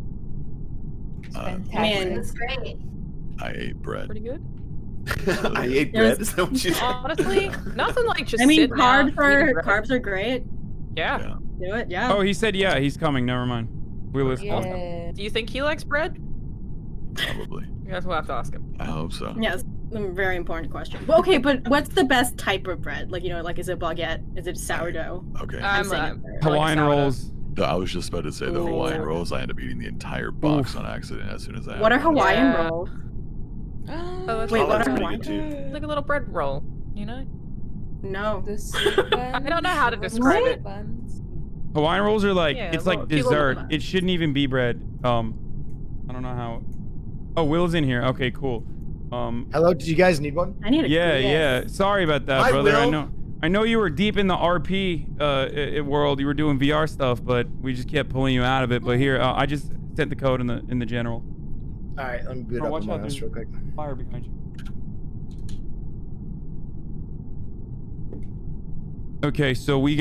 Man, it's great. I ate bread. Pretty good. I ate bread. Is that what you said? Honestly, nothing like just. I mean, sitting out carbs are great. Yeah. Do it. Yeah. Oh, he said yeah. He's coming. Never mind. We'll listen. Yeah. Do you think he likes bread? Probably. You guys will have to ask him. I hope so. Yes. A very important question. Well, okay, but what's the best type of bread? Like, like, is it baguette? Is it sourdough? Okay. Hawaiian rolls. I was just about to say the Hawaiian rolls. I end up eating the entire box on accident as soon as I. What are Hawaiian rolls? Wait, what are Hawaiian? Like a little bread roll, you know? No. I don't know how to describe it. Hawaiian rolls are like it's like cute little dessert. bun. It shouldn't even be bread. I don't know how. Oh, Will's in here. Okay, cool. Hello, did you guys need one? I need a Yeah. Sorry about that, Hi, brother. Will. I know you were deep in the RP world. You were doing VR stuff, but we just kept pulling you out of it. But here, I just sent the code in the general. All right, let me boot Oh, up watch Among out, Us there's real quick. fire behind you. Okay, so we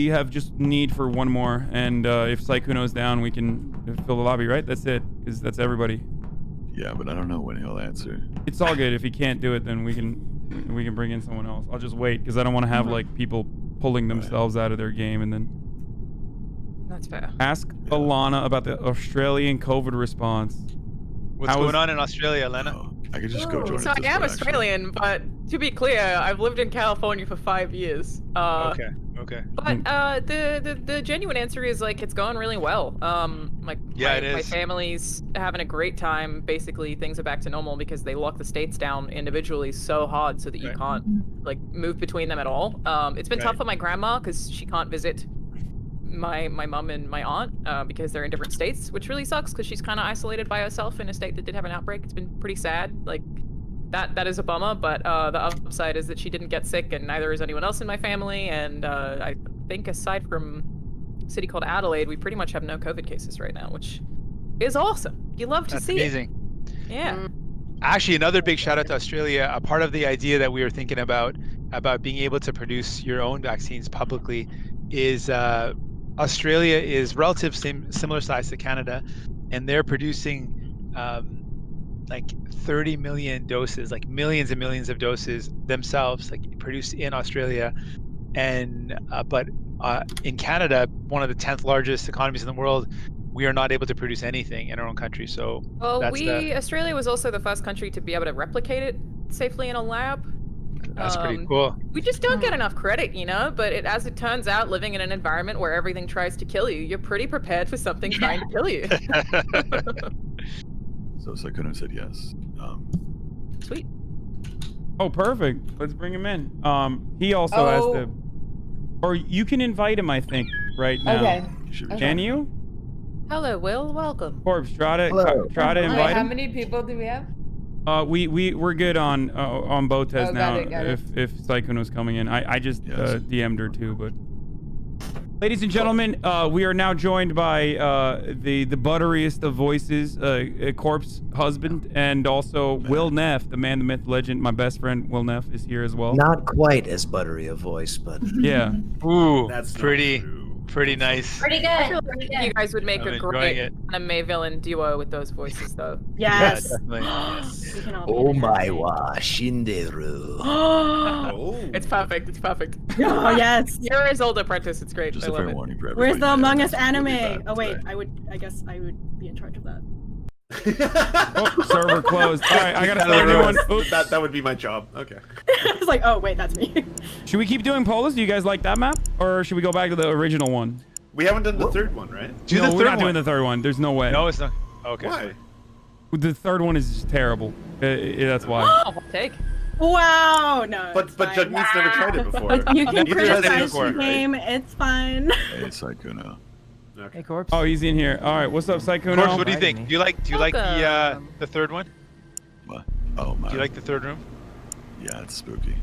have just need for one more, and if Saikuno's down, we can fill the lobby, right? That's it, because that's everybody. Yeah, but I don't know when he'll answer. It's all good. If he can't do it, then we can bring in someone else. I'll just wait, because I don't want to have like people pulling themselves out of their game and then. That's fair. Ask Alana about the Australian COVID response. What's going on in Australia, Elena? I could just go join So I am Australian, but to be clear, I've lived in California for 5 years. Okay. But the genuine answer is like it's going really well. My family's having a great time. Basically, things are back to normal because they lock the states down individually so hard so that you can't like move between them at all. It's been tough for my grandma because she can't visit my mom and my aunt because they're in different states, which really sucks because she's kind of isolated by herself in a state that did have an outbreak. It's been pretty sad. Like that is a bummer, but the upside is that she didn't get sick and neither is anyone else in my family. And I think aside from a city called Adelaide, we pretty much have no COVID cases right now, which is awesome. You love to see amazing. it. Yeah. Actually, another big shout out to Australia. A part of the idea that we were thinking about being able to produce your own vaccines publicly is Australia is similar size to Canada, and they're producing like 30 million doses, like millions and millions of doses themselves, like produced in Australia. And but in Canada, one of the 10th largest economies in the world, we are not able to produce anything in our own country. So Australia was also the first country to be able to replicate it safely in a lab. That's pretty cool. We just don't get enough credit, you know, but as it turns out, living in an environment where everything tries to kill you, you're pretty prepared for something trying to kill you. So Saikuno said yes. Sweet. Oh, perfect. Let's bring him in. He also has to, or you can invite him, I think, right now. Okay. Can you? Hello, Will. Welcome. Corpse, try to invite How him. many people do we have? We're good on Botes now. Got it. If Saikuno's coming in, I just DM'd her too. But ladies and gentlemen, we are now joined by the butteriest of voices, Corpse husband, and also Will Neff, the man, the myth, legend. My best friend Will Neff is here as well. Not quite as buttery a voice, but yeah. Ooh, that's pretty nice. Pretty good. I feel like you guys would make a great anime villain duo with those voices, though. Yes. Yeah, yes. Oh my wa Shinderu. It's perfect. It's perfect. Oh yes. You're his old apprentice. It's great. Just I a love fair it. warning for everybody. Where's the Among Us It's anime? really bad Oh wait, today. I guess I would be in charge of that. Server closed. All right, I gotta start a new one. Oops. That would be my job. Okay. It's like, oh wait, that's me. Should we keep doing polos? Do you guys like that map, or should we go back to the original one? We haven't done the third one, right? No, we're not doing the third one. There's no way. No, it's not. Okay. Why? The third one is just terrible. That's why. Hot take. Wow, no. But Jagmeet's never tried it before. You can Neither has criticize before, the game. It's fine. Hey, Saikuno. Hey, Corpse. Oh, he's in here. All right, what's up, Saikuno? Corpse, what do you think? Do you like the third one? What? Oh my. Do you like the third room? Yeah, it's spooky.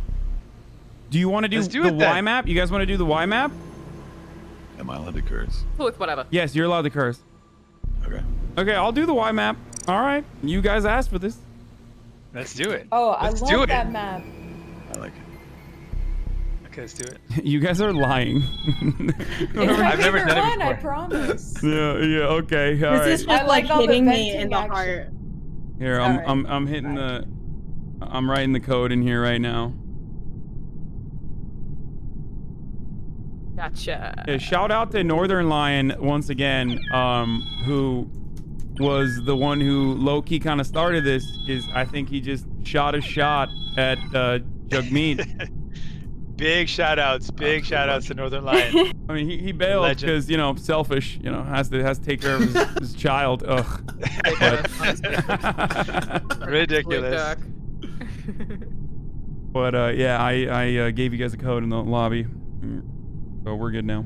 Do you want to do the Y map? You guys want to do the Y map? Am I allowed to curse? With whatever. Yes, you're allowed to curse. Okay. Okay, I'll do the Y map. All right, you guys asked for this. Let's do it. Oh, Let's I love that map. I like it. Okay, let's do it. You guys are lying. It's my I've never favorite done it one, I before. promise. Yeah, okay. All right. This is just like all the hitting me venting in the action. heart. Here, I'm hitting the. I'm writing the code in here right now. Gotcha. Yeah, shout out to Northern Lion once again, who was the one who low-key kind of started this. Is I think he just shot a shot at Jagmeet. Big shout outs to Northern Lion. I mean, he bailed because, you know, selfish, you know, has to take care of his child. Ugh. Ridiculous. But yeah, I gave you guys a code in the lobby, so we're good now.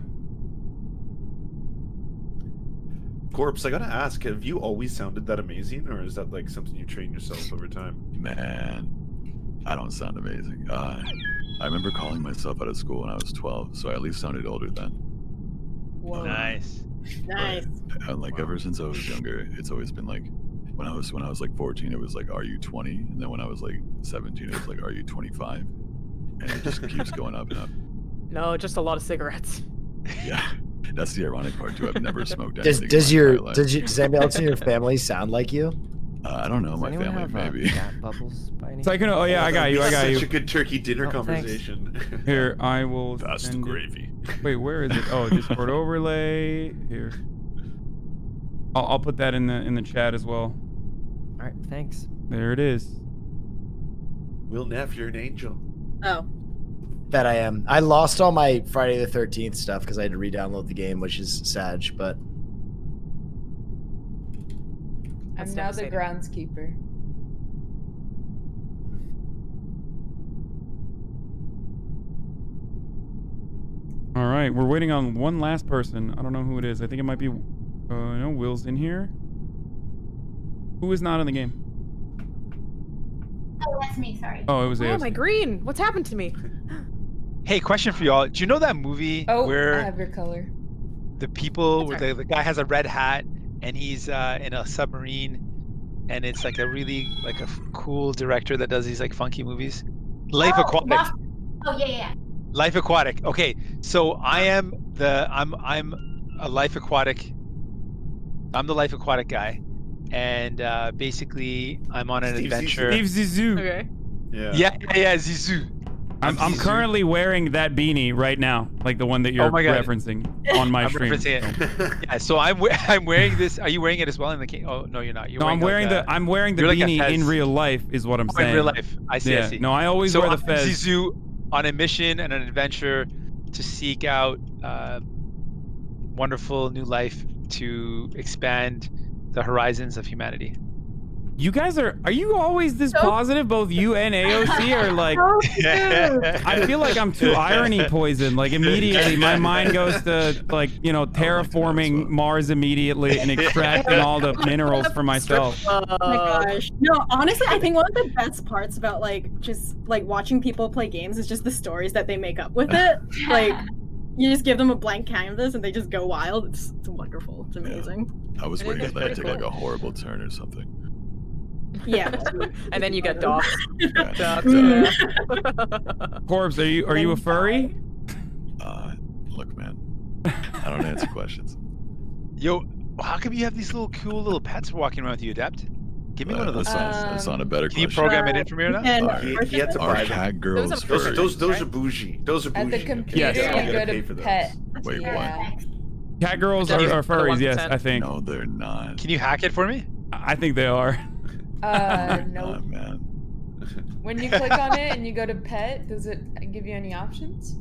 Corpse, I gotta ask, have you always sounded that amazing, or is that like something you train yourself over time? Man, I don't sound amazing. I remember calling myself out of school when I was 12, so I at least sounded older then. Whoa. Nice. Nice. And like ever since I was younger, it's always been like, when I was like 14, it was like, are you 20? And then when I was like 17, it was like, are you 25? And it just keeps going up and up. No, just a lot of cigarettes. Yeah, that's the ironic part too. I've never smoked Does anything. does anybody else in your family sound like you? I don't know. My family maybe. Bubbles by any Psycho, oh yeah, I got you. Such a good turkey dinner conversation. Here, I will. That's the gravy. Wait, where is it? Oh, Discord overlay. Here. I'll put that in the chat as well. All right, thanks. There it is. Will Neff, you're an angel. Oh. That I am. I lost all my Friday the 13th stuff because I had to re-download the game, which is sad, but... I'm now the groundskeeper. All right, we're waiting on one last person. I don't know who it is. I think it might be... no, Will's in here. Who is not in the game? Oh, that's me. Sorry. Oh, it was AOC. Oh, my green. What's happened to me? Hey, question for y'all. Do you know that movie where I have your color. the people, where the guy has a red hat and he's in a submarine, and it's like a really cool director that does these like funky movies? Life Aquatic. Oh yeah. Life Aquatic. Okay, so I'm a Life Aquatic. I'm the Life Aquatic guy, and basically I'm on an adventure. Steve Zissou. Okay. Yeah, Zissou. I'm currently wearing that beanie right now, like the one that you're referencing on my stream. Yeah, so I'm wearing this. Are you wearing it as well in the game? Oh no, you're not. I'm wearing the beanie in real life, is what I'm saying. In real life, I see. Yeah. I see. No, I always wear the fez. Zissou on a mission and an adventure to seek out wonderful new life to expand the horizons of humanity. You guys are you always this positive? Both you and AOC are like, I feel like I'm too irony poisoned. Like immediately my mind goes to like, terraforming Mars immediately and extracting all the minerals for myself. Oh my gosh. No, honestly, I think one of the best parts about just watching people play games is just the stories that they make up with it. Like you just give them a blank canvas and they just go wild. It's wonderful. It's amazing. I was waiting for that to take like a horrible turn or something. Yeah. And then you get dogs. Corpse, are you a furry? Look, man, I don't answer questions. Yo, how come you have these cool little pets walking around with you, Adept? Give me one of those. That's not a better question. Can you program it in for me or not? He had to buy cat girls. Those are bougie. Those are bougie. At the computer, you go to pet. Wait, what? Cat girls are furries, yes, I think. No, they're not. Can you hack it for me? I think they are. No. Man. When you click on it and you go to pet, does it give you any options?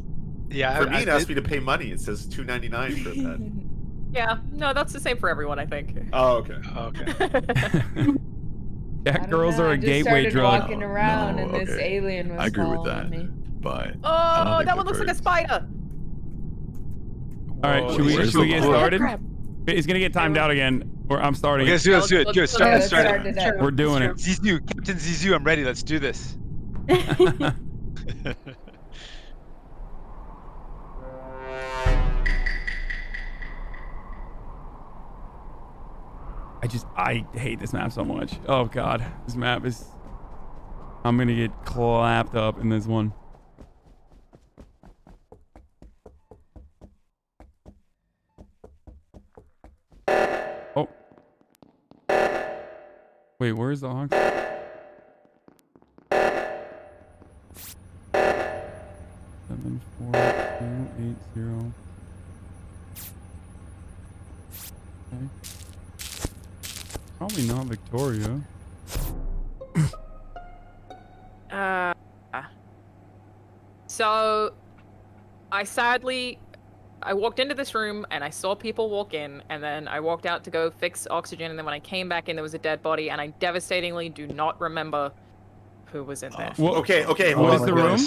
Yeah. For me, it asks me to pay money. It says $2.99 for that. Yeah. No, that's the same for everyone, I think. Oh, okay. Cat girls are a gateway drug. Walking around and this alien was I agree with that. Me. But oh, that one looks like a spider. All right, should we get started? It's gonna get timed out again. Or I'm starting. Let's do it. Good. Start it. We're doing it. Zissou, Captain Zissou, I'm ready. Let's do this. I hate this map so much. Oh god, this map is. I'm gonna get clapped up in this one. Oh. Wait, where's the hawk? 74280. Okay. Probably not Victoria. So I walked into this room and I saw people walk in, and then I walked out to go fix oxygen, and then when I came back in, there was a dead body, and I devastatingly do not remember who was in there. Well, okay. What is the room?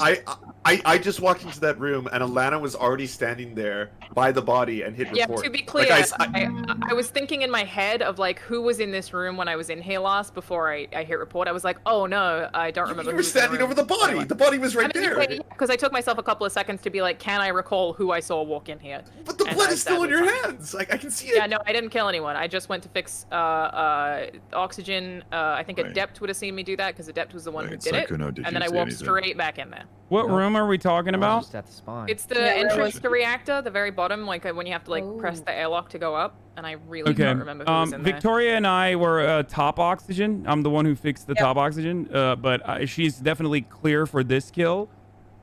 I just walked into that room and Alana was already standing there by the body and hit report. Yeah, to be clear, I was thinking in my head of like who was in this room when I was in here last before I hit report. I was like, oh no, I don't remember. You were standing over the body. The body was right there. Because I took myself a couple of seconds to be like, can I recall who I saw walk in here? But the blood is still in your hands. I can see it. Yeah, no, I didn't kill anyone. I just went to fix oxygen. I think Adept would have seen me do that because Adept was the one who did it. And then I walked straight back in there. What room are we talking about? Just at the spawn. It's the entrance to the reactor, the very bottom, like when you have to like press the airlock to go up. And I really can't remember who was in there. Victoria and I were top oxygen. I'm the one who fixed the top oxygen, but she's definitely clear for this kill,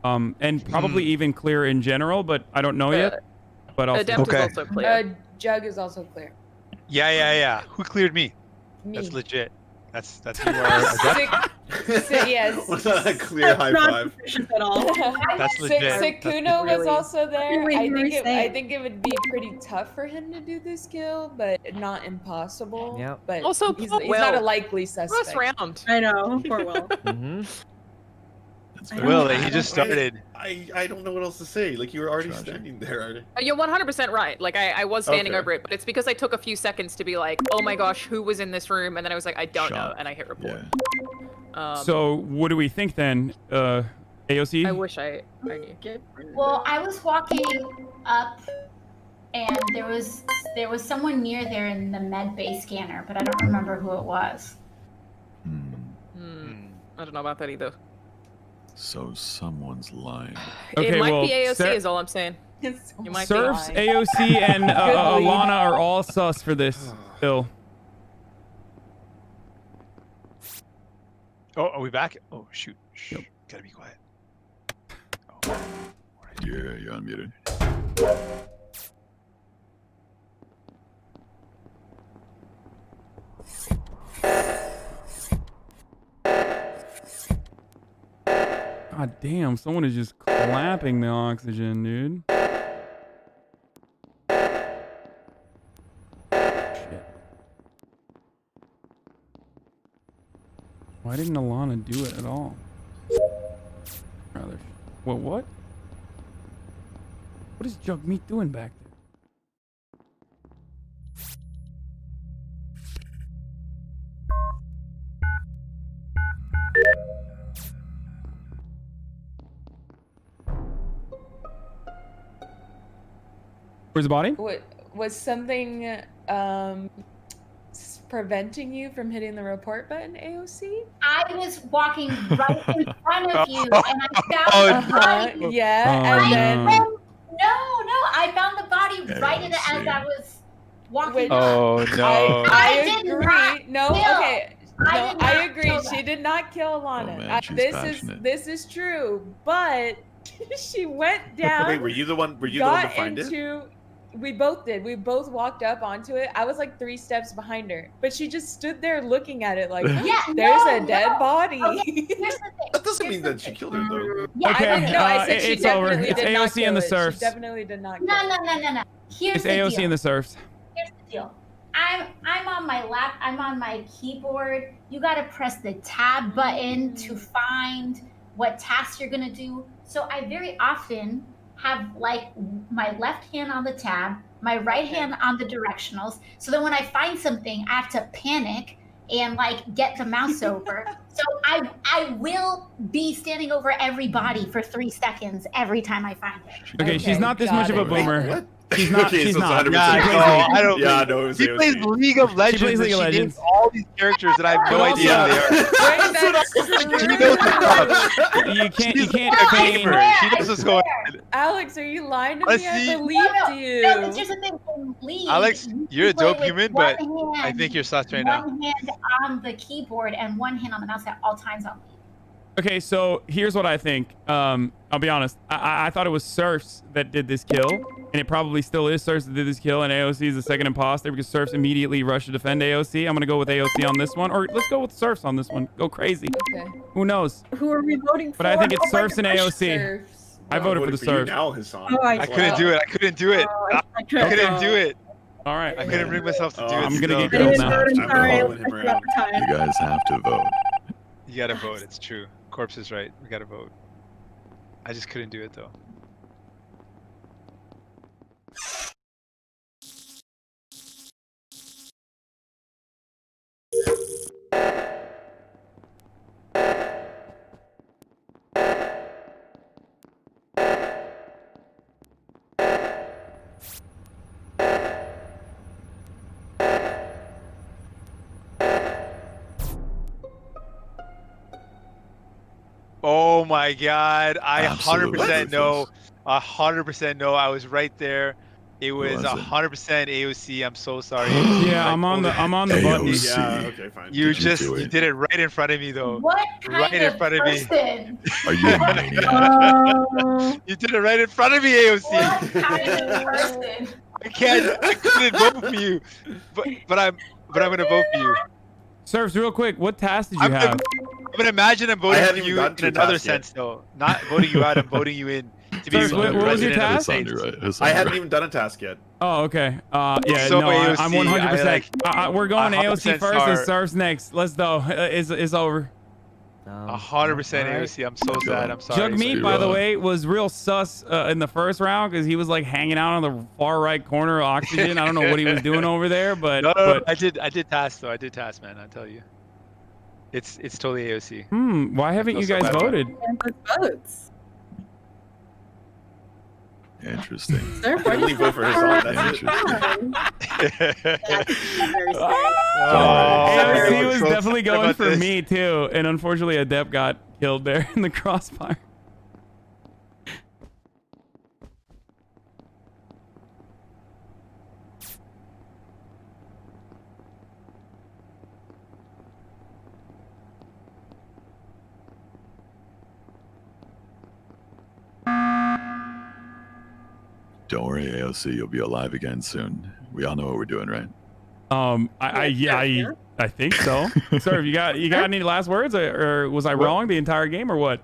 and probably even clear in general. But I don't know yet. But I'll Adept is also clear. Jug is also clear. Yeah. Who cleared me? Me. That's legit. That's you are. Yes. Was that a clear high five? At all. That's legit. Sekuno was also there. Wait, I think it would be pretty tough for him to do this kill, but not impossible. Yeah. But Also, he's poor not a Will. likely suspect. First round. I know. Poor Will. Will, he just started. I don't know what else to say. Like, you were already standing there. You're 100% right. Like I was standing Okay. over it, but it's because I took a few seconds to be like, oh my gosh, who was in this room? And then I was like, I don't know, and I hit report. So what do we think then, AOC? I wish I knew. Well, I was walking up, and there was someone near there in the med bay scanner, but I don't remember who it was. I don't know about that either. So someone's lying. It might be AOC is all I'm saying. You might Surfs, be AOC, and Alana are all sus for this kill. Oh, are we back? Oh shoot! Shh. Gotta be quiet. Yeah, you're unmuted. God damn, someone is just clapping the oxygen, dude. Shit. Why didn't Alana do it at all? Rather. What? What is Jagmeet doing back there? Where's the body? What was something preventing you from hitting the report button, AOC? I was walking right in front of you, and I found the body. Yeah, and then I found the body right in the as I was walking. Oh no! I agree. I I agree. She did not kill Alana. man, she's This is true, but she went down. Wait, were you the one to find it? We both did. We both walked up onto it. I was like 3 steps behind her, but she just stood there looking at it like, there's a dead body. That doesn't mean that she killed her, though. I said she it's over. definitely It's did not AOC kill and the it. surfs. She definitely did not kill No. Here's It's the AOC deal. and the surfs. Here's the deal. I'm on my lap. I'm on my keyboard. You gotta press the tab button to find what tasks you're gonna do. So I very often have like my left hand on the tab, my right hand on the directionals. So then when I find something, I have to panic and like get the mouse over. So I will be standing over everybody for 3 seconds every time I find it. Okay, she's not this much of a boomer. What? She's not. Okay, She's so not. it's 100% I don't. Yeah, no, it was She AOC. plays League of Legends. plays League of and she Legends. names all these characters that I have no idea who they are. You can't. You can't She's a feign. gamer. She knows what's going on. Alex, are you lying to Let's me? see. I believed you. No, but here's the thing. In League, Alex, you're a play dope with human, one but I hand- think you're sus right now. One hand on the keyboard and one hand on the mouse at all times on League. Okay, so here's what I think. I'll be honest. I thought it was Surfs that did this kill, and it probably still is Surfs that did this kill, and AOC is the second imposter because Surfs immediately rushed to defend AOC. I'm gonna go with AOC on this one, or let's go with Surfs on this one. Go crazy. Okay. Who knows? Who are we voting for? But I think it's Oh my Surfs and gosh. AOC. I voted for the Surfs. Now, Hasan. Oh, I couldn't do it. I couldn't do it. I couldn't do it. All right. I couldn't bring myself to do it. I'm gonna get still. killed now. I'm following him around. You guys have to vote. You gotta vote. It's true. Corpse is right. We gotta vote. I just couldn't do it though. Oh Oh my God! I Absolutely 100% know. 100% know. I was right there. It was 100% AOC. I'm so sorry. Yeah, I'm on the button. Yeah, okay, fine. You did it right in front of me though. What right kind in of front person? Are you a maniac? You did it right in front of me, AOC. What kind of person? I couldn't vote for you, but I'm gonna vote for you. Serves, real quick, what task did you have? But imagine I'm voting for you gotten to in a another task yet. sense, though. Not voting you out, I'm voting you in to be Serves, what was your task? I hadn't even done a task yet. Oh, okay. Yeah, So no, AOC, I'm 100%. We're going 100% AOC first and Serves next. Let's go. It's over. 100% AOC. I'm so sad. I'm sorry. Jagmeet, by the way, was real sus in the first round because he was like hanging out on the far right corner of Oxygen. I don't know what he was doing over there, but No, I did task though. I did task, man. I tell you, it's totally AOC. Why haven't you guys voted? Votes. Interesting. Sir, I only vote for Hasan. That's AOC was definitely going for me too, and unfortunately, Adept got killed there in the crossfire. Don't worry, AOC. You'll be alive again soon. We all know what we're doing, right? I think so. Sir, you got any last words, or was I wrong the entire game, or what?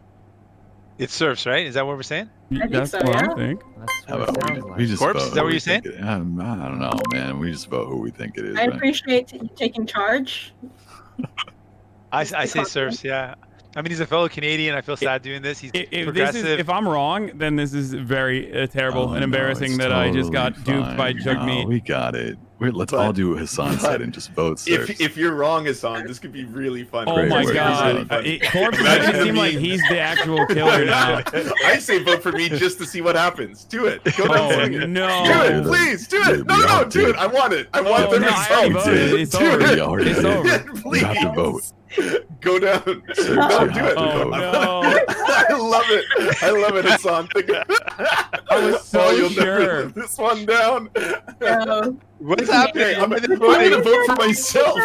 It serves, right? Is that what we're saying? That's what I think. How about we just Corpse, vote is that who what we you're saying? think I don't know, man. We just vote who we think it is. I right? appreciate you taking charge. I say serves, yeah. I mean, he's a fellow Canadian. I feel sad doing this. He's progressive. If I'm wrong, then this is very terrible and no, embarrassing it's that I just totally got duped by fine. Jagmeet. No, we got it. Let's all do what Hasan said and just vote. If you're wrong, Hasan, this could be really fun. Oh my God! Corpse makes it seem like he's the actual killer now. I say vote for me just to see what happens. Do it. Go down. No! Do it, please. Do it. No, do it. I want it. I want the result. It's over. It's over. Please. You have to vote. Go down. No, do it. Oh no! I love it. I love it, Hasan. I was so you'll sure. never live this one down. What's happening? I'm gonna vote for myself.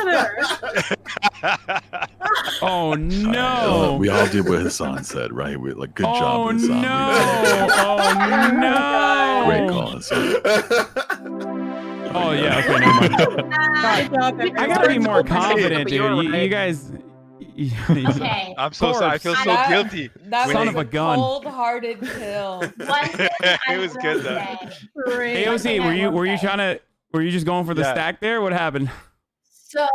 Oh no! We all did what Hasan said, right? We like good job, Hasan. No! Oh no! Great call, Hasan. Oh yeah, okay, never mind. I gotta be more confident, dude. You guys. Okay. I'm so sorry. I feel so guilty. That Son was of a gun. Cold-hearted kill. It was good though. AOC, were you trying to? Were you just going for the stack there? What happened? So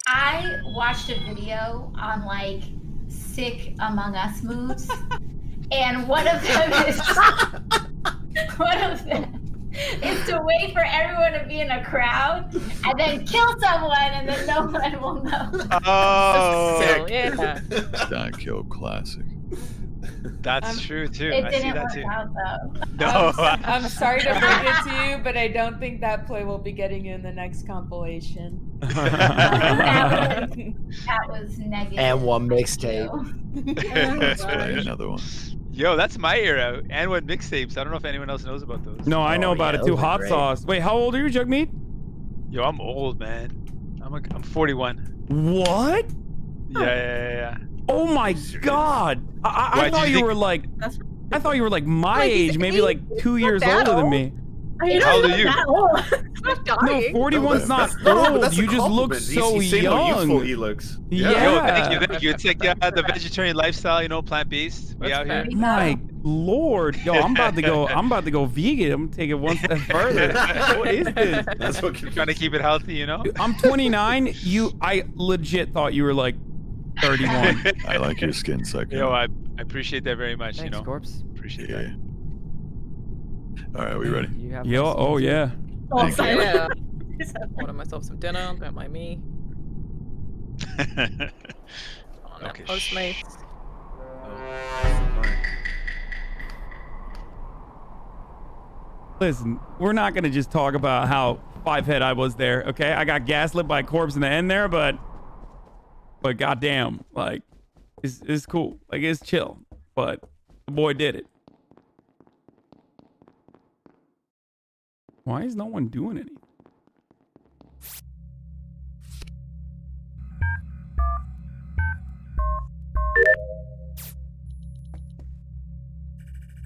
I watched a video on like sick Among Us moves, and one of them is to wait for everyone to be in a crowd and then kill someone, and then no one will know. Oh, yeah. That kill classic. That's true too. It I see didn't that work too. out though. No, I'm sorry to bring it to you, but I don't think that play will be getting you in the next compilation. That was negative. And one mixtape. Let's play another one. Yo, that's my era. And what mixtapes? I don't know if anyone else knows about those. No, I know about it too. Hot sauce. Wait, how old are you, Jagmeet? Yo, I'm old, man. I'm 41. What? Yeah. Oh my God! I thought you were like, I thought you were like my age, maybe like 2 years older than me. How old are you? I'm dying. No, 41's not old. You just look so He's saying young. how youthful he looks. Yeah. Yo, thank you. It's like the vegetarian lifestyle, plant-based. We out here. My Lord, yo, I'm about to go vegan. I'm gonna take it one step further. What is this? That's what Trying to keep it healthy, I'm 29. I legit thought you were like 31. I like your skin, Psycho. Yo, I appreciate that very much. Thanks, Corpse. Appreciate that. All right, we ready? Yo, oh yeah. Yeah. Order myself some dinner. Don't mind me. Okay. Postmates. Listen, we're not gonna just talk about how five-head I was there, okay? I got gaslit by Corpse in the end there, but goddamn, like, is cool. Like, it's chill. But the boy did it. Why is no one doing anything?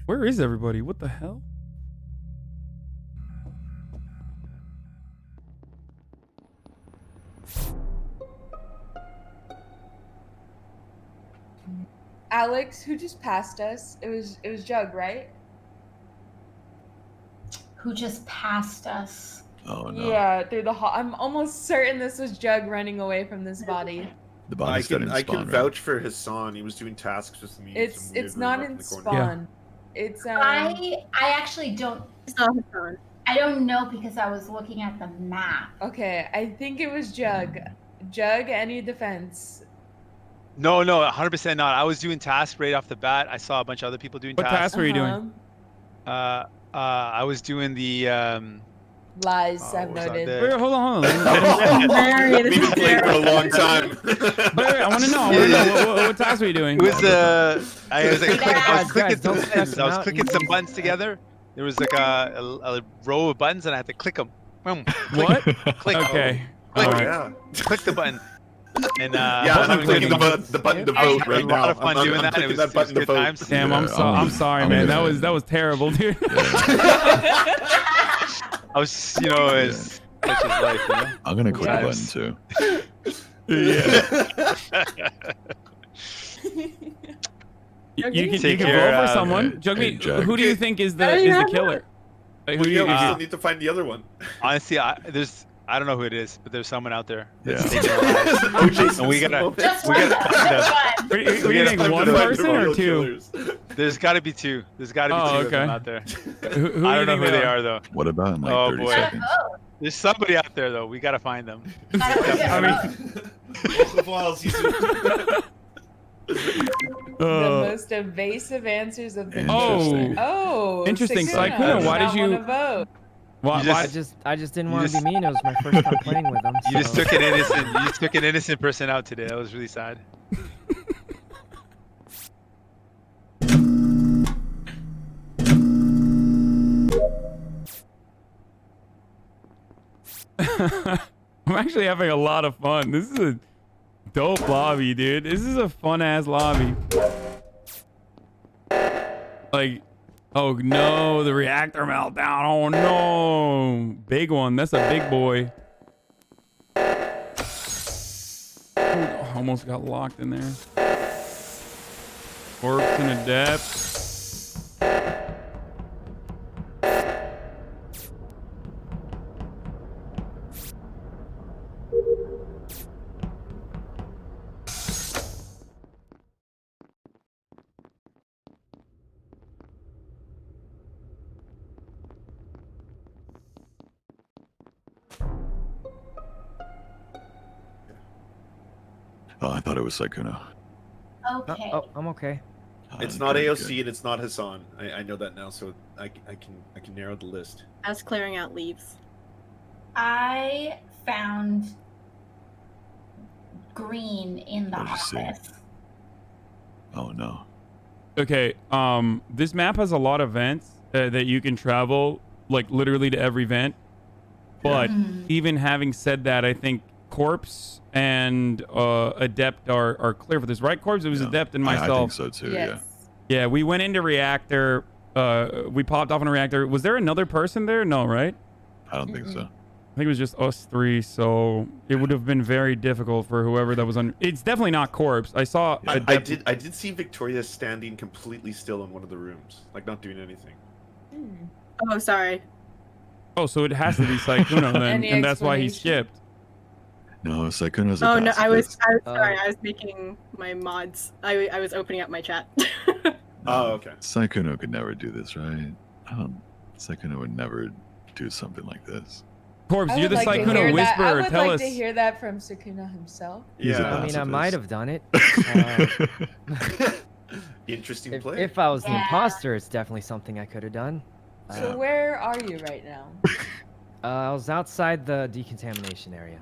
Where is everybody? What the hell? Alex, who just passed us? It was Jug, right? Who just passed us? Oh no. Yeah, through the hall. I'm almost certain this was Jug running away from this body. The body's I can spawn, vouch for Hasan. He was doing tasks with me. It's not in spawn. It's I actually don't. I don't know because I was looking at the map. Okay, I think it was Jug. Jug, any defense? No, 100% not. I was doing tasks right off the bat. I saw a bunch of other people doing tasks. What tasks were you doing? I was doing the Lies, I've noted. Wait, hold on. We've been playing for a long time. Wait, I want to know. What tasks were you doing? It was I was clicking some buttons. I was clicking some buttons together. There was like a row of buttons, and I had to click them. What? Click. Okay. Click. All right. Click the button. And yeah, I'm clicking the button to vote right now. A lot of fun doing that. It was good times. Damn, I'm sorry, man. That was terrible, dude. I was, it's such as life, you know? I'm gonna click a button too. You can vote for someone. Jagmeet, who do you think is the killer? Like, we still need to find the other one. Honestly, I don't know who it is, but there's someone out there. Yeah. And we gotta find them. What do you think? One person or two? There's got to be two. There's got to be two of them out there. Who I don't know who they are though. What about in like 30 seconds? There's somebody out there though. We gotta find them. I mean, the most evasive answers of the interesting. Sykkuno, why did you vote? I just didn't want to be mean. It was my first time playing with them. You just took an innocent person out today. That was really sad. I'm actually having a lot of fun. This is a dope lobby, dude. This is a fun ass lobby. Like, oh no, the reactor meltdown. Oh no, big one. That's a big boy. Oh, almost got locked in there. Corpse in a depth. Oh, I thought it was Sykkuno. Okay. Oh, I'm okay. It's not AOC and it's not Hasan. I know that now, so I can narrow the list. As clearing out leaves. I found green in the office. Oh no. Okay, this map has a lot of vents that you can travel, like literally to every vent. But even having said that, I think Corpse and Adept are clear for this, right? Corpse, it was Adept and myself. I think so too. Yes. Yeah, we went into reactor. We popped off in a reactor. Was there another person there? No, right? I don't think so. I think it was just us three, so it would have been very difficult for whoever that was on. It's definitely not Corpse. I saw. Yeah, I did see Victoria standing completely still in one of the rooms, like not doing anything. Oh, sorry. Oh, so it has to be Sykkuno then, and that's why he skipped. No, Sykkuno's a Oh no, I was pacifist. sorry. I was making my mods. I was opening up my chat. Oh, okay. Sykkuno could never do this, right? Sykkuno would never do something like this. Corpse, you're the Sykkuno whisperer. I would Tell like us. to hear that from Sykkuno himself. Yeah, I mean, I might have done it. Interesting play. If I was the imposter, it's definitely something I could have done. So where are you right now? I was outside the decontamination area.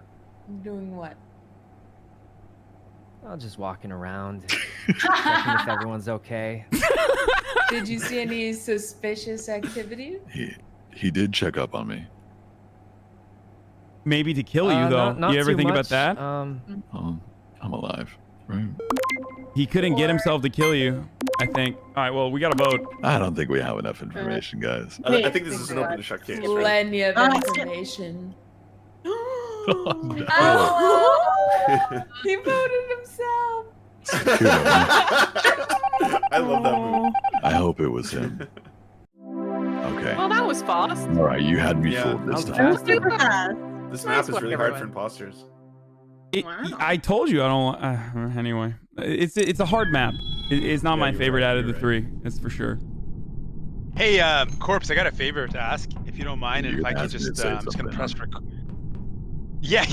Doing what? I'm just walking around, checking if everyone's okay. Did you see any suspicious activity? He did check up on me. Maybe to kill you, though. Not you ever too think much. about that? I'm alive, right? He couldn't get himself to kill you, I think. All right, well, we got to vote. I don't think we have enough information, guys. I think this is an open and shut case. Right? Plenty of information. He voted himself. I love that move. I hope it was him. Okay. Well, that was fast. All right, you had me fooled this time. Super fast. This map is really hard for imposters. I told you I don't. Anyway, it's a hard map. It's not my favorite out of the three. That's for sure. Hey, Corpse, I got a favor to ask, if you don't mind, and if I could just, I'm just gonna press for. Yeah.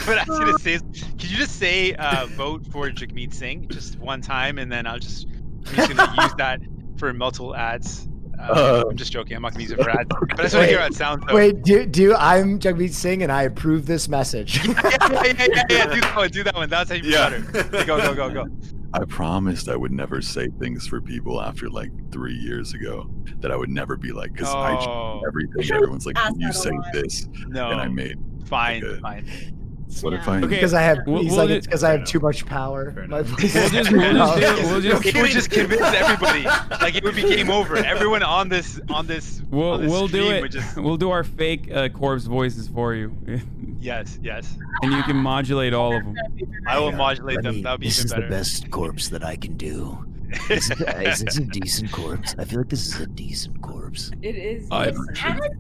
But I was gonna say, could you just say vote for Jagmeet Singh just one time, and then I'm just gonna use that for multiple ads. I'm just joking. I'm not gonna use it for ads. But I just want to hear how it sounds. Though. Wait, do I'm Jagmeet Singh and I approve this message. Yeah. Do that one. That's how you better. Go. I promised I would never say things for people after like 3 years ago that I would never be like, because I change everything. Everyone's like, can you say this? No. And I made fine. What if I? Okay, because I have. He's like, it's because I have know. too much power. My voice It would just convince everybody. Like it would be game over. Everyone on this. We'll do it. Would just... We'll do our fake corpse voices for you. Yes. And you can modulate all of them. I will modulate them. That'll be this even is better. the best corpse that I can do. Is this a decent corpse? I feel like this is a decent corpse. It is. Kind of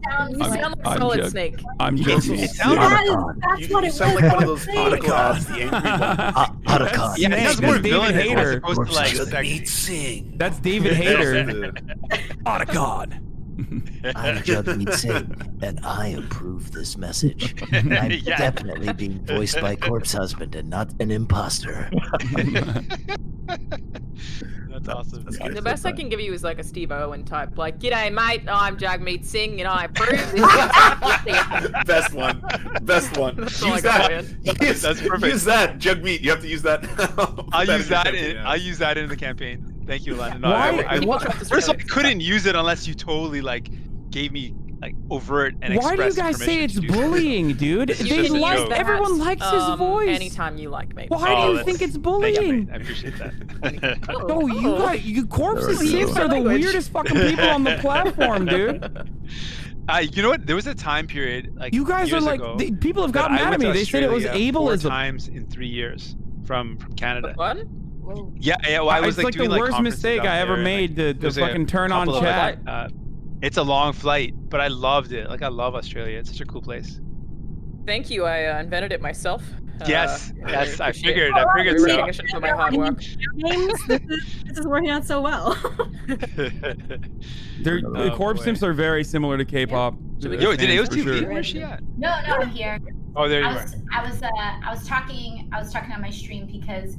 sounds like Solid Snake. I'm joking. That's what You it sound was. like one of those political ads, the angry one. Otacon. Yeah, it sounds more David villainous. Hayter. As opposed to like Jagmeet Singh. That's David Hayter. Otacon. I'm Jagmeet Singh, and I approve this message. I'm definitely being voiced by Corpse Husband and not an imposter. That's awesome. The best I can give you is like a Steve Owen type, like, "G'day, mate. I'm Jagmeet Singh, and I approve this." Best one. That's all I Use got, that. man. That's perfect. Use that. Jagmeet. You have to use that. I'll use that in the campaign. Thank you, Landon. No, Why? First of all, I couldn't use it unless you totally like gave me like overt and Why do you express guys say permission it's to do so. bullying, dude? You can use that, Everyone likes his voice. Anytime you like, mate. Why do you think it's bullying? I appreciate that. Oh, you Corpse and Sith are the weirdest fucking people on the platform, dude. You know what? There was a time period like you guys are years like ago people have that gotten I mad at went me. to They said it was Australia 4 ableism. times in 3 years from Canada. What? Yeah. Well, I was it's like doing the worst conferences mistake down I ever there, made like, to fucking turn on couple of, chat. It's a long flight, but I loved it. Like I love Australia. It's such a cool place. Thank you. I invented it myself. Yes. I figured Recognition for my hard work. Games, this is working out so well. The Corpse Sims are very similar to K-pop. Yo, did AOC leave? Where's she at? No, I'm here. Oh, there you are. I was talking on my stream because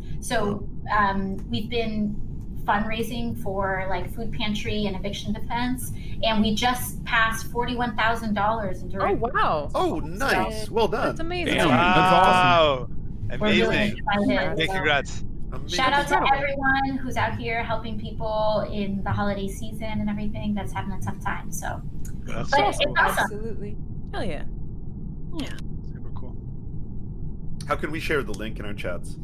we've been fundraising for like food pantry and eviction defense, and we just passed $41,000 in direct. Oh wow! Oh, nice. Well done. That's amazing. Damn, that's awesome. We're really Amazing. excited. Hey, congrats. Shout out to everyone who's out here helping people in the holiday season and everything that's having a tough time. So, That's but awesome. it's awesome. Absolutely. Hell yeah. Super cool. How can we share the link in our chats?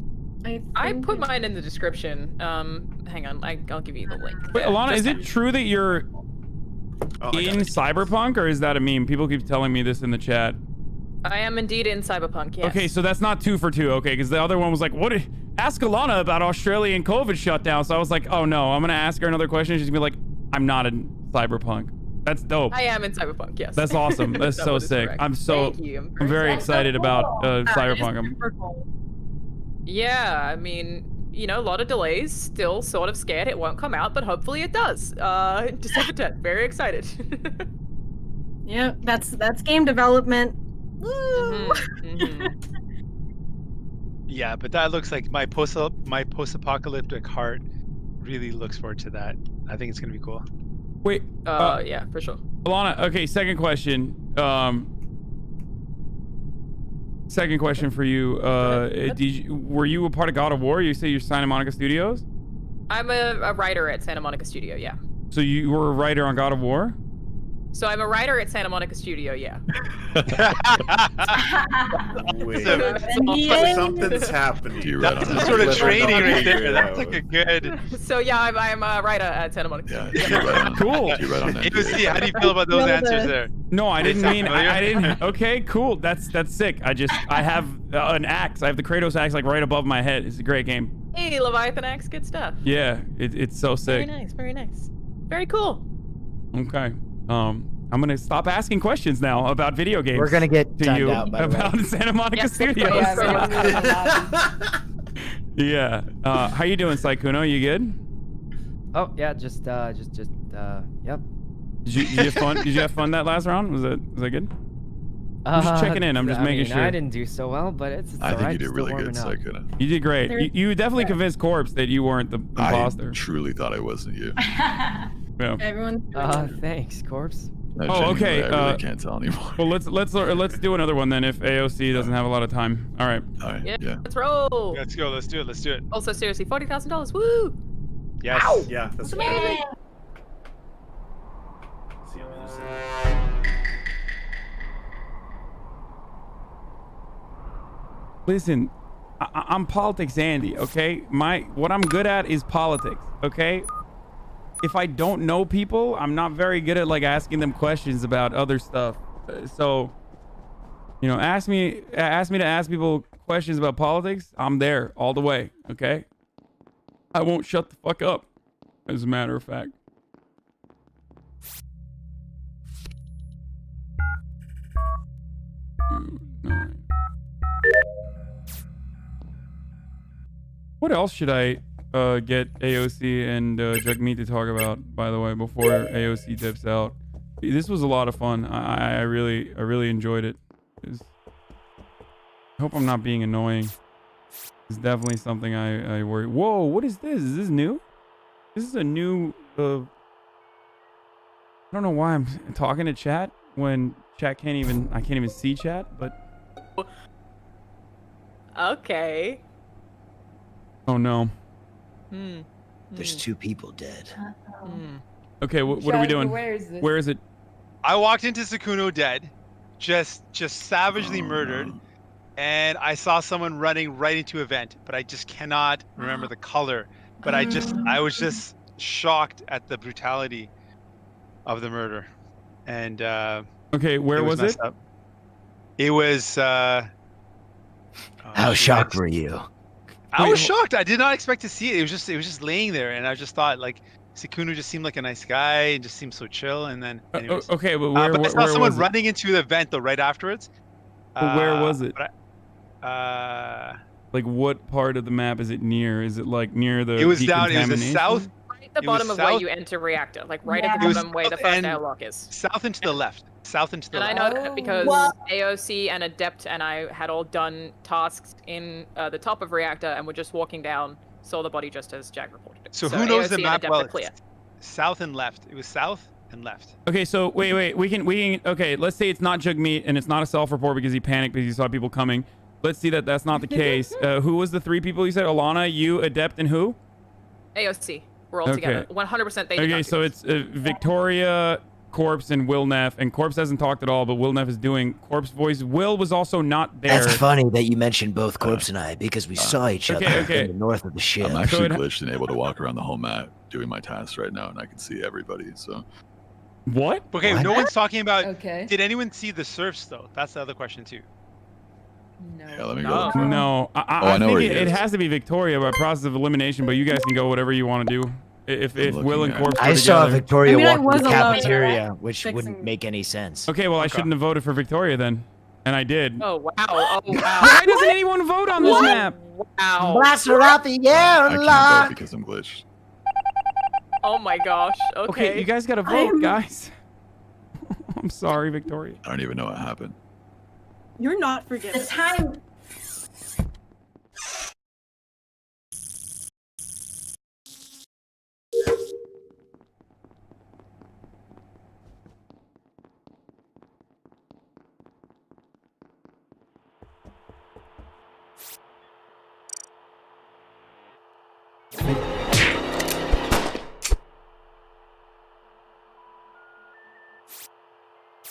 I put mine in the description. Hang on, I'll give you the link. Wait, Alana, is it true that you're in Cyberpunk, or is that a meme? People keep telling me this in the chat. I am indeed in Cyberpunk, yes. Okay, so that's not 2 for 2, okay? Because the other one was like, ask Alana about Australian COVID shutdown. So I was like, oh no, I'm gonna ask her another question. She's gonna be like, I'm not in Cyberpunk. That's dope. I am in Cyberpunk, yes. That's awesome. That's so sick. correct. I'm Thank you. I'm very excited about Cyberpunk. Super cool. Yeah, I mean, you know, a lot of delays. Still sort of scared it won't come out, but hopefully it does. December 10th. Very excited. Yeah, that's game development. Woo! Yeah, but that looks like my post-apocalyptic heart really looks forward to that. I think it's gonna be cool. Wait. Yeah, for sure. Alana, okay, second question. Second question for you. Were you a part of God of War? You say you're Santa Monica Studios? I'm a writer at Santa Monica Studio, yeah. So you were a writer on God of War? So I'm a writer at Santa Monica Studio, yeah. Wait, Yeah. something's happening. That's some sort of training right there. That's like a good. So yeah, I'm a writer at Santa Monica. Yeah. Cool. AOC, how do you feel about those answers there? No, I didn't sound mean. I didn't. Okay, cool. That's sick. I have an axe. I have the Kratos axe like right above my head. It's a great game. Hey, Leviathan Axe, good stuff. Yeah, it's so sick. Very nice, very nice. Very cool. Okay. I'm gonna stop asking questions now about video games. We're gonna get to timed you out, by the about way. Santa Monica Studios. Yeah. How you doing, Saikuno? You good? Oh yeah, just yep. Did you have fun? Did you have fun that last round? Was that good? I'm just checking in. I'm just making sure. I didn't do so well, but it's I think alright. you did really good, Saikuno. You did great. You definitely convinced Corpse that you weren't the imposter. I truly thought it wasn't you. Yeah. Everyone. Thanks, Corpse. No, okay. I really can't tell anymore. Well, let's do another one then. If AOC doesn't have a lot of time. All right. Yeah. Let's roll. Let's go. Let's do it. Let's do it. Also, seriously, $40,000. Woo! Yes. Ow! Yeah. That's amazing. Listen, I'm politics Andy, okay? What I'm good at is politics, okay? If I don't know people, I'm not very good at like asking them questions about other stuff. So, you know, ask me to ask people questions about politics. I'm there all the way, okay? I won't shut the fuck up, as a matter of fact. What else should I get AOC and Jagmeet to talk about, by the way, before AOC dips out? This was a lot of fun. I really enjoyed it. I hope I'm not being annoying. It's definitely something I worry. Whoa, what is this? Is this new? This is a new I don't know why I'm talking to chat when chat I can't even see chat, but okay. Oh no. There's 2 people dead. Okay, what are we doing? Where is this? Where is it? I walked into Sakuno dead, just savagely murdered, and I saw someone running right into a vent, but I just cannot remember the color. But I was just shocked at the brutality of the murder, and okay, where was it? Up. It was. How shocked were you? I was shocked. I did not expect to see it. It was just laying there, and I just thought like Sakuno just seemed like a nice guy and just seemed so chill. And then, anyways. Okay, but but I saw someone was running into the vent though right afterwards. But where was it? Like what part of the map is it near? Is it like near the? It was down. It was the south. Right at the bottom of where you enter reactor, like right at the bottom where the first airlock is. South and to the left. South and to the left. And I know that because AOC and Adept and I had all done tasks in the top of reactor and were just walking down, saw the body just as Jack reported it. So who knows AOC the map well? Clear. South and left. It was south and left. Okay, so wait. We can. Okay, let's say it's not Jagmeet and it's not a self-report because he panicked because he saw people coming. Let's see that that's not the case. Who was the 3 people you said? Alana, you, Adept, and who? AOC. We're all together. 100% they did Okay, so it's Victoria, Corpse, and Will Neff. And Corpse hasn't talked at all, but Will Neff is doing Corpse voice. Will was also not there. That's funny that you mentioned both Corpse and I because we saw each other in the north of the ship. I'm actually glitched and able to walk around the whole map doing my tasks right now, and I can see everybody. So. What? Okay, no one's talking about. Okay. Did anyone see the serfs though? That's the other question too. No. Yeah, let me go. No, I think it has to be Victoria by process of elimination, but you guys can go whatever you want to do. If Will and Corpse I were saw together. Victoria walk to the cafeteria, which wouldn't make any sense. Okay, well I shouldn't have voted for Victoria then, and I did. Oh wow! Oh wow! Why doesn't anyone vote on this map? Wow! Blast her out the I can't vote because I'm glitched. Oh my gosh! Okay. You guys gotta vote, guys. I'm sorry, Victoria. I don't even know what happened. You're not forgetting. The time.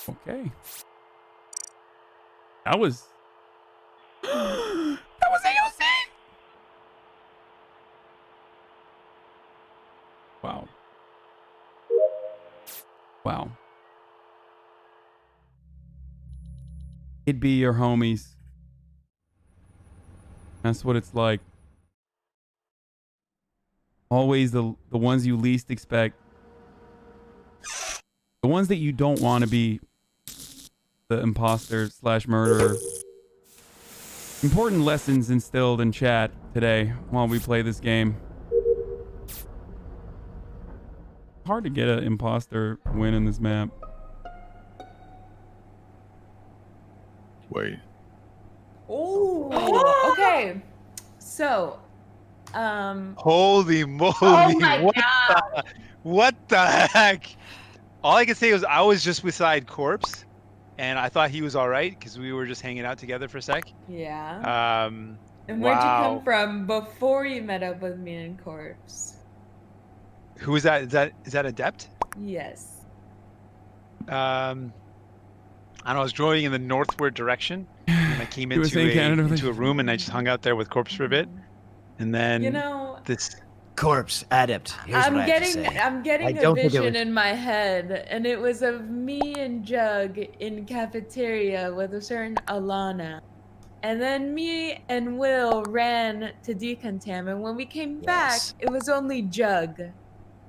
Okay. That was... that was AOC! Wow. Wow. It'd be your homies. That's what it's like. Always the ones you least expect. The ones that you don't want to be the imposter / murderer. Important lessons instilled in chat today while we play this game. Hard to get an imposter win in this map. Wait. Oh, okay. So, Holy moly! Oh my What the heck? All I can say was I was just beside Corpse, and I thought he was all right because we were just hanging out together for a sec. Yeah. And where'd you come from before you met up with me and Corpse? Who is that? Is that Adept? Yes. I don't know, I was driving in the northward direction, and I came into a room, and I just hung out there with Corpse for a bit, and then this Corpse Adept. I'm getting a vision in my head, and it was of me and Jug in cafeteria with a certain Alana, and then me and Will ran to decontam, and when we came back, it was only Jug.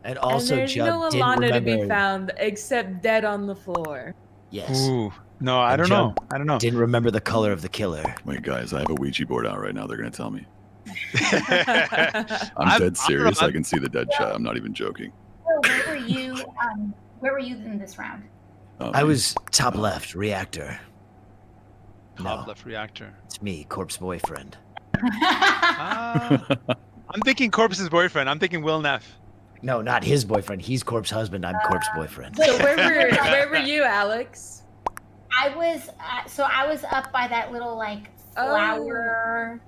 And also, there's Jug no didn't Alana to be remember. found except dead on the floor. Yes. Ooh. No, I don't know. I don't know. Didn't remember the color of the killer. Wait, guys, I have a Ouija board out right now. They're gonna tell me. I'm dead serious. I can see the dead chat. I'm not even joking. Where were you? Where were you in this round? I was top left, reactor. Top left reactor. It's me, Corpse boyfriend. I'm thinking Corpse's boyfriend. I'm thinking Will Neff. No, not his boyfriend. He's Corpse husband. I'm Corpse boyfriend. So where were you, Alex? I was I was up by that little like flower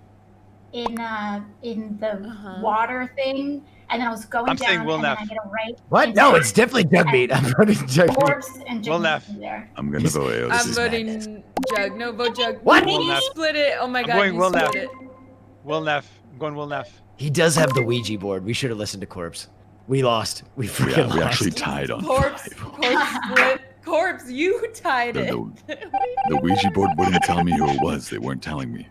in the water thing, and then I was going down, and then I get a right. What? No, it's definitely Jagmeet. I'm voting Jagmeet. Corpse and Jagmeet there. I'm gonna vote AOC. I'm voting Jug. No, vote Jug. What? You split it. Oh my I'm god, going you Will split Neff. it. Will Neff. I'm going Will Neff. He does have the Ouija board. We should have listened to Corpse. We lost. We freaking lost. We actually tied on Corpse split. Corpse, you tied it. The Ouija board wouldn't tell me who it was. They weren't telling me.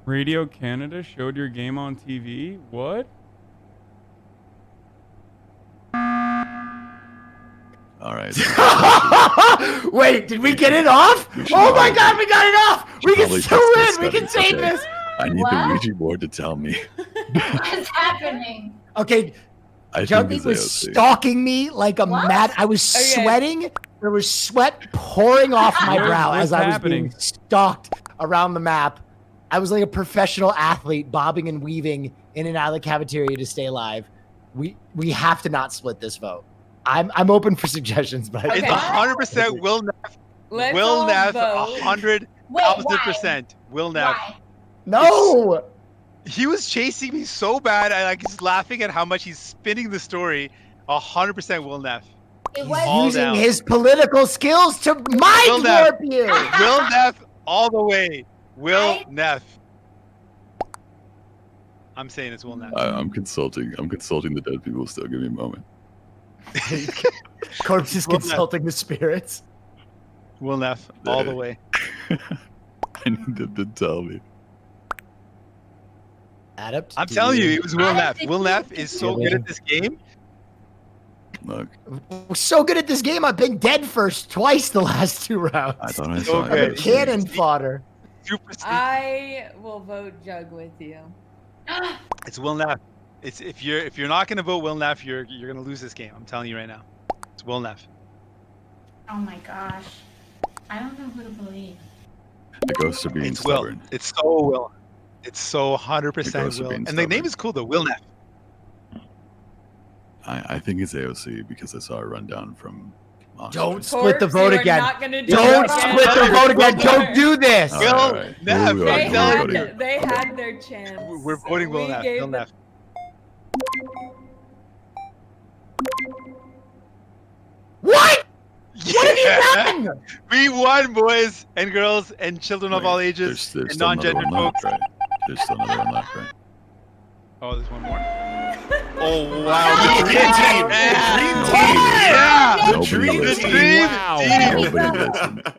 Radio Canada showed your game on TV? What? All right. Wait, did we get it off? Oh my god, we got it off! We can still win! We can save this! I need the Ouija board to tell me. What's happening? Okay, Jugmeet was stalking me like a mad. I was sweating. There was sweat pouring off my brow as I was being stalked around the map. I was like a professional athlete, bobbing and weaving in and out of the cafeteria to stay alive. We have to not split this vote. I'm open for suggestions, but it's 100% Will Neff. Will Neff, 100,000%. Will Neff. No. He was chasing me so bad. I like just laughing at how much he's spinning the story. 100% Will Neff. He's using his political skills to mind warp you. Will Neff all the way. Will Neff. I'm saying it's Will Neff. I'm consulting the dead people still. Give me a moment. Corpse is consulting the spirits. Will Neff all the way. I need them to tell me. Adept? I'm telling you, it was Will Neff. Will Neff is so good at this game. Look. So good at this game, I've been dead first twice the last 2 rounds. I thought I saw it. Cannon fodder. I will vote Jug with you. It's Will Neff. It's if you're not gonna vote Will Neff, you're gonna lose this game. I'm telling you right now. It's Will Neff. Oh my gosh. I don't know who to believe. The ghosts are being stubborn. Will. It's so Will. It's so 100% Will. And the name is cool though, Will Neff. I think it's AOC because I saw a rundown from Don't split the vote you are again. not gonna do Don't it again. split the vote again. Don't do this. They had their chance. We're voting Will Neff. Will Neff. What? What have you done? We won, boys and girls and children of all ages There's and still another non-gendered one folks. left, right? There's still another one left, right? Oh, there's one more. Oh wow! The dream team. Yeah. The dream team. Wow.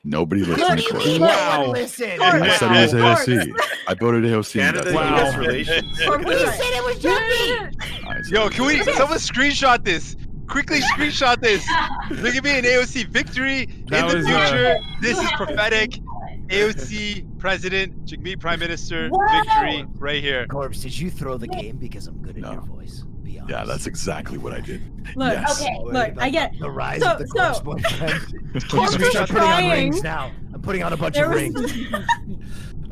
Nobody listened to Corpse. Wow. I said it was AOC. I voted AOC. Canada US relations. You said it was Jagmeet. Yo, can we someone screenshot this? Quickly screenshot this. Look at me in AOC victory in the future. This is prophetic. AOC president, Jagmeet prime minister, victory right here. Corpse, did you throw the game because I'm good at your voice? Be honest. Yeah, that's exactly what I did. Look, Yes. okay, look, I get the rise of the corpse boyfriend. Corpse is I'm putting on trying. rings now. I'm putting on a bunch of rings.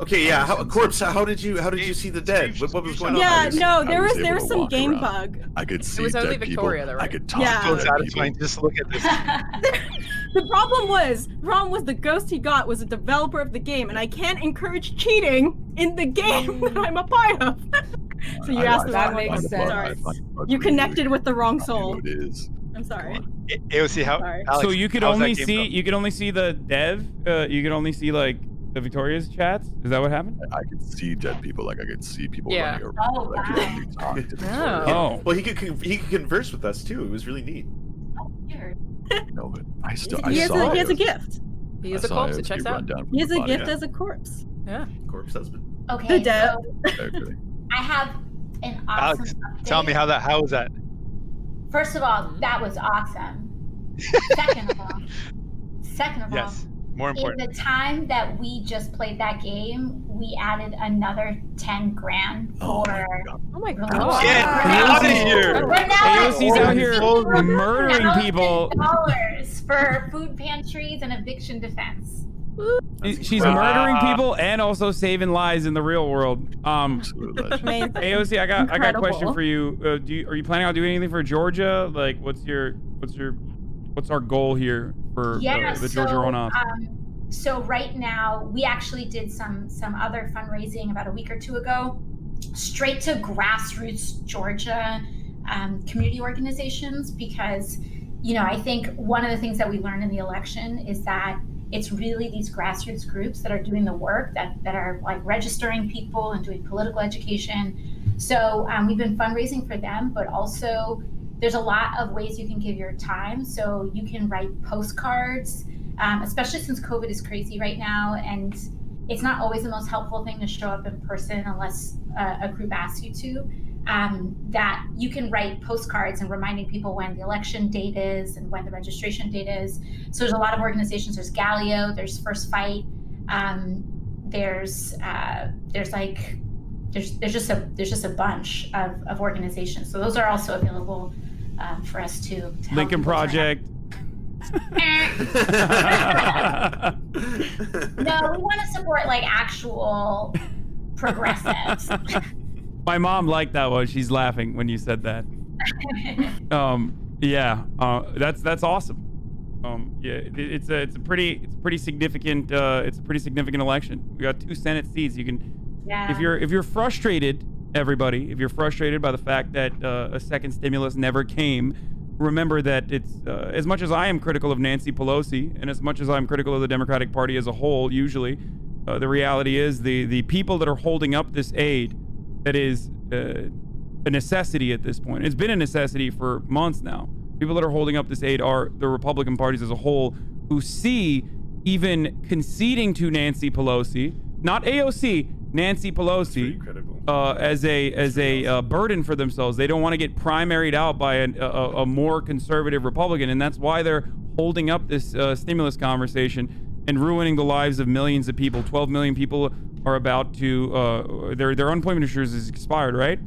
Okay, yeah. Corpse, how did you see the dead? What was going on? Yeah, no, there was was able to some walk game around. bug. I could see It was only dead Victoria, people. though, right? I could talk Yeah. to So dead satisfying. people. Just look at this. The problem was the ghost he got was a developer of the game, and I can't encourage cheating in the game that I'm a part of. So you asked the that wrong makes one. sense. Sorry. You connected with the wrong soul. It is. I'm sorry. AOC, how? Sorry. Alex, So you could how's that only game see go? the dev. You could only see like the Victoria's chats. Is that what happened? I could see dead people. Like I could see people Yeah. running around. Oh, Like, I could only talk to Victoria. Oh. Well, he could converse with us too. It was really neat. No, but I He saw has a it. gift. He is I a saw corpse. It AOC checks run out. down from He has the a body. gift as a corpse. Yeah. Corpse husband. Okay, The dead. so Okay. I have an awesome Alex, update. tell me how was that? First of all, that was awesome. Second of all, Yes. More in important. the time that we just played that game, we added another 10 grand for. Oh my god. Get out of here! We're now at AOC's out here murdering people. $1,000 for food pantries and eviction defense. She's murdering people and also saving lives in the real world. Amazing. AOC, I got a Incredible. question for you. Are you planning on doing anything for Georgia? Like, what's our goal here for the Georgia runoff? So right now, we actually did some other fundraising about a week or two ago, straight to grassroots Georgia community organizations, because I think one of the things that we learned in the election is that it's really these grassroots groups that are doing the work, that are like registering people and doing political education. So we've been fundraising for them, but also there's a lot of ways you can give your time. So you can write postcards, especially since COVID is crazy right now, and it's not always the most helpful thing to show up in person unless a group asks you to. That you can write postcards and reminding people when the election date is and when the registration date is. So there's a lot of organizations. There's Galileo, there's First Fight, there's just a bunch of organizations. So those are also available for us to help Lincoln people sign up. Project. No, we want to support like actual progressives. My mom liked that one. She's laughing when you said that. Yeah, that's awesome. Yeah, it's a pretty significant election. We got 2 Senate seats. You can, if you're frustrated, everybody, if you're frustrated by the fact that a second stimulus never came, remember that it's as much as I am critical of Nancy Pelosi and as much as I'm critical of the Democratic Party as a whole, usually, the reality is the people that are holding up this aid, that is a necessity at this point. It's been a necessity for months now. People that are holding up this aid are the Republican parties as a whole, who see even conceding to Nancy Pelosi, not AOC, Nancy Pelosi, as a burden for themselves. They don't want to get primaried out by a more conservative Republican, and that's why they're holding up this stimulus conversation and ruining the lives of millions of people. 12 million people are about to their unemployment insurance is expired, right?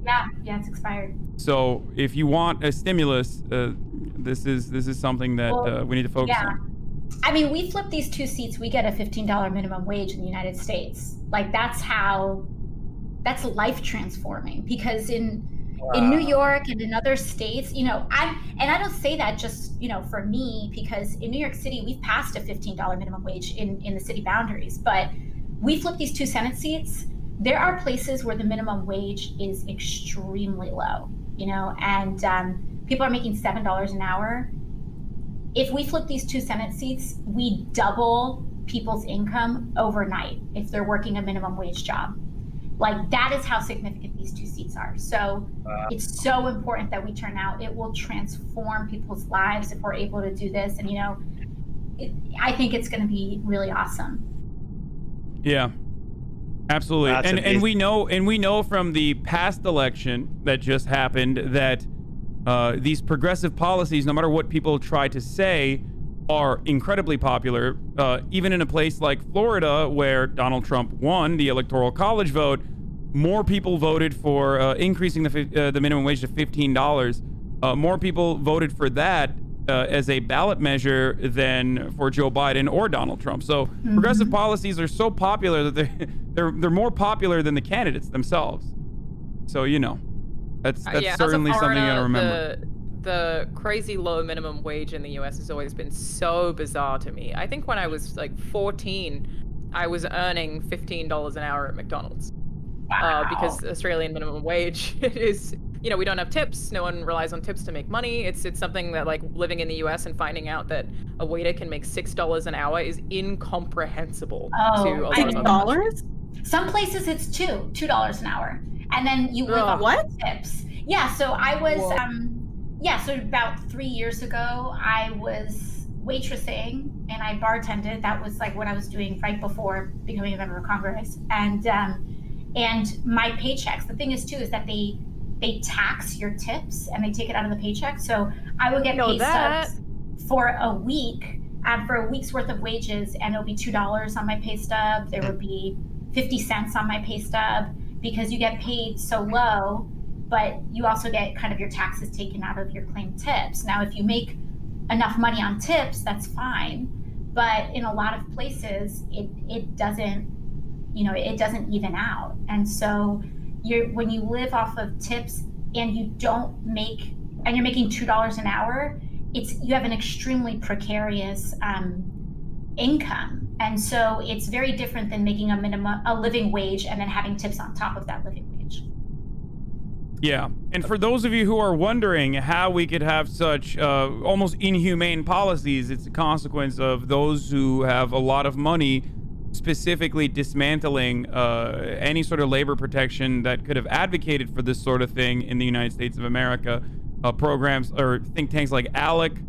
Yeah, it's expired. So if you want a stimulus, this is something that we need to focus on. I mean, we flip these 2 seats, we get a $15 minimum wage in the United States. Like that's life transforming, because in In New York and in other states, you know, I don't say that just, you know, for me, because in New York City, we've passed a $15 minimum wage in the city boundaries, but we flip these 2 Senate seats. There are places where the minimum wage is extremely low, you know, and people are making $7 an hour. If we flip these 2 Senate seats, we double people's income overnight if they're working a minimum wage job. Like, that is how significant these 2 seats are. So it's so important that we turn out. It will transform people's lives if we're able to do this. And, you know, I think it's going to be really awesome. Yeah, absolutely. And we know from the past election that just happened that these progressive policies, no matter what people try to say, are incredibly popular. Even in a place like Florida, where Donald Trump won the Electoral College vote, more people voted for increasing the minimum wage to $15. More people voted for that as a ballot measure than for Joe Biden or Donald Trump. So progressive policies are so popular that they're more popular than the candidates themselves. So, you know, that's certainly something you gotta remember. The crazy low minimum wage in the US has always been so bizarre to me. I think when I was like 14, I was earning $15 an hour at McDonald's. Because Australian minimum wage is, you know, we don't have tips. No one relies on tips to make money. It's something that, like, living in the US and finding out that a waiter can make $6 an hour is incomprehensible to a lot of other countries. Some places it's $2 an hour, and then you live on tips. Yeah, so I was so about 3 years ago, I was waitressing and I bartended. That was like what I was doing right before becoming a member of Congress. And my paychecks, the thing is too, is that they tax your tips and they take it out of the paycheck. So I would get pay stubs for a week, for a week's worth of wages, and it'll be $2 on my pay stub. There would be 50 cents on my pay stub, because you get paid so low, but you also get kind of your taxes taken out of your claimed tips. Now, if you make enough money on tips, that's fine. But in a lot of places, it doesn't, you know, it doesn't even out. And so when you live off of tips and you don't make, and you're making $2 an hour, you have an extremely precarious income. And so it's very different than making a living wage and then having tips on top of that living wage. Yeah, and for those of you who are wondering how we could have such almost inhumane policies, it's a consequence of those who have a lot of money specifically dismantling any sort of labor protection that could have advocated for this sort of thing in the United States of America. Programs or think tanks like ALEC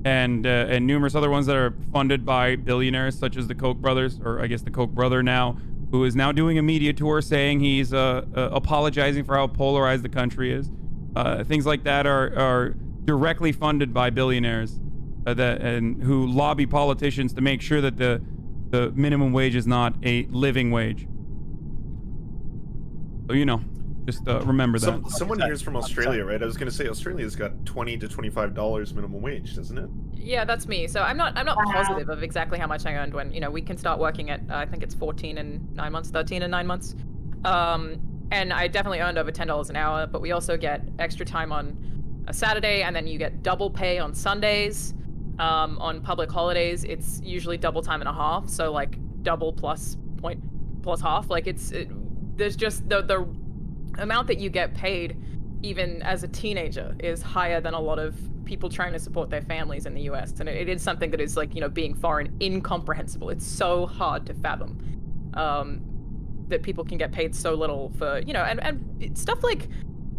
and numerous other ones that are funded by billionaires such as the Koch brothers, or I guess the Koch brother now, who is now doing a media tour saying he's apologizing for how polarized the country is. Things like that are directly funded by billionaires and who lobby politicians to make sure that the minimum wage is not a living wage. So, you know, just remember that. Someone here is from Australia, right? I was going to say Australia's got $20 to $25 minimum wage, doesn't it? Yeah, that's me. So I'm not positive of exactly how much I earned when, you know, we can start working at, I think it's 14 and 9 months, 13 and 9 months. And I definitely earned over $10 an hour, but we also get extra time on a Saturday, and then you get double pay on Sundays. On public holidays, it's usually double time and a half. So like double plus half. Like there's just the amount that you get paid even as a teenager is higher than a lot of people trying to support their families in the US. And it is something that is, like, you know, being foreign, incomprehensible. It's so hard to fathom that people can get paid so little for, you know, and stuff like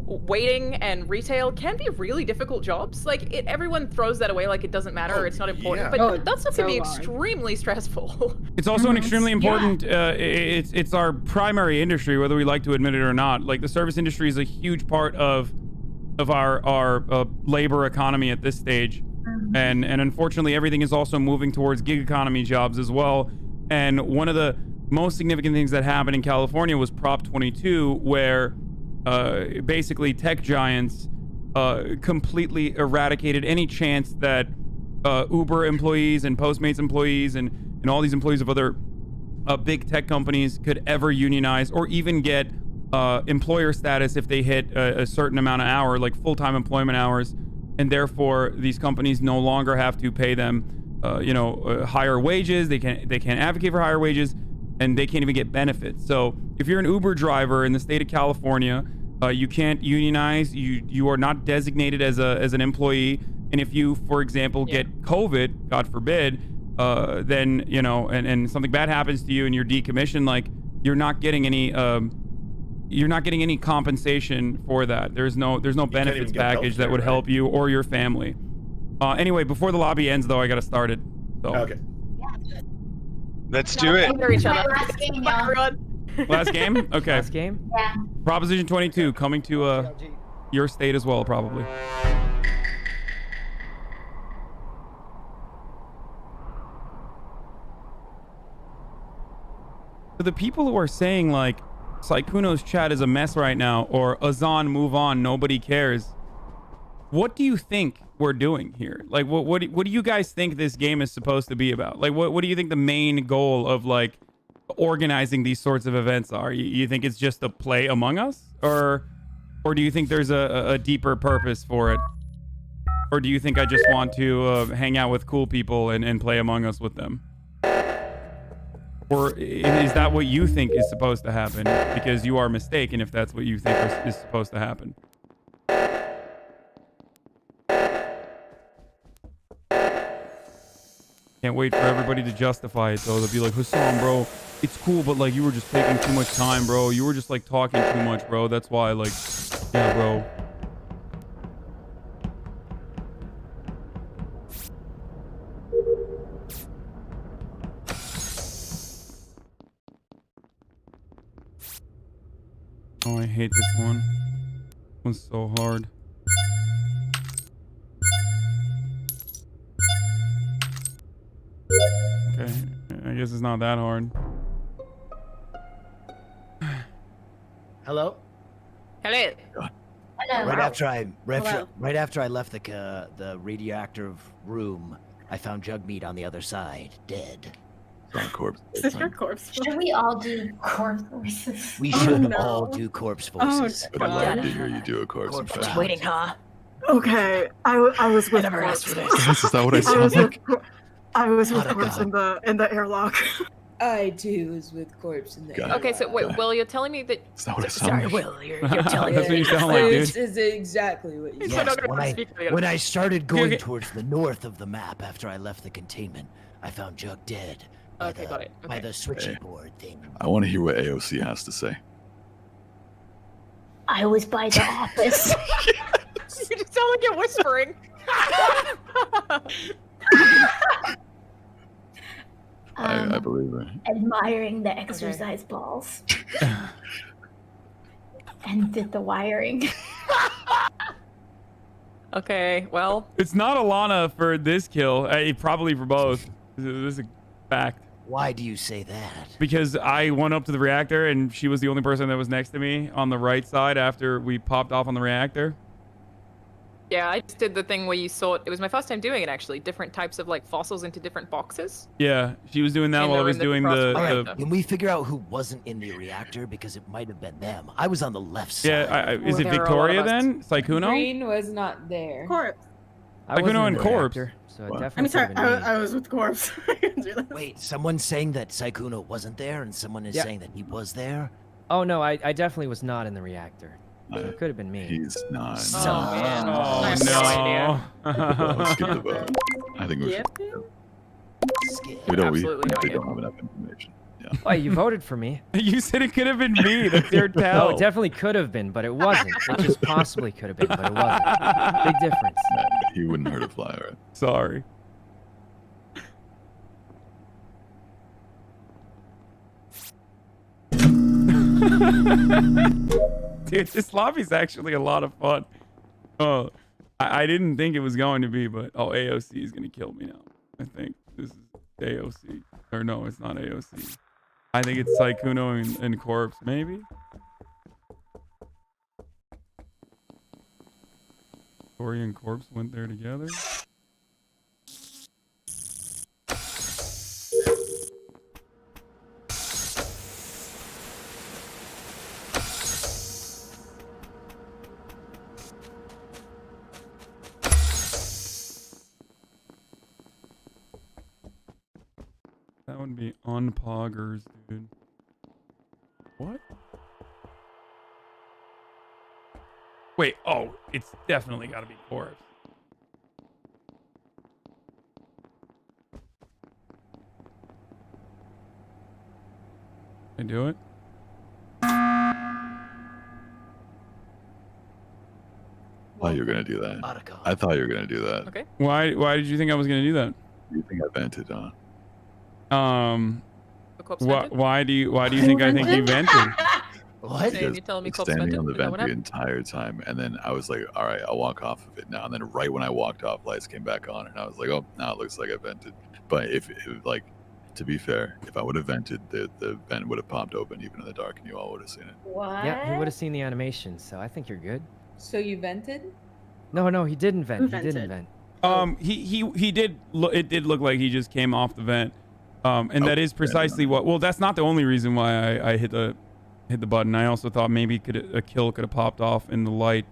waiting and retail can be really difficult jobs. Like, everyone throws that away like it doesn't matter or it's not important, but that stuff can be extremely stressful. It's also an extremely important, it's our primary industry, whether we like to admit it or not. Like, the service industry is a huge part of our labor economy at this stage. And unfortunately, everything is also moving towards gig economy jobs as well. And one of the most significant things that happened in California was Prop 22, where basically tech giants completely eradicated any chance that Uber employees and Postmates employees and all these employees of other big tech companies could ever unionize or even get employer status if they hit a certain amount of hour, like full-time employment hours, and therefore these companies no longer have to pay them, higher wages. They can't advocate for higher wages, and they can't even get benefits. So if you're an Uber driver in the state of California, you can't unionize. You are not designated as an employee, and if you, for example, get COVID, God forbid, then and something bad happens to you and you're decommissioned, like you're not getting any compensation for that. There's no benefits package that would help you or your family. Anyway, before the lobby ends, though, I got to start it. So. Okay. Let's do it. Last game, y'all. Last game? Okay. Last game? Yeah. Proposition 22 coming to your state as well, probably. For the people who are saying, like, Sykkuno's chat is a mess right now, or Hasan, move on, nobody cares. What do you think we're doing here? Like, what do you guys think this game is supposed to be about? Like, what do you think the main goal of, like, organizing these sorts of events are? You think it's just to play Among Us? Or do you think there's a deeper purpose for it? Or do you think I just want to hang out with cool people and play Among Us with them? Or is that what you think is supposed to happen? Because you are mistaken if that's what you think is supposed to happen. Can't wait for everybody to justify it, though. They'll be like, Hasan, bro, it's cool, but, like, you were just taking too much time, bro. You were just, like, talking too much, bro. That's why, like, yeah, bro. Oh, I hate this one. This one's so hard. Okay, I guess it's not that hard. Hello? Hello. Right after I left the radioactive room, I found Jagmeet on the other side, dead. Corpse. Is this your corpse? Should we all do corpse voices? We should all do corpse voices. But I'd love to hear you do a corpse. Waiting, huh? Okay, I was with corpse. Is that what I sound like? I was with corpse in the airlock. I too was with corpse in the airlock. Okay, so wait, Will, you're telling me that... Is that what I sound like? Will, you're telling That's what you sound like, dude. This is exactly what you Yes, when I started going towards the north of the map after I left the containment, I found Jug dead. By the switching board thing. I want to hear what AOC has to say. I was by the office. You just sound like you're whispering. I believe her. Admiring the exercise balls. And did the wiring. Okay, well. It's not Alana for this kill. Probably for both. This is a fact. Why do you say that? Because I went up to the reactor and she was the only person that was next to me on the right side after we popped off on the reactor. Yeah, I just did the thing where you saw it. It was my first time doing it, actually. Different types of, like, fossils into different boxes. Yeah, she was doing that while I was doing the... Can we figure out who wasn't in the reactor? Because it might have been them. I was on the left side. Yeah, is it Victoria then? Sykkuno? Green was not there. Corpse. Sykkuno and Corpse. So it definitely I was with corpse. Wait, someone's saying that Sykkuno wasn't there, and someone is saying that he was there? Oh, no, I definitely was not in the reactor. It could have been me. He's not. Man. Oh, no. Let's skip the vote. I think we should skip. We don't have enough information. Yeah. Oh, you voted for me. You said it could have been me. That's your tell. No, it definitely could have been, but it wasn't. It just possibly could have been, but it wasn't. Big difference. He wouldn't hurt a fly, right? Sorry. Dude, this lobby's actually a lot of fun. Oh, I didn't think it was going to be, but AOC is gonna kill me now. I think this is AOC, or no, it's not AOC. I think it's Sykkuno and Corpse, maybe. Tori and Corpse went there together. That would be unpoggers, dude. What? Wait, oh, it's definitely got to be corpse. I do it? I thought you were gonna do that. I thought you were gonna do that. Okay. Why did you think I was gonna do that? You think I vented, huh? Why do you think I think he vented? What? Dave, you telling me Cops Standing vented? on the Is that vent what the happened? entire time, and then I was like, "All right, I'll walk off of it now." And then right when I walked off, lights came back on, and I was like, "Oh, now it looks like I vented." But if like, to be fair, if I would have vented, the vent would have popped open even in the dark, and you all would have seen it. What? Yeah, he would have seen the animation, so I think you're good. So you vented? No, he didn't vent. Who He didn't vented? vent. He did. It did look like he just came off the vent, and that is precisely what. Well, that's not the only reason why I hit the button. I also thought maybe a kill could have popped off in the light,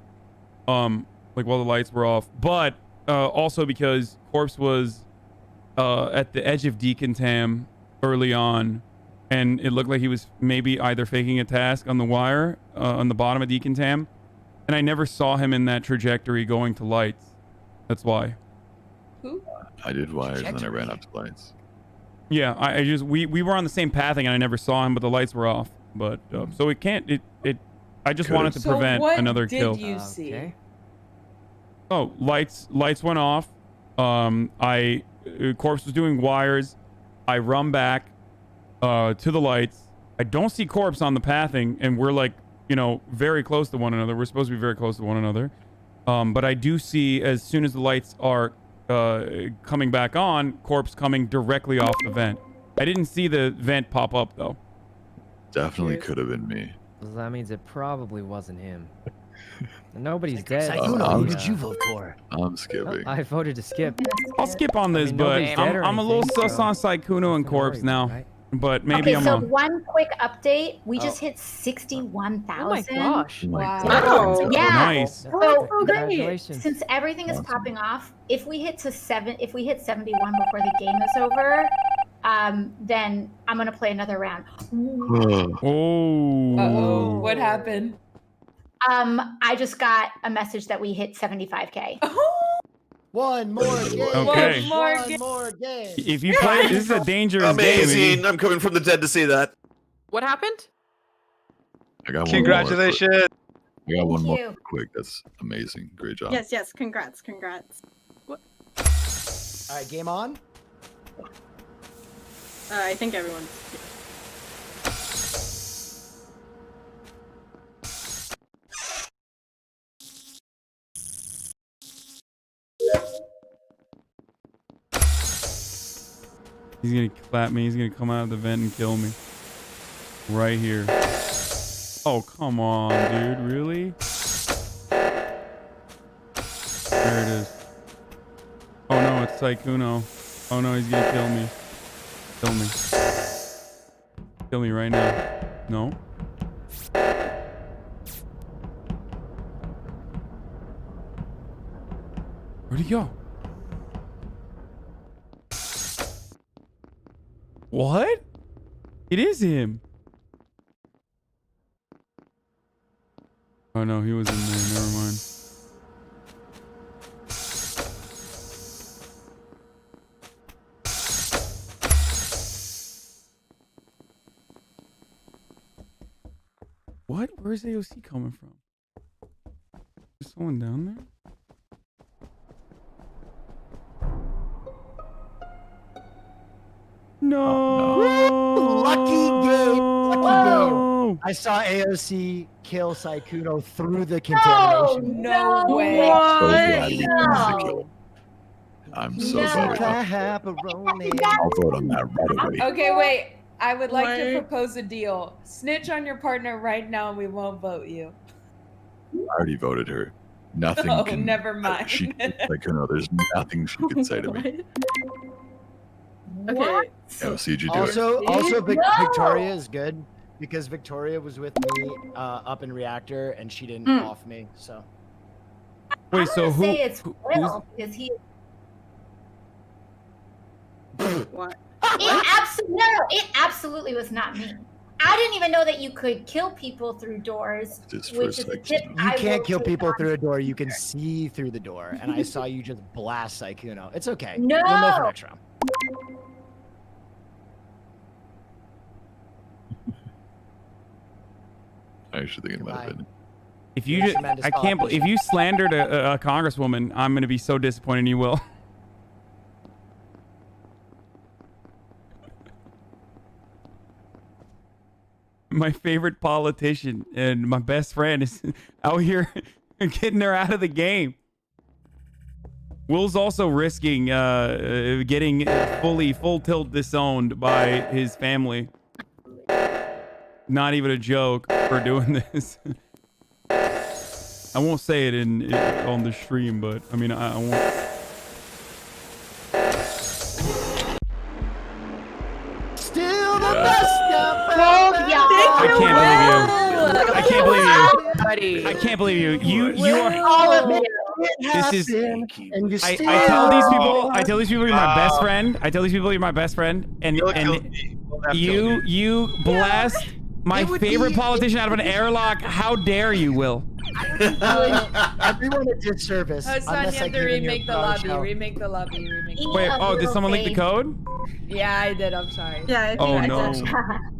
like while the lights were off. But also because corpse was at the edge of decontam early on, and it looked like he was maybe either faking a task on the wire on the bottom of decontam, and I never saw him in that trajectory going to lights. That's why. Who? I did wires, and then I ran up to lights. Yeah, I just we were on the same pathing, and I never saw him, but the lights were off. But so it can't. I just wanted to prevent another kill. What did you see? Oh, lights went off. Corpse was doing wires. I run back to the lights. I don't see corpse on the pathing, and we're like, very close to one another. We're supposed to be very close to one another. But I do see, as soon as the lights are coming back on, corpse coming directly off the vent. I didn't see the vent pop up though. Definitely could have been me. Well, that means it probably wasn't him. Nobody's dead. Who did you vote for? I'm skipping. I voted to skip. I'll skip on this, but I'm a little sus on Saikuno and corpse now. But maybe Okay, so I'm one quick update. We just hit 61,000. Oh my gosh. Wow. Oh, yeah. Nice. So Congratulations. since everything is popping off, if we hit 71 before the game is over, then I'm gonna play another round. Oh. Uh-oh. What happened? I just got a message that we hit 75K. One more game. Okay. One more game. If you play, this is a dangerous Amazing. game. I'm coming from the dead to see that. What happened? I got Congratulations. One more. I got one more you. quick. That's amazing. Great job. Yes, congrats. All right, game on. I think everyone's. He's gonna clap me. He's gonna come out of the vent and kill me. Right here. Oh, come on, dude. Really? There it is. Oh no, it's Saikuno. Oh no, he's gonna kill me. Kill me. Kill me right now. No. Where'd he go? What? It is him. Oh no, he was in there. Never mind. What? Where's AOC coming from? Is someone down there? No. Lucky game. I saw AOC kill Saikuno through the contamination. No way. So glad we managed to kill him. I'm so glad. I'll I'll vote on that right away. Okay, wait. I would like to propose a deal. Snitch on your partner right now and we won't vote you. I already voted her. Nothing. Oh, can, never mind. She, there's nothing she could say to me. Okay. AOC, you do it. Also, Victoria is good because Victoria was with me up in reactor and she didn't off me. So. Wait, so who? Say it's Will because he. What? Absolutely. No, it absolutely was not me. I didn't even know that you could kill people through doors, which is a tip You can't kill people through a door. You can see through the door. And I saw you just blast Sykkuno. It's okay. No. We'll know for next round. I actually think it might have been. If you just, I can't. If you slandered a congresswoman, I'm gonna be so disappointed in you, Will. My favorite politician and my best friend is out here getting her out of the game. Will's also risking getting full tilt disowned by his family. Not even a joke for doing this. I won't say it on the stream, but I mean I won't. Still the best of I can't believe you. I can't believe you. You are. All of it. This is. I I tell these people you're my best friend. I tell these people you're my best friend, and you blast my favorite politician out of an airlock. How dare you, Will? Everyone a disservice. Hasan, you have to remake the lobby. Remake the lobby. Wait. Oh, did someone leak the code? Yeah, I did. I'm sorry. Yeah. I think Oh I no. did.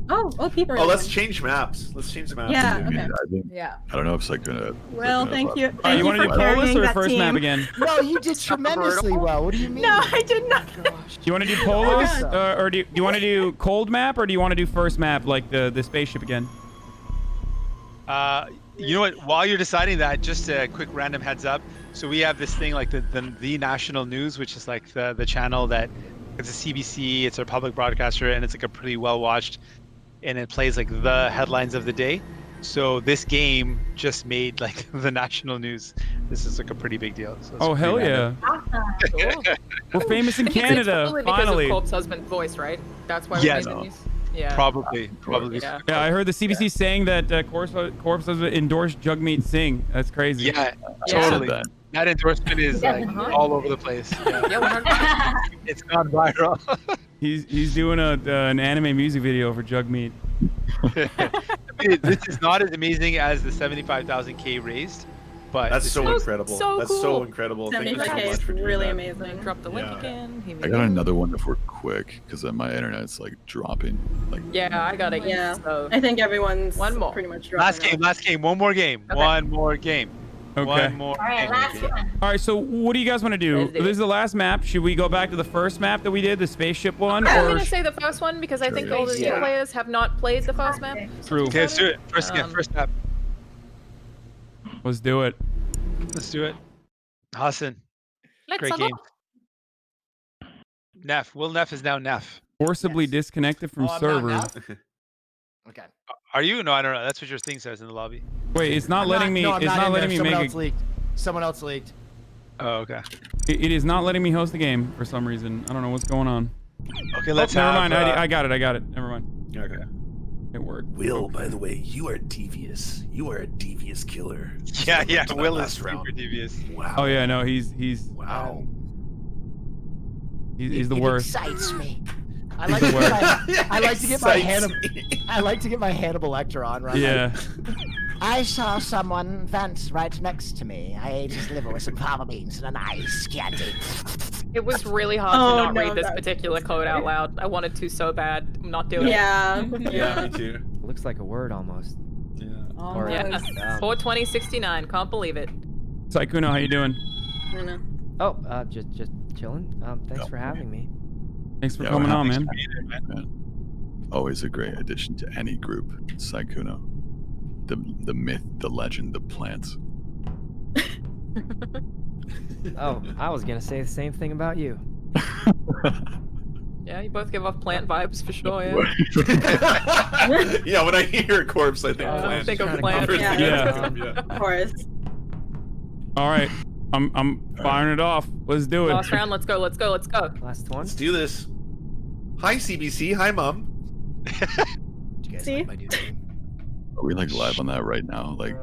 Oh, people. Oh, let's change maps. Let's change the maps. Yeah. I mean, Okay. I don't know if it's like gonna. Well, thank you. You Thank want to you do for Polus carrying or that first team. map again? No, you did tremendously well. What do you mean? No, I did not. Do you want to do Polus, or do you want to do cold map, or do you want to do first map like the spaceship again? You know what? While you're deciding that, just a quick random heads up. So we have this thing like the national news, which is like the channel that it's a CBC, it's a public broadcaster, and it's like a pretty well watched, and it plays like the headlines of the day. So this game just made like the national news. This is like a pretty big deal. So Oh hell yeah! Cool. We're famous in I think it's Canada. probably because Finally. of Corp's husband's voice, right? That's why we Yes. made the news. Yeah. Probably. Yeah. Yeah, I heard the CBC saying that Corpse has endorsed Jagmeet Singh. That's crazy. Yeah, totally. That endorsement is like all over the place. Yeah. It's gone viral. He's doing an anime music video for Jagmeet. I mean, this is not as amazing as the 75,000K raised, but That's so incredible. so That's cool. so incredible. Thank you so 75K much is for doing really that. amazing. Drop the link again. Here we I go. got another one if we're quick, because my internet's like dropping. Like. Yeah, I got it. Yeah. So I think everyone's one more. pretty much Last dropping game. One more game. Okay. One more game. Okay. One more All right, game. last one. All right. So what do you guys want to do? Let's do it. This is the last map. Should we go back to the first map that we did, the spaceship one, I'm or gonna say the first one because I think all the new Yeah. players have not played the first map. True? Okay, let's do it. First game. Um, First map. Let's do it. Let's do it. Hasan. Let's Great have game. Neff. Will Neff is now Neff. Forcibly disconnected from servers. Okay. Are you? No, I don't know. That's what your thing says in the lobby. Wait, it's not letting me. No, I'm It's not in letting there. me Someone make else leaked. Someone else leaked. Oh, okay. It is not letting me host the game for some reason. I don't know what's going on. Okay, let's Never have, mind. I got it. Never mind. Okay. It worked. Will, by the way, you are devious. You are a devious killer. Yeah. To that Will is last round. super devious. Wow. Oh yeah, no, he's Wow. he's the worst. Excites me. I He's like, the to worst. I like to get my Excites I like to get my Hannibal Lecter on. Right? Yeah. I saw someone vent right next to me. I ate his liver with some fava beans and a nice candy. It was really hard Oh, to not no, read this that's particular code out loud. I wanted to so bad. I'm not doing Yeah. Yeah, me too. Looks like a word almost. Yeah. Or, it. Yeah. 42069. Can't believe it. Sykkuno, how you doing? I don't know. Oh, just chilling. Thanks for having me. Thanks for Yeah, coming we're on, happy man. Man. Always a great addition to any group. Sykkuno. The myth, the legend, the plant. Oh, I was gonna say the same thing about you. Yeah, you both give off plant vibes for sure. Yeah. Yeah, when I hear a corpse, I think I plant. think of plant. Yeah. Yeah. Of course. All right, I'm firing it off. Let's do it. Last round. Let's go. Let's go. Let's go. Last one. Let's do this. Hi, CBC. Hi, Mom. See? Are we like live on that right now? Like,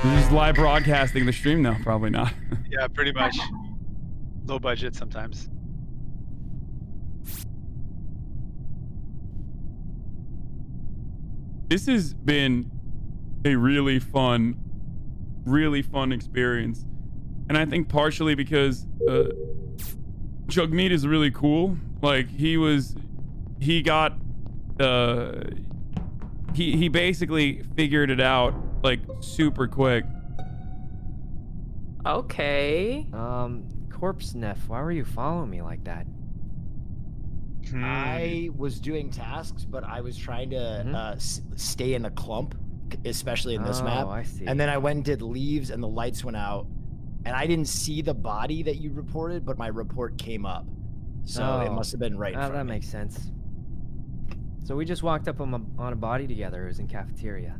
We're just live broadcasting the stream now. Probably not. Yeah, pretty much. Low budget sometimes. This has been a really fun experience. And I think partially because Jagmeet is really cool. Like he basically figured it out like super quick. Okay. Corpse Neff, why were you following me like that? I was doing tasks, but I was trying to stay in a clump, especially in this map. I see. And then I went and did leaves, and the lights went out, and I didn't see the body that you reported, but my report came up, so it must have been right in front of me. That makes sense. So we just walked up on a body together. It was in cafeteria.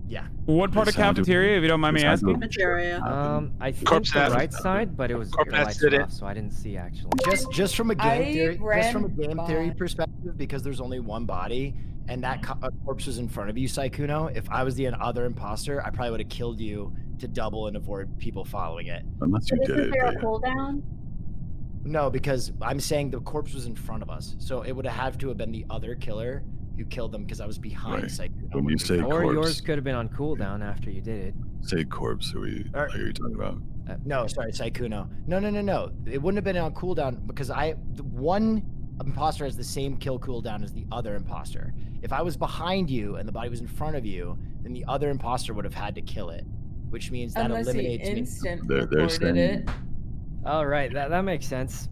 Yeah. What part of cafeteria, if you don't mind me asking? Cafeteria. I think the right side, but it was your lights were off, so I didn't see actually. Just from a game theory perspective, because there's only one body, and that corpse was in front of you, Sykkuno. If I was the other imposter, I probably would have killed you to double and avoid people following it. Unless you did it. Is there a cooldown? No, because I'm saying the corpse was in front of us, so it would have to have been the other killer who killed them because I was behind Sykkuno. When you say or corpse, yours could have been on cooldown after you did it. say corpse, who are you talking about? No, sorry, Sykkuno. No. It wouldn't have been on cooldown because the one imposter has the same kill cooldown as the other imposter. If I was behind you and the body was in front of you, then the other imposter would have had to kill it, which means that Unless eliminates he me. instant They're reported it. All right, that makes sense.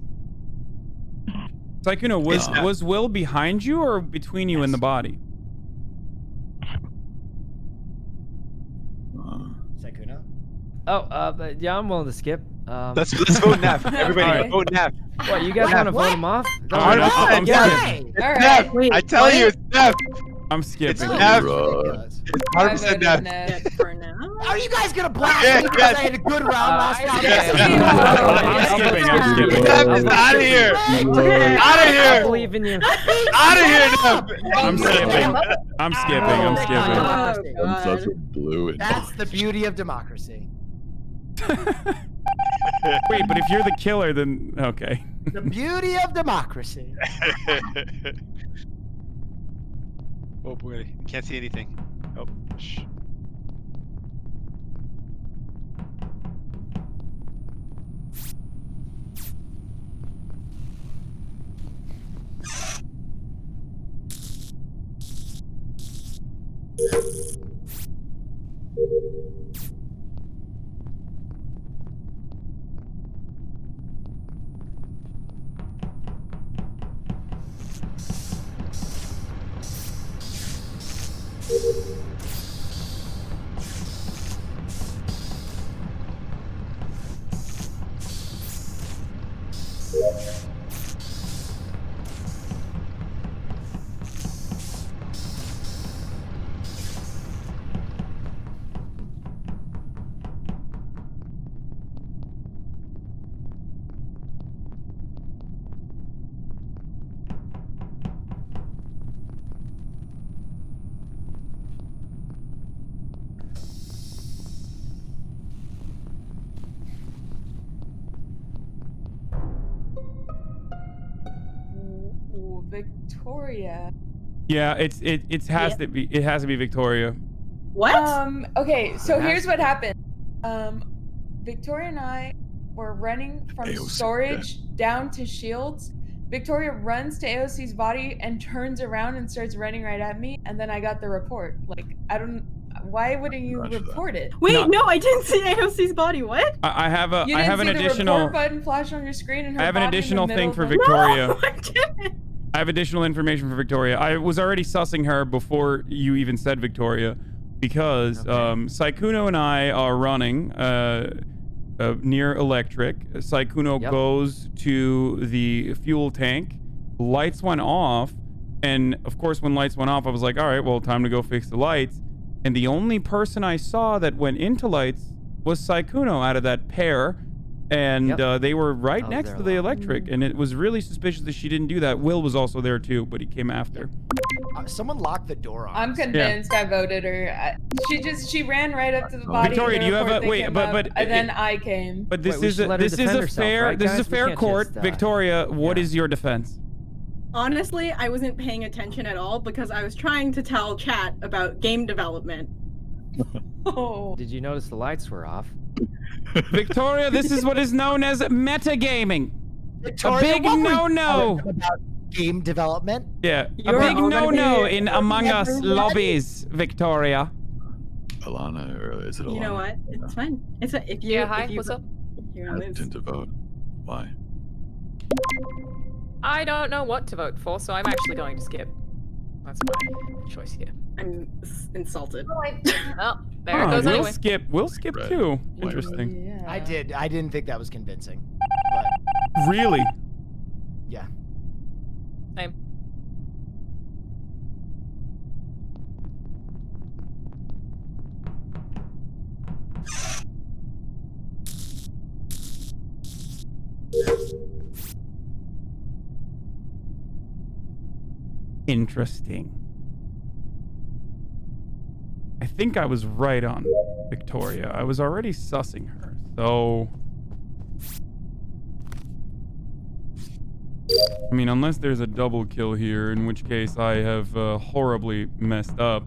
Sykkuno, was Will behind you or between you and the body? Sykkuno? But yeah, I'm willing to skip. Let's vote Neff. Everybody vote Neff. What, you guys want to vote him off? I'm skipping. It's Neff. I tell you, it's Neff. I'm skipping. It's Neff. It's 100% Neff. For now. Are you guys gonna blast me because I had a good round last round? I'm skipping. Neff is out of here. Out of here. I believe in you. Out of here, Neff. I'm skipping. I'm skipping. I'm such a blue. That's the beauty of democracy. Wait, but if you're the killer, then okay. The beauty of democracy. Oh boy, can't see anything. Oh, shh. Victoria. Yeah, it has to be Victoria. What? Okay, so here's what happened. Victoria and I were running from AOC, storage down to shields. Victoria runs to AOC's body and turns around and starts running right at me, and then I got the report. Like, I don't. Why wouldn't you report it? Wait, no, I didn't see AOC's body. What? I have You didn't an see additional. the report button flash on your screen, and her I have an body in the additional thing middle for of the- Victoria. No, I didn't. I have additional information for Victoria. I was already sussing her before you even said Victoria, because Sykkuno and I are running near Electric. Sykkuno goes to the fuel tank. Lights went off, and of course, when lights went off, I was like, "All right, well, time to go fix the lights." And the only person I saw that went into lights was Sykkuno out of that pair. And they were right next to the Electric, and it was really suspicious that she didn't do that. Will was also there too, but he came after. Someone locked the door on. I'm convinced I voted her. She ran right up to the body. Victoria, do you have a wait? But and then I came. But this is a fair court. Victoria, what is your defense? Honestly, I wasn't paying attention at all because I was trying to tell chat about game development. Oh. Did you notice the lights were off? Victoria, this is what is known as metagaming. Victoria, a big what were you no-no. talking about game development? Yeah, You're a big already- no-no in Among Us lobbies, Victoria. Alana, or is it Alana? You know what? It's fine. It's a, if you. Yeah, hi, if you, what's up? You're gonna lose. Hesitant to vote. Why? I don't know what to vote for, so I'm actually going to skip. That's my choice here. I'm insulted. Oh, there it Huh, goes we'll anyway. skip. We'll skip too. Interesting. I didn't think that was convincing. Really? Yeah. Same. Interesting. I think I was right on Victoria. I was already sussing her, so... I mean, unless there's a double kill here, in which case I have horribly messed up.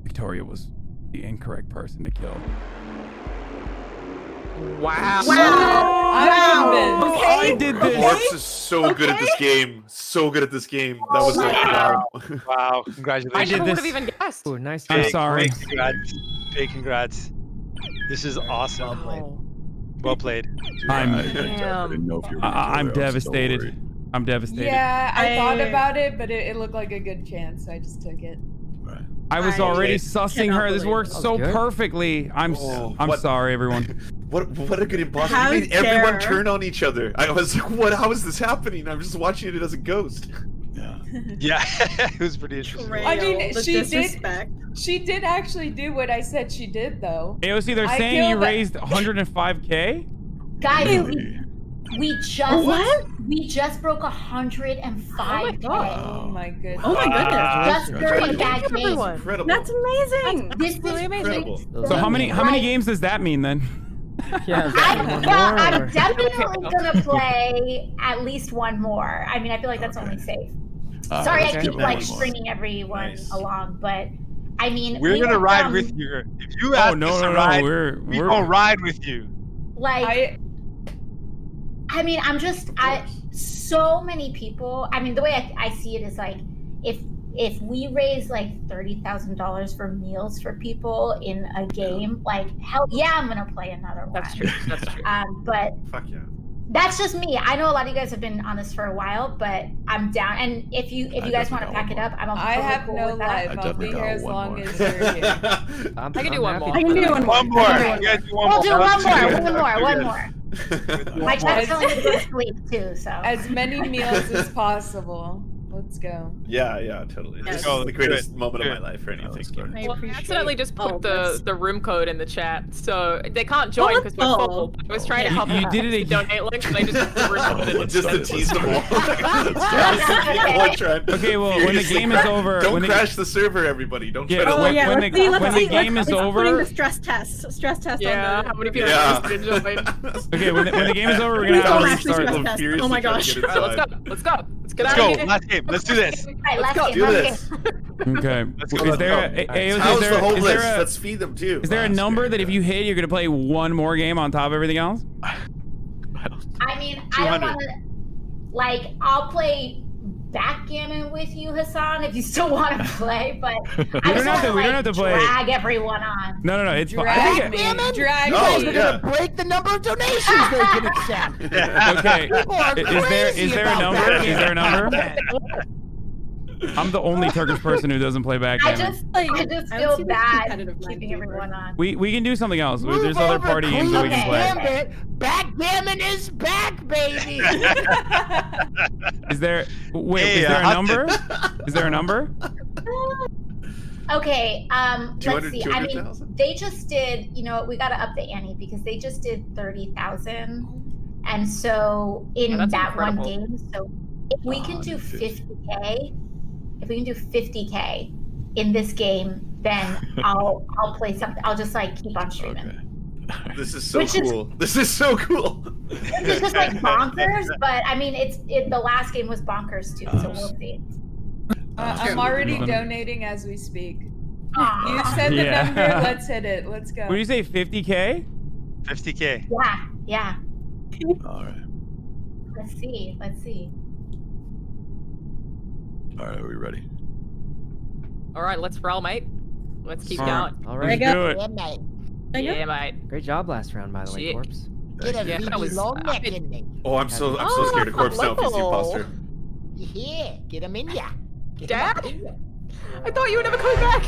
Victoria was the incorrect person to kill. Wow. Wow. I did this. Corpse is so good at this game. So good at this game. That was like, wow. Wow. Congratulations. I never would have even guessed. Oh, nice. I'm sorry. Big congrats. Big congrats. This is awesome. Well played. I'm didn't know if you were gonna I'm kill her. I was so devastated. worried. I'm devastated. Yeah, I thought about it, but it looked like a good chance, so I just took it. I was already sussing her. This worked so good. perfectly. I'm what- sorry, everyone. What a good imposter. How You made everyone dare. turn on each other. I was like, what? How is this happening? I'm just watching it as a ghost. Yeah. Yeah, it was pretty interesting. I mean, The she disrespect. did. She did actually do what I said she did, though. AOC, they're I saying you killed it. raised 105K? Guys, we just What? we just broke 105K. Oh my goodness. Oh my goodness. Just during that game. Incredible. That's amazing. This is Incredible. So how many games does that mean then? Yeah. I'm definitely gonna play at least one more. I mean, I feel like that's only safe. Sorry, I let's keep give it like one more. stringing everyone along, but I mean, We're we gonna went ride from, with you. If you ask us to ride, we're gonna ride with you. Like, I mean, so many people. I mean, the way I see it is like, if we raise like $30,000 for meals for people in a game, like hell yeah, I'm gonna play another one. That's true. That's true. But Fuck yeah. that's just me. I know a lot of you guys have been on this for a while, but I'm down. And if you guys want to pack it up, I'm I totally have cool no with that. life. I'll be here as long as you're here. I can do one more. I can do one more. One more. You guys do one We'll do more. one more. My chat's telling me to go to sleep too, so. As many meals as possible. Let's go. Yeah, totally. Yes. This is the greatest moment of my life for anything. I Well, I appreciate accidentally just all put this. the room code in the chat, so they can't join because we're full. I was trying to help You them did it the again. donate link, and I just put the room code in Just to instead. tease them all. Okay, well, when the game is over, Don't when the- crash the server, everybody. Don't Yeah, try to. Oh yeah, when let's the- see. Let's when the see. game is Let's putting over- the stress test. Stress test. Yeah, on how many people Yeah. are join? Okay, when the game is over, we're Please gonna have don't a actually restart. stress test. furiously Oh my trying to gosh. get All right, inside. let's go. Let's get Let's out go. of here. Last game. Let's do this. Alright, last go. game, Do last this. game. Okay. go, Is there let's a, go. AOC, How's is the there, whole is list? there a, Let's feed them too. is there a number that if you hit, you're gonna play one more game on top of everything else? I mean, I don't 200. want to. Like, I'll play backgammon with you, Hasan, if you still want to play. But I don't just have want to- to we don't have to play. drag everyone on. No, it's fine. I think Drag me. Drag Oh, me. They're yeah. gonna break the number of donations they can accept. okay. People are Is there a crazy number? about Is there a number? that. I'm the only Turkish person who doesn't play I backgammon. just Like, feel I don't see this bad competitive keeping mind everyone on. We can do something else. Move There's other over, party games that we can Queen's play. Gambit. Backgammon is back, baby. Is there? Wait, Hey, is there a Hasan. number? Is there a number? Okay, let's 200, see. I mean, 200,000? they just did, you know, we got to up the ante because they just did 30,000. And so in Yeah, that's that one incredible. game, so if we can do 50K, if we can do 50K in this game, then I'll play something. I'll just like keep on streaming. This is so cool. This is so cool. It's just like bonkers, but I mean, the last game was bonkers too, so we'll see. I'm already donating as we speak. You said the number. Let's hit it. Let's go. What did you say? 50K? 50K. Yeah. All right. Let's see. All right, are we ready? All right, let's roll, mate. Let's keep going. All right. Let's do it. Yeah, mate. Great job last round, by the way, Shit. Corpse. Get a Yeah, that was- long neck in me. Oh, I'm so scared of Corpse now if he's the imposter. Yeah, get him in ya. Get him Dad? up in ya. I thought you were never coming back.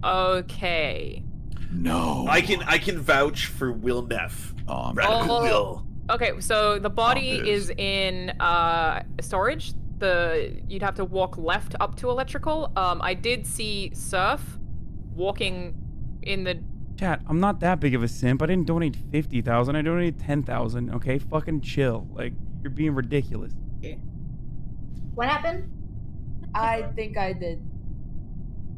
Okay. No. I can vouch for Will Neff. Radical Will. Okay, so the body is in storage. You'd have to walk left up to electrical. I did see Surf walking in the. Chat, I'm not that big of a simp. I didn't donate 50,000. I donated 10,000. Okay, fucking chill. Like, you're being ridiculous. What happened? I think I did.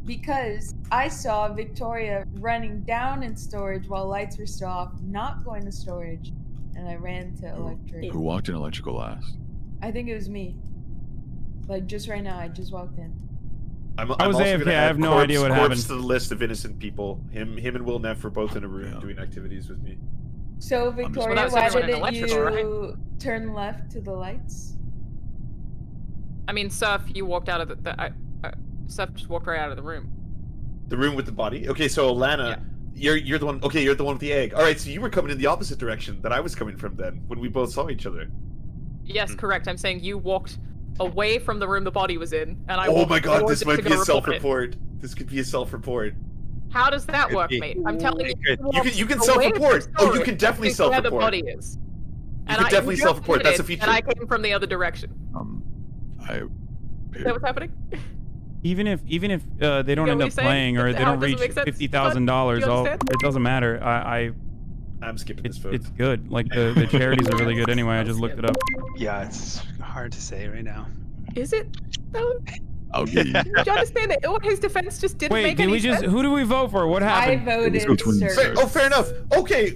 Because I saw Victoria running down in storage while lights were still off, not going to storage, and I ran to electric. Who walked in electrical last? I think it was me. Like just right now, I just walked in. I'm I was also AFK, gonna I add have no idea what Corpse happened. to the list of innocent people. Him and Will Neff were both in a room doing activities with me. So Victoria, Well, why that's everyone in didn't you electrical, turn left to the lights? I mean, Surf, you walked out of Surf just walked right out of the room. The room with the body? Okay, so Alana, you're the one. Okay, you're the one with the egg. All right, so you were coming in the opposite direction that I was coming from then when we both saw each other. Yes, correct. I'm saying you walked away from the room the body was in, and I. Oh my god, towards this it might to be go a report it. self-report. This could be a self-report. How does that Could work, be. mate? I'm telling you. You can walked self-report. away from Oh, you storage can definitely to where the self-report. body is. You can definitely just self-report. That's a did it, feature. And I came from the other direction. Is that what's happening? Even if they don't You know end what up he's saying? playing or they How don't does it reach make sense? $50,000, You understand? it doesn't matter. I'm skipping this vote. It's good. Like the charities are really good anyway. I just looked it up. Yeah, it's hard to say right now. Is it? No. I'll get you. Do you understand that? What his defense just didn't Wait, make did any we just? sense? Who do we vote for? What happened? I voted Sir. Fair enough. Okay,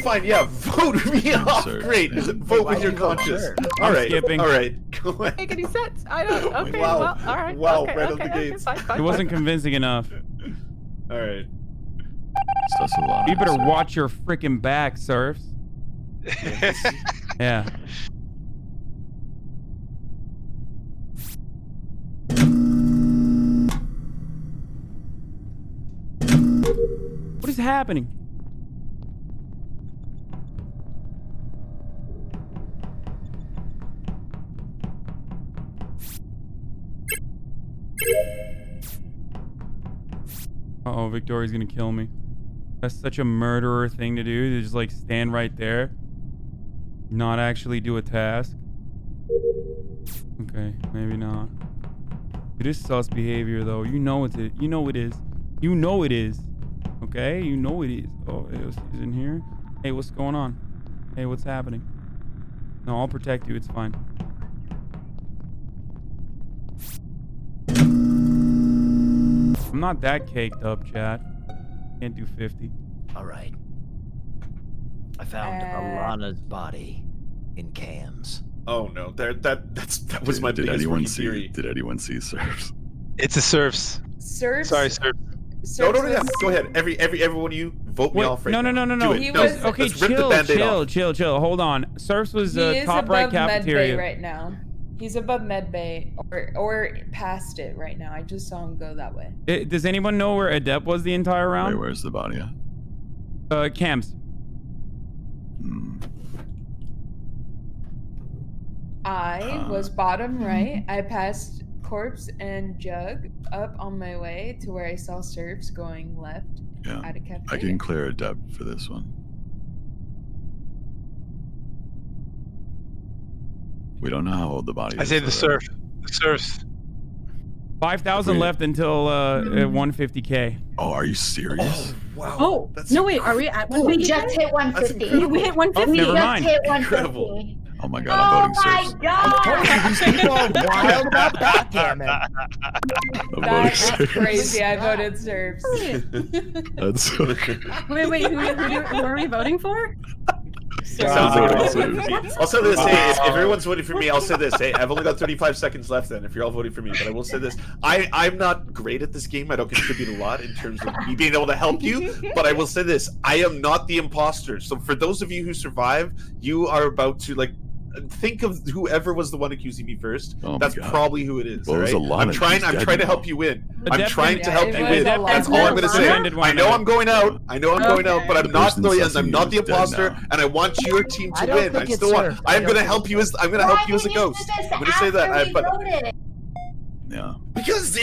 fine. Yeah, vote me off. Great. Vote with your conscience. All right. skipping. All right. Go ahead. Make any sense? I don't. Okay. Wow. Well, all right. Wow, Okay, right out okay, the okay, gates. fine, It wasn't convincing enough. All right. You better watch your freaking back, Surfs. Yeah. What is happening? Uh-oh, Victoria's gonna kill me. That's such a murderer thing to do, to just like stand right there. Not actually do a task. Okay, maybe not. It is sus behavior though. You know it's it. You know it is. You know it is. Okay? You know it is. Oh, AOC's in here. Hey, what's going on? Hey, what's happening? No, I'll protect you. It's fine. I'm not that caked up, chat. Can't do 50. All right. I found Alana's body in cams. Oh no, that was my biggest working theory. Did anyone see Serfs? It's a Serfs. Serfs? Sorry, Serfs. No, go ahead. Every one of you, vote me off right now. No. Do it. Okay, chill. Hold on. Serfs was top right cafeteria. Medbay right now. He's above medbay or past it right now. I just saw him go that way. Does anyone know where Adept was the entire round? Wait, where's the body at? Cams. I was bottom right. I passed Corpse and Jug up on my way to where I saw Serfs going left at a cafeteria. I can clear Adept for this one. We don't know how old the body is. I say the Serfs. The Serfs. 5,000 left until 150K. Oh, are you serious? Oh, wow. Oh, no, wait, are we at 150? We just hit 150. We hit 150. Oh, never We just mind. hit 150. Incredible. Oh my god, I'm voting Serfs. God! These people are wild about backgammon. That's crazy. I voted Serfs. That's so Wait, who are we voting for? I'll say this, hey, if everyone's voting for me, I'll say this, hey, I've only got 35 seconds left then, if you're all voting for me, but I will say this, I'm not great at this game, I don't contribute a lot in terms of me being able to help you, but I will say this, I am not the imposter, so for those of you who survive, you are about to, like, think of whoever was the one accusing me first. That's probably who it is. Well, right? I'm trying to help you win. I'm trying to help you win. That's all I'm gonna say. I know I'm going out. But I'm not the imposter, and I want your team to win. I still want. I'm gonna help you as a ghost. I'm gonna say that. Yeah. Because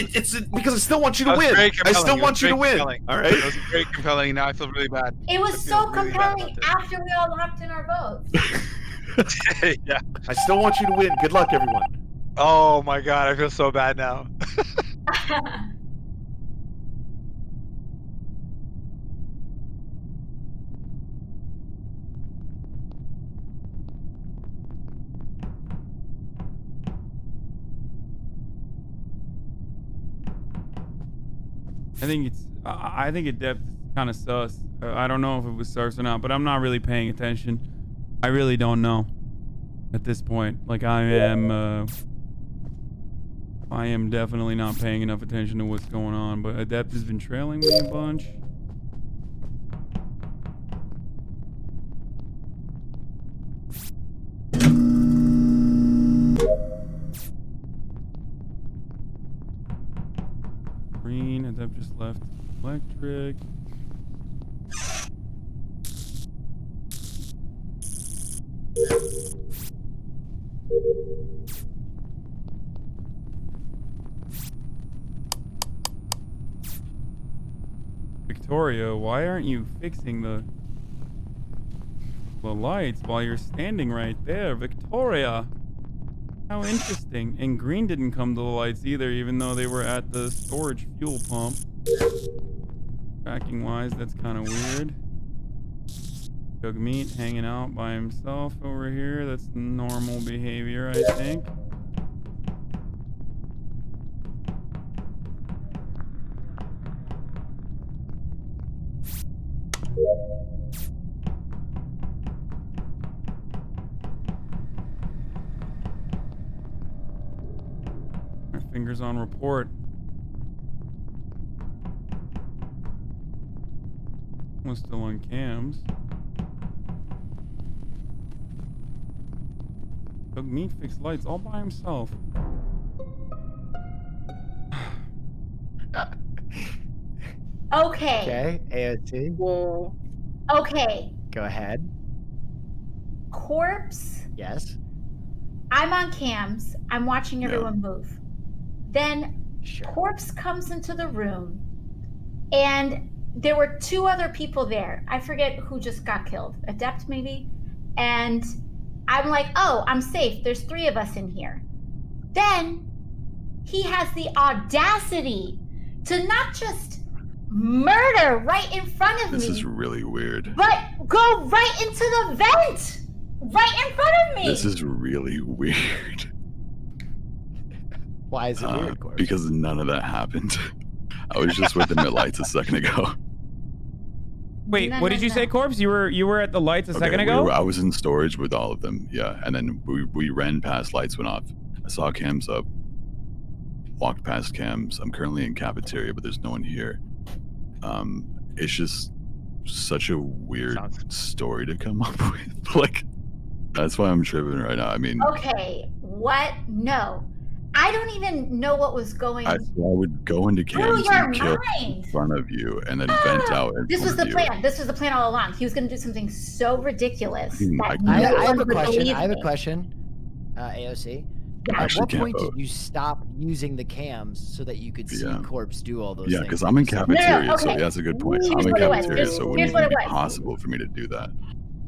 because I still want you to win. I still want you to win. All right. It was very compelling. Now I feel really bad. It was so compelling after we all locked in our votes. Yeah. I still want you to win. Good luck, everyone. Oh my god, I feel so bad now. I think Adept kind of sus. I don't know if it was Serfs or not, but I'm not really paying attention. I really don't know at this point. Like I am definitely not paying enough attention to what's going on, but Adept has been trailing me a bunch. Green, Adept just left electric. Victoria, why aren't you fixing the lights while you're standing right there? Victoria! How interesting. And Green didn't come to the lights either, even though they were at the storage fuel pump. Tracking wise, that's kind of weird. Jagmeet hanging out by himself over here. That's normal behavior, I think. My fingers on report. Was still on cams. Jagmeet fixed lights all by himself. Okay. Okay, AOC. Whoa. Okay. Go ahead. Corpse. Yes. I'm on cams. I'm watching everyone move. Then Corpse comes into the room, and there were two other people there. I forget who just got killed. Adept, maybe? And I'm like, oh, I'm safe. There's 3 of us in here. Then he has the audacity to not just murder right in front of me. This is really weird. But go right into the vent! Right in front of me! This is really weird. Why is it weird, Corpse? Because none of that happened. I was just with them at lights a second ago. Wait, what did you say, Corpse? You were at the lights a second ago? I was in storage with all of them, yeah. And then we ran past, lights went off. I saw cams up, walked past cams. I'm currently in cafeteria, but there's no one here. It's just such a weird story to come up with. Like, that's why I'm tripping right now. I mean, okay, what? No, I don't even know what was going on. I would go into cams and kill in front of you and then vent out. This was the plan. This was the plan all along. He was going to do something so ridiculous. I have a question. AOC. At what point did you stop using the cams so that you could see Corpse do all those things? Yeah, because I'm in cafeteria, No, okay. so that's a good point. I'm in cafeteria, so it wouldn't even be possible for me to do that.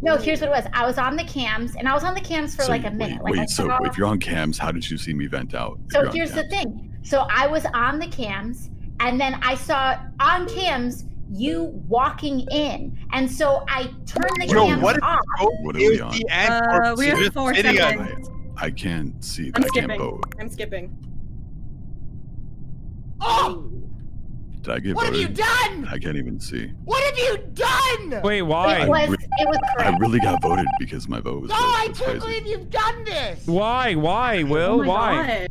No, here's what it was. I was on the cams, and I was on the cams for like a minute. Wait, so if you're on cams, how did you see me vent out? So here's the thing. So I was on the cams, and then I saw on cams you walking in, and so I turned the cams off. What are we on? We have 4 seconds. I can't see. I'm I skipping. can't vote. I'm skipping. Oh! Did I get What voted? have you done? I can't even see. What have you done? Wait, why? It was I really got voted because my vote was No, voted. I That's can't crazy. believe you've done this. Why, Will? Oh my Why?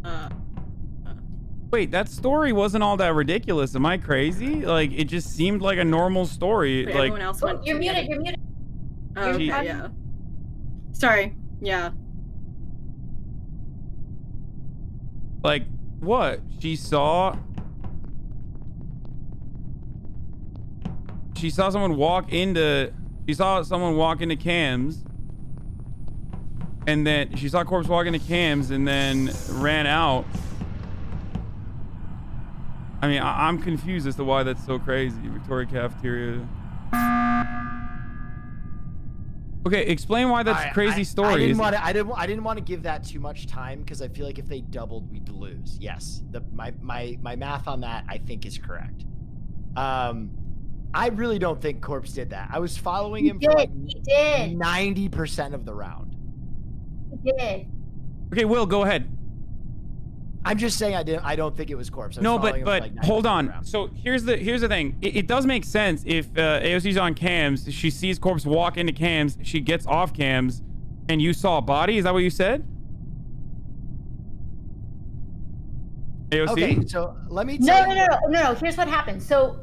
God. Wait, that story wasn't all that ridiculous. Am I crazy? Like, it just seemed like a normal story. Wait, like, everyone else went. You're muted. You're muted. Oh, okay, yeah. Sorry. Yeah. like what? She saw someone walk into cams, and then she saw Corpse walk into cams and then ran out. I mean, I'm confused as to why that's so crazy. Victoria Cafeteria. Okay, explain why that's a crazy story. I didn't want to give that too much time because I feel like if they doubled, we'd lose. Yes, my math on that I think is correct. I really don't think Corpse did that. I was following him for like 90% of the round. He did. Okay, Will, go ahead. I'm just saying I don't think it was Corpse. No, but hold on. So here's the thing. It does make sense if AOC's on cams, she sees Corpse walk into cams, she gets off cams, and you saw a body. Is that what you said? AOC? Okay, so let me tell you. No. Here's what happened. So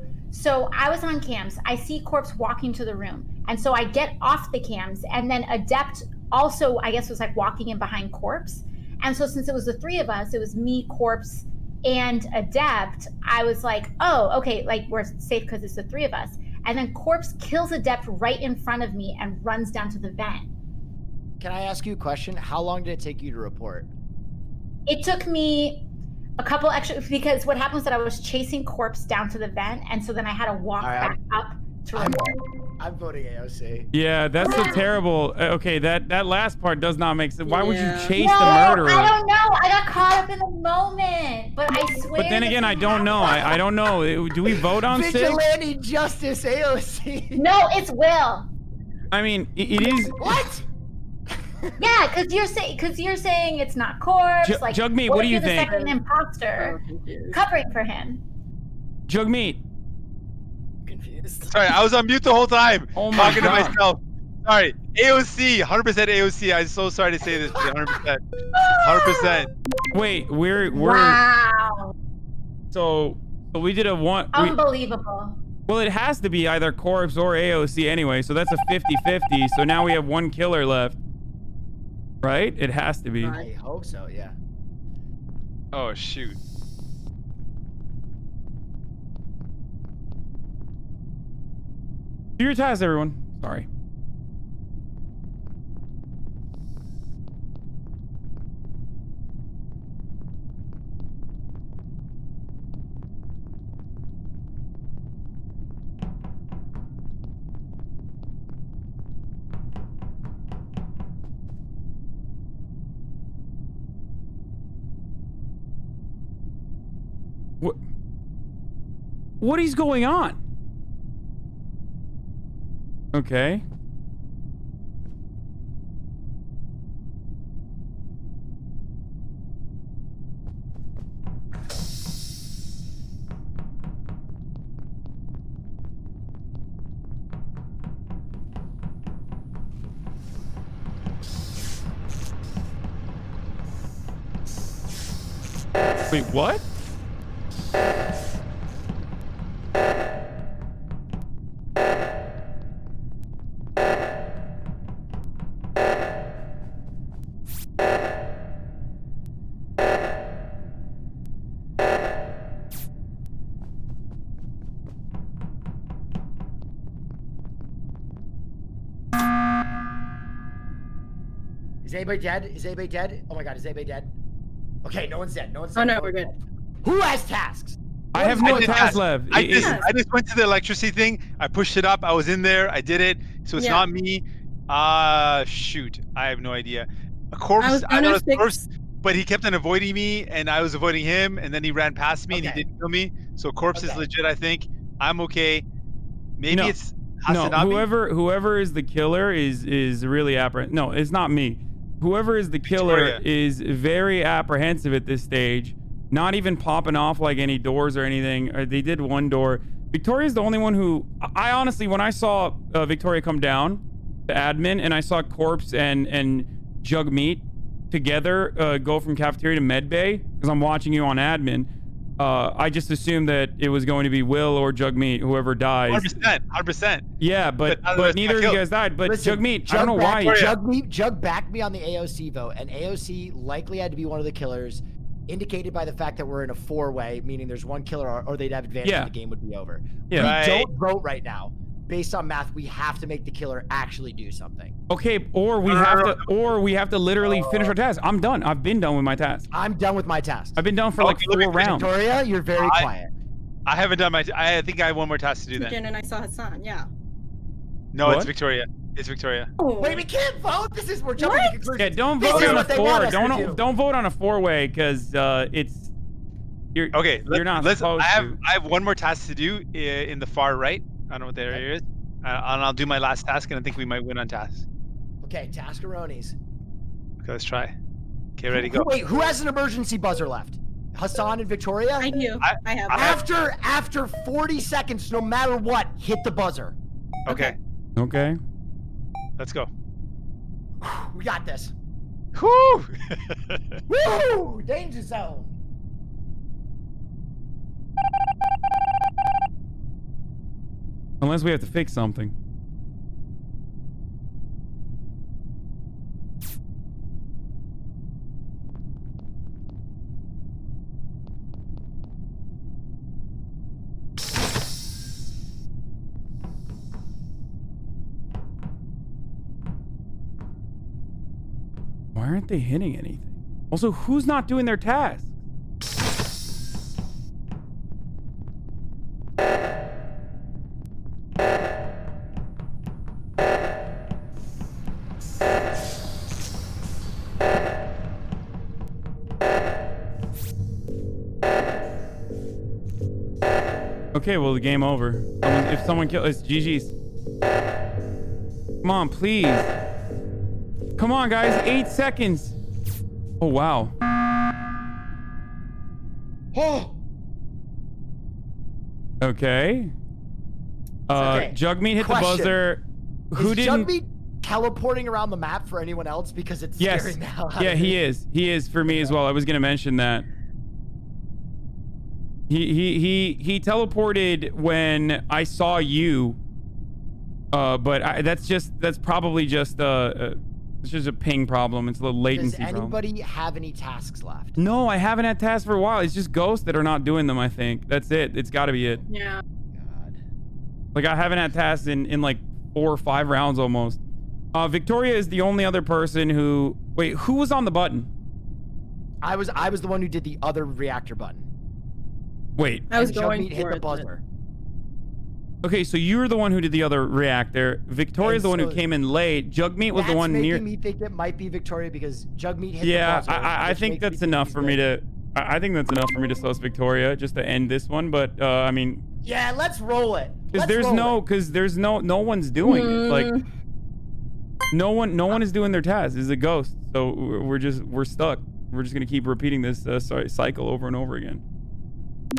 I was on cams. I see Corpse walking to the room, and so I get off the cams, and then Adept also, I guess, was like walking in behind Corpse. And so since it was the three of us, it was me, Corpse, and Adept, I was like, oh, okay, like we're safe because it's the three of us. And then Corpse kills Adept right in front of me and runs down to the vent. Can I ask you a question? How long did it take you to report? It took me a couple extra, because what happened was that I was chasing Corpse down to the vent, and so then I had to walk back up to report. I'm voting AOC. Yeah, that's a terrible. Okay, that last part does not make sense. Why would you chase No, the murderer? I don't know. I got caught up in the moment, but I swear. But then again, I don't know. I don't know. Do we vote on six? Vigilante Justice AOC. No, it's Will. I mean, it is. What? Yeah, because you're saying it's not Corpse. Like, Jagmeet, what do you if think? you're the second imposter covering for him? Jagmeet. Sorry, I was on mute the whole time. Oh my talking God. to myself. Sorry. AOC, 100% AOC. I'm so sorry to say this, but 100%. 100%. Wait, we're Wow. So we did a one. Unbelievable. Well, it has to be either Corpse or AOC anyway, so that's a 50-50. So now we have one killer left. Right? It has to be. I hope so, yeah. Oh, shoot. Do your task, everyone. Sorry. What is going on? Okay. Wait, what? Is anybody dead? Is anybody dead? Oh my god, is anybody dead? Okay, no one's dead. No one's Oh dead. no, we're good. Who has tasks? I have no tasks left. I just went to the electricity thing. I pushed it up. I was in there. I did it. So it's not me. Shoot. I have no idea. A corpse. I know it's a corpse, but he kept on avoiding me, and I was avoiding him, and then he ran past me, and he didn't kill me. So corpse is legit. I think I'm okay. Maybe it's HasanAbi? whoever is the killer is really apprehensive. No, it's not me. Whoever is the killer is very apprehensive at this stage. Not even popping off like any doors or anything. They did one door. Victoria's the only one who... I honestly, when I saw Victoria come down to admin and I saw Corpse and Jagmeet together go from cafeteria to medbay, because I'm watching you on admin, I just assumed that it was going to be Will or Jagmeet, whoever dies. 100%. Yeah, but neither of you guys died. But Listen, Jagmeet, I don't know why. Jug backed me on the AOC vote, and AOC likely had to be one of the killers, indicated by the fact that we're in a four-way, meaning there's one killer or they'd have advantage and the game would be over. Yeah. We don't vote right now. Based on math, we have to make the killer actually do something. Okay, or we have to literally finish our task. I'm done. I've been done with my task. I'm done with my task. I've been done for like 4 rounds. Victoria, you're very quiet. I haven't done my... I think I have one more task to do then. And I saw Hasan, yeah. No, it's Victoria. It's Victoria. Oh. Wait, we can't vote. This is we're jumping to conclusions. Yeah, don't vote on a 4. Don't vote on a 4-way because it's you're not supposed to. I have one more task to do in the far right. I don't know what the area is. And I'll do my last task, and I think we might win on task. Okay, Taskaronies. Okay, let's try. Okay, ready, go. Wait, who has an emergency buzzer left? Hasan and Victoria? I do. I have. After 40 seconds, no matter what, hit the buzzer. Okay. Okay. Let's go. We got this. Whoo! Woo! Danger zone. Unless we have to fix something. Why aren't they hitting anything? Also, who's not doing their task? Okay, well, the game over. If someone kills, it's GG's. Come on, please. Come on, guys. 8 seconds. Oh, wow. Oh. Okay. Jagmeet hit the buzzer. Who didn't? Jagmeet teleporting around the map for anyone else because it's scaring the hell out of me? Yeah, he is. He is for me as well. I was gonna mention that. He teleported when I saw you. But that's probably just it's just a ping problem. It's a little latency problem. Does anybody have any tasks left? No, I haven't had tasks for a while. It's just ghosts that are not doing them, I think. That's it. It's got to be it. Yeah. God. Like, I haven't had tasks in like 4 or 5 rounds almost. Victoria is the only other person who... Wait, who was on the button? I was the one who did the other reactor button. Wait. I was going to hit the buzzer. Okay, so you were the one who did the other reactor. Victoria's the one who came in late. Jagmeet was the one near... That's making me think it might be Victoria because Jagmeet hit the buzzer. Yeah, I think that's enough for me to... I think that's enough for me to sus Victoria just to end this one, but I mean... Yeah, let's roll it. Because there's no one's doing it. Like, no one is doing their task. It's a ghost, so we're stuck. We're just gonna keep repeating this cycle over and over again.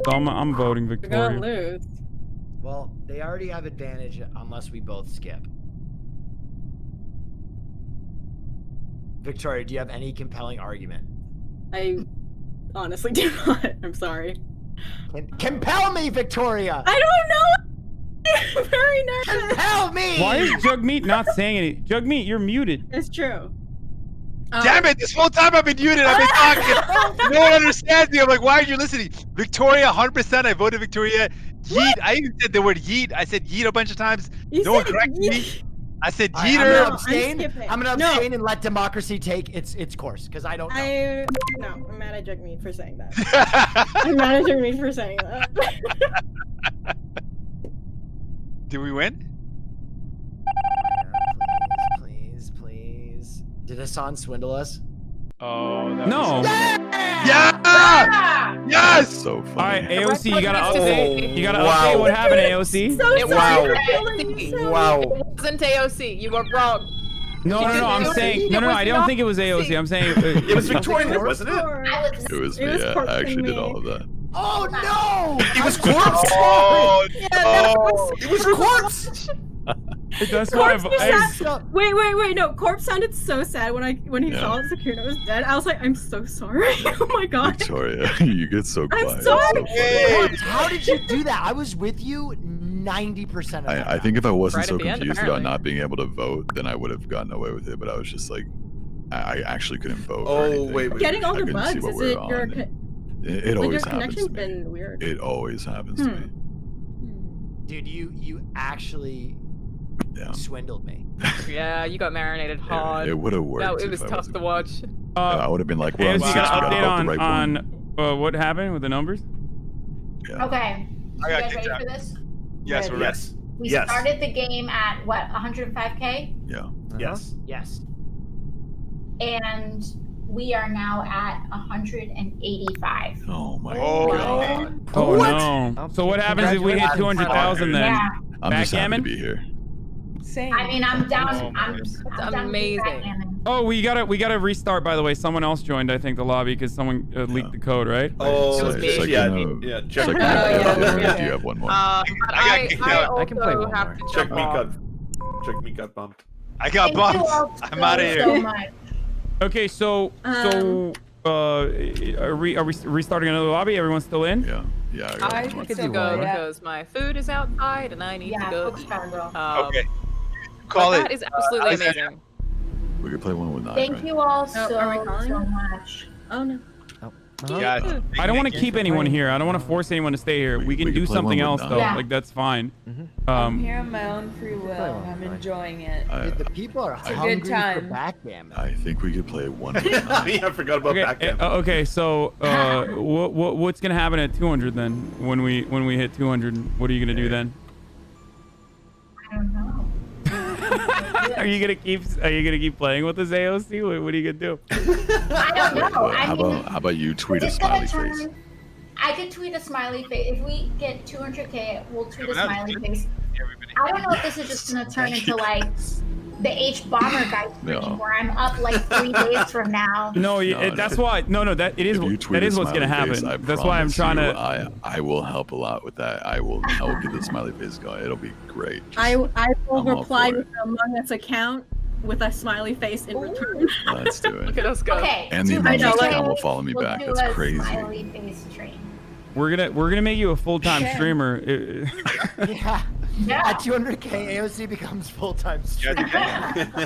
So I'm voting Victoria. We're gonna lose. Well, they already have advantage unless we both skip. Victoria, do you have any compelling argument? honestly do not. I'm sorry. Compel me, Victoria. I don't know. I'm very nervous. Compel me. Why is Jagmeet not saying anything? Jagmeet, you're muted. It's true. Damn it! This whole time I've been muted. I've been talking. No one understands me. I'm like, why aren't you listening? Victoria, 100%. I voted Victoria. Yeet. I even said the word yeet. I said yeet a bunch of times. No one corrected me. I said yeeter. I'm gonna abstain and let democracy take its course because I don't know. No, I'm mad at Jagmeet for saying that. I'm mad at Jagmeet for saying that. Did we win? Please. Did Hasan swindle us? Oh no. Yeah! Yes! So funny. All right, AOC, you gotta update. You gotta update what happened, AOC. Wow. It wasn't AOC. You were wrong. No, I'm saying no. I don't think it was AOC. I'm saying it was Victoria, wasn't it? It was me. Yeah, I actually did all of that. Oh no! It was Corpse. Oh, it was Corpse. That's why. Wait. No, Corpse sounded so sad when he saw Sakuna was dead. I was like, I'm so sorry. Oh my god. Victoria, you get so quiet. I'm sorry. Corpse, how did you do that? I was with you 90% of the time. I think if I wasn't so confused about not being able to vote, then I would have gotten away with it. But I was just like, I actually couldn't vote. Oh wait. Getting all the bugs. Is it your? It always happens to me. Been weird. It always happens to me. Dude, you actually swindled me. Yeah, you got marinated hard. It would have worked. No, it was tough to watch. I would have been like, well, AOC, got an update on what happened with the numbers? Yeah. Okay. I You got guys kicked ready out. for this? Yes, we're ready. We started the game at what, 105k? Yeah. Yes. And we are now at 185. Oh my god. Oh no. So what happens if we hit 200,000 then? Yeah. I'm just happy to be here. Same. I mean, I'm down. I'm down amazing. Oh, we gotta restart. By the way, someone else joined. I think the lobby because someone leaked the code, right? Oh, So yeah. Check. Do you have one more? I got kicked out. I can play one more. Check me got bumped. I got bumped. I'm out of here. So much. Okay, so are we restarting another lobby? Everyone's still in? Yeah. I need to go because my food is outside and I need to go eat. Okay. Call it. That is absolutely amazing. We could play one with 9. Thank you all so calling? much. Oh no. Yeah. I don't want to keep anyone here. I don't want to force anyone to stay here. We can do something else though. Yeah. Like that's fine. I'm here on my own free will. I'm enjoying it. The people are It's a hungry good time. for backgammon. I think we could play one with 9. I forgot about backgammon. Okay, so what's gonna happen at 200 then? When we hit 200, what are you gonna do then? I don't know. Are you gonna keep playing with this AOC? What are you gonna do? I don't know. How about you tweet a smiley face? I could tweet a smiley face. If we get 200k, we'll tweet a smiley face. I don't know if this is just gonna turn into like the H bomber guy stream where I'm up like 3 days from now. No, that's why. No, that is what's gonna happen. That's why I'm trying to. I will help a lot with that. I will get the smiley face going. It'll be great. I will reply with the Among Us account with a smiley face in return. Let's do it. Look at us go. Okay. And the Among Us account will follow me back. Do That's a crazy. Smiley face stream. We're gonna make you a full-time streamer. At 200k, AOC becomes full-time streamer.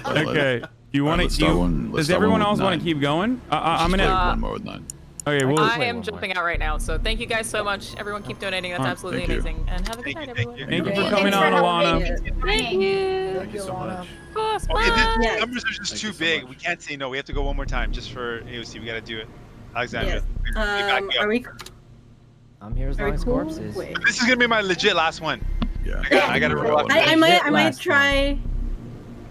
Okay. Do you want to? Does everyone else want to keep going? I'm gonna. One more with 9. Okay. I am jumping out right now, so thank you guys so much. Everyone keep donating. That's absolutely amazing. And have a good night, everyone. Thank you for coming on, Alana. Thank you. Thank you so much. Of course. Okay, Bye. the numbers are just too big. We can't say no. We have to go one more time just for AOC. We got to do it. Alexandra. Are we? I'm here as long as Corpse is. This is gonna be my legit last one. Yeah. I gotta roll out. I might try.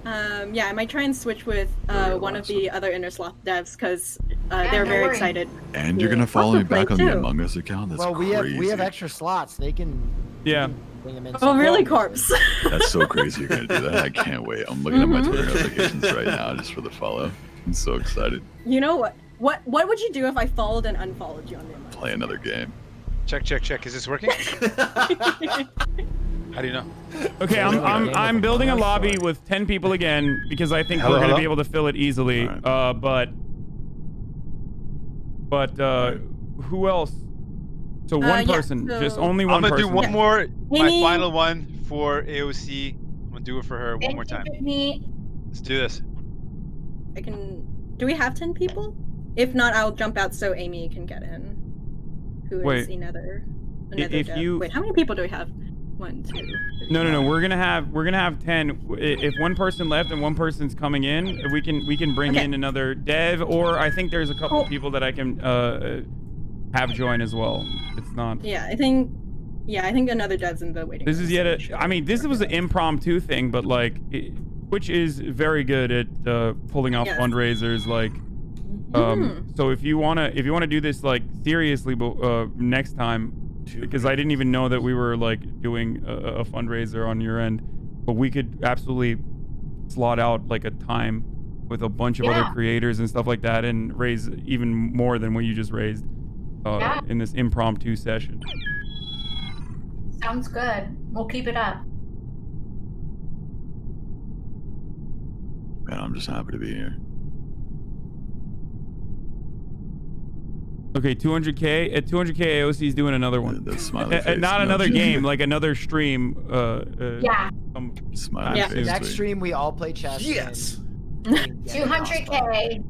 I might try and switch with one of the other Inner Sloth devs because they're very excited. And you're gonna follow me back on the Among Us account? That's crazy. we have extra slots. They can. Yeah. Bring them in. Oh really, Corpse? That's so crazy you're gonna do that. I can't wait. I'm looking at my Twitter notifications right now just for the follow. I'm so excited. You know what? What would you do if I followed and unfollowed you on the Among Us? Play another game. Check. Is this working? How do you know? Okay, I'm building a lobby with 10 people again because I think we're gonna be able to fill it easily. But who else? So one person, just only one person. I'm gonna do one more, my final one for AOC. I'm gonna do it for her one more time. Let's do this. I can. Do we have 10 people? If not, I'll jump out so Amy can get in. Who is another if dev. you Wait, how many people do we have? 1, 2, 3, No. We're gonna have 10. If one person left and one person's coming in, we can bring in another dev, or I think there's a couple people that I can have join as well. It's not. Yeah, I think another dev's in the waiting. This is I mean, this was an impromptu thing, but like, Twitch is very good at pulling off fundraisers. Like, so if you wanna do this like seriously, next time, because I didn't even know that we were like doing a fundraiser on your end, but we could absolutely slot out like a time with a bunch of other creators and stuff like that, and raise even more than what you just raised in this impromptu session. Sounds good. We'll keep it up. Man, I'm just happy to be here. Okay, 200K. At 200K, AOC is doing another one. Not another game, like another stream. Yeah. Next stream, we all play chess. Yes. 200K.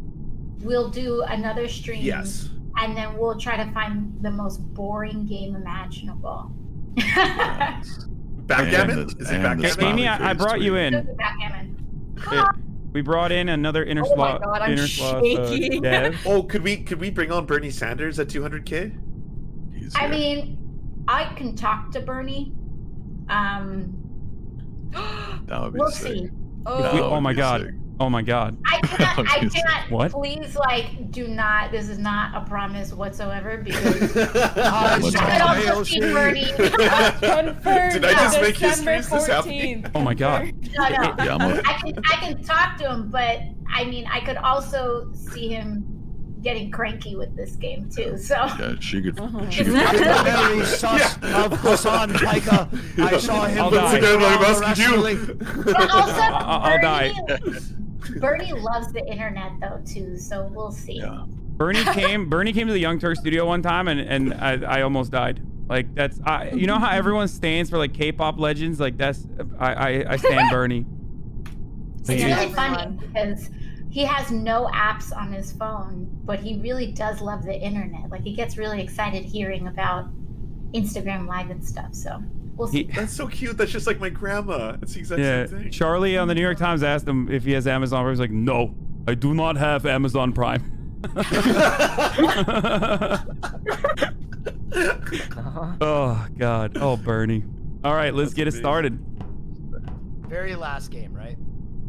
We'll do another stream. Yes. And then we'll try to find the most boring game imaginable. Backgammon? Is it backgammon? Amy, I brought you in. Backgammon. We brought in another inner slot. Dev. Oh, could we bring on Bernie Sanders at 200K? I mean, I can talk to Bernie. That would be we'll sick. see. Oh my god. Oh my god. I cannot. What? Please, like, do not. This is not a promise whatsoever, because I could also see Bernie. Confirmed. Did I just make December history? Is this happening? 14th. Oh my god. No. Yeah, I can talk to him, but I mean, I could also see him getting cranky with this game too. So yeah, she could. Very sus of Hasan Tiger. I saw him. I'll die. I'll die. Bernie loves the internet though too, so we'll see. Yeah. Bernie came to the Young Turk studio one time, and I almost died. Like, that's you know how everyone stands for like K-pop legends? Like, that's I stand Bernie. It's really funny because he has no apps on his phone, but he really does love the internet. Like, he gets really excited hearing about Instagram Live and stuff. So we'll see. That's so cute. That's just like my grandma. It's the exact same thing. Charlie on the New York Times asked him if he has Amazon Prime. He's like, no, I do not have Amazon Prime. Oh god. Oh, Bernie. All right, let's get it started. Very last game, right?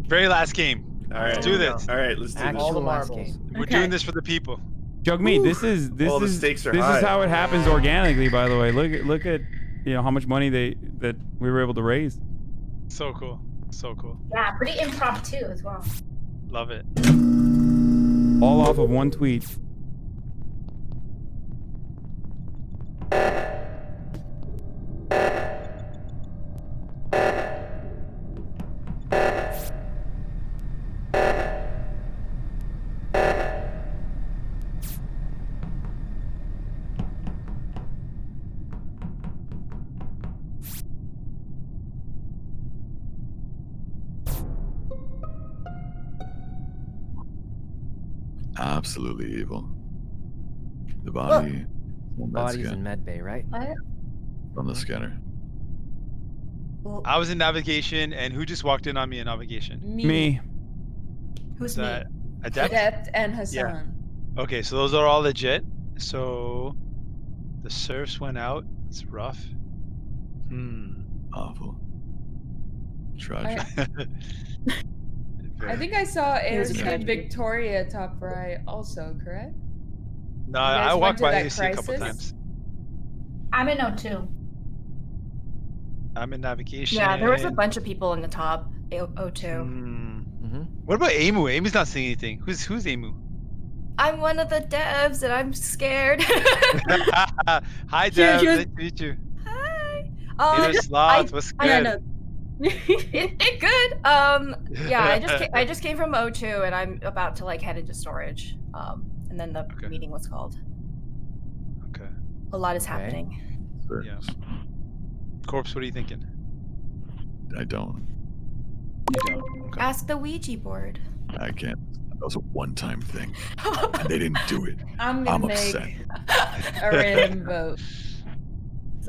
Very last game. All right, let's do this. All right, let's do this. All the marbles. We're doing this for the people. Jagmeet, this is the stakes are this high. is how it happens organically. By the way, look at how much money that we were able to raise. So cool. So cool. Yeah, pretty impromptu as well. Love it. All off of one tweet. Absolutely evil. The body. Body's in medbay, right? On the scanner. I was in navigation, and who just walked in on me in navigation? Me. Who's that? Adept? Adept and Hasan. Yeah. Okay, so those are all legit. So the surfs went out. It's rough. Awful. Tragic. I think I saw Here's a AOC tragedy. Victoria top right also, correct? No, You guys I went walked to by that AOC a couple crisis? times. I'm in O2. I'm in navigation. Yeah, there was a bunch of people in the top O2. What about Amu? Amu's not saying anything. Who's Amu? I'm one of the devs and I'm scared. Hi, Dev. Nice to meet you. Hi. Inner Sloth, what's good? Yeah, no. it good. Yeah, I just came from O2 and I'm about to like head into storage. And then the meeting was called. A lot is happening. Yeah. Corpse, what are you thinking? I don't. You don't. Okay. Ask the Ouija board. I can't. That was a one-time thing, and they didn't do it. I'm gonna make upset. a random vote.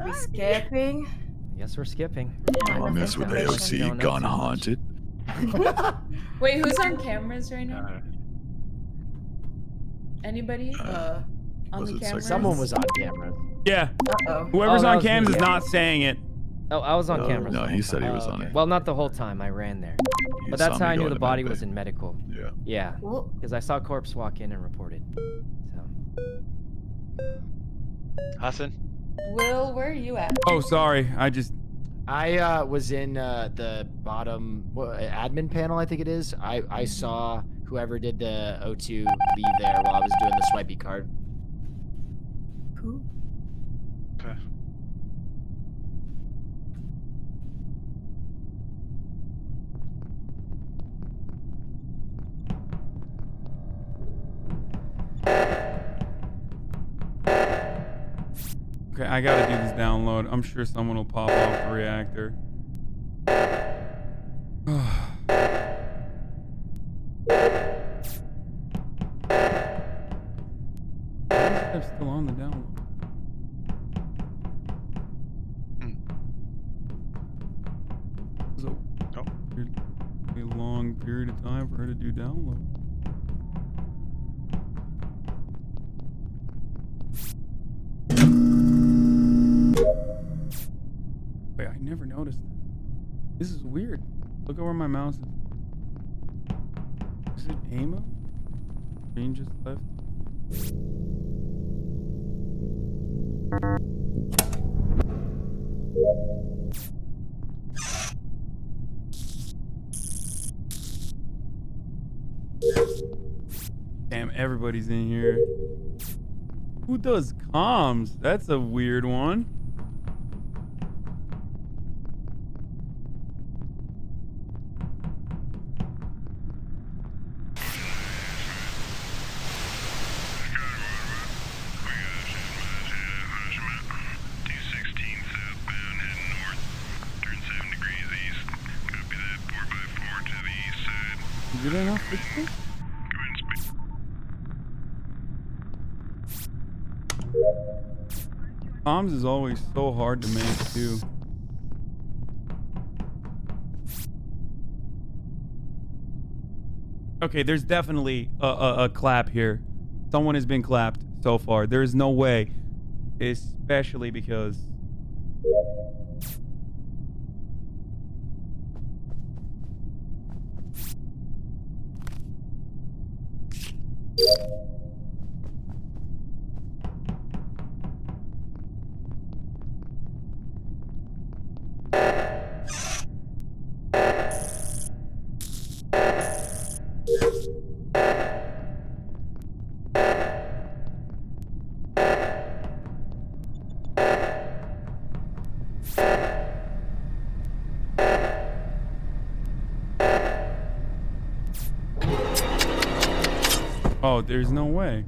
We skipping? Yes, we're skipping. Among Us with AOC gone haunted. Wait, who's on cameras right now? Anybody? On the cameras? Someone was on camera. Yeah. Uh-oh. Whoever's that on was cams me, is yeah. not saying it. Oh, I was on camera. No, he said he was on it. Well, not the whole time. I ran there. You But that's saw how me I go knew to the body med was bay. in medical. Yeah. Yeah. Because I saw Corpse walk in and reported. So. Hasan? Will, where are you at? Oh, sorry. I was in the bottom admin panel, I think it is. I saw whoever did the O2 leave there while I was doing the swipey card. Who? Okay. Okay, I gotta do this download. I'm sure someone will pop off the reactor. I'm still on the download. It was a long period of time for her to do download. Wait, I never noticed this. This is weird. Look at where my mouse is. Is it AMO? Green just left. Damn, everybody's in here. Who does comms? That's a weird one. Did I not fix this? Comms is always so hard to make too. Okay, there's definitely a clap here. Someone has been clapped so far. There is no way, especially because oh, there's no way.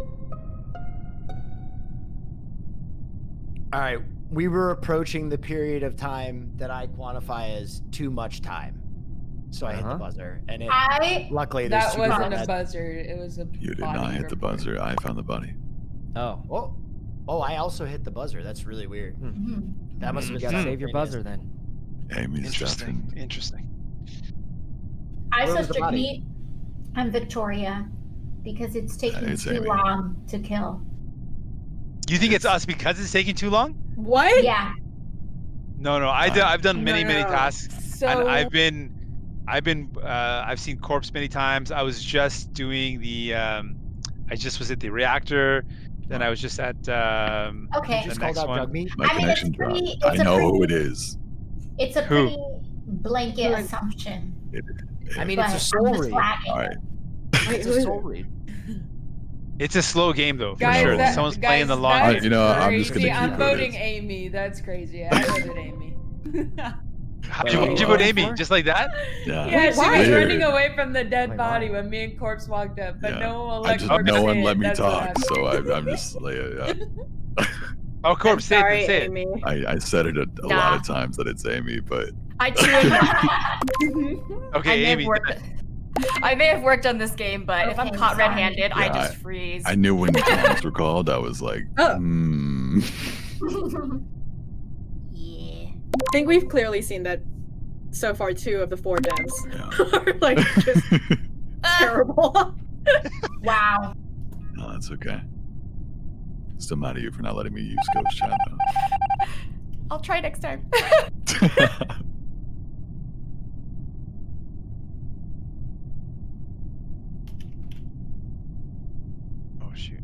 All right, we were approaching the period of time that I quantify as too much time. So I hit the buzzer, and luckily there's That two wasn't people a buzzer. It was a. You did not hit the buzzer. I found the body. Oh, I also hit the buzzer. That's really weird. That must have You been gotta save your buzzer then. Amy's Interesting. Interesting. I Where was said the body? Jagmeet. I'm Victoria because it's taking It's too Amy. long to kill. You think it's us because it's taking too long? What? Yeah. No, I've done many tasks, So and I've seen Corpse many times. I was just doing the I just was at the reactor, then I was just at Okay. the next one. My I mean, connection it's pretty- dropped. it's I a know pretty- who it is. It's a Who? pretty blanket assumption. I mean, but it's a I'm soul just read. flagging All it. right. It's a soul read. It's a slow game though, for Guys, sure. that- Someone's guys, playing the long that game. is You know, I'm just crazy. gonna keep I'm what it voting is. Amy. That's crazy. I voted Amy. Did you vote Amy just like that? Yeah, she Why? was Weird. running away from the dead body when me and Corpse walked up, but Yeah. no one will I let just Corpse no say one it. let me That's what talk, happened. so I'm just like, Oh, Corp, say sorry, it. Say Amy. it. I said it a lot of times that it's Amy, but I too. Okay, Amy. I may have worked on this game, but if I'm Okay, caught sorry. red-handed, I Yeah, just freeze. I knew when names were called. I was like, Yeah. I think we've clearly seen that so far 2 of the 4 devs are like just terrible. Wow. No, that's okay. Still mad at you for not letting me use Ghost Chat though. I'll try next time. Oh shoot.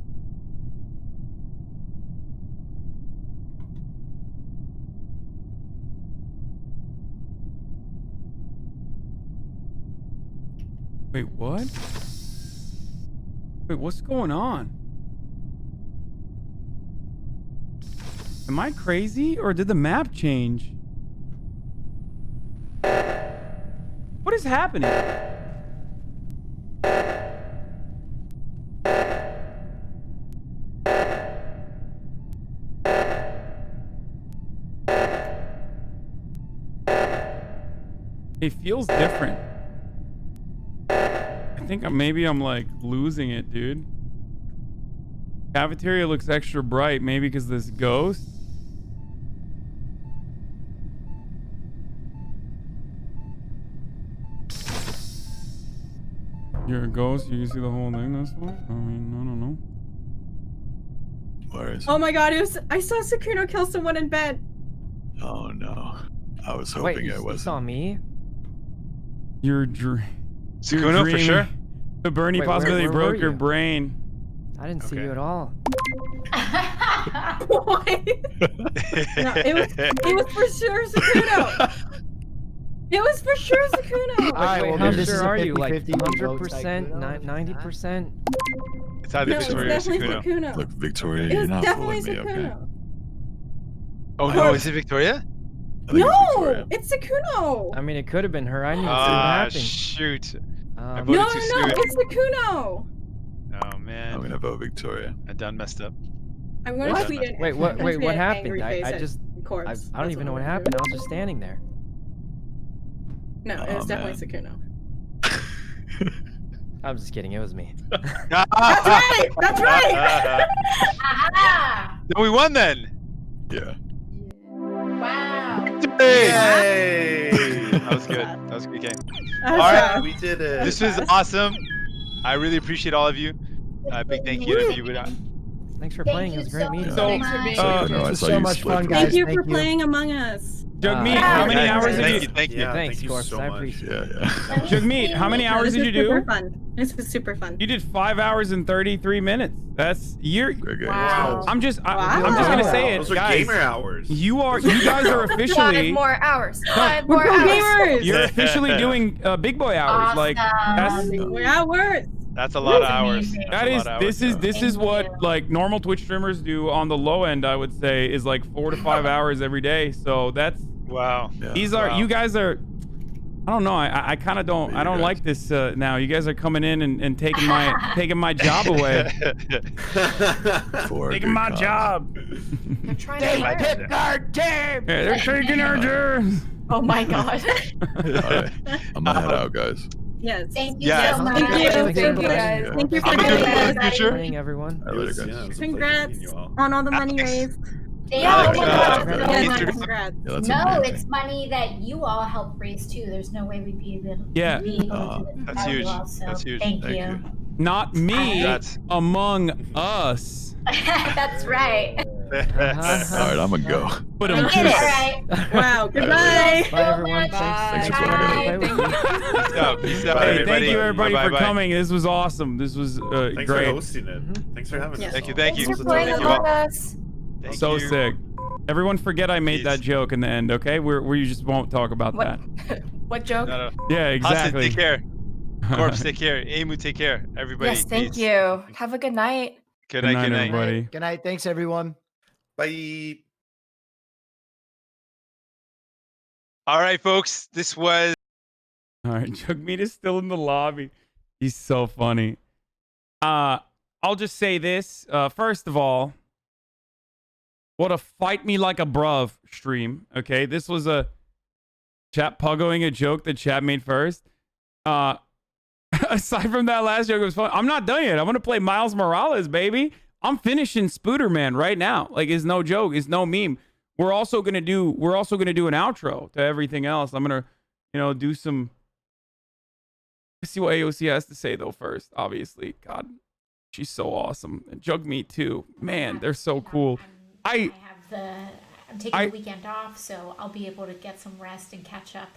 Wait, what? Wait, what's going on? Am I crazy or did the map change? What is happening? It feels different. I think maybe I'm like losing it, dude. Cafeteria looks extra bright, maybe because this ghost. You're a ghost, you can see the whole thing this way? I mean, I don't know. Where is Oh my god, I saw Sakuno kill someone in bed. Oh no. I was hoping Wait, it you wasn't. saw me? You're Sakuno for sure? The Bernie Wait, possibility where were broke your you? brain. I didn't see you at all. No, it was for sure Sakuno. It was for sure Sakuno. Wait, how sure are you? Like 50-50 100%, 90%? It's either No, it's Victoria or definitely Sakuno. Sakuno. Look, Victoria, It you're was not definitely fooling me, okay? Sakuno. Oh no, is it Victoria? No, it's Sakuno. I mean, it could have been her. I didn't even see what Ah, happened. shoot. I No, voted no, too no, soon. it's Sakuno. Oh man. I'm gonna vote Victoria. I done messed up. I'm gonna tweet it. Wait, what? I'm gonna Wait, tweet what an happened? angry I face at just, Corpse. I don't even know what happened. I was just standing there. No, it was definitely Sakuno. I'm just kidding. It was me. That's right. That's right. Aha! Then we won then. Yeah. Wow. Yay! That was good. That was a good game. All right, we did it. This was awesome. I really appreciate all of you. Big thank you to everybody. Thanks for playing. It was a great meeting. Thanks for being I here. saw so you much split fun, from- guys. Thank you Thank for playing Among Us. Jagmeet, how many hours did Thank you? you. Thank you. Yeah, Thanks, thank you Corpse. so I much. appreciate it. Yeah. Jagmeet, how many hours This did you was super do? fun. This was super fun. You did 5 hours and 33 minutes. That's you're. Wow. I'm just Wow. gonna say it, Those are guys. gamer hours. You guys are officially. 5 more hours. 5 We're more pro hours. gamers. You're officially doing big boy hours. Like that's We're hours. That's a lot of hours. amazing. that is this is what like normal Twitch streamers do on the low end. I would say is like 4 to 5 hours every day. So that's Wow. these are you guys are. I don't know. I kind of don't. I don't like this now. You guys are coming in and taking my job away. Taking my job. They're trying They to learn. picked our team. Yeah, they're taking our jobs. Oh my god. Alright, I'm gonna head out, guys. Yes. Thank you Yeah. so much. Thank you. Thank you, Guys. Thank you for Have a doing good this. one. Future. Morning, everyone. All right, later, Yeah, guys. it was a pleasure Congrats meeting you all. on all the money raised. Thank Yeah, you. Yeah, congrats. Yeah, that's No, amazing. it's money that you all helped raise too. There's no way we'd be able, Yeah. be able to do this That's without huge. you all, so That's huge. Thank Thank you. you. Not me. Congrats. Among us. That's right. All right, I'm gonna go. But I get it, right? Wow. Goodbye. Bye, everyone. Thanks for Bye. playing. Thank you. Peace out. Peace out, Hey, everybody. thank you everybody for Bye-bye. coming. This was awesome. This was Thanks for great. hosting it. Thanks for having us. Thank you. all. Thank you. Thanks for playing Thank you Among all. Us. Thank So you. sick. Everyone forget I made Peace. that joke in the end, okay? We just won't talk about What? that. What joke? No, no. Yeah, exactly. Hasan, take care. Corpse, take care. Emu, take care. Everybody. Yes, thank peace. you. Have a good night. Good night. Good night. everybody. Good night. Thanks, everyone. Bye. All right, folks. This was. All right, Jagmeet is still in the lobby. He's so funny. I'll just say this. First of all, What a fight me like a bruv stream. Okay, this was a chat puggoing a joke that chat made first. Aside from that last joke, it was fun. I'm not done yet. I'm gonna play Miles Morales, baby. I'm finishing Spooderman right now. Like, it's no joke. It's no meme. We're also gonna do an outro to everything else. I'm gonna, do some. Let's see what AOC has to say though first. Obviously, God, she's so awesome. And Jagmeet too. Man, they're so cool. I'm taking the weekend off, so I'll be able to get some rest and catch up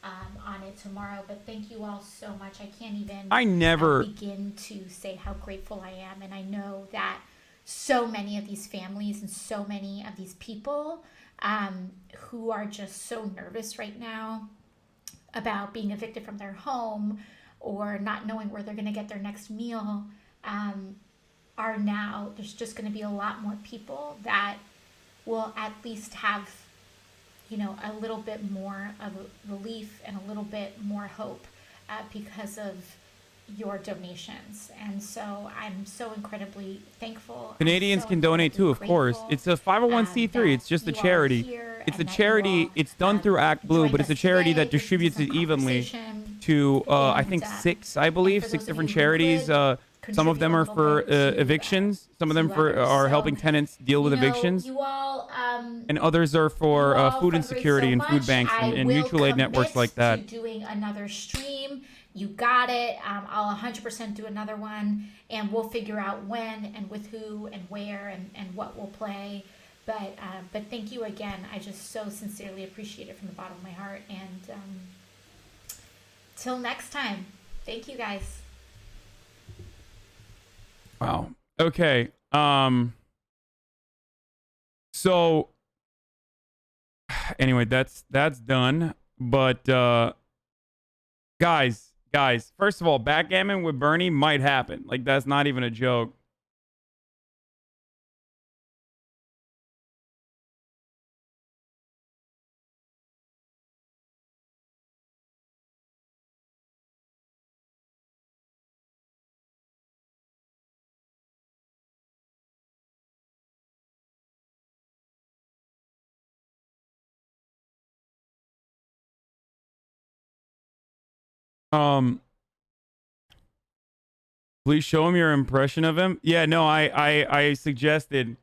on it tomorrow. But thank you all so much. I can't even begin to say how grateful I am. And I know that so many of these families and so many of these people who are just so nervous right now about being evicted from their home or not knowing where they're going to get their next meal are now, there's just going to be a lot more people that will at least have a little bit more of relief and a little bit more hope because of your donations. And so I'm so incredibly thankful. Canadians can donate too, of course. It's a 501c3. It's just a charity. It's a charity. It's done through Act Blue, but it's a charity that distributes it evenly to, I think, six different charities. Some of them are for evictions. Some of them are helping tenants deal with evictions. And others are for food insecurity and food banks and mutual aid networks like that. Doing another stream. You got it. I'll 100% do another one, and we'll figure out when and with who and where and what we'll play. But thank you again. I just so sincerely appreciate it from the bottom of my heart. And till next time, thank you guys. Wow. Okay. So anyway, that's done. But guys, first of all, backgammon with Bernie might happen. Like, that's not even a joke. Please show him your impression of him. Yeah, no, I suggested.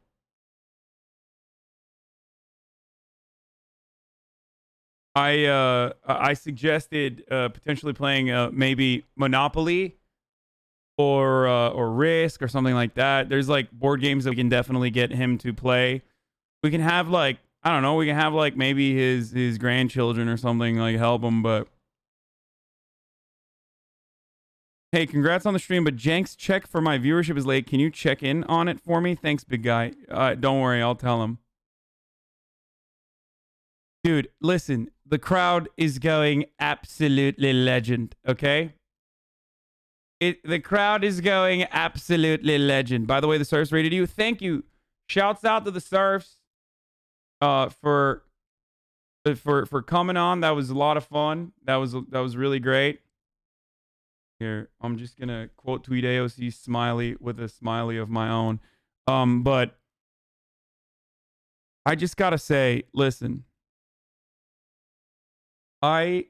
I suggested potentially playing maybe Monopoly or Risk or something like that. There's like board games that we can definitely get him to play. We can have like, I don't know, we can have like maybe his grandchildren or something, like help him. But hey, congrats on the stream, but Jenks, check for my viewership is late. Can you check in on it for me? Thanks, big guy. Don't worry, I'll tell him. Dude, listen, the crowd is going absolutely legend, okay? The crowd is going absolutely legend. By the way, the Surfs rated you. Thank you. Shouts out to the Surfs for coming on. That was a lot of fun. That was really great. Here, I'm just gonna quote tweet AOC smiley with a smiley of my own. But I just gotta say, listen, I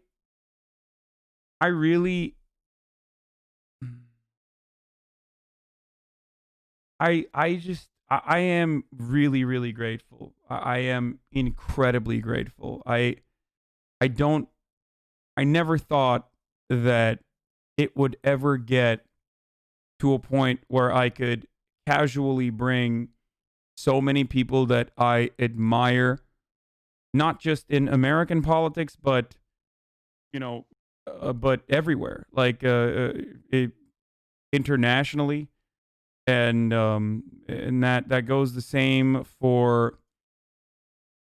really I am really, really grateful. I am incredibly grateful. I never thought that it would ever get to a point where I could casually bring so many people that I admire, not just in American politics, but, but everywhere, like internationally. And that goes the same for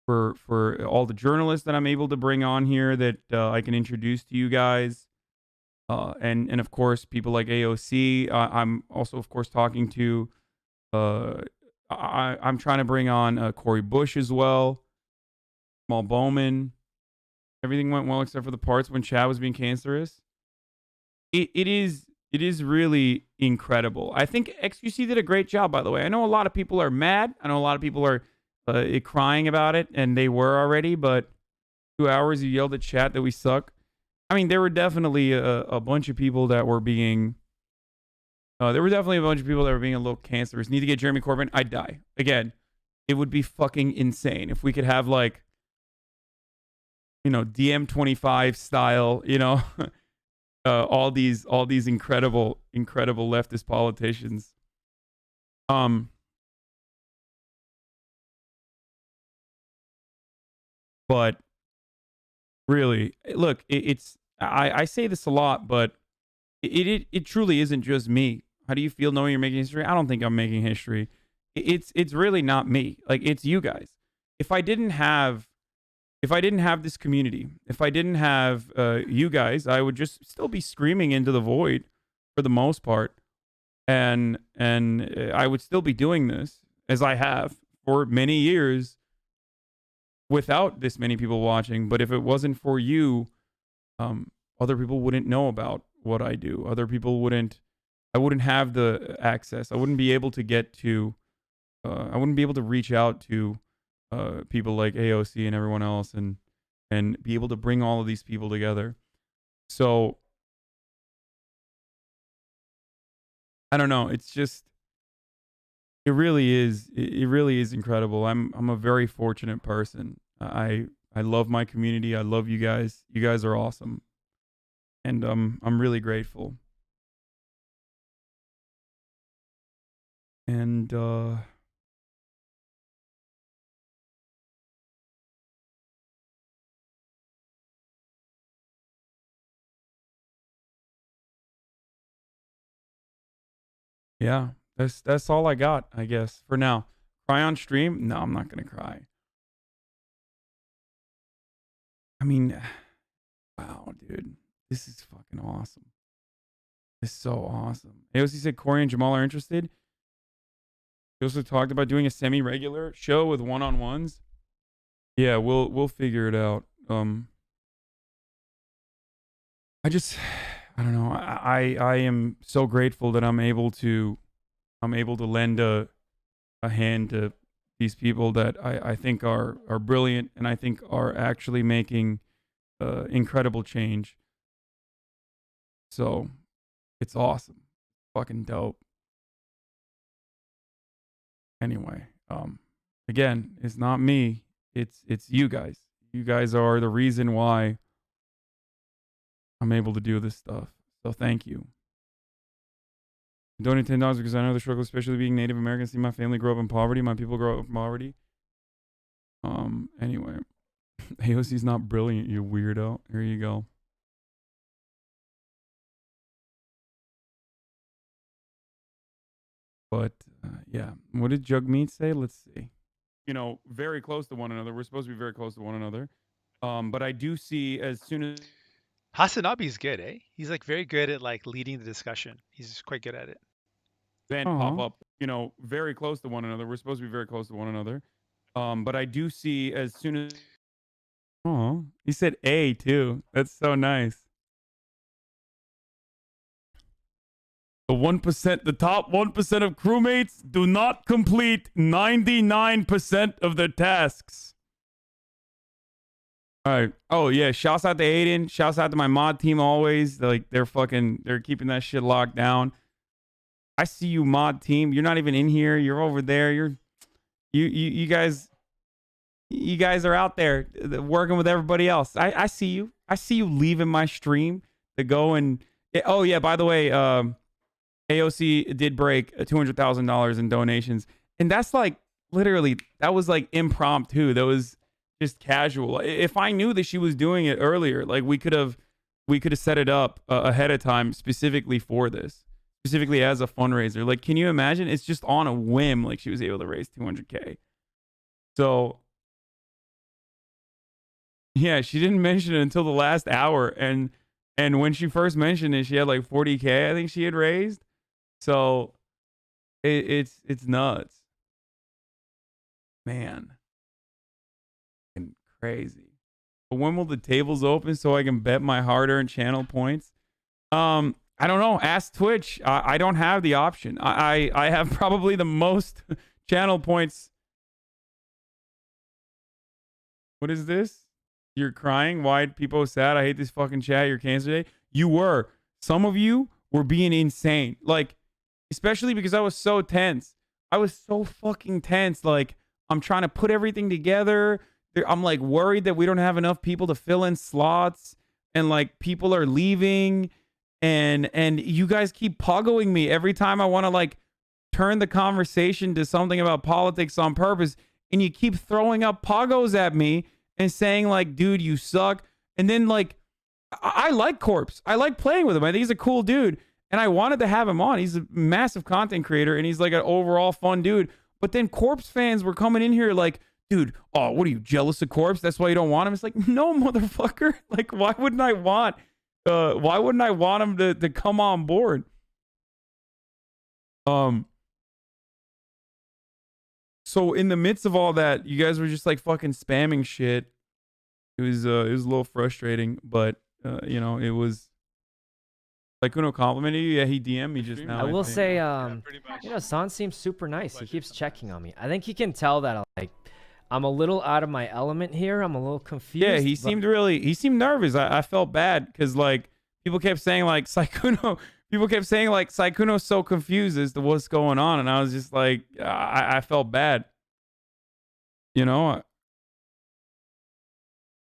all the journalists that I'm able to bring on here that I can introduce to you guys. And of course, people like AOC. I'm also, of course, talking to. I'm trying to bring on Corey Bush as well. Small Bowman. Everything went well except for the parts when Chad was being cancerous. It is really incredible. I think XQC did a great job, by the way. I know a lot of people are mad. I know a lot of people are crying about it, and they were already, but 2 hours you yelled at chat that we suck. I mean, there were definitely a bunch of people that were being a little cancerous. Need to get Jeremy Corbyn? I'd die. Again, it would be fucking insane if we could have like, you know, DM25 style, you know, all these incredible leftist politicians. But really, look, I say this a lot, but it truly isn't just me. How do you feel knowing you're making history? I don't think I'm making history. It's really not me. Like, it's you guys. If I didn't have this community, if I didn't have you guys, I would just still be screaming into the void for the most part, and I would still be doing this as I have for many years without this many people watching. But if it wasn't for you, other people wouldn't know about what I do. Other people wouldn't. I wouldn't have the access. I wouldn't be able to get to. I wouldn't be able to reach out to people like AOC and everyone else, and be able to bring all of these people together. So I don't know. It's just, it really is incredible. I'm a very fortunate person. I love my community. I love you guys. You guys are awesome, and I'm really grateful. And yeah, that's all I got, I guess, for now. Cry on stream? No, I'm not gonna cry. I mean, wow, dude, this is fucking awesome. It's so awesome. AOC said Corey and Jamal are interested. He also talked about doing a semi-regular show with one-on-ones. Yeah, we'll figure it out. I don't know. I am so grateful that I'm able to lend a hand to these people that I think are brilliant, and I think are actually making incredible change. So it's awesome. Fucking dope. Anyway, again, it's not me. It's you guys. You guys are the reason why I'm able to do this stuff. So thank you. I donate $10 because I know the struggle, especially being Native American. See my family grow up in poverty. My people grow up in poverty. Anyway, AOC's not brilliant, you weirdo. Here you go. But yeah, what did Jagmeet say? Let's see. You know, very close to one another. We're supposed to be very close to one another. But I do see as soon as HasanAbi is good, eh? He's like very good at like leading the discussion. He's quite good at it. Then pop up, you know, very close to one another. We're supposed to be very close to one another. But I do see as soon as he said A too. That's so nice. The 1%, the top 1% of crewmates do not complete 99% of their tasks. All right. Oh yeah. Shouts out to Aiden. Shouts out to my mod team always. They're keeping that shit locked down. I see you, mod team. You're not even in here. You're over there. You guys are out there working with everybody else. I see you. I see you leaving my stream to go and. Oh yeah. By the way, AOC did break $200,000 in donations, and that's like literally that was like impromptu. That was just casual. If I knew that she was doing it earlier, like we could have set it up ahead of time specifically for this, specifically as a fundraiser. Like, can you imagine? It's just on a whim. Like she was able to raise 200K. So yeah, she didn't mention it until the last hour, and when she first mentioned it, she had like 40K. I think she had raised. So it's nuts, man. Crazy. But when will the tables open so I can bet my hard-earned channel points? I don't know. Ask Twitch. I don't have the option. I have probably the most channel points What is this? You're crying? Why people are sad? I hate this fucking chat. You're cancer day. You were. Some of you were being insane. Like, especially because I was so tense. I was so fucking tense. Like, I'm trying to put everything together. I'm like worried that we don't have enough people to fill in slots, and like people are leaving, and you guys keep poggoing me every time I want to like turn the conversation to something about politics on purpose, and you keep throwing up poggos at me and saying like, dude, you suck. And then like, I like Corpse. I like playing with him. I think he's a cool dude, and I wanted to have him on. He's a massive content creator, and he's like an overall fun dude. But then Corpse fans were coming in here like, dude, oh, what are you, jealous of Corpse? That's why you don't want him? It's like, no, motherfucker. Like, why wouldn't I want him to come on board? So in the midst of all that, you guys were just like fucking spamming shit. It was a little frustrating, but you know, it was like, Uno complimented you. Yeah, he DM'd me just now. I will say, you know, San seems super nice. He keeps checking on me. I think he can tell that like I'm a little out of my element here. I'm a little confused. Yeah, he seemed nervous. I felt bad because like people kept saying like Saikuno's so confused as to what's going on, and I was just like, I felt bad. You know,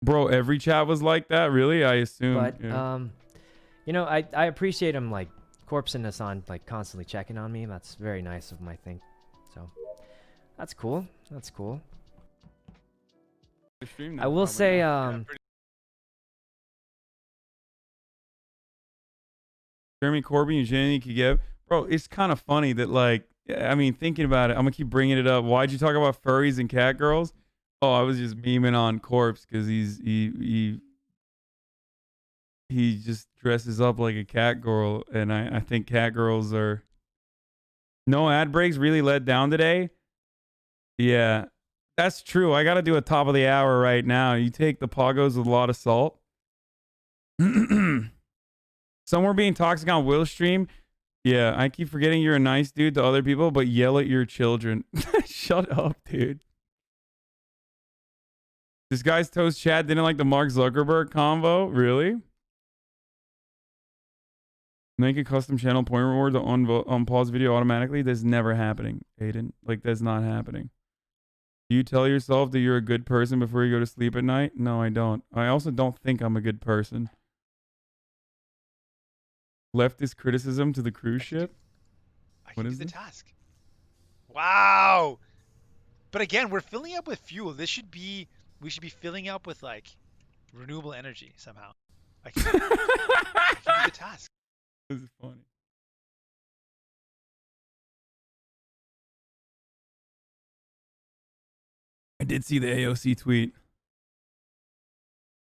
bro, every chat was like that. Really, I assume. But yeah. You know, I appreciate him like Corpse and Hasan like constantly checking on me. That's very nice of him, I think. So that's cool. That's cool. I will say, Jeremy Corbyn and Jenny Kagev. Bro, it's kind of funny that like, I mean, thinking about it, I'm gonna keep bringing it up. Why'd you talk about furries and cat girls? Oh, I was just memeing on Corpse because he just dresses up like a cat girl, and I think cat girls are. No ad breaks really let down today. Yeah, that's true. I got to do a top of the hour right now. You take the poggos with a lot of salt. Some were being toxic on Will's stream. Yeah, I keep forgetting you're a nice dude to other people, but yell at your children. Shut up, dude. This guy's toast chat didn't like the Mark Zuckerberg convo. Really? Make a custom channel point reward to unpause video automatically. That's never happening, Aiden. Like, that's not happening. Do you tell yourself that you're a good person before you go to sleep at night? No, I don't. I also don't think I'm a good person. Leftist criticism to the cruise ship? What is the task? Wow. But again, we're filling up with fuel. We should be filling up with like renewable energy somehow. I can do the task. This is funny. I did see the AOC tweet.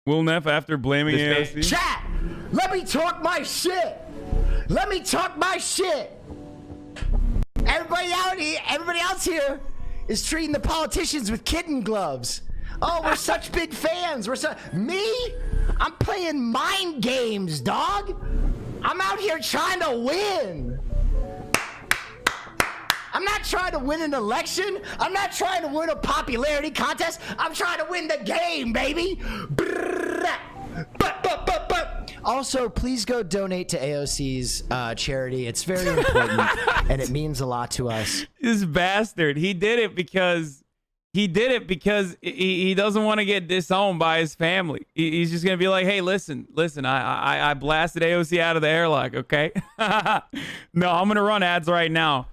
Will Neff after blaming AOC? Chat! Let me talk my shit! Let me talk my shit! Everybody else here is treating the politicians with kitten gloves. Oh, we're such big fans. Me? I'm playing mind games, dog. I'm out here trying to win. I'm not trying to win an election. I'm not trying to win a popularity contest. I'm trying to win the game, baby. Also, please go donate to AOC's charity. It's very important, and it means a lot to us. This bastard, he did it because he doesn't want to get disowned by his family. He's just gonna be like, hey, listen, I blasted AOC out of the airlock, okay? No, I'm gonna run ads right now.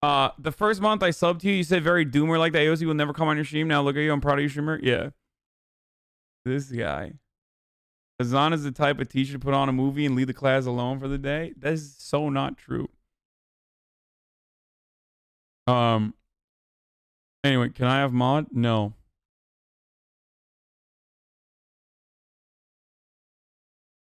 The first month I subbed to you, you said very doomer like the AOC will never come on your stream. Now look at you, I'm proud of you, streamer. Yeah. This guy. Hasan is the type of teacher to put on a movie and leave the class alone for the day. That is so not true. Anyway, can I have mod? No.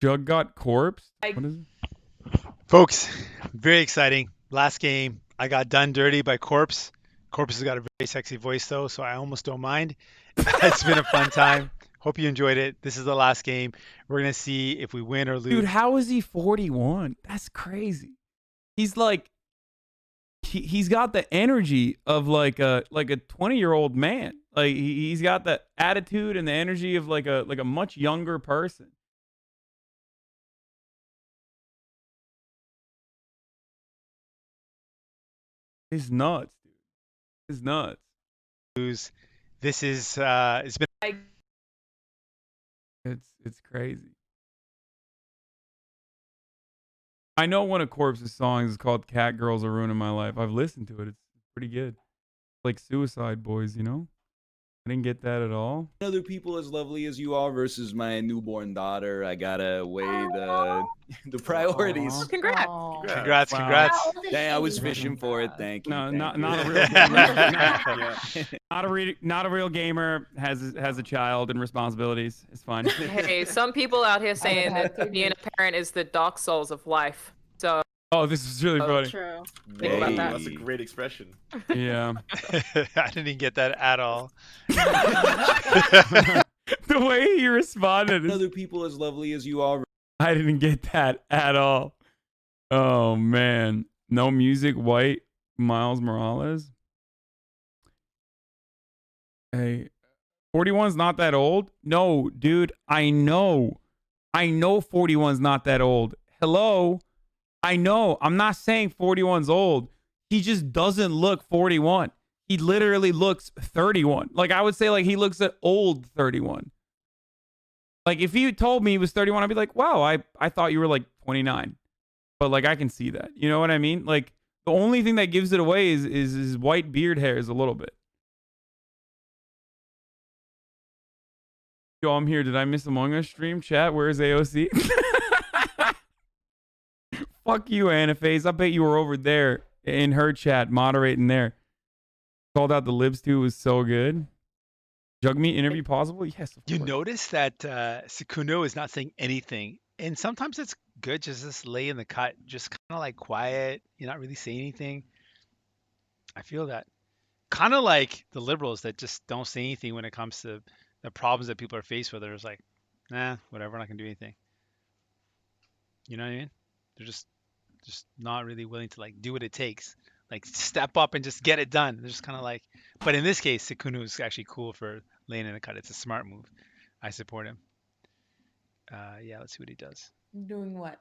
Jug got corpse? What is it? Folks, very exciting. Last game, I got done dirty by Corpse. Corpse has got a very sexy voice though, so I almost don't mind. It's been a fun time. Hope you enjoyed it. This is the last game. We're going to see if we win or lose. Dude, how is he 41? That's crazy. He's like he's got the energy of like a 20-year-old man. Like he's got the attitude and the energy of like a much younger person. It's nuts, dude. It's nuts. This is it's been it's crazy. I know one of Corpse's songs is called "Cat Girls Are Ruining My Life." I've listened to it. It's pretty good. Like Suicide Boys, you know? I didn't get that at all. Other people as lovely as you are versus my newborn daughter. I gotta weigh the priorities. Oh, congrats. Congrats. Wow. Congrats. Dang, I was fishing for it. Thank you. No, thank not a you. real gamer. Not a real gamer has a child and responsibilities. It's fine. Hey, some people out here saying that being a parent is the Dark Souls of life. So. Oh, this is really funny. True. Think about that. That's a great expression. Yeah. I didn't get that at all. The way he responded. Other people as lovely as you are. I didn't get that at all. Oh man. No music, white Miles Morales. Hey, 41's not that old? No, dude, I know 41's not that old. Hello? I know. I'm not saying 41's old. He just doesn't look 41. He literally looks 31. Like I would say like he looks at old 31. Like if you told me he was 31, I'd be like, wow, I thought you were like 29. But like I can see that. You know what I mean? Like the only thing that gives it away is his white beard hairs a little bit. Yo, I'm here. Did I miss Among Us stream? Chat, where's AOC? Fuck you, Anaphase. I bet you were over there in her chat, moderating there. Called out the libs too. Was so good. Jagmeet interview possible? Yes. You notice that Sekuno is not saying anything, and sometimes it's good just lay in the cut, just kind of like quiet. You're not really saying anything. I feel that. Kind of like the liberals that just don't say anything when it comes to the problems that people are faced with. They're just like, nah, whatever, I'm not gonna do anything. You know what I mean? They're just not really willing to like do what it takes, like step up and just get it done. They're just kind of like, but in this case, Sekuno is actually cool for laying in the cut. It's a smart move. I support him. Yeah, let's see what he does. Doing what?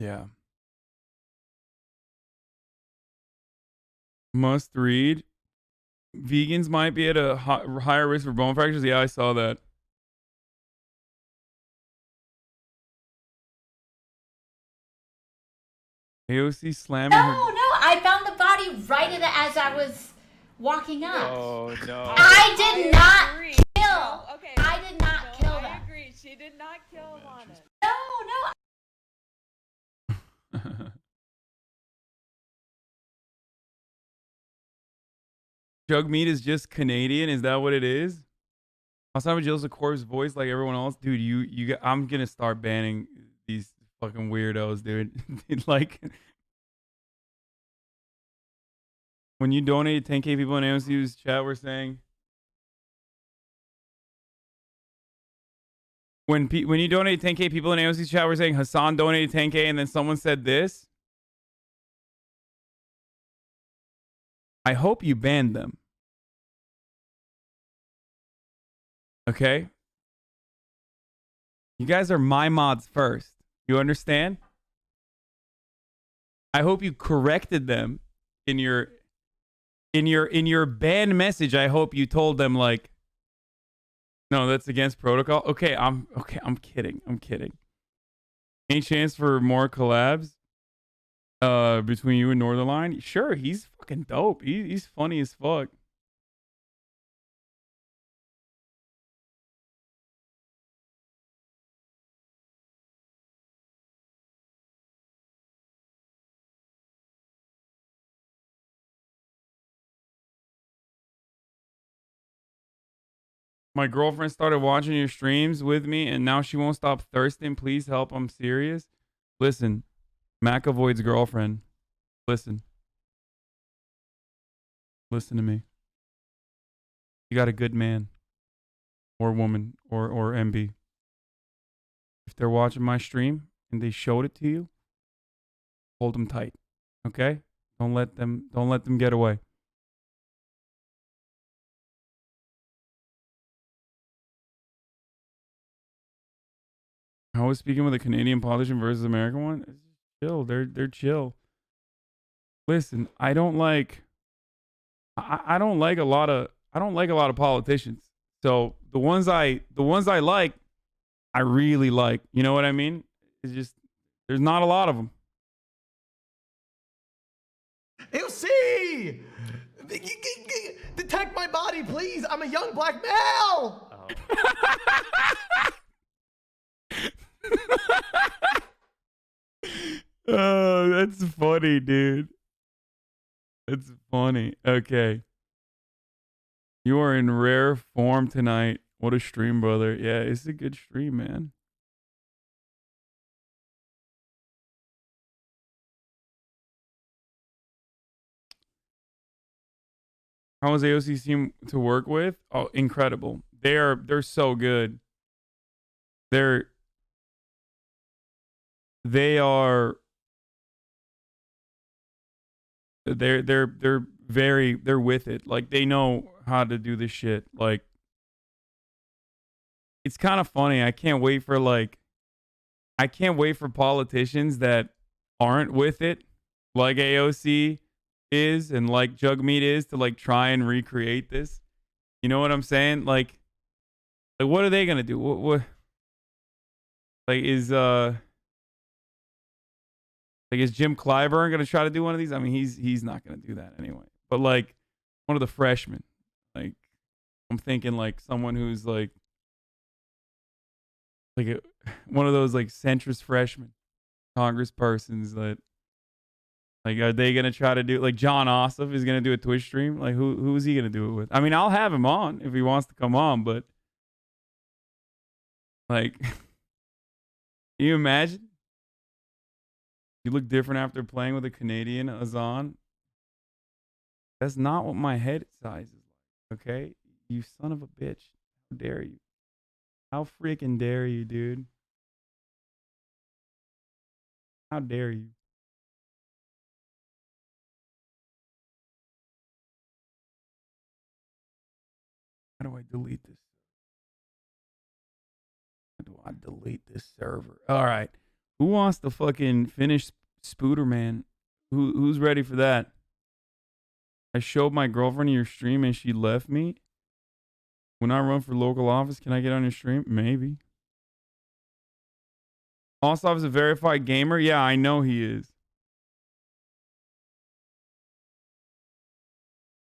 Yeah. Must read. Vegans might be at a higher risk for bone fractures. Yeah, I saw that. AOC slamming her. No, I found the body right as I was walking up. Oh no! I did not kill. Okay. I did not kill them. I agree. She did not kill him on it. No. Jagmeet is just Canadian. Is that what it is? HasanAbi Jill's a corpse voice like everyone else, dude. I'm gonna start banning these fucking weirdos, dude. Like when you donate 10K, people in AOC's chat were saying. When you donate 10K, people in AOC's chat were saying Hasan donated 10K, and then someone said this. I hope you banned them. Okay? You guys are my mods first. You understand? I hope you corrected them in your ban message. I hope you told them like, no, that's against protocol. Okay, I'm kidding. Any chance for more collabs between you and Northernline? Sure, he's fucking dope. He's funny as fuck. My girlfriend started watching your streams with me, and now she won't stop thirsting. Please help. I'm serious. Listen, McAvoy's girlfriend. Listen. Listen to me. You got a good man. Or woman. Or MB. they're watching my stream and they showed it to you, hold them tight. Okay? Don't let them get away. I was speaking with a Canadian politician versus American one. It's chill. They're chill. Listen, I don't like a lot of politicians. So the ones I like, I really like. You know what I mean? It's just there's not a lot of them. AOC! Detect my body, please. I'm a young black male. Oh, that's funny, dude. That's funny. Okay. You are in rare form tonight. What a stream, brother. Yeah, it's a good stream, man. How was AOC team to work with? Oh, incredible. They're so good. They're with it. Like, they know how to do this shit. Like, it's kind of funny. I can't wait for politicians that aren't with it, like AOC is and like Jagmeet is, to like try and recreate this. You know what I'm saying? Like what are they gonna do? What like is Jim Clyburn gonna try to do one of these? I mean, he's not gonna do that anyway. But like one of the freshmen, like I'm thinking like someone who's like one of those like centrist freshmen congresspersons that like, are they gonna try to do like John Ossoff is gonna do a Twitch stream? Like who is he gonna do it with? I mean, I'll have him on if he wants to come on, but like, can you imagine? You look different after playing with a Canadian, Hasan. That's not what my head size is like, okay? You son of a bitch. How dare you? How freaking dare you, dude? How dare you? How do I delete this? How do I delete this server? All right. Who wants to fucking finish Spooderman? Who's ready for that? I showed my girlfriend your stream and she left me. When I run for local office, can I get on your stream? Maybe. Ossoff is a verified gamer? Yeah, I know he is.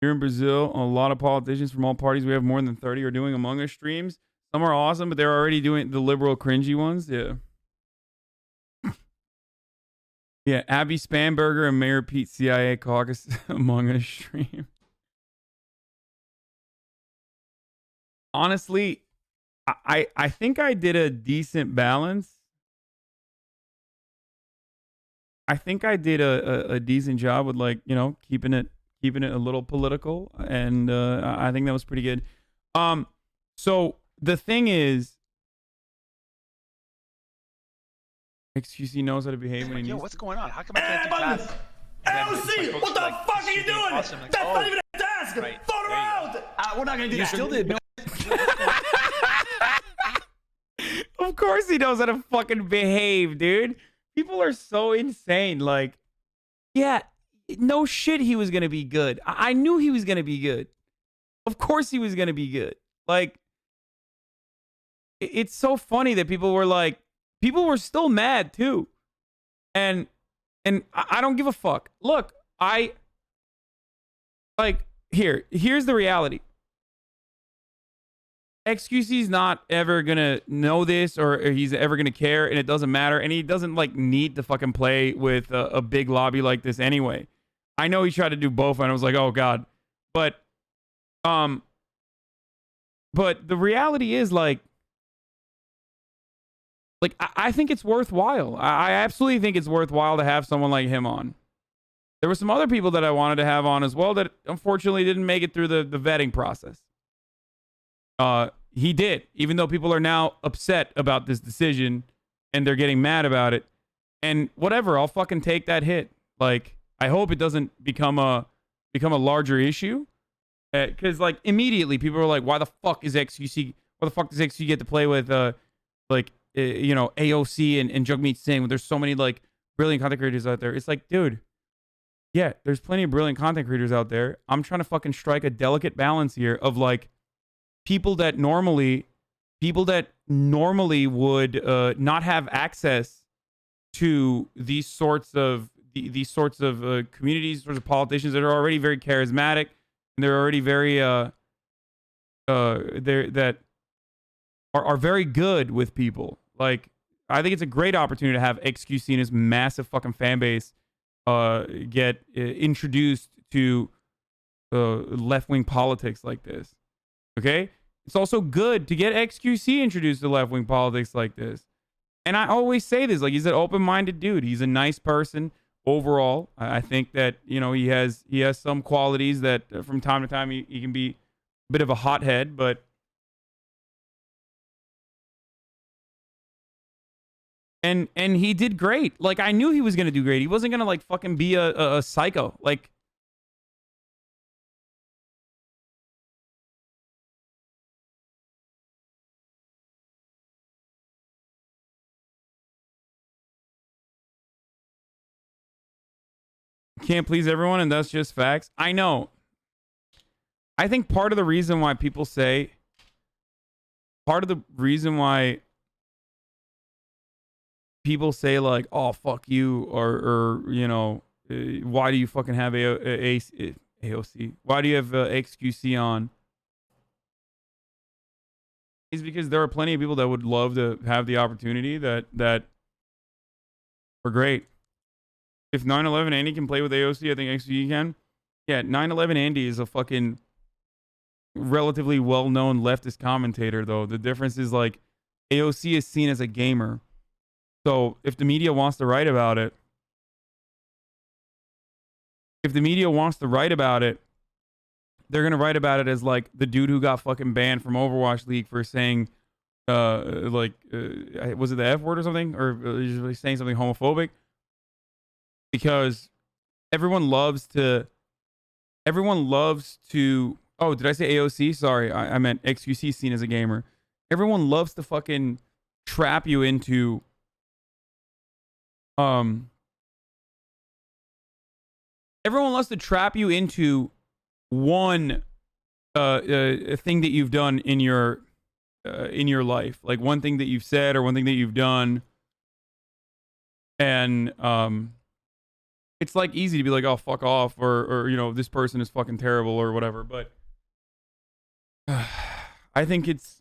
Here in Brazil, a lot of politicians from all parties, we have more than 30, are doing Among Us streams. Some are awesome, but they're already doing the liberal cringy ones. Yeah. Yeah, Abby Spanberger and Mayor Pete CIA caucus Among Us stream. Honestly, I think I did a decent balance. I think I did a decent job with, like, you know, keeping it a little political, and I think that was pretty good. So the thing is, XQC knows how to behave when he needs. Yo, what's going on? How come I can't do tasks? AOC, what the fuck are you doing? Awesome. Like, That's not even a task. Right. Phone around. We're not gonna do that. You still did. No. Of course he knows how to fucking behave, dude. People are so insane. Like, yeah, no shit he was going to be good. I knew he was going to be good. Of course he was going to be good. Like, it's so funny that people were still mad too. And I don't give a fuck. Look, here's the reality. XQC's not ever gonna know this, or he's ever gonna care, and it doesn't matter, and he doesn't like need to fucking play with a big lobby like this anyway. I know he tried to do both, and I was like, oh god, but the reality is like I think it's worthwhile. I absolutely think it's worthwhile to have someone like him on. There were some other people that I wanted to have on as well that unfortunately didn't make it through the vetting process. He did, even though people are now upset about this decision and they're getting mad about it. And whatever, I'll fucking take that hit. Like, I hope it doesn't become a larger issue. Because like immediately people are like, why the fuck is XQC? Why the fuck does XQC get to play with you know, AOC and Jagmeet Singh? There's so many like brilliant content creators out there. It's like, dude, yeah, there's plenty of brilliant content creators out there. I'm trying to fucking strike a delicate balance here of like people that normally would not have access to these sorts of communities, sorts of politicians that are already very charismatic. And they're already very that are very good with people. Like, I think it's a great opportunity to have XQC and his massive fucking fan base get introduced to left-wing politics like this. Okay? It's also good to get XQC introduced to left-wing politics like this. And I always say this, like, he's an open-minded dude. He's a nice person. Overall, I think that, you know, he has some qualities that from time to time he can be a bit of a hothead, but and he did great. Like, I knew he was gonna do great. He wasn't gonna like fucking be a psycho. Like, can't please everyone, and that's just facts. I know. I think part of the reason why people say, like, oh, fuck you, or you know, why do you fucking have AOC? Why do you have XQC on? Is because there are plenty of people that would love to have the opportunity that are great. If 9/11 Andy can play with AOC, I think XQC can. Yeah, 9/11 Andy is a fucking relatively well-known leftist commentator, though. The difference is, like, AOC is seen as a gamer. So if the media wants to write about it, they're going to write about it as, like, the dude who got fucking banned from Overwatch League for saying, was it the F word or something? Or saying something homophobic? Because everyone loves to, oh, did I say AOC? Sorry, I meant XQC seen as a gamer. Everyone loves to fucking trap you into, everyone loves to trap you into one thing that you've done in your life. Like, one thing that you've said or one thing that you've done. And, it's like easy to be like, oh, fuck off, or you know, this person is fucking terrible or whatever. But I think that's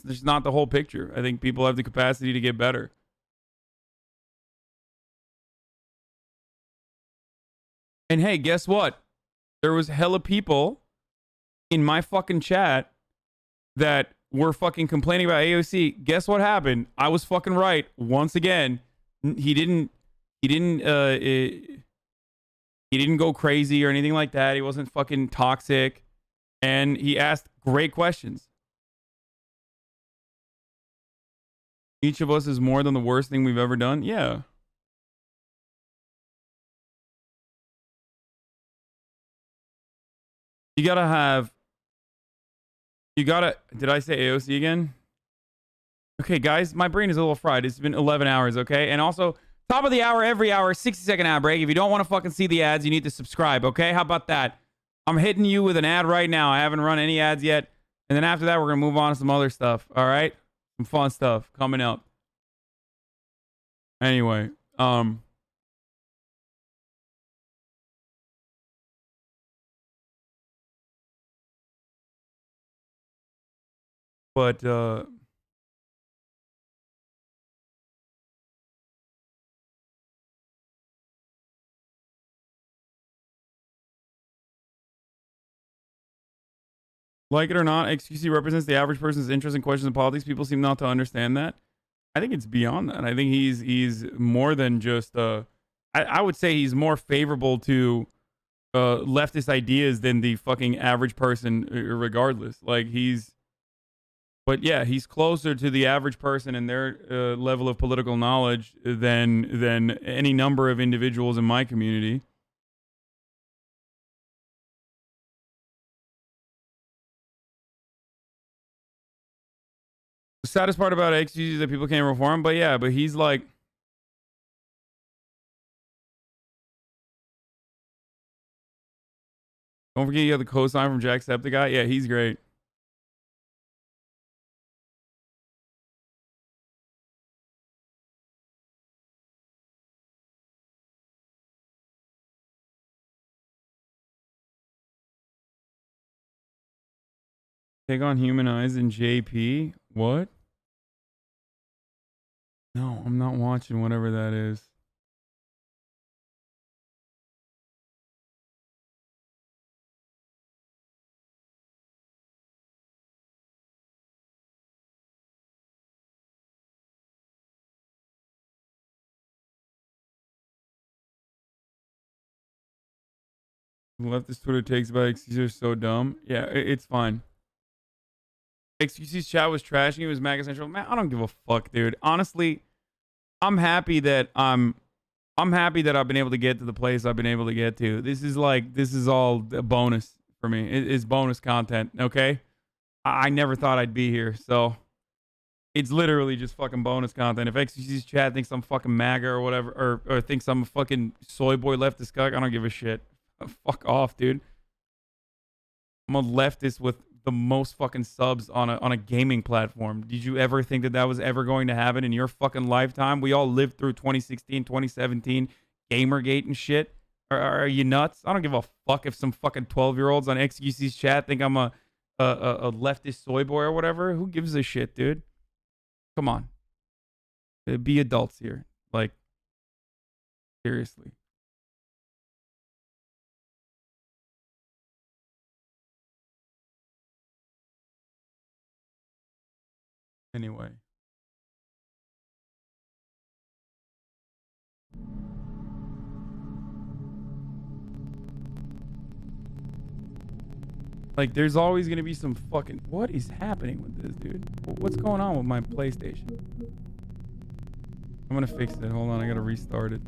just not the whole picture. I think people have the capacity to get better. And hey, guess what? There was hella people in my fucking chat that were fucking complaining about AOC. Guess what happened? I was fucking right once again. He didn't go crazy or anything like that. He wasn't fucking toxic, and he asked great questions. Each of us is more than the worst thing we've ever done. Yeah. Did I say AOC again? Okay, guys, my brain is a little fried. It's been 11 hours, okay? And also, top of the hour, every hour, 60-second ad break. If you don't want to fucking see the ads, you need to subscribe, okay? How about that? I'm hitting you with an ad right now. I haven't run any ads yet. And then after that, we're going to move on to some other stuff, all right? Some fun stuff coming up. Anyway, but like it or not, XQC represents the average person's interest in questions of politics. People seem not to understand that. I think it's beyond that. I think he's more than just I would say he's more favorable to leftist ideas than the fucking average person, regardless. Like, he's But yeah, he's closer to the average person and their level of political knowledge than any number of individuals in my community. The saddest part about XQC is that people can't reform, but yeah, but he's like, don't forget you have the cosign from Jacksepticeye. Yeah, he's great. Take on Humanize and JP. What? No, I'm not watching whatever that is. Leftist Twitter takes about XQC are so dumb. Yeah, it's fine. XQC's chat was trashing. It was MAGA Central. Man, I don't give a fuck, dude. Honestly, I'm happy that I've been able to get to the place I've been able to get to. This is all a bonus for me. It's bonus content, okay? I never thought I'd be here, so it's literally just fucking bonus content. If XQC's chat thinks I'm fucking MAGA or whatever, or thinks I'm a fucking soy boy leftist cuck, I don't give a shit. Fuck off, dude. I'm a leftist with the most fucking subs on a gaming platform. Did you ever think that was ever going to happen in your fucking lifetime? We all lived through 2016, 2017, Gamergate and shit. Are you nuts? I don't give a fuck if some fucking 12-year-olds on XQC's chat think I'm a leftist soy boy or whatever. Who gives a shit, dude? Come on. Be adults here. Like, seriously. Anyway. Like, there's always going to be some fucking... What is happening with this, dude? What's going on with my PlayStation? I'm going to fix it. Hold on, I got to restart it.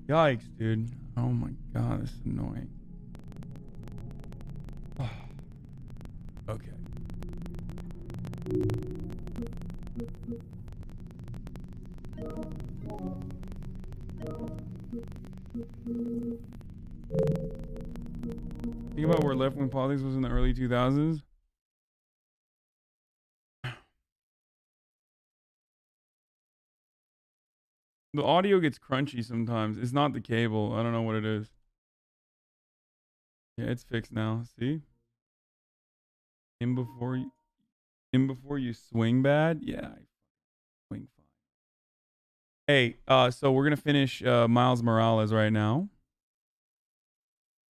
Yikes, dude. Oh my god, this is annoying. Okay. Think about where left-wing politics was in the early 2000s. The audio gets crunchy sometimes. It's not the cable. I don't know what it is. Yeah, it's fixed now. See? In before you swing bad? Yeah, I swing fine. Hey, so we're gonna finish Miles Morales right now.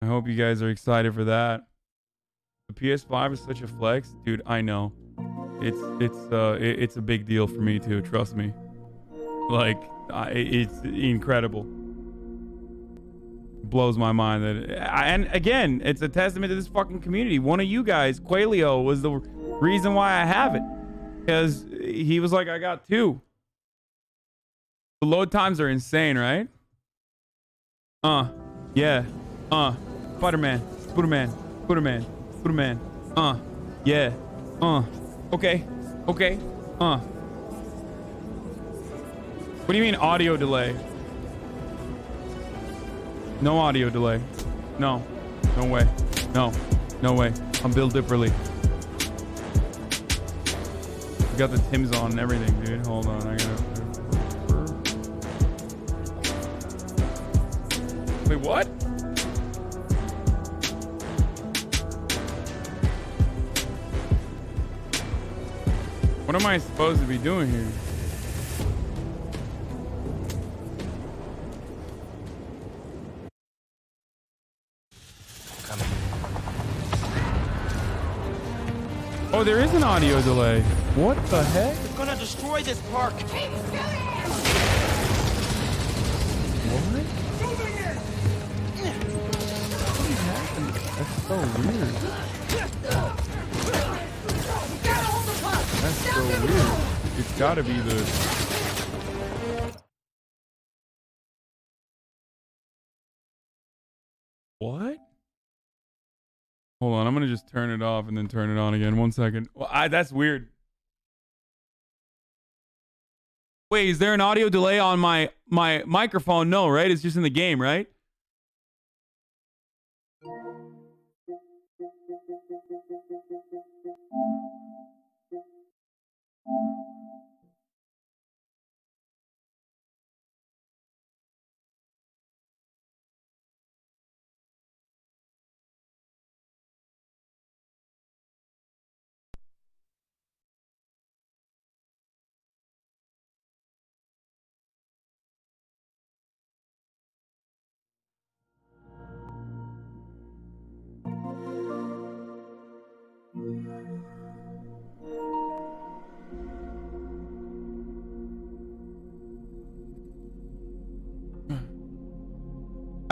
I hope you guys are excited for that. The PS5 is such a flex, dude. I know. It's a big deal for me too. Trust me. Like, it's incredible. Blows my mind that, and again, it's a testament to this fucking community. One of you guys, Quailio, was the reason why I have it, because he was like, I got two. The load times are insane, right? Yeah. Spider-Man, Spooderman, Spooderman, Spooderman. Yeah. Okay. What do you mean audio delay? No audio delay. No. No way. No way. I'm built differently. Got the Tims on and everything, dude. Hold on. I gotta... Wait, what? What am I supposed to be doing here? Oh, there is an audio delay. What the heck? We're gonna destroy this park. What? So weird. That's so weird. It's gotta be the... What? Hold on, I'm gonna just turn it off and then turn it on again. 1 second. Well, that's weird. Wait, is there an audio delay on my microphone? No, right? It's just in the game, right?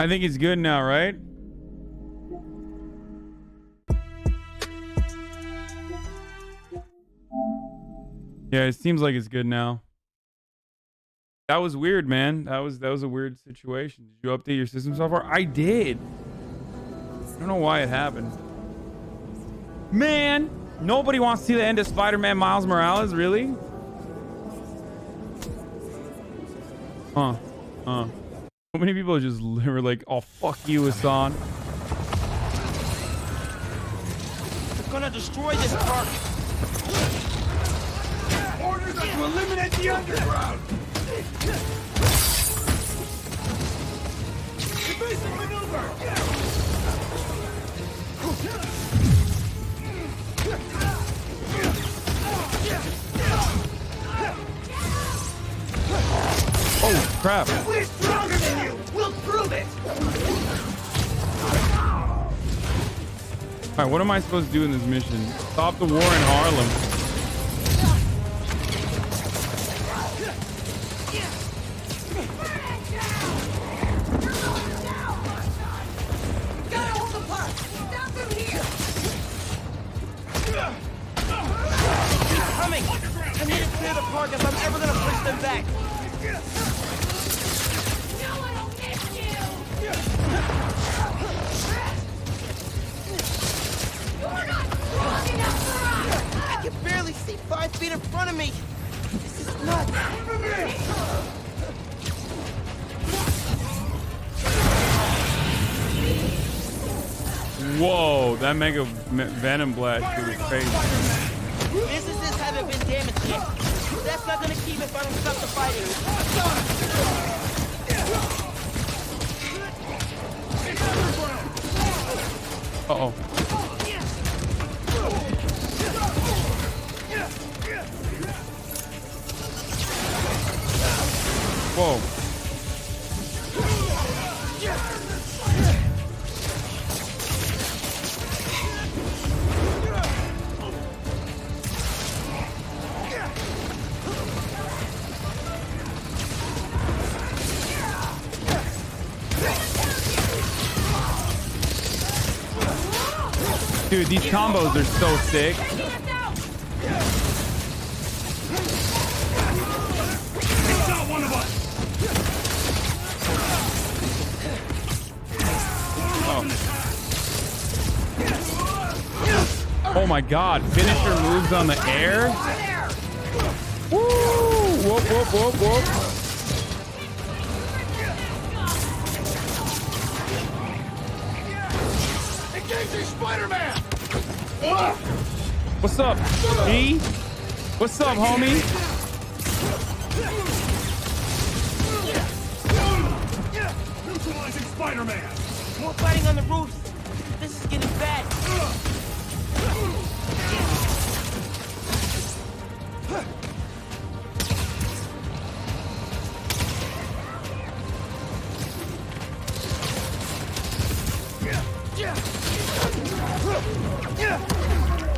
I think it's good now, right? Yeah, it seems like it's good now. That was weird, man. That was a weird situation. Did you update your system software? I did. I don't know why it happened. Man, nobody wants to see the end of Spider-Man Miles Morales, really? So many people just were like, "Oh, fuck you, Hasan." We're gonna destroy this park. Orders are to eliminate the underground. Evasive maneuver. Oh crap! We're stronger than you. We'll prove it. All right, what am I supposed to do in this mission? Stop the war in Harlem. Coming! I need to clear the park if I'm ever gonna push them back. I can barely see 5 feet in front of me. This is nuts. Whoa, that mega venom blast was crazy. Businesses haven't been damaged yet. That's not gonna keep if I don't stop the fighting. Uh-oh. Whoa. Dude, these combos are so sick. Oh my god, finisher moves on the air? Woo! Whoop, whoop, whoop, whoop. Engaging Spider-Man! What's up, E? What's up, homie? Neutralizing Spider-Man! More fighting on the roofs. This is getting bad.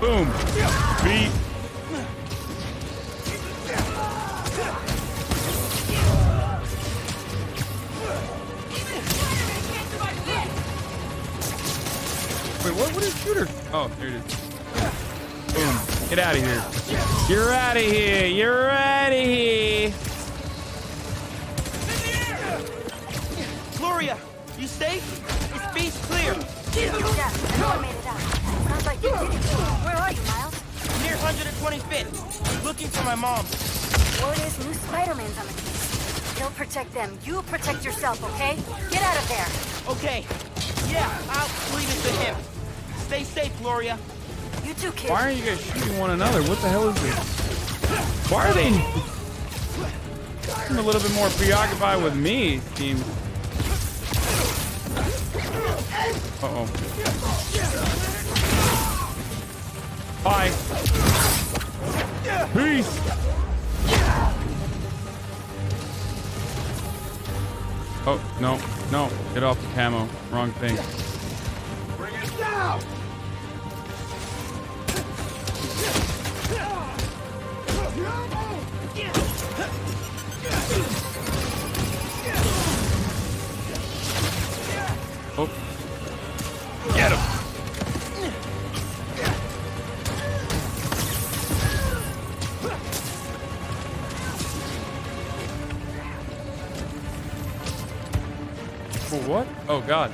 Boom. Beat. Wait, what is shooter? Oh, there it is. Boom. Get out of here. You're out of here. You're out of here. Gloria, you safe? It's beach clear. Yeah, no one made it out. Sounds like you did it. Where are you, Miles? Near 125th. Looking for my mom. Word is new Spider-Man's on the case. They'll protect them. You protect yourself, okay? Get out of there. Okay. Yeah, I'll leave it to him. Stay safe, Gloria. You too, kid. Why are you guys shooting one another? What the hell is this? Why are they? I'm a little bit more preoccupied with me, it seems. Uh-oh. Bye. Peace. Oh, no. No. Get off the camo. Wrong thing. Bring it down! Oh. Get him. Oh, what? Oh, God.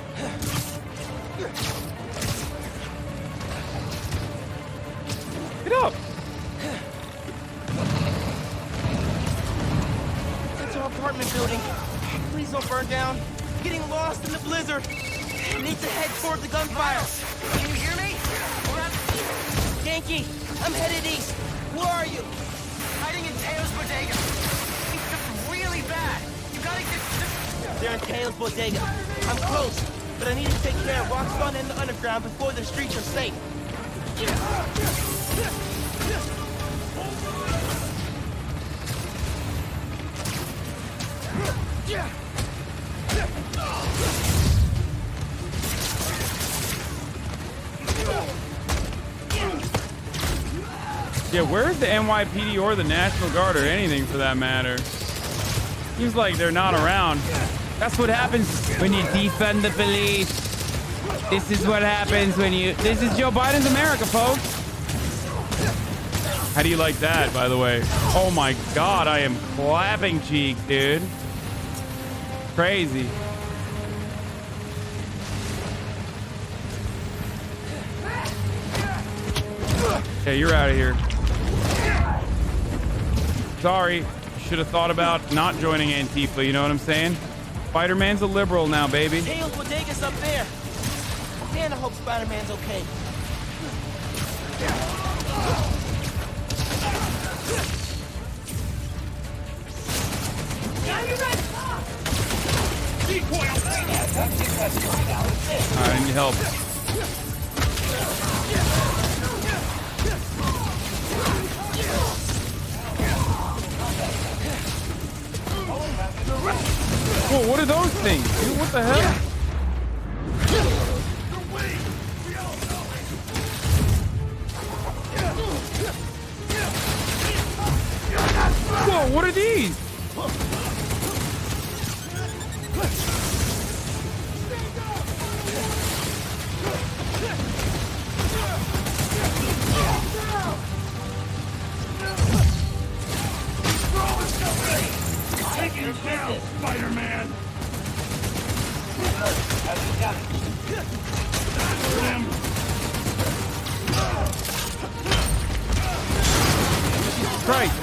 Get up. It's our apartment building. Please don't burn down. Getting lost in the blizzard. Need to head toward the gunfire. Can you hear me? Yankee, I'm headed east. Where are you? Hiding in Teo's bodega. It's just really bad. You gotta get... They're in Teo's bodega. I'm close, but I need to take care of Roxxon and the underground before the streets are safe. Yeah, where's the NYPD or the National Guard or anything for that matter? Seems like they're not around. That's what happens when you defund the police. This is what happens when you... This is Joe Biden's America, folks. How do you like that, by the way? Oh my God, I am clapping cheeks, dude. Crazy. Okay, you're out of here. Sorry. Should have thought about not joining Antifa, you know what I'm saying? Spider-Man's a liberal now, baby. Teo's bodega's up there. And I hope Spider-Man's okay. I need help. Whoa, what are those things? Dude, what the hell? Whoa, what are these? Take him down, Spider-Man! Christ.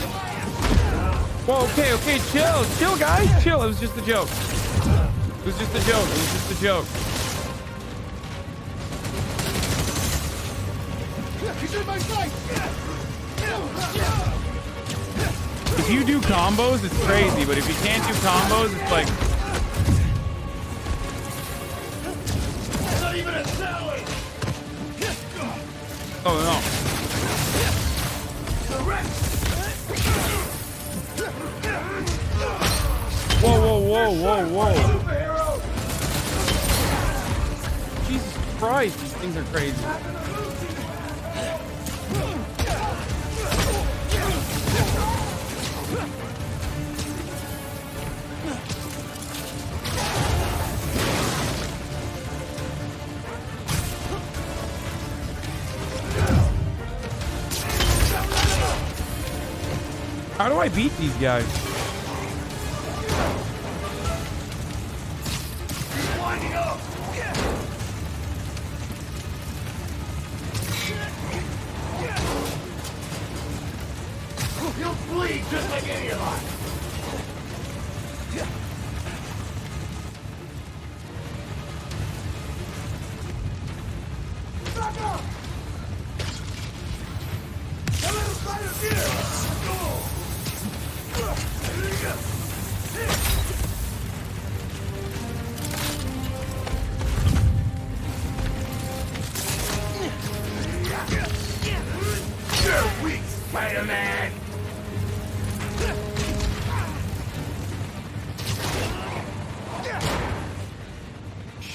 Whoa, okay, chill, guys, chill. It was just a joke. It was just a joke. He's in my sight! If you do combos, it's crazy, but if you can't do combos, it's like... It's not even a salad! Oh, no. Whoa. Jesus Christ, these things are crazy. How do I beat these guys? Winding up. He'll bleed just like any of us. Back up! A little fighter here! There you go.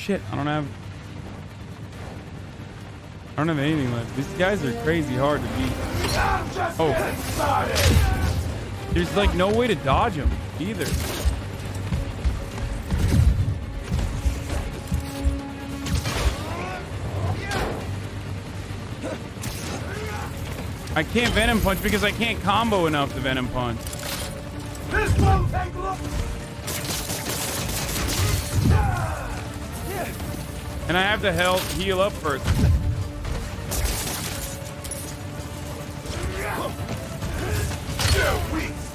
shit, I don't have anything left. These guys are crazy hard to beat. Oh. There's like no way to dodge them either. I can't Venom Punch because I can't combo enough to Venom Punch. This won't take long. And I have to heal up first.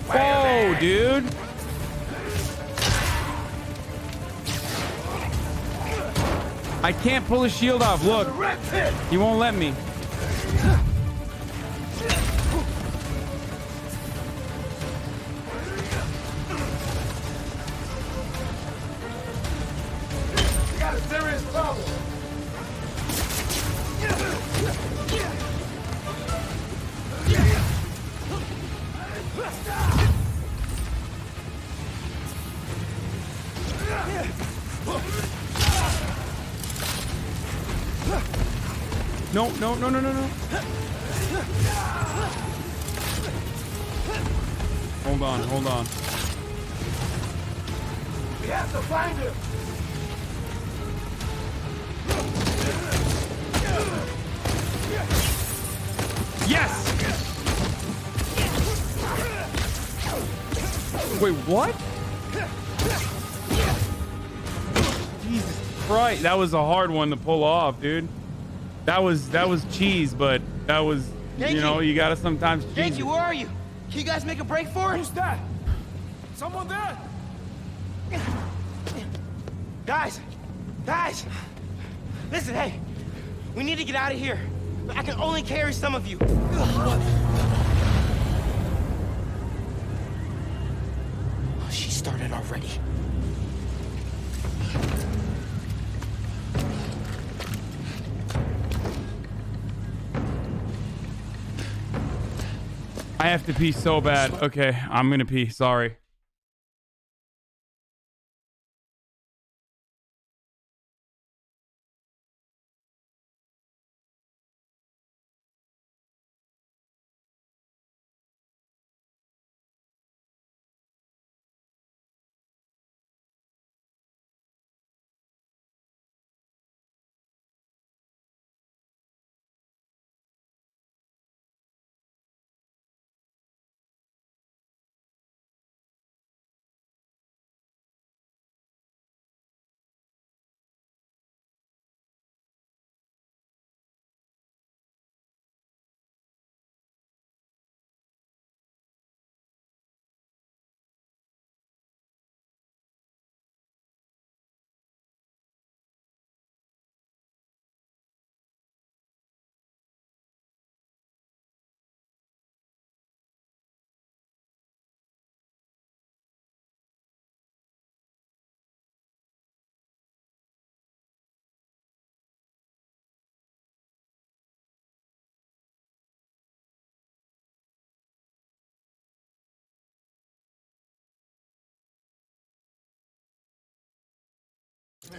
Whoa, dude. I can't pull his shield off. Look. He won't let me. Got a serious problem. No, no, no, no, no, no. Hold on, hold on. We have to find him. Yes! Wait, what? Jesus Christ, that was a hard one to pull off, dude. That was cheese, but that was, you know, you gotta sometimes cheese. Yankee, where are you? Can you guys make a break for it? Who's that? Someone there? Guys! Guys! Listen, hey. We need to get out of here. I can only carry some of you. Oh, she started already. I have to pee so bad. Okay, I'm gonna pee. Sorry.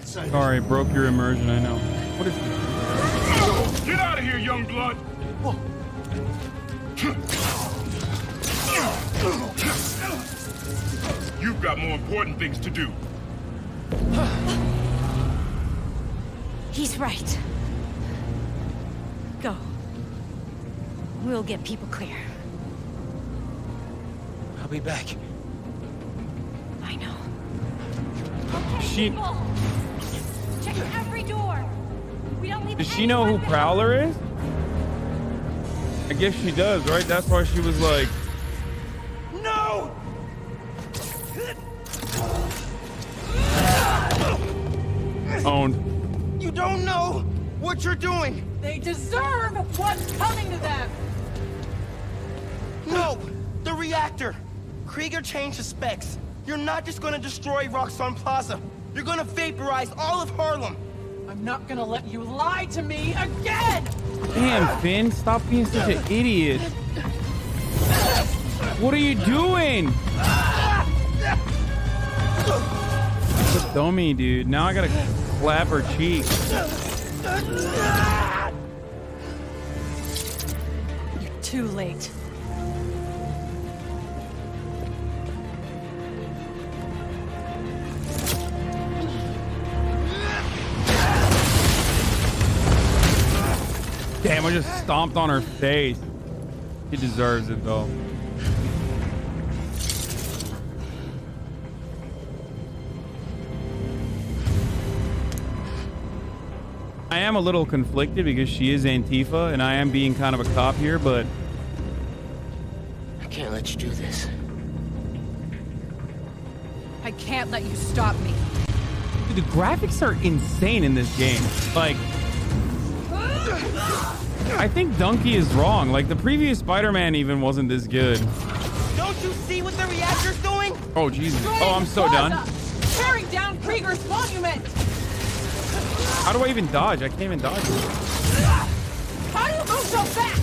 Sorry, broke your immersion, I know. What is this? Get out of here, young blood! You've got more important things to do. He's right. Go. We'll get people clear. way back. I know. She Check every door. We don't leave. does she know who Prowler is? I guess she does, right? That's why she was like, No! owned. You don't know what you're doing. They deserve what's coming to them. No, the reactor. Krieger changed the specs. You're not just gonna destroy Roxxon Plaza. You're gonna vaporize all of Harlem. I'm not gonna let you lie to me again. Damn, Finn, stop being such an idiot. What are you doing? That's a dummy, dude. Now I gotta clap her cheek. You're too late. Damn, I just stomped on her face. She deserves it, though. I am a little conflicted because she is Antifa, and I am being kind of a cop here, but... I can't let you do this. I can't let you stop me. Dude, the graphics are insane in this game. Like... I think Donkey is wrong. Like, the previous Spider-Man even wasn't this good. Don't you see what the reactor's doing? Oh, Jesus. Oh, I'm so done. Tearing down Krieger's monument. How do I even dodge? I can't even dodge. How do you move so fast?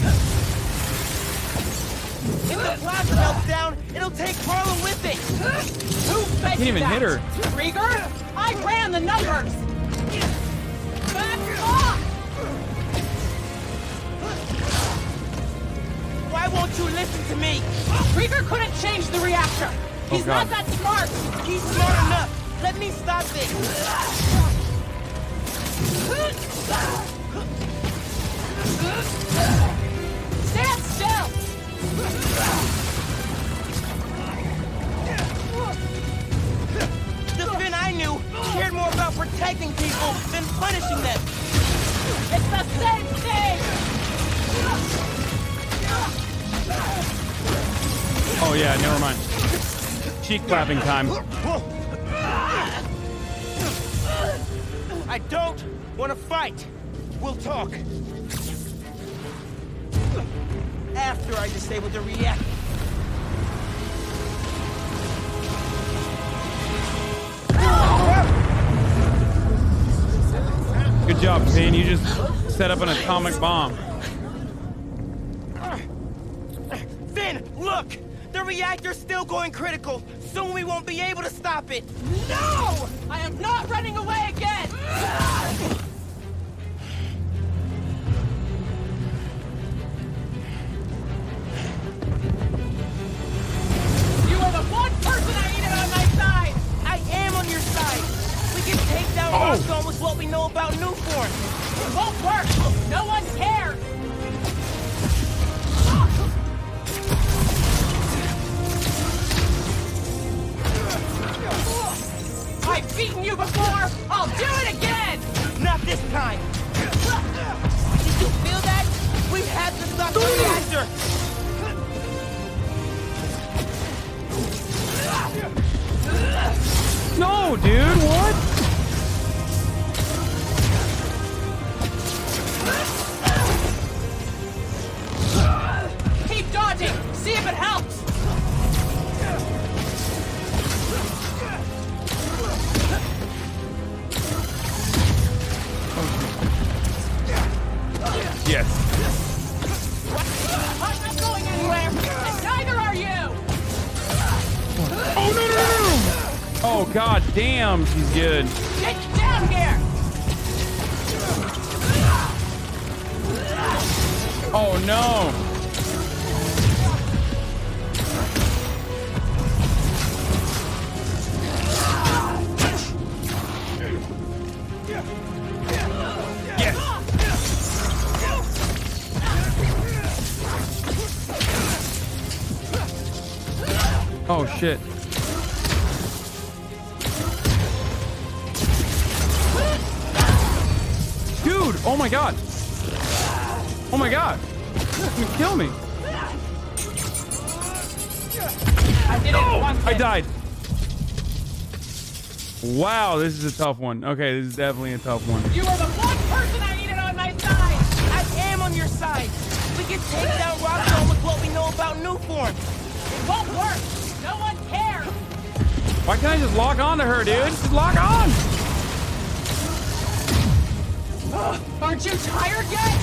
If the plaza melts down, it'll take Harlem with it. Who fed Can't you even that? hit her. Krieger? I ran the numbers. Back off! Why won't you listen to me? Krieger couldn't change the reactor. He's not that smart. He's smart enough. Let me stop this. Stand still. The Finn I knew cared more about protecting people than punishing them. It's the same thing. Oh, yeah, never mind. Cheek clapping time. I don't want to fight. We'll talk. After I disable the reactor. Good job, Finn. You just set up an atomic bomb. Finn, look! The reactor's still going critical. Soon we won't be able to stop it. No! I am not running away again! You are the one person I needed on my side! I am on your side. We can take down Roxxon with what we know about Newform. It won't work! No one cares! I've beaten you before! I'll do it again! Not this time! Did you feel that? We had to stop the reactor! No, dude, what? Keep dodging! See if it helps! Yes. I'm not going anywhere, and neither are you! Oh, no, no, no, no! Oh, god damn, she's good. Get down here! Oh, no. Yes. shit. Dude, oh my god. Oh my god. He's gonna kill me. I did it once. I died. Wow, this is a tough one. Okay, this is definitely a tough one. You are the one person I needed on my side. I am on your side. We can take down Rockstone with what we know about new forms. It won't work. No one cares. Why can't I just lock on to her, dude? Just lock on. Aren't you tired yet?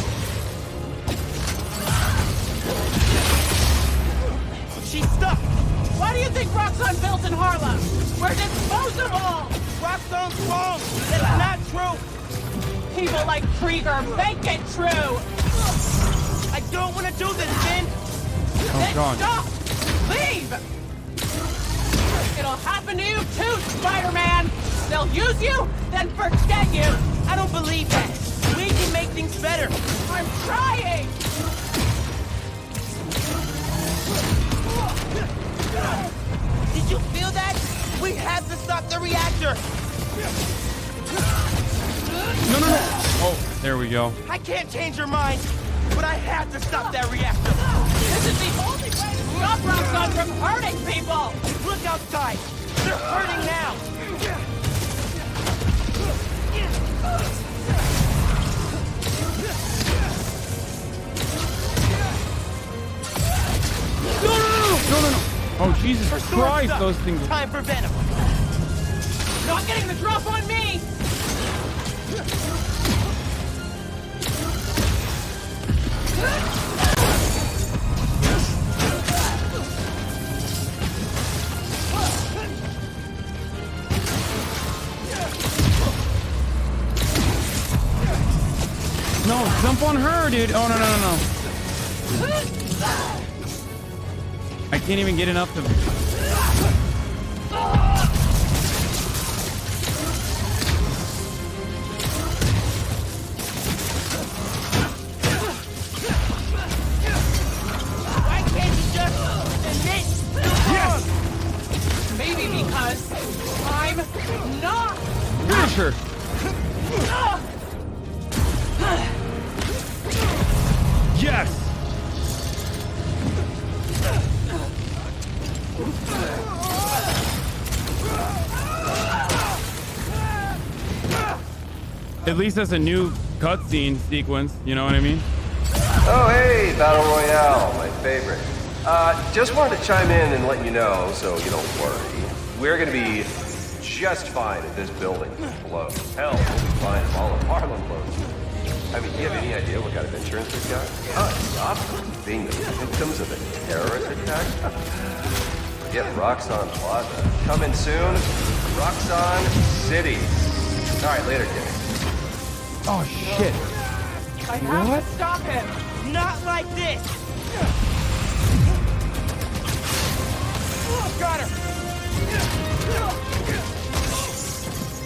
She's stuck. Why do you think Roxxon built in Harlem? We're disposable. Roxxon's wrong. That's not true. People like Krieger make it true. I don't want to do this, Finn. Then stop. Leave. It'll happen to you too, Spider-Man. They'll use you, then forget you. I don't believe that. We can make things better. I'm trying. Did you feel that? We have to stop the reactor. No. Oh, there we go. I can't change your mind, but I have to stop that reactor. This is the only way to stop Roxxon from hurting people. Look outside. They're hurting now. No. Oh, Jesus Christ, those things. Time for Venom. Not getting the drop on me. No, jump on her, dude. Oh, no. I can't even get enough to... Why can't you just admit you're wrong? Maybe because I'm not. Finish her. Yes. At least that's a new cutscene sequence, you know what I mean? Oh, hey, Battle Royale, my favorite. Just wanted to chime in and let you know, so you don't worry. We're gonna be just fine if this building blows. Hell, we'll be fine if all of Harlem blows. I mean, do you have any idea what kind of insurance we've got? Stop being the victims of a terrorist attack? Forget Roxxon Plaza. Coming soon, Roxxon City. All right, later, kid. Oh, shit. I have to stop him. Not like this. Got her.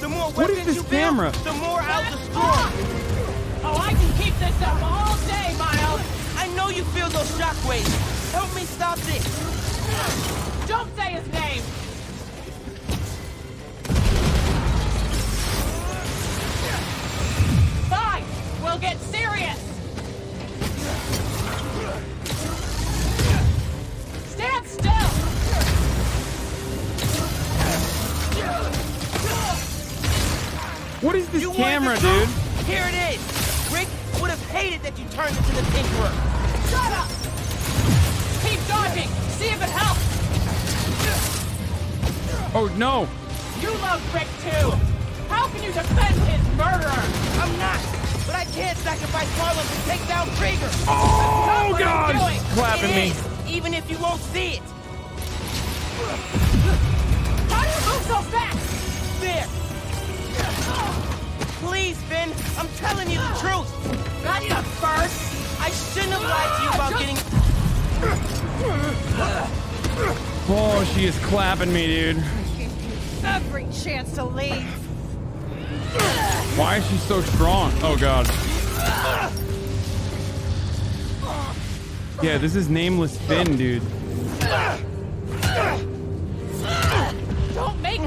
The more What is this camera? The more I'll destroy. Oh, I can keep this up all day, Miles. I know you feel those shockwaves. Help me stop this. Don't say his name. Fine. We'll get serious. Stand still. What is this camera, dude? Here it is. Rick would have hated that you turned into the Tinkerer. Shut up! Keep dodging. See if it helps. Oh, no. You love Rick too. How can you defend his murderer? I'm not, but I can't sacrifice Harlem to take down Krieger. Oh, God! Clapping me. Even if you won't see it. How do you move so fast? There. Please, Finn, I'm telling you the truth. Not you first. I shouldn't have lied to you about getting... Oh, she is clapping me, dude. Every chance to leave. Why is she so strong? Oh, God. Yeah, this is Nameless Finn, dude.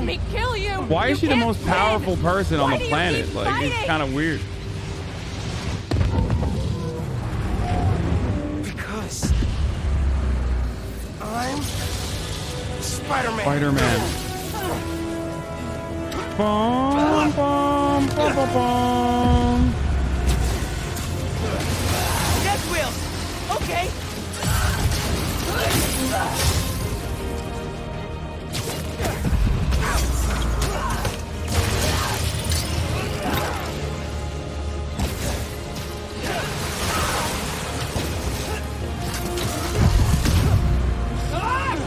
me kill you. Why is she the most powerful person on the planet? Like, it's kind of weird. Because I'm Spider-Man. Spider-Man. Bum, bum, bum, bum, bum. Death wheels. Okay.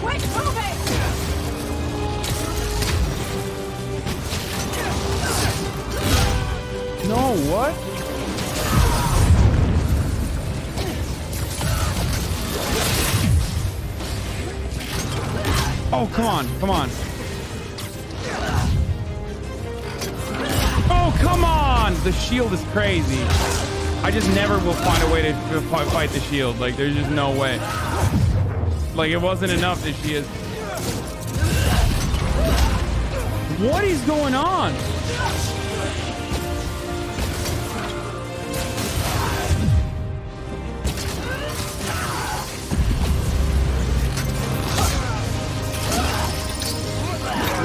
Quit moving! No, what? Oh, come on, come on. Oh, come on! The shield is crazy. I just never will find a way to fight the shield. Like, there's just no way. Like, it wasn't enough that she is... What is going on?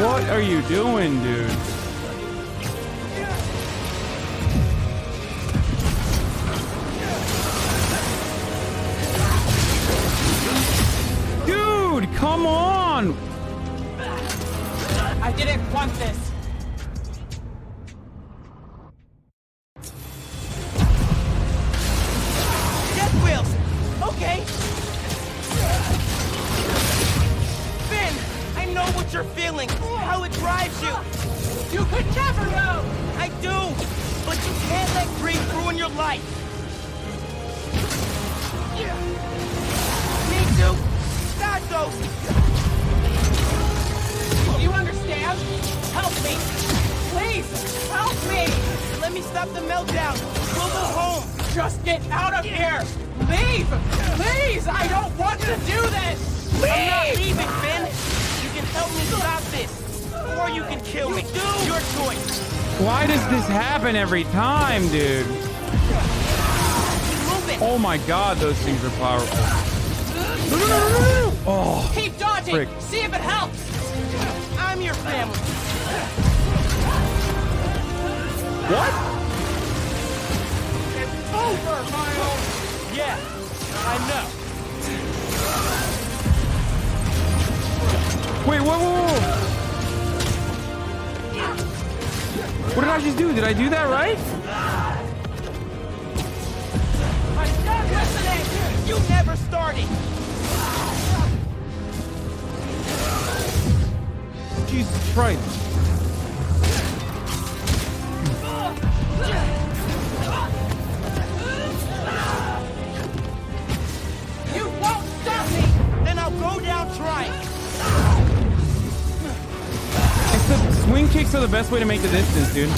What are you doing, dude? Dude, come on! I didn't want this. Death wheels. Okay. Finn, I know what you're feeling. How it drives you. You could never know. I do, but you can't let grief ruin your life. Me too. Start those. You understand? Help me. Please, help me. Let me stop the meltdown. We'll go home. Just get out of here. Leave. Please, I don't want to do this. Leave. I'm not leaving, Finn. You can help me stop this. Or you can kill me. Your choice. Why does this happen every time, dude? Oh my god, those things are powerful. Oh, keep dodging. Frick. See if it helps. I'm your family. What? It's over, Miles. Yeah, I know. Wait, whoa, whoa, whoa. What did I just do? Did I do that right? I'm done listening. You never started. Jesus Christ. You won't stop me. Then I'll go down trying. Except swing kicks are the best way to make the distance, dude.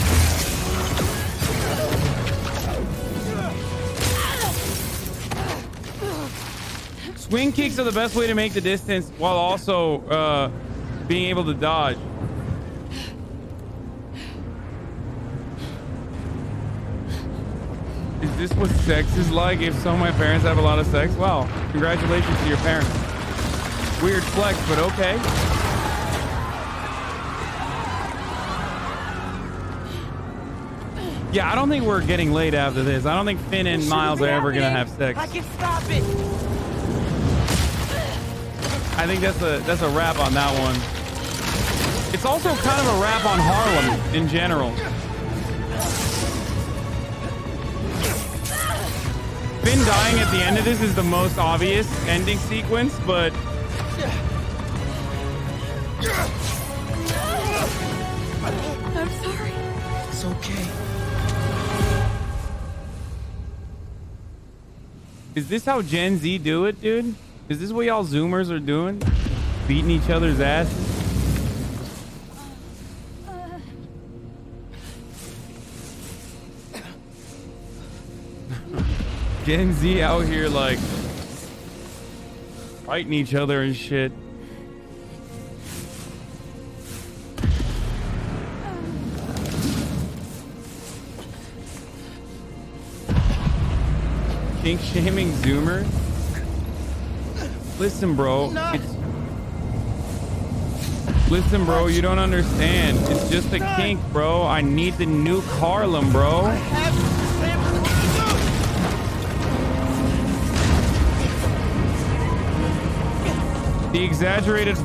Swing kicks are the best way to make the distance while also being able to dodge. Is this what sex is like? If so, my parents have a lot of sex. Wow, congratulations to your parents. Weird flex, but okay. Yeah, I don't think we're getting laid after this. I don't think Finn and Miles are ever gonna have sex. I can stop it. I think that's a wrap on that one. It's also kind of a wrap on Harlem in general. Finn dying at the end of this is the most obvious ending sequence, but I'm sorry. It's okay. is this how Gen Z do it, dude? Is this what y'all Zoomers are doing? Beating each other's asses? Gen Z out here like fighting each other and shit. Kink shaming Zoomers? Listen, bro. Listen, bro, you don't understand. It's just a kink, bro. I need to nuke Harlem, bro. The exaggerated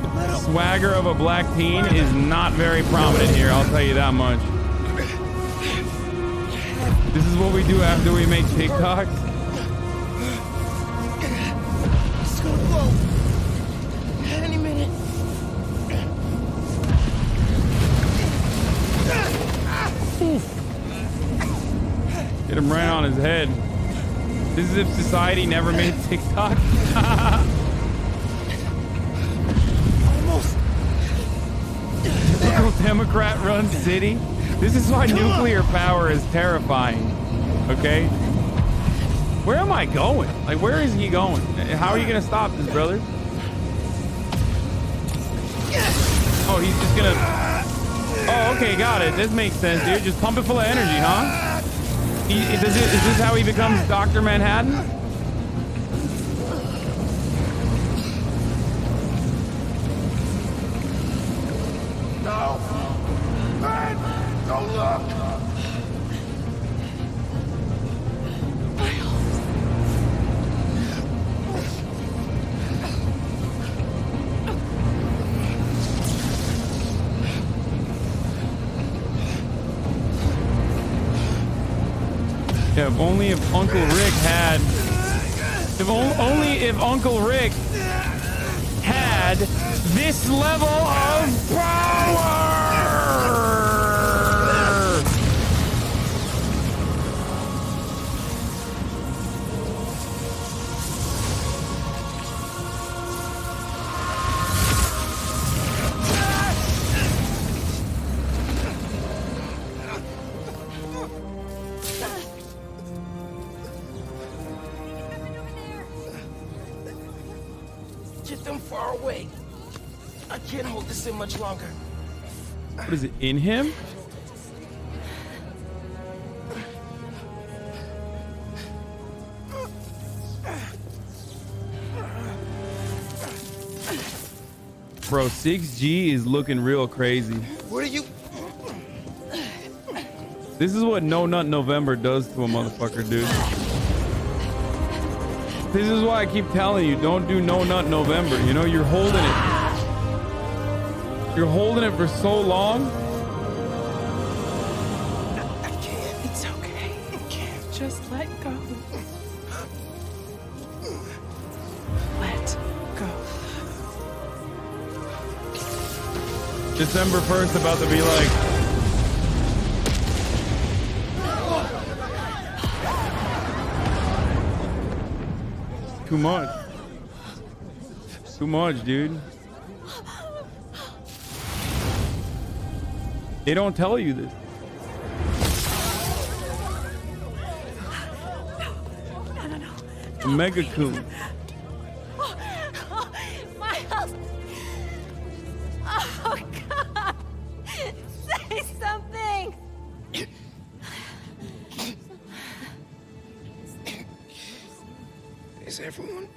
swagger of a black teen is not very prominent here, I'll tell you that much. This is what we do after we make TikToks. It's gonna blow. Any minute. Hit him right on his head. This is if society never made TikTok. Almost. Typical Democrat-run city. This is why nuclear power is terrifying. Okay? Where am I going? Like, where is he going? How are you gonna stop this, brother? Oh, he's just gonna... Oh, okay, got it. This makes sense, dude. Just pump it full of energy, huh? Is this how he becomes Dr. Manhattan? No. Man, don't look. Yeah, if only if Uncle Rick had... only if Uncle Rick had this level of power! Get them far away. I can't hold this in much longer. What is it, in him? Bro, 6G is looking real crazy. What are you? This is what No Nut November does to a motherfucker, dude. This is why I keep telling you, don't do No Nut November. You know, you're holding it. You're holding it for so long. I can't. It's okay. I can't. Just let go. Let go. December 1st about to be like... Too much. Too much, dude. They don't tell you this. No. Mega coon. Miles! Oh, God! Say something! Is everyone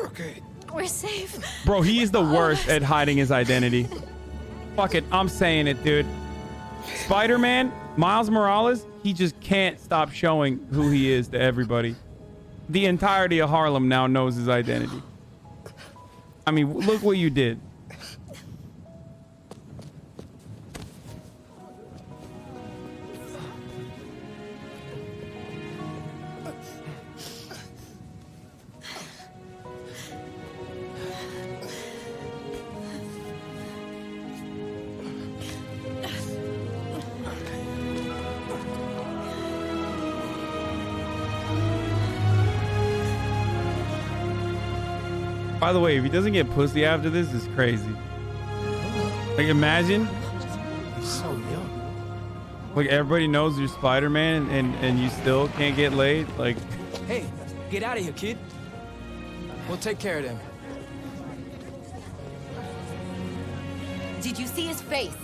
okay? We're safe. Bro, he is the worst at hiding his identity. Fuck it, I'm saying it, dude. Spider-Man, Miles Morales, he just can't stop showing who he is to everybody. The entirety of Harlem now knows his identity. I mean, look what you did. By the way, if he doesn't get pussy after this, it's crazy. Like, imagine. He's so young. Like, everybody knows you're Spider-Man and you still can't get laid. Like, hey, get out of here, kid. We'll take care of them. Did you see his face?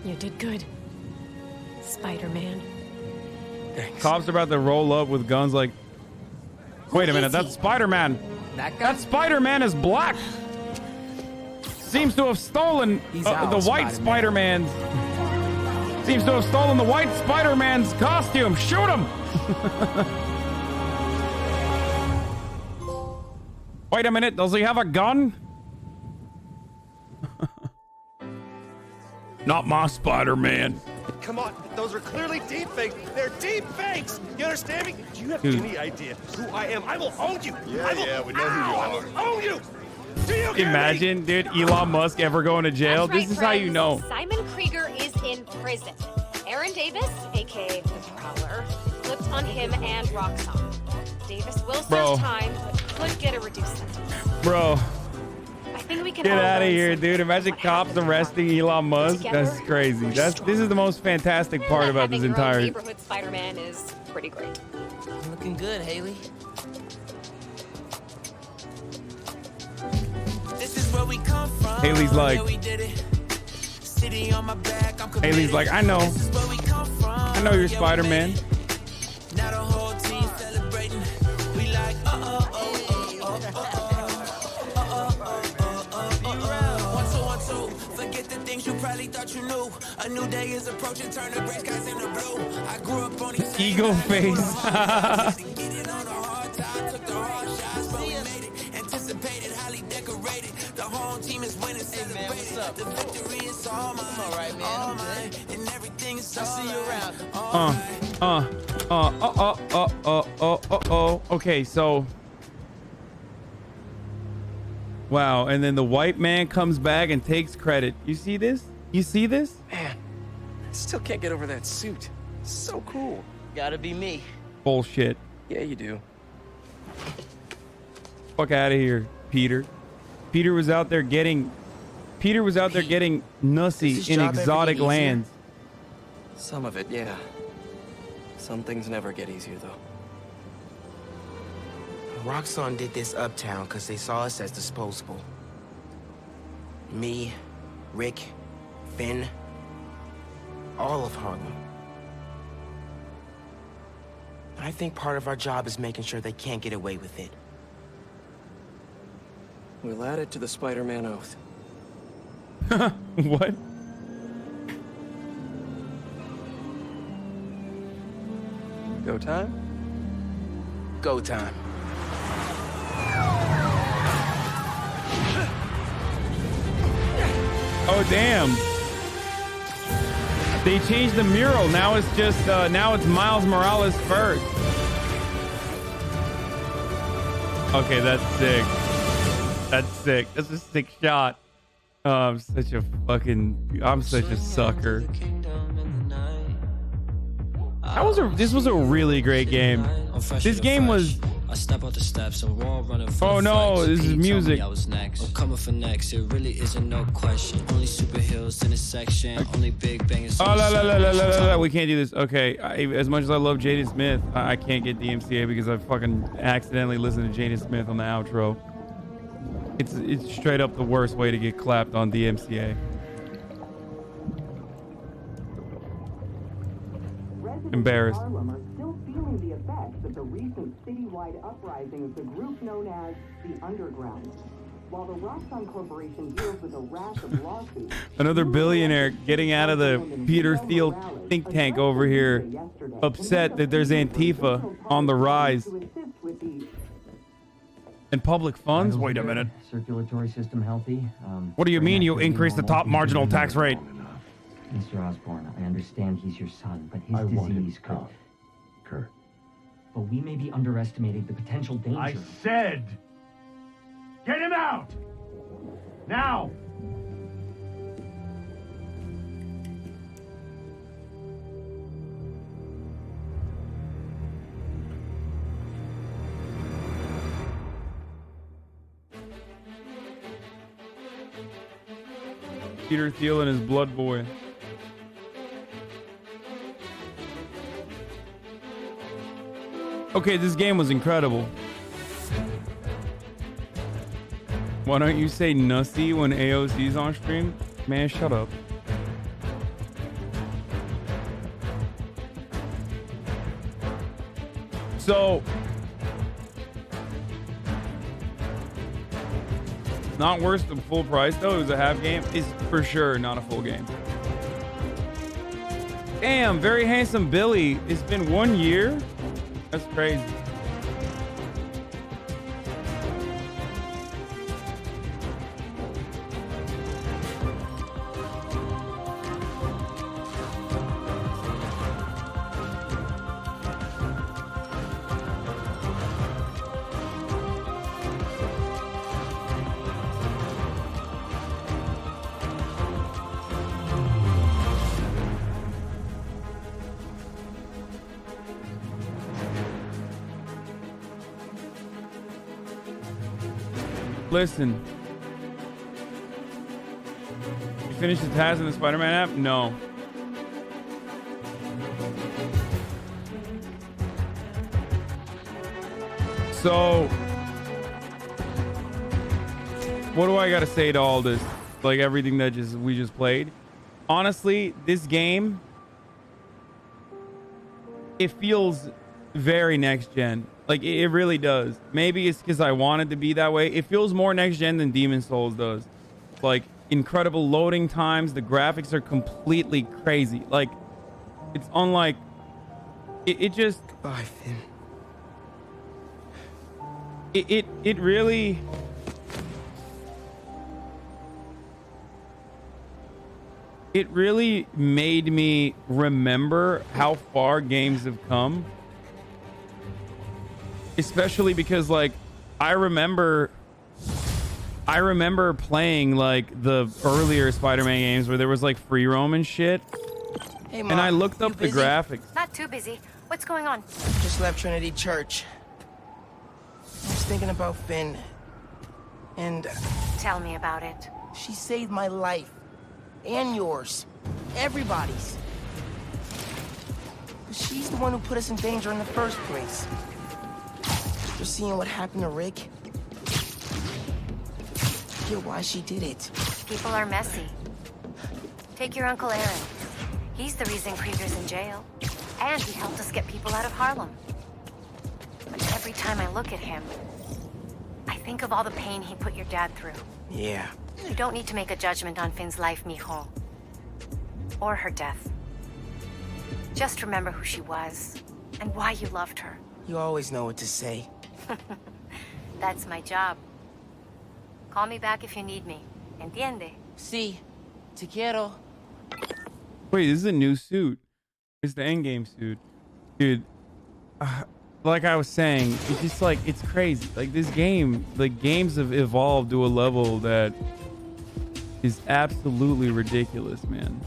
You did good, Spider-Man. Cops are about to roll up with guns like, wait a minute, that's Spider-Man. That Spider-Man is black. Seems to have stolen the white Spider-Man's. Seems to have stolen the white Spider-Man's costume. Shoot him. Wait a minute, does he have a gun? Not my Spider-Man. Come on, those are clearly deep fakes. They're deep fakes. You understand me? Do you have any idea who I am? I will own you. Yeah, we know who you are. I will own you. Do you hear Imagine, dude, Elon Musk ever going to jail. That's right, This is how you know. Simon Krieger is in prison. Aaron Davis, aka the Prowler, flipped on him and Roxanne. Davis will serve time, but could get a reduced sentence. Bro, I think we can get all out of learn here, dude. Imagine cops arresting Elon Musk. That's crazy. This is the most fantastic part about this entire. Neighborhood Spider-Man is pretty great. Looking good, Haley. This is where we come from. Haley's like, Haley's like, I know you're Spider-Man. Now the whole team celebrating. We like, forget the things you probably thought you knew. A new day is approaching, turn the gray skies into blue. I grew up on these Eagle face. Get it on a hard time, took the hard shots, but we made it. Anticipated, highly decorated. The home team is winning, celebrated. The victory is all mine. All right, man. All mine, and everything is all see you around. Okay, so. Wow, and then the white man comes back and takes credit. You see this? You see this? Man, I still can't get over that suit. So cool. Gotta be me. Bullshit. Yeah, you do. Fuck out of here, Peter. Peter was out there getting nussy in exotic lands. Some of it, yeah. Some things never get easier, though. Roxanne did this uptown because they saw us as disposable. Me, Rick, Finn, all of Harlem. I think part of our job is making sure they can't get away with it. We'll add it to the Spider-Man oath. What? Go time? Go time. Oh damn! They changed the mural. Now it's just now it's Miles Morales first. Okay, that's sick. That's sick. That's a sick shot. Oh, I'm such a sucker. This was a really great game. This game was. I step out the steps and we're all running for oh no, this is music. I was next. I'm coming for next. It really isn't no question. Only superheroes in this section. Only big bangers. Oh la. We can't do this. Okay, as much as I love Jaden Smith, I can't get DMCA because I fucking accidentally listened to Jaden Smith on the outro. It's straight up the worst way to get clapped on DMCA. Embarrassed. The effects of the recent citywide uprising of the group known as the Underground. While the Roxanne Corporation deals with a rash of lawsuits, Another billionaire getting out of the Peter Thiel think tank over here, upset that there's Antifa on the rise. And public funds? Wait a minute. Circulatory system healthy. What do you mean you increase the top marginal tax rate? Mr. Osborne, I understand he's your son, but his disease could... Kurt. But we may be underestimating the potential danger. I said, get him out! Now! Peter Thiel and his blood boy. Okay, this game was incredible. Why don't you say nussy when AOC's on stream? Man, shut up. So not worth the full price though. It was a half game. Is for sure not a full game. Damn, very handsome Billy. It's been 1 year. That's crazy. Listen. You finished the task in the Spider-Man app? No. So, what do I gotta say to all this? Like everything that we just played? Honestly, this game, it feels very next gen. Like it really does. Maybe it's because I wanted to be that way. It feels more next gen than Demon's Souls does. Like incredible loading times. The graphics are completely crazy. Like it's unlike it just. Goodbye, Finn. It really. It really made me remember how far games have come. Especially because like I remember playing like the earlier Spider-Man games where there was like free roam and shit. Hey, Mom, and I looked up the graphics. Not too busy. What's going on? Just left Trinity Church. I was thinking about Finn. And tell me about it. She saved my life. And yours. Everybody's. She's the one who put us in danger in the first place. After seeing what happened to Rick, I get why she did it. People are messy. Take your Uncle Aaron. He's the reason Krieger's in jail. And he helped us get people out of Harlem. But every time I look at him, I think of all the pain he put your dad through. Yeah. You don't need to make a judgment on Finn's life, mijo. Or her death. Just remember who she was and why you loved her. You always know what to say. That's my job. Call me back if you need me. Entiende? Sí. Te quiero. Wait, this is a new suit. It's the endgame suit. Dude, like I was saying, it's just like, it's crazy. Like this game, the games have evolved to a level that is absolutely ridiculous, man.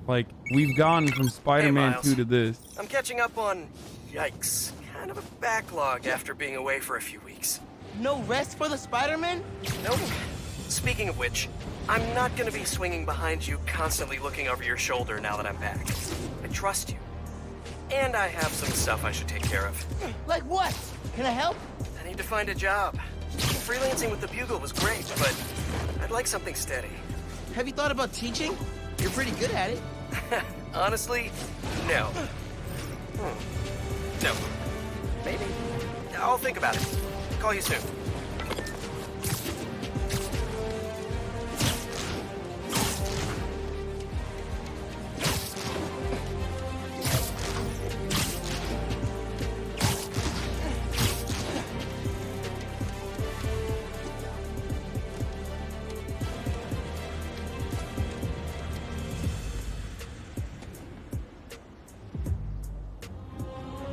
Like, we've gone from Spider-Man 2 to this. I'm catching up on, yikes, kind of a backlog after being away for a few weeks. No rest for the Spider-Man? Nope. Speaking of which, I'm not gonna be swinging behind you, constantly looking over your shoulder now that I'm back. I trust you. And I have some stuff I should take care of. Like what? Can I help? I need to find a job. Freelancing with the Bugle was great, but I'd like something steady. Have you thought about teaching? You're pretty good at it. Honestly, no. No. Maybe. I'll think about it. Call you soon.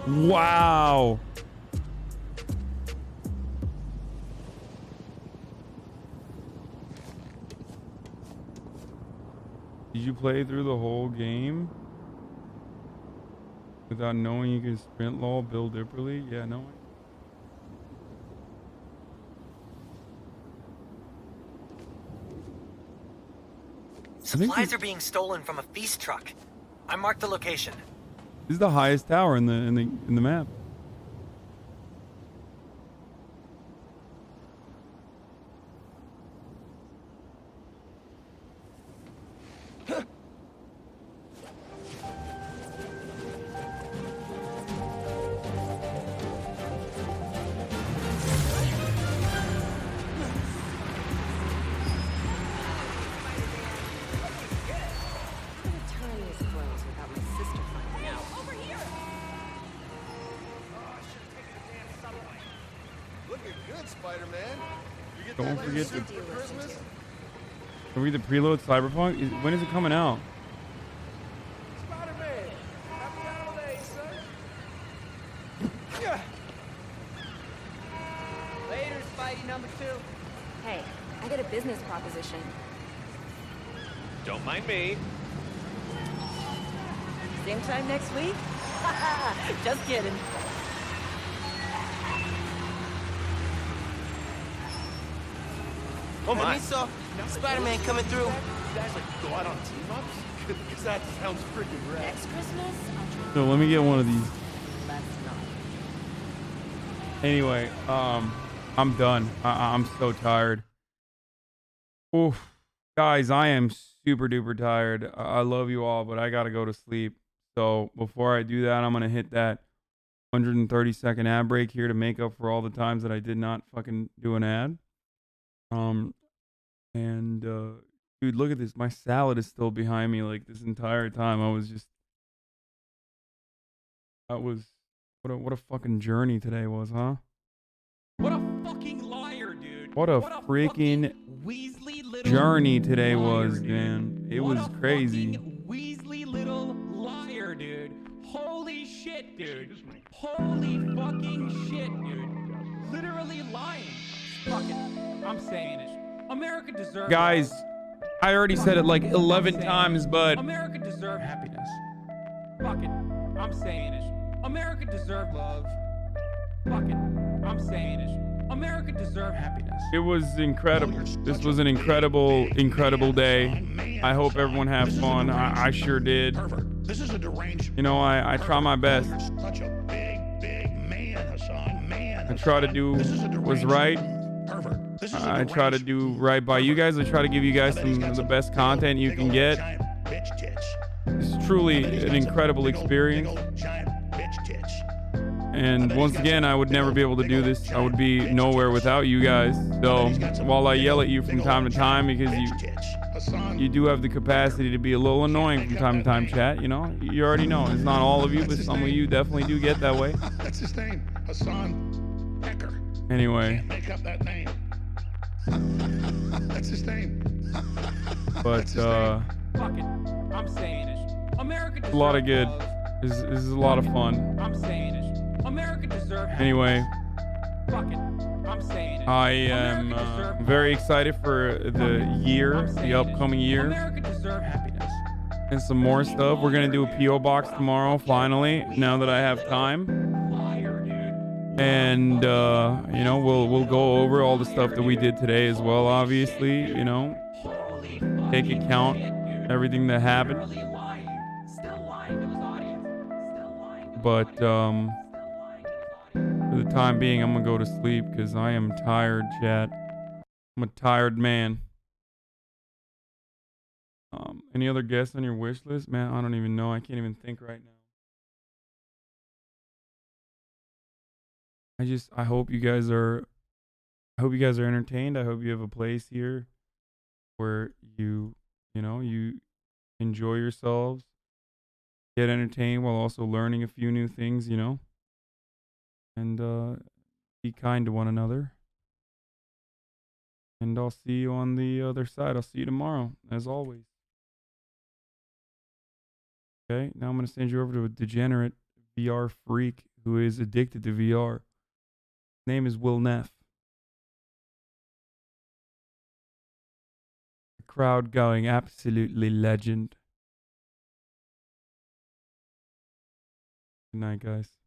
Wow. Did you play through the whole game without knowing you can sprint law build differently? Yeah, no. Supplies are being stolen from a feast truck. I marked the location. This is the highest tower in the map. Don't forget to read the preload Cyberpunk. When is it coming out? Later, Spidey number 2. Hey, I got a business proposition. Don't mind me. Same time next week? Just kidding. Oh my. Hey, so Spider-Man coming through. You guys like go out on team-ups? Because that sounds freaking rad. Next Christmas, I'll So let me get one of these. Let's not. Anyway, I'm done. I'm so tired. Oof. Guys, I am super duper tired. I love you all, but I gotta go to sleep. So before I do that, I'm gonna hit that 130-second ad break here to make up for all the times that I did not fucking do an ad. Dude, look at this. My salad is still behind me like this entire time. What a fucking journey today was, huh? What a fucking liar, dude. What a freaking journey today was, man. It was crazy. Weasley little liar, dude. Holy shit, dude. Holy fucking shit, dude. Literally lying. Fuck it. I'm saying it. America deserves. Guys, I already said it like 11 times, but America deserves happiness. Fuck it. I'm saying it. America deserves love. Fuck it. I'm saying it. America deserves happiness. it was incredible. This was an incredible, incredible day. I hope everyone had fun. I sure did. This is a deranged. You know, I try my best. Such a big man, Hasan. Man. I try to do what's right. I try to do right by you guys. I try to give you guys some of the best content you can get. It's truly an incredible experience. And once again, I would never be able to do this. I would be nowhere without you guys. So while I yell at you from time to time because you do have the capacity to be a little annoying from time to time, chat, you know, you already know. It's not all of you, but some of you definitely do get that way. That's his name, Hasan Becker. Anyway. Make up that name. That's his name. But Fuck it. I'm saying it. America deserves a lot of good. love. This is a lot of fun. I'm saying it. America deserves Anyway. Fuck it. I'm saying it. I am very excited for the year, the upcoming year. America deserves happiness. And some more stuff. We're gonna do a PO box tomorrow, finally, now that I have time. And you know, we'll go over all the stuff that we did today as well, obviously, you know. Take account everything that happened. But for the time being, I'm gonna go to sleep because I am tired, chat. I'm a tired man. Any other guests on your wish list? Man, I don't even know. I can't even think right now. I hope you guys are entertained. I hope you have a place here where you enjoy yourselves, get entertained while also learning a few new things, you know. And be kind to one another. And I'll see you on the other side. I'll see you tomorrow, as always. Okay, now I'm going to send you over to a degenerate VR freak who is addicted to VR. His name is Will Neff. The crowd going absolutely legend. Good night, guys.